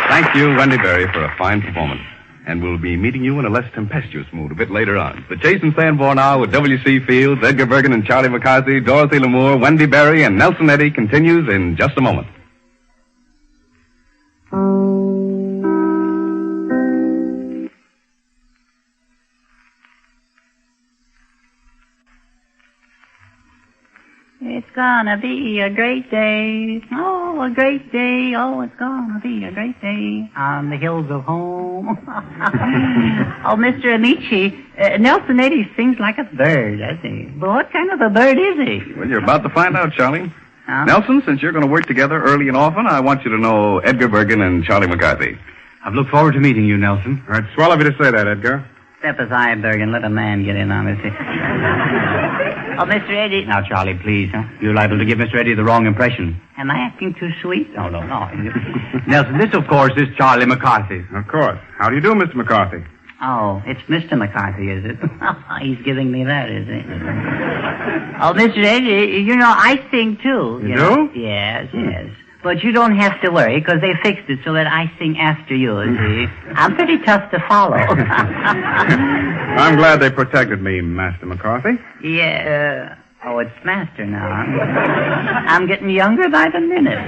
Thank you, Wendy Berry, for a fine performance. And we'll be meeting you in a less tempestuous mood a bit later on. The Chase and Sanborn Hour with W.C. Fields, Edgar Bergen and Charlie McCarthy, Dorothy Lamour, Wendy Berry, and Nelson Eddy continues in just a moment. It's gonna be a great day. Oh, a great day. Oh, it's gonna be a great day on the hills of home. Oh, Mr. Amici, Nelson Eddy sings like a bird, does he? But what kind of a bird is he? Well, you're about to find out, Charlie. Nelson, since you're going to work together early and often, I want you to know Edgar Bergen and Charlie McCarthy. I've looked forward to meeting you, Nelson. It's swell of you to say that, Edgar. Step aside, Bergen. Let a man get in on this. Oh, Mr. Eddy. Now, Charlie, please. Huh? You're liable to give Mr. Eddy the wrong impression. Am I acting too sweet? No. Nelson, this, of course, is Charlie McCarthy. Of course. How do you do, Mr. McCarthy? Oh, it's Mr. McCarthy, is it? He's giving me that, is he? Oh, Mr. Eddy, you know, I sing, too. You do? Yes. But you don't have to worry, because they fixed it so that I sing after you, see? I'm pretty tough to follow. I'm glad they protected me, Master McCarthy. Yeah, oh, it's Master now. I'm getting younger by the minute.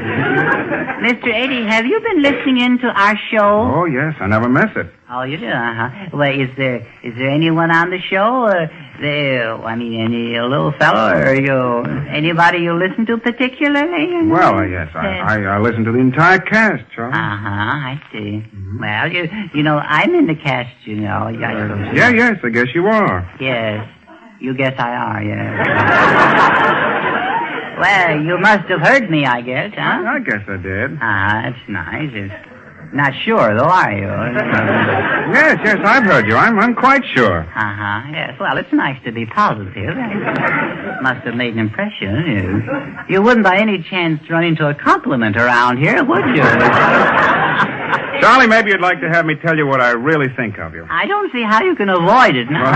Mr. Eddy, have you been listening in to our show? Oh, yes, I never miss it. Oh, you do, uh-huh. Well, is there anyone on the show, or any little fellow, or anybody you listen to particularly? Well, yes, I listen to the entire cast, Charlie. I see. Mm-hmm. Well, you know, I'm in the cast, you know. Yes, I guess you are. Yes. You guess I are, yes. Well, you must have heard me, I guess, huh? I guess I did. That's nice. Not sure, though, are you? Yes, I've heard you. I'm quite sure. Yes. Well, it's nice to be positive. Must have made an impression. You wouldn't by any chance run into a compliment around here, would you? Charlie, maybe you'd like to have me tell you what I really think of you. I don't see how you can avoid it now.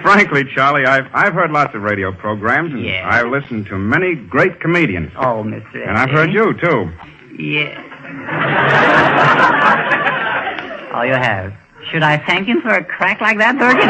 Frankly, Charlie, I've heard lots of radio programs, and I've listened to many great comedians. Oh, Mr. Eddy. And I've heard you, too. Yes. Oh, you have. Should I thank him for a crack like that, Bergen?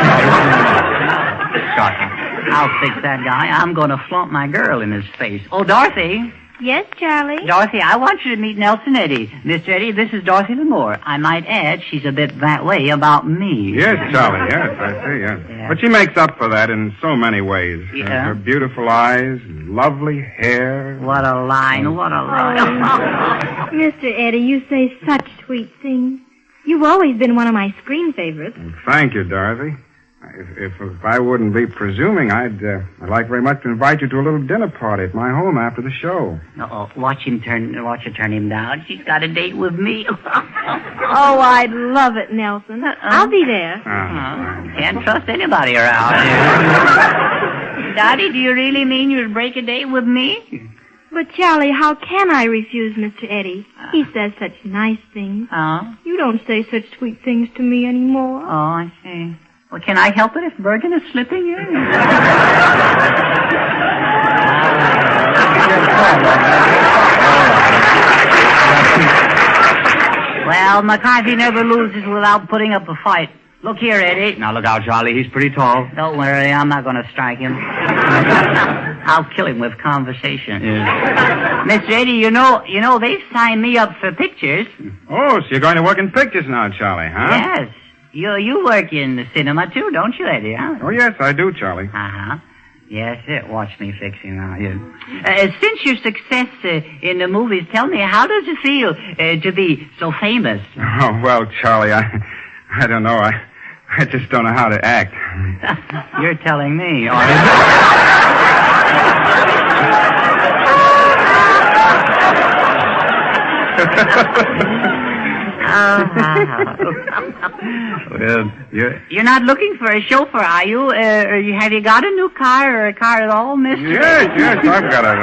I'll fix that guy. I'm going to flaunt my girl in his face. Oh, Dorothy. Yes, Charlie? Dorothy, I want you to meet Nelson Eddy. Mr. Eddy, this is Dorothy Lamour. I might add, she's a bit that way about me. Yes, Charlie, yes, I see, yes. Yeah. But she makes up for that in so many ways. Yeah. Her beautiful eyes, lovely hair. What a line, what a line. Mr. Eddy, you say such sweet things. You've always been one of my screen favorites. Well, thank you, Dorothy. If I wouldn't be presuming, I'd like very much to invite you to a little dinner party at my home after the show. Watch her turn him down. She's got a date with me. Oh, I'd love it, Nelson. I'll be there. Can't trust anybody around here. Dottie, do you really mean you'd break a date with me? But, Charlie, how can I refuse Mr. Eddie? He says such nice things. Oh? You don't say such sweet things to me anymore. Oh, I see. Well, can I help it if Bergen is slipping in? Well, McCarthy never loses without putting up a fight. Look here, Eddie. Now, look out, Charlie. He's pretty tall. Don't worry, I'm not going to strike him. I'll kill him with conversation. Yeah. Mr. Eddie, you know, they've signed me up for pictures. Oh, so you're going to work in pictures now, Charlie, huh? Yes. You work in the cinema, too, don't you, Eddie, huh? Oh, yes, I do, Charlie. Uh-huh. Yes, watch me fixing now. Yes. Since your success in the movies, tell me, how does it feel to be so famous? Oh, well, Charlie, I don't know. I just don't know how to act. You're telling me. Well, you're not looking for a chauffeur, are you? Have you got a new car or a car at all, mister? Yes, I've got a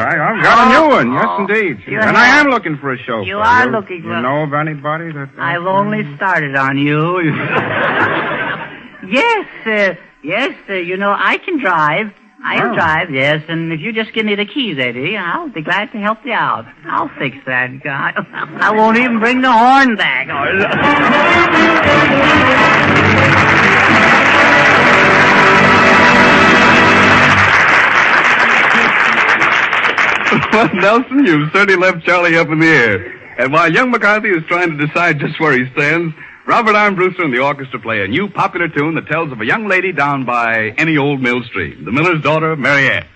new one. Yes, indeed. And I am looking for a chauffeur. You are looking for... You know of anybody that... I've only started on you. Yes, I can drive. I can drive, yes, and if you just give me the keys, Eddie, I'll be glad to help you out. I'll fix that guy. I won't even bring the horn back. Well, Nelson, you've certainly left Charlie up in the air. And while young McCarthy is trying to decide just where he stands, Robert Armbruster and the orchestra play a new popular tune that tells of a young lady down by any old mill stream, the miller's daughter, Mary Ann.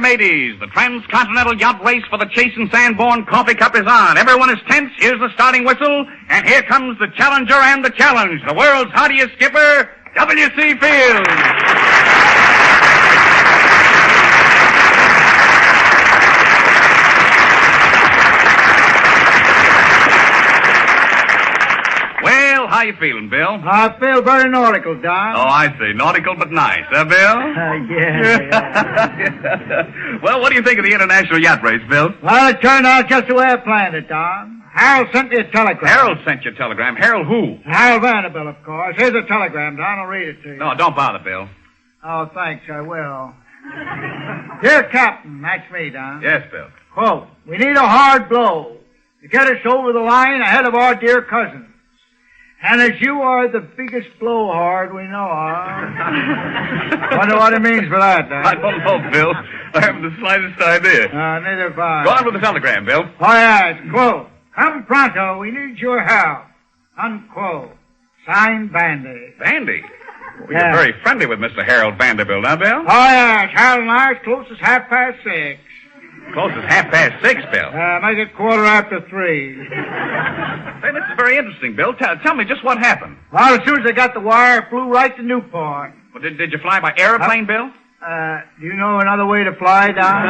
Ladies, the transcontinental yacht race for the Chase and Sanborn Coffee Cup is on. Everyone is tense. Here's the starting whistle, and here comes the challenger and the challenge. The world's hardiest skipper, W.C. Fields. Well, how you feeling, Bill? I feel very nautical, Don. Oh, I see. Nautical but nice, huh, Bill? Yeah. Well, what do you think of the international yacht race, Bill? Well, it turned out just the way I planned it, Don. Harold sent me a telegram. Harold sent you a telegram. Harold who? Harold Vanderbilt, of course. Here's a telegram, Don. I'll read it to you. No, don't bother, Bill. Oh, thanks. I will. Dear Captain, that's me, Don. Yes, Bill. Quote, we need a hard blow to get us over the line ahead of our dear cousins. And as you are the biggest blowhard we know of. Wonder what it means for that, Don. I don't know, Bill. I haven't the slightest idea. Neither have I. Go on with the telegram, Bill. Oh, yes. Quote, come pronto, we need your help. Unquote. Signed, Bandy. Bandy? Well, Yeah. You're very friendly with Mr. Harold Vanderbilt, huh, Bill? Oh, yes. Harold and I are as close as 6:30. Close as 6:30, Bill. Make it 3:15. Hey, this is very interesting, Bill. Tell me just what happened. Well, as soon as I got the wire, it flew right to Newport. Well, did you fly by airplane, Bill? Do you know another way to fly, Don?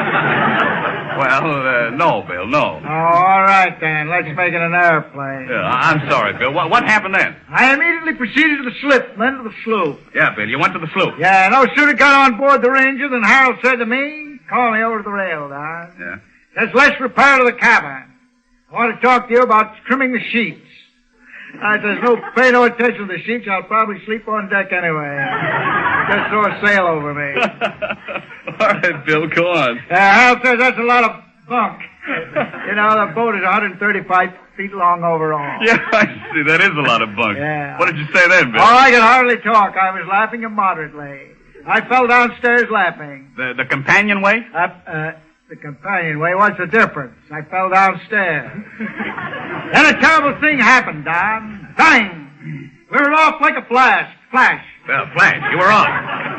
Well, no, Bill, no. Oh, all right, then. Let's make it an airplane. Yeah, I'm sorry, Bill. What happened then? I immediately proceeded to the slip, then to the sloop. Yeah, Bill, you went to the sloop. Yeah, no sooner got on board the Ranger than Harold said to me, call me over to the rail, Don. Yeah. Says, let's repair to the cabin. I want to talk to you about trimming the sheets. I says, pay no attention to the sheets. I'll probably sleep on deck anyway. Just throw a sail over me. All right, Bill, go on. Harold says that's a lot of bunk. You know, the boat is 135 feet long overall. Yeah, I see. That is a lot of bunk. Yeah. What did you say then, Bill? Oh, I could hardly talk. I was laughing immoderately. I fell downstairs laughing. The companionway? The companionway, what's the difference? I fell downstairs. Then a terrible thing happened, Don. Bang! We were off like a flash. Flash. Well, Flash, you were off.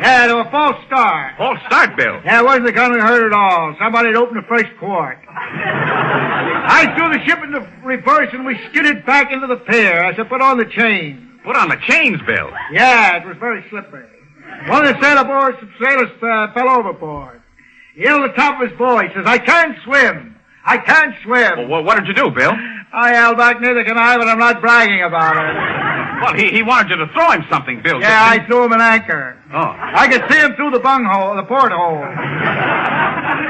Yeah, there were a false start. False start, Bill. Yeah, it wasn't the kind we heard at all. Somebody had opened a fresh quart. I threw the ship into reverse and we skidded back into the pier. I said, put on the chain. Put on the chains, Bill. Yeah, it was very slippery. One of the sailors fell overboard. He yelled at the top of his voice, says, I can't swim. I can't swim. Well, what did you do, Bill? I yelled back, neither can I, but I'm not bragging about it. Well, he wanted you to throw him something, Bill. Yeah, I threw him an anchor. Oh. I could see him through the porthole.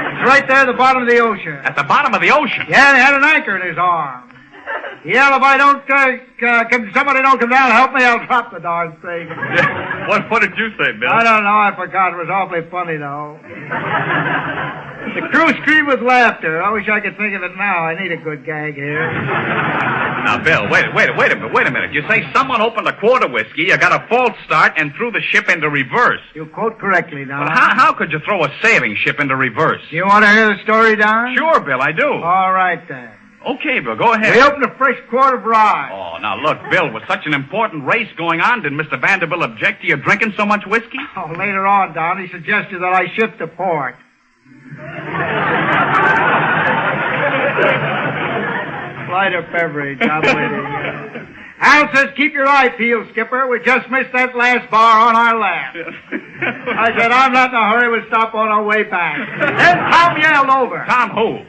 It's right there at the bottom of the ocean. At the bottom of the ocean? Yeah, and he had an anchor in his arm. He yelled, if I don't, somebody don't come down and help me, I'll drop the darn thing. Yeah. What did you say, Bill? I don't know, I forgot. It was awfully funny, though. The crew screamed with laughter. I wish I could think of it now. I need a good gag here. Now, Bill, wait a minute. You say someone opened a quart of whiskey, you got a false start, and threw the ship into reverse. You quote correctly, Don. But how could you throw a sailing ship into reverse? You want to hear the story, Don? Sure, Bill, I do. All right, then. Okay, Bill, go ahead. We opened a fresh quart of rye. Oh, now look, Bill, with such an important race going on, did Mr. Vanderbilt object to you drinking so much whiskey? Oh, later on, Don, he suggested that I shift to port. Lighter beverage, I'm waiting. Hal says, keep your eye peeled, Skipper. We just missed that last bar on our left. I said, I'm not in a hurry. We'll stop on our way back. Then Tom yelled over. Tom who?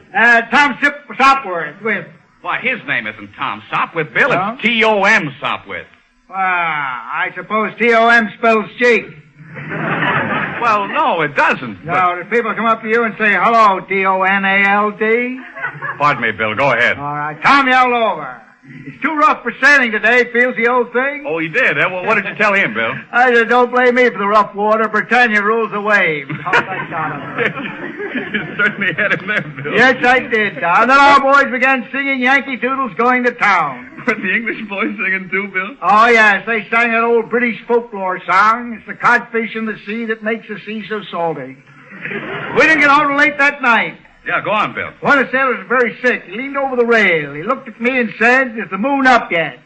Tom Sopworth with. Why, his name isn't Tom Sopwith, Bill. It's T-O-M Sopwith. I suppose T-O-M spells cheek. Well, no, it doesn't. No, the people come up to you and say, hello, T-O-N-A-L-D? Pardon me, Bill. Go ahead. All right. Tom yelled over. It's too rough for sailing today, feels the old thing. Oh, he did? Well, what did you tell him, Bill? I said, don't blame me for the rough water. Britannia rules the waves. You certainly had him there, Bill. Yes, I did, Don. Then our boys began singing Yankee Doodle's Going to Town. Were the English boys singing too, Bill? Oh, yes. They sang that old British folklore song. It's the codfish in the sea that makes the sea so salty. We didn't get home till late that night. Yeah, go on, Bill. One of the sailors was very sick. He leaned over the rail. He looked at me and said, is the moon up yet?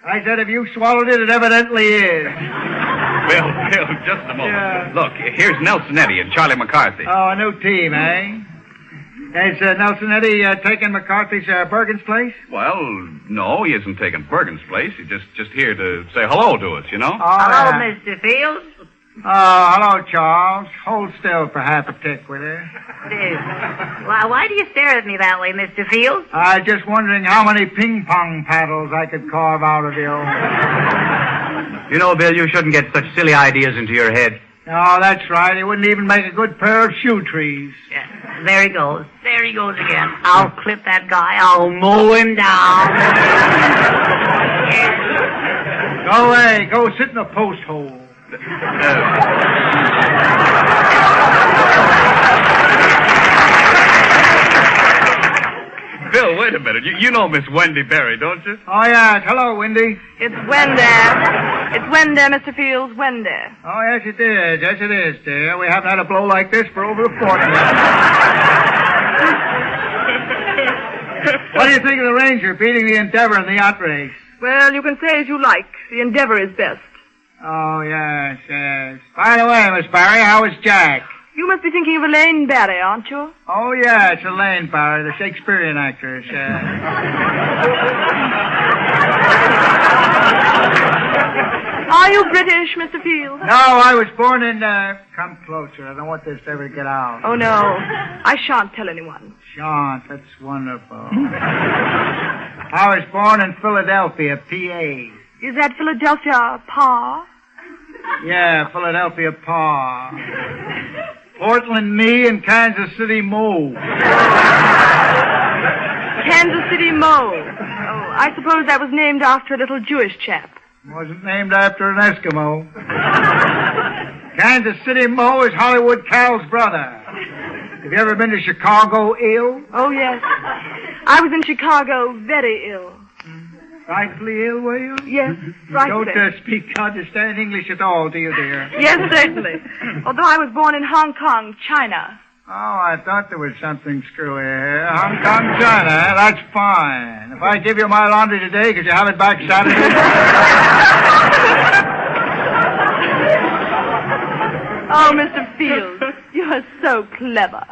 I said, if you swallowed it, it evidently is. Bill, just a moment. Yeah. Look, here's Nelson Eddy and Charlie McCarthy. Oh, a new team, eh? Has Nelson Eddy taken McCarthy's Bergen's place? Well, no, he isn't taking Bergen's place. He's just here to say hello to us, you know? Hello, Mr. Fields. Oh, hello, Charles. Hold still for half a tick, will you? Why do you stare at me that way, Mr. Fields? I was just wondering how many ping-pong paddles I could carve out of you. You know, Bill, you shouldn't get such silly ideas into your head. Oh, that's right. He wouldn't even make a good pair of shoe trees. Yeah. There he goes. There he goes again. I'll clip that guy. I'll mow him down. Go away. Go sit in the post hole. Bill, wait a minute. You know Miss Wendy Berry, don't you? Oh, yes. Hello, Wendy. It's Wendy. It's Wendy, Mr. Fields, Wendy. Oh, yes, it is. Yes, it is, dear. We haven't had a blow like this for over a fortnight. What do you think of the Ranger beating the Endeavor in the yacht race? Well, you can say as you like. The Endeavor is best. Oh, yes, yes. By the way, Miss Barry, how is Jack? You must be thinking of Elaine Barry, aren't you? Oh, yeah, it's Elaine Barry, the Shakespearean actress. Are you British, Mr. Fields? No, I was born in, come closer. I don't want this to ever get out. Oh, no. I shan't tell anyone. Shan't, that's wonderful. I was born in Philadelphia, PA. Is that Philadelphia, Pa? Yeah, Philadelphia, Pa. Portland, me, and Kansas City, Mo. Kansas City, Mo. Oh, I suppose that was named after a little Jewish chap. Wasn't named after an Eskimo. Kansas City, Mo is Hollywood Cal's brother. Have you ever been to Chicago ill? Oh, yes. I was in Chicago very ill. Frightfully ill, were you? Yes, You frightfully. don't understand English at all, do you, dear? Yes, certainly. Although I was born in Hong Kong, China. Oh, I thought there was something screwy here. Hong Kong, China, that's fine. If I give you my laundry today, could you have it back Saturday? Oh, Mr. Fields, you're so clever.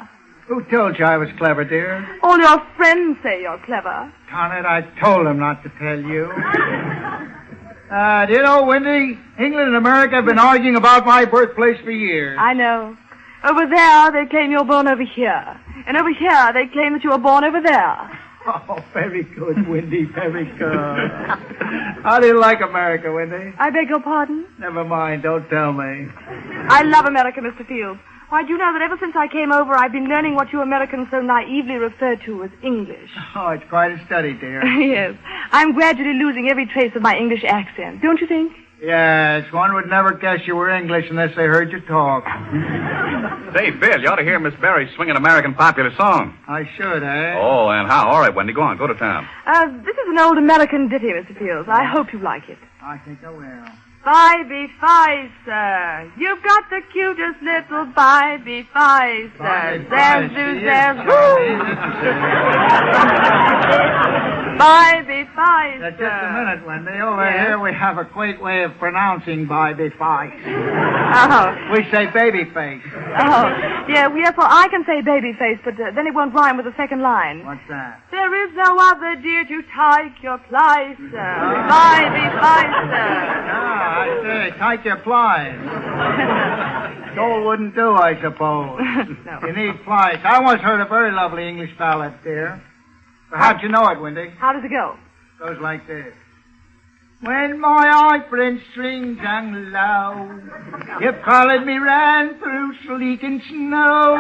Who told you I was clever, dear? All your friends say you're clever. Darn it, I told them not to tell you. Do you know, Wendy, England and America have been arguing about my birthplace for years. I know. Over there, they claim you're born over here. And over here, they claim that you were born over there. Oh, very good, Wendy, very good. How do you like America, Wendy? I beg your pardon? Never mind, don't tell me. I love America, Mr. Fields. Why, do you know that ever since I came over, I've been learning what you Americans so naively refer to as English. Oh, it's quite a study, dear. Yes. I'm gradually losing every trace of my English accent, don't you think? Yes, one would never guess you were English unless they heard you talk. Say, Bill, you ought to hear Miss Berry swing an American popular song. I should, eh? Oh, and how? All right, Wendy, go on. Go to town. This is an old American ditty, Mr. Fields. I hope you like it. I think I will. Bye-be-fi, sir. You've got the cutest little bye-be-fi, sir. There's woo! Bye-be-fi, sir. Just a minute, Wendy. Over here we have a quaint way of pronouncing bye-be-fi. Oh. We say baby face. Oh. Yeah, well, I can say baby face, but then it won't rhyme with the second line. What's that? There is no other dear to take your place, sir. Bye-be-fi, sir. I say, take your plies. Gold wouldn't do, I suppose. No. You need plies. I once heard a very lovely English ballad, dear. How'd you know it, Wendy? How does it go? Goes like this. When my apron strings hung low, you followed me ran through sleet and snow.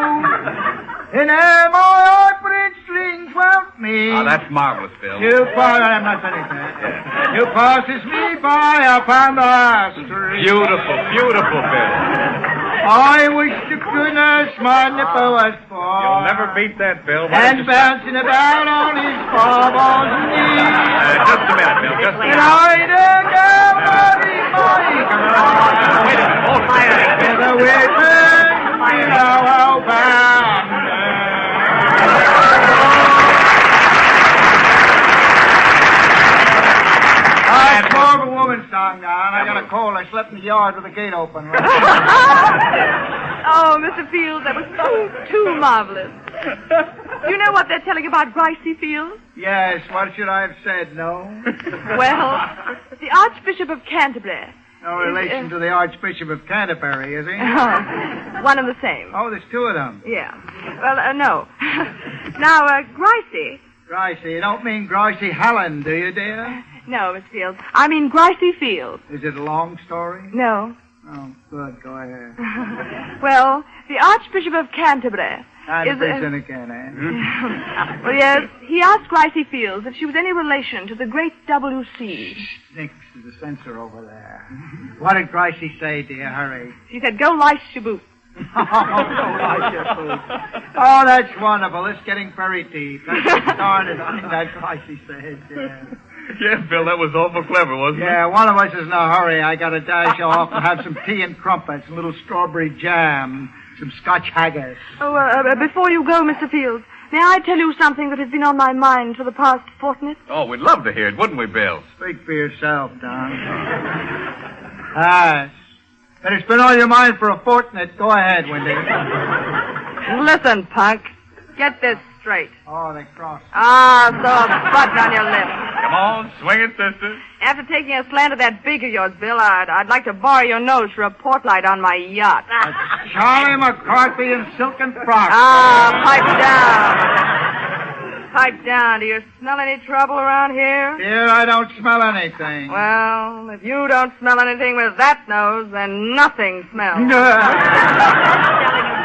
And my apron strings won't me. Oh, that's marvelous, Bill. I'm not finished, man. You passes me by upon the street. Beautiful, beautiful, Bill. I wish to goodness my nipper was full. You'll never beat that, Bill. And bouncing about on his bobbles knees. Just a minute, Bill. Just a minute. And I don't know what he's Wait a minute. Hold fire. with a weapon, you know how bound. It's more of a woman's song now, and I got a cold. I slept in the yard with the gate open. Oh, Mr. Fields, that was too marvelous. You know what they're telling about Gricey Fields? Yes, what should I have said? No? Well, the Archbishop of Canterbury. No relation to the Archbishop of Canterbury, is he? One and the same. Oh, there's two of them. Yeah. Well, no. Now, Gricey. Gricey. You don't mean Gricey Halland, do you, dear? No, Miss Fields. I mean Gricey Fields. Is it a long story? No. Oh, good. Go ahead. Well, the Archbishop of Canterbury. Canterbury's again, eh? Well, yes, he asked Gracie Fields if she was any relation to the great W.C. Nix is the censor over there. What did Gracie say, dear? Hurry. She said, go lice your boots. Oh, that's wonderful. It's getting very deep. Let's get started on that Gracie said. Yeah. Yeah, Bill, that was awful clever, wasn't it? Yeah, one of us is in a hurry. I got to dash off and have some tea and crumpets, a little strawberry jam, some Scotch haggis. Oh, before you go, Mr. Fields, may I tell you something that has been on my mind for the past fortnight? Oh, we'd love to hear it, wouldn't we, Bill? Speak for yourself, Don. But it's been on your mind for a fortnight. Go ahead, Wendy. Listen, punk. Get this straight. Oh, they crossed. So a button on your lip. Come on, swing it, sister. After taking a slant at that beak of yours, Bill, I'd like to borrow your nose for a port light on my yacht. Charlie McCarthy in silken frock. Pipe down. Pipe down. Do you smell any trouble around here? Dear, I don't smell anything. Well, if you don't smell anything with that nose, then nothing smells.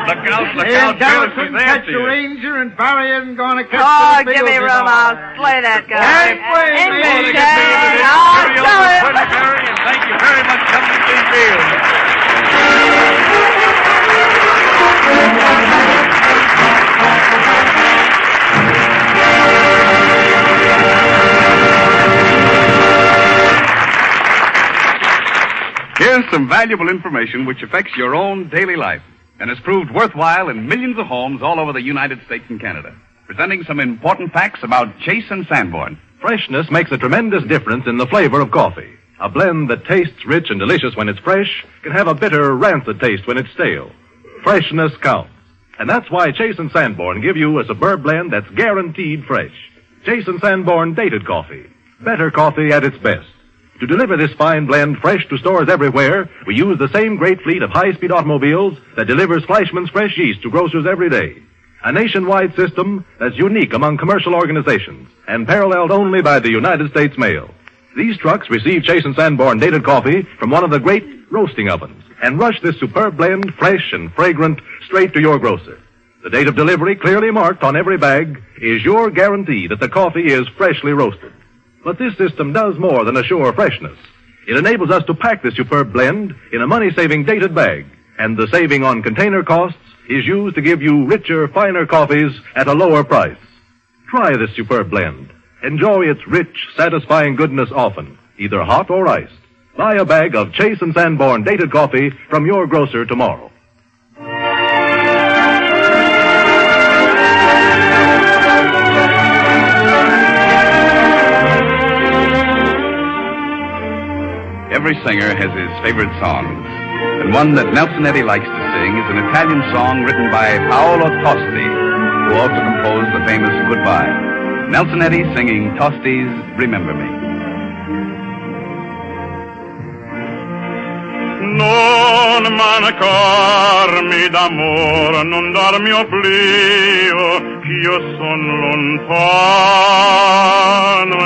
Look out, Dallas couldn't catch the ranger, and Barry isn't going to catch the give me room. I'll slay that guy. English, and thank you very much, W.C. Fields. Here's some valuable information which affects your own daily life and has proved worthwhile in millions of homes all over the United States and Canada. Presenting some important facts about Chase and Sanborn. Freshness makes a tremendous difference in the flavor of coffee. A blend that tastes rich and delicious when it's fresh can have a bitter, rancid taste when it's stale. Freshness counts. And that's why Chase and Sanborn give you a superb blend that's guaranteed fresh. Chase and Sanborn Dated Coffee. Better coffee at its best. To deliver this fine blend fresh to stores everywhere, we use the same great fleet of high-speed automobiles that delivers Fleischmann's fresh yeast to grocers every day. A nationwide system that's unique among commercial organizations and paralleled only by the United States Mail. These trucks receive Chase and Sanborn Dated Coffee from one of the great roasting ovens and rush this superb blend, fresh and fragrant, straight to your grocer. The date of delivery, clearly marked on every bag, is your guarantee that the coffee is freshly roasted. But this system does more than assure freshness. It enables us to pack this superb blend in a money-saving dated bag, and the saving on container costs is used to give you richer, finer coffees at a lower price. Try this superb blend. Enjoy its rich, satisfying goodness often, either hot or iced. Buy a bag of Chase and Sanborn Dated Coffee from your grocer tomorrow. Every singer has his favorite songs, and one that Nelson Eddy likes to sing is an Italian song written by Paolo Tosti, who also composed the famous Goodbye. Nelson Eddy singing Tosti's Remember Me. Non mancarmi d'amore, non darmi oblio, ch'io son lontano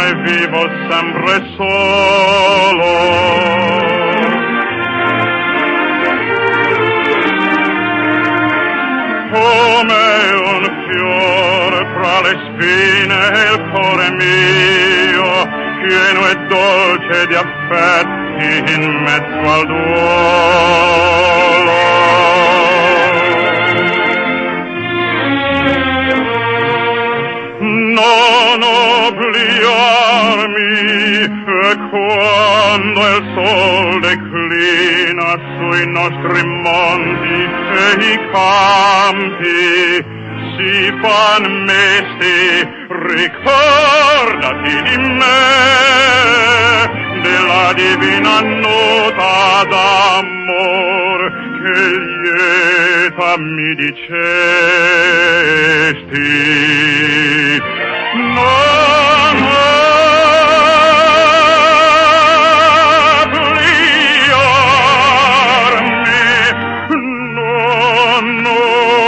e vivo sempre solo. Come un fiore fra le spine e il cuore mio, pieno e dolce di affetti in mezzo al duolo. Non obliarmi quando il sol declina sui nostri monti e i campi si fan mesti, ricordati di me, della divina nota d'amor che lieta mi dicesti. Non obliarmi, non obliarmi,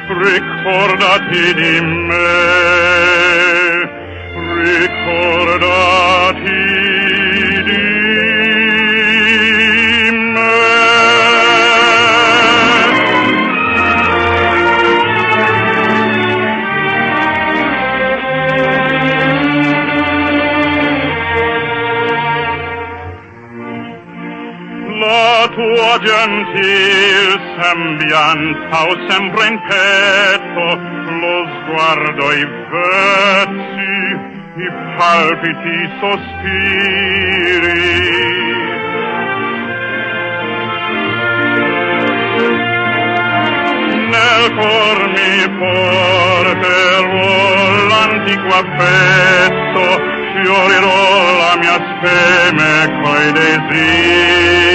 ricordati di me, gentil sembianza ho sempre in petto lo sguardo, i vezzi, i palpiti, i sospiri. Nel cor mi porterò l'antico affetto, fiorirò la mia speme coi desiri.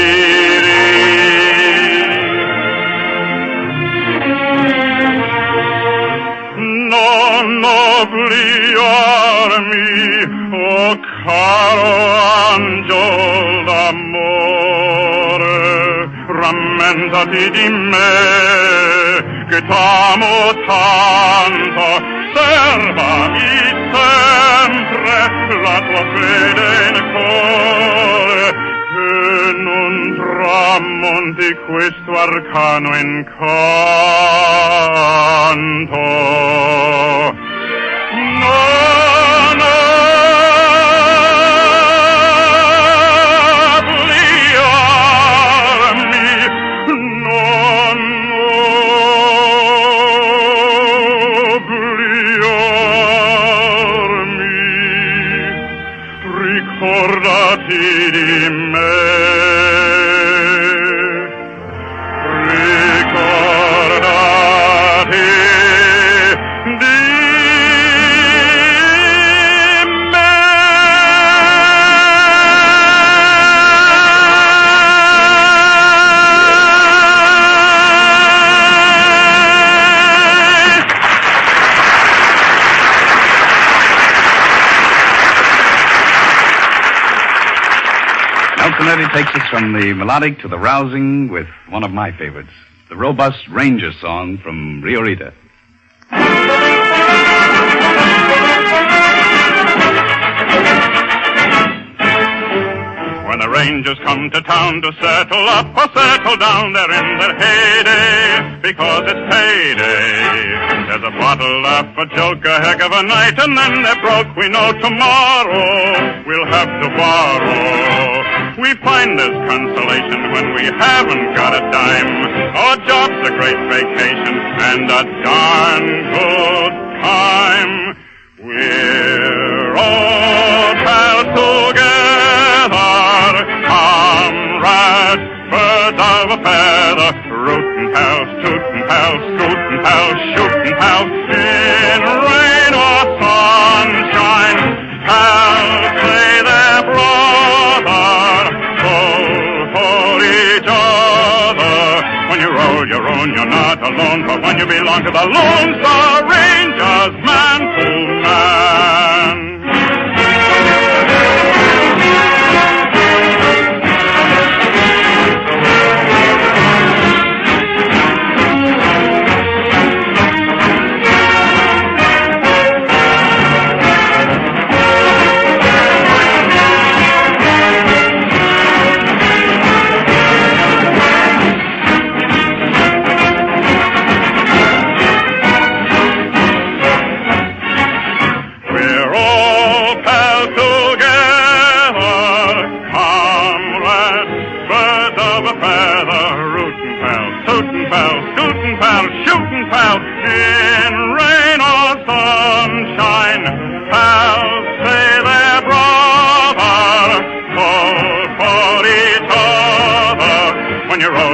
Non obliarmi, oh caro angel d'amore, rammentati di me, che t'amo tanto, servami sempre la tua fede in cuore, che non tramonti questo arcano incanto. Non obliarmi, non obliarmi, ricordati di me. Eddy takes us from the melodic to the rousing with one of my favorites, the robust Ranger song from Rio Rita. When the Rangers come to town to settle up or settle down, they're in their heyday because it's payday. There's a bottle up, a joke, a heck of a night, and then they're broke. We know tomorrow we'll have to borrow. We find this consolation when we haven't got a dime. Our job's a great vacation and a darn good time. We're all pals together, comrades, birds of a feather, rootin' pals, tootin' pals, scootin' pals, shootin' pals, in rain or sunshine, pals say they're brother, soul for each other. When you roll your own, you're not alone, but when you belong to the Lone Star Rangers, man to man.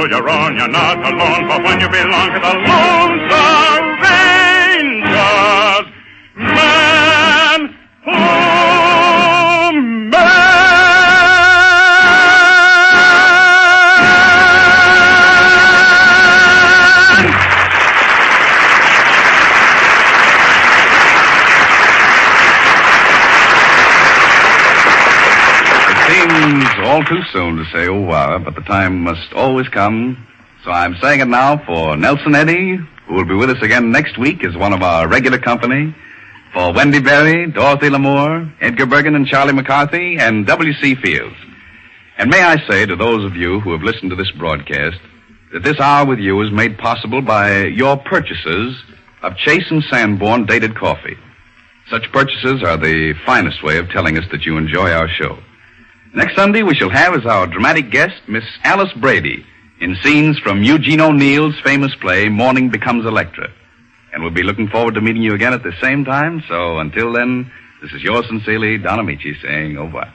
You're on, you're not alone, but when you belong to the Lone Star Rangers, man, oh, man. It seems all too soon to say, oh, wow, but the time must always come. So I'm saying it now for Nelson Eddy, who will be with us again next week as one of our regular company, for Wendy Berry, Dorothy Lamour, Edgar Bergen and Charlie McCarthy, and W.C. Fields. And may I say to those of you who have listened to this broadcast that this hour with you is made possible by your purchases of Chase and Sanborn dated coffee. Such purchases are the finest way of telling us that you enjoy our show. Next Sunday, we shall have as our dramatic guest Miss Alice Brady in scenes from Eugene O'Neill's famous play, Morning Becomes Electra. And we'll be looking forward to meeting you again at the same time. So until then, this is yours sincerely, Don Amici, saying au revoir.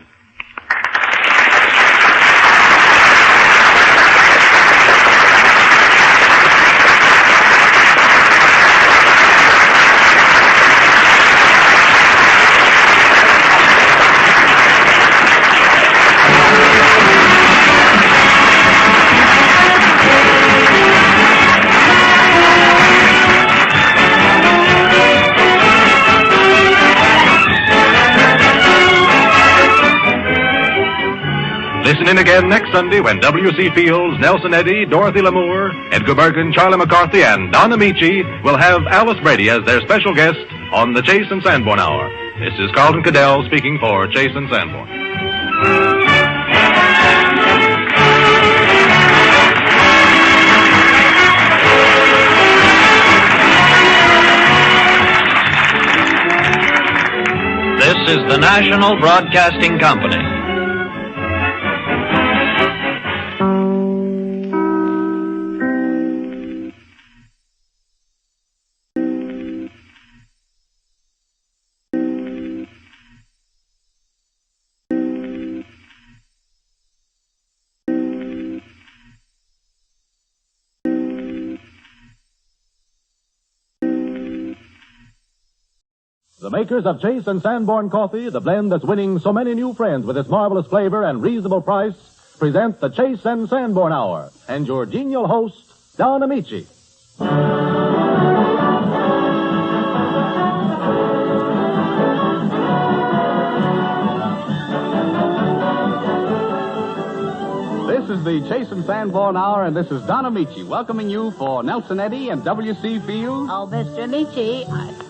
Listen in again next Sunday when W.C. Fields, Nelson Eddy, Dorothy Lamour, Edgar Bergen, Charlie McCarthy, and Don Amici will have Alice Brady as their special guest on the Chase and Sanborn Hour. This is Carlton Cadell speaking for Chase and Sanborn. This is the National Broadcasting Company. The makers of Chase and Sanborn Coffee, the blend that's winning so many new friends with its marvelous flavor and reasonable price, present the Chase and Sanborn Hour and your genial host, Don Amici. This is the Chase and Sanborn Hour, and this is Don Amici welcoming you for Nelson Eddy and W.C. Fields. Oh, Mr. Amici,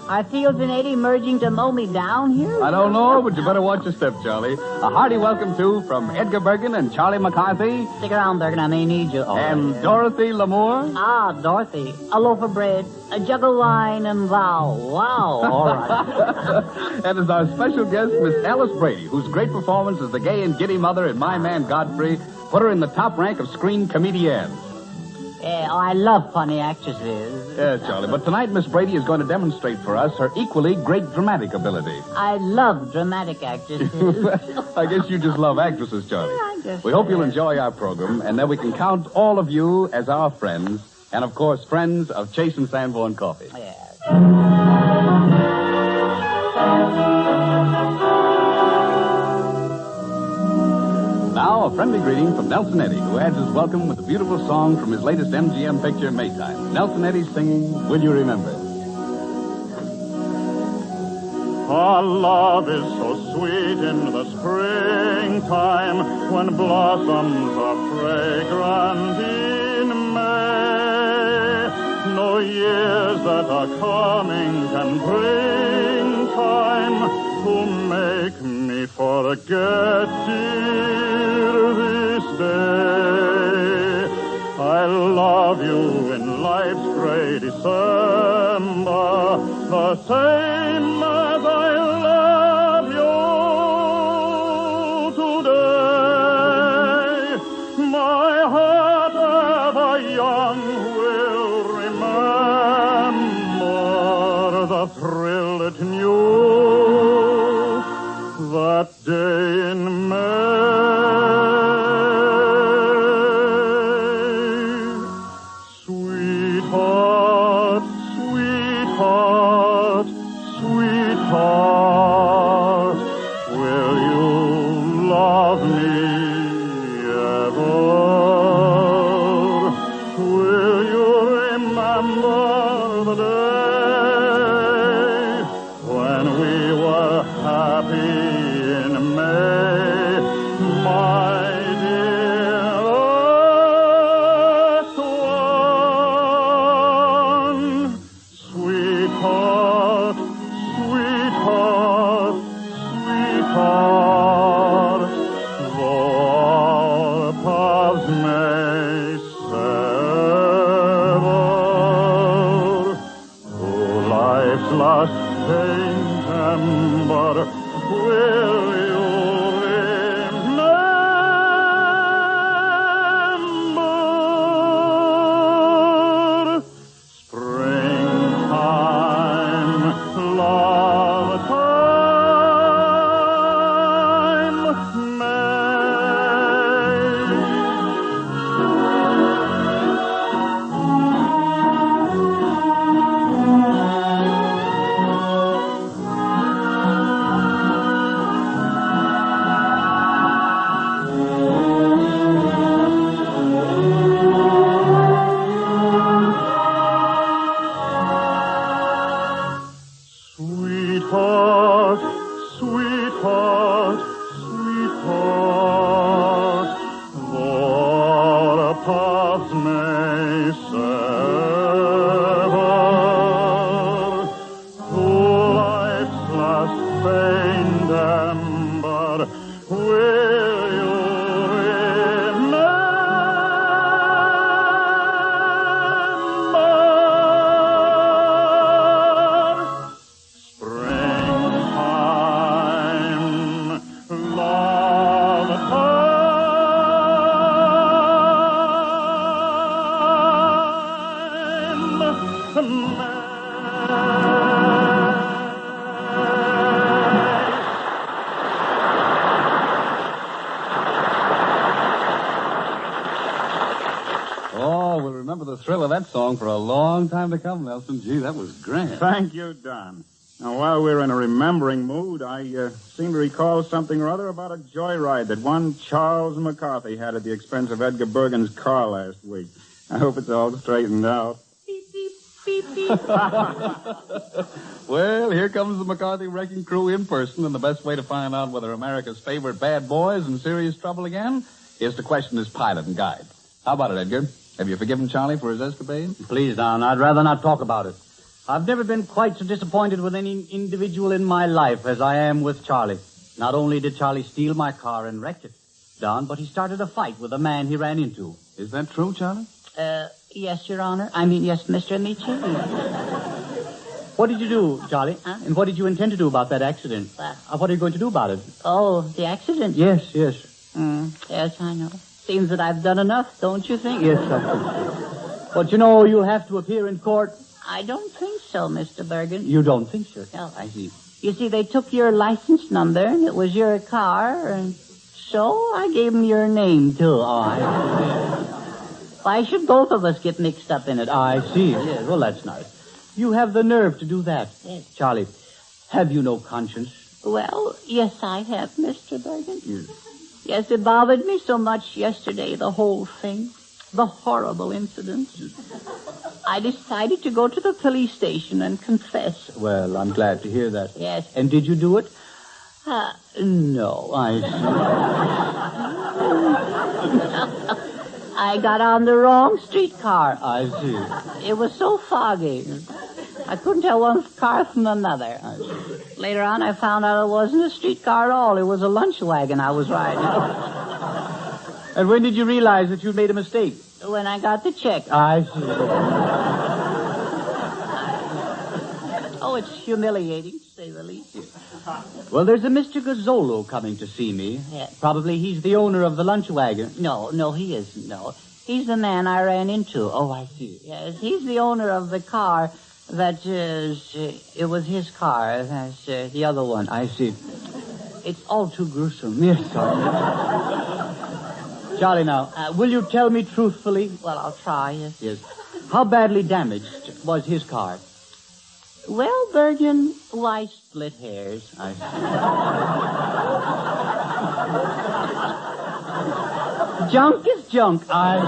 are Fields and Eddy merging to mow me down here? I don't know, but you better watch your step, Charlie. A hearty welcome, too, from Edgar Bergen and Charlie McCarthy. Stick around, Bergen, I may need you. And Dorothy Lamour. Ah, Dorothy. A loaf of bread, a jug of wine, and wow. All right. And as our special guest, Miss Alice Brady, whose great performance as the gay and giddy mother in My Man Godfrey put her in the top rank of screen comedians. I love funny actresses. Yes, Charlie, but tonight Miss Brady is going to demonstrate for us her equally great dramatic ability. I love dramatic actresses. I guess you just love actresses, Charlie. Yeah, I guess we hope you'll enjoy our program, and that we can count all of you as our friends, and of course, friends of Chase and Sanborn Coffee. Now, a friendly greeting from Nelson Eddy, who adds his welcome with a beautiful song from his latest MGM picture, Maytime. Nelson Eddy singing, Will You Remember? Our love is so sweet in the springtime, when blossoms are fragrant in May. No years that are coming can bring time to make me forget, dear, this day. I love you in life's gray December, the same as I love you today. My heart ever young will remember the thrill it knew that day in May. Sweetheart, sweetheart, sweetheart, will you love me ever? Will you remember the day when we were happy? Sweetheart, sweetheart, sweetheart, though our paths may sever, to life's last faint ember, will you thrill of that song for a long time to come, Nelson. Gee, that was grand. Thank you, Don. Now, while we're in a remembering mood, I seem to recall something or other about a joyride that one Charles McCarthy had at the expense of Edgar Bergen's car last week. I hope it's all straightened out. Beep, beep, beep, beep. Well, here comes the McCarthy wrecking crew in person, and the best way to find out whether America's favorite bad boy is in serious trouble again is to question his pilot and guide. How about it, Edgar? Have you forgiven Charlie for his escapade? Please, Don, I'd rather not talk about it. I've never been quite so disappointed with any individual in my life as I am with Charlie. Not only did Charlie steal my car and wreck it, Don, but he started a fight with a man he ran into. Is that true, Charlie? Yes, Your Honor. Yes, Mr. Amici. What did you do, Charlie? Huh? And what did you intend to do about that accident? What are you going to do about it? Oh, the accident? Yes. Yes, I know. Seems that I've done enough, don't you think? Yes, I think. But you know, you'll have to appear in court. I don't think so, Mr. Bergen. You don't think so? No. I see. You see, they took your license number, and it was your car, and so I gave them your name, too. Oh, I see. Why should both of us get mixed up in it? I see. Yes, well, that's nice. You have the nerve to do that. Yes. Charlie, have you no conscience? Well, yes, I have, Mr. Bergen. Yes. Yes, it bothered me so much yesterday, the whole thing. The horrible incident. I decided to go to the police station and confess. Well, I'm glad to hear that. Yes. And did you do it? No. I see. I got on the wrong streetcar. I see. It was so foggy. I couldn't tell one car from another. Later on, I found out it wasn't a streetcar at all. It was a lunch wagon I was riding. And when did you realize that you made a mistake? When I got the check. I see. Oh, it's humiliating, to say the least. Well, there's a Mr. Gazzolo coming to see me. Yes. Probably he's the owner of the lunch wagon. No, he isn't, no. He's the man I ran into. Oh, I see. Yes, he's the owner of the car that it was his car. That's the other one. I see. It's all too gruesome. Yes, sorry. Charlie, now, will you tell me truthfully? Well, I'll try, yes. Yes. How badly damaged was his car? Well, Bergen, why split hairs? I see. Junk is junk. I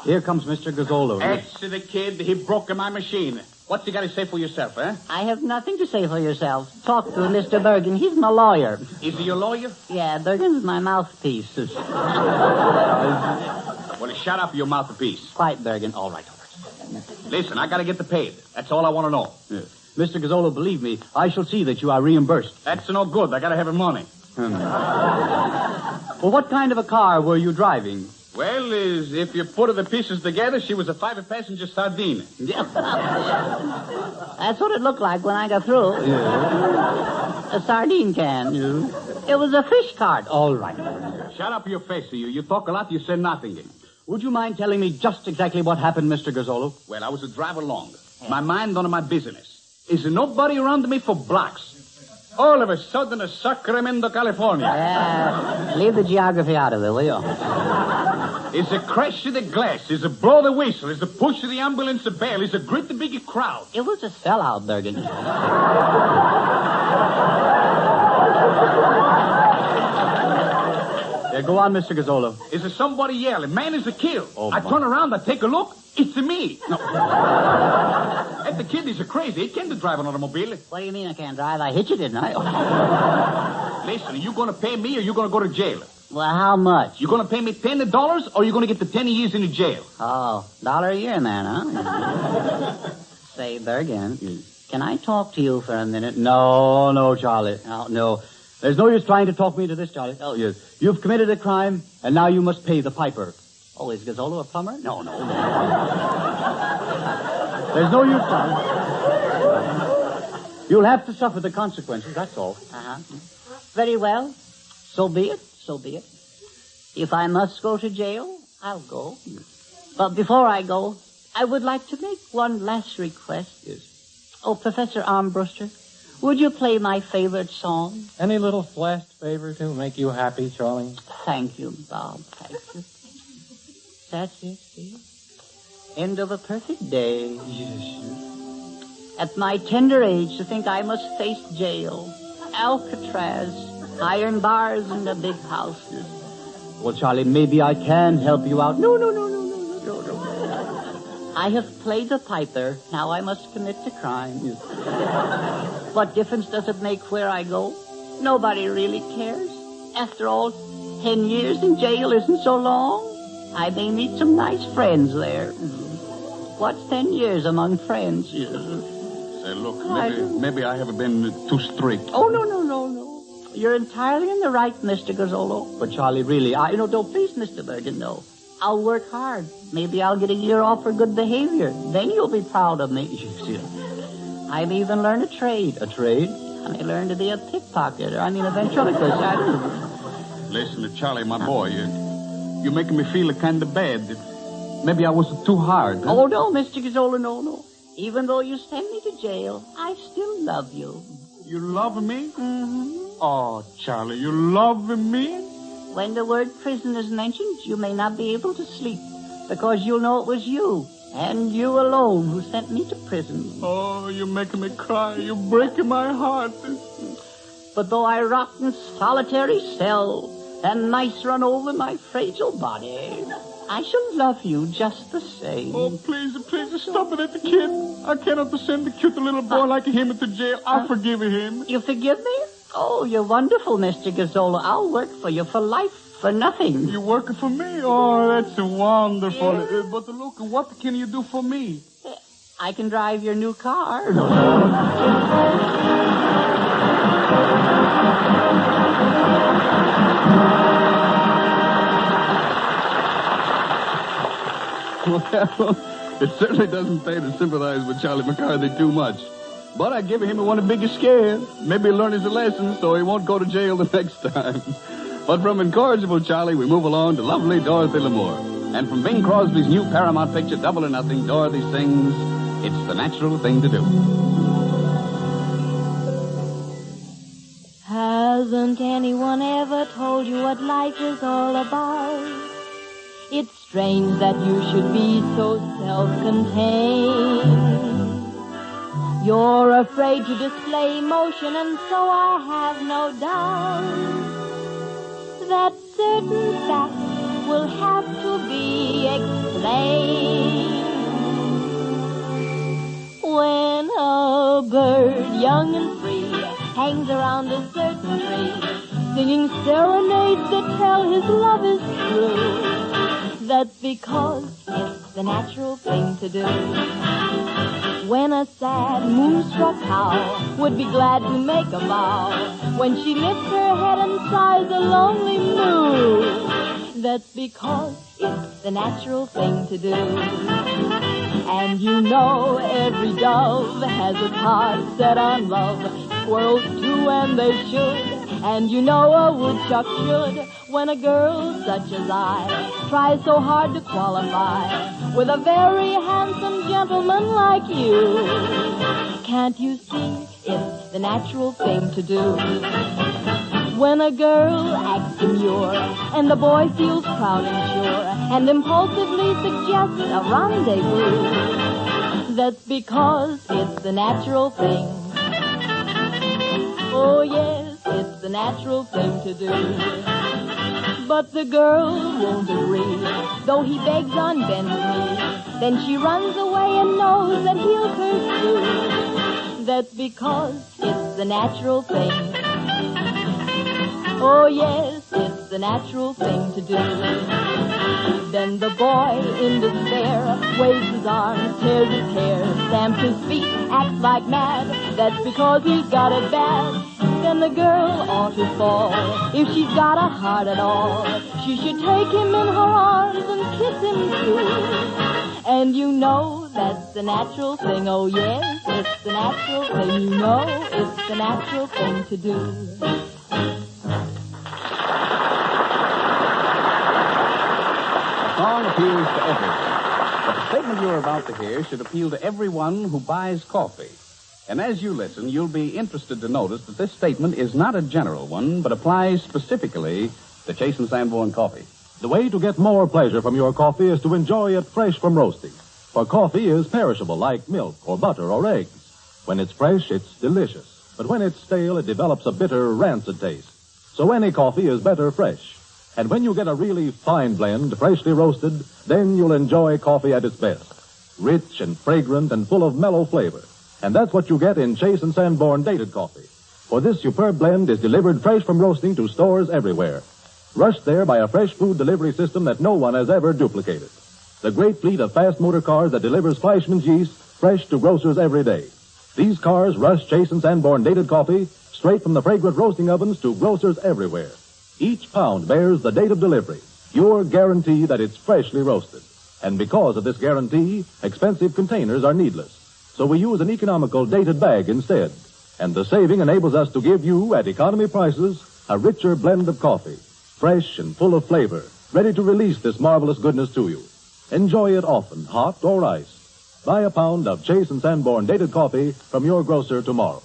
see. Here comes Mr. Gazzolo. That's the kid. He broke my machine. What's you got to say for yourself, eh? I have nothing to say for yourself. Talk to Mr. Bergen. He's my lawyer. Is he your lawyer? Yeah, Bergen's my mouthpiece. Well, shut up, your mouthpiece. Quiet, Bergen. All right. Listen, I got to get the paid. That's all I want to know. Yes. Mr. Gazzolo, believe me, I shall see that you are reimbursed. That's no good. I got to have the money. Well, what kind of a car were you driving? Well, if you put the pieces together, she was a 5-passenger sardine. Yeah. That's what it looked like when I got through. Yeah. A sardine can. Yeah. It was a fish cart. All right. Shut up your face, you. You talk a lot, you say nothing. Would you mind telling me just exactly what happened, Mr. Gazzolo? Well, I was a driver along. My mind on my business. Is nobody around me for blocks. All of a sudden, Sacramento, California. Yeah. Leave the geography out of it, will you? It's a crash of the glass. It's a blow the whistle. It's a push of the ambulance bell. It's a great big crowd. It was a sellout, Bergen. Go on, Mr. Gazzolo. Is there somebody yelling? Man is a kill. Oh, I my. turn around, I take a look. It's me. No. And the kid is crazy. He can't drive an automobile. What do you mean I can't drive? I hit you, didn't I? Listen, are you going to pay me or are you going to go to jail? Well, how much? You going to pay me $10 or you going to get the 10 years in the jail? Oh, $1 a year, man, huh? Say, Bergen, can I talk to you for a minute? No, Charlie. No. There's no use trying to talk me into this, Charlie. Oh, yes. You've committed a crime, and now you must pay the piper. Oh, is Gazzolo a plumber? No. There's no use trying. You'll have to suffer the consequences, that's all. Uh-huh. Very well. So be it. If I must go to jail, I'll go. But before I go, I would like to make one last request. Yes. Oh, Professor Armbruster, would you play my favorite song? Any little last favor to make you happy, Charlie? Thank you, Bob. Thank you. That's it, see? End of a perfect day. Yes. At my tender age, to think I must face jail, Alcatraz, iron bars, and the big houses. Well, Charlie, maybe I can help you out. No. I have played the piper. Now I must commit the crime. Yes. What difference does it make where I go? Nobody really cares. After all, 10 years in jail isn't so long. I may meet some nice friends there. What's 10 years among friends? Say, look, maybe I haven't been too strict. Oh, no. You're entirely in the right, Mr. Gazzolo. But, Charlie, really, Don't please, Mr. Bergen, no. I'll work hard. Maybe I'll get a year off for good behavior. Then you'll be proud of me. I may even learn a trade. A trade? I may learn to be a pickpocket, a ventriloquist. Listen to Charlie, my boy. You're making me feel kind of bad. Maybe I was too hard. Huh? Oh, no, Mr. Gazzolo, no. Even though you send me to jail, I still love you. You love me? Mm-hmm. Oh, Charlie, you love me? When the word prison is mentioned, you may not be able to sleep, because you'll know it was you, and you alone, who sent me to prison. Oh, you're making me cry. You're breaking my heart. But though I rot in solitary cell, and mice run over my fragile body, I shall love you just the same. Oh, please, stop it at the kid. I cannot send the cute little boy like him into jail. I forgive him. You forgive me? Oh, you're wonderful, Mr. Gazzolo. I'll work for you for life, for nothing. You're working for me? Oh, that's wonderful. Yeah. But look, what can you do for me? I can drive your new car. Well, it certainly doesn't pay to sympathize with Charlie McCarthy too much. But I give him one biggest scare. Maybe he'll learn his lesson so he won't go to jail the next time. But from incorrigible Charlie, we move along to lovely Dorothy Lamour. And from Bing Crosby's new Paramount picture, Double or Nothing, Dorothy sings, It's the Natural Thing to Do. Hasn't anyone ever told you what life is all about? It's strange that you should be so self-contained. You're afraid to display emotion, and so I have no doubt that certain facts will have to be explained. When a bird, young and free, hangs around a certain tree, singing serenades that tell his love is true, that's because it's the natural thing to do. When a sad, moonstruck cow would be glad to make a vow, when she lifts her head and sighs a lonely moo, that's because it's the natural thing to do. And you know every dove has its heart set on love, squirrels too, and they should. And you know a woodchuck should, when a girl such as I tries so hard to qualify with a very handsome gentleman like you. Can't you see it's the natural thing to do? When a girl acts demure and the boy feels proud and sure and impulsively suggests a rendezvous, that's because it's the natural thing. Oh yes, it's the natural thing to do. But the girl won't agree, though he begs on bended knee. Then she runs away and knows that he'll pursue. That's because it's the natural thing. Oh yes, it's the natural thing to do. Then the boy, in despair, waves his arms, tears his hair, stamps his feet, acts like mad. That's because he's got it bad. Then the girl ought to fall. If she's got a heart at all, she should take him in her arms and kiss him too. And you know that's the natural thing. Oh yes, it's the natural thing. You know it's the natural thing to do. The song appeals to everyone, but the statement you're about to hear should appeal to everyone who buys coffee. And as you listen, you'll be interested to notice that this statement is not a general one, but applies specifically to Chase and Sanborn coffee. The way to get more pleasure from your coffee is to enjoy it fresh from roasting. For coffee is perishable like milk or butter or eggs. When it's fresh, it's delicious. But when it's stale, it develops a bitter, rancid taste. So any coffee is better fresh. And when you get a really fine blend, freshly roasted, then you'll enjoy coffee at its best. Rich and fragrant and full of mellow flavor. And that's what you get in Chase and Sanborn Dated Coffee. For this superb blend is delivered fresh from roasting to stores everywhere. Rushed there by a fresh food delivery system that no one has ever duplicated. The great fleet of fast motor cars that delivers Fleischmann's yeast fresh to grocers every day. These cars rush Chase and Sanborn Dated Coffee straight from the fragrant roasting ovens to grocers everywhere. Each pound bears the date of delivery, your guarantee that it's freshly roasted. And because of this guarantee, expensive containers are needless. So we use an economical dated bag instead. And the saving enables us to give you, at economy prices, a richer blend of coffee. Fresh and full of flavor, ready to release this marvelous goodness to you. Enjoy it often, hot or iced. Buy a pound of Chase and Sanborn Dated Coffee from your grocer tomorrow.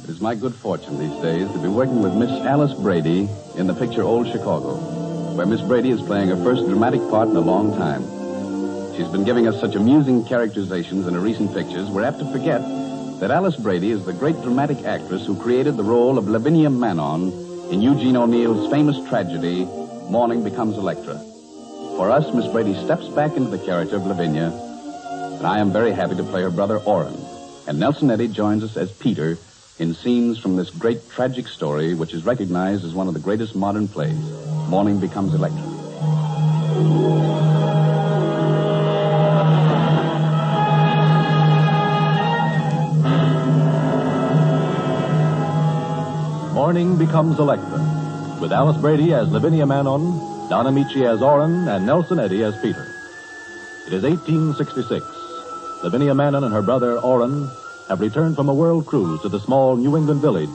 It is my good fortune these days to be working with Miss Alice Brady in the picture Old Chicago, where Miss Brady is playing her first dramatic part in a long time. She's been giving us such amusing characterizations in her recent pictures, we're apt to forget that Alice Brady is the great dramatic actress who created the role of Lavinia Manon in Eugene O'Neill's famous tragedy, Morning Becomes Electra. For us, Miss Brady steps back into the character of Lavinia, and I am very happy to play her brother Orrin. And Nelson Eddy joins us as Peter in scenes from this great tragic story, which is recognized as one of the greatest modern plays, Morning Becomes Electra. Morning Becomes Electra, with Alice Brady as Lavinia Manon, Don Amici as Orrin, and Nelson Eddy as Peter. It is 1866. Lavinia Manon and her brother Orrin have returned from a world cruise to the small New England village,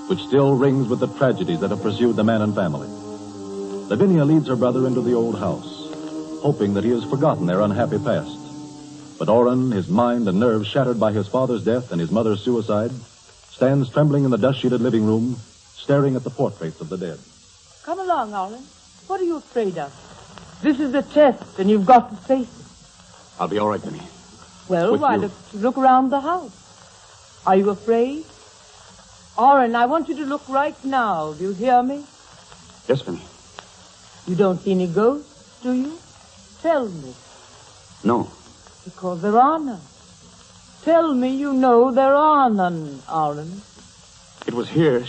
which still rings with the tragedies that have pursued the Manon family. Lavinia leads her brother into the old house, hoping that he has forgotten their unhappy past. But Orrin, his mind and nerves shattered by his father's death and his mother's suicide, stands trembling in the dust-sheeted living room, staring at the portraits of the dead. Come along, Orrin. What are you afraid of? This is a test, and you've got to face it. I'll be all right, Penny. Well, With why you. look around the house? Are you afraid? Orrin, I want you to look right now. Do you hear me? Yes, Penny. You don't see any ghosts, do you? Tell me. No. Because there are none. Tell me you know there are none, Orrin. It was here,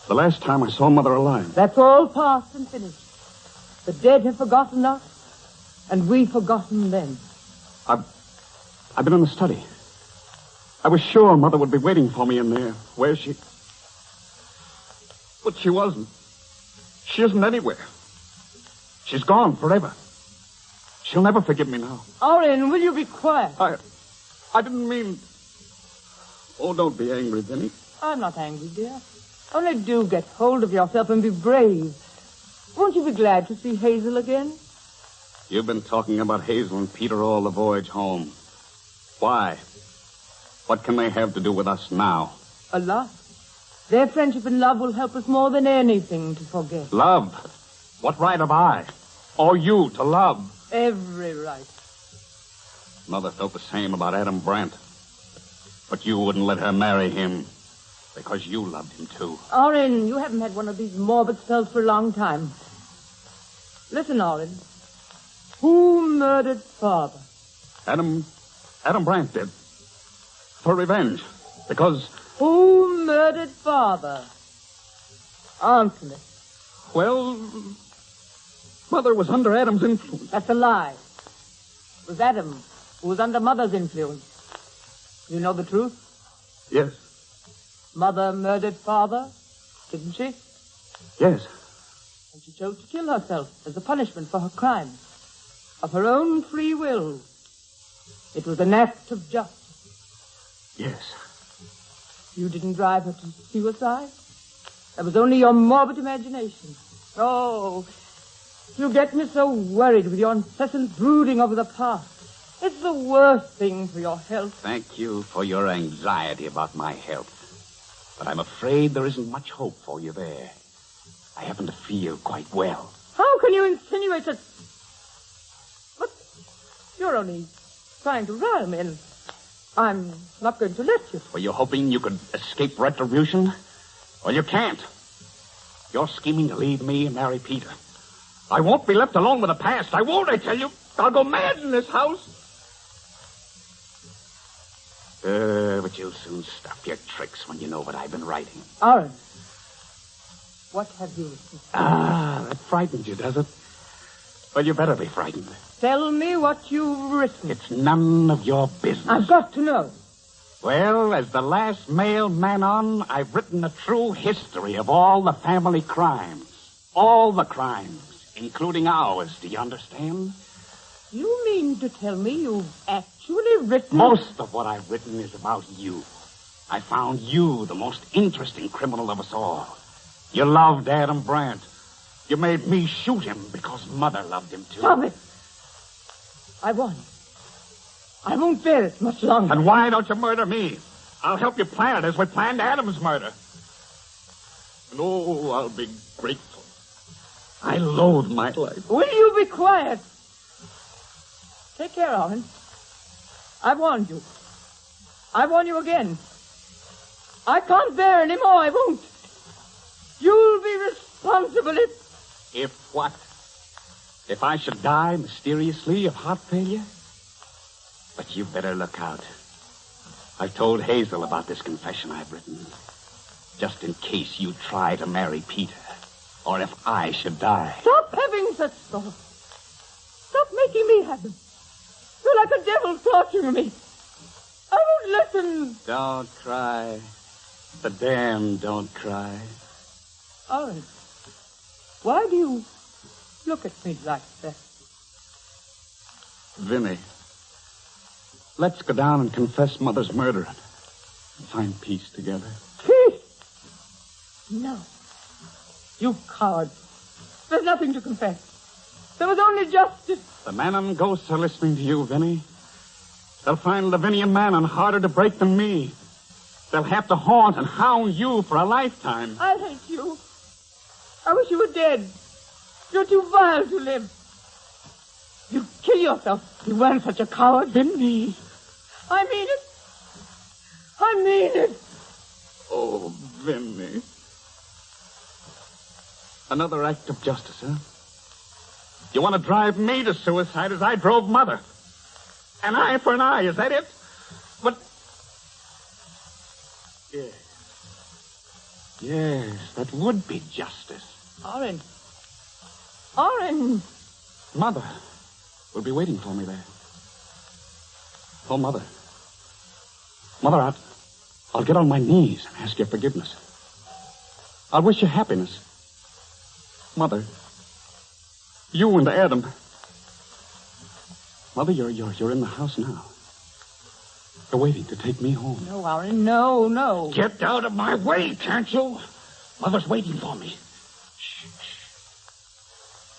the last time I saw Mother alive. That's all past and finished. The dead have forgotten us, and we've forgotten them. I've been in the study. I was sure Mother would be waiting for me in there, where she... But she wasn't. She isn't anywhere. She's gone forever. She'll never forgive me now. Orrin, will you be quiet? I didn't mean... Oh, don't be angry, Vinny. I'm not angry, dear. Only do get hold of yourself and be brave. Won't you be glad to see Hazel again? You've been talking about Hazel and Peter all the voyage home. Why? What can they have to do with us now? A lot. Their friendship and love will help us more than anything to forget. Love? What right have I? or you to love. Every right. Mother felt the same about Adam Brandt. But you wouldn't let her marry him because you loved him too. Orrin, you haven't had one of these morbid spells for a long time. Listen, Orrin. Who murdered Father? Adam Brandt did. For revenge. Because... Who murdered Father? Answer me. Well, Mother was under Adam's influence. That's a lie. It was Adam who was under Mother's influence. You know the truth? Yes. Mother murdered Father, didn't she? Yes. And she chose to kill herself as a punishment for her crime. Of her own free will. It was an act of justice. Yes. You didn't drive her to suicide? That was only your morbid imagination. Oh, you get me so worried with your incessant brooding over the past. It's the worst thing for your health. Thank you for your anxiety about my health. But I'm afraid there isn't much hope for you there. I happen to feel quite well. How can you insinuate that... But you're only trying to rile me, and I'm not going to let you. Were you hoping you could escape retribution? Well, you can't. You're scheming to leave me and marry Peter. I won't be left alone with the past. I won't, I tell you. I'll go mad in this house. But you'll soon stop your tricks when you know what I've been writing. Orrin, what have you written? Ah, that frightens you, does it? Well, you better be frightened. Tell me what you've written. It's none of your business. I've got to know. Well, as the last male man on, I've written a true history of all the family crimes. All the crimes, including ours. Do you understand? You mean to tell me you've actually written... Most of what I've written is about you. I found you the most interesting criminal of us all. You loved Adam Brandt. You made me shoot him because Mother loved him, too. Stop it. I won't bear it much longer. And why don't you murder me? I'll help you plan it as we planned Adam's murder. And oh, I'll be grateful. I loathe my life. Will you be quiet? Take care, Orrin. I've warned you. I warn you again. I can't bear any more. I won't. You'll be responsible If what? If I should die mysteriously of heart failure? But you better look out. I've told Hazel about this confession I've written. Just in case you try to marry Peter. Or if I should die. Stop having such thoughts. Stop making me have them. You're like a devil torturing me. I won't listen. Don't cry. The damned don't cry. Orrin, why do you look at me like that? Vinny, let's go down and confess Mother's murder and find peace together. Peace? No. You coward. There's nothing to confess. There was only justice. The Manon ghosts are listening to you, Vinny. They'll find Lavinian Manon harder to break than me. They'll have to haunt and hound you for a lifetime. I hate you. I wish you were dead. You're too vile to live. You'd kill yourself if you weren't such a coward. Vinny. I mean it. I mean it. Oh, Vinny. Another act of justice, huh? You want to drive me to suicide as I drove Mother. An eye for an eye, is that it? But... Yes, that would be justice. Orrin. Orrin. Mother will be waiting for me there. Oh, Mother. Mother, I'll get on my knees and ask your forgiveness. I'll wish you happiness. Mother, you and Adam. Mother, you're in the house now. You're waiting to take me home. No, Orrin, no. Get out of my way, can't you? Mother's waiting for me. Shh.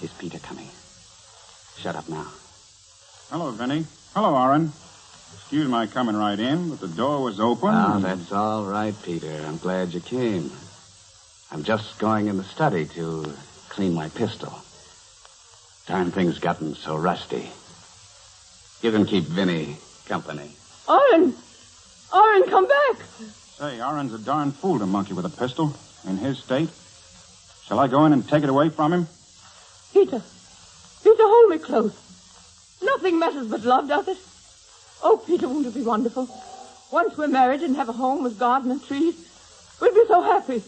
Is Peter coming? Shut up now. Hello, Vinny. Hello, Orrin. Excuse my coming right in, but the door was open. Oh, that's all right, Peter. I'm glad you came. I'm just going in the study to clean my pistol. Darn thing's gotten so rusty. You can keep Vinny company. Oren, come back. Say, Aaron's a darn fool to monkey with a pistol in his state. Shall I go in and take it away from him? Peter, hold me close. Nothing matters but love, does it? Oh, Peter, won't it be wonderful? Once we're married and have a home with garden and trees, we'll be so happy.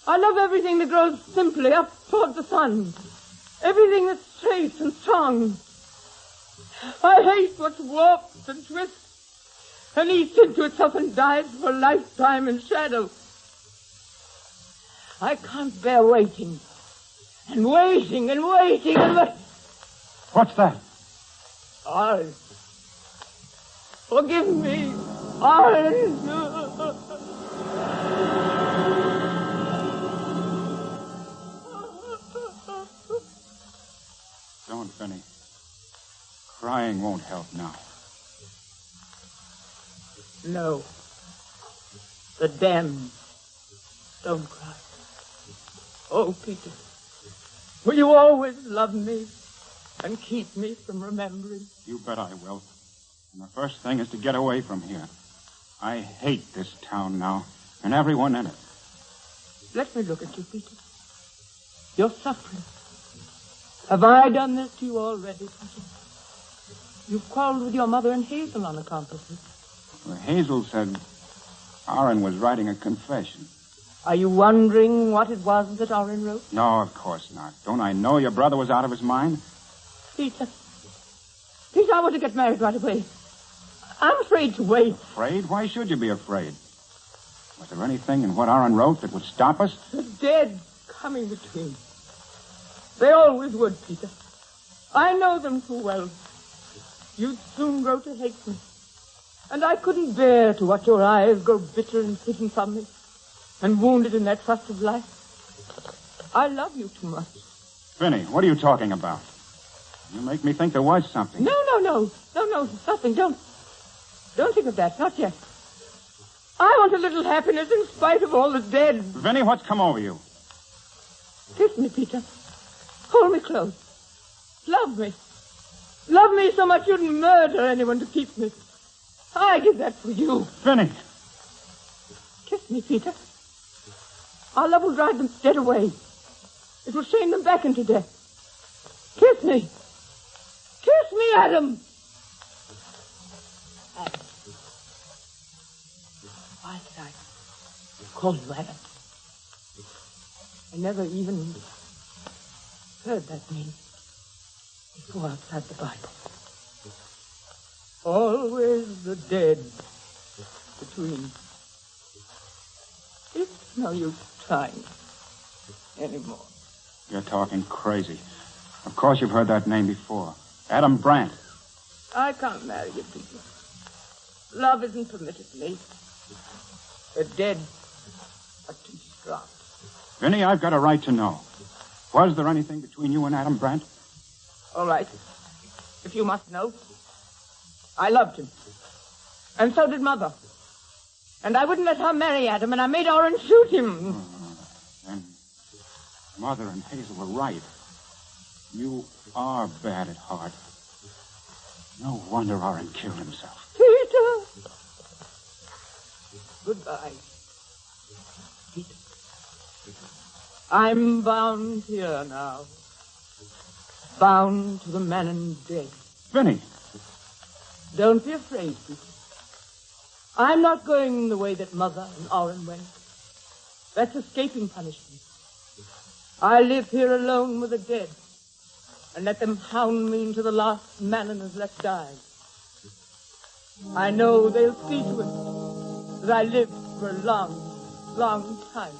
I love everything that grows simply up toward the sun. Everything that's straight and strong. I hate what's warped and twists and eats into itself and dies for a lifetime in shadow. I can't bear waiting. And waiting and waiting and waiting. What's that? Arlen. Forgive me, Arlen. Don't, Vinny. Crying won't help now. No. The damned don't cry. Oh, Peter, will you always love me and keep me from remembering? You bet I will. And the first thing is to get away from here. I hate this town now, and everyone in it. Let me look at you, Peter. You're suffering. Have I done this to you already, Peter? You've quarreled with your mother and Hazel on account of this. Well, Hazel said Aaron was writing a confession. Are you wondering what it was that Aaron wrote? No, of course not. Don't I know your brother was out of his mind? Peter, I want to get married right away. I'm afraid to wait. Afraid? Why should you be afraid? Was there anything in what Aaron wrote that would stop us? The dead coming between. They always would, Peter. I know them too well. You'd soon grow to hate me. And I couldn't bear to watch your eyes grow bitter and hidden from me and wounded in that trust of life. I love you too much. Vinny, what are you talking about? You make me think there was something. No, nothing. Don't think of that, not yet. I want a little happiness in spite of all the dead. Vinny, what's come over you? Kiss me, Peter. Hold me close. Love me. Love me so much you'd murder anyone to keep me. I did that for you. Vinny. Kiss me, Peter. Our love will drive them dead away. It will shame them back into death. Kiss me. Kiss me, Adam. Adam. Why did I call you Adam? I never even heard that name before outside the Bible. Always the dead between. It's no use trying anymore. You're talking crazy. Of course you've heard that name before. Adam Brandt. I can't marry you, Peter. Love isn't permitted me. The dead are too strong. Vinny, I've got a right to know. Was there anything between you and Adam Brandt? All right. If you must know. I loved him. And so did Mother. And I wouldn't let her marry Adam, and I made Oren shoot him. Then Mother and Hazel were right. You are bad at heart. No wonder Oren killed himself. Peter! Goodbye. Peter. I'm bound here now. Bound to the man and dead. Vinny! Don't be afraid, Peter. I'm not going the way that Mother and Oren went. That's escaping punishment. I live here alone with the dead and let them hound me into the last man and has left die. I know they'll see to it that I lived for a long, long time.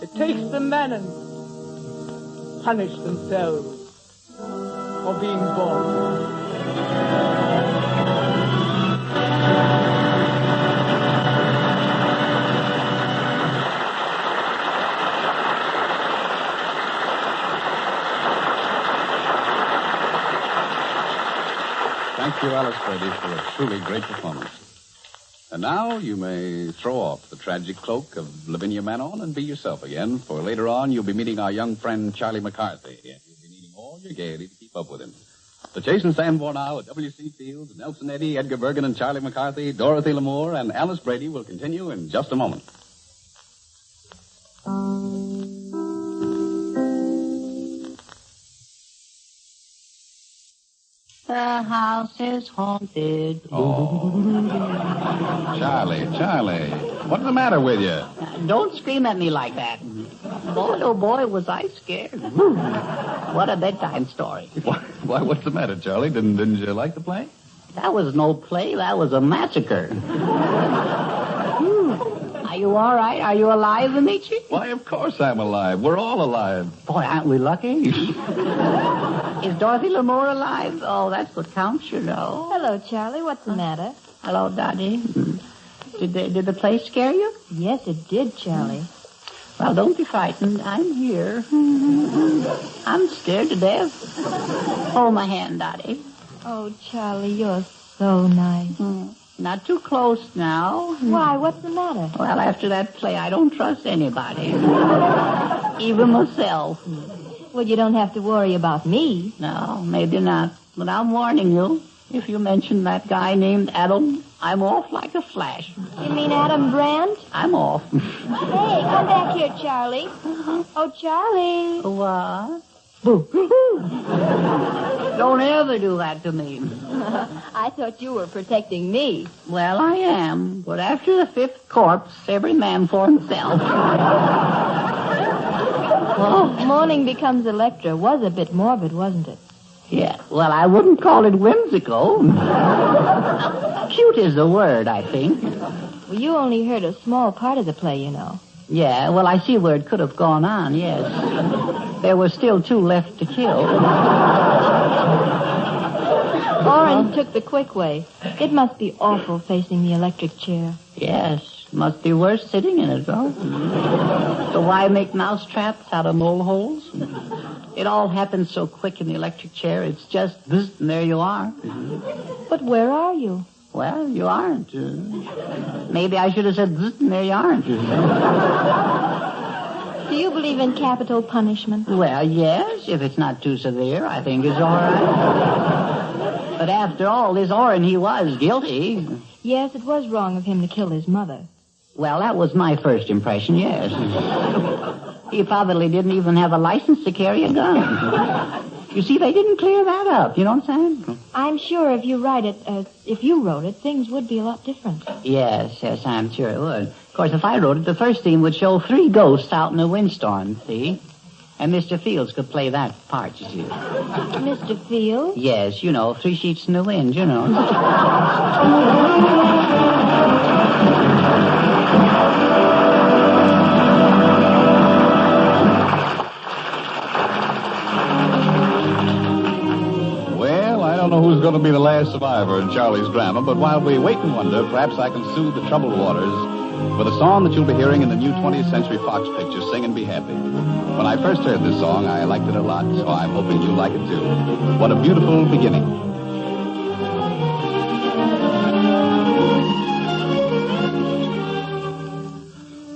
It takes the Manon to punish themselves for being born. Thank you, Alice Brady, for a truly great performance. And now you may throw off the tragic cloak of Lavinia Manon and be yourself again, for later on you'll be meeting our young friend Charlie McCarthy. You'll be needing all your gaiety to keep up with him. The Chase and Sanborn Hour with W.C. Fields, Nelson Eddy, Edgar Bergen, and Charlie McCarthy, Dorothy Lamour, and Alice Brady will continue in just a moment. The house is haunted. Charlie, what's the matter with you? Don't scream at me like that. Boy, oh boy, was I scared. What a bedtime story. Why, what's the matter, Charlie? Didn't you like the play? That was no play. That was a massacre. Are you all right? Are you alive, Amici? Why, of course I'm alive. We're all alive. Boy, aren't we lucky? Is Dorothy Lamour alive? Oh, that's what counts, you know. Hello, Charlie. What's the matter? Hello, Dottie. Did the play scare you? Yes, it did, Charlie. Well, don't be frightened. I'm here. I'm scared to death. Hold my hand, Dottie. Oh, Charlie, you're so nice. Not too close now. Why? What's the matter? Well, after that play, I don't trust anybody. Even myself. Well, you don't have to worry about me. No, maybe not. But I'm warning you. If you mention that guy named Adam, I'm off like a flash. You mean Adam Brandt? I'm off. Hey, come back here, Charlie. Oh, Charlie. What? Boo. Don't ever do that to me. I thought you were protecting me. Well, I am. But after the fifth corpse, every man for himself. Oh, Morning Becomes Electra was a bit morbid, wasn't it? Yeah, well, I wouldn't call it whimsical. Cute is the word, I think. Well, you only heard a small part of the play, you know. Yeah, well, I see where it could have gone on, yes. There were still 2 left to kill. Orange took the quick way. It must be awful facing the electric chair. Yes, must be worse sitting in it, though. So why make mousetraps out of mole holes? It all happens so quick in the electric chair, it's just this, and there you are. But where are you? Well, you aren't. Maybe I should have said this, and there you aren't. Do you believe in capital punishment? Well, yes, if it's not too severe, I think it's all right. But after all, this Oren, he was guilty. Yes, it was wrong of him to kill his mother. Well, that was my first impression, yes. He probably didn't even have a license to carry a gun. You see, they didn't clear that up. You know what I'm saying? I'm sure if you wrote it, things would be a lot different. Yes, I'm sure it would. Of course, if I wrote it, the first scene would show 3 ghosts out in a windstorm, see? And Mr. Fields could play that part, you see. Mr. Fields? Yes, you know, 3 sheets in the wind, you know. I don't know who's going to be the last survivor in Charlie's drama, but while we wait and wonder, perhaps I can soothe the troubled waters with a song that you'll be hearing in the new 20th Century Fox picture, Sing and Be Happy. When I first heard this song, I liked it a lot, so I'm hoping you'll like it too. What a beautiful beginning.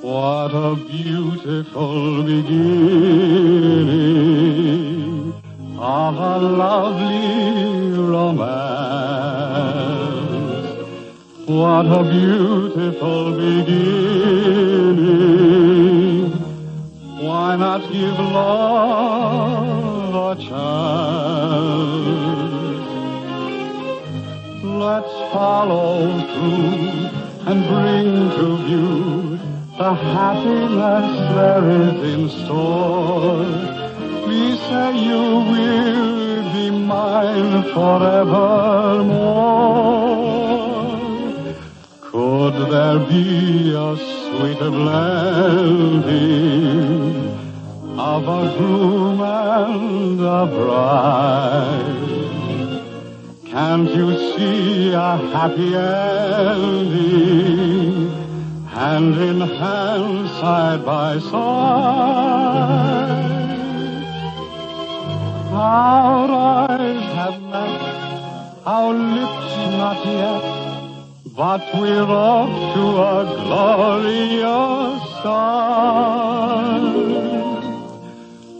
What a beautiful beginning of a lovely romance. What a beautiful beginning. Why not give love a chance? Let's follow through and bring to view the happiness there is in store. Please say you will be mine forevermore. Could there be a sweeter blending of a groom and a bride? Can't you see a happy ending, hand in hand, side by side? Our eyes have met, our lips not yet, but we're off to a glorious start.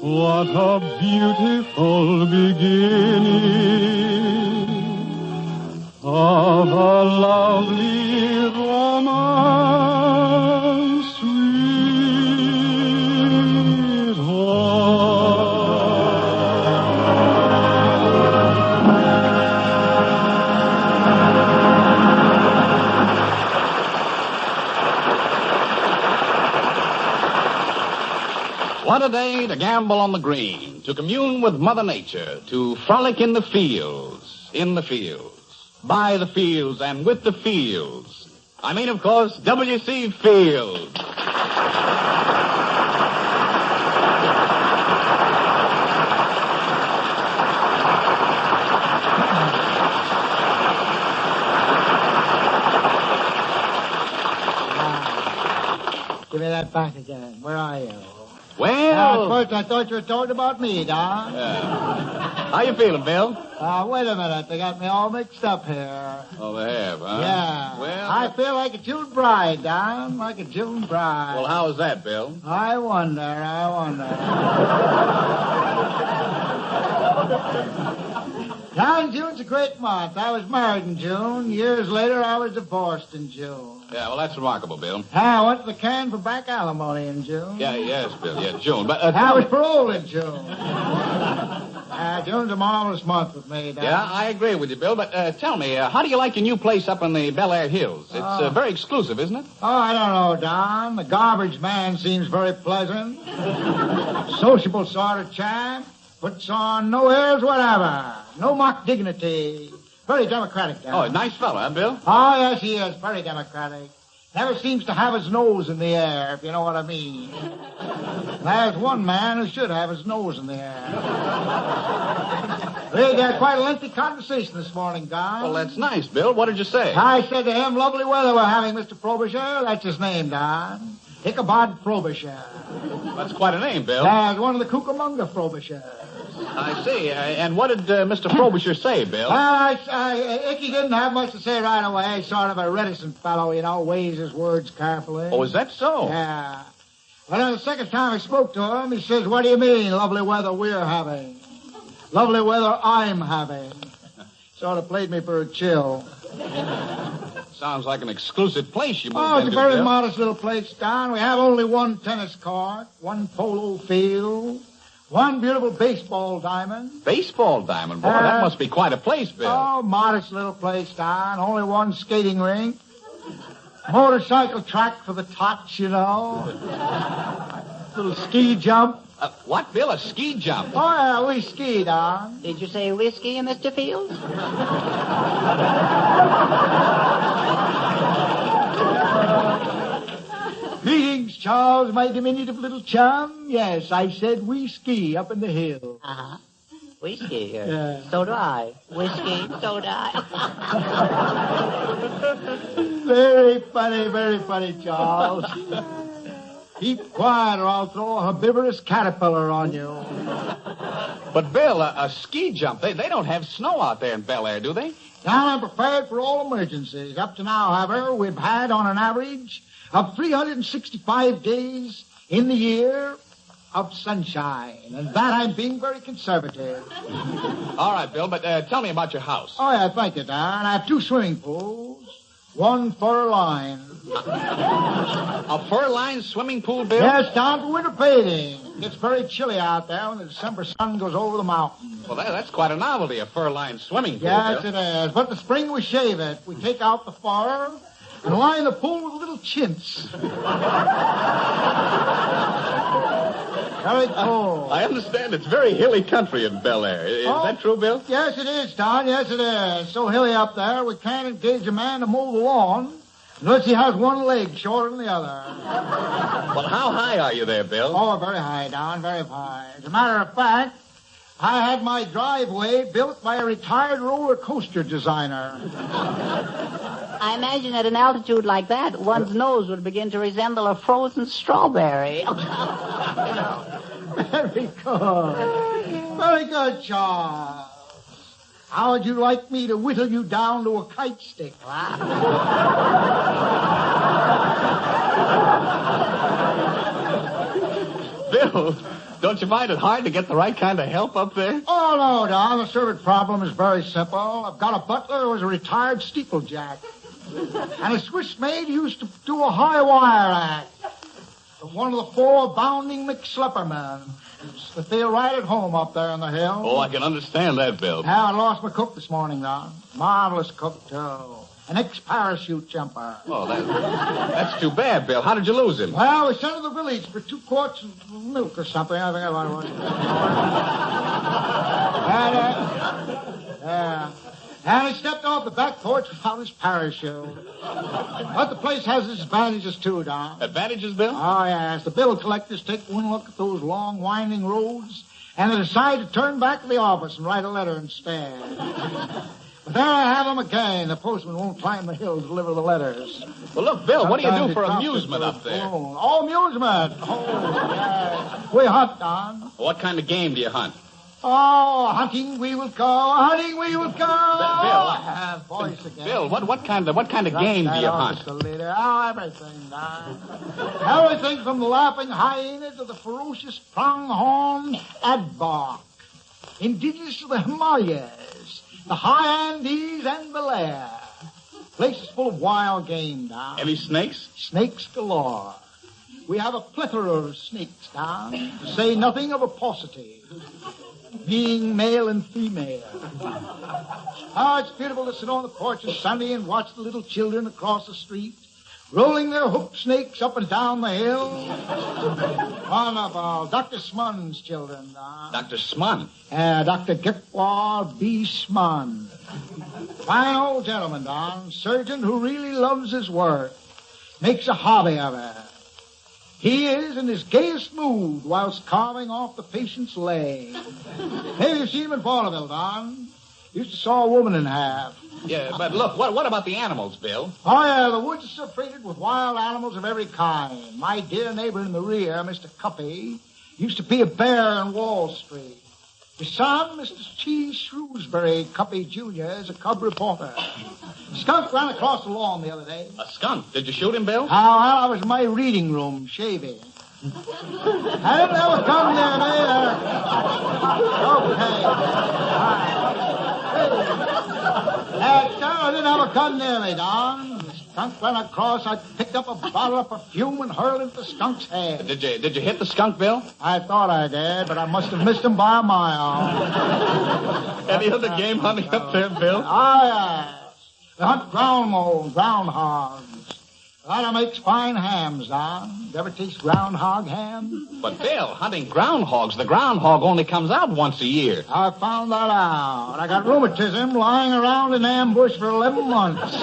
What a beautiful beginning of a lovely romance, What a day to gamble on the green, to commune with Mother Nature, to frolic in the fields, by the fields, and with the fields. I mean, of course, W.C. Fields. Give me that back again. Where are you? Well... first I thought you were talking about me, Don. How you feeling, Bill? Wait a minute. They got me all mixed up here. Oh, they have, huh? Yeah. Well... I feel like a June bride, Don. Like a June bride. Well, how is that, Bill? I wonder. Don, June's a great month. I was married in June. Years later, I was divorced in June. Yeah, well, that's remarkable, Bill. I went to the can for back alimony in June. Yes, Bill. Yeah, June. But I was paroled in June. June's a marvelous month with me, Don. Yeah, I agree with you, Bill. But tell me, how do you like your new place up in the Bel Air Hills? It's very exclusive, isn't it? Oh, I don't know, Don. The garbage man seems very pleasant. Sociable sort of chap. Puts on no airs whatever. No mock dignity. Very democratic, Don. Oh, a nice fellow, huh, Bill? Oh, yes, he is. Very democratic. Never seems to have his nose in the air, if you know what I mean. There's one man who should have his nose in the air. We had quite a lengthy conversation this morning, Don. Well, that's nice, Bill. What did you say? I said to him, lovely weather we're having, Mr. Frobisher. That's his name, Don. Ichabod Frobisher. That's quite a name, Bill. That's one of the Cucamonga Frobishers. I see. And what did Mr. Frobisher say, Bill? Icky didn't have much to say right away. Sort of a reticent fellow, you know, weighs his words carefully. Oh, is that so? Yeah. But then the second time I spoke to him, he says, what do you mean, lovely weather we're having? Lovely weather I'm having. Sort of played me for a chill. Sounds like an exclusive place you moved into. Oh, it's a very Bill. modest little place, Don. We have only one tennis court, one polo field, one beautiful baseball diamond. Baseball diamond? Boy, that must be quite a place, Bill. Oh, modest little place, Don. Only one skating rink. Motorcycle track for the tots, you know. Little ski jump. What, Bill? A ski jump? Oh, yeah, we ski, Don. Did you say whiskey, Mr. Fields? Greetings, Charles, my diminutive little chum. Yes, I said we ski up in the hill. Uh-huh. Whiskey? Yeah. So do I. Whiskey, so do I. Very funny, Charles. Keep quiet or I'll throw a herbivorous caterpillar on you. But, Bill, a ski jump, they don't have snow out there in Bel Air, do they? Now I'm prepared for all emergencies. Up to now, however, we've had on an average of 365 days in the year of sunshine. And that I'm being very conservative. All right, Bill, but tell me about your house. Oh, yeah, thank you, Don. I have 2 swimming pools, 1 fur line. A fur-lined swimming pool, Bill? Yes, Don, for winter bathing. It's very chilly out there when the December sun goes over the mountains. Well, that's quite a novelty, a fur-lined swimming pool, Yes, Bill. it is. But in the spring we shave it. We take out the fur and line the pool with little chintz. Very cool. I understand it's very hilly country in Bel Air. Is that true, Bill? Yes, it is, Don. Yes, it is. So hilly up there, we can't engage a man to mow the lawn unless he has one leg shorter than the other. Well, how high are you there, Bill? Oh, very high, Don, very high. As a matter of fact, I had my driveway built by a retired roller coaster designer. I imagine at an altitude like that, one's nose would begin to resemble a frozen strawberry. Very good. Very good, Charles. How would you like me to whittle you down to a kite stick? Bill, Don't you find it hard to get the right kind of help up there? Oh, no, Don. The servant problem is very simple. I've got a butler who was a retired steeplejack. And a Swiss maid who used to do a high wire act. One of the 4 bounding McSlippermen. But they're right at home up there in the hill. Oh, I can understand that, Bill. Yeah, I lost my cook this morning, Don. Marvelous cook, too. An ex-parachute jumper. Oh, that's too bad, Bill. How did you lose him? Well, we sent to the village for 2 quarts of milk or something. I think I want And he stepped off the back porch without his parachute. But the place has its advantages, too, Don. Advantages, Bill? Oh, yes. The bill collectors take one look at those long, winding roads, and they decide to turn back to the office and write a letter instead. But there I have them again. The postman won't climb the hill to deliver the letters. Well, look, Bill, what do you Sometimes do for he drops amusement it up there? Oh, amusement. Oh, yes. We hunt, Don. What kind of game do you hunt? Oh, hunting we will go, hunting we will go. Voice again. Bill, what kind of game do you hunt? Oh, everything, Don. Everything from the laughing hyena to the ferocious pronghorn aardvark. Indigenous to the Himalayas, the high Andes, and Belair. Place is full of wild game, Don. Any snakes? Snakes galore. We have a plethora of snakes, Don, to say nothing of a paucity, being male and female. Oh, it's beautiful to sit on the porch on Sunday and watch the little children across the street, rolling their hook snakes up and down the hill. One of Dr. Smun's children, Don. Dr. Smun? Dr. Getwar B. Smun. Fine old gentleman, Don. Surgeon who really loves his work. Makes a hobby of it. He is in his gayest mood whilst carving off the patient's leg. Maybe you've seen him in vaudeville, Don. Used to saw a woman in half. Yeah, but look, what about the animals, Bill? Oh, yeah, the woods are freighted with wild animals of every kind. My dear neighbor in the rear, Mr. Cuppy, used to be a bear in Wall Street. His son, Mr. T. Shrewsbury Cuppy, Jr., is a cub reporter. A skunk ran across the lawn the other day. A skunk? Did you shoot him, Bill? Oh, well, I was in my reading room, shaving. I didn't ever come there, Okay. I didn't ever come near me, Don. The skunk ran across. I picked up a bottle of perfume and hurled it at the skunk's head. Did you hit the skunk, Bill? I thought I did, but I must have missed him by a mile. Any other game hunting up there, Bill? Oh, yes. We hunt groundhogs. That makes fine hams, Don. You ever taste groundhog ham? But, Bill, hunting groundhogs, the groundhog only comes out once a year. I found that out. I got rheumatism lying around in ambush for 11 months.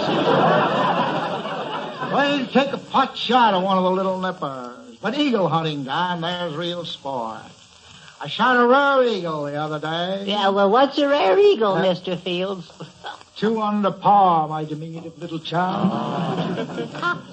Well, you take a pot shot at one of the little nippers. But eagle hunting, Don, there's real sport. I shot a rare eagle the other day. Yeah, well, what's a rare eagle, Mr. Fields? 2 under par, my diminutive little child.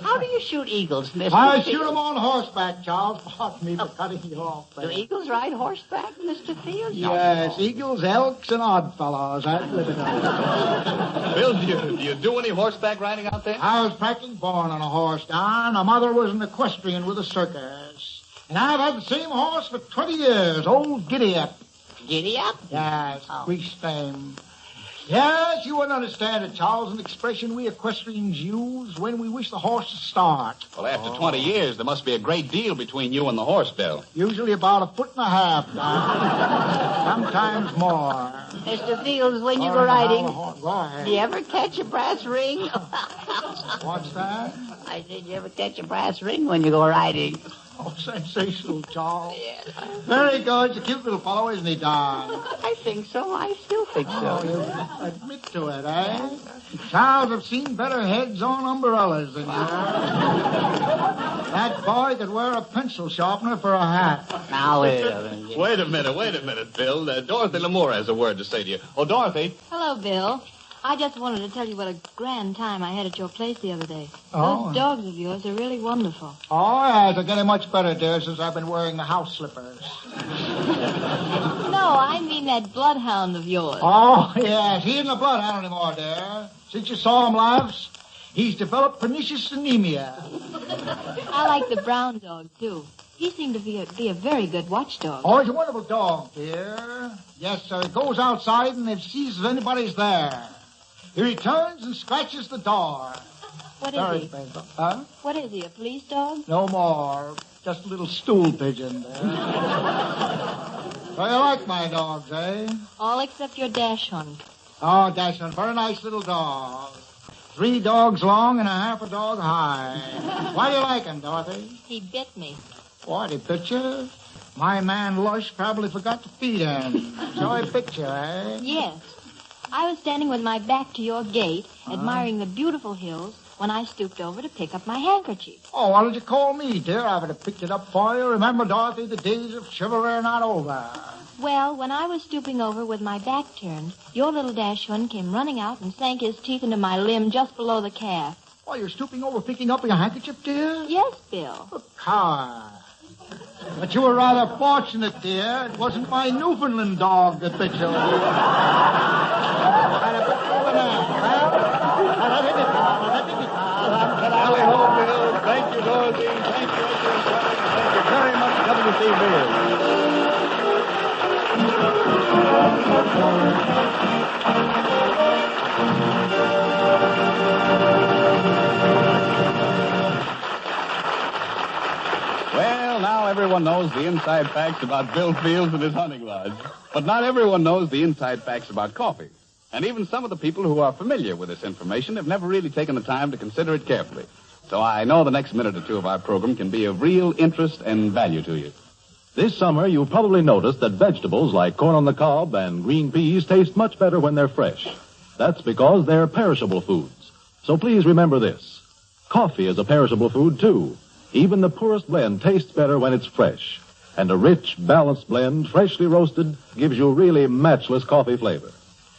How do you shoot eagles, Mr. I Fields? shoot them on horseback, Charles. Pardon me for cutting you off there. Do eagles ride horseback, Mr. Fields? Yes, eagles, elks, and oddfellows. I'd live it up. Bill, do you do any horseback riding out there? I was practically born on a horse, Don. My mother was an equestrian with a circus. And I've had the same horse for 20 years, old Giddy-Up. Giddy-Up? Yes, Grease fame. Yes, you wouldn't understand it, Charles. An expression we equestrians use when we wish the horse to start. Well, after 20 years, there must be a great deal between you and the horse, Bill. Usually about 1.5 feet, Don. Sometimes more. Mr. Fields, when you go riding, do you ever catch a brass ring? What's that? I said, you ever catch a brass ring when you go riding? Oh, sensational, Charles. Yes. Very good. He's a cute little fellow, isn't he, Don? I think so. I still think so. Oh, you admit to it, eh? Charles, I've seen better heads on umbrellas than yours. That boy could wear a pencil sharpener for a hat. Now, wait a minute. Wait a minute, Bill. Dorothy Lamour has a word to say to you. Oh, Dorothy. Hello, Bill. I just wanted to tell you what a grand time I had at your place the other day. Oh. Those dogs of yours are really wonderful. Oh, yes, they're getting much better, dear, since I've been wearing the house slippers. No, I mean that bloodhound of yours. Oh, yes, he isn't a bloodhound anymore, dear. Since you saw him last, he's developed pernicious anemia. I like the brown dog, too. He seemed to be a very good watchdog. Oh, he's a wonderful dog, dear. Yes, sir. He goes outside and if sees if anybody's there. He returns and scratches the door. What is he? Huh? What is he, a police dog? No more. Just a little stool pigeon there. So you like my dogs, eh? All except your dachshund. Oh, Dachshund, very nice little dog. 3 dogs long and a half a dog high. Why do you like him, Dorothy? He bit me. What, he bit you? My man Lush probably forgot to feed him. So he bit you, eh? Yes. I was standing with my back to your gate, admiring the beautiful hills, when I stooped over to pick up my handkerchief. Oh, why did you call me, dear? I would have picked it up for you. Remember, Dorothy, the days of chivalry are not over. Well, when I was stooping over with my back turned, your little dachshund came running out and sank his teeth into my limb just below the calf. Oh, you're stooping over picking up your handkerchief, dear? Yes, Bill. Coward. But you were rather fortunate, dear. It wasn't my Newfoundland dog that bit you. Thank you, Dorothy. Thank you, Edgar. Thank you very much, W.C. Fields. Well, now everyone knows the inside facts about Bill Fields and his hunting lodge. But not everyone knows the inside facts about coffee. And even some of the people who are familiar with this information have never really taken the time to consider it carefully. So I know the next minute or two of our program can be of real interest and value to you. This summer, you've probably noticed that vegetables like corn on the cob and green peas taste much better when they're fresh. That's because they're perishable foods. So please remember this. Coffee is a perishable food, too. Even the poorest blend tastes better when it's fresh. And a rich, balanced blend, freshly roasted, gives you really matchless coffee flavor.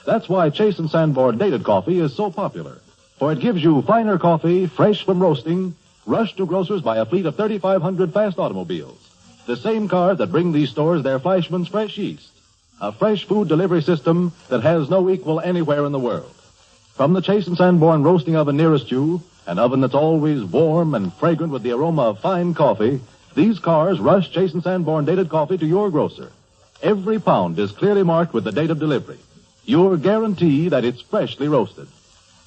That's why Chase & Sanborn Dated Coffee is so popular. For it gives you finer coffee, fresh from roasting, rushed to grocers by a fleet of 3,500 fast automobiles. The same cars that bring these stores their Flashman's fresh yeast. A fresh food delivery system that has no equal anywhere in the world. From the Chase & Sanborn roasting oven nearest you, an oven that's always warm and fragrant with the aroma of fine coffee, these cars rush Chase & Sanborn Dated Coffee to your grocer. Every pound is clearly marked with the date of delivery. Your guarantee that it's freshly roasted.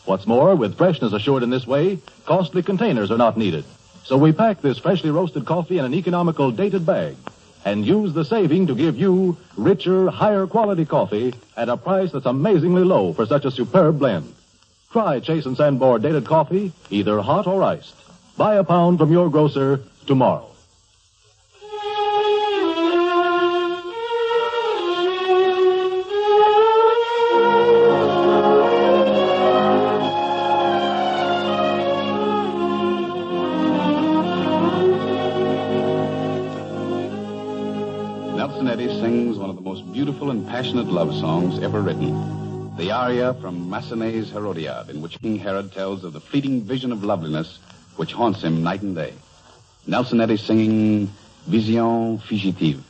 What's more, with freshness assured in this way, costly containers are not needed. So we pack this freshly roasted coffee in an economical dated bag and use the saving to give you richer, higher quality coffee at a price that's amazingly low for such a superb blend. Try Chase & Sanborn Dated Coffee, either hot or iced. Buy a pound from your grocer tomorrow. Eddy sings one of the most beautiful and passionate love songs ever written. The aria from Massenet's Herodiade, in which King Herod tells of the fleeting vision of loveliness which haunts him night and day. Nelson Eddy singing Vision Fugitive.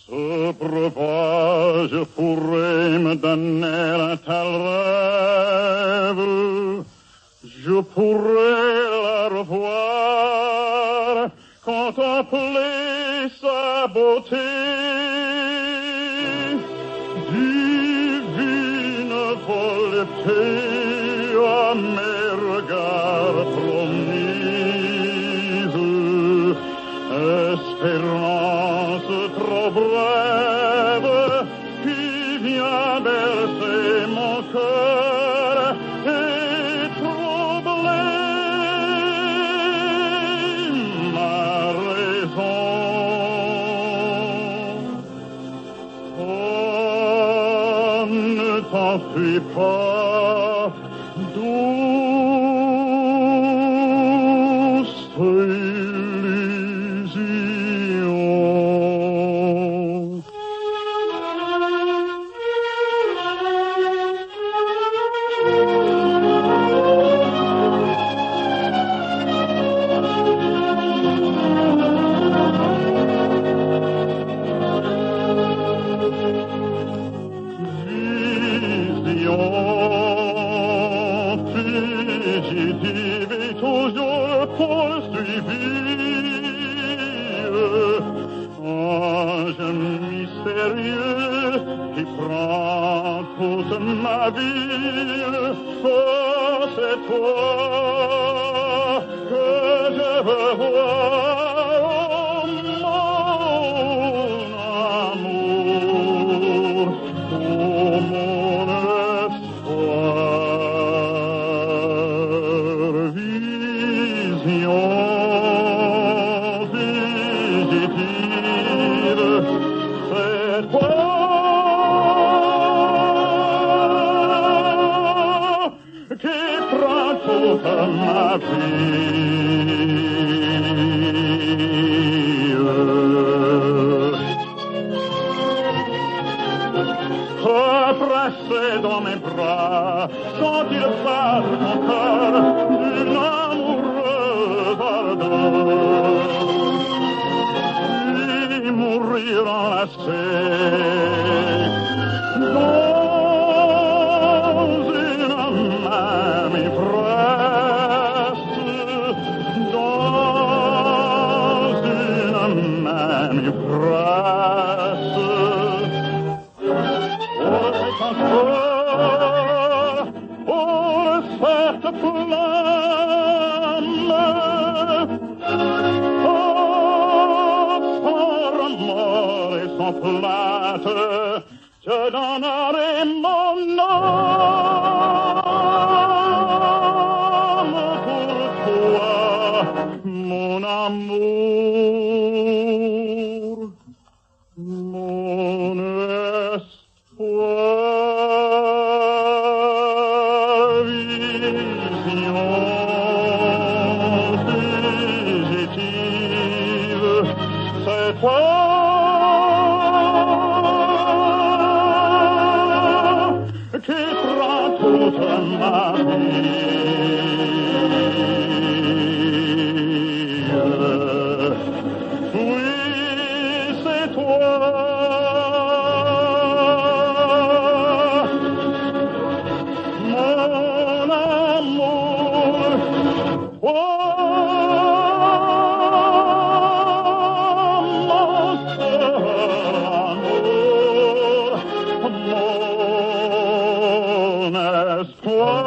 Ce breuvage pourrait me donner un tel rêve. Je pourrais la revoir, contempler sa beauté. Divine volupté à mes regards promise. Espérance trop brève qui vient bercer mon cœur. T'en fais pas, douce illusion. poursuivre. Ange mystérieux qui prend toute ma vie, oh, c'est toi que je veux voir, oh, mon amour, oh, mon espoir, vision fugitive, c'est toi qui prend toute ma vie. Pressé dans mes bras, quand-il bat mon cœur d'une amoureuse ardeur, et mourir enlacé dans une même ivresse, dans une même ivresse. Oh, cette flamme, oh, sans remords et sans plainte, je donnerai mon âme pour toi, mon amour, mon espoir. Qui prend toute ma vie. Oui, c'est toi. Mon amour. Oh, mon seul amour. Mon espoir.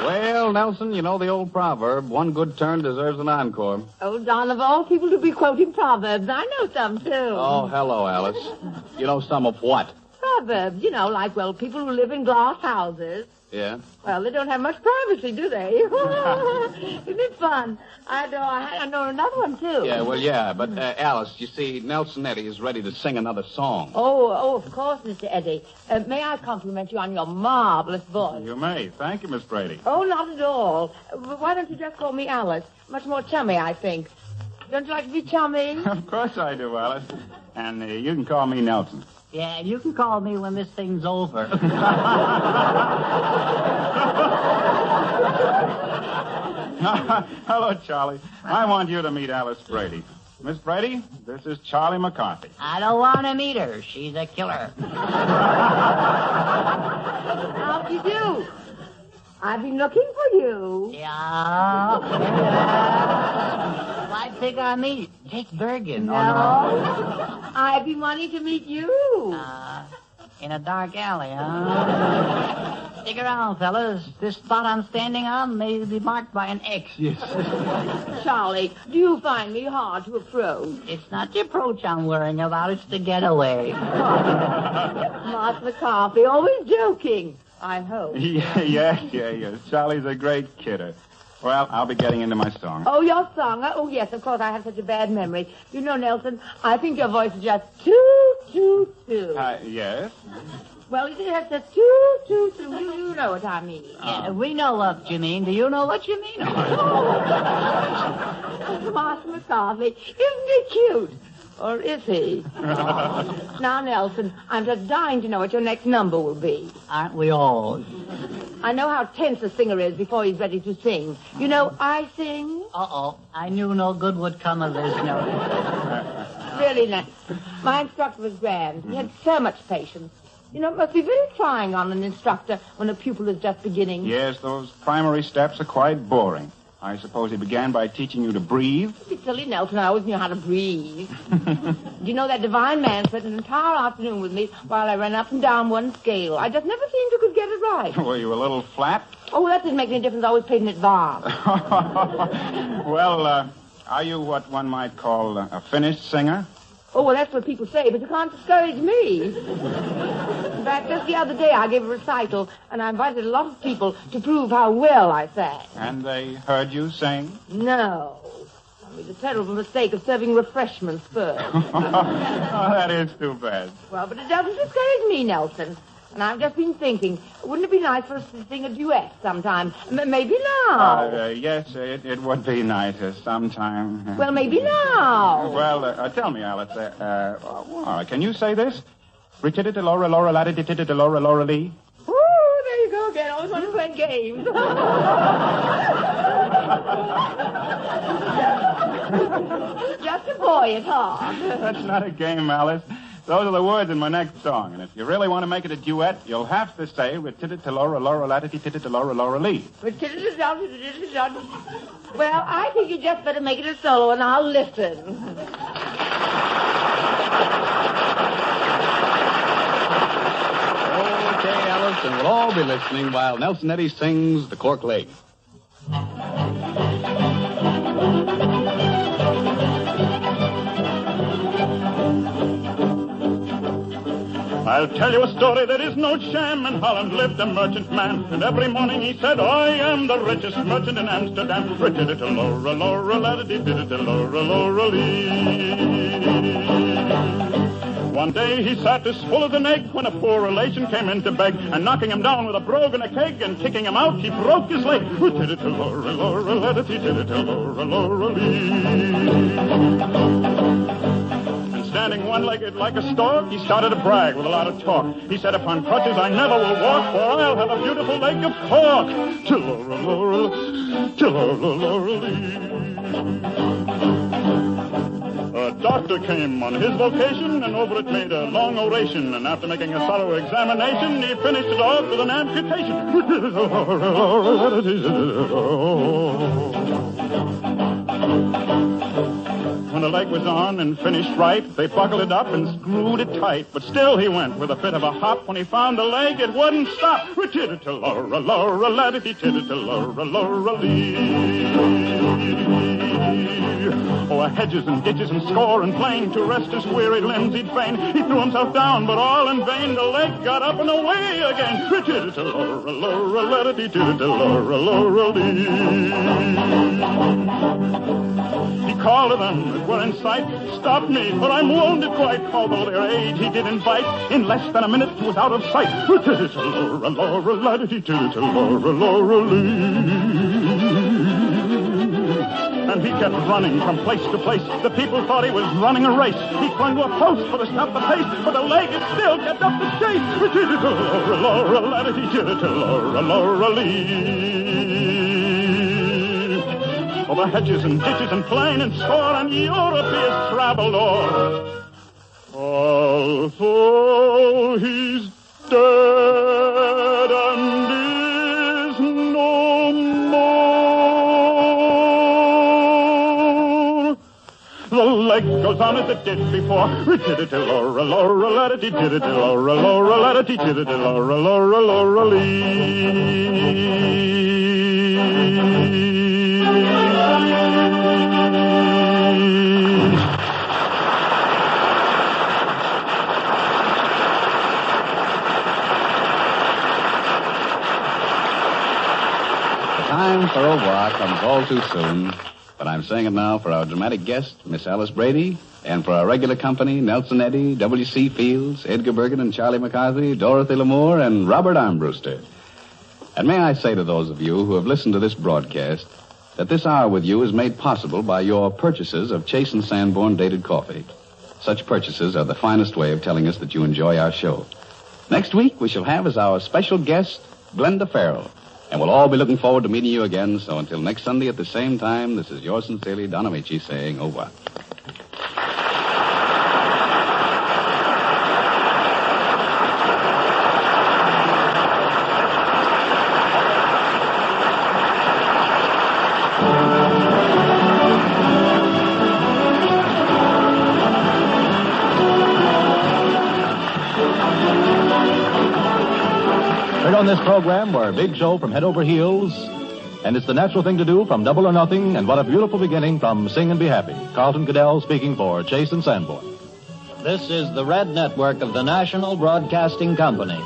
Well, Nelson, you know the old proverb, one good turn deserves an encore. Oh, Don, of all people to be quoting proverbs, I know some, too. Oh, hello, Alice. You know some of what? Proverbs, you know, like, well, people who live in glass houses. Yeah? Well, they don't have much privacy, do they? Isn't it fun? I know another one, too. Yeah, well, yeah, but, Alice, you see, Nelson Eddy is ready to sing another song. Oh, of course, Mr. Eddy. May I compliment you on your marvelous voice? You may. Thank you, Miss Brady. Oh, not at all. Why don't you just call me Alice? Much more chummy, I think. Don't you like to be chummy? Of course I do, Alice. And you can call me Nelson. Yeah, you can call me when this thing's over. Hello, Charlie. I want you to meet Alice Brady. Miss Brady, this is Charlie McCarthy. I don't want to meet her. She's a killer. How do you do? I've been looking for you. Yeah. I think I meet Edgar Bergen. No. I've been wanting to meet you. In a dark alley, huh? Stick around, fellas. This spot I'm standing on may be marked by an X. Yes. Charlie, do you find me hard to approach? It's not the approach I'm worrying about. It's the getaway. Mark McCarthy, always joking. I hope. Yes. Charlie's a great kidder. Well, I'll be getting into my song. Oh, your song? Oh, yes, of course, I have such a bad memory. You know, Nelson, I think your voice is just too. Yes? Well, it has just too. You know what I mean. Yeah, we know what you mean. Do you know what you mean? Master McCarthy, isn't he cute? Or is he? Now, Nelson, I'm just dying to know what your next number will be. Aren't we all? I know how tense a singer is before he's ready to sing. You know, I sing. Uh-oh. I knew no good would come of this, no. Really, Nelson. My instructor was grand. He had so much patience. You know, it must be very trying on an instructor when a pupil is just beginning. Yes, those primary steps are quite boring. I suppose he began by teaching you to breathe. Don't be silly, Nelson. I always knew how to breathe. Do you know that divine man spent an entire afternoon with me while I ran up and down one scale? I just never seemed to could get it right. Were you a little flat? Oh, well, that didn't make any difference. I always paid in advance. Well, are you what one might call a finished singer? Oh, well, that's what people say, but you can't discourage me. In fact, just the other day I gave a recital, and I invited a lot of people to prove how well I sang. And they heard you sing? No. I made the terrible mistake of serving refreshments first. Oh, that is too bad. Well, but it doesn't discourage me, Nelson. And I've just been thinking, wouldn't it be nice for us to sing a duet sometime? Maybe now. Yes, it would be nice sometime. Well, maybe now. Well, tell me, Alice, can you say this? Rititita Laura Laura Latitita Laura Laura Lee? Ooh, there you go again. I always want to play games. Just a boy at heart. That's not a game, Alice. Those are the words in my next song. And if you really want to make it a duet, you'll have to say Rititita Laura Laura Latitita Laura Laura Lee. Well, I think you just better make it a solo, and I'll listen. Okay, Alice, and we'll all be listening while Nelson Eddy sings The Cork Leg. I'll tell you a story that is no sham. In Holland lived a merchant man, and every morning he said, I am the richest merchant in Amsterdam. Rititita Laura Laura Latitita Laura Laura Lee. One day he sat as full as an egg when a poor relation came in to beg, and knocking him down with a brogue and a keg and kicking him out, he broke his leg. Rititita Laura Laura Latitita Laura Laura Lee. Standing one-legged like a stork, he started to brag with a lot of talk. He said, upon crutches I never will walk, for I'll have a beautiful leg of cork. Laura, Laura, Laura Lee. A doctor came on his vocation, and over it made a long oration. And after making a thorough examination, he finished it off with an amputation. When the leg was on and finished right, they buckled it up and screwed it tight. But still he went with a bit of a hop. When he found the leg, it wouldn't stop. Rititita Laura Laura Latitita Laura Laura Lee. Oh, hedges and ditches and score and plain, to rest his weary limbs he'd fain. He threw himself down, but all in vain. The leg got up and away again. Rititita Laura Laura Latitita Laura Laura Lee. He called to them that were in sight, stop me, for I'm wounded quite. Although their aid he did invite, in less than a minute was out of sight. Rititita Laura Laura Latitita Laura Laura Lee. And he kept running from place to place. The people thought he was running a race. He clung to a post for to stop the pace, but the leg it still kept up the chase. Rititita Laura Laura Latitita Laura Laura Lee. Oh, the hedges and ditches and plain and score and Europe he has traveled o'er. Although he's dead and is no more, the leg goes on as it did before. Rititita Laura Laura Latitita Laura Laura Latitita Laura Laura Laura Lee. Time for au revoir comes all too soon, but I'm saying it now for our dramatic guest, Miss Alice Brady, and for our regular company, Nelson Eddy, W.C. Fields, Edgar Bergen and Charlie McCarthy, Dorothy Lamour, and Robert Armbruster. And may I say to those of you who have listened to this broadcast that this hour with you is made possible by your purchases of Chase & Sanborn dated coffee. Such purchases are the finest way of telling us that you enjoy our show. Next week, we shall have as our special guest, Glenda Farrell. And we'll all be looking forward to meeting you again. So until next Sunday at the same time, this is yours sincerely, Don Amici, saying au revoir. On this program were Big Show from Head Over Heels, and It's the Natural Thing to Do from Double or Nothing, and What a Beautiful Beginning from Sing and Be Happy. Carlton Goodell speaking for Chase and Sanborn. This is the Red Network of the National Broadcasting Company.